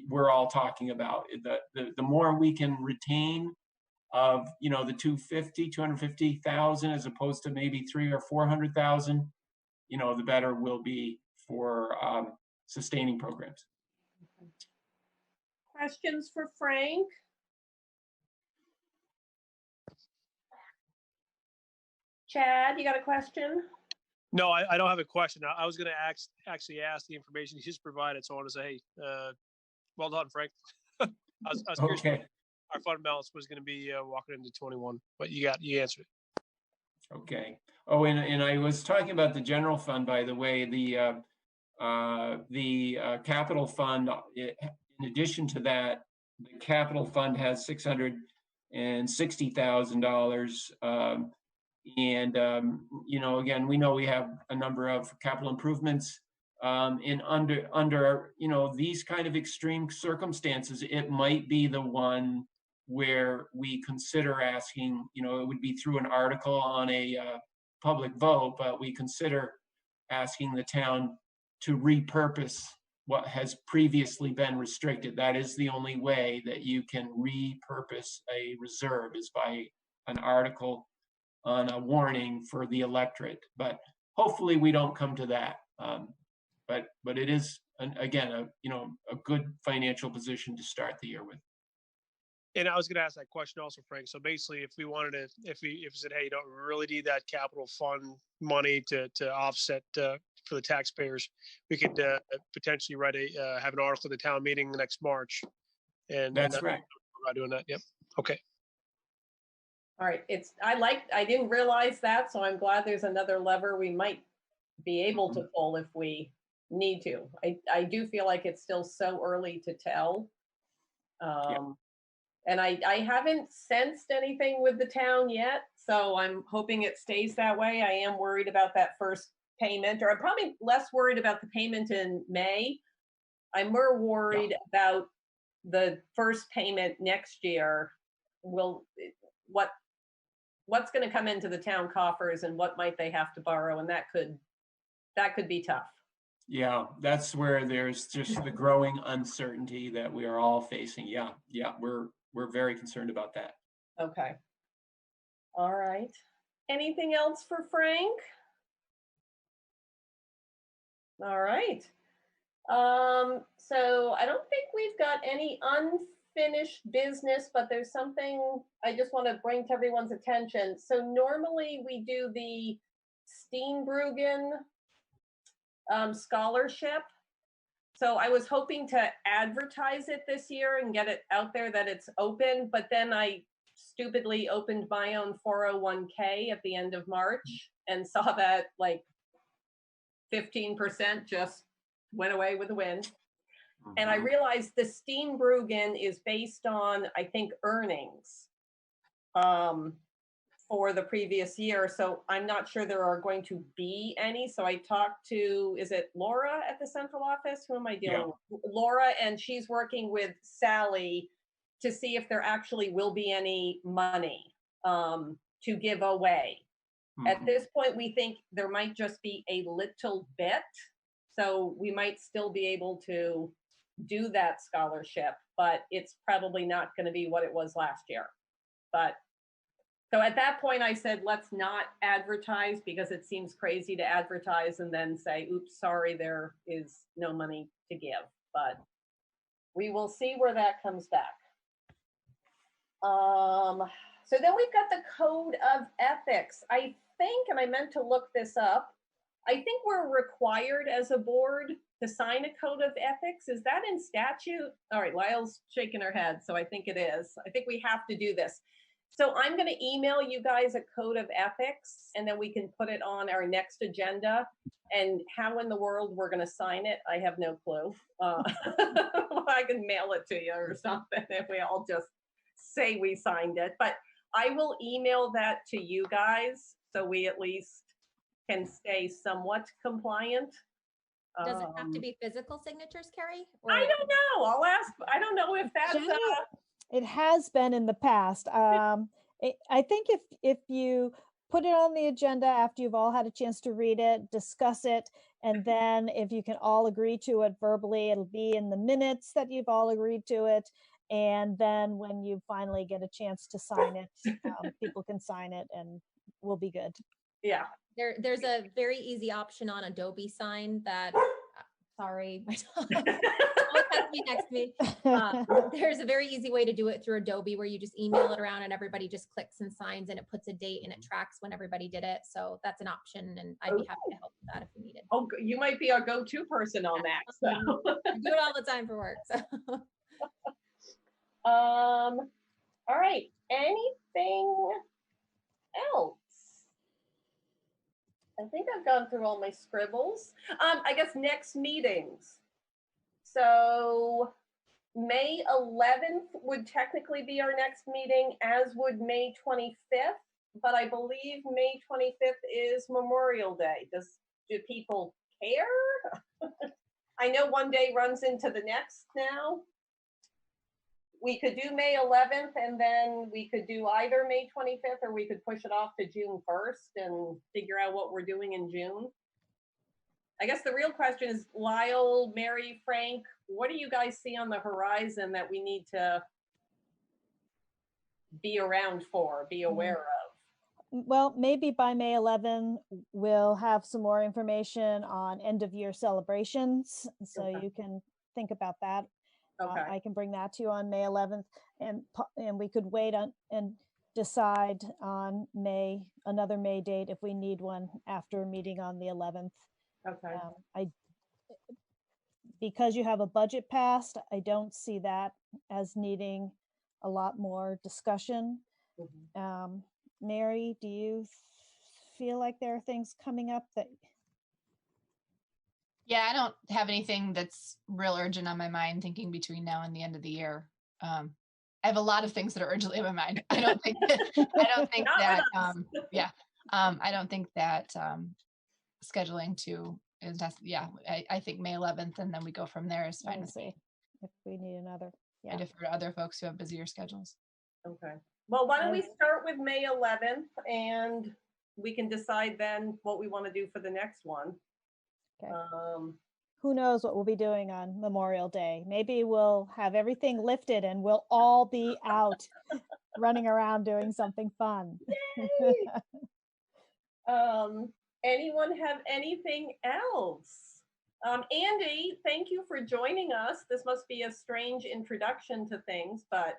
we're all talking about. The more we can retain of the 250,000 as opposed to maybe 300,000 or 400,000, the better will be for sustaining programs. Questions for Frank? Chad, you got a question? No, I don't have a question. I was going to actually ask the information he just provided. So I want to say, hey, well done, Frank. I was curious Okay. our fund balance was going to be walking into 21, but you answered it. Okay. Oh, and I was talking about the general fund, by the way. The capital fund, in addition to that, the capital fund has $660,000. Again, we know we have a number of capital improvements in under these kind of extreme circumstances. It might be the one where we consider asking, it would be through an article on a public vote, but we consider asking the town to repurpose what has previously been restricted. That is the only way that you can repurpose a reserve, is by an article on a warning for the electorate. But hopefully we don't come to that. But it is, again, a good financial position to start the year with. And I was going to ask that question also, Frank. So basically, if we wanted to, if we said, hey, you don't really need that capital fund money to offset for the taxpayers, we could potentially have an article at the town meeting next March. And that's right. About doing that. Yep. Okay. All right, I didn't realize that, so I'm glad there's another lever we might be able to pull if we need to. I do feel like it's still so early to tell. And I haven't sensed anything with the town yet, so I'm hoping it stays that way. I am worried about that first payment, or I'm probably less worried about the payment in May. I'm more worried about the first payment next year. What's going to come into the town coffers, and what might they have to borrow, and that could be tough. Yeah, that's where there's just the growing uncertainty that we are all facing. Yeah, we're very concerned about that. Okay. All right. Anything else for Frank? All right. So I don't think we've got any unfinished business, but there's something I just want to bring to everyone's attention. So normally we do the Steenbruggen scholarship. So I was hoping to advertise it this year and get it out there that it's open, but then I stupidly opened my own 401k at the end of March and saw that like 15% just went away with the wind. And I realized the Steenbruggen is based on, I think, earnings for the previous year. So I'm not sure there are going to be any. So I talked to, is it Laura at the central office? Who am I dealing with? Laura, and she's working with Sally to see if there actually will be any money to give away. At this point, we think there might just be a little bit. So we might still be able to do that scholarship, but it's probably not going to be what it was last year. But so at that point, I said, let's not advertise, because it seems crazy to advertise and then say, oops, sorry, there is no money to give. But we will see where that comes back. So then we've got the code of ethics. I think, and I meant to look this up, I think we're required as a board to sign a code of ethics. Is that in statute? All right, Lyle's shaking her head, so I think it is. I think we have to do this. So I'm going to email you guys a code of ethics, and then we can put it on our next agenda. And how in the world we're going to sign it, I have no clue. I can mail it to you or something if we all just say we signed it. But I will email that to you guys so we at least can stay somewhat compliant. Does it have to be physical signatures, Carrie? Or... I don't know. I'll ask. I don't know if that's. It has been in the past. I think if you put it on the agenda after you've all had a chance to read it, discuss it, and then if you can all agree to it verbally, it'll be in the minutes that you've all agreed to it. And then when you finally get a chance to sign it, people can sign it and we'll be good. Yeah. There's a very easy option on Adobe Sign that, sorry, my dog has to be next to me. There's a very easy way to do it through Adobe where you just email it around and everybody just clicks and signs and it puts a date and it tracks when everybody did it. So that's an option and I'd be happy to help with that if you need it. Oh, you might be our go-to person on that. So. I do it all the time for work. So. All right. Anything else? I think I've gone through all my scribbles. I guess next meetings. So May 11th would technically be our next meeting, as would May 25th. But I believe May 25th is Memorial Day. Do people care? I know one day runs into the next now. We could do May 11th, and then we could do either May 25th, or we could push it off to June 1st and figure out what we're doing in June. I guess the real question is, Lyle, Mary, Frank, what do you guys see on the horizon that we need to be around for, be aware of? Well, maybe by May 11, we'll have some more information on end of year celebrations. So you can think about that. Okay. I can bring that to you on May 11th, and we could wait on and decide on another May date if we need one after a meeting on the 11th. Okay. Because you have a budget passed, I don't see that as needing a lot more discussion. Mary, do you feel like there are things coming up that? Yeah, I don't have anything that's real urgent on my mind thinking between now and the end of the year. I have a lot of things that are urgently on my mind. I don't think that I don't think that scheduling is I think May 11th and then we go from there is fine with me. If we need another. I defer to other folks who have busier schedules. Okay. Well, why don't we start with May 11th and we can decide then what we want to do for the next one. Okay. Who knows what we'll be doing on Memorial Day? Maybe we'll have everything lifted and we'll all be out running around doing something fun. Anyone have anything else? Andy, thank you for joining us. This must be a strange introduction to things, but.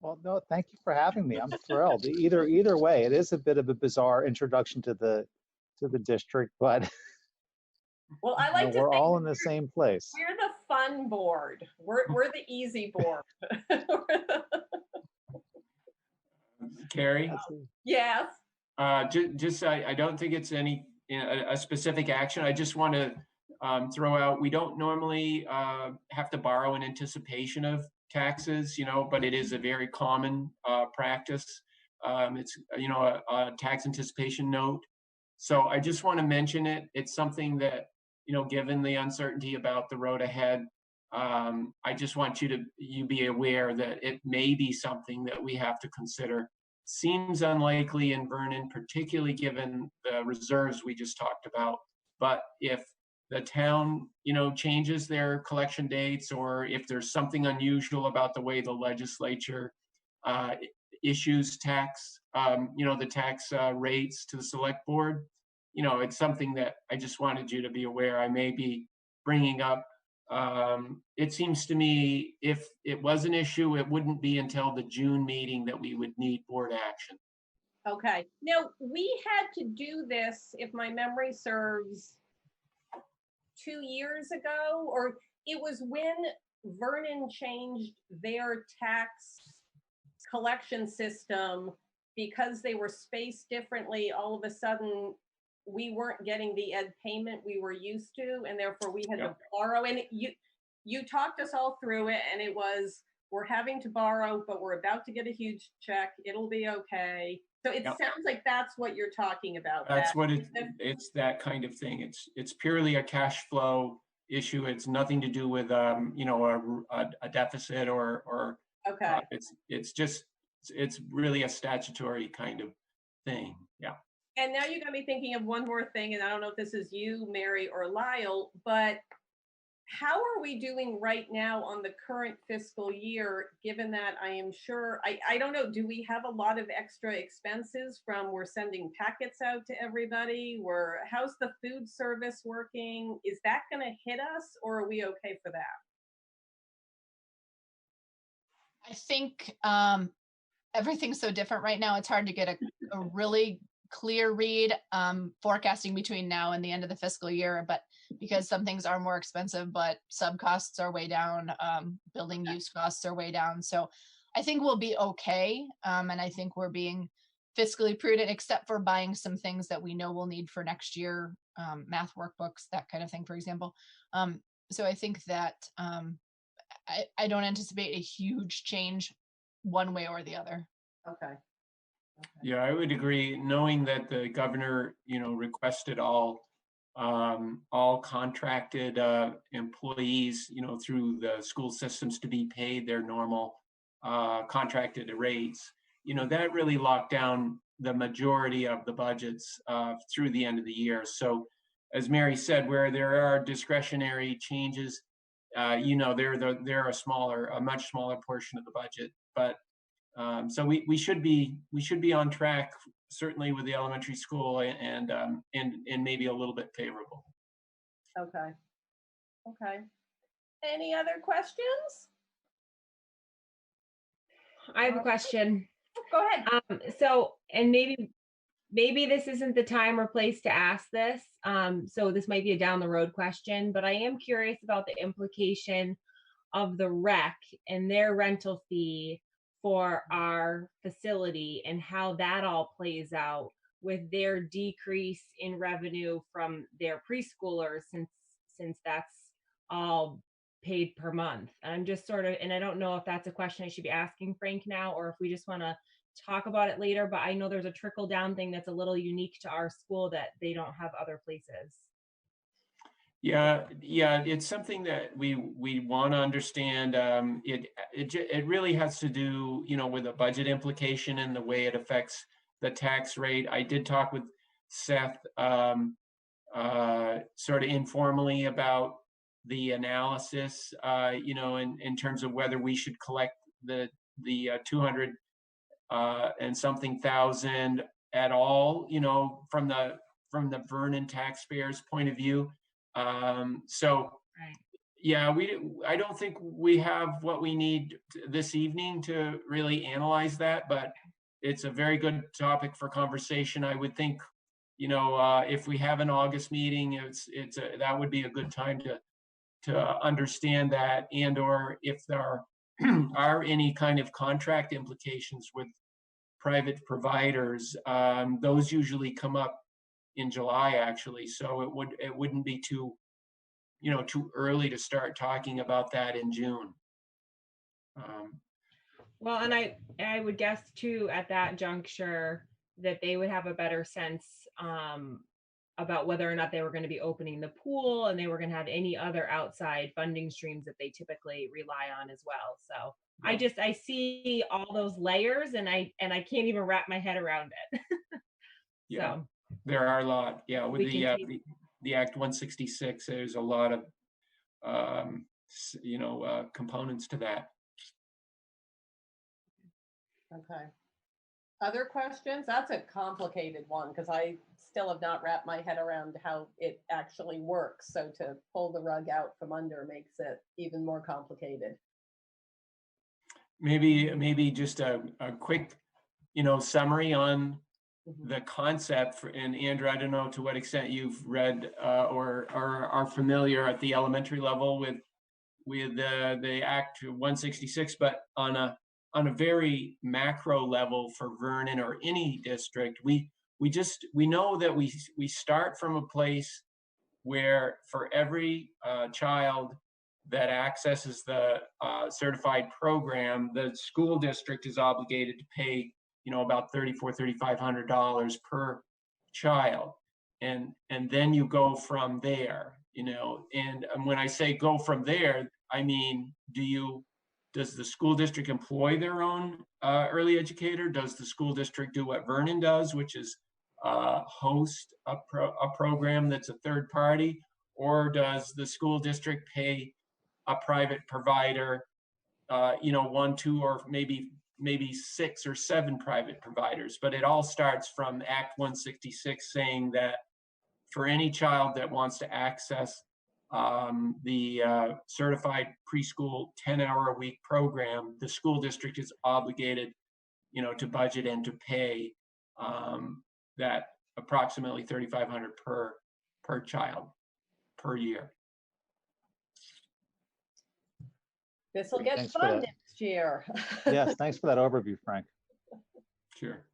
Well, no, thank you for having me. I'm thrilled. Either way, it is a bit of a bizarre introduction to the district, but well, I like to we're think all in the same place. We're the fun board. We're the easy board. Carrie? Yes. I don't think it's any a specific action. I just want to throw out, we don't normally have to borrow in anticipation of taxes, but it is a very common practice. It's, a tax anticipation note. So I just want to mention it. It's something that, given the uncertainty about the road ahead, I just want you to be aware that it may be something that we have to consider. Seems unlikely in Vernon, particularly given the reserves we just talked about. But if the town, changes their collection dates, or if there's something unusual about the way the legislature issues tax, the tax rates to the select board, it's something that I just wanted you to be aware. I may be bringing up. It seems to me if it was an issue, it wouldn't be until the June meeting that we would need board action. Okay. Now, we had to do this, if my memory serves, 2 years ago, or it was when Vernon changed their tax collection system because they were spaced differently. All of a sudden, we weren't getting the ed payment we were used to, and therefore we had to borrow. And you talked us all through it, and it was, we're having to borrow, but we're about to get a huge check. It'll be okay. So it sounds like that's what you're talking about. That's what it's that kind of thing. It's purely a cash flow issue. It's nothing to do with a deficit or okay. It's really a statutory kind of thing. Yeah. And now you got me thinking of one more thing, and I don't know if this is you, Mary, or Lyle, but how are we doing right now on the current fiscal year, given that I am sure, I don't know, do we have a lot of extra expenses from we're sending packets out to everybody? How's the food service working? Is that going to hit us, or are we okay for that? I think everything's so different right now. It's hard to get a really clear read forecasting between now and the end of the fiscal year, but because some things are more expensive, but sub costs are way down, building use costs are way down. So I think we'll be okay. And I think we're being fiscally prudent, except for buying some things that we know we'll need for next year, math workbooks, that kind of thing, for example. So I think that I don't anticipate a huge change one way or the other. Okay. Yeah, I would agree, knowing that the governor, requested all contracted employees, through the school systems to be paid their normal contracted rates. That really locked down the majority of the budgets through the end of the year. So as Mary said, where there are discretionary changes, they're a much smaller portion of the budget. But so we should be on track, certainly with the elementary school, and maybe a little bit favorable. Okay. Any other questions? I have a question. Go ahead. So, and maybe this isn't the time or place to ask this. So this might be a down the road question, but I am curious about the implication of the rec and their rental fee for our facility and how that all plays out with their decrease in revenue from their preschoolers, since that's all paid per month. I'm just sort of, and I don't know if that's a question I should be asking Frank now, or if we just want to talk about it later, but I know there's a trickle down thing that's a little unique to our school that they don't have other places. Yeah, it's something that we want to understand. It really has to do, with a budget implication and the way it affects the tax rate. I did talk with Seth sort of informally about the analysis, in terms of whether we should collect the 200 and something thousand at all, from the Vernon taxpayers' point of view. So right. Yeah, I don't think we have what we need this evening to really analyze that, but it's a very good topic for conversation. I would think, if we have an August meeting, that would be a good time to understand that, and or if there are any kind of contract implications with private providers. Those usually come up in July, actually, so it wouldn't be too early to start talking about that in June. Well, and I would guess too at that juncture that they would have a better sense about whether or not they were going to be opening the pool, and they were going to have any other outside funding streams that they typically rely on as well. So yeah. I see all those layers, and I can't even wrap my head around it. Yeah, so there are a lot. Yeah, with the Act 166, there's a lot of components to that. Okay. Other questions? That's a complicated one because I still have not wrapped my head around how it actually works. So to pull the rug out from under makes it even more complicated. Maybe just a quick, summary on the concept. And Andrew, I don't know to what extent you've read or are familiar at the elementary level with the Act 166, but on a very macro level for Vernon or any district, we know that we start from a place where for every child that accesses the certified program, the school district is obligated to pay about $3,500 per child, and then you go from there. And when I say go from there, I mean, does the school district employ their own early educator? Does the school district do what Vernon does, which is host a program that's a third party? Or does the school district pay a private provider, 1, 2, or maybe 6 or 7 private providers? But it all starts from Act 166 saying that for any child that wants to access the certified preschool 10-hour-a-week program, the school district is obligated, to budget and to pay that approximately $3,500 per child per year. This will get Thanks fun next year. Yes, thanks for that overview, Frank. Sure.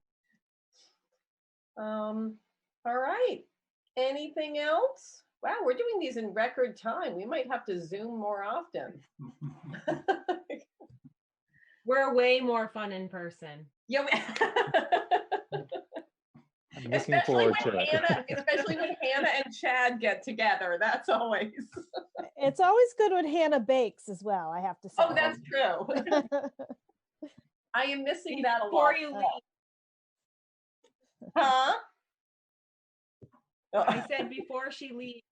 All right. Anything else? Wow, we're doing these in record time. We might have to Zoom more often. We're way more fun in person. Yeah. I'm looking forward to it. Especially when Hannah and Chad get together. That's always. It's always good when Hannah bakes as well, I have to say. Oh, that's true. I am missing that a lot. Before you leave. Huh? I said before she leaves,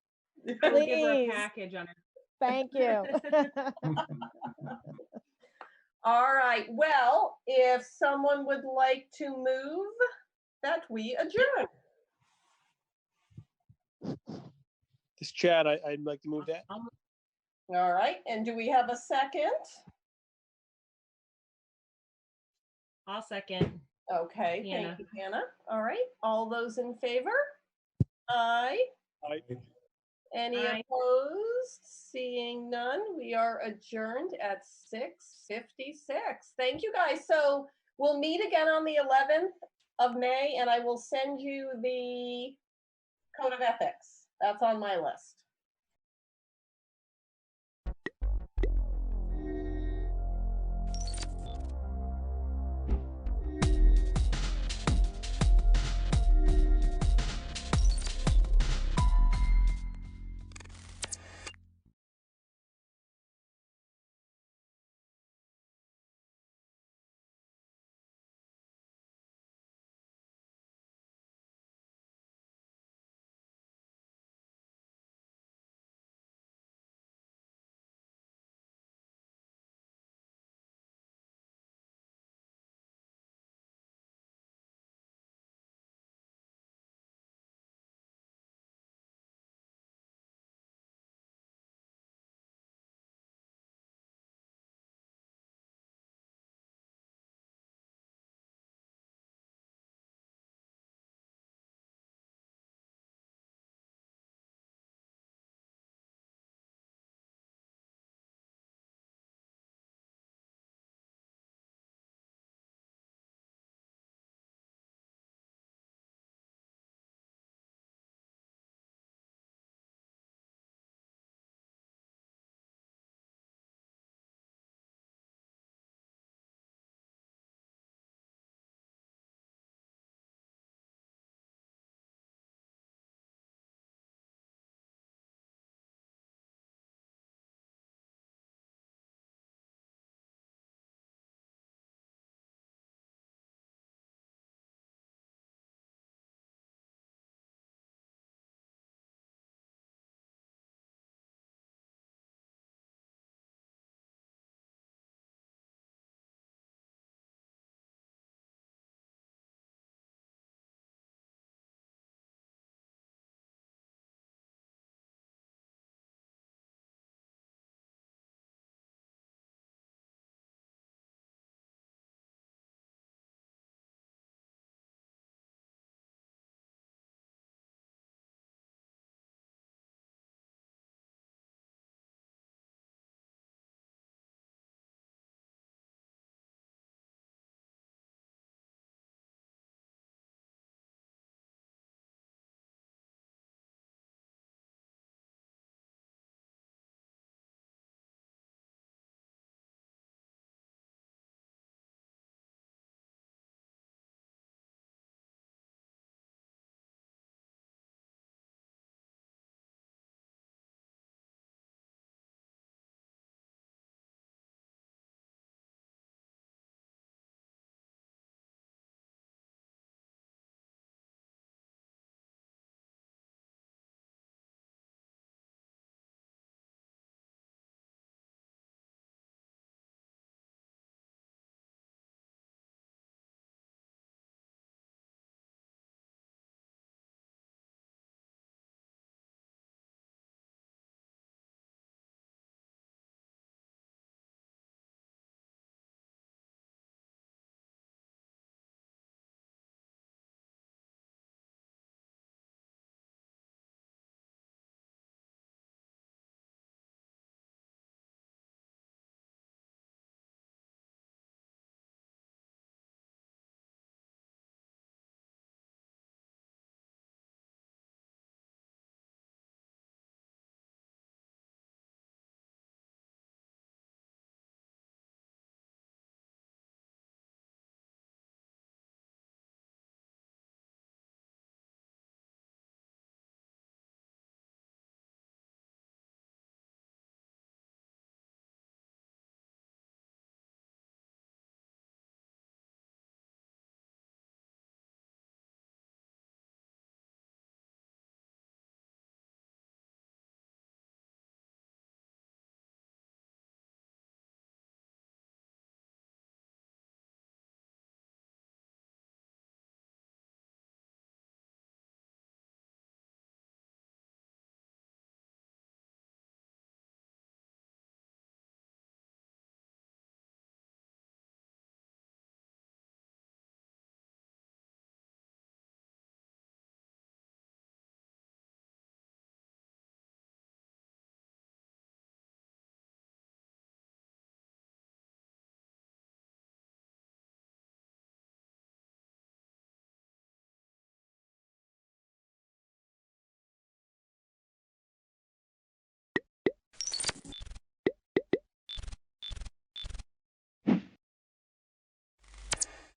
I'll give her a package on her. Thank you. All right. Well, if someone would like to move that we adjourn. This Chad, I'd like to move that. All right. And do we have a second? I'll second. Okay. Hannah. Thank you, Hannah. All right. All those in favor? Aye. Aye. Any Aye. opposed? Seeing none, we are adjourned at 6:56. Thank you, guys. So we'll meet again on the 11th of May, and I will send you the code of ethics. That's on my list.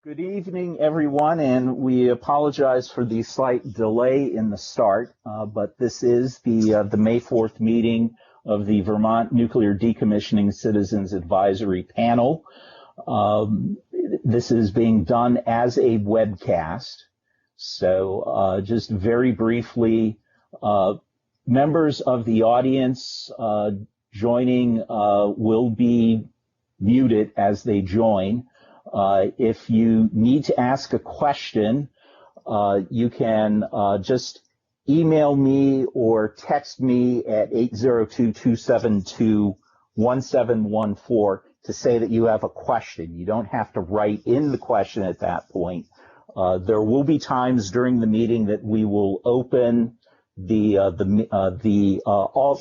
Good evening, everyone, and we apologize for the slight delay in the start, but this is the May 4th meeting of the Vermont Nuclear Decommissioning Citizens Advisory Panel. This is being done as a webcast, so just very briefly, members of the audience joining will be muted as they join. If you need to ask a question, you can just email me or text me at 802-272-1714 to say that you have a question. You don't have to write in the question at that point. There will be times during the meeting that we will open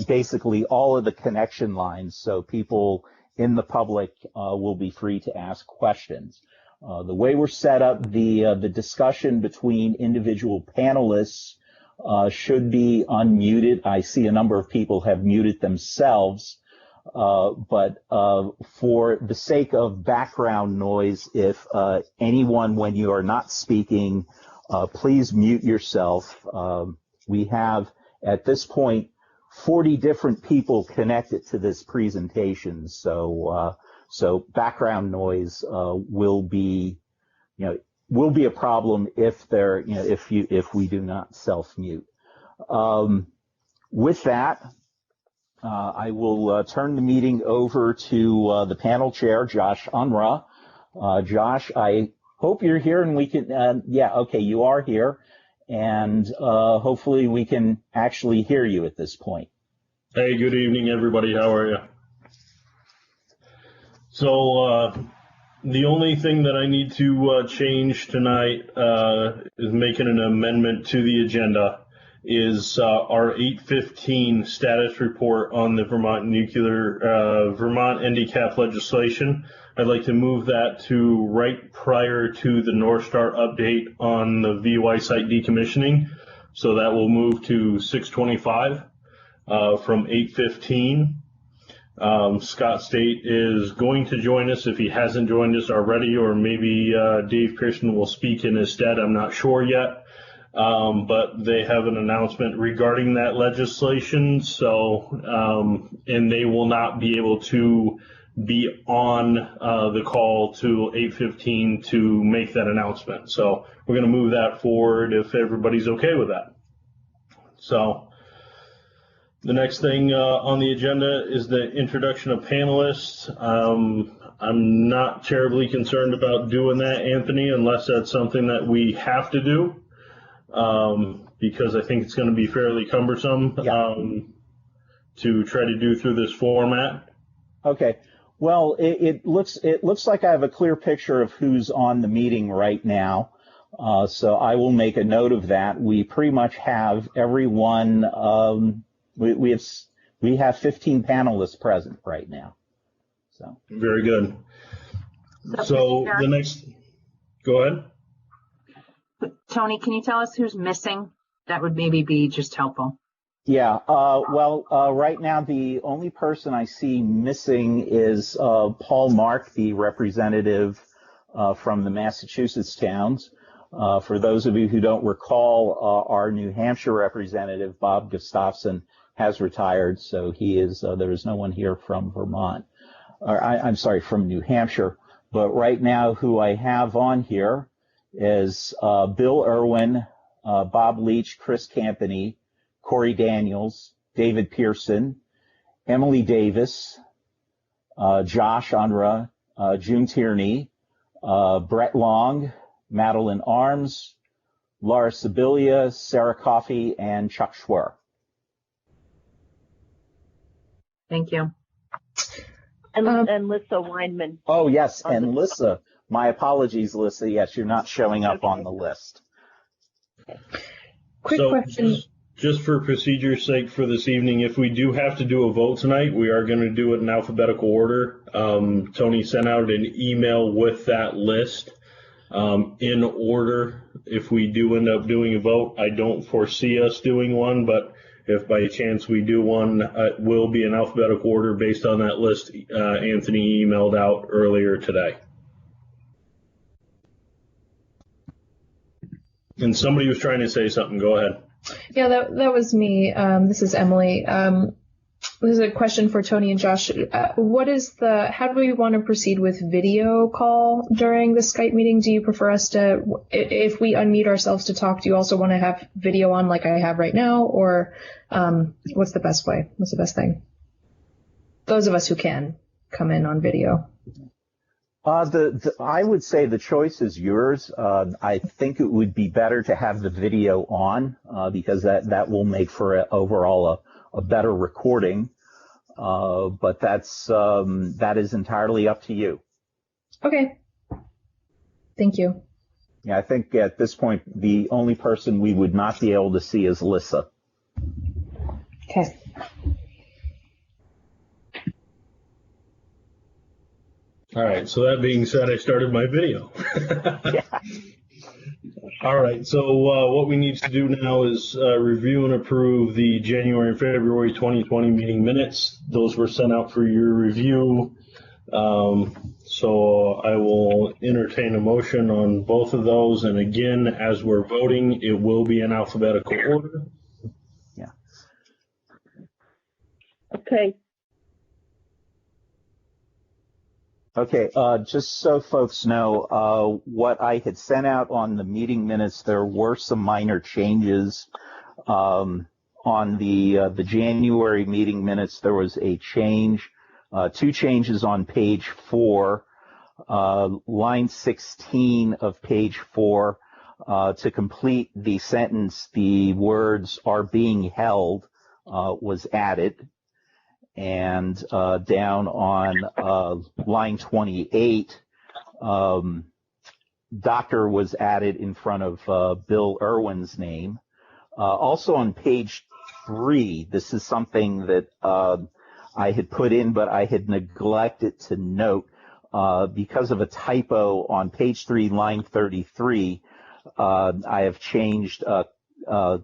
basically all of the connection lines, so people in the public will be free to ask questions. The way we're set up, the discussion between individual panelists should be unmuted. I see a number of people have muted themselves, but for the sake of background noise, if anyone, when you are not speaking, please mute yourself. We have, at this point, 40 different people connected to this presentation, so background noise will be a problem if we do not self-mute. With that, I will turn the meeting over to the panel chair, Josh Unruh. Josh, I hope you're here and we can. Yeah, okay, you are here. And hopefully we can actually hear you at this point. Hey, good evening, everybody. How are you? So the only thing that I need to change tonight is making an amendment to the agenda is our 815 status report on the Vermont NDCAP legislation. I'd like to move that to right prior to the North Star update on the VY site decommissioning. So that will move to 625 from 815. Scott State is going to join us if he hasn't joined us already, or maybe Dave Pearson will speak in his stead. I'm not sure yet. But they have an announcement regarding that legislation. So, and they will not be able to be on the call to 8:15 to make that announcement. So we're going to move that forward if everybody's okay with that. So the next thing on the agenda is the introduction of panelists. I'm not terribly concerned about doing that, Anthony, unless that's something that we have to do, because I think it's going to be fairly cumbersome to try to do through this format. Okay. Well, it looks like I have a clear picture of who's on the meeting right now, so I will make a note of that. We pretty much have everyone. We have 15 panelists present right now. So very good. So the next, go ahead. Tony, can you tell us who's missing? That would maybe be just helpful. Yeah, right now the only person I see missing is Paul Mark, the representative from the Massachusetts towns. For those of you who don't recall, our New Hampshire representative, Bob Gustafson, has retired, so he is. There is no one here from Vermont, or I'm sorry, from New Hampshire. But right now, who I have on here is Bill Irwin, Bob Leach, Chris Campany, Corey Daniels, David Pearson, Emily Davis, Josh Unruh, June Tierney, Brett Long, Madeline Arms, Laura Sibilia, Sarah Coffey, and Chuck Schwer. Thank you. And Lissa Weinman. Oh, yes, and Lissa. My apologies, Lissa. Yes, you're not showing up on the list. Quick question. Just for procedure's sake for this evening, if we do have to do a vote tonight, we are going to do it in alphabetical order. Tony sent out an email with that list in order. If we do end up doing a vote, I don't foresee us doing one, but if by chance we do one, it will be in alphabetical order based on that list Anthony emailed out earlier today. And somebody was trying to say something. Go ahead. Yeah, that was me. This is Emily. This is a question for Tony and Josh. How do we want to proceed with video call during the Skype meeting? Do you prefer us to, if we unmute ourselves to talk, do you also want to have video on like I have right now? Or what's the best way? What's the best thing? Those of us who can come in on video. I would say the choice is yours. I think it would be better to have the video on because that will make for overall a better recording. But that is entirely up to you. Okay. Thank you. Yeah, I think at this point the only person we would not be able to see is Lissa. Okay. All right. So that being said, I started my video. All right. So what we need to do now is review and approve the January and February 2020 meeting minutes. Those were sent out for your review. So I will entertain a motion on both of those. And again, as we're voting, it will be in alphabetical order. Yeah. Okay. Okay, just so folks know, what I had sent out on the meeting minutes, there were some minor changes. On the January meeting minutes, there was a change, two changes on page 4, line 16 of page 4, to complete the sentence, the words "are being held" was added. And down on line 28, doctor was added in front of Bill Irwin's name. Also on page 3, this is something that I had put in, but I had neglected to note because of a typo on page 3, line 33. I have changed the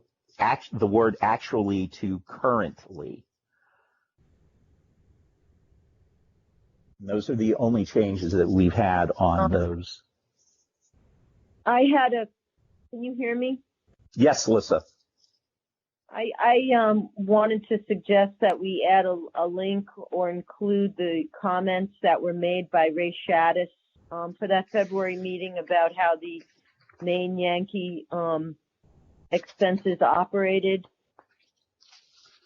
word "actually" to "currently." Those are the only changes that we've had on those. Can you hear me? Yes, Lissa. I wanted to suggest that we add a link or include the comments that were made by Ray Shaddis for that February meeting about how the Maine Yankee expenses operated.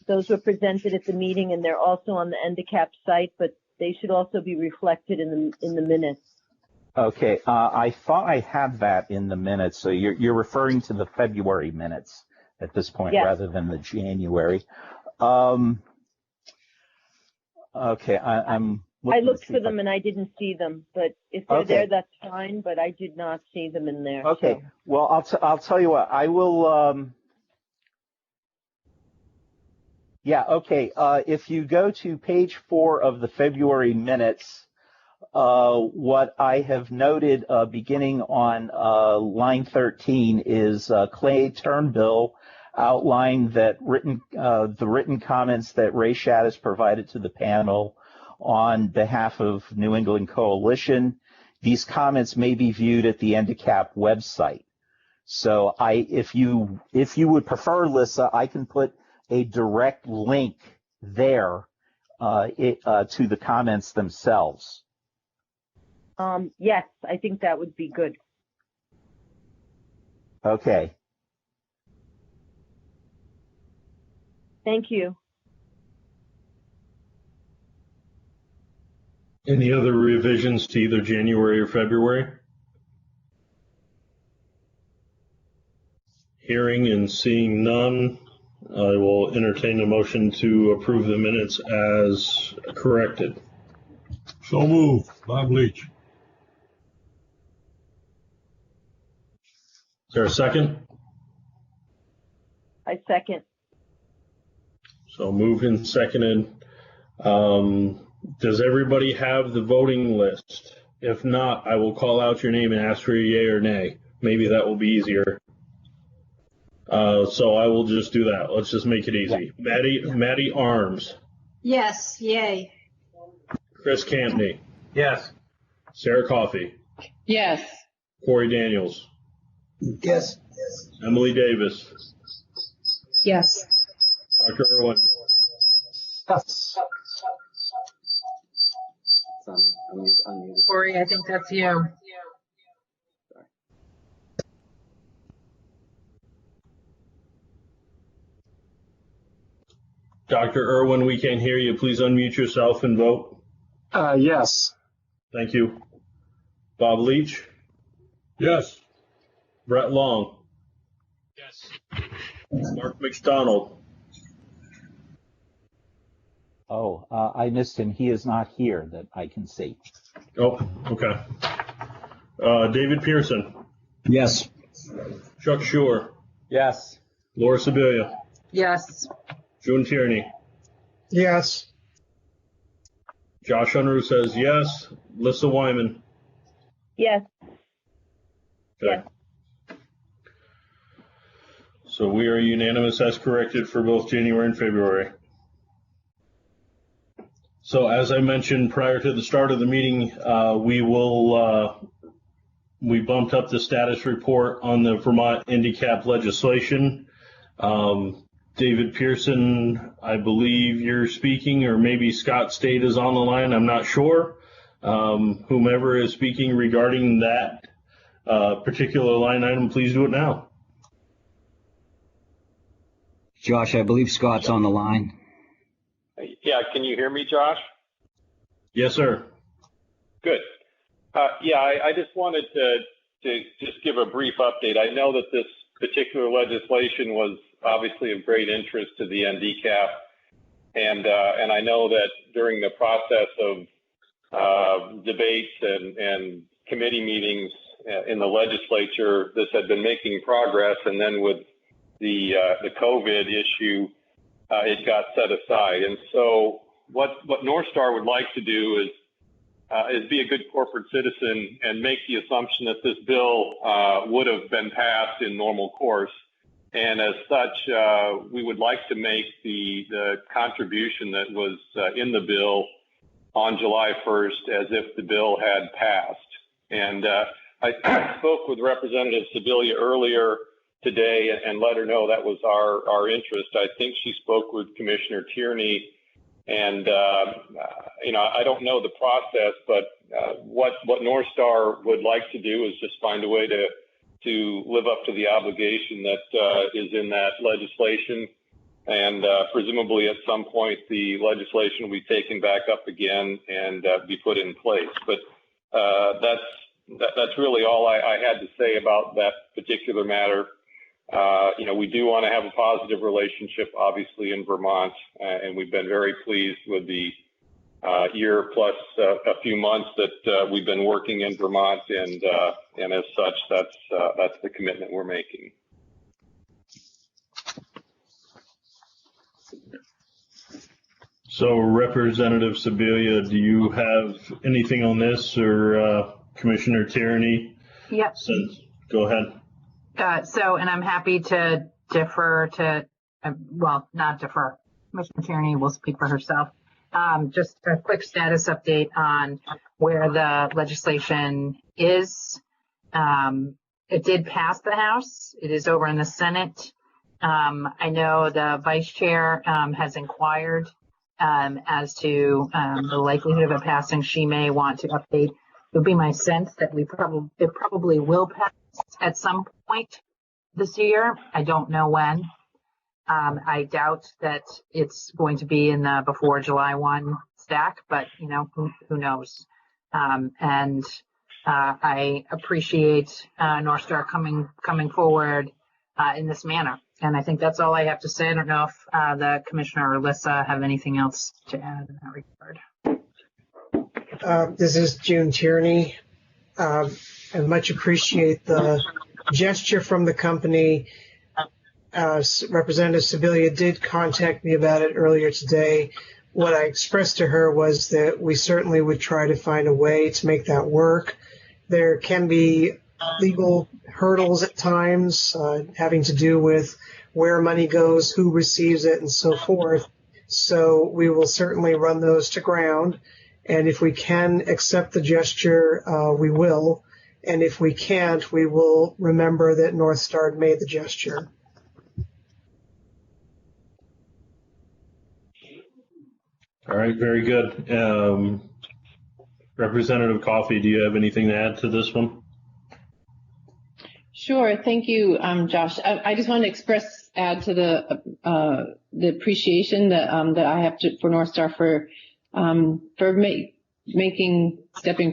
Those were presented at the meeting and they're also on the ENDICAP site, but they should also be reflected in the minutes. Okay, I thought I had that in the minutes. So you're referring to the February minutes at this point, yes, rather than the January. Okay, I looked for them and I didn't see them, but if they're okay there, that's fine. But I did not see them in there. Okay, so. well, I'll tell you what. I will. Yeah, okay. If you go to page 4 of the February minutes, what I have noted beginning on line 13 is Clay Turnbull outlined that the written comments that Ray Shaddis provided to the panel on behalf of New England Coalition. These comments may be viewed at the ENDICAP website. So if you would prefer, Lissa, I can put a direct link there to the comments themselves. Yes, I think that would be good. Okay. Thank you. Any other revisions to either January or February? Hearing and seeing none, I will entertain a motion to approve the minutes as corrected. So moved. Bob Leach. Is there a second? I second. So moved and seconded. Does everybody have the voting list? If not, I will call out your name and ask for a yay or nay. Maybe that will be easier. So I will just do that. Let's just make it easy. Yeah. Maddie Arms. Yes, yay. Chris Campney. Yes. Sarah Coffey. Yes. Corey Daniels. Yes. Emily Davis, Yes. Dr. Irwin, Yes. Corey, I think that's you. Dr. Irwin, we can't hear you. Please unmute yourself and vote. Yes. Thank you. Bob Leach, Yes. Brett Long, Yes. Mark McDonald, Oh, I missed him. He is not here that I can see. oh, okay. David Pearson, Yes. Chuck Shore, Yes. Laura Sibilia, Yes. June Tierney, Yes. Josh Unruh says yes. Lissa Wyman. Yes. Okay. So we are unanimous as corrected for both January and February. So as I mentioned prior to the start of the meeting, we bumped up the status report on the Vermont handicap legislation. David Pearson, I believe you're speaking, or maybe Scott State is on the line. I'm not sure. Whomever is speaking regarding that particular line item, please do it now. Josh, I believe Scott's on the line. Yeah, can you hear me, Josh? Yes, sir. Good. Yeah, I just wanted to just give a brief update. I know that this particular legislation was obviously of great interest to the NDCAP, and I know that during the process of debates and committee meetings in the legislature, this had been making progress, and then with the COVID issue, it got set aside. And so what North Star would like to do is be a good corporate citizen and make the assumption that this bill would have been passed in normal course. And as such, we would like to make the contribution that was in the bill on July 1st as if the bill had passed. And I spoke with Representative Sibilia earlier today and let her know that was our interest. I think she spoke with Commissioner Tierney, and I don't know the process, but what North Star would like to do is just find a way to live up to the obligation that is in that legislation, and presumably at some point the legislation will be taken back up again and be put in place. But that's really all I had to say about that particular matter. We do want to have a positive relationship, obviously, in Vermont, and we've been very pleased with the year plus a few months that we've been working in Vermont, and as such, that's the commitment we're making. So, Representative Sibilia, do you have anything on this, or Commissioner Tierney? Yep. Go ahead. And I'm happy to defer to, well, not defer. Commissioner Tierney will speak for herself. Just a quick status update on where the legislation is. It did pass the House. It is over in the Senate. I know the Vice Chair has inquired as to the likelihood of it passing. She may want to update. It would be my sense that it probably will pass at some point this year. I don't know when. I doubt that it's going to be in the before July 1 stack, but who knows? And I appreciate North Star coming forward in this manner. And I think that's all I have to say. I don't know if the Commissioner or Lissa have anything else to add in that regard. This is June Tierney. I much appreciate the gesture from the company. Representative Sibilia did contact me about it earlier today. What I expressed to her was that we certainly would try to find a way to make that work. There can be legal hurdles at times having to do with where money goes, who receives it, and so forth. So we will certainly run those to ground. And if we can accept the gesture, we will. And if we can't, we will remember that North Star made the gesture. All right, very good. Representative Coffey, do you have anything to add to this one? Sure. Thank you, Josh. I just want to add to the appreciation that I have for North Star for stepping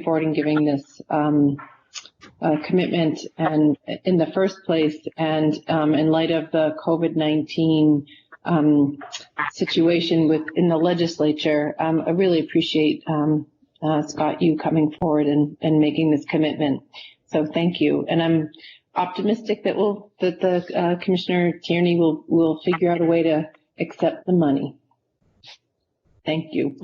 forward and giving this commitment and in the first place, and in light of the COVID-19 situation in the legislature, I really appreciate Scott, you coming forward and making this commitment. So thank you, and I'm optimistic that the Commissioner Tierney will figure out a way to accept the money. Thank you.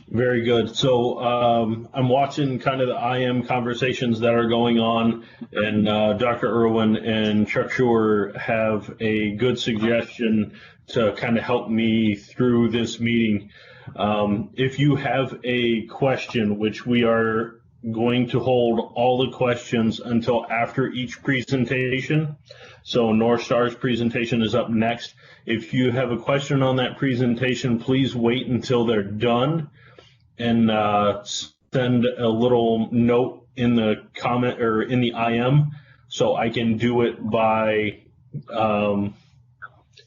Very good. So I'm watching kind of the IM conversations that are going on, and Dr. Irwin and Chuck Schuer have a good suggestion to kind of help me through this meeting. If you have a question, which we are going to hold all the questions until after each presentation. So North Star's presentation is up next. If you have a question on that presentation, please wait until they're done and send a little note in the comment or in the IM so I can do it by,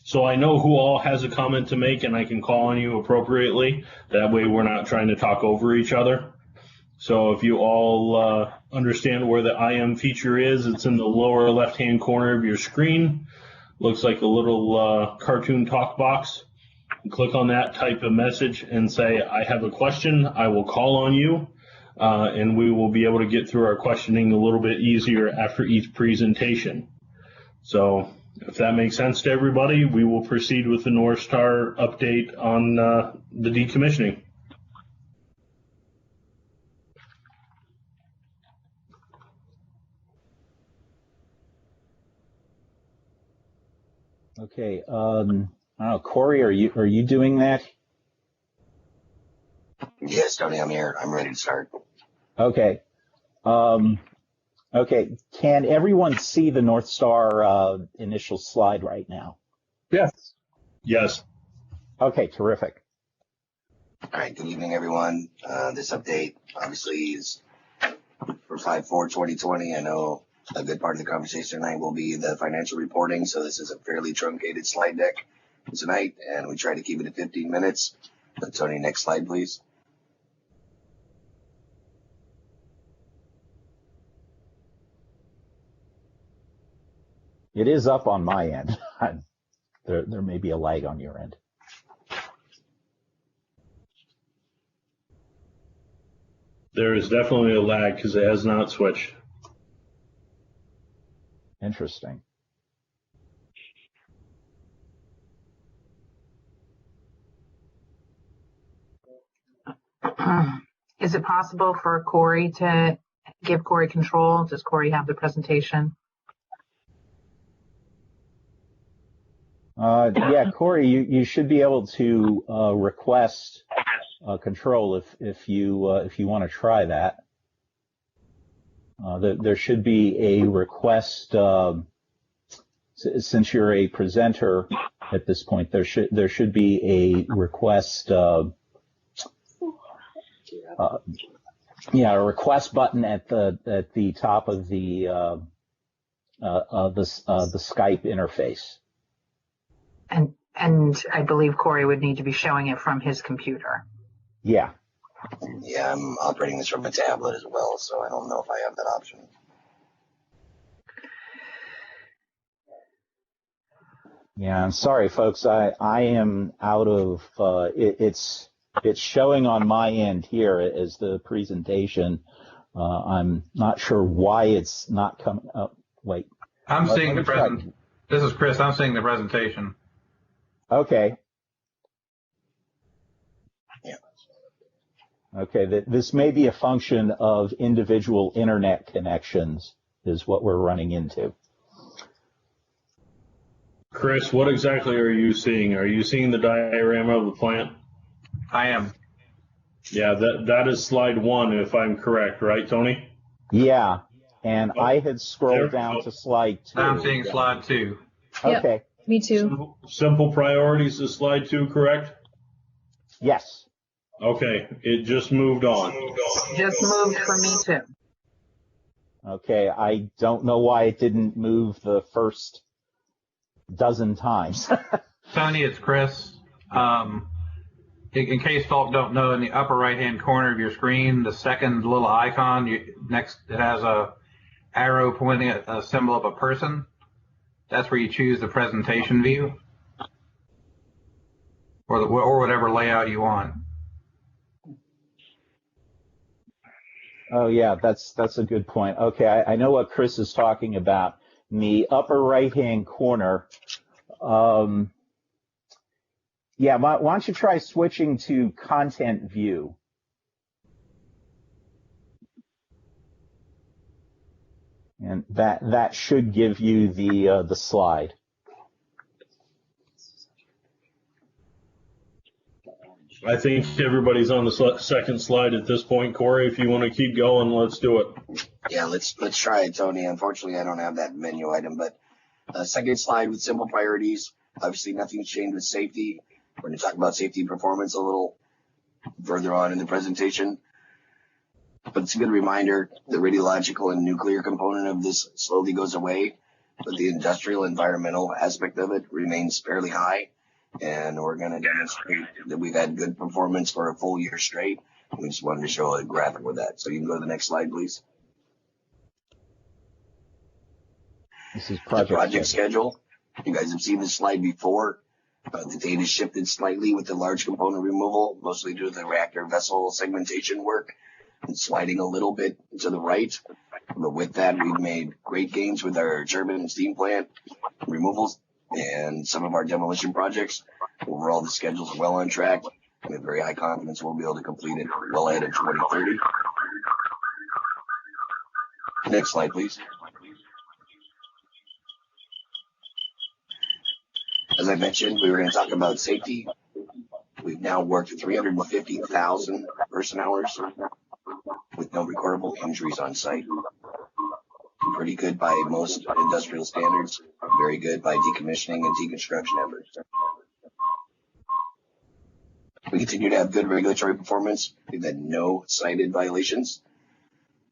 so I know who all has a comment to make and I can call on you appropriately. That way we're not trying to talk over each other. So if you all understand where the IM feature is, it's in the lower left-hand corner of your screen. Looks like a little cartoon talk box. Click on that, type a message, and say, I have a question. I will call on you, and we will be able to get through our questioning a little bit easier after each presentation. So if that makes sense to everybody, we will proceed with the North Star update on the decommissioning. Okay, I don't know, Corey, are you doing that? Yes, Tony, I'm here. I'm ready to start. Okay. Okay, can everyone see the North Star initial slide right now? Yes. Yes. Okay, terrific. All right, good evening, everyone. This update obviously is for 5/4/2020. I know a good part of the conversation tonight will be the financial reporting, so this is a fairly truncated slide deck tonight, and we try to keep it at 15 minutes. But Tony, next slide, please. It is up on my end. There may be a lag on your end. There is definitely a lag because it has not switched. Interesting. Is it possible for Corey to give Corey control? Does Corey have the presentation? Yeah, Corey, you should be able to request control if you want to try that. There should be a request since you're a presenter at this point. There should be a request. A request button at the top of the Skype interface. And I believe Corey would need to be showing it from his computer. Yeah. Yeah, I'm operating this from a tablet as well, so I don't know if I have that option. Yeah, I'm sorry, folks. I am out of it's showing on my end here as the presentation. I'm not sure why it's not coming up. Wait. I'm seeing the present. This is Chris. I'm seeing the presentation. Okay. Yeah. Okay. This may be a function of individual internet connections, is what we're running into. Chris, what exactly are you seeing? Are you seeing the diorama of the plant? I am. Yeah, that is slide 1, if I'm correct, right, Tony? Yeah, and I had scrolled down to slide 2. I'm seeing slide 2. Yep. Okay. Me too. Simple priorities is slide 2, correct? Yes. Okay, it just moved on. Just moved for me too. Okay, I don't know why it didn't move the first dozen times. Tony, it's Chris. In case folk don't know, in the upper right-hand corner of your screen, the second little icon, it has a arrow pointing at a symbol of a person. That's where you choose the presentation view, or whatever layout you want. Oh yeah, that's a good point. Okay, I know what Chris is talking about. In the upper right-hand corner, yeah, why don't you try switching to content view? And that should give you the slide. I think everybody's on the second slide at this point. Corey, if you want to keep going, let's do it. Yeah, let's try it, Tony. Unfortunately, I don't have that menu item, but second slide with simple priorities. Obviously, nothing's changed with safety. We're going to talk about safety and performance a little further on in the presentation. But it's a good reminder, the radiological and nuclear component of this slowly goes away, but the industrial environmental aspect of it remains fairly high. And we're going to demonstrate that we've had good performance for a full year straight. We just wanted to show a graphic with that. So you can go to the next slide, please. This is project schedule. You guys have seen this slide before. The data shifted slightly with the large component removal, mostly due to the reactor vessel segmentation work, and sliding a little bit to the right. But with that, we've made great gains with our turbine and steam plant removals and some of our demolition projects. Overall, the schedule's well on track. We have very high confidence we'll be able to complete it well ahead of 2030. Next slide, please. As I mentioned, we were going to talk about safety. We've now worked 350,000 person hours with no recordable injuries on site. Pretty good by most industrial standards, very good by decommissioning and deconstruction efforts. We continue to have good regulatory performance. We've had no cited violations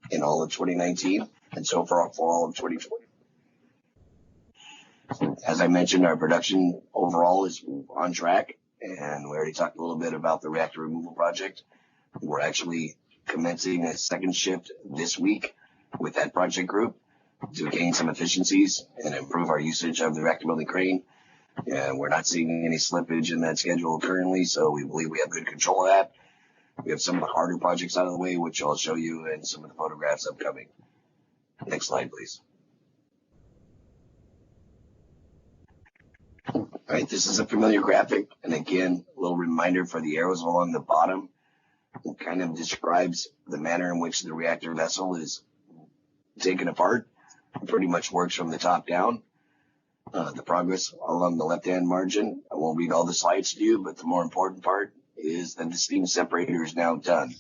in all of 2019 and so far for all of 2020. As I mentioned, our production overall is on track, and we already talked a little bit about the reactor removal project. We're actually commencing a second shift this week with that project group to gain some efficiencies and improve our usage of the reactor building crane. And we're not seeing any slippage in that schedule currently, so we believe we have good control of that. We have some of the harder projects out of the way, which I'll show you in some of the photographs upcoming. Next slide, please. All right, this is a familiar graphic, and again, a little reminder for the arrows along the bottom. It kind of describes the manner in which the reactor vessel is taken apart. It pretty much works from the top down. The progress along the left-hand margin, I won't read all the slides to you, but the more important part is that the steam separator is now done.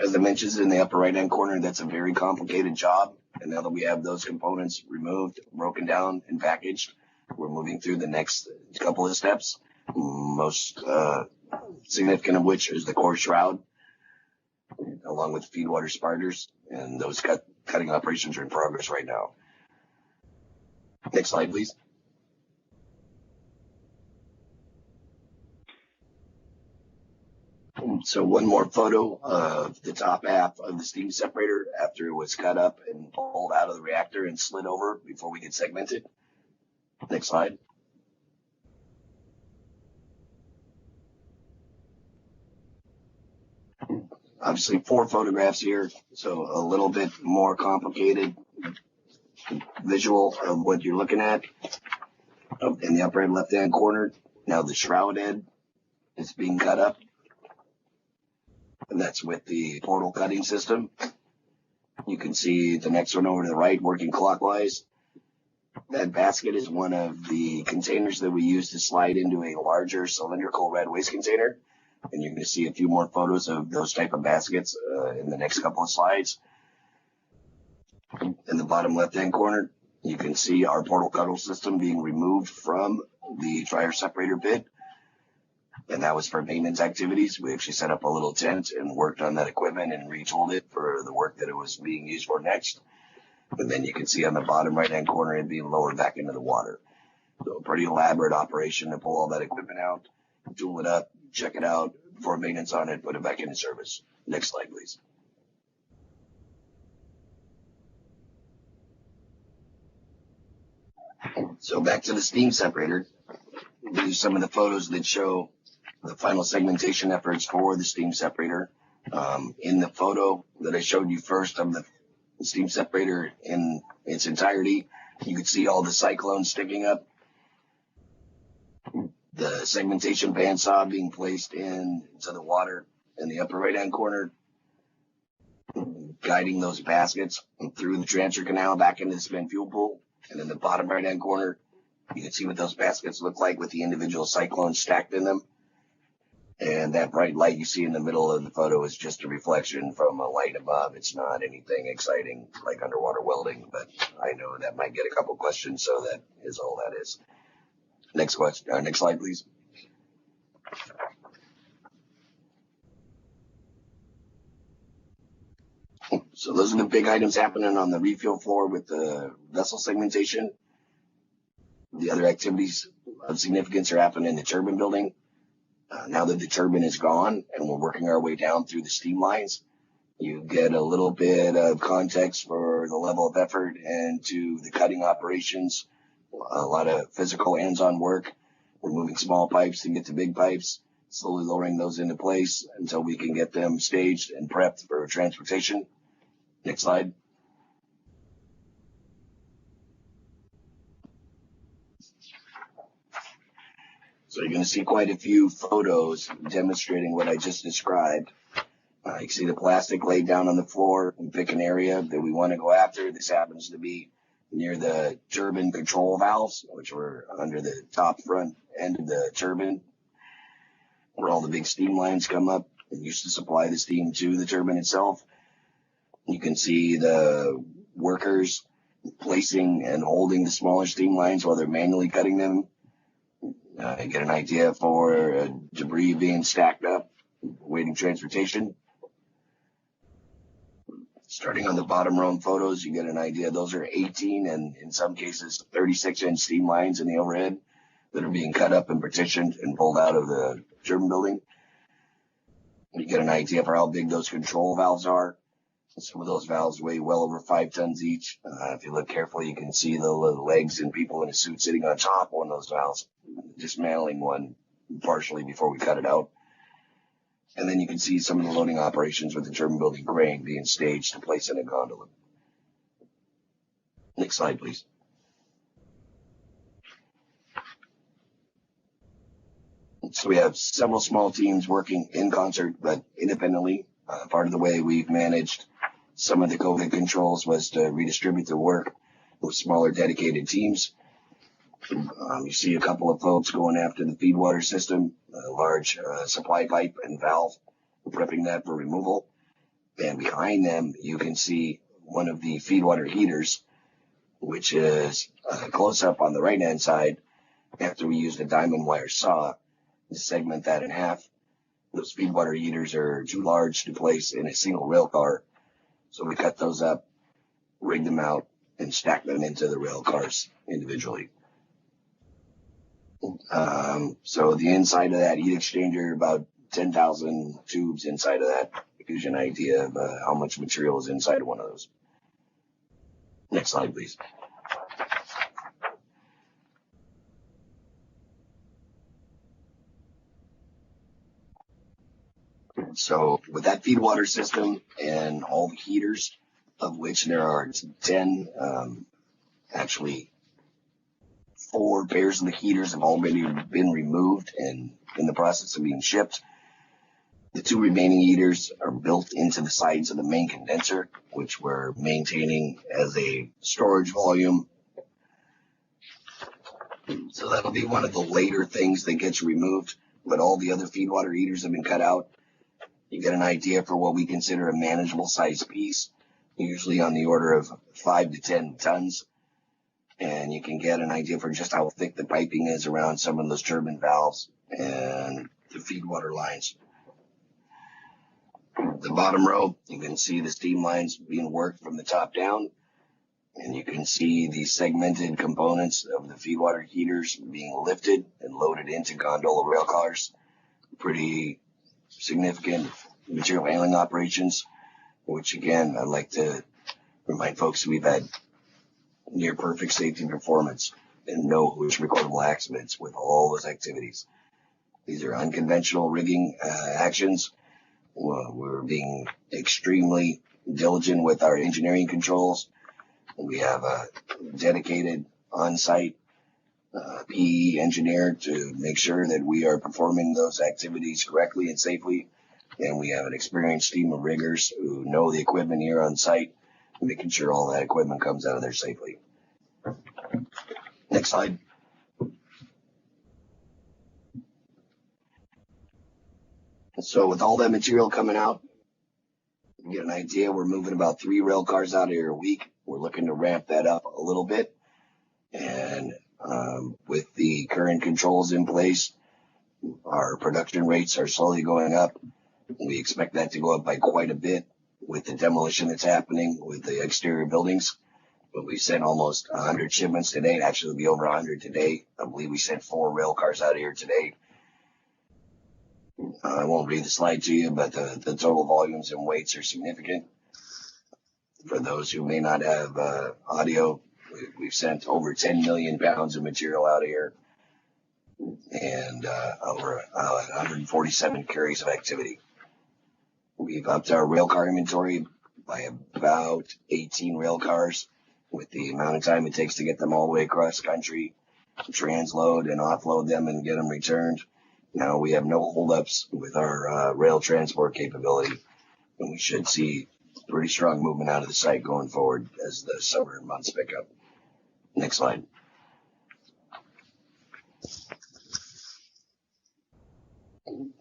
As I mentioned in the upper right-hand corner, that's a very complicated job. And now that we have those components removed, broken down, and packaged, we're moving through the next couple of steps, most significant of which is the core shroud, along with feed water sparters, and those cutting operations are in progress right now. Next slide, please. So one more photo of the top half of the steam separator after it was cut up and pulled out of the reactor and slid over before we could segment it. Next slide. Obviously 4 photographs here, so a little bit more complicated visual of what you're looking at. In the upper and left-hand corner, now the shroud head is being cut up. And that's with the portal cutting system. You can see the next one over to the right working clockwise. That basket is one of the containers that we use to slide into a larger cylindrical red waste container. And you're going to see a few more photos of those type of baskets in the next couple of slides. In the bottom left-hand corner, you can see our portal cuddle system being removed from the dryer separator pit. And that was for maintenance activities. We actually set up a little tent and worked on that equipment and retooled it for the work that it was being used for next. And then you can see on the bottom right-hand corner it being lowered back into the water. So a pretty elaborate operation to pull all that equipment out, tool it up, check it out, perform maintenance on it, put it back into service. Next slide, please. So back to the steam separator. These are some of the photos that show the final segmentation efforts for the steam separator. In the photo that I showed you first of the steam separator in its entirety, you can see all the cyclones sticking up. The segmentation bandsaw being placed into the water in the upper right-hand corner, guiding those baskets through the transfer canal back into the spent fuel pool. And in the bottom right-hand corner, you can see what those baskets look like with the individual cyclones stacked in them. And that bright light you see in the middle of the photo is just a reflection from a light above. It's not anything exciting like underwater welding, but I know that might get a couple questions, so that is all that is. Next question. Next slide, please. So those are the big items happening on the refuel floor with the vessel segmentation. The other activities of significance are happening in the turbine building. Now that the turbine is gone and we're working our way down through the steam lines, you get a little bit of context for the level of effort into the cutting operations. A lot of physical hands-on work. We're moving small pipes to get to big pipes, slowly lowering those into place until we can get them staged and prepped for transportation. Next slide. So you're going to see quite a few photos demonstrating what I just described. You can see the plastic laid down on the floor. We pick an area that we want to go after. This happens to be near the turbine control valves, which were under the top front end of the turbine, where all the big steam lines come up and used to supply the steam to the turbine itself. You can see the workers placing and holding the smaller steam lines while they're manually cutting them. Get an idea for debris being stacked up, waiting transportation. Starting on the bottom row in photos, you get an idea. Those are 18 and in some cases 36-inch steam lines in the overhead that are being cut up and partitioned and pulled out of the turbine building. You get an idea for how big those control valves are. Some of those valves weigh well over 5 tons each. If you look carefully, you can see the legs and people in a suit sitting on top of one of those valves, dismantling one partially before we cut it out. And then you can see some of the loading operations with the turbine building crane being staged to place in a gondola. Next slide, please. So we have several small teams working in concert but independently. Part of the way we've managed some of the COVID controls was to redistribute the work with smaller dedicated teams. You see a couple of folks going after the feed water system, a large supply pipe and valve, prepping that for removal. And behind them, you can see one of the feed water heaters, which is close up on the right-hand side after we used a diamond wire saw to segment that in half. Those feed water heaters are too large to place in a single rail car. So we cut those up, rigged them out, and stacked them into the rail cars individually. So the inside of that heat exchanger, about 10,000 tubes inside of that, gives you an idea of how much material is inside of one of those. Next slide, please. So with that feed water system and all the heaters, of which there are 10, actually 4 pairs of the heaters have already been removed and in the process of being shipped. The 2 remaining heaters are built into the sides of the main condenser, which we're maintaining as a storage volume. So that'll be one of the later things that gets removed. but all the other feed water heaters have been cut out. You get an idea for what we consider a manageable size piece, usually on the order of 5 to 10 tons. And you can get an idea for just how thick the piping is around some of those turbine valves and the feed water lines. The bottom row, you can see the steam lines being worked from the top down, and you can see the segmented components of the feed water heaters being lifted and loaded into gondola rail cars. Pretty significant material handling operations, which again, I'd like to remind folks we've had near perfect safety performance and no host recordable accidents with all those activities. These are unconventional rigging actions. We're being extremely diligent with our engineering controls. We have a dedicated on-site PE engineer to make sure that we are performing those activities correctly and safely. And we have an experienced team of riggers who know the equipment here on site, making sure all that equipment comes out of there safely. Next slide. So with all that material coming out, you get an idea. We're moving about 3 rail cars out of here a week. We're looking to ramp that up a little bit. And with the current controls in place, our production rates are slowly going up. We expect that to go up by quite a bit with the demolition that's happening with the exterior buildings. But we sent almost 100 shipments today. Actually, it'll be over 100 today. I believe we sent 4 rail cars out of here today. I won't read the slide to you, but the total volumes and weights are significant. For those who may not have audio, we've sent over 10 million pounds of material out of here and over 147 carries of activity. We've upped our rail car inventory by about 18 rail cars with the amount of time it takes to get them all the way across country, transload and offload them and get them returned. Now we have no holdups with our rail transport capability, and we should see pretty strong movement out of the site going forward as the summer months pick up. Next slide.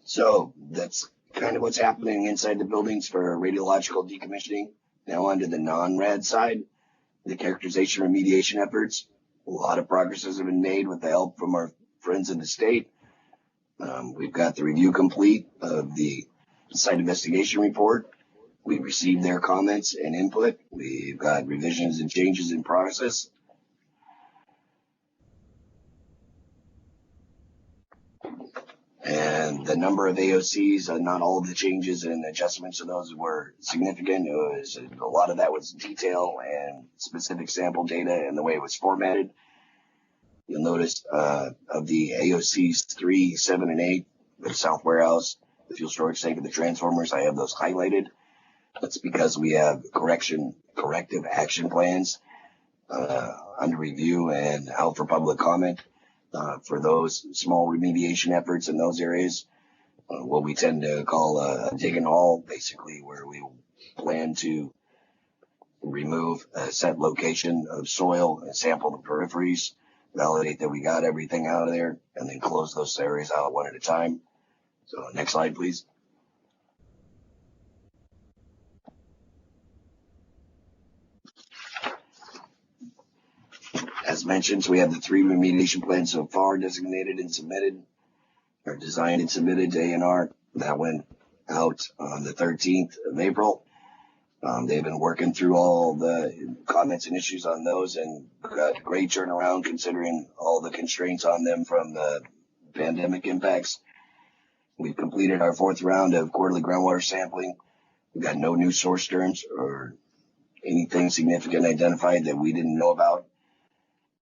So that's kind of what's happening inside the buildings for radiological decommissioning. Now onto the non-rad side, the characterization remediation efforts. A lot of progress has been made with the help from our friends in the state. We've got the review complete of the site investigation report. We received their comments and input. We've got revisions and changes in process. And the number of AOCs, not all of the changes and adjustments of those were significant. A lot of that was detail and specific sample data and the way it was formatted. You'll notice of the AOCs 3, 7, and 8, the South Warehouse, the fuel storage tank, and the transformers, I have those highlighted. That's because we have corrective action plans under review and out for public comment. For those small remediation efforts in those areas, what we tend to call a dig and haul, basically where we plan to remove a set location of soil and sample the peripheries, validate that we got everything out of there, and then close those areas out one at a time. So next slide, please. As mentioned, so we have the 3 remediation plans so far designated and submitted, or designed and submitted to A&R. That went out on the 13th of April. They've been working through all the comments and issues on those and got a great turnaround considering all the constraints on them from the pandemic impacts. We've completed our 4th round of quarterly groundwater sampling. We've got no new source terms or anything significant identified that we didn't know about.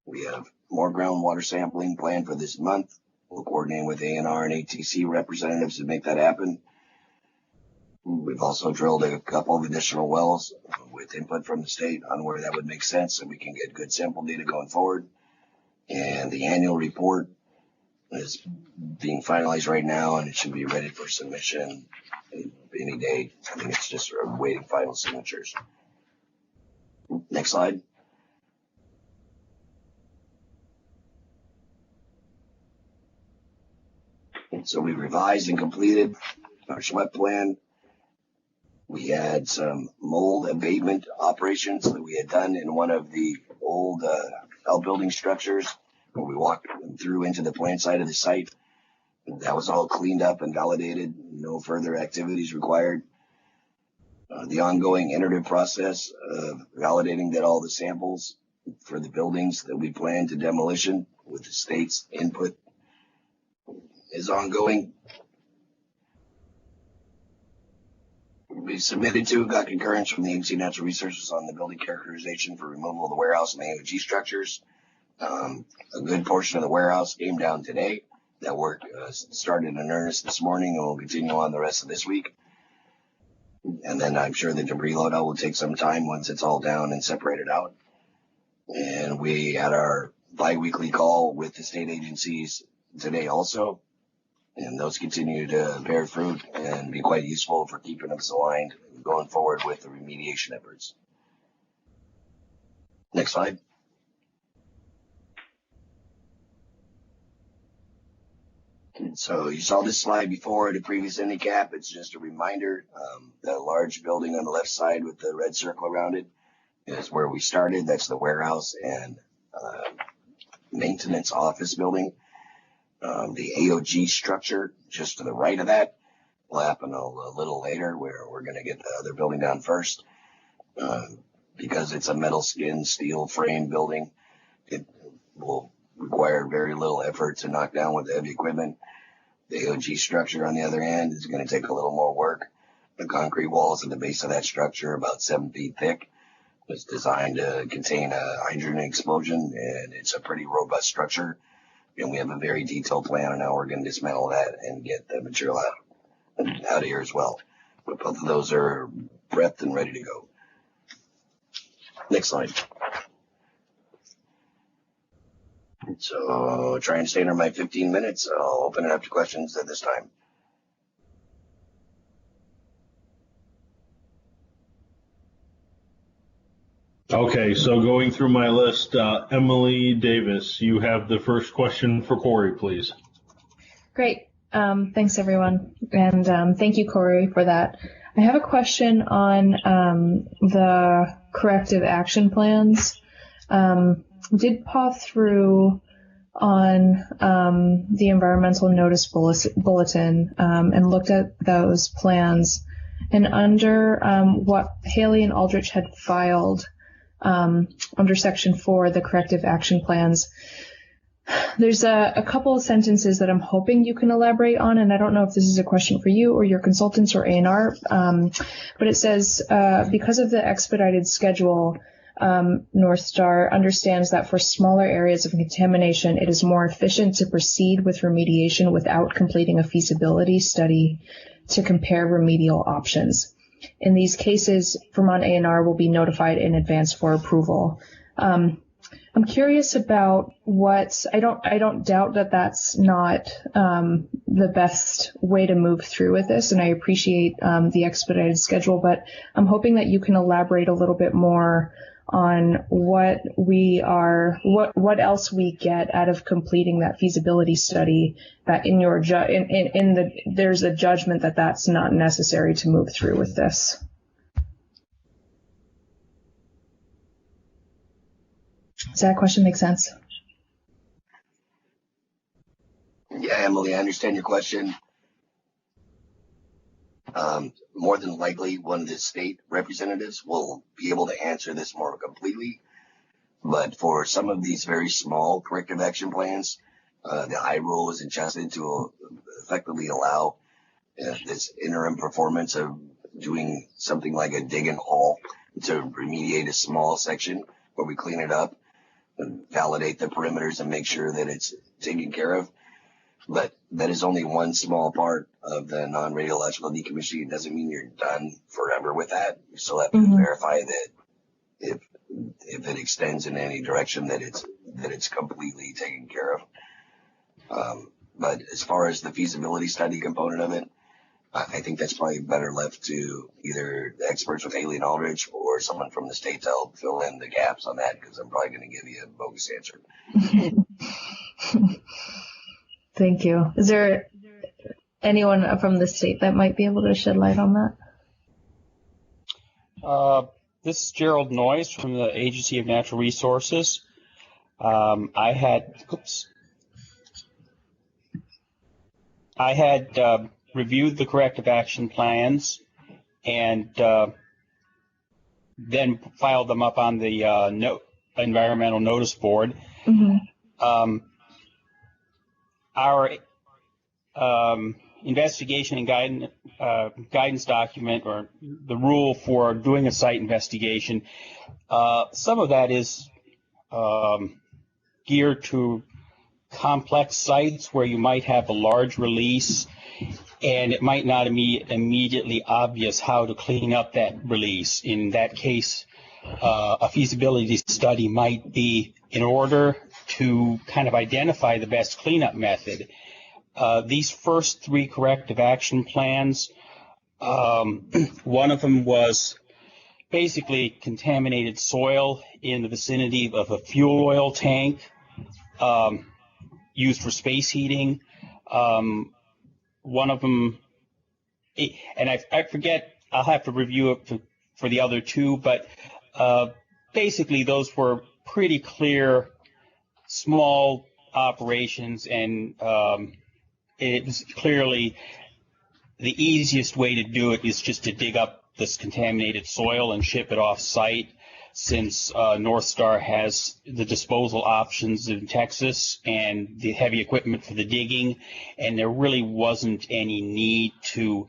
We have more groundwater sampling planned for this month. We'll coordinate with A&R and ATC representatives to make that happen. We've also drilled a couple of additional wells with input from the state on where that would make sense so we can get good sample data going forward. And the annual report is being finalized right now, and it should be ready for submission any day. I think it's just awaiting final signatures. Next slide. So we revised and completed our SWEP plan. We had some mold abatement operations that we had done in one of the old outbuilding structures where we walked them through into the plant side of the site. That was all cleaned up and validated. No further activities required. The ongoing iterative process of validating that all the samples for the buildings that we plan to demolition with the state's input is ongoing. We submitted to, got concurrence from the Agency of Natural Resources on the building characterization for removal of the warehouse and AOG structures. A good portion of the warehouse came down today. That work started in earnest this morning and will continue on the rest of this week. And then I'm sure the debris load out will take some time once it's all down and separated out. And we had our bi-weekly call with the state agencies today also. And those continue to bear fruit and be quite useful for keeping us aligned going forward with the remediation efforts. Next slide. So you saw this slide before at a previous handicap. It's just a reminder. The large building on the left side with the red circle around it is where we started. That's the warehouse and maintenance office building. The AOG structure just to the right of that will happen a little later, where we're going to get the other building down first. Because it's a metal skin steel frame building, it will require very little effort to knock down with the heavy equipment. The AOG structure, on the other hand, is going to take a little more work. The concrete walls at the base of that structure, about 7 feet thick, was designed to contain a hydrogen explosion, and it's a pretty robust structure. And we have a very detailed plan on how we're going to dismantle that and get the material out of here as well. But both of those are prepped and ready to go. Next slide. So trying to stay under my 15 minutes. I'll open it up to questions at this time. Okay, so going through my list, Emily Davis, you have the first question for Corey, please. Great. Thanks, everyone. And thank you, Corey, for that. I have a question on the corrective action plans. Did paw through on the environmental notice bulletin and looked at those plans. And under what Haley and Aldrich had filed under Section 4, the corrective action plans, there's a couple of sentences that I'm hoping you can elaborate on, and I don't know if this is a question for you or your consultants or A&R, but it says, because of the expedited schedule, North Star understands that for smaller areas of contamination, it is more efficient to proceed with remediation without completing a feasibility study to compare remedial options. In these cases, Vermont A&R will be notified in advance for approval. I'm curious about what, I don't doubt that that's not the best way to move through with this, and I appreciate the expedited schedule, but I'm hoping that you can elaborate a little bit more on what else we get out of completing that feasibility study, that in your there's a judgment that that's not necessary to move through with this. Does that question make sense? Yeah, Emily, I understand your question. More than likely, one of the state representatives will be able to answer this more completely. But for some of these very small corrective action plans, the high rule is adjusted to effectively allow this interim performance of doing something like a dig and haul to remediate a small section where we clean it up and validate the perimeters and make sure that it's taken care of. But that is only one small part of the non-radiological decommissioning. It doesn't mean you're done forever with that. You still have to verify that if it extends in any direction, that it's completely taken care of. But as far as the feasibility study component of it, I think that's probably better left to either the experts with Haley and Aldrich or someone from the state to help fill in the gaps on that, because I'm probably going to give you a bogus answer. Thank you. Is there anyone from the state that might be able to shed light on that? This is Gerald Noyes from the Agency of Natural Resources. I had reviewed the corrective action plans and then filed them up on the environmental notice board. Mm-hmm. Our investigation and guidance document, or the rule for doing a site investigation, some of that is geared to complex sites where you might have a large release and it might not be immediately obvious how to clean up that release. In that case, a feasibility study might be in order to kind of identify the best cleanup method. These first three corrective action plans, one of them was basically contaminated soil in the vicinity of a fuel oil tank used for space heating. One of them, and I forget, I'll have to review it for the other two, but basically those were pretty clear small operations, and it was clearly the easiest way to do it is just to dig up this contaminated soil and ship it off site, since North Star has the disposal options in Texas and the heavy equipment for the digging, and there really wasn't any need to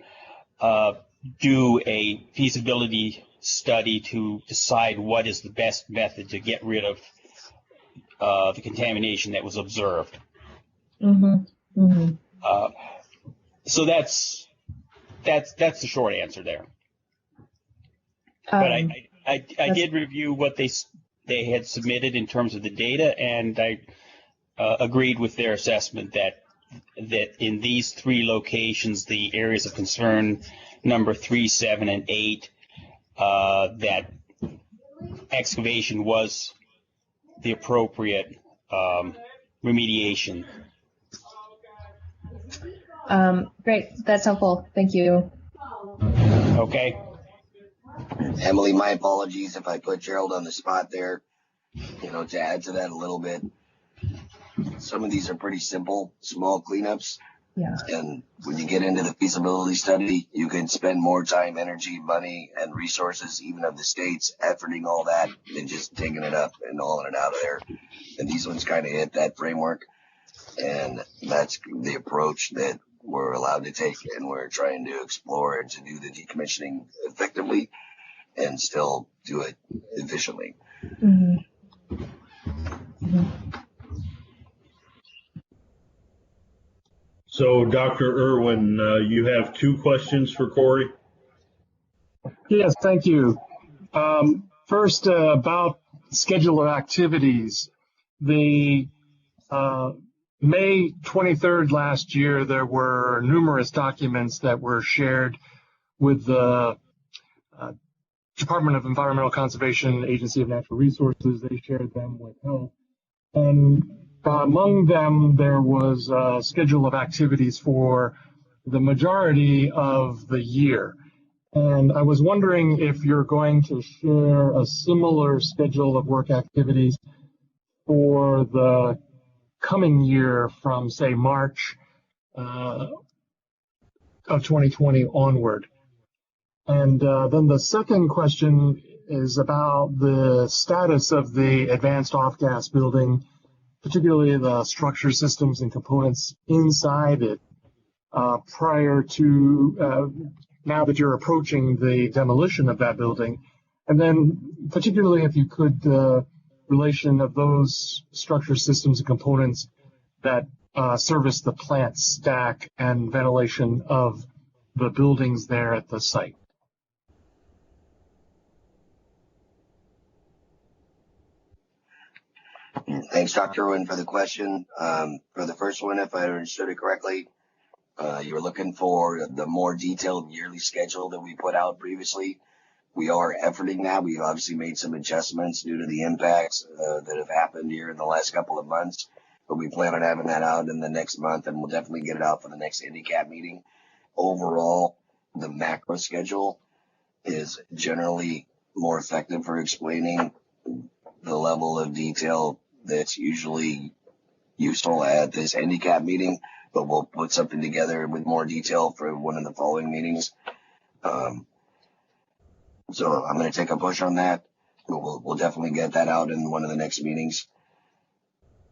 do a feasibility study to decide what is the best method to get rid of the contamination that was observed. Mm-hmm. Mm-hmm. So that's the short answer there. But I did review what they had submitted in terms of the data, and I agreed with their assessment that in these three locations, the areas of concern number 3, 7, and 8, that excavation was the appropriate remediation. Great, that's helpful. Thank you. Okay. Emily, my apologies if I put Gerald on the spot there. To add to that a little bit, some of these are pretty simple, small cleanups. Yeah. And when you get into the feasibility study, you can spend more time, energy, money, and resources, even of the states, efforting all that than just digging it up and hauling it out of there. And these ones kind of hit that framework. And that's the approach that we're allowed to take, and we're trying to explore and to do the decommissioning effectively and still do it efficiently. Mm-hmm. Mm-hmm. So, Dr. Irwin, you have two questions for Corey? Yes, thank you. First, about schedule of activities. The May 23rd last year, there were numerous documents that were shared with the Department of Environmental Conservation, Agency of Natural Resources. They shared them with health. And among them, there was a schedule of activities for the majority of the year. And I was wondering if you're going to share a similar schedule of work activities for the coming year from, say, March of 2020 onward. And then the second question is about the status of the advanced off-gas building, particularly the structure systems and components inside it, prior to now that you're approaching the demolition of that building. And then particularly if you could, relation of those structure systems and components that service the plant stack and ventilation of the buildings there at the site. Thanks, Dr. Irwin, for the question. For the first one, if I understood it correctly, you were looking for the more detailed yearly schedule that we put out previously. We are efforting that. We've obviously made some adjustments due to the impacts that have happened here in the last couple of months. but we plan on having that out in the next month, and we'll definitely get it out for the next handicap meeting. Overall, the macro schedule is generally more effective for explaining the level of detail that's usually useful at this handicap meeting, but we'll put something together with more detail for one of the following meetings. So I'm going to take a push on that. We'll definitely get that out in one of the next meetings.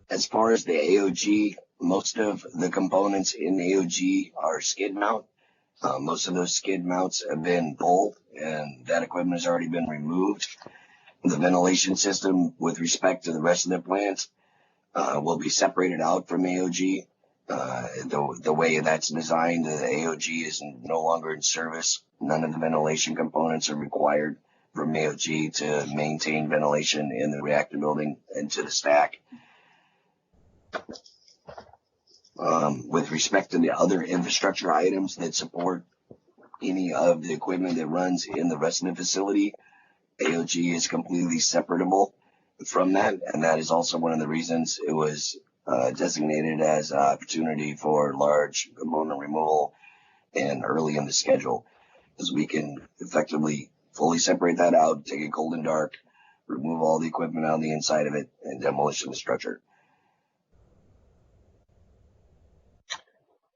As far as the AOG, most of the components in AOG are skid mount. Most of those skid mounts have been pulled, and that equipment has already been removed. The ventilation system, with respect to the rest of the plant, will be separated out from AOG. The way that's designed, the AOG is no longer in service. None of the ventilation components are required from AOG to maintain ventilation in the reactor building and to the stack. With respect to the other infrastructure items that support any of the equipment that runs in the rest of the facility, AOG is completely separable from that, and that is also one of the reasons it was designated as an opportunity for large component removal and early in the schedule, because we can effectively fully separate that out, take it cold and dark, remove all the equipment on the inside of it, and demolition the structure.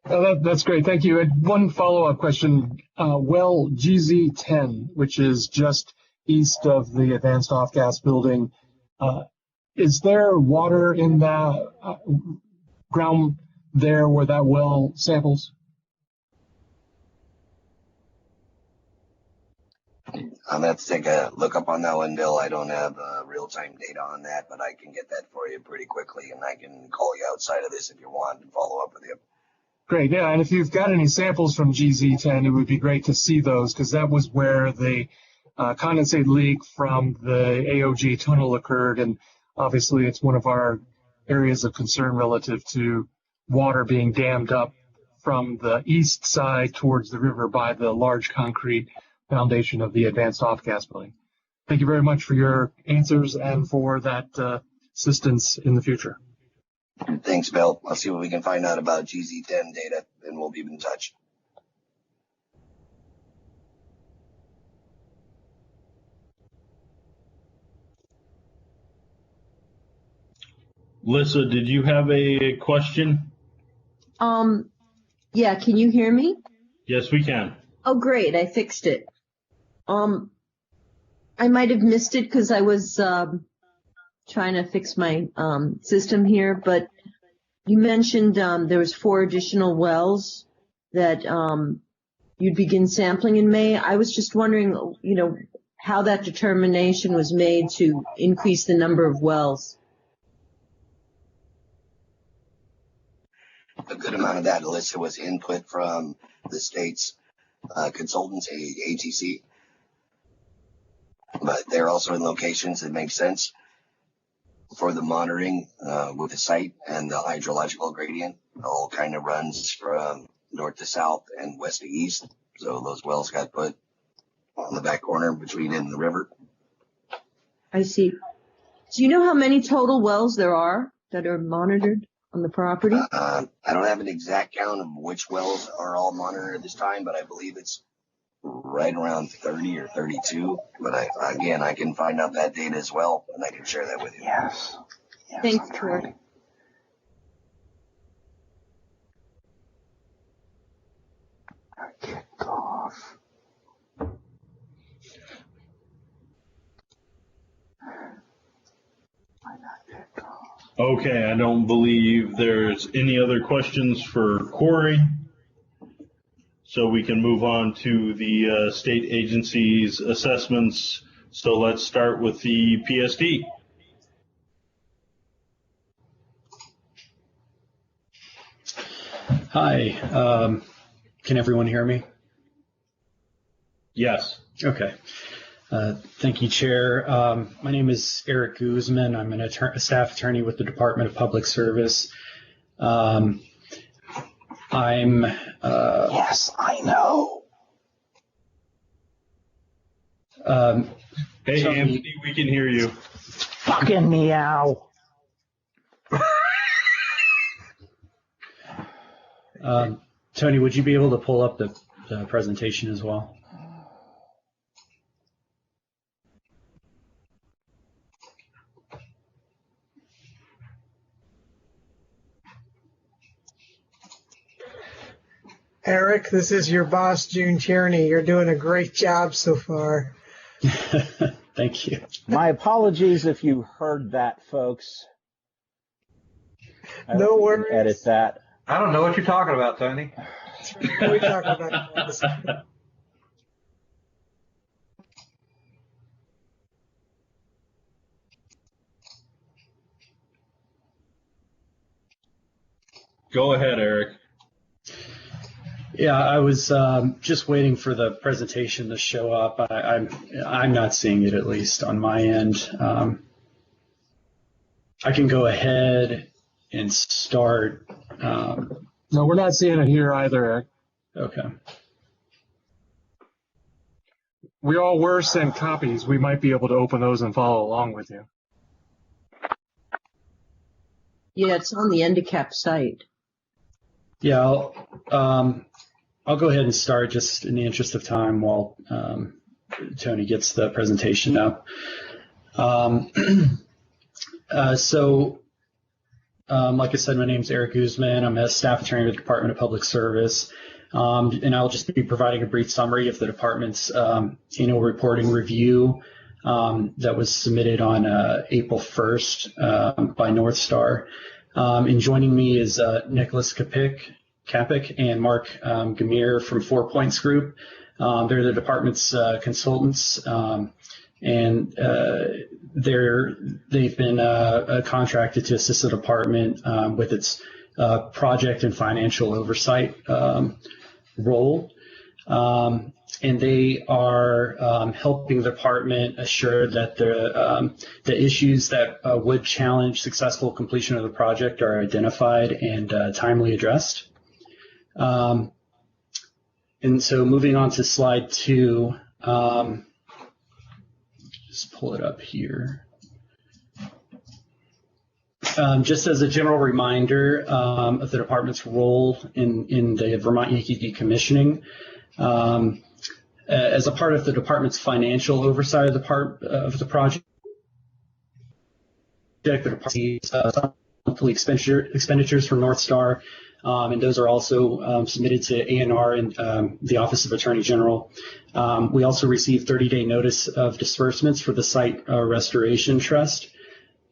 That's great. Thank you. And one follow-up question. Well, GZ10, which is just east of the advanced off-gas building, is there water in the ground there where that well samples? I'm going to have to take a look up on that one, Bill. I don't have real-time data on that, but I can get that for you pretty quickly, and I can call you outside of this if you want and follow up with you. Great, yeah, and if you've got any samples from GZ10, it would be great to see those, because that was where the condensate leak from the AOG tunnel occurred, and obviously it's one of our areas of concern relative to water being dammed up from the east side towards the river by the large concrete foundation of the advanced off-gas building. Thank you very much for your answers and for that assistance in the future. Thanks, Bill. I'll see what we can find out about GZ10 data, and we'll be in touch. Lissa, did you have a question? Yeah, can you hear me? Yes, we can. Oh, great, I fixed it. I might have missed it because I was trying to fix my system here, but you mentioned there was 4 additional wells that you'd begin sampling in May. I was just wondering, how that determination was made to increase the number of wells. A good amount of that, Alyssa, was input from the state's consultants, ATC. But they're also in locations that make sense for the monitoring with the site and the hydrological gradient. It all kind of runs from north to south and west to east. So those wells got put on the back corner between it and the river. I see. Do you know how many total wells there are that are monitored on the property? I don't have an exact count of which wells are all monitored at this time, but I believe it's right around 30 or 32. But I can find out that data as well, and I can share that with you. Yes. Thanks, George. Off. Okay, I don't believe there's any other questions for Corey. So we can move on to the state agency's assessments. So let's start with the PSD. Hi, can everyone hear me? Yes. Okay. Thank you, Chair. My name is Eric Guzman. I'm a staff attorney with the Department of Public Service. Yes, I know. Hey, Tony, Anthony, we can hear you. Fucking meow. Tony, would you be able to pull up the presentation as well? Eric, this is your boss, June Tierney. You're doing a great job so far. Thank you. My apologies if you heard that, folks. No worries. Edit that. I don't know what you're talking about, Tony. What are we talking about? Go ahead, Eric. Yeah, I was just waiting for the presentation to show up. I'm not seeing it, at least on my end. I can go ahead and start. No, we're not seeing it here either, Eric. Okay. We all were sent copies. We might be able to open those and follow along with you. Yeah, it's on the Endicap site. Yeah, I'll go ahead and start just in the interest of time while Tony gets the presentation up. Like I said, my name is Eric Guzman. I'm a staff attorney with the Department of Public Service, and I'll just be providing a brief summary of the department's annual reporting review that was submitted on April 1st by North Star. And joining me is Nicholas Kapik and Mark Gamir from 4 Points Group. They're the department's consultants, and they've been contracted to assist the department with its project and financial oversight role. And they are helping the department assure that the issues that would challenge successful completion of the project are identified and timely addressed. And so moving on to slide 2, just pull it up here. Just as a general reminder of the department's role in the Vermont Yankee decommissioning, as a part of the department's financial oversight of the project, the department sees monthly expenditures from North Star, and those are also submitted to ANR and the Office of Attorney General. We also receive 30-day notice of disbursements for the Site Restoration Trust.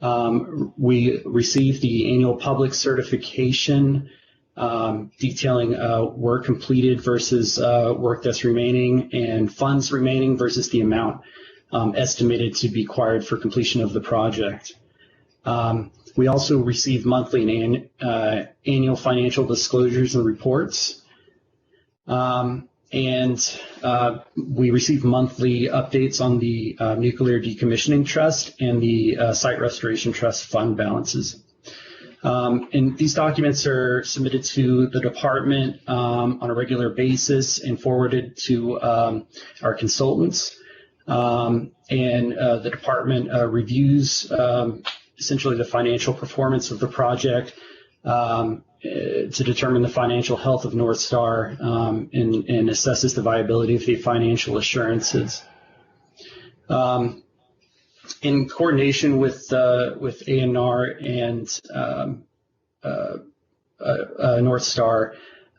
We received the annual public certification detailing work completed versus work that's remaining, and funds remaining versus the amount estimated to be required for completion of the project. We also receive monthly and annual financial disclosures and reports. And we receive monthly updates on the Nuclear Decommissioning Trust and the Site Restoration Trust fund balances. And these documents are submitted to the department on a regular basis and forwarded to our consultants. And the department reviews essentially the financial performance of the project to determine the financial health of North Star and assesses the viability of the financial assurances. In coordination with ANR and North Star,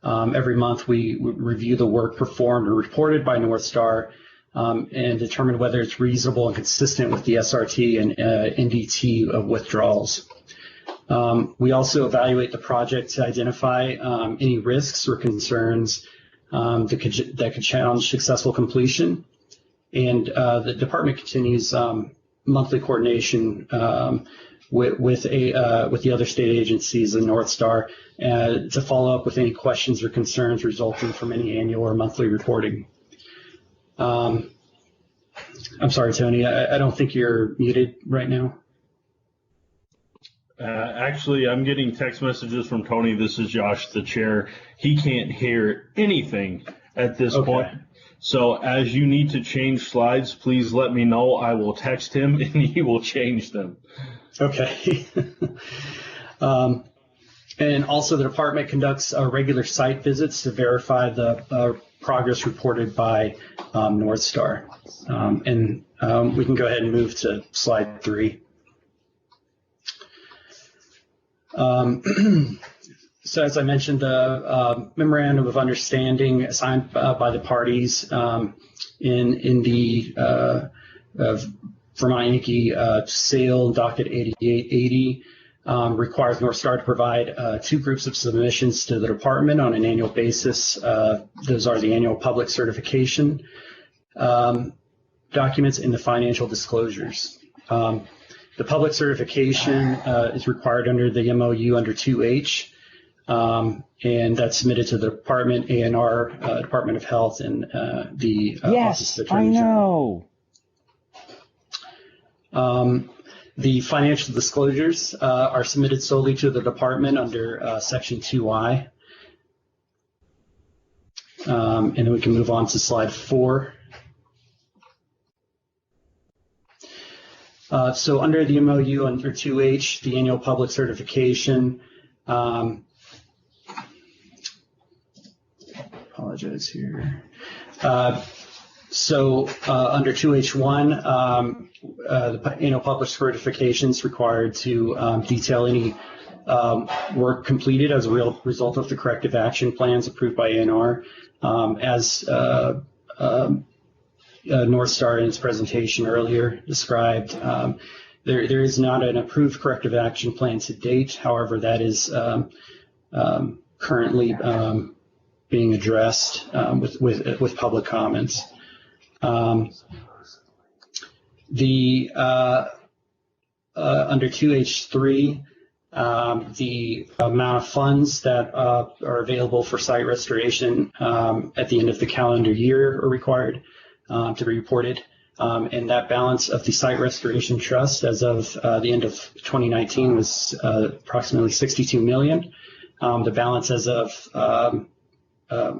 every month we review the work performed or reported by North Star and determine whether it's reasonable and consistent with the SRT and NDT of withdrawals. We also evaluate the project to identify any risks or concerns that could challenge successful completion. And the department continues monthly coordination with the other state agencies and North Star to follow up with any questions or concerns resulting from any annual or monthly reporting. I'm sorry, Tony, I don't think you're muted right now. Actually, I'm getting text messages from Tony. This is Josh, the chair. He can't hear anything at this point. So as you need to change slides, please let me know. I will text him and he will change them. Okay. And also the department conducts regular site visits to verify the progress reported by North Star. We can go ahead and move to slide 3. So as I mentioned, the memorandum of understanding signed by the parties in the Vermont Yankee sale docket 8880 requires North Star to provide 2 groups of submissions to the department on an annual basis. Those are the annual public certification documents and the financial disclosures. The public certification is required under the MOU under 2H, and that's submitted to the department, ANR, Department of Health, and the Office of Attorney General. The financial disclosures are submitted solely to the department under Section 2I. And then we can move on to slide 4. So under the MOU under 2H, the annual public certification, apologize here. So under 2H1, the annual public certification is required to detail any work completed as a real result of the corrective action plans approved by ANR. As North Star in its presentation earlier described, there is not an approved corrective action plan to date. However, that is currently being addressed with public comments. Under 2H3, the amount of funds that are available for site restoration at the end of the calendar year are required to be reported. And that balance of the site restoration trust as of the end of 2019 was approximately $62 million. The balance as of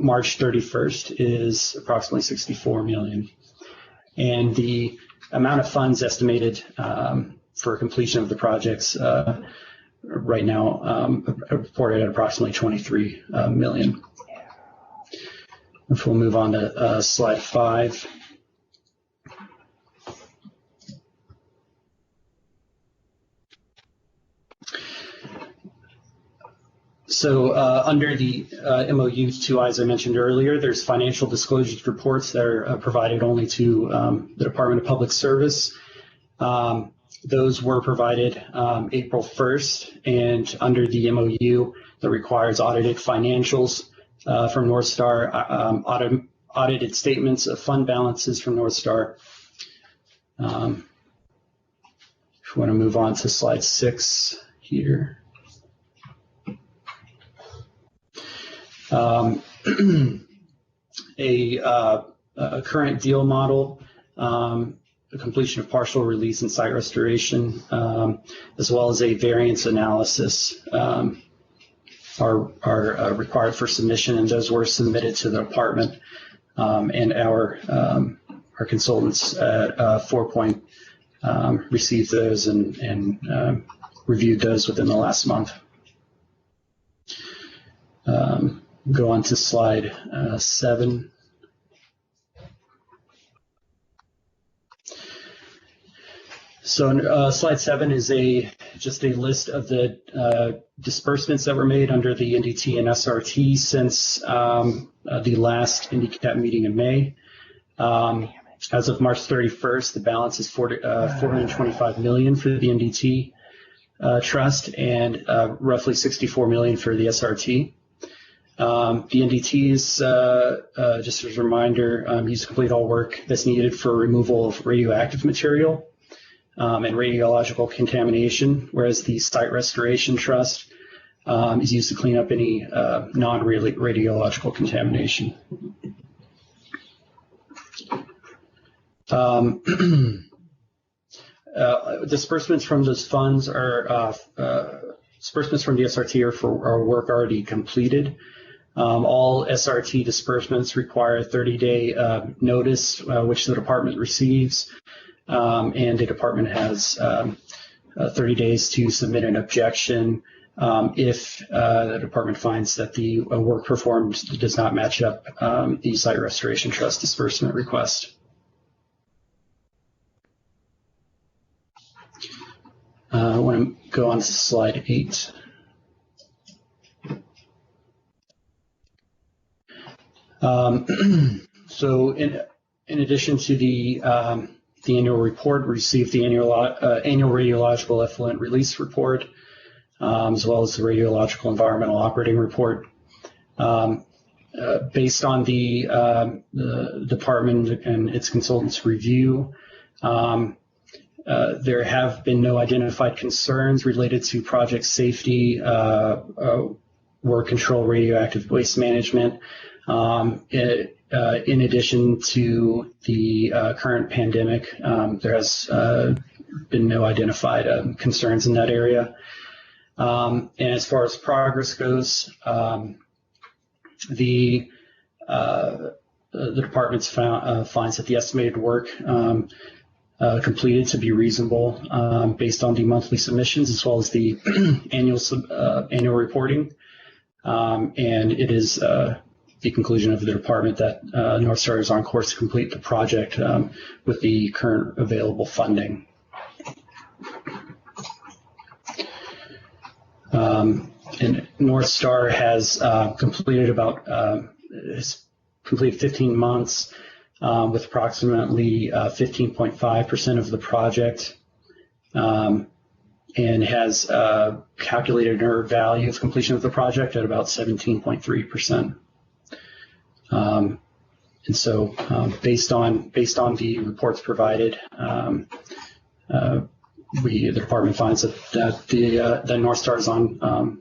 March 31st is approximately $64 million. And the amount of funds estimated for completion of the projects right now reported at approximately $23 million. If we'll move on to slide 5. So under the MOU 2I, as I mentioned earlier, there's financial disclosure reports that are provided only to the Department of Public Service. Those were provided April 1st, and under the MOU that requires audited financials from North Star, audited statements of fund balances from North Star. If you want to move on to slide 6 here. A current deal model, the completion of partial release and site restoration, as well as a variance analysis are required for submission, and those were submitted to the department, and our consultants at 4 Point received those and reviewed those within the last month. Go on to slide 7. So slide 7 is just a list of the disbursements that were made under the NDT and SRT since the last IndyCap meeting in May. As of March 31st, the balance is $425 million for the NDT trust and roughly $64 million for the SRT. The NDTs, just as a reminder, use to complete all work that's needed for removal of radioactive material and radiological contamination, whereas the Site Restoration Trust is used to clean up any non-radiological contamination. Disbursements from those funds are disbursements from the SRT are for work already completed. All SRT disbursements require a 30-day notice, which the department receives, and the department has 30 days to submit an objection if the department finds that the work performed does not match up the Site Restoration Trust disbursement request. I want to go on to slide 8. So in addition to the annual report, we received the annual radiological effluent release report, as well as the radiological environmental operating report. Based on the department and its consultants' review, there have been no identified concerns related to project safety, work control, radioactive waste management. In addition to the current pandemic, there has been no identified concerns in that area. And as far as progress goes, the department finds that the estimated work completed to be reasonable based on the monthly submissions as well as the annual reporting. And it is the conclusion of the department that North Star is on course to complete the project with the current available funding. And North Star has completed 15 months with approximately 15.5% of the project, and has calculated her value of completion of the project at about 17.3%. And so, based on the reports provided, the department finds that North Star is on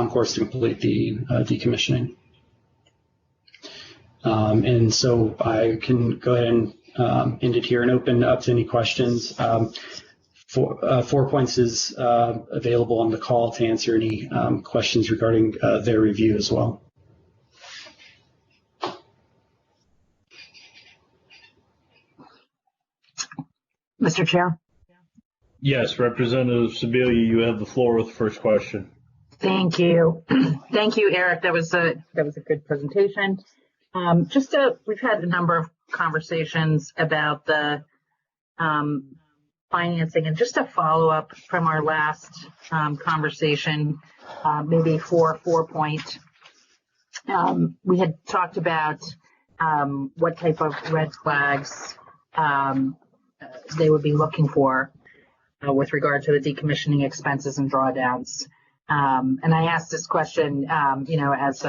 course to complete the decommissioning. And so I can go ahead and end it here and open up to any questions. 4 Points is available on the call to answer any questions regarding their review as well. Mr. Chair. Yes, Representative Sibilia, you have the floor with the first question. Thank you. Thank you, Eric. That was a good presentation. We've had a number of conversations about the financing, and just a follow up from our last conversation, maybe for 4 Point. We had talked about what type of red flags they would be looking for with regard to the decommissioning expenses and drawdowns. And I asked this question, as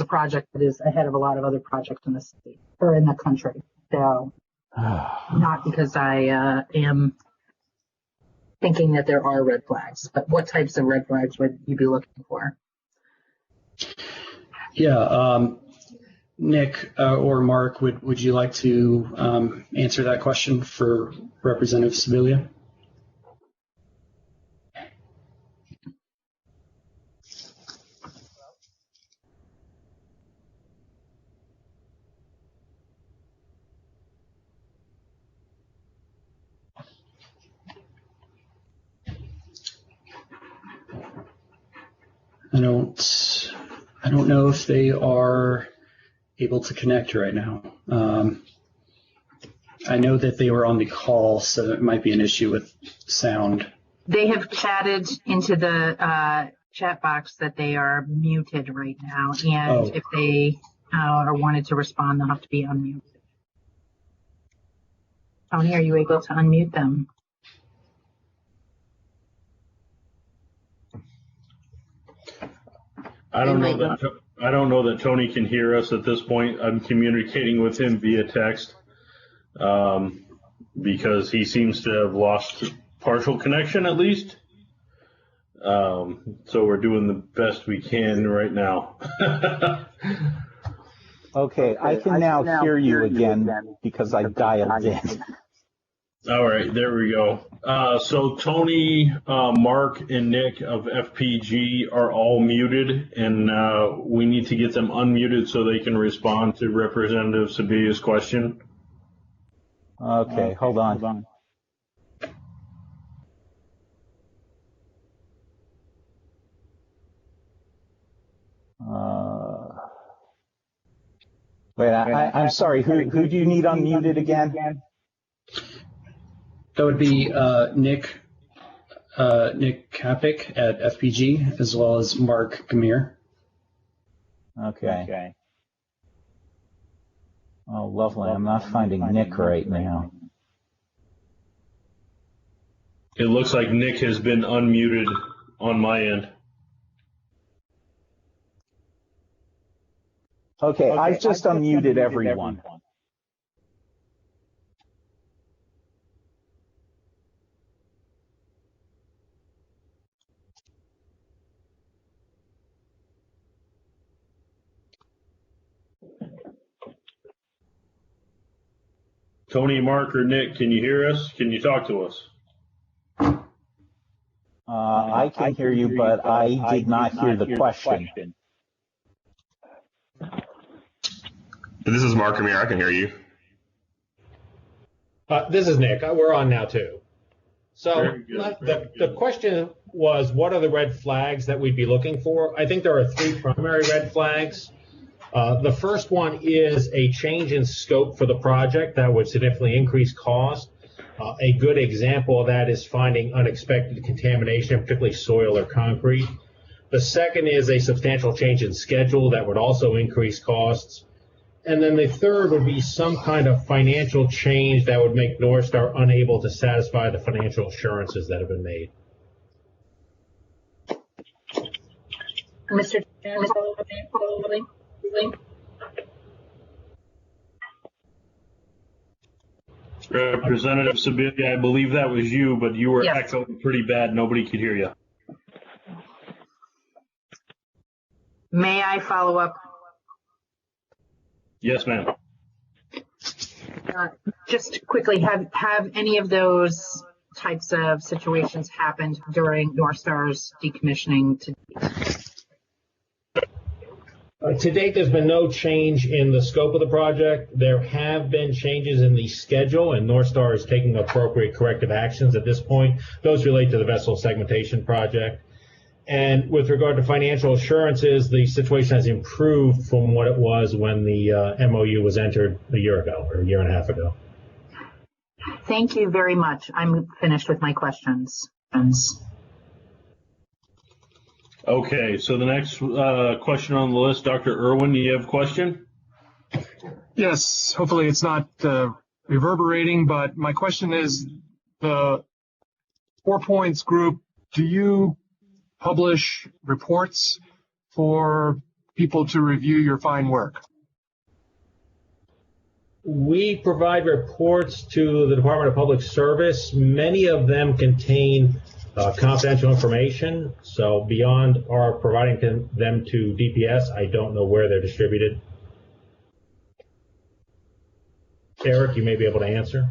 a project that is ahead of a lot of other projects in the state or in the country. So not because I am thinking that there are red flags, but what types of red flags would you be looking for? Yeah, Nick or Mark, would you like to answer that question for Representative Sibilia? I don't know if they are able to connect right now. I know that they were on the call, so it might be an issue with sound. They have chatted into the chat box that they are muted right now, and if they wanted to respond, they'll have to be unmuted. Tony, are you able to unmute them? I don't know that Tony can hear us at this point. I'm communicating with him via text because he seems to have lost partial connection at least. So we're doing the best we can right now. Okay, I can now hear you again because I dialed in. All right, there we go. So Tony, Mark, and Nick of FPG are all muted, and we need to get them unmuted so they can respond to Representative Sibilia's question. Okay, hold on. Wait, I'm sorry. Who do you need unmuted again? That would be Nick Kapik at FPG, as well as Mark Gamir. Okay. Oh, lovely. I'm not finding Nick right now. It looks like Nick has been unmuted on my end. Okay, I've just unmuted everyone. Tony, Mark, or Nick, can you hear us? Can you talk to us? I can hear you, but I did not hear the question. This is Mark Amir. I can hear you. This is Nick. We're on now too. So the question was, what are the red flags that we'd be looking for? I think there are three primary red flags. The first one is a change in scope for the project that would significantly increase cost. A good example of that is finding unexpected contamination, particularly soil or concrete. The second is a substantial change in schedule that would also increase costs. And then the third would be some kind of financial change that would make North Star unable to satisfy the financial assurances that have been made. Mr. Representative Sibilia, I believe that was you, but you were echoing pretty bad. Nobody could hear you. May I follow up? Yes, ma'am. Just quickly, have any of those types of situations happened during North Star's decommissioning? To date, there's been no change in the scope of the project. There have been changes in the schedule, and North Star is taking appropriate corrective actions at this point. Those relate to the vessel segmentation project. And with regard to financial assurances, the situation has improved from what it was when the MOU was entered a year ago, or a year and a half ago. Thank you very much. I'm finished with my questions. Okay, so the next question on the list, Dr. Irwin, do you have a question? Yes, hopefully it's not reverberating, but my question is, the 4 Points group, do you publish reports for people to review your fine work? We provide reports to the Department of Public Service. Many of them contain confidential information, so beyond our providing them to DPS, I don't know where they're distributed. Eric, you may be able to answer.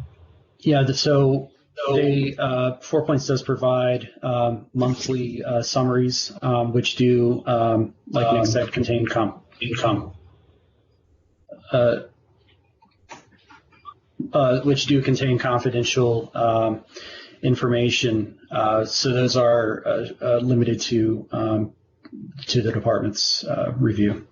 Yeah, so they, 4 Points does provide monthly summaries, which do, like Nick said, contain which do contain confidential information. So those are limited to the department's review.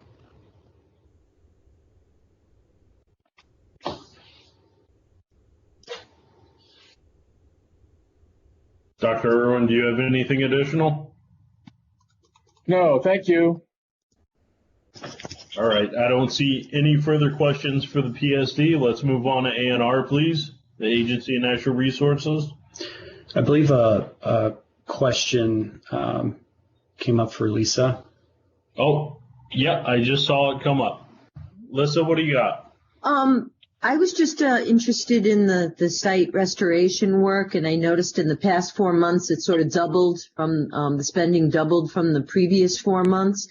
Dr. Irwin, do you have anything additional? No, thank you. All right, I don't see any further questions for the PSD. Let's move on to ANR, please. The Agency of Natural Resources. I believe a question came up for Lisa. Oh, yeah, I just saw it come up. Lisa, what do you got? I was just interested in the site restoration work, and I noticed in the past 4 months it sort of doubled from the spending doubled from the previous 4 months.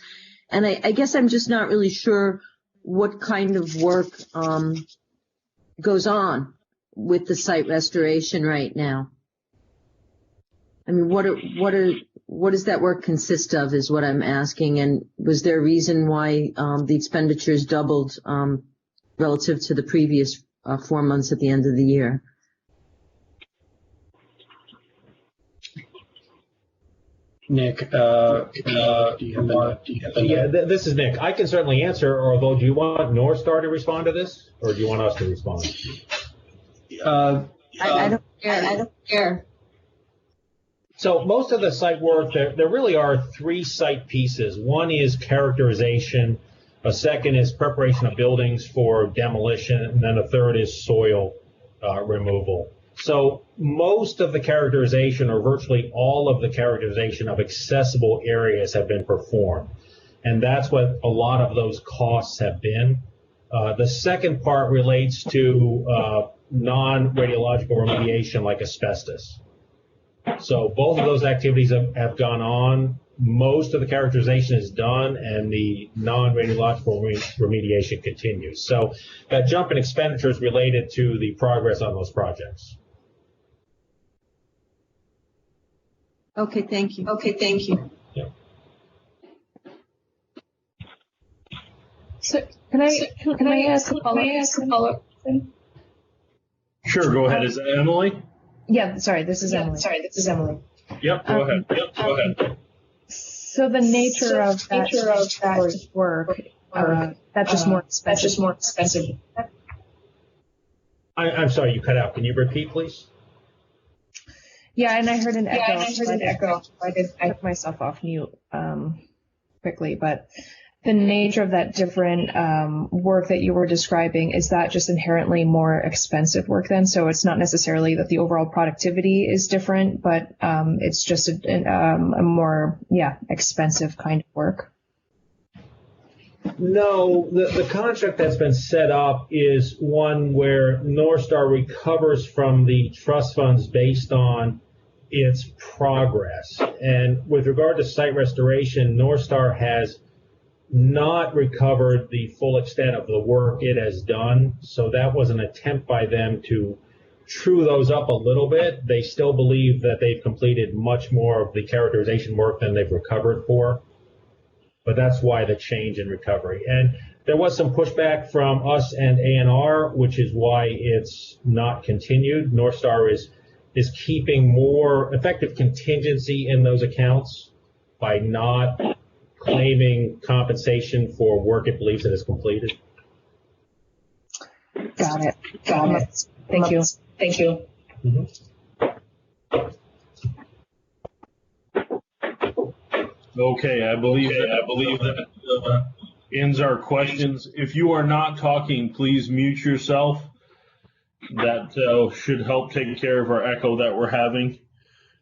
And I guess I'm just not really sure what kind of work goes on with the site restoration right now. I mean, what does that work consist of is what I'm asking, and was there a reason why the expenditures doubled relative to the previous 4 months at the end of the year? Nick, this is Nick. I can certainly answer, although do you want North Star to respond to this, or do you want us to respond? I don't care. I don't care. So most of the site work, there really are three site pieces. One is characterization, a second is preparation of buildings for demolition, and then a third is soil removal. So most of the characterization, or virtually all of the characterization of accessible areas, have been performed. And that's what a lot of those costs have been. The second part relates to non-radiological remediation like asbestos. So both of those activities have gone on. Most of the characterization is done, and the non-radiological remediation continues. So that jump in expenditures related to the progress on those projects. Okay, thank you. Okay, thank you. Yeah. So can I ask a follow-up? Sure, go ahead. Is that Emily? Yeah, sorry, this is Emily. Yep, go ahead. Go ahead. So the nature of that work, that's just more expensive. I'm sorry, you cut out. Can you repeat, please? Yeah, and I heard an echo. I took myself off mute quickly, but the nature of that different work that you were describing, is that just inherently more expensive work then? So it's not necessarily that the overall productivity is different, but it's just a more, expensive kind of work? No, the contract that's been set up is one where North Star recovers from the trust funds based on its progress. And with regard to site restoration, North Star has not recovered the full extent of the work it has done. So that was an attempt by them to true those up a little bit. They still believe that they've completed much more of the characterization work than they've recovered for. But that's why the change in recovery. And there was some pushback from us and A&R, which is why it's not continued. North Star is keeping more effective contingency in those accounts by not claiming compensation for work it believes it has completed. Got it. Thank you. Mm-hmm. Okay, I believe that ends our questions. If you are not talking, please mute yourself. That should help take care of our echo that we're having.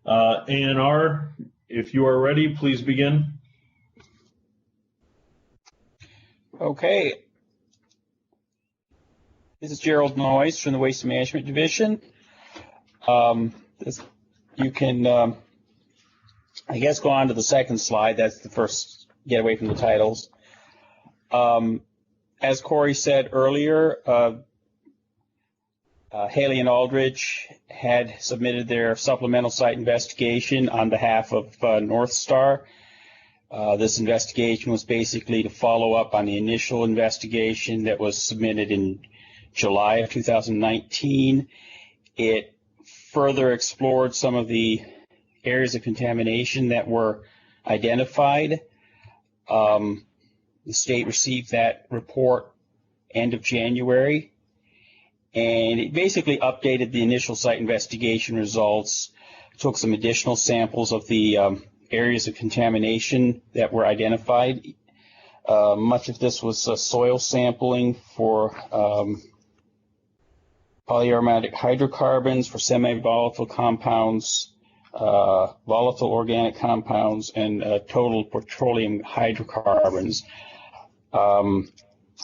A&R, if you are ready, please begin. Okay. This is Gerald Noyes from the Waste Management Division. You can, I guess, go on to the second slide. That's the first, get away from the titles. As Corey said earlier, Haley and Aldrich had submitted their supplemental site investigation on behalf of North Star. This investigation was basically to follow up on the initial investigation that was submitted in July of 2019. It further explored some of the areas of contamination that were identified. The state received that report end of January, and it basically updated the initial site investigation results, took some additional samples of the areas of contamination that were identified. Much of this was soil sampling for polyaromatic hydrocarbons, for semi-volatile compounds, volatile organic compounds, and total petroleum hydrocarbons.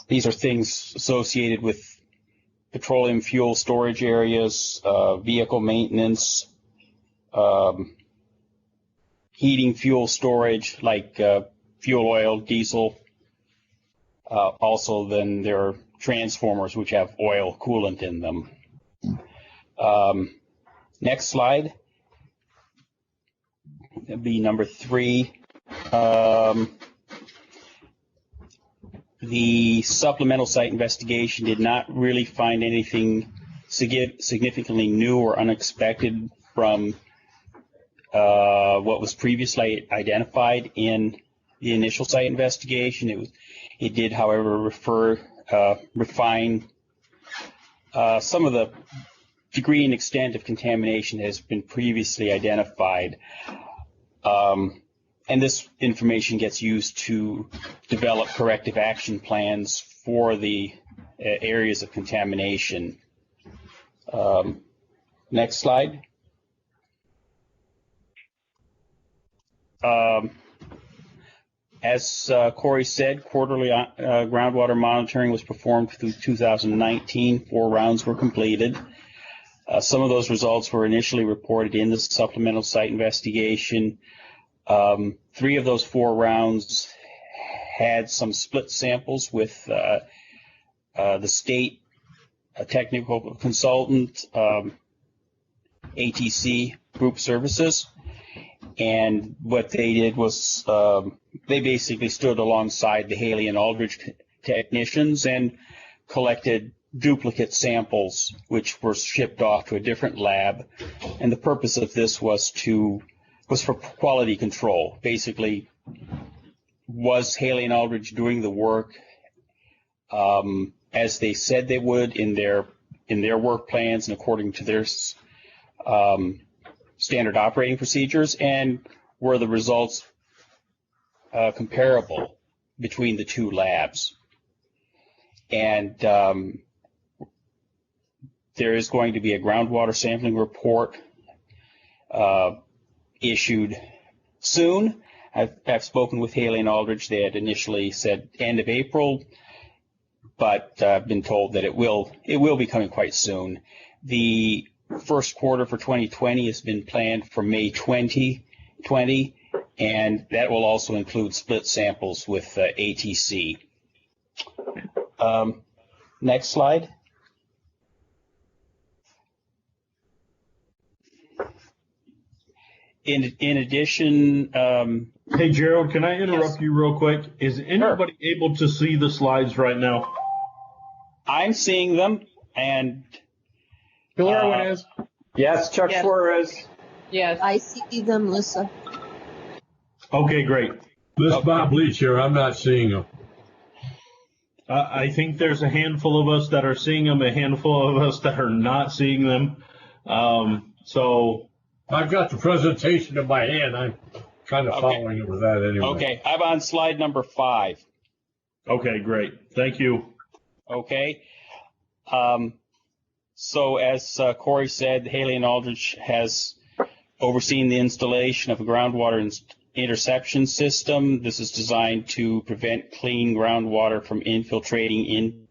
These are things associated with petroleum fuel storage areas, vehicle maintenance, heating fuel storage like fuel oil, diesel. Also, then there are transformers which have oil coolant in them. Next slide. That'd be number 3. The supplemental site investigation did not really find anything significantly new or unexpected from what was previously identified in the initial site investigation. It did, however, refine some of the degree and extent of contamination has been previously identified. And this information gets used to develop corrective action plans for the areas of contamination. Next slide. As Corey said, quarterly groundwater monitoring was performed through 2019. 4 rounds were completed. Some of those results were initially reported in the supplemental site investigation. 3 of those 4 rounds had some split samples with the state technical consultant, ATC Group Services. And what they did was they basically stood alongside the Haley and Aldridge technicians and collected duplicate samples, which were shipped off to a different lab. And the purpose of this was for quality control. Basically, was Haley and Aldridge doing the work as they said they would in their work plans and according to their standard operating procedures, and were the results comparable between the 2 labs? And there is going to be a groundwater sampling report issued soon. I've spoken with Haley and Aldridge. They had initially said end of April, but I've been told that it will be coming quite soon. The first quarter for 2020 has been planned for May 2020, and that will also include split samples with ATC. Next slide. In addition, hey Gerald, can I interrupt you real quick? Is anybody able to see the slides right now? I'm seeing them, and Erwin is. Yes, Chuck Suarez. Yes. I see them, Lisa. Okay, great. This Bob Leach here, I'm not seeing them. I think there's a handful of us that are seeing them, a handful of us that are not seeing them. So I've got the presentation in my hand. I'm kind of following it with that anyway. Okay, I'm on slide number 5. Okay, great. Thank you. Okay. So as Corey said, Haley and Aldridge has overseen the installation of a groundwater interception system. This is designed to prevent clean groundwater from infiltrating in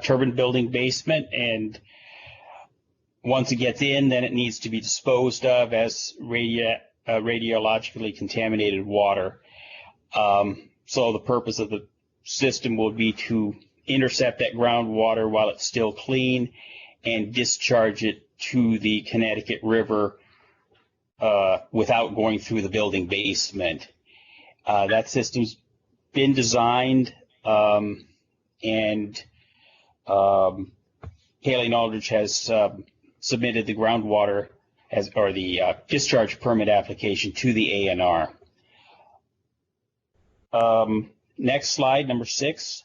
turbine building basement, and once it gets in, then it needs to be disposed of as radiologically contaminated water. So the purpose of the system will be to intercept that groundwater while it's still clean and discharge it to the Connecticut River without going through the building basement. That system's been designed, and Haley and Aldridge has submitted the groundwater or the discharge permit application to the ANR. Next slide, number 6.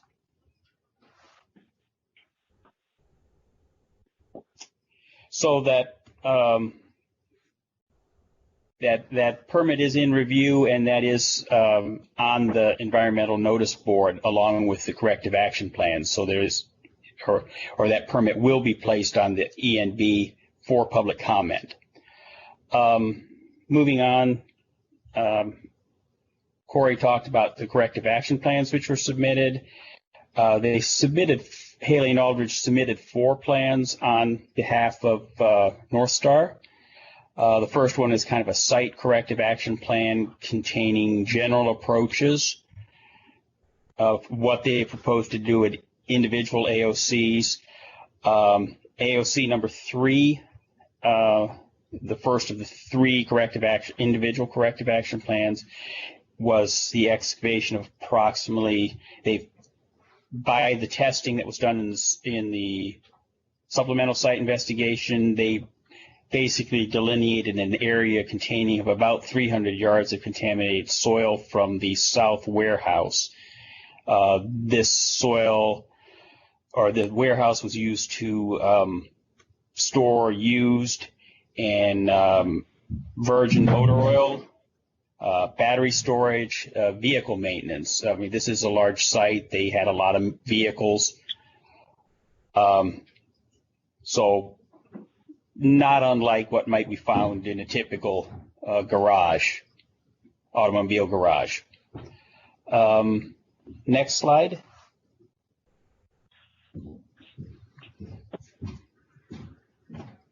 So that that permit is in review, and that is on the environmental notice board along with the corrective action plan. So there is, or that permit will be placed on the ENB for public comment. Moving on, Corey talked about the corrective action plans which were submitted. Haley and Aldridge submitted 4 plans on behalf of North Star. The first one is kind of a site corrective action plan containing general approaches of what they propose to do at individual AOCs. AOC number 3, the first of the 3 individual corrective action plans, was the excavation of approximately, by the testing that was done in the supplemental site investigation, they basically delineated an area containing of about 300 yards of contaminated soil from the south warehouse. This soil, or the warehouse, was used to store used and virgin motor oil, battery storage, vehicle maintenance. I mean, this is a large site. They had a lot of vehicles. So not unlike what might be found in a typical garage, automobile garage. Next slide.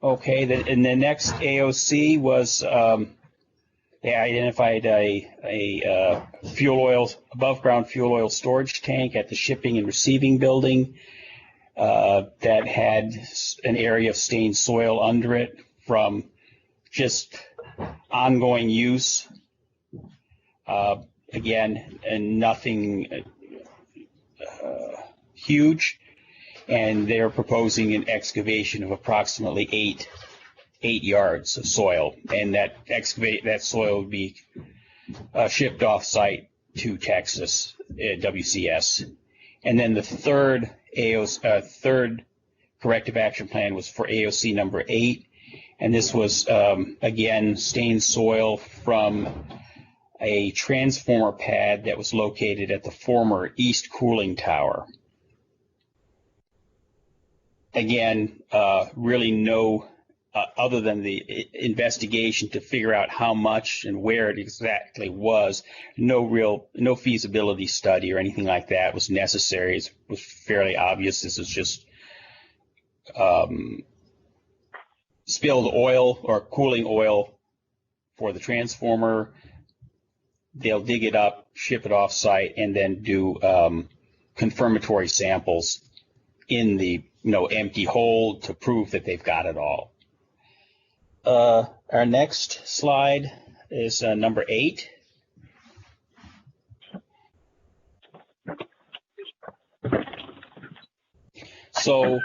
Okay, and the next AOC was they identified a fuel oil, above ground fuel oil storage tank at the shipping and receiving building that had an area of stained soil under it from just ongoing use. Again, and nothing huge, and they're proposing an excavation of approximately eight yards of soil, and that soil would be shipped off site to Texas WCS. And then the third corrective action plan was for AOC number 8, and this was again stained soil from a transformer pad that was located at the former East Cooling Tower. Again, really no, other than the investigation to figure out how much and where it exactly was, no feasibility study or anything like that was necessary. It was fairly obvious this is just spilled oil or cooling oil for the transformer. They'll dig it up, ship it off site, and then do confirmatory samples in the empty hole to prove that they've got it all. Our next slide is number 8. So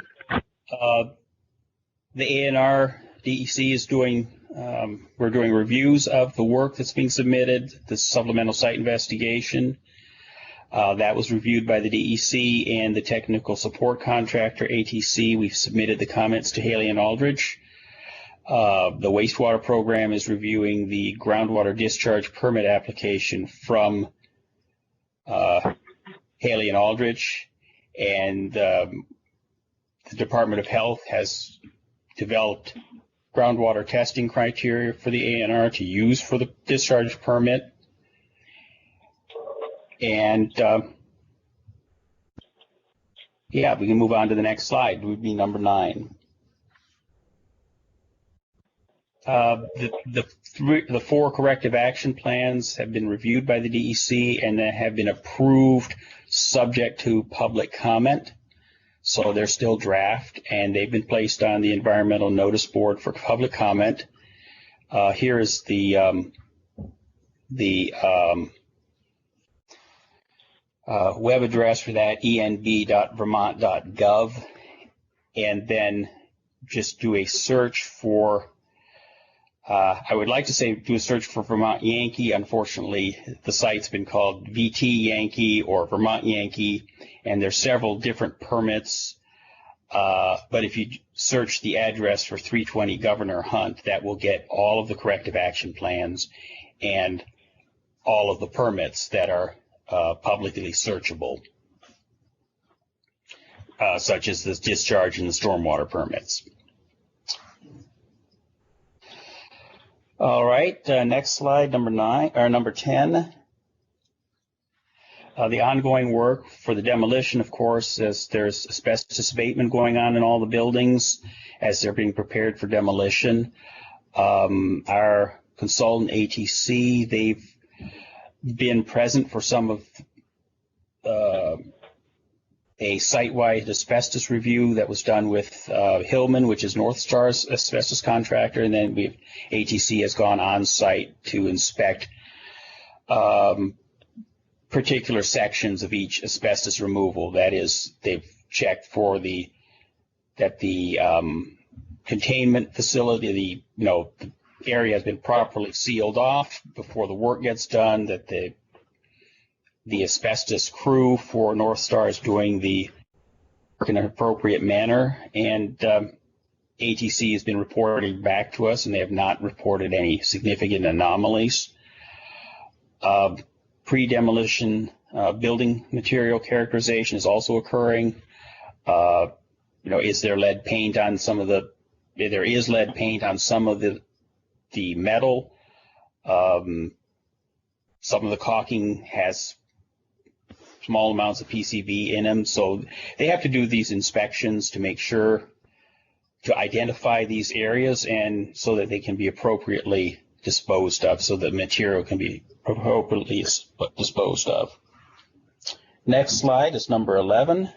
the ANR DEC is doing, we're doing reviews of the work that's being submitted, the supplemental site investigation. That was reviewed by the DEC and the technical support contractor, ATC. We've submitted the comments to Haley and Aldrich. The wastewater program is reviewing the groundwater discharge permit application from Haley and Aldrich, and the Department of Health has developed groundwater testing criteria for the ANR to use for the discharge permit. And yeah, we can move on to the next slide. It would be number 9. The 4 corrective action plans have been reviewed by the DEC and have been approved subject to public comment. So they're still draft, and they've been placed on the environmental notice board for public comment. Here is the web address for that, enb.vermont.gov, and then just do a search for, I would like to say do a search for Vermont Yankee. Unfortunately, the site's been called VT Yankee or Vermont Yankee, and there's several different permits. But if you search the address for 320 Governor Hunt, that will get all of the corrective action plans and all of the permits that are publicly searchable, such as the discharge and the stormwater permits. All right, next slide, number 9 or number 10. The ongoing work for the demolition, of course, as there's asbestos abatement going on in all the buildings as they're being prepared for demolition. Our consultant ATC, they've been present for some of a site-wide asbestos review that was done with Hillman, which is North Star's asbestos contractor, and then ATC has gone on site to inspect particular sections of each asbestos removal. That is, they've checked for that the containment facility, the area has been properly sealed off before the work gets done, that the asbestos crew for North Star is doing the work in an appropriate manner, and ATC has been reporting back to us, and they have not reported any significant anomalies. Pre-demolition building material characterization is also occurring. Is there lead paint on some of the? There is lead paint on some of the metal. Some of the caulking has small amounts of PCB in them, so they have to do these inspections to make sure to identify these areas, and so that they can be appropriately disposed of, so the material can be appropriately disposed of. Next slide is number 11.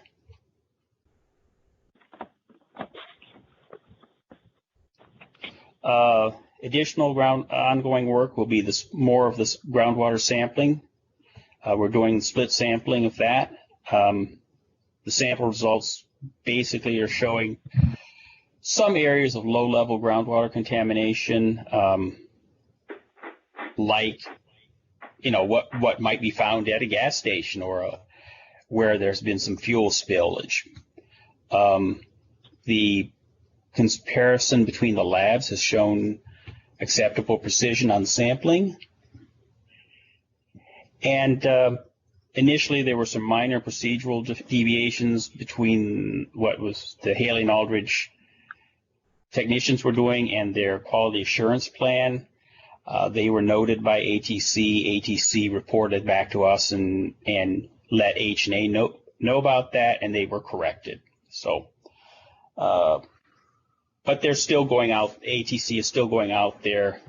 Additional ongoing work will be more of this groundwater sampling. We're doing split sampling of that. The sample results basically are showing some areas of low-level groundwater contamination, like what might be found at a gas station or where there's been some fuel spillage. The comparison between the labs has shown acceptable precision on sampling. And initially, there were some minor procedural deviations between what was the Haley and Aldridge technicians were doing and their quality assurance plan. They were noted by ATC. ATC reported back to us and let H&A know about that, and they were corrected. So, but they're still going out. ATC is still going out there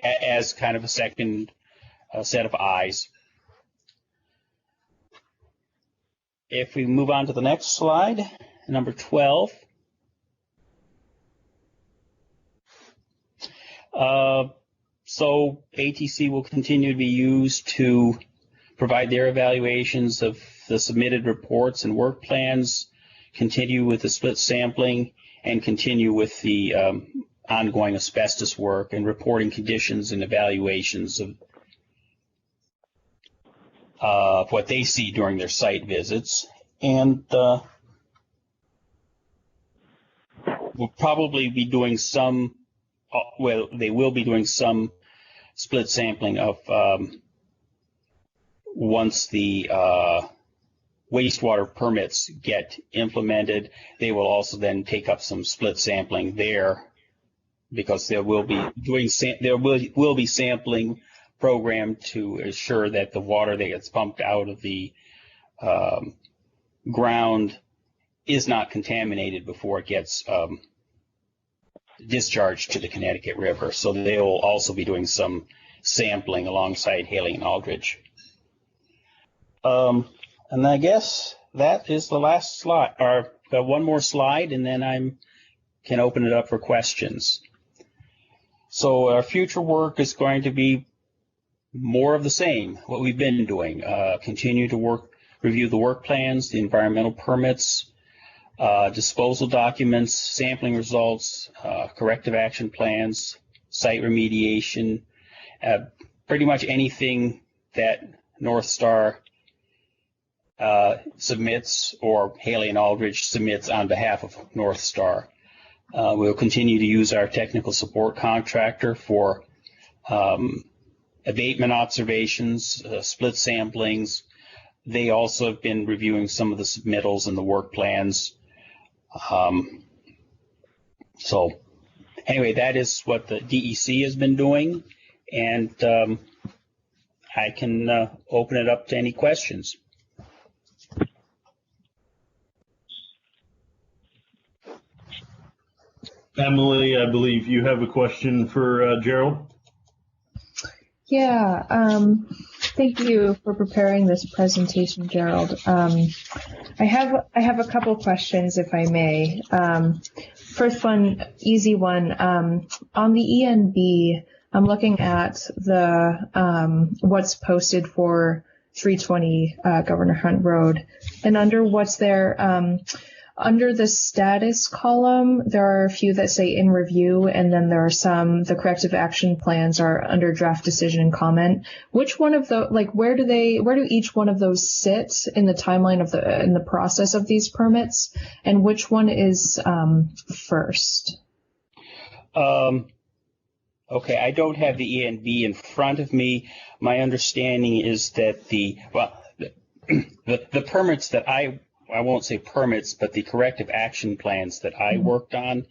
as kind of a second set of eyes. If we move on to the next slide, number 12. So ATC will continue to be used to provide their evaluations of the submitted reports and work plans, continue with the split sampling, and continue with the ongoing asbestos work and reporting conditions and evaluations of what they see during their site visits. And we'll probably be doing some, they will be doing some split sampling of once the wastewater permits get implemented. They will also then take up some split sampling there, because there will be sampling programmed to ensure that the water that gets pumped out of the ground is not contaminated before it gets discharged to the Connecticut River. So they will also be doing some sampling alongside Haley and Aldridge. And I guess that is the last slide, or one more slide, and then I can open it up for questions. So our future work is going to be more of the same, what we've been doing. Continue to review the work plans, the environmental permits, disposal documents, sampling results, corrective action plans, site remediation, pretty much anything that North Star submits or Haley and Aldridge submits on behalf of North Star. We'll continue to use our technical support contractor for abatement observations, split samplings. They also have been reviewing some of the submittals and the work plans. So anyway, that is what the DEC has been doing, and I can open it up to any questions. Emily, I believe you have a question for Gerald. Yeah, thank you for preparing this presentation, Gerald. I have a couple questions, if I may. First one, easy one. On the ENB, I'm looking at the what's posted for 320 Governor Hunt Road, and under what's there, Under the status column, there are a few that say in review, and then there are some, the corrective action plans are under draft decision and comment. Which one of the, like, where do each one of those sit in the timeline of in the process of these permits? And which one is first? Okay, I don't have the ENB in front of me. My understanding is that the permits that I won't say permits, but the corrective action plans that I worked on,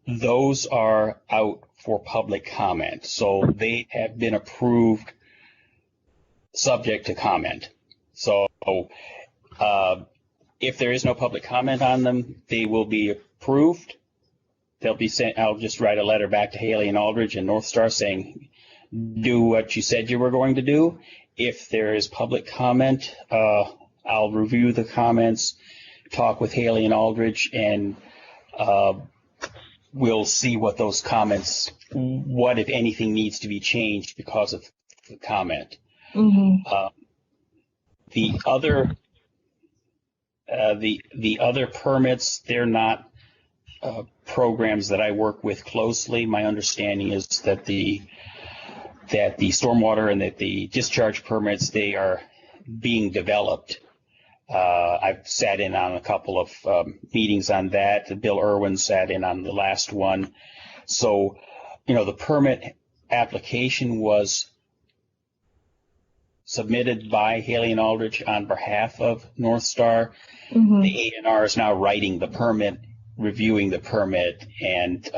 those are out for public comment. So they have been approved subject to comment. So if there is no public comment on them, they will be approved. They'll be sent. I'll just write a letter back to Haley and Aldridge and North Star saying, do what you said you were going to do. If there is public comment, I'll review the comments, talk with Haley and Aldridge, and we'll see what those comments, what if anything needs to be changed because of the comment. The other permits, they're not programs that I work with closely. My understanding is that the stormwater and that the discharge permits, they are being developed. I've sat in on a couple of meetings on that. Bill Irwin sat in on the last one. So, the permit application was submitted by Haley and Aldridge on behalf of North Star. The A&R is now writing the permit, reviewing the permit, and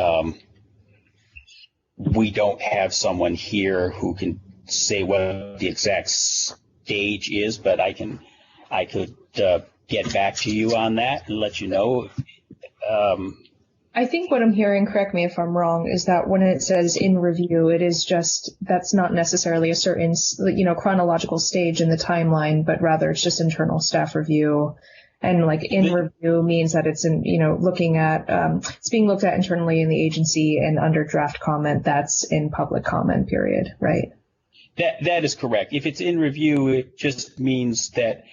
we don't have someone here who can say what the exact stage is, but I could get back to you on that and let you know. I think what I'm hearing, correct me if I'm wrong, is that when it says in review, it is just, that's not necessarily a certain, chronological stage in the timeline, but rather it's just internal staff review. And like in review means that it's looking at, it's being looked at internally in the agency, and under draft comment, that's in public comment period, right? That is correct. If it's in review, it just means that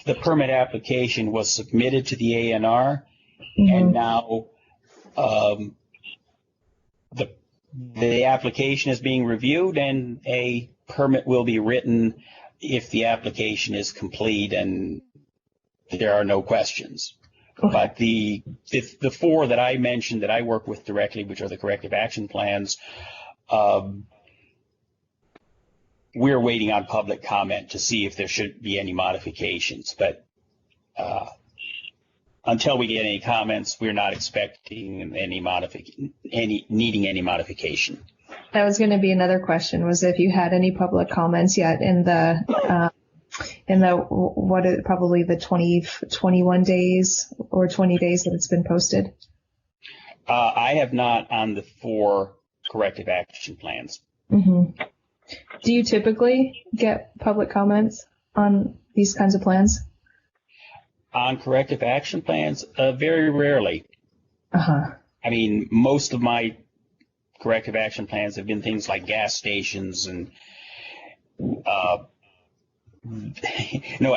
the permit application was submitted to the A&R, and now the application is being reviewed, and a permit will be written if the application is complete and there are no questions. But the four that I mentioned that I work with directly, which are the corrective action plans, we're waiting on public comment to see if there should be any modifications. But until we get any comments, we're not expecting needing any modification. That was going to be another question, was if you had any public comments yet in the probably the 21 days or 20 days that it's been posted? I have not on the 4 corrective action plans. Do you typically get public comments on these kinds of plans? On corrective action plans, very rarely. I mean, most of my corrective action plans have been things like gas stations and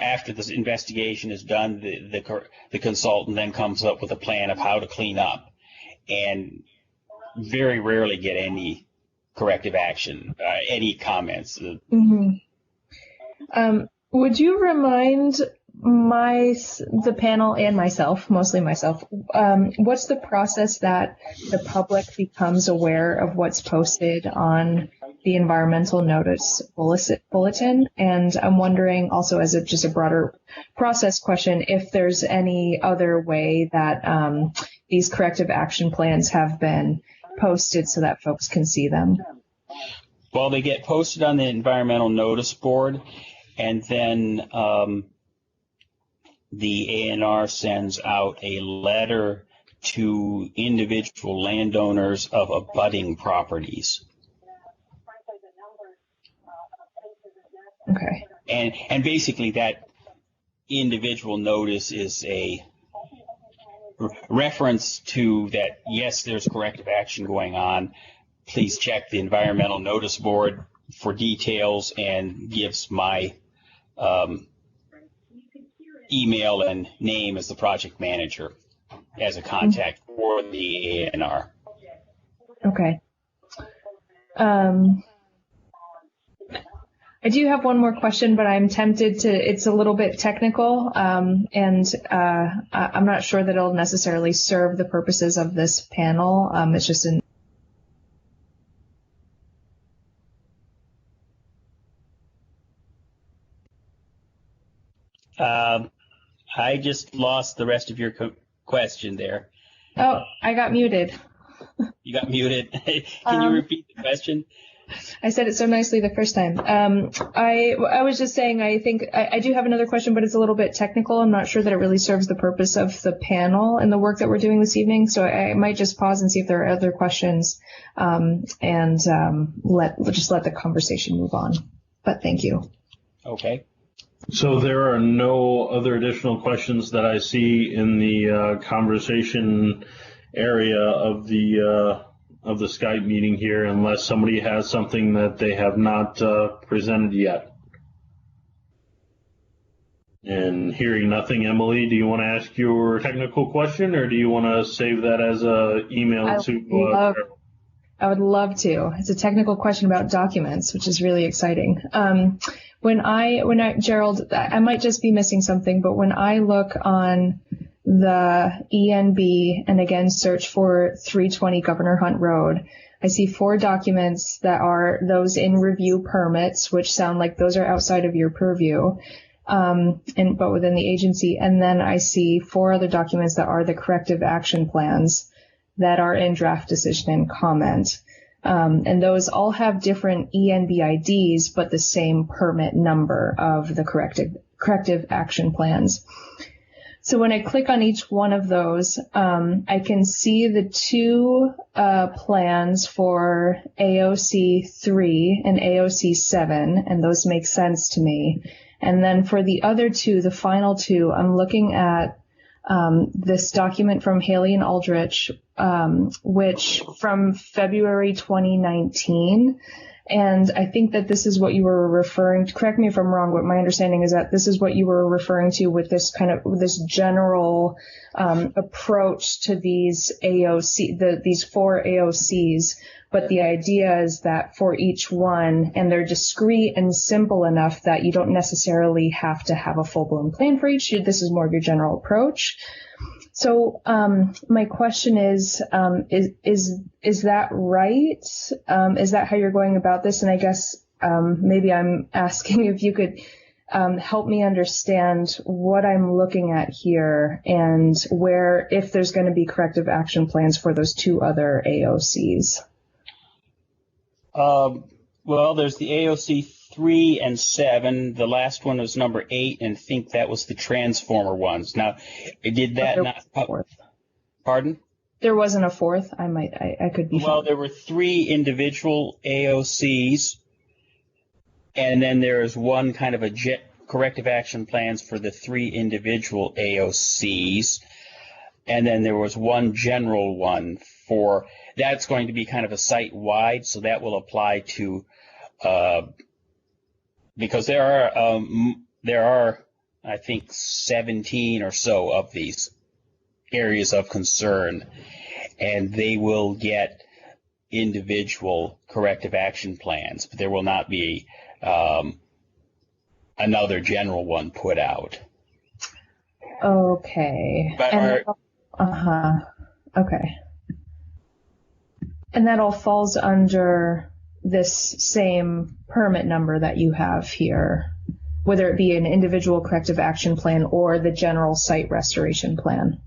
after this investigation is done, the consultant then comes up with a plan of how to clean up, and very rarely get any corrective action, any comments. Would you remind the panel and myself, mostly myself, what's the process that the public becomes aware of what's posted on the environmental notice bulletin? And I'm wondering also, as just a broader process question, if there's any other way that these corrective action plans have been posted so that folks can see them. Well, they get posted on the environmental notice board, and then the A&R sends out a letter to individual landowners of abutting properties. Okay. And basically that individual notice is a reference to that, yes, there's corrective action going on. Please check the environmental notice board for details, and gives my email and name as the project manager. as a contact for the ANR. Okay. I do have one more question, but I'm tempted to, it's a little bit technical, and I'm not sure that it'll necessarily serve the purposes of this panel. It's just an I just lost the rest of your question there. Oh, I got muted. You got muted. Can you repeat the question? I said it so nicely the first time. I was just saying, I think I do have another question, but it's a little bit technical. I'm not sure that it really serves the purpose of the panel and the work that we're doing this evening. So I might just pause and see if there are other questions, and let the conversation move on. But thank you. Okay. So there are no other additional questions that I see in the conversation area of the Skype meeting here, unless somebody has something that they have not presented yet. And hearing nothing, Emily, do you want to ask your technical question, or do you want to save that as an email to? I would love to. It's a technical question about documents, which is really exciting. Gerald, I might just be missing something, but when I look on the ENB and again search for 320 Governor Hunt Road, I see 4 documents that are those in review permits, which sound like those are outside of your purview, but within the agency. And then I see 4 other documents that are the corrective action plans that are in draft decision and comment. And those all have different ENB IDs, but the same permit number of the corrective action plans. So when I click on each one of those, I can see the 2 plans for AOC 3 and AOC 7, and those make sense to me. And then for the other 2, the final 2, I'm looking at this document from Haley and Aldrich, which from February 2019. And I think that this is what you were referring to. Correct me if I'm wrong, but my understanding is that this is what you were referring to with this this general approach to these these 4 AOCs. But the idea is that for each one, and they're discrete and simple enough that you don't necessarily have to have a full-blown plan for each. This is more of your general approach. So my question is that right? Is that how you're going about this? And I guess maybe I'm asking if you could help me understand what I'm looking at here and if there's going to be corrective action plans for those 2 other AOCs. Well, there's the AOC 3 and 7. The last one was number 8, and I think that was the transformer ones. Now, did that not? Pardon? There wasn't a 4th. I could be. Well, there were 3 individual AOCs, and then there is one kind of a corrective action plans for the 3 individual AOCs, and then there was one general one for. That's going to be kind of a site-wide, so that will apply to, because there are, I think, 17 or so of these areas of concern, and they will get individual corrective action plans, but there will not be another general one put out. Okay. But okay. And that all falls under this same permit number that you have here, whether it be an individual corrective action plan or the general site restoration plan.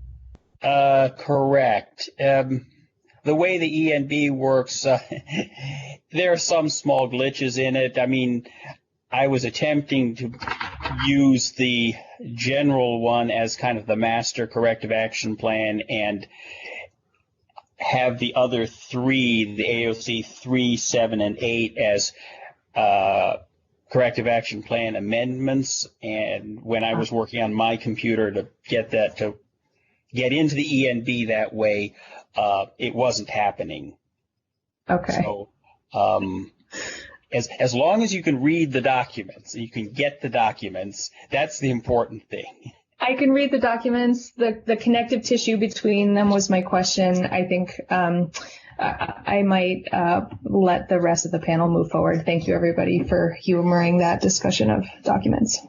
Correct. The way the ENB works, there are some small glitches in it. I mean, I was attempting to use the general one as kind of the master corrective action plan and have the other 3, the AOC 3, 7, and 8 as corrective action plan amendments. And when I was working on my computer to get that to get into the ENB that way, it wasn't happening. Okay. So as long as you can read the documents, you can get the documents, that's the important thing. I can read the documents. The connective tissue between them was my question. I think I might let the rest of the panel move forward. Thank you, everybody, for humoring that discussion of documents.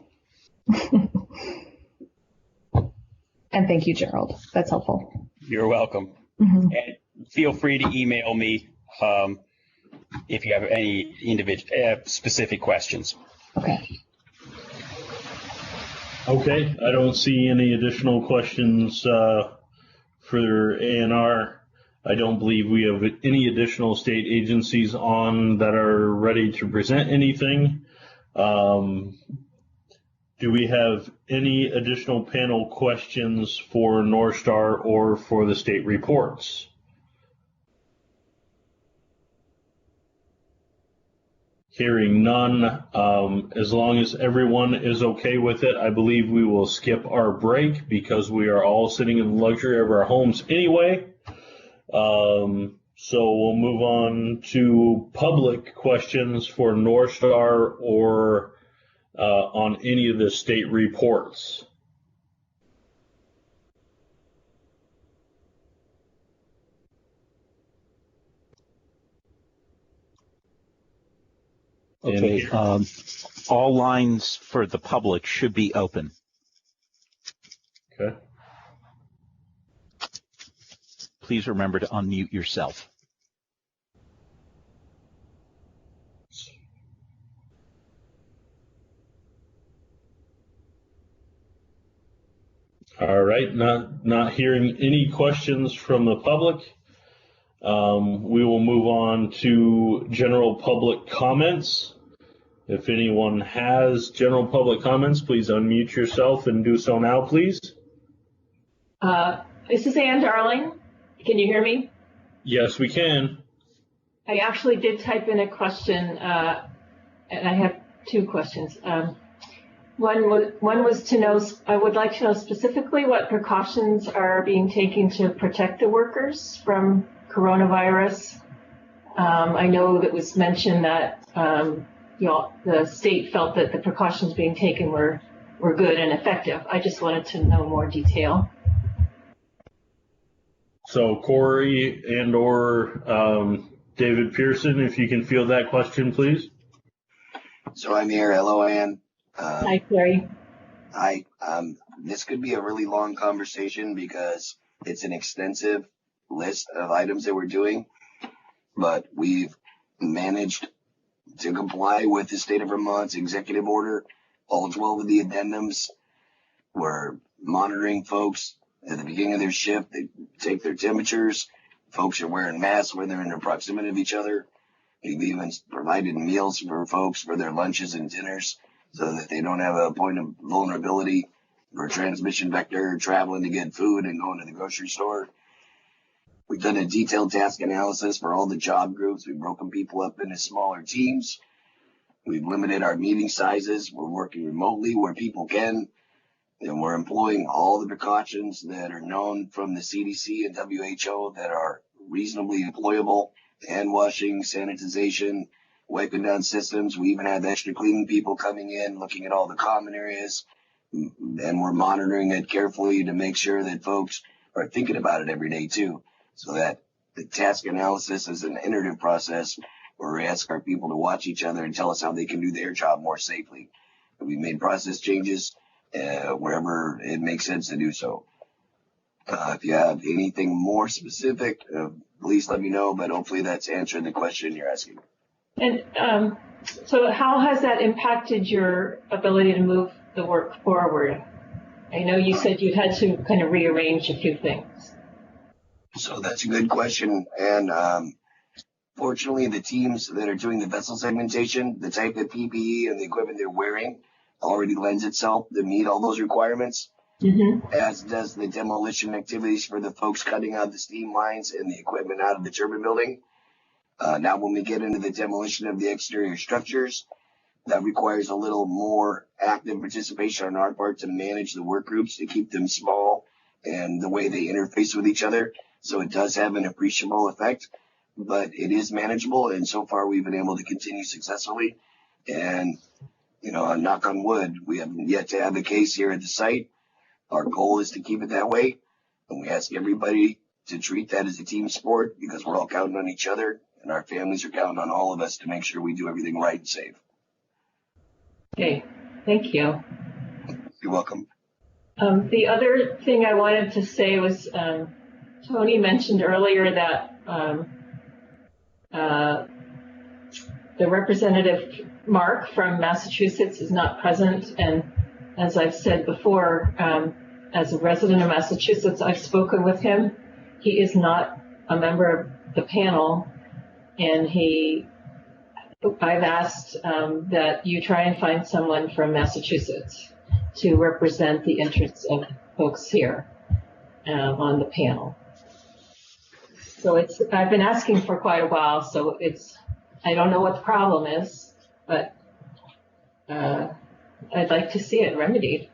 And thank you, Gerald. That's helpful. You're welcome. Mm-hmm. And feel free to email me if you have any specific questions. Okay. Okay, I don't see any additional questions for A&R. I don't believe we have any additional state agencies on that are ready to present anything. Do we have any additional panel questions for North Star or for the state reports? Hearing none, as long as everyone is okay with it, I believe we will skip our break because we are all sitting in the luxury of our homes anyway. So we'll move on to public questions for North Star or on any of the state reports. Okay, all lines for the public should be open. Okay. Please remember to unmute yourself. All right, not hearing any questions from the public. We will move on to general public comments. If anyone has general public comments, please unmute yourself and do so now, please. This is Ann Darling. Can you hear me? Yes, we can. I actually did type in a question, and I have two questions. One was to know, I would like to know specifically what precautions are being taken to protect the workers from coronavirus. I know that was mentioned that the state felt that the precautions being taken were good and effective. I just wanted to know more detail. So Corey and or David Pearson, if you can field that question, please. So I'm here. Hello, Ann. Hi, Corey. Hi. This could be a really long conversation because it's an extensive list of items that we're doing, but we've managed to comply with the state of Vermont's executive order, all 12 of the addendums. We're monitoring folks at the beginning of their shift. They take their temperatures. Folks are wearing masks when they're in the proximity of each other. We've even provided meals for folks for their lunches and dinners so that they don't have a point of vulnerability for transmission vector, traveling to get food and going to the grocery store. We've done a detailed task analysis for all the job groups. We've broken people up into smaller teams. We've limited our meeting sizes. We're working remotely where people can. And we're employing all the precautions that are known from the CDC and WHO that are reasonably employable. Hand washing, sanitization, wiping down systems. We even have extra cleaning people coming in, looking at all the common areas. And we're monitoring it carefully to make sure that folks are thinking about it every day too. So that the task analysis is an iterative process where we ask our people to watch each other and tell us how they can do their job more safely. We made process changes wherever it makes sense to do so. If you have anything more specific, please let me know, but hopefully that's answering the question you're asking. And so how has that impacted your ability to move the work forward? I know you said you had to kind of rearrange a few things. So that's a good question. And fortunately, the teams that are doing the vessel segmentation, the type of PPE and the equipment they're wearing already lends itself to meet all those requirements, as does the demolition activities for the folks cutting out the steam lines and the equipment out of the turbine building. Now, when we get into the demolition of the exterior structures, that requires a little more active participation on our part to manage the work groups, to keep them small and the way they interface with each other. So it does have an appreciable effect, but it is manageable. And so far, we've been able to continue successfully. And, you know, knock on wood, we haven't yet to have a case here at the site. Our goal is to keep it that way, and we ask everybody to treat that as a team sport because we're all counting on each other, and our families are counting on all of us to make sure we do everything right and safe. Okay, thank you. You're welcome. The other thing I wanted to say was Tony mentioned earlier that the representative Mark from Massachusetts is not present, and as I've said before, as a resident of Massachusetts, I've spoken with him. He is not a member of the panel, and I've asked that you try and find someone from Massachusetts to represent the interests of folks here on the panel. So I've been asking for quite a while, so I don't know what the problem is, but I'd like to see it remedied.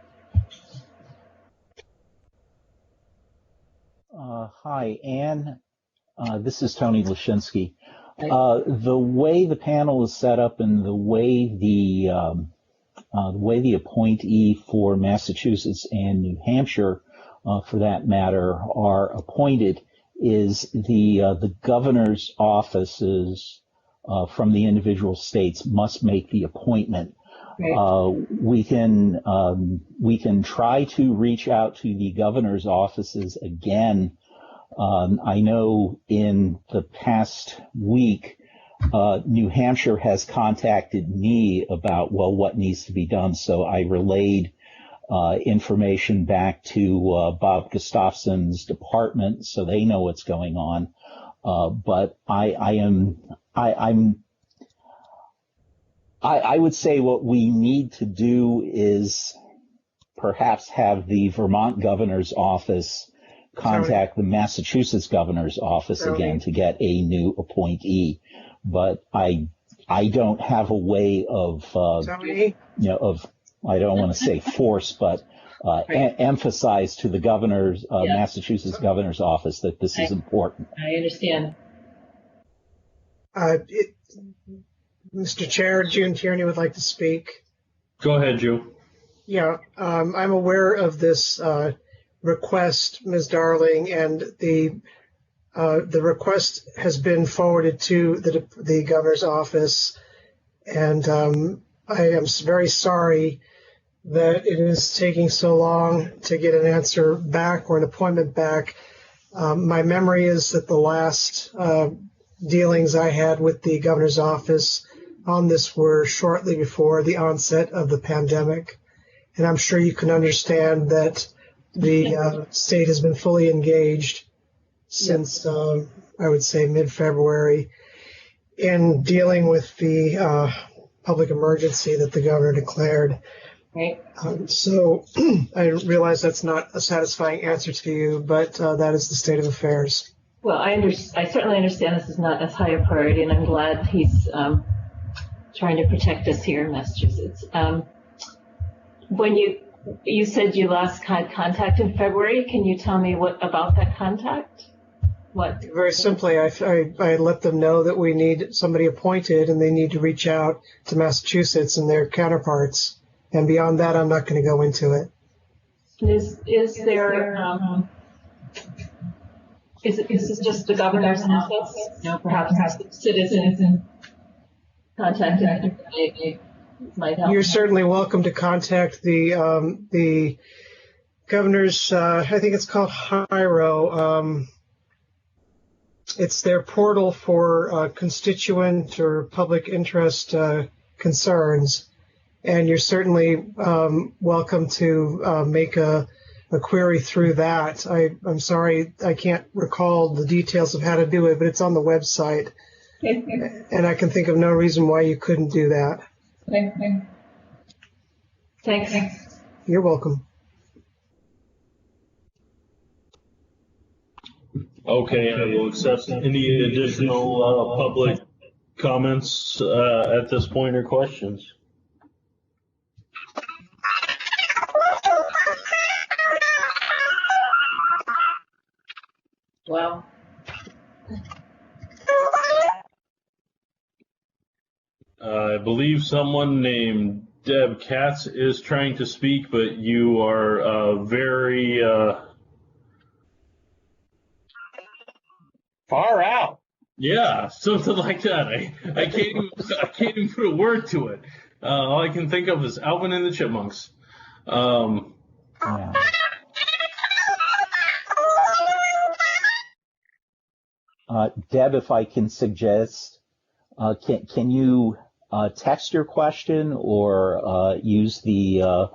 Hi, Anne. This is Tony Lashinsky. The way the panel is set up and the way the appointee for Massachusetts and New Hampshire, for that matter, are appointed is the governor's offices from the individual states must make the appointment. Right. We can try to reach out to the governor's offices again. I know in the past week, New Hampshire has contacted me about, well, what needs to be done. So I relayed information back to Bob Gustafson's department so they know what's going on. But I would say what we need to do is perhaps have the Vermont governor's office contact the Massachusetts governor's office again to get a new appointee. But I don't have a way of, I don't want to say force, but emphasize to the governor's, Massachusetts governor's office that this is important. I understand. Mr. Chair, June Tierney would like to speak. Go ahead, June. Yeah, I'm aware of this request, Ms. Darling, and the request has been forwarded to the governor's office, and I am very sorry that it is taking so long to get an answer back or an appointment back. My memory is that the last dealings I had with the governor's office on this were shortly before the onset of the pandemic, and I'm sure you can understand that the state has been fully engaged since, I would say, mid-February in dealing with the public emergency that the governor declared. Right. So I realize that's not a satisfying answer to you, but that is the state of affairs. Well, I certainly understand this is not as high a priority, and I'm glad he's trying to protect us here in Massachusetts. When you said you last had contact in February, can you tell me what about that contact? What? Very simply, I let them know that we need somebody appointed and they need to reach out to Massachusetts and their counterparts. And beyond that, I'm not going to go into it. Is there, is this just the governor's office? No, perhaps citizen contacted might help. You're certainly welcome to contact the governor's, I think it's called Hiro. It's their portal for constituent or public interest concerns. And you're certainly welcome to make a query through that. I'm sorry, I can't recall the details of how to do it, but it's on the website. And I can think of no reason why you couldn't do that. Thanks. You're welcome. Okay, I will accept any additional public comments at this point or questions. Wow. I believe someone named Deb Katz is trying to speak, but you are very far out. Yeah, something like that. I can't even put a word to it. All I can think of is Alvin and the Chipmunks. Yeah. Deb, if I can suggest, can you text your question or use the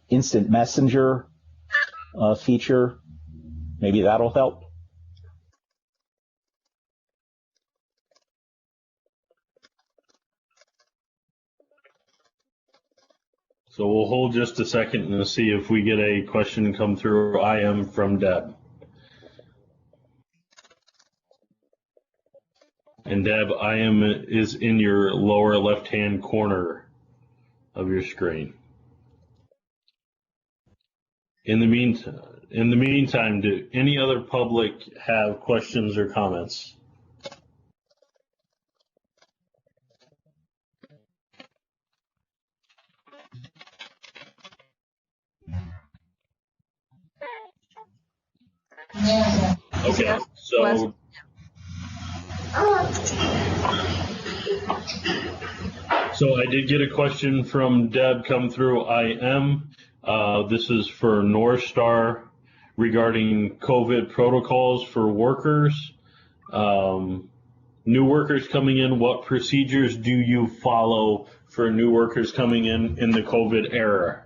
instant messenger feature? Maybe that'll help. So we'll hold just a second and see if we get a question come through IM from Deb. And Deb, IM is in your lower left-hand corner of your screen. In the meantime, do any other public have questions or comments? Okay, so I did get a question from Deb come through IM. This is for North Star regarding COVID protocols for workers. New workers coming in, what procedures do you follow for new workers coming in the COVID era?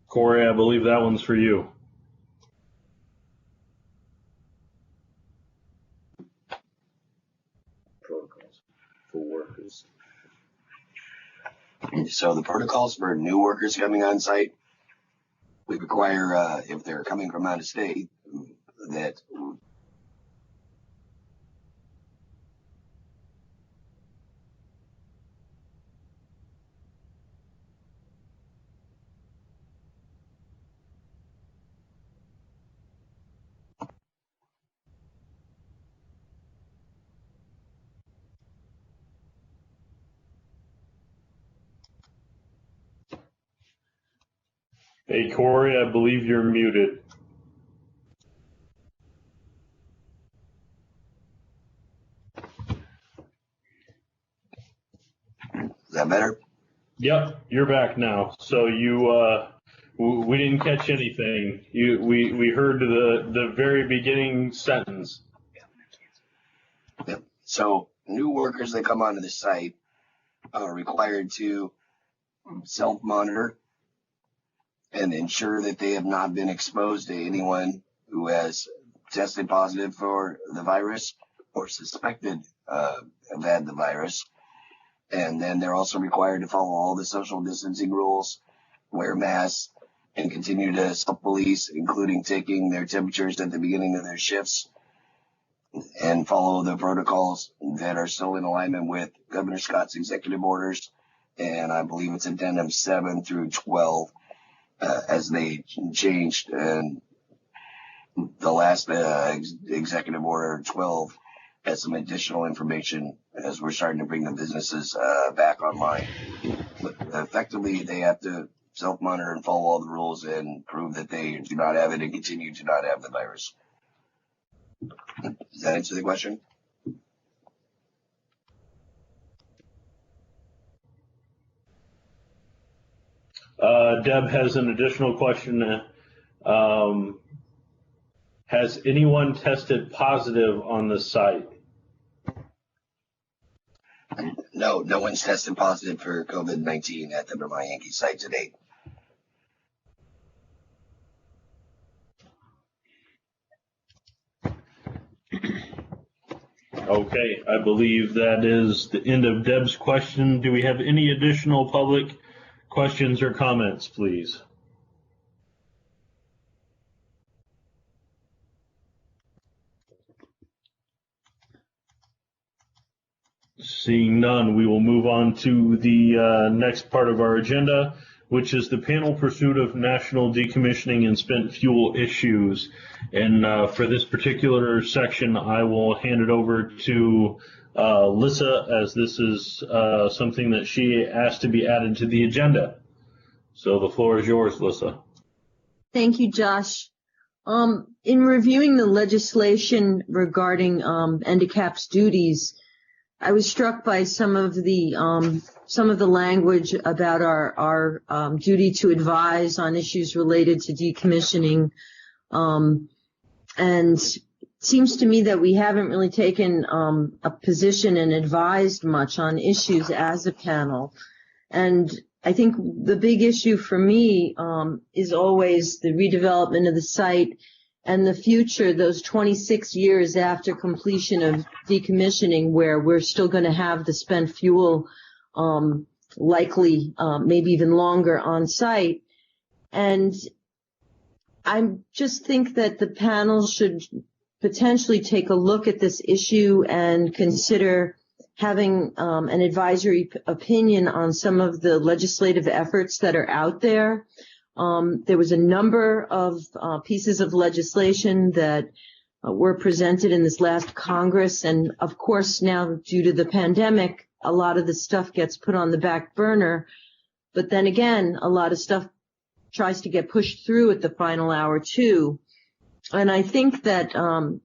Corey, I believe that one's for you. Protocols for workers. So the protocols for new workers coming on site, we require, if they're coming from out of state, that Hey, Corey, I believe you're muted. Is that better? Yep, you're back now. So we didn't catch anything. We heard the very beginning sentence. Yep. So new workers that come onto the site are required to self-monitor and ensure that they have not been exposed to anyone who has tested positive for the virus or suspected have had the virus. And then they're also required to follow all the social distancing rules, wear masks, and continue to self-police, including taking their temperatures at the beginning of their shifts, and follow the protocols that are still in alignment with Governor Scott's executive orders. And I believe it's addendum 7 through 12 as they changed. And the last executive order 12 has some additional information as we're starting to bring the businesses back online. But effectively, they have to self-monitor and follow all the rules and prove that they do not have it and continue to not have the virus. Does that answer the question? Deb has an additional question. Has anyone tested positive on the site? No one's tested positive for COVID-19 at the Vermont Yankee site to date. Okay, I believe that is the end of Deb's question. Do we have any additional public questions or comments, please? Seeing none, we will move on to the next part of our agenda, which is the panel pursuit of national decommissioning and spent fuel issues. And for this particular section, I will hand it over to Lissa, as this is something that she asked to be added to the agenda. So the floor is yours, Lissa. Thank you, Josh. In reviewing the legislation regarding NDCAP's duties, I was struck by some of the language about our duty to advise on issues related to decommissioning, and it seems to me that we haven't really taken a position and advised much on issues as a panel. And I think the big issue for me is always the redevelopment of the site and the future, those 26 years after completion of decommissioning, where we're still going to have the spent fuel likely maybe even longer on site. And I just think that the panel should potentially take a look at this issue and consider having an advisory opinion on some of the legislative efforts that are out there. There was a number of pieces of legislation that were presented in this last Congress, and of course now due to the pandemic, a lot of the stuff gets put on the back burner. But then again, a lot of stuff tries to get pushed through at the final hour too. And I think that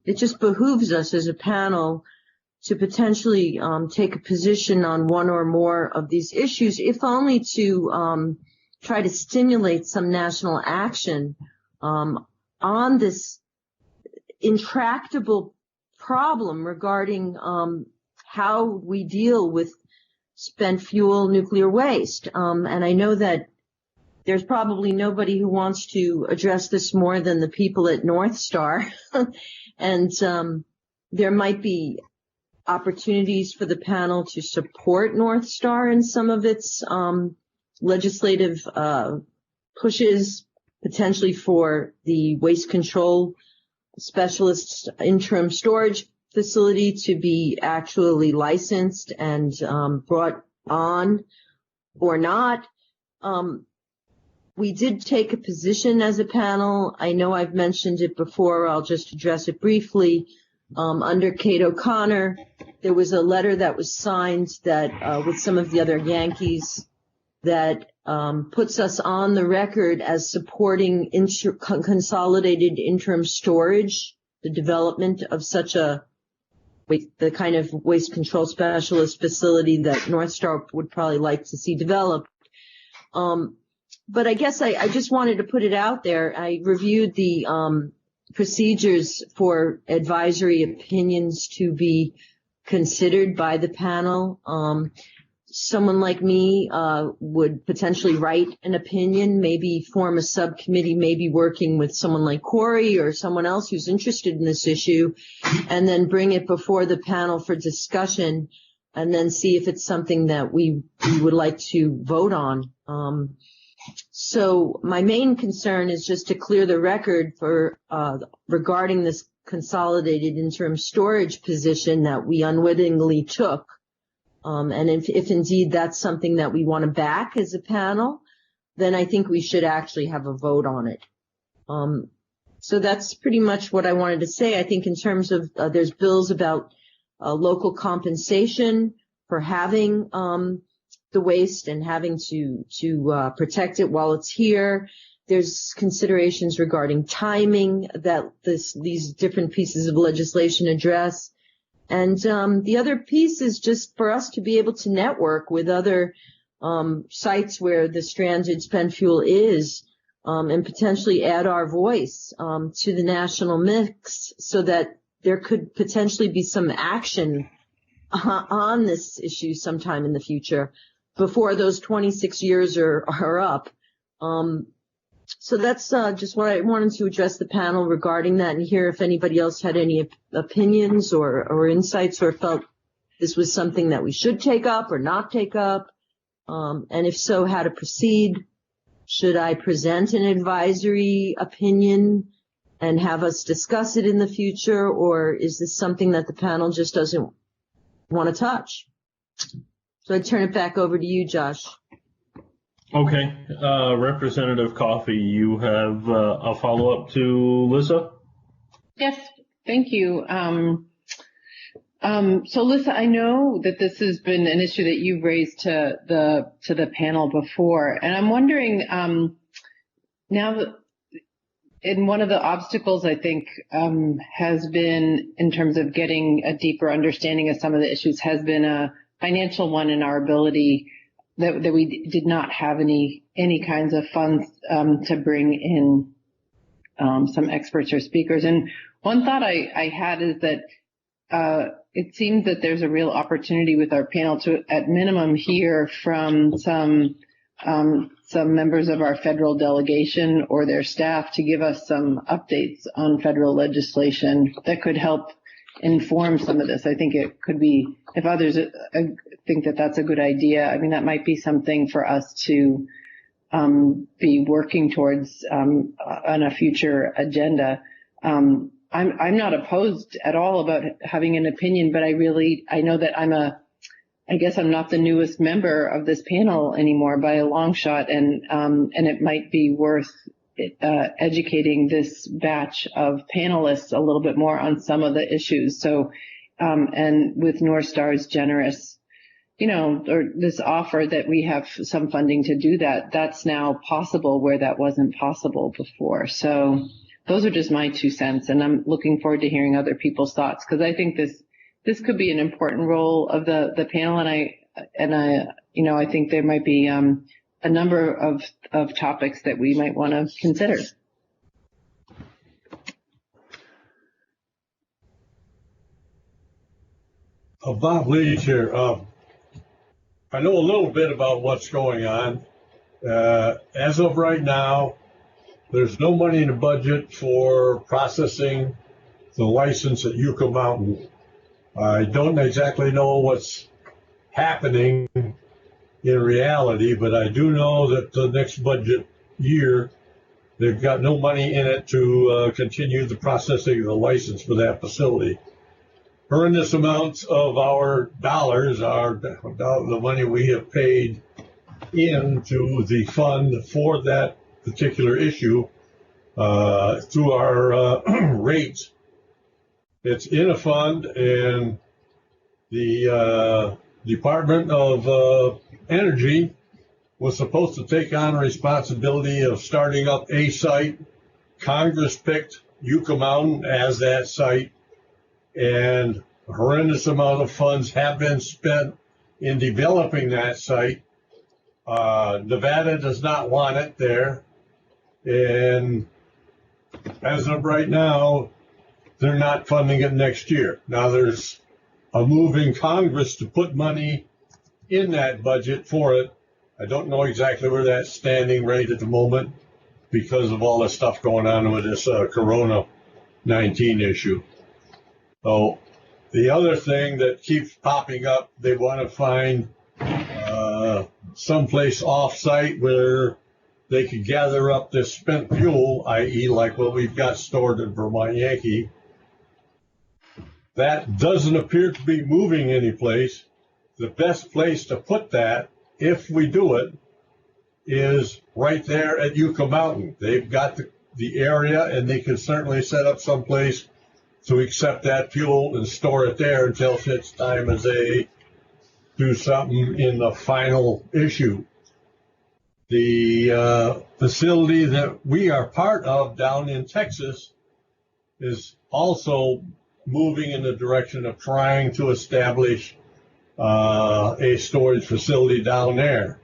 it just behooves us as a panel to potentially take a position on one or more of these issues, if only to try to stimulate some national action on this intractable problem regarding how we deal with spent fuel nuclear waste. And I know that there's probably nobody who wants to address this more than the people at North Star. And there might be opportunities for the panel to support North Star in some of its legislative pushes, potentially for the waste control specialists interim storage facility to be actually licensed and brought on or not. We did take a position as a panel. I know I've mentioned it before. I'll just address it briefly. Under Kate O'Connor, there was a letter that was signed that with some of the other Yankees that puts us on the record as supporting consolidated interim storage, the development of such the kind of waste control specialist facility that North Star would probably like to see developed. But I guess I just wanted to put it out there. I reviewed the procedures for advisory opinions to be considered by the panel. Someone like me would potentially write an opinion, maybe form a subcommittee, maybe working with someone like Corey or someone else who's interested in this issue, and then bring it before the panel for discussion, and then see if it's something that we would like to vote on. So my main concern is just to clear the record for regarding this consolidated interim storage position that we unwittingly took. And if indeed that's something that we want to back as a panel, then I think we should actually have a vote on it. So that's pretty much what I wanted to say. I think in terms of there's bills about local compensation for having the waste and having to protect it while it's here. There's considerations regarding timing that these different pieces of legislation address. And the other piece is just for us to be able to network with other sites where the stranded spent fuel is, and potentially add our voice to the national mix so that there could potentially be some action on this issue sometime in the future before those 26 years are up. So that's just what I wanted to address the panel regarding that, and hear if anybody else had any opinions or insights, or felt this was something that we should take up or not take up, and if so, how to proceed. Should I present an advisory opinion and have us discuss it in the future, or is this something that the panel just doesn't want to touch? So I turn it back over to you, Josh. Okay, Representative Coffey, you have a follow-up to Lissa? Yes, thank you. So Lissa, I know that this has been an issue that you've raised to the panel before, and I'm wondering now that in one of the obstacles I think has been in terms of getting a deeper understanding of some of the issues has been a financial one in our ability that we did not have any kinds of funds to bring in some experts or speakers. And one thought I had is that it seems that there's a real opportunity with our panel to, at minimum, hear from some members of our federal delegation or their staff to give us some updates on federal legislation that could help inform some of this. I think it could be, if others think that that's a good idea, I mean, that might be something for us to be working towards on a future agenda. I'm not opposed at all about having an opinion, but I know that I guess I'm not the newest member of this panel anymore by a long shot, and it might be worth educating this batch of panelists a little bit more on some of the issues. So, and with North Star's generous, or this offer that we have some funding to do that, that's now possible where that wasn't possible before. So those are just my 2 cents, and I'm looking forward to hearing other people's thoughts, because I think this could be an important role of the panel, and I think there might be a number of topics that we might want to consider. Bob Leach here. I know a little bit about what's going on. As of right now, there's no money in the budget for processing the license at Yucca Mountain. I don't exactly know what's happening in reality, but I do know that the next budget year, they've got no money in it to continue the processing of the license for that facility. Horrendous amounts of our dollars are the money we have paid into the fund for that particular issue through our rates. It's in a fund, and the Department of Energy was supposed to take on the responsibility of starting up a site. Congress picked Yucca Mountain as that site, and a horrendous amount of funds have been spent in developing that site. Nevada does not want it there, and as of right now, they're not funding it next year. Now there's a move in Congress to put money in that budget for it. I don't know exactly where that's standing right at the moment because of all the stuff going on with this Corona-19 issue. So the other thing that keeps popping up, they want to find someplace off-site where they could gather up this spent fuel, i.e. like what we've got stored in Vermont Yankee. That doesn't appear to be moving anyplace. The best place to put that, if we do it, is right there at Yucca Mountain. They've got the area, and they can certainly set up someplace to accept that fuel and store it there until such time as they do something in the final issue. The facility that we are part of down in Texas is also moving in the direction of trying to establish a storage facility down there.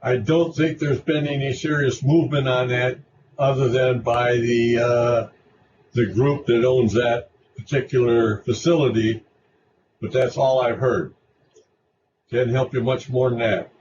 I don't think there's been any serious movement on that other than by the group that owns that particular facility, but that's all I've heard. Can't help you much more than that.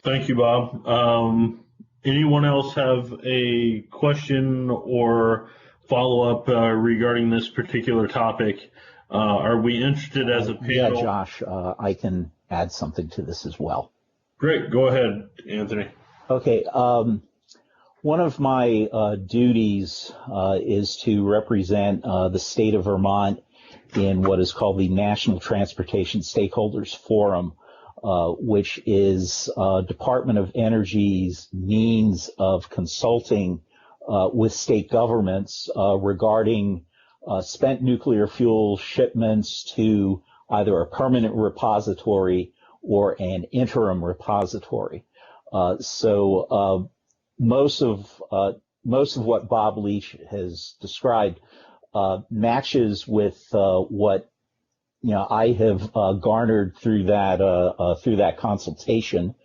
Thank you, Bob. Anyone else have a question or follow-up regarding this particular topic? Are we interested as a panel? Yeah, Josh, I can add something to this as well. Great. Go ahead, Anthony. Okay. One of my duties is to represent the state of Vermont in what is called the National Transportation Stakeholders Forum, which is Department of Energy's means of consulting with state governments regarding spent nuclear fuel shipments to either a permanent repository or an interim repository. So most of what Bob Leach has described matches with what I have garnered through that consultation.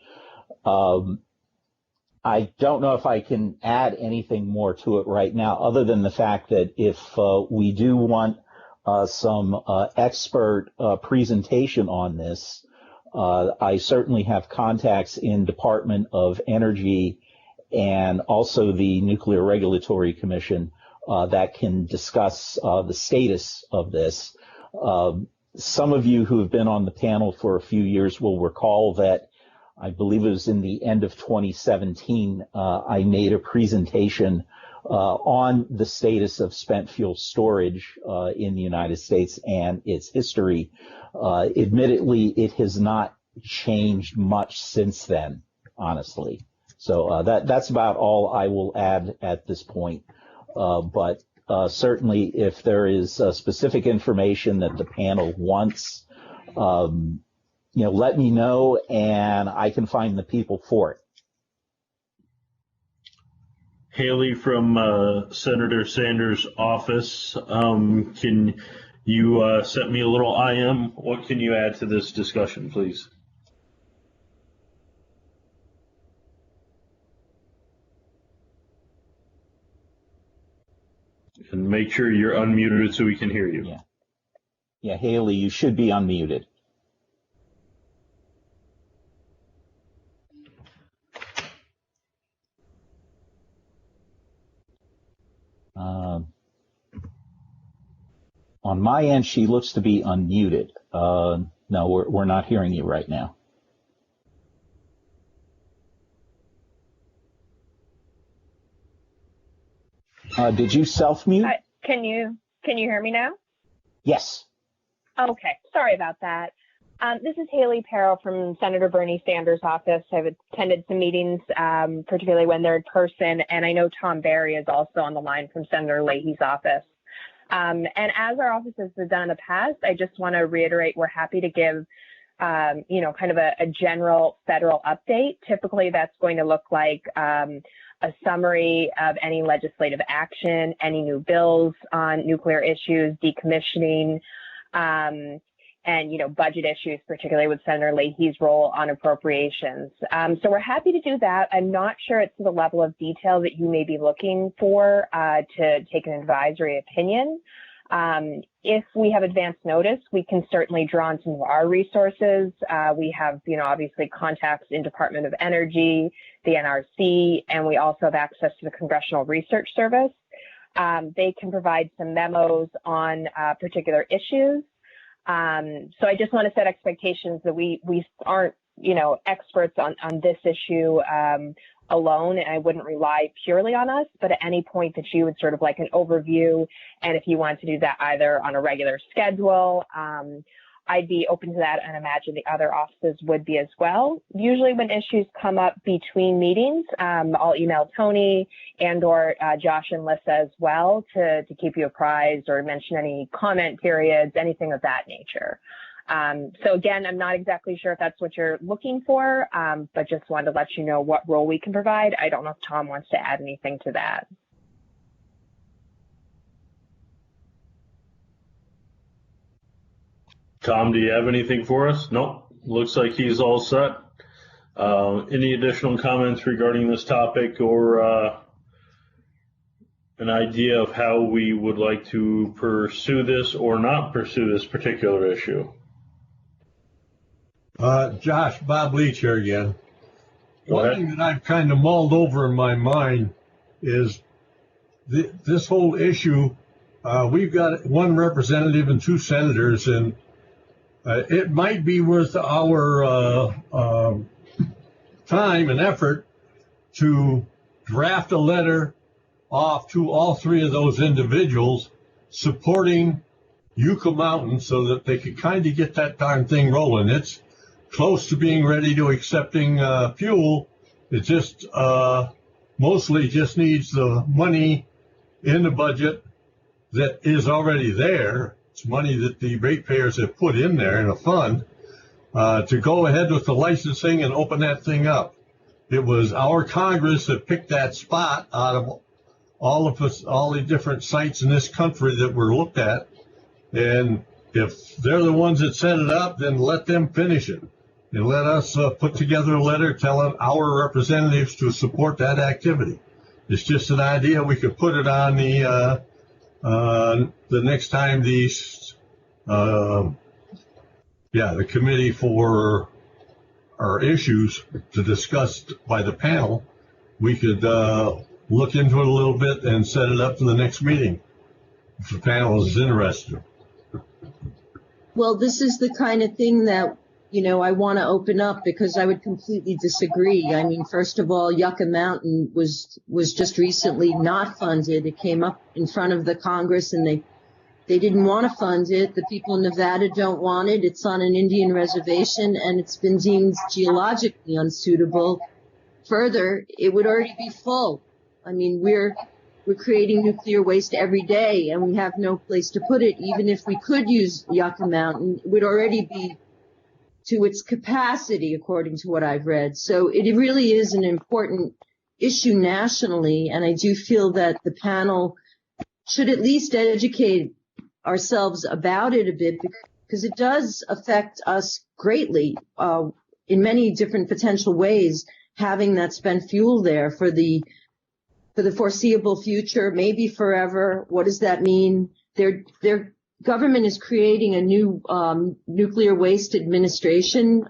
I don't know if I can add anything more to it right now, other than the fact that if we do want some expert presentation on this, I certainly have contacts in Department of Energy and also the Nuclear Regulatory Commission that can discuss the status of this. Some of you who have been on the panel for a few years will recall that I believe it was in the end of 2017, I made a presentation on the status of spent fuel storage in the United States and its history. Admittedly, it has not changed much since then, honestly. So that's about all I will add at this point. But certainly, if there is specific information that the panel wants, let me know, and I can find the people for it. Haley from Senator Sanders' office, can you send me a little IM? What can you add to this discussion, please? And make sure you're unmuted so we can hear you. Yeah, Haley, you should be unmuted. On my end, she looks to be unmuted. No, we're not hearing you right now. Did you self-mute? Can you hear me now? Yes. Okay, sorry about that. This is Haley Perrow from Senator Bernie Sanders' office. I've attended some meetings, particularly when they're in person, and I know Tom Barry is also on the line from Senator Leahy's office. And as our offices have done in the past, I just want to reiterate we're happy to give, kind of a general federal update. Typically, that's going to look like a summary of any legislative action, any new bills on nuclear issues, decommissioning, and budget issues, particularly with Senator Leahy's role on appropriations. So we're happy to do that. I'm not sure it's to the level of detail that you may be looking for to take an advisory opinion. If we have advance notice, we can certainly draw on some of our resources. We have, obviously contacts in Department of Energy, the NRC, and we also have access to the Congressional Research Service. They can provide some memos on particular issues. So I just want to set expectations that we aren't, experts on this issue alone, and I wouldn't rely purely on us, but at any point that you would sort of like an overview, and if you want to do that either on a regular schedule, I'd be open to that, and imagine the other offices would be as well. Usually when issues come up between meetings, I'll email Tony and or Josh and Lissa as well to keep you apprised or mention any comment periods, anything of that nature. So again, I'm not exactly sure if that's what you're looking for, but just wanted to let you know what role we can provide. I don't know if Tom wants to add anything to that. Tom, do you have anything for us? Nope. Looks like he's all set. Any additional comments regarding this topic or an idea of how we would like to pursue this or not pursue this particular issue? Josh, Bob Leach here again. One thing that I've kind of mulled over in my mind is this whole issue. We've got one representative and two senators, and it might be worth our time and effort to draft a letter off to all three of those individuals supporting Yucca Mountain so that they could kind of get that darn thing rolling. It's close to being ready to accepting fuel. It just mostly just needs the money in the budget that is already there. It's money that the ratepayers have put in there in a fund to go ahead with the licensing and open that thing up. It was our Congress that picked that spot out of all of us, all the different sites in this country that were looked at. And if they're the ones that set it up, then let them finish it. And let us put together a letter telling our representatives to support that activity. It's just an idea. We could put it on the next time these, the committee for our issues to discuss by the panel. We could look into it a little bit and set it up for the next meeting if the panel is interested. Well, this is the kind of thing that, I want to open up because I would completely disagree. I mean, first of all, Yucca Mountain was just recently not funded. It came up in front of the Congress and they didn't want to fund it. The people in Nevada don't want it. It's on an Indian reservation and it's been deemed geologically unsuitable. Further, it would already be full. I mean, we're creating nuclear waste every day and we have no place to put it. Even if we could use Yucca Mountain, it would already be to its capacity, according to what I've read. So it really is an important issue nationally, and I do feel that the panel should at least educate ourselves about it a bit because it does affect us greatly in many different potential ways, having that spent fuel there for the foreseeable future, maybe forever. What does that mean? Their government is creating a new nuclear waste administration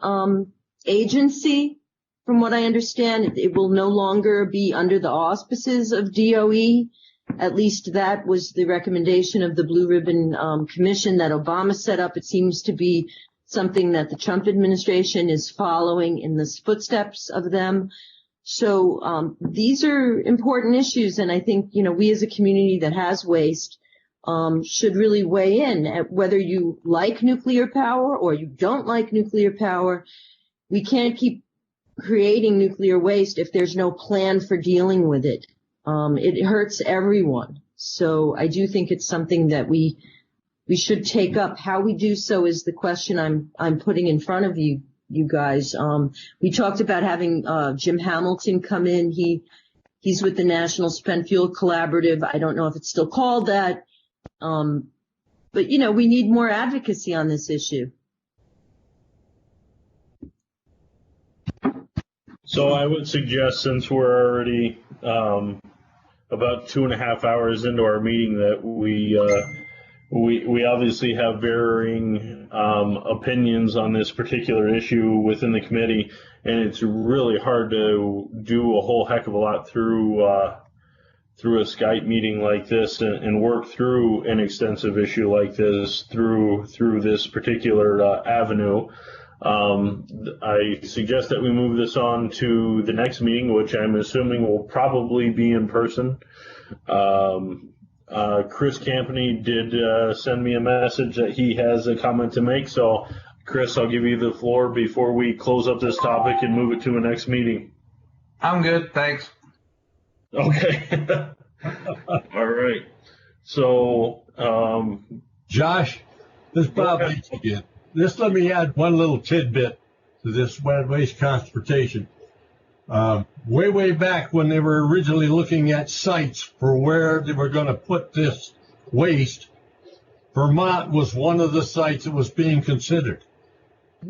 agency. From what I understand, it will no longer be under the auspices of DOE. At least that was the recommendation of the Blue Ribbon Commission that Obama set up. It seems to be something that the Trump administration is following in the footsteps of them. So these are important issues, and I think, we as a community that has waste should really weigh in at whether you like nuclear power or you don't like nuclear power. We can't keep creating nuclear waste if there's no plan for dealing with it. It hurts everyone. So I do think it's something that we should take up. How we do so is the question I'm putting in front of you guys. We talked about having Jim Hamilton come in. He's with the National Spent Fuel Collaborative. I don't know if it's still called that. But we need more advocacy on this issue. So I would suggest, since we're already about 2.5 hours into our meeting, that we obviously have varying opinions on this particular issue within the committee, and it's really hard to do a whole heck of a lot through a Skype meeting like this and work through an extensive issue like this through this particular avenue. I suggest that we move this on to the next meeting, which I'm assuming will probably be in person. Chris Campany did send me a message that he has a comment to make. So, Chris, I'll give you the floor before we close up this topic and move it to a next meeting. I'm good, thanks. Okay. All right. So, Josh, this is Bob Bates again. Just let me add one little tidbit to this wet waste transportation. Way back when they were originally looking at sites for where they were going to put this waste, Vermont was one of the sites that was being considered.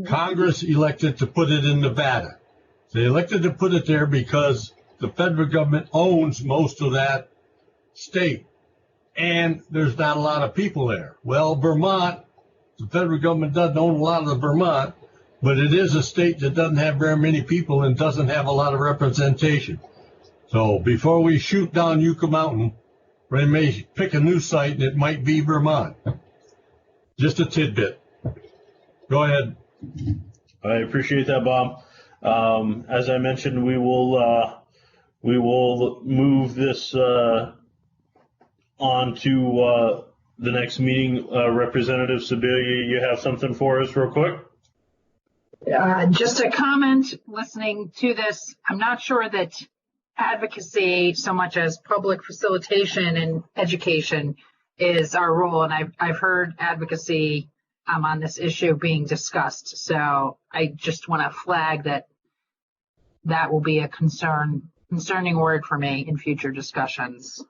Congress elected to put it in Nevada. They elected to put it there because the federal government owns most of that state, and there's not a lot of people there. Well, Vermont, the federal government doesn't own a lot of Vermont, but it is a state that doesn't have very many people and doesn't have a lot of representation. So before we shoot down Yucca Mountain, we may pick a new site, and it might be Vermont. Just a tidbit. Go ahead. I appreciate that, Bob. As I mentioned, we will move this on to the next meeting. Representative Sibilia, you have something for us real quick? Just a comment, listening to this, I'm not sure that advocacy so much as public facilitation and education is our role. And I've heard advocacy on this issue being discussed. So I just want to flag that will be a concerning word for me in future discussions.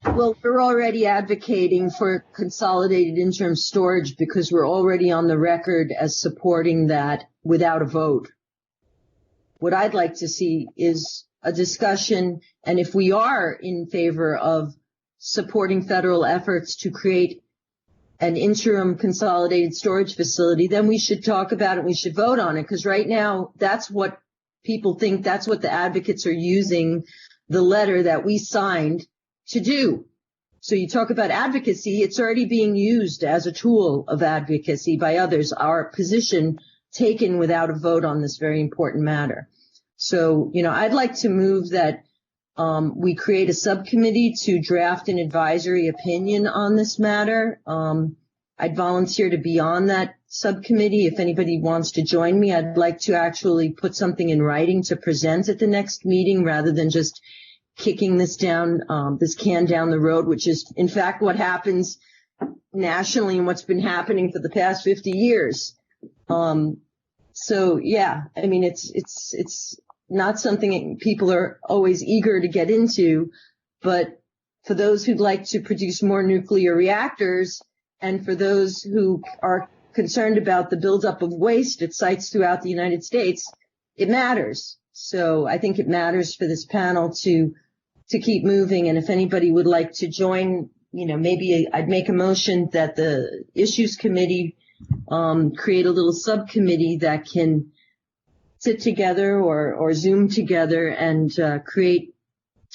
Well, we're already advocating for consolidated interim storage because we're already on the record as supporting that without a vote. What I'd like to see is a discussion, and if we are in favor of supporting federal efforts to create an interim consolidated storage facility, then we should talk about it. We should vote on it, because right now that's what people think. That's what the advocates are using the letter that we signed to do. So you talk about advocacy, it's already being used as a tool of advocacy by others, our position taken without a vote on this very important matter. So, I'd like to move that we create a subcommittee to draft an advisory opinion on this matter. I'd volunteer to be on that subcommittee. If anybody wants to join me, I'd like to actually put something in writing to present at the next meeting rather than just kicking this can down the road, which is in fact what happens nationally and what's been happening for the past 50 years. So yeah, I mean, it's not something people are always eager to get into, but for those who'd like to produce more nuclear reactors and for those who are concerned about the buildup of waste at sites throughout the United States, it matters. So I think it matters for this panel to keep moving. And if anybody would like to join, maybe I'd make a motion that the issues committee create a little subcommittee that can sit together or Zoom together and create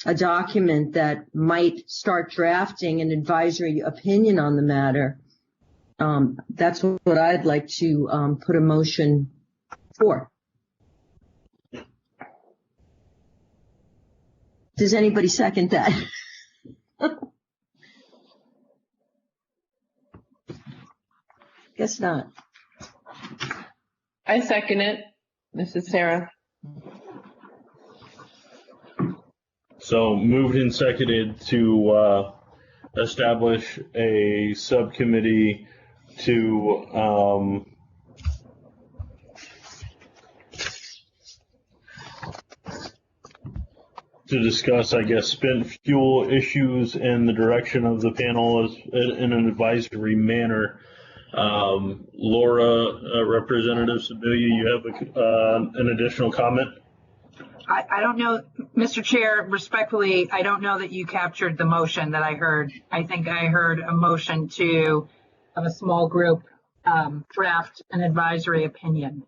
a document that might start drafting an advisory opinion on the matter. That's what I'd like to put a motion for. Does anybody second that? Guess not. I second it. This is Sarah. So moved and seconded to establish a subcommittee to discuss, I guess, spent fuel issues and the direction of the panel is in an advisory manner. Laura, Representative Sibilia, you have an additional comment? I don't know, Mr. Chair, respectfully, I don't know that you captured the motion that I heard. I think I heard a motion to have a small group draft an advisory opinion.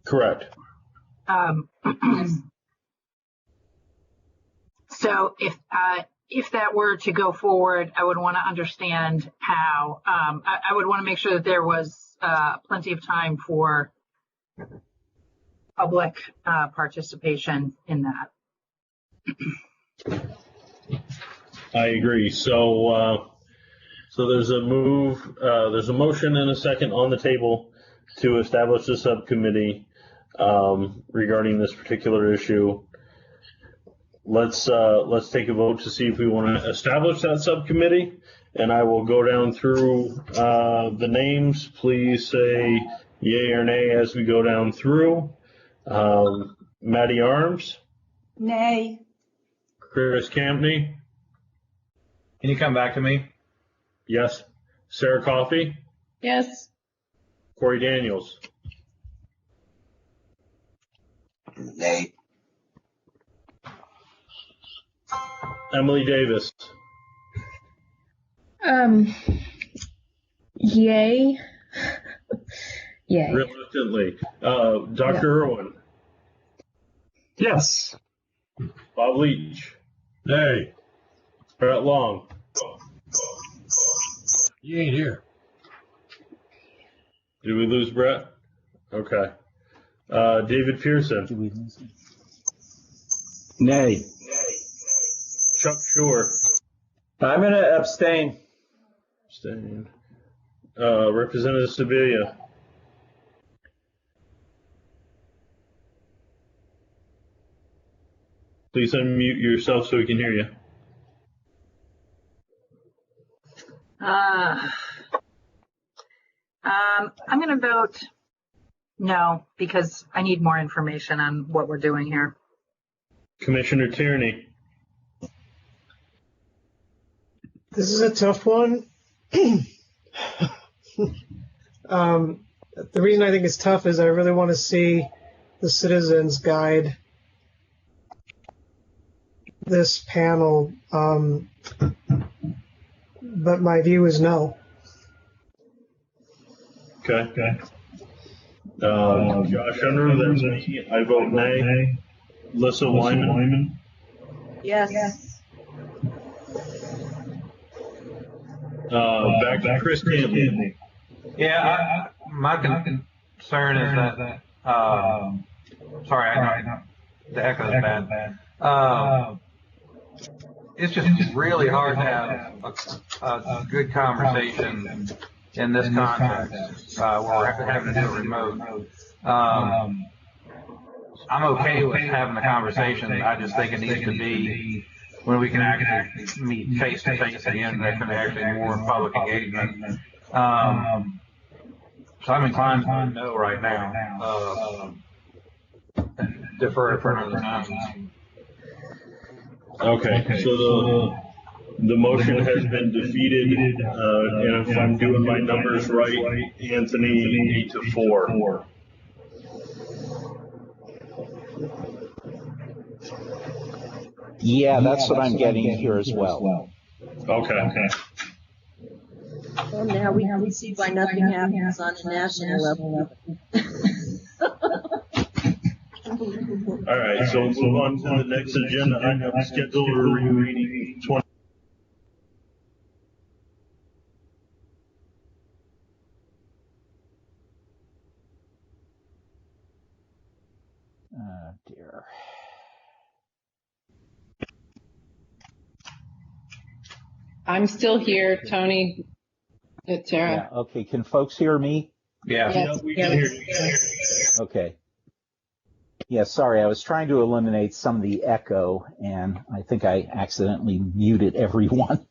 Correct. So if that were to go forward, I would want to understand how. I would want to make sure that there was plenty of time for public participation in that. I agree. So there's a there's a motion and a second on the table to establish a subcommittee regarding this particular issue. Let's take a vote to see if we want to establish that subcommittee, and I will go down through the names. Please say yay or nay as we go down through. Maddie Arms. Nay. Chris Campney. Can you come back to me? Yes. Sarah Coffey. Yes. Corey Daniels. Nay. Emily Davis. Yay. Yay. Reluctantly. Dr. Irwin. Yes. Bob Leach. Nay. Brett Long. He ain't here. Did we lose Brett? Okay. David Pearson. Did we lose him? Nay. Chuck Shore. I'm going to abstain. Abstain. Representative Sibilia. Please unmute yourself so we can hear you. I'm going to vote no, because I need more information on what we're doing here. Commissioner Tierney. This is a tough one. The reason I think it's tough is I really want to see the citizens guide this panel, but my view is no. Okay. Josh Unruh, that's me. I vote nay. Alyssa Wyman. Yes. Back to Chris Cantley. Yeah, my concern is that, sorry, I know the echo is bad. It's just really hard to have a good conversation in this context where we're having to do it remote. I'm okay with having the conversation. I just think it needs to be when we can actually meet face to face again. There can actually be more public engagement. So I'm inclined to vote no right now. Defer it for another time. Okay, so the motion has been defeated, and if I'm doing my numbers right, Anthony 8-4. Yeah, that's what I'm getting here as well. Okay. Well, now we can see why nothing happens on a national level. All right, so we'll move on to the next agenda item, schedule reading 20. Dear. I'm still here, Tony. It's Sarah. Yeah, okay, can folks hear me? Yeah. Yes. We can hear you. Okay. Yeah, sorry, I was trying to eliminate some of the echo, and I think I accidentally muted everyone.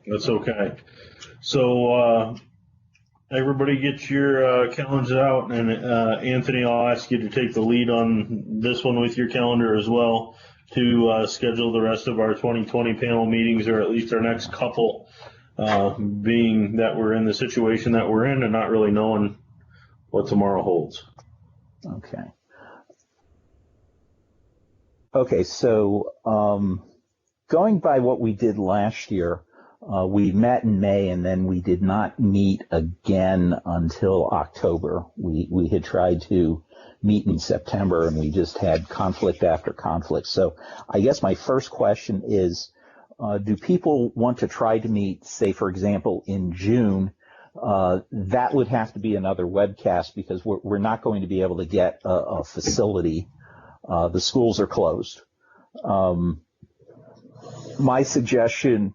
That's okay. So everybody get your calendars out, and Anthony, I'll ask you to take the lead on this one with your calendar as well to schedule the rest of our 2020 panel meetings, or at least our next couple, being that we're in the situation that we're in and not really knowing what tomorrow holds. Okay. Okay, so going by what we did last year, we met in May and then we did not meet again until October. We had tried to meet in September and we just had conflict after conflict. So I guess my first question is, do people want to try to meet, say, for example, in June? That would have to be another webcast because we're not going to be able to get a facility. The schools are closed. My suggestion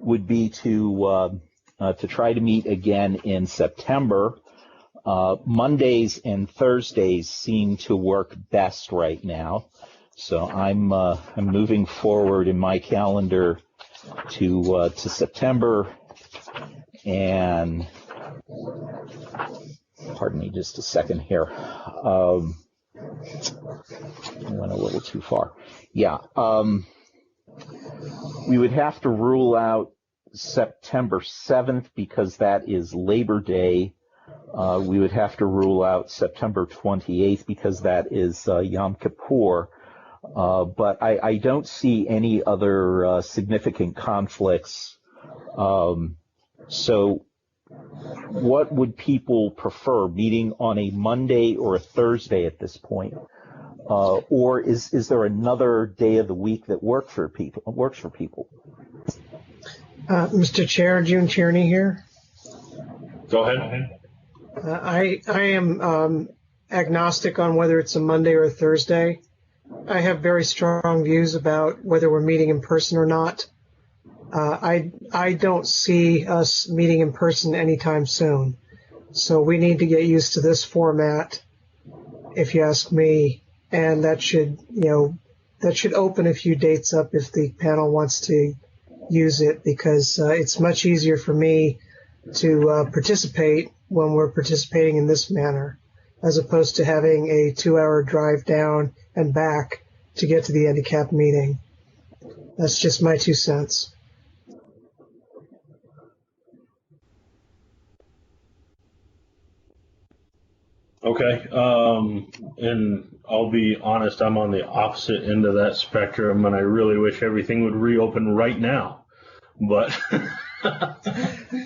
would be to try to meet again in September. Mondays and Thursdays seem to work best right now, so I'm moving forward in my calendar to September, and pardon me just a second here. I went a little too far. Yeah. We would have to rule out September 7th because that is Labor Day. We would have to rule out September 28th because that is Yom Kippur. But I don't see any other significant conflicts. So what would people prefer, meeting on a Monday or a Thursday at this point? Or is there another day of the week that works for people? Mr. Chair, June Tierney here. Go ahead. I am agnostic on whether it's a Monday or a Thursday. I have very strong views about whether we're meeting in person or not. I don't see us meeting in person anytime soon. So we need to get used to this format, if you ask me, and that should open a few dates up if the panel wants to use it, because it's much easier for me to participate when we're participating in this manner, as opposed to having a 2-hour drive down and back to get to the handicap meeting. That's just my 2 cents. Okay, and I'll be honest, I'm on the opposite end of that spectrum, and I really wish everything would reopen right now. But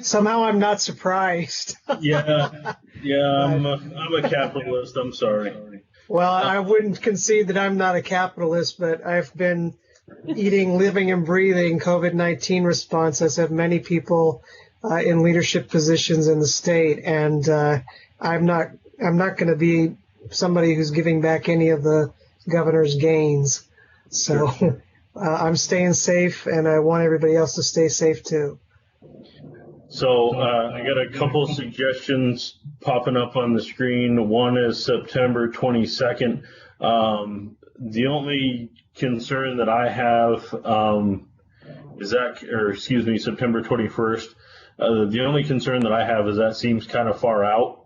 somehow I'm not surprised. yeah, I'm a capitalist. I'm sorry. Well, I wouldn't concede that I'm not a capitalist, but I've been eating, living, and breathing COVID-19 response, as have many people in leadership positions in the state, and I'm not going to be somebody who's giving back any of the governor's gains. So sure. I'm staying safe, and I want everybody else to stay safe too. So I got a couple suggestions popping up on the screen. One is September 22nd. The only concern that I have September 21st. The only concern that I have is that seems kind of far out.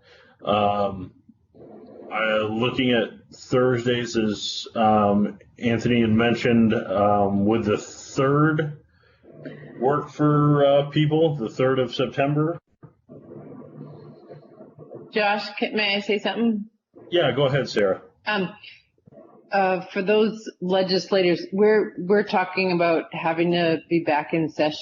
Looking at Thursdays, as Anthony had mentioned, would the 3rd work for people, the 3rd of September? Josh, may I say something? Yeah, go ahead, Sarah. For those legislators, we're talking about having to be back in session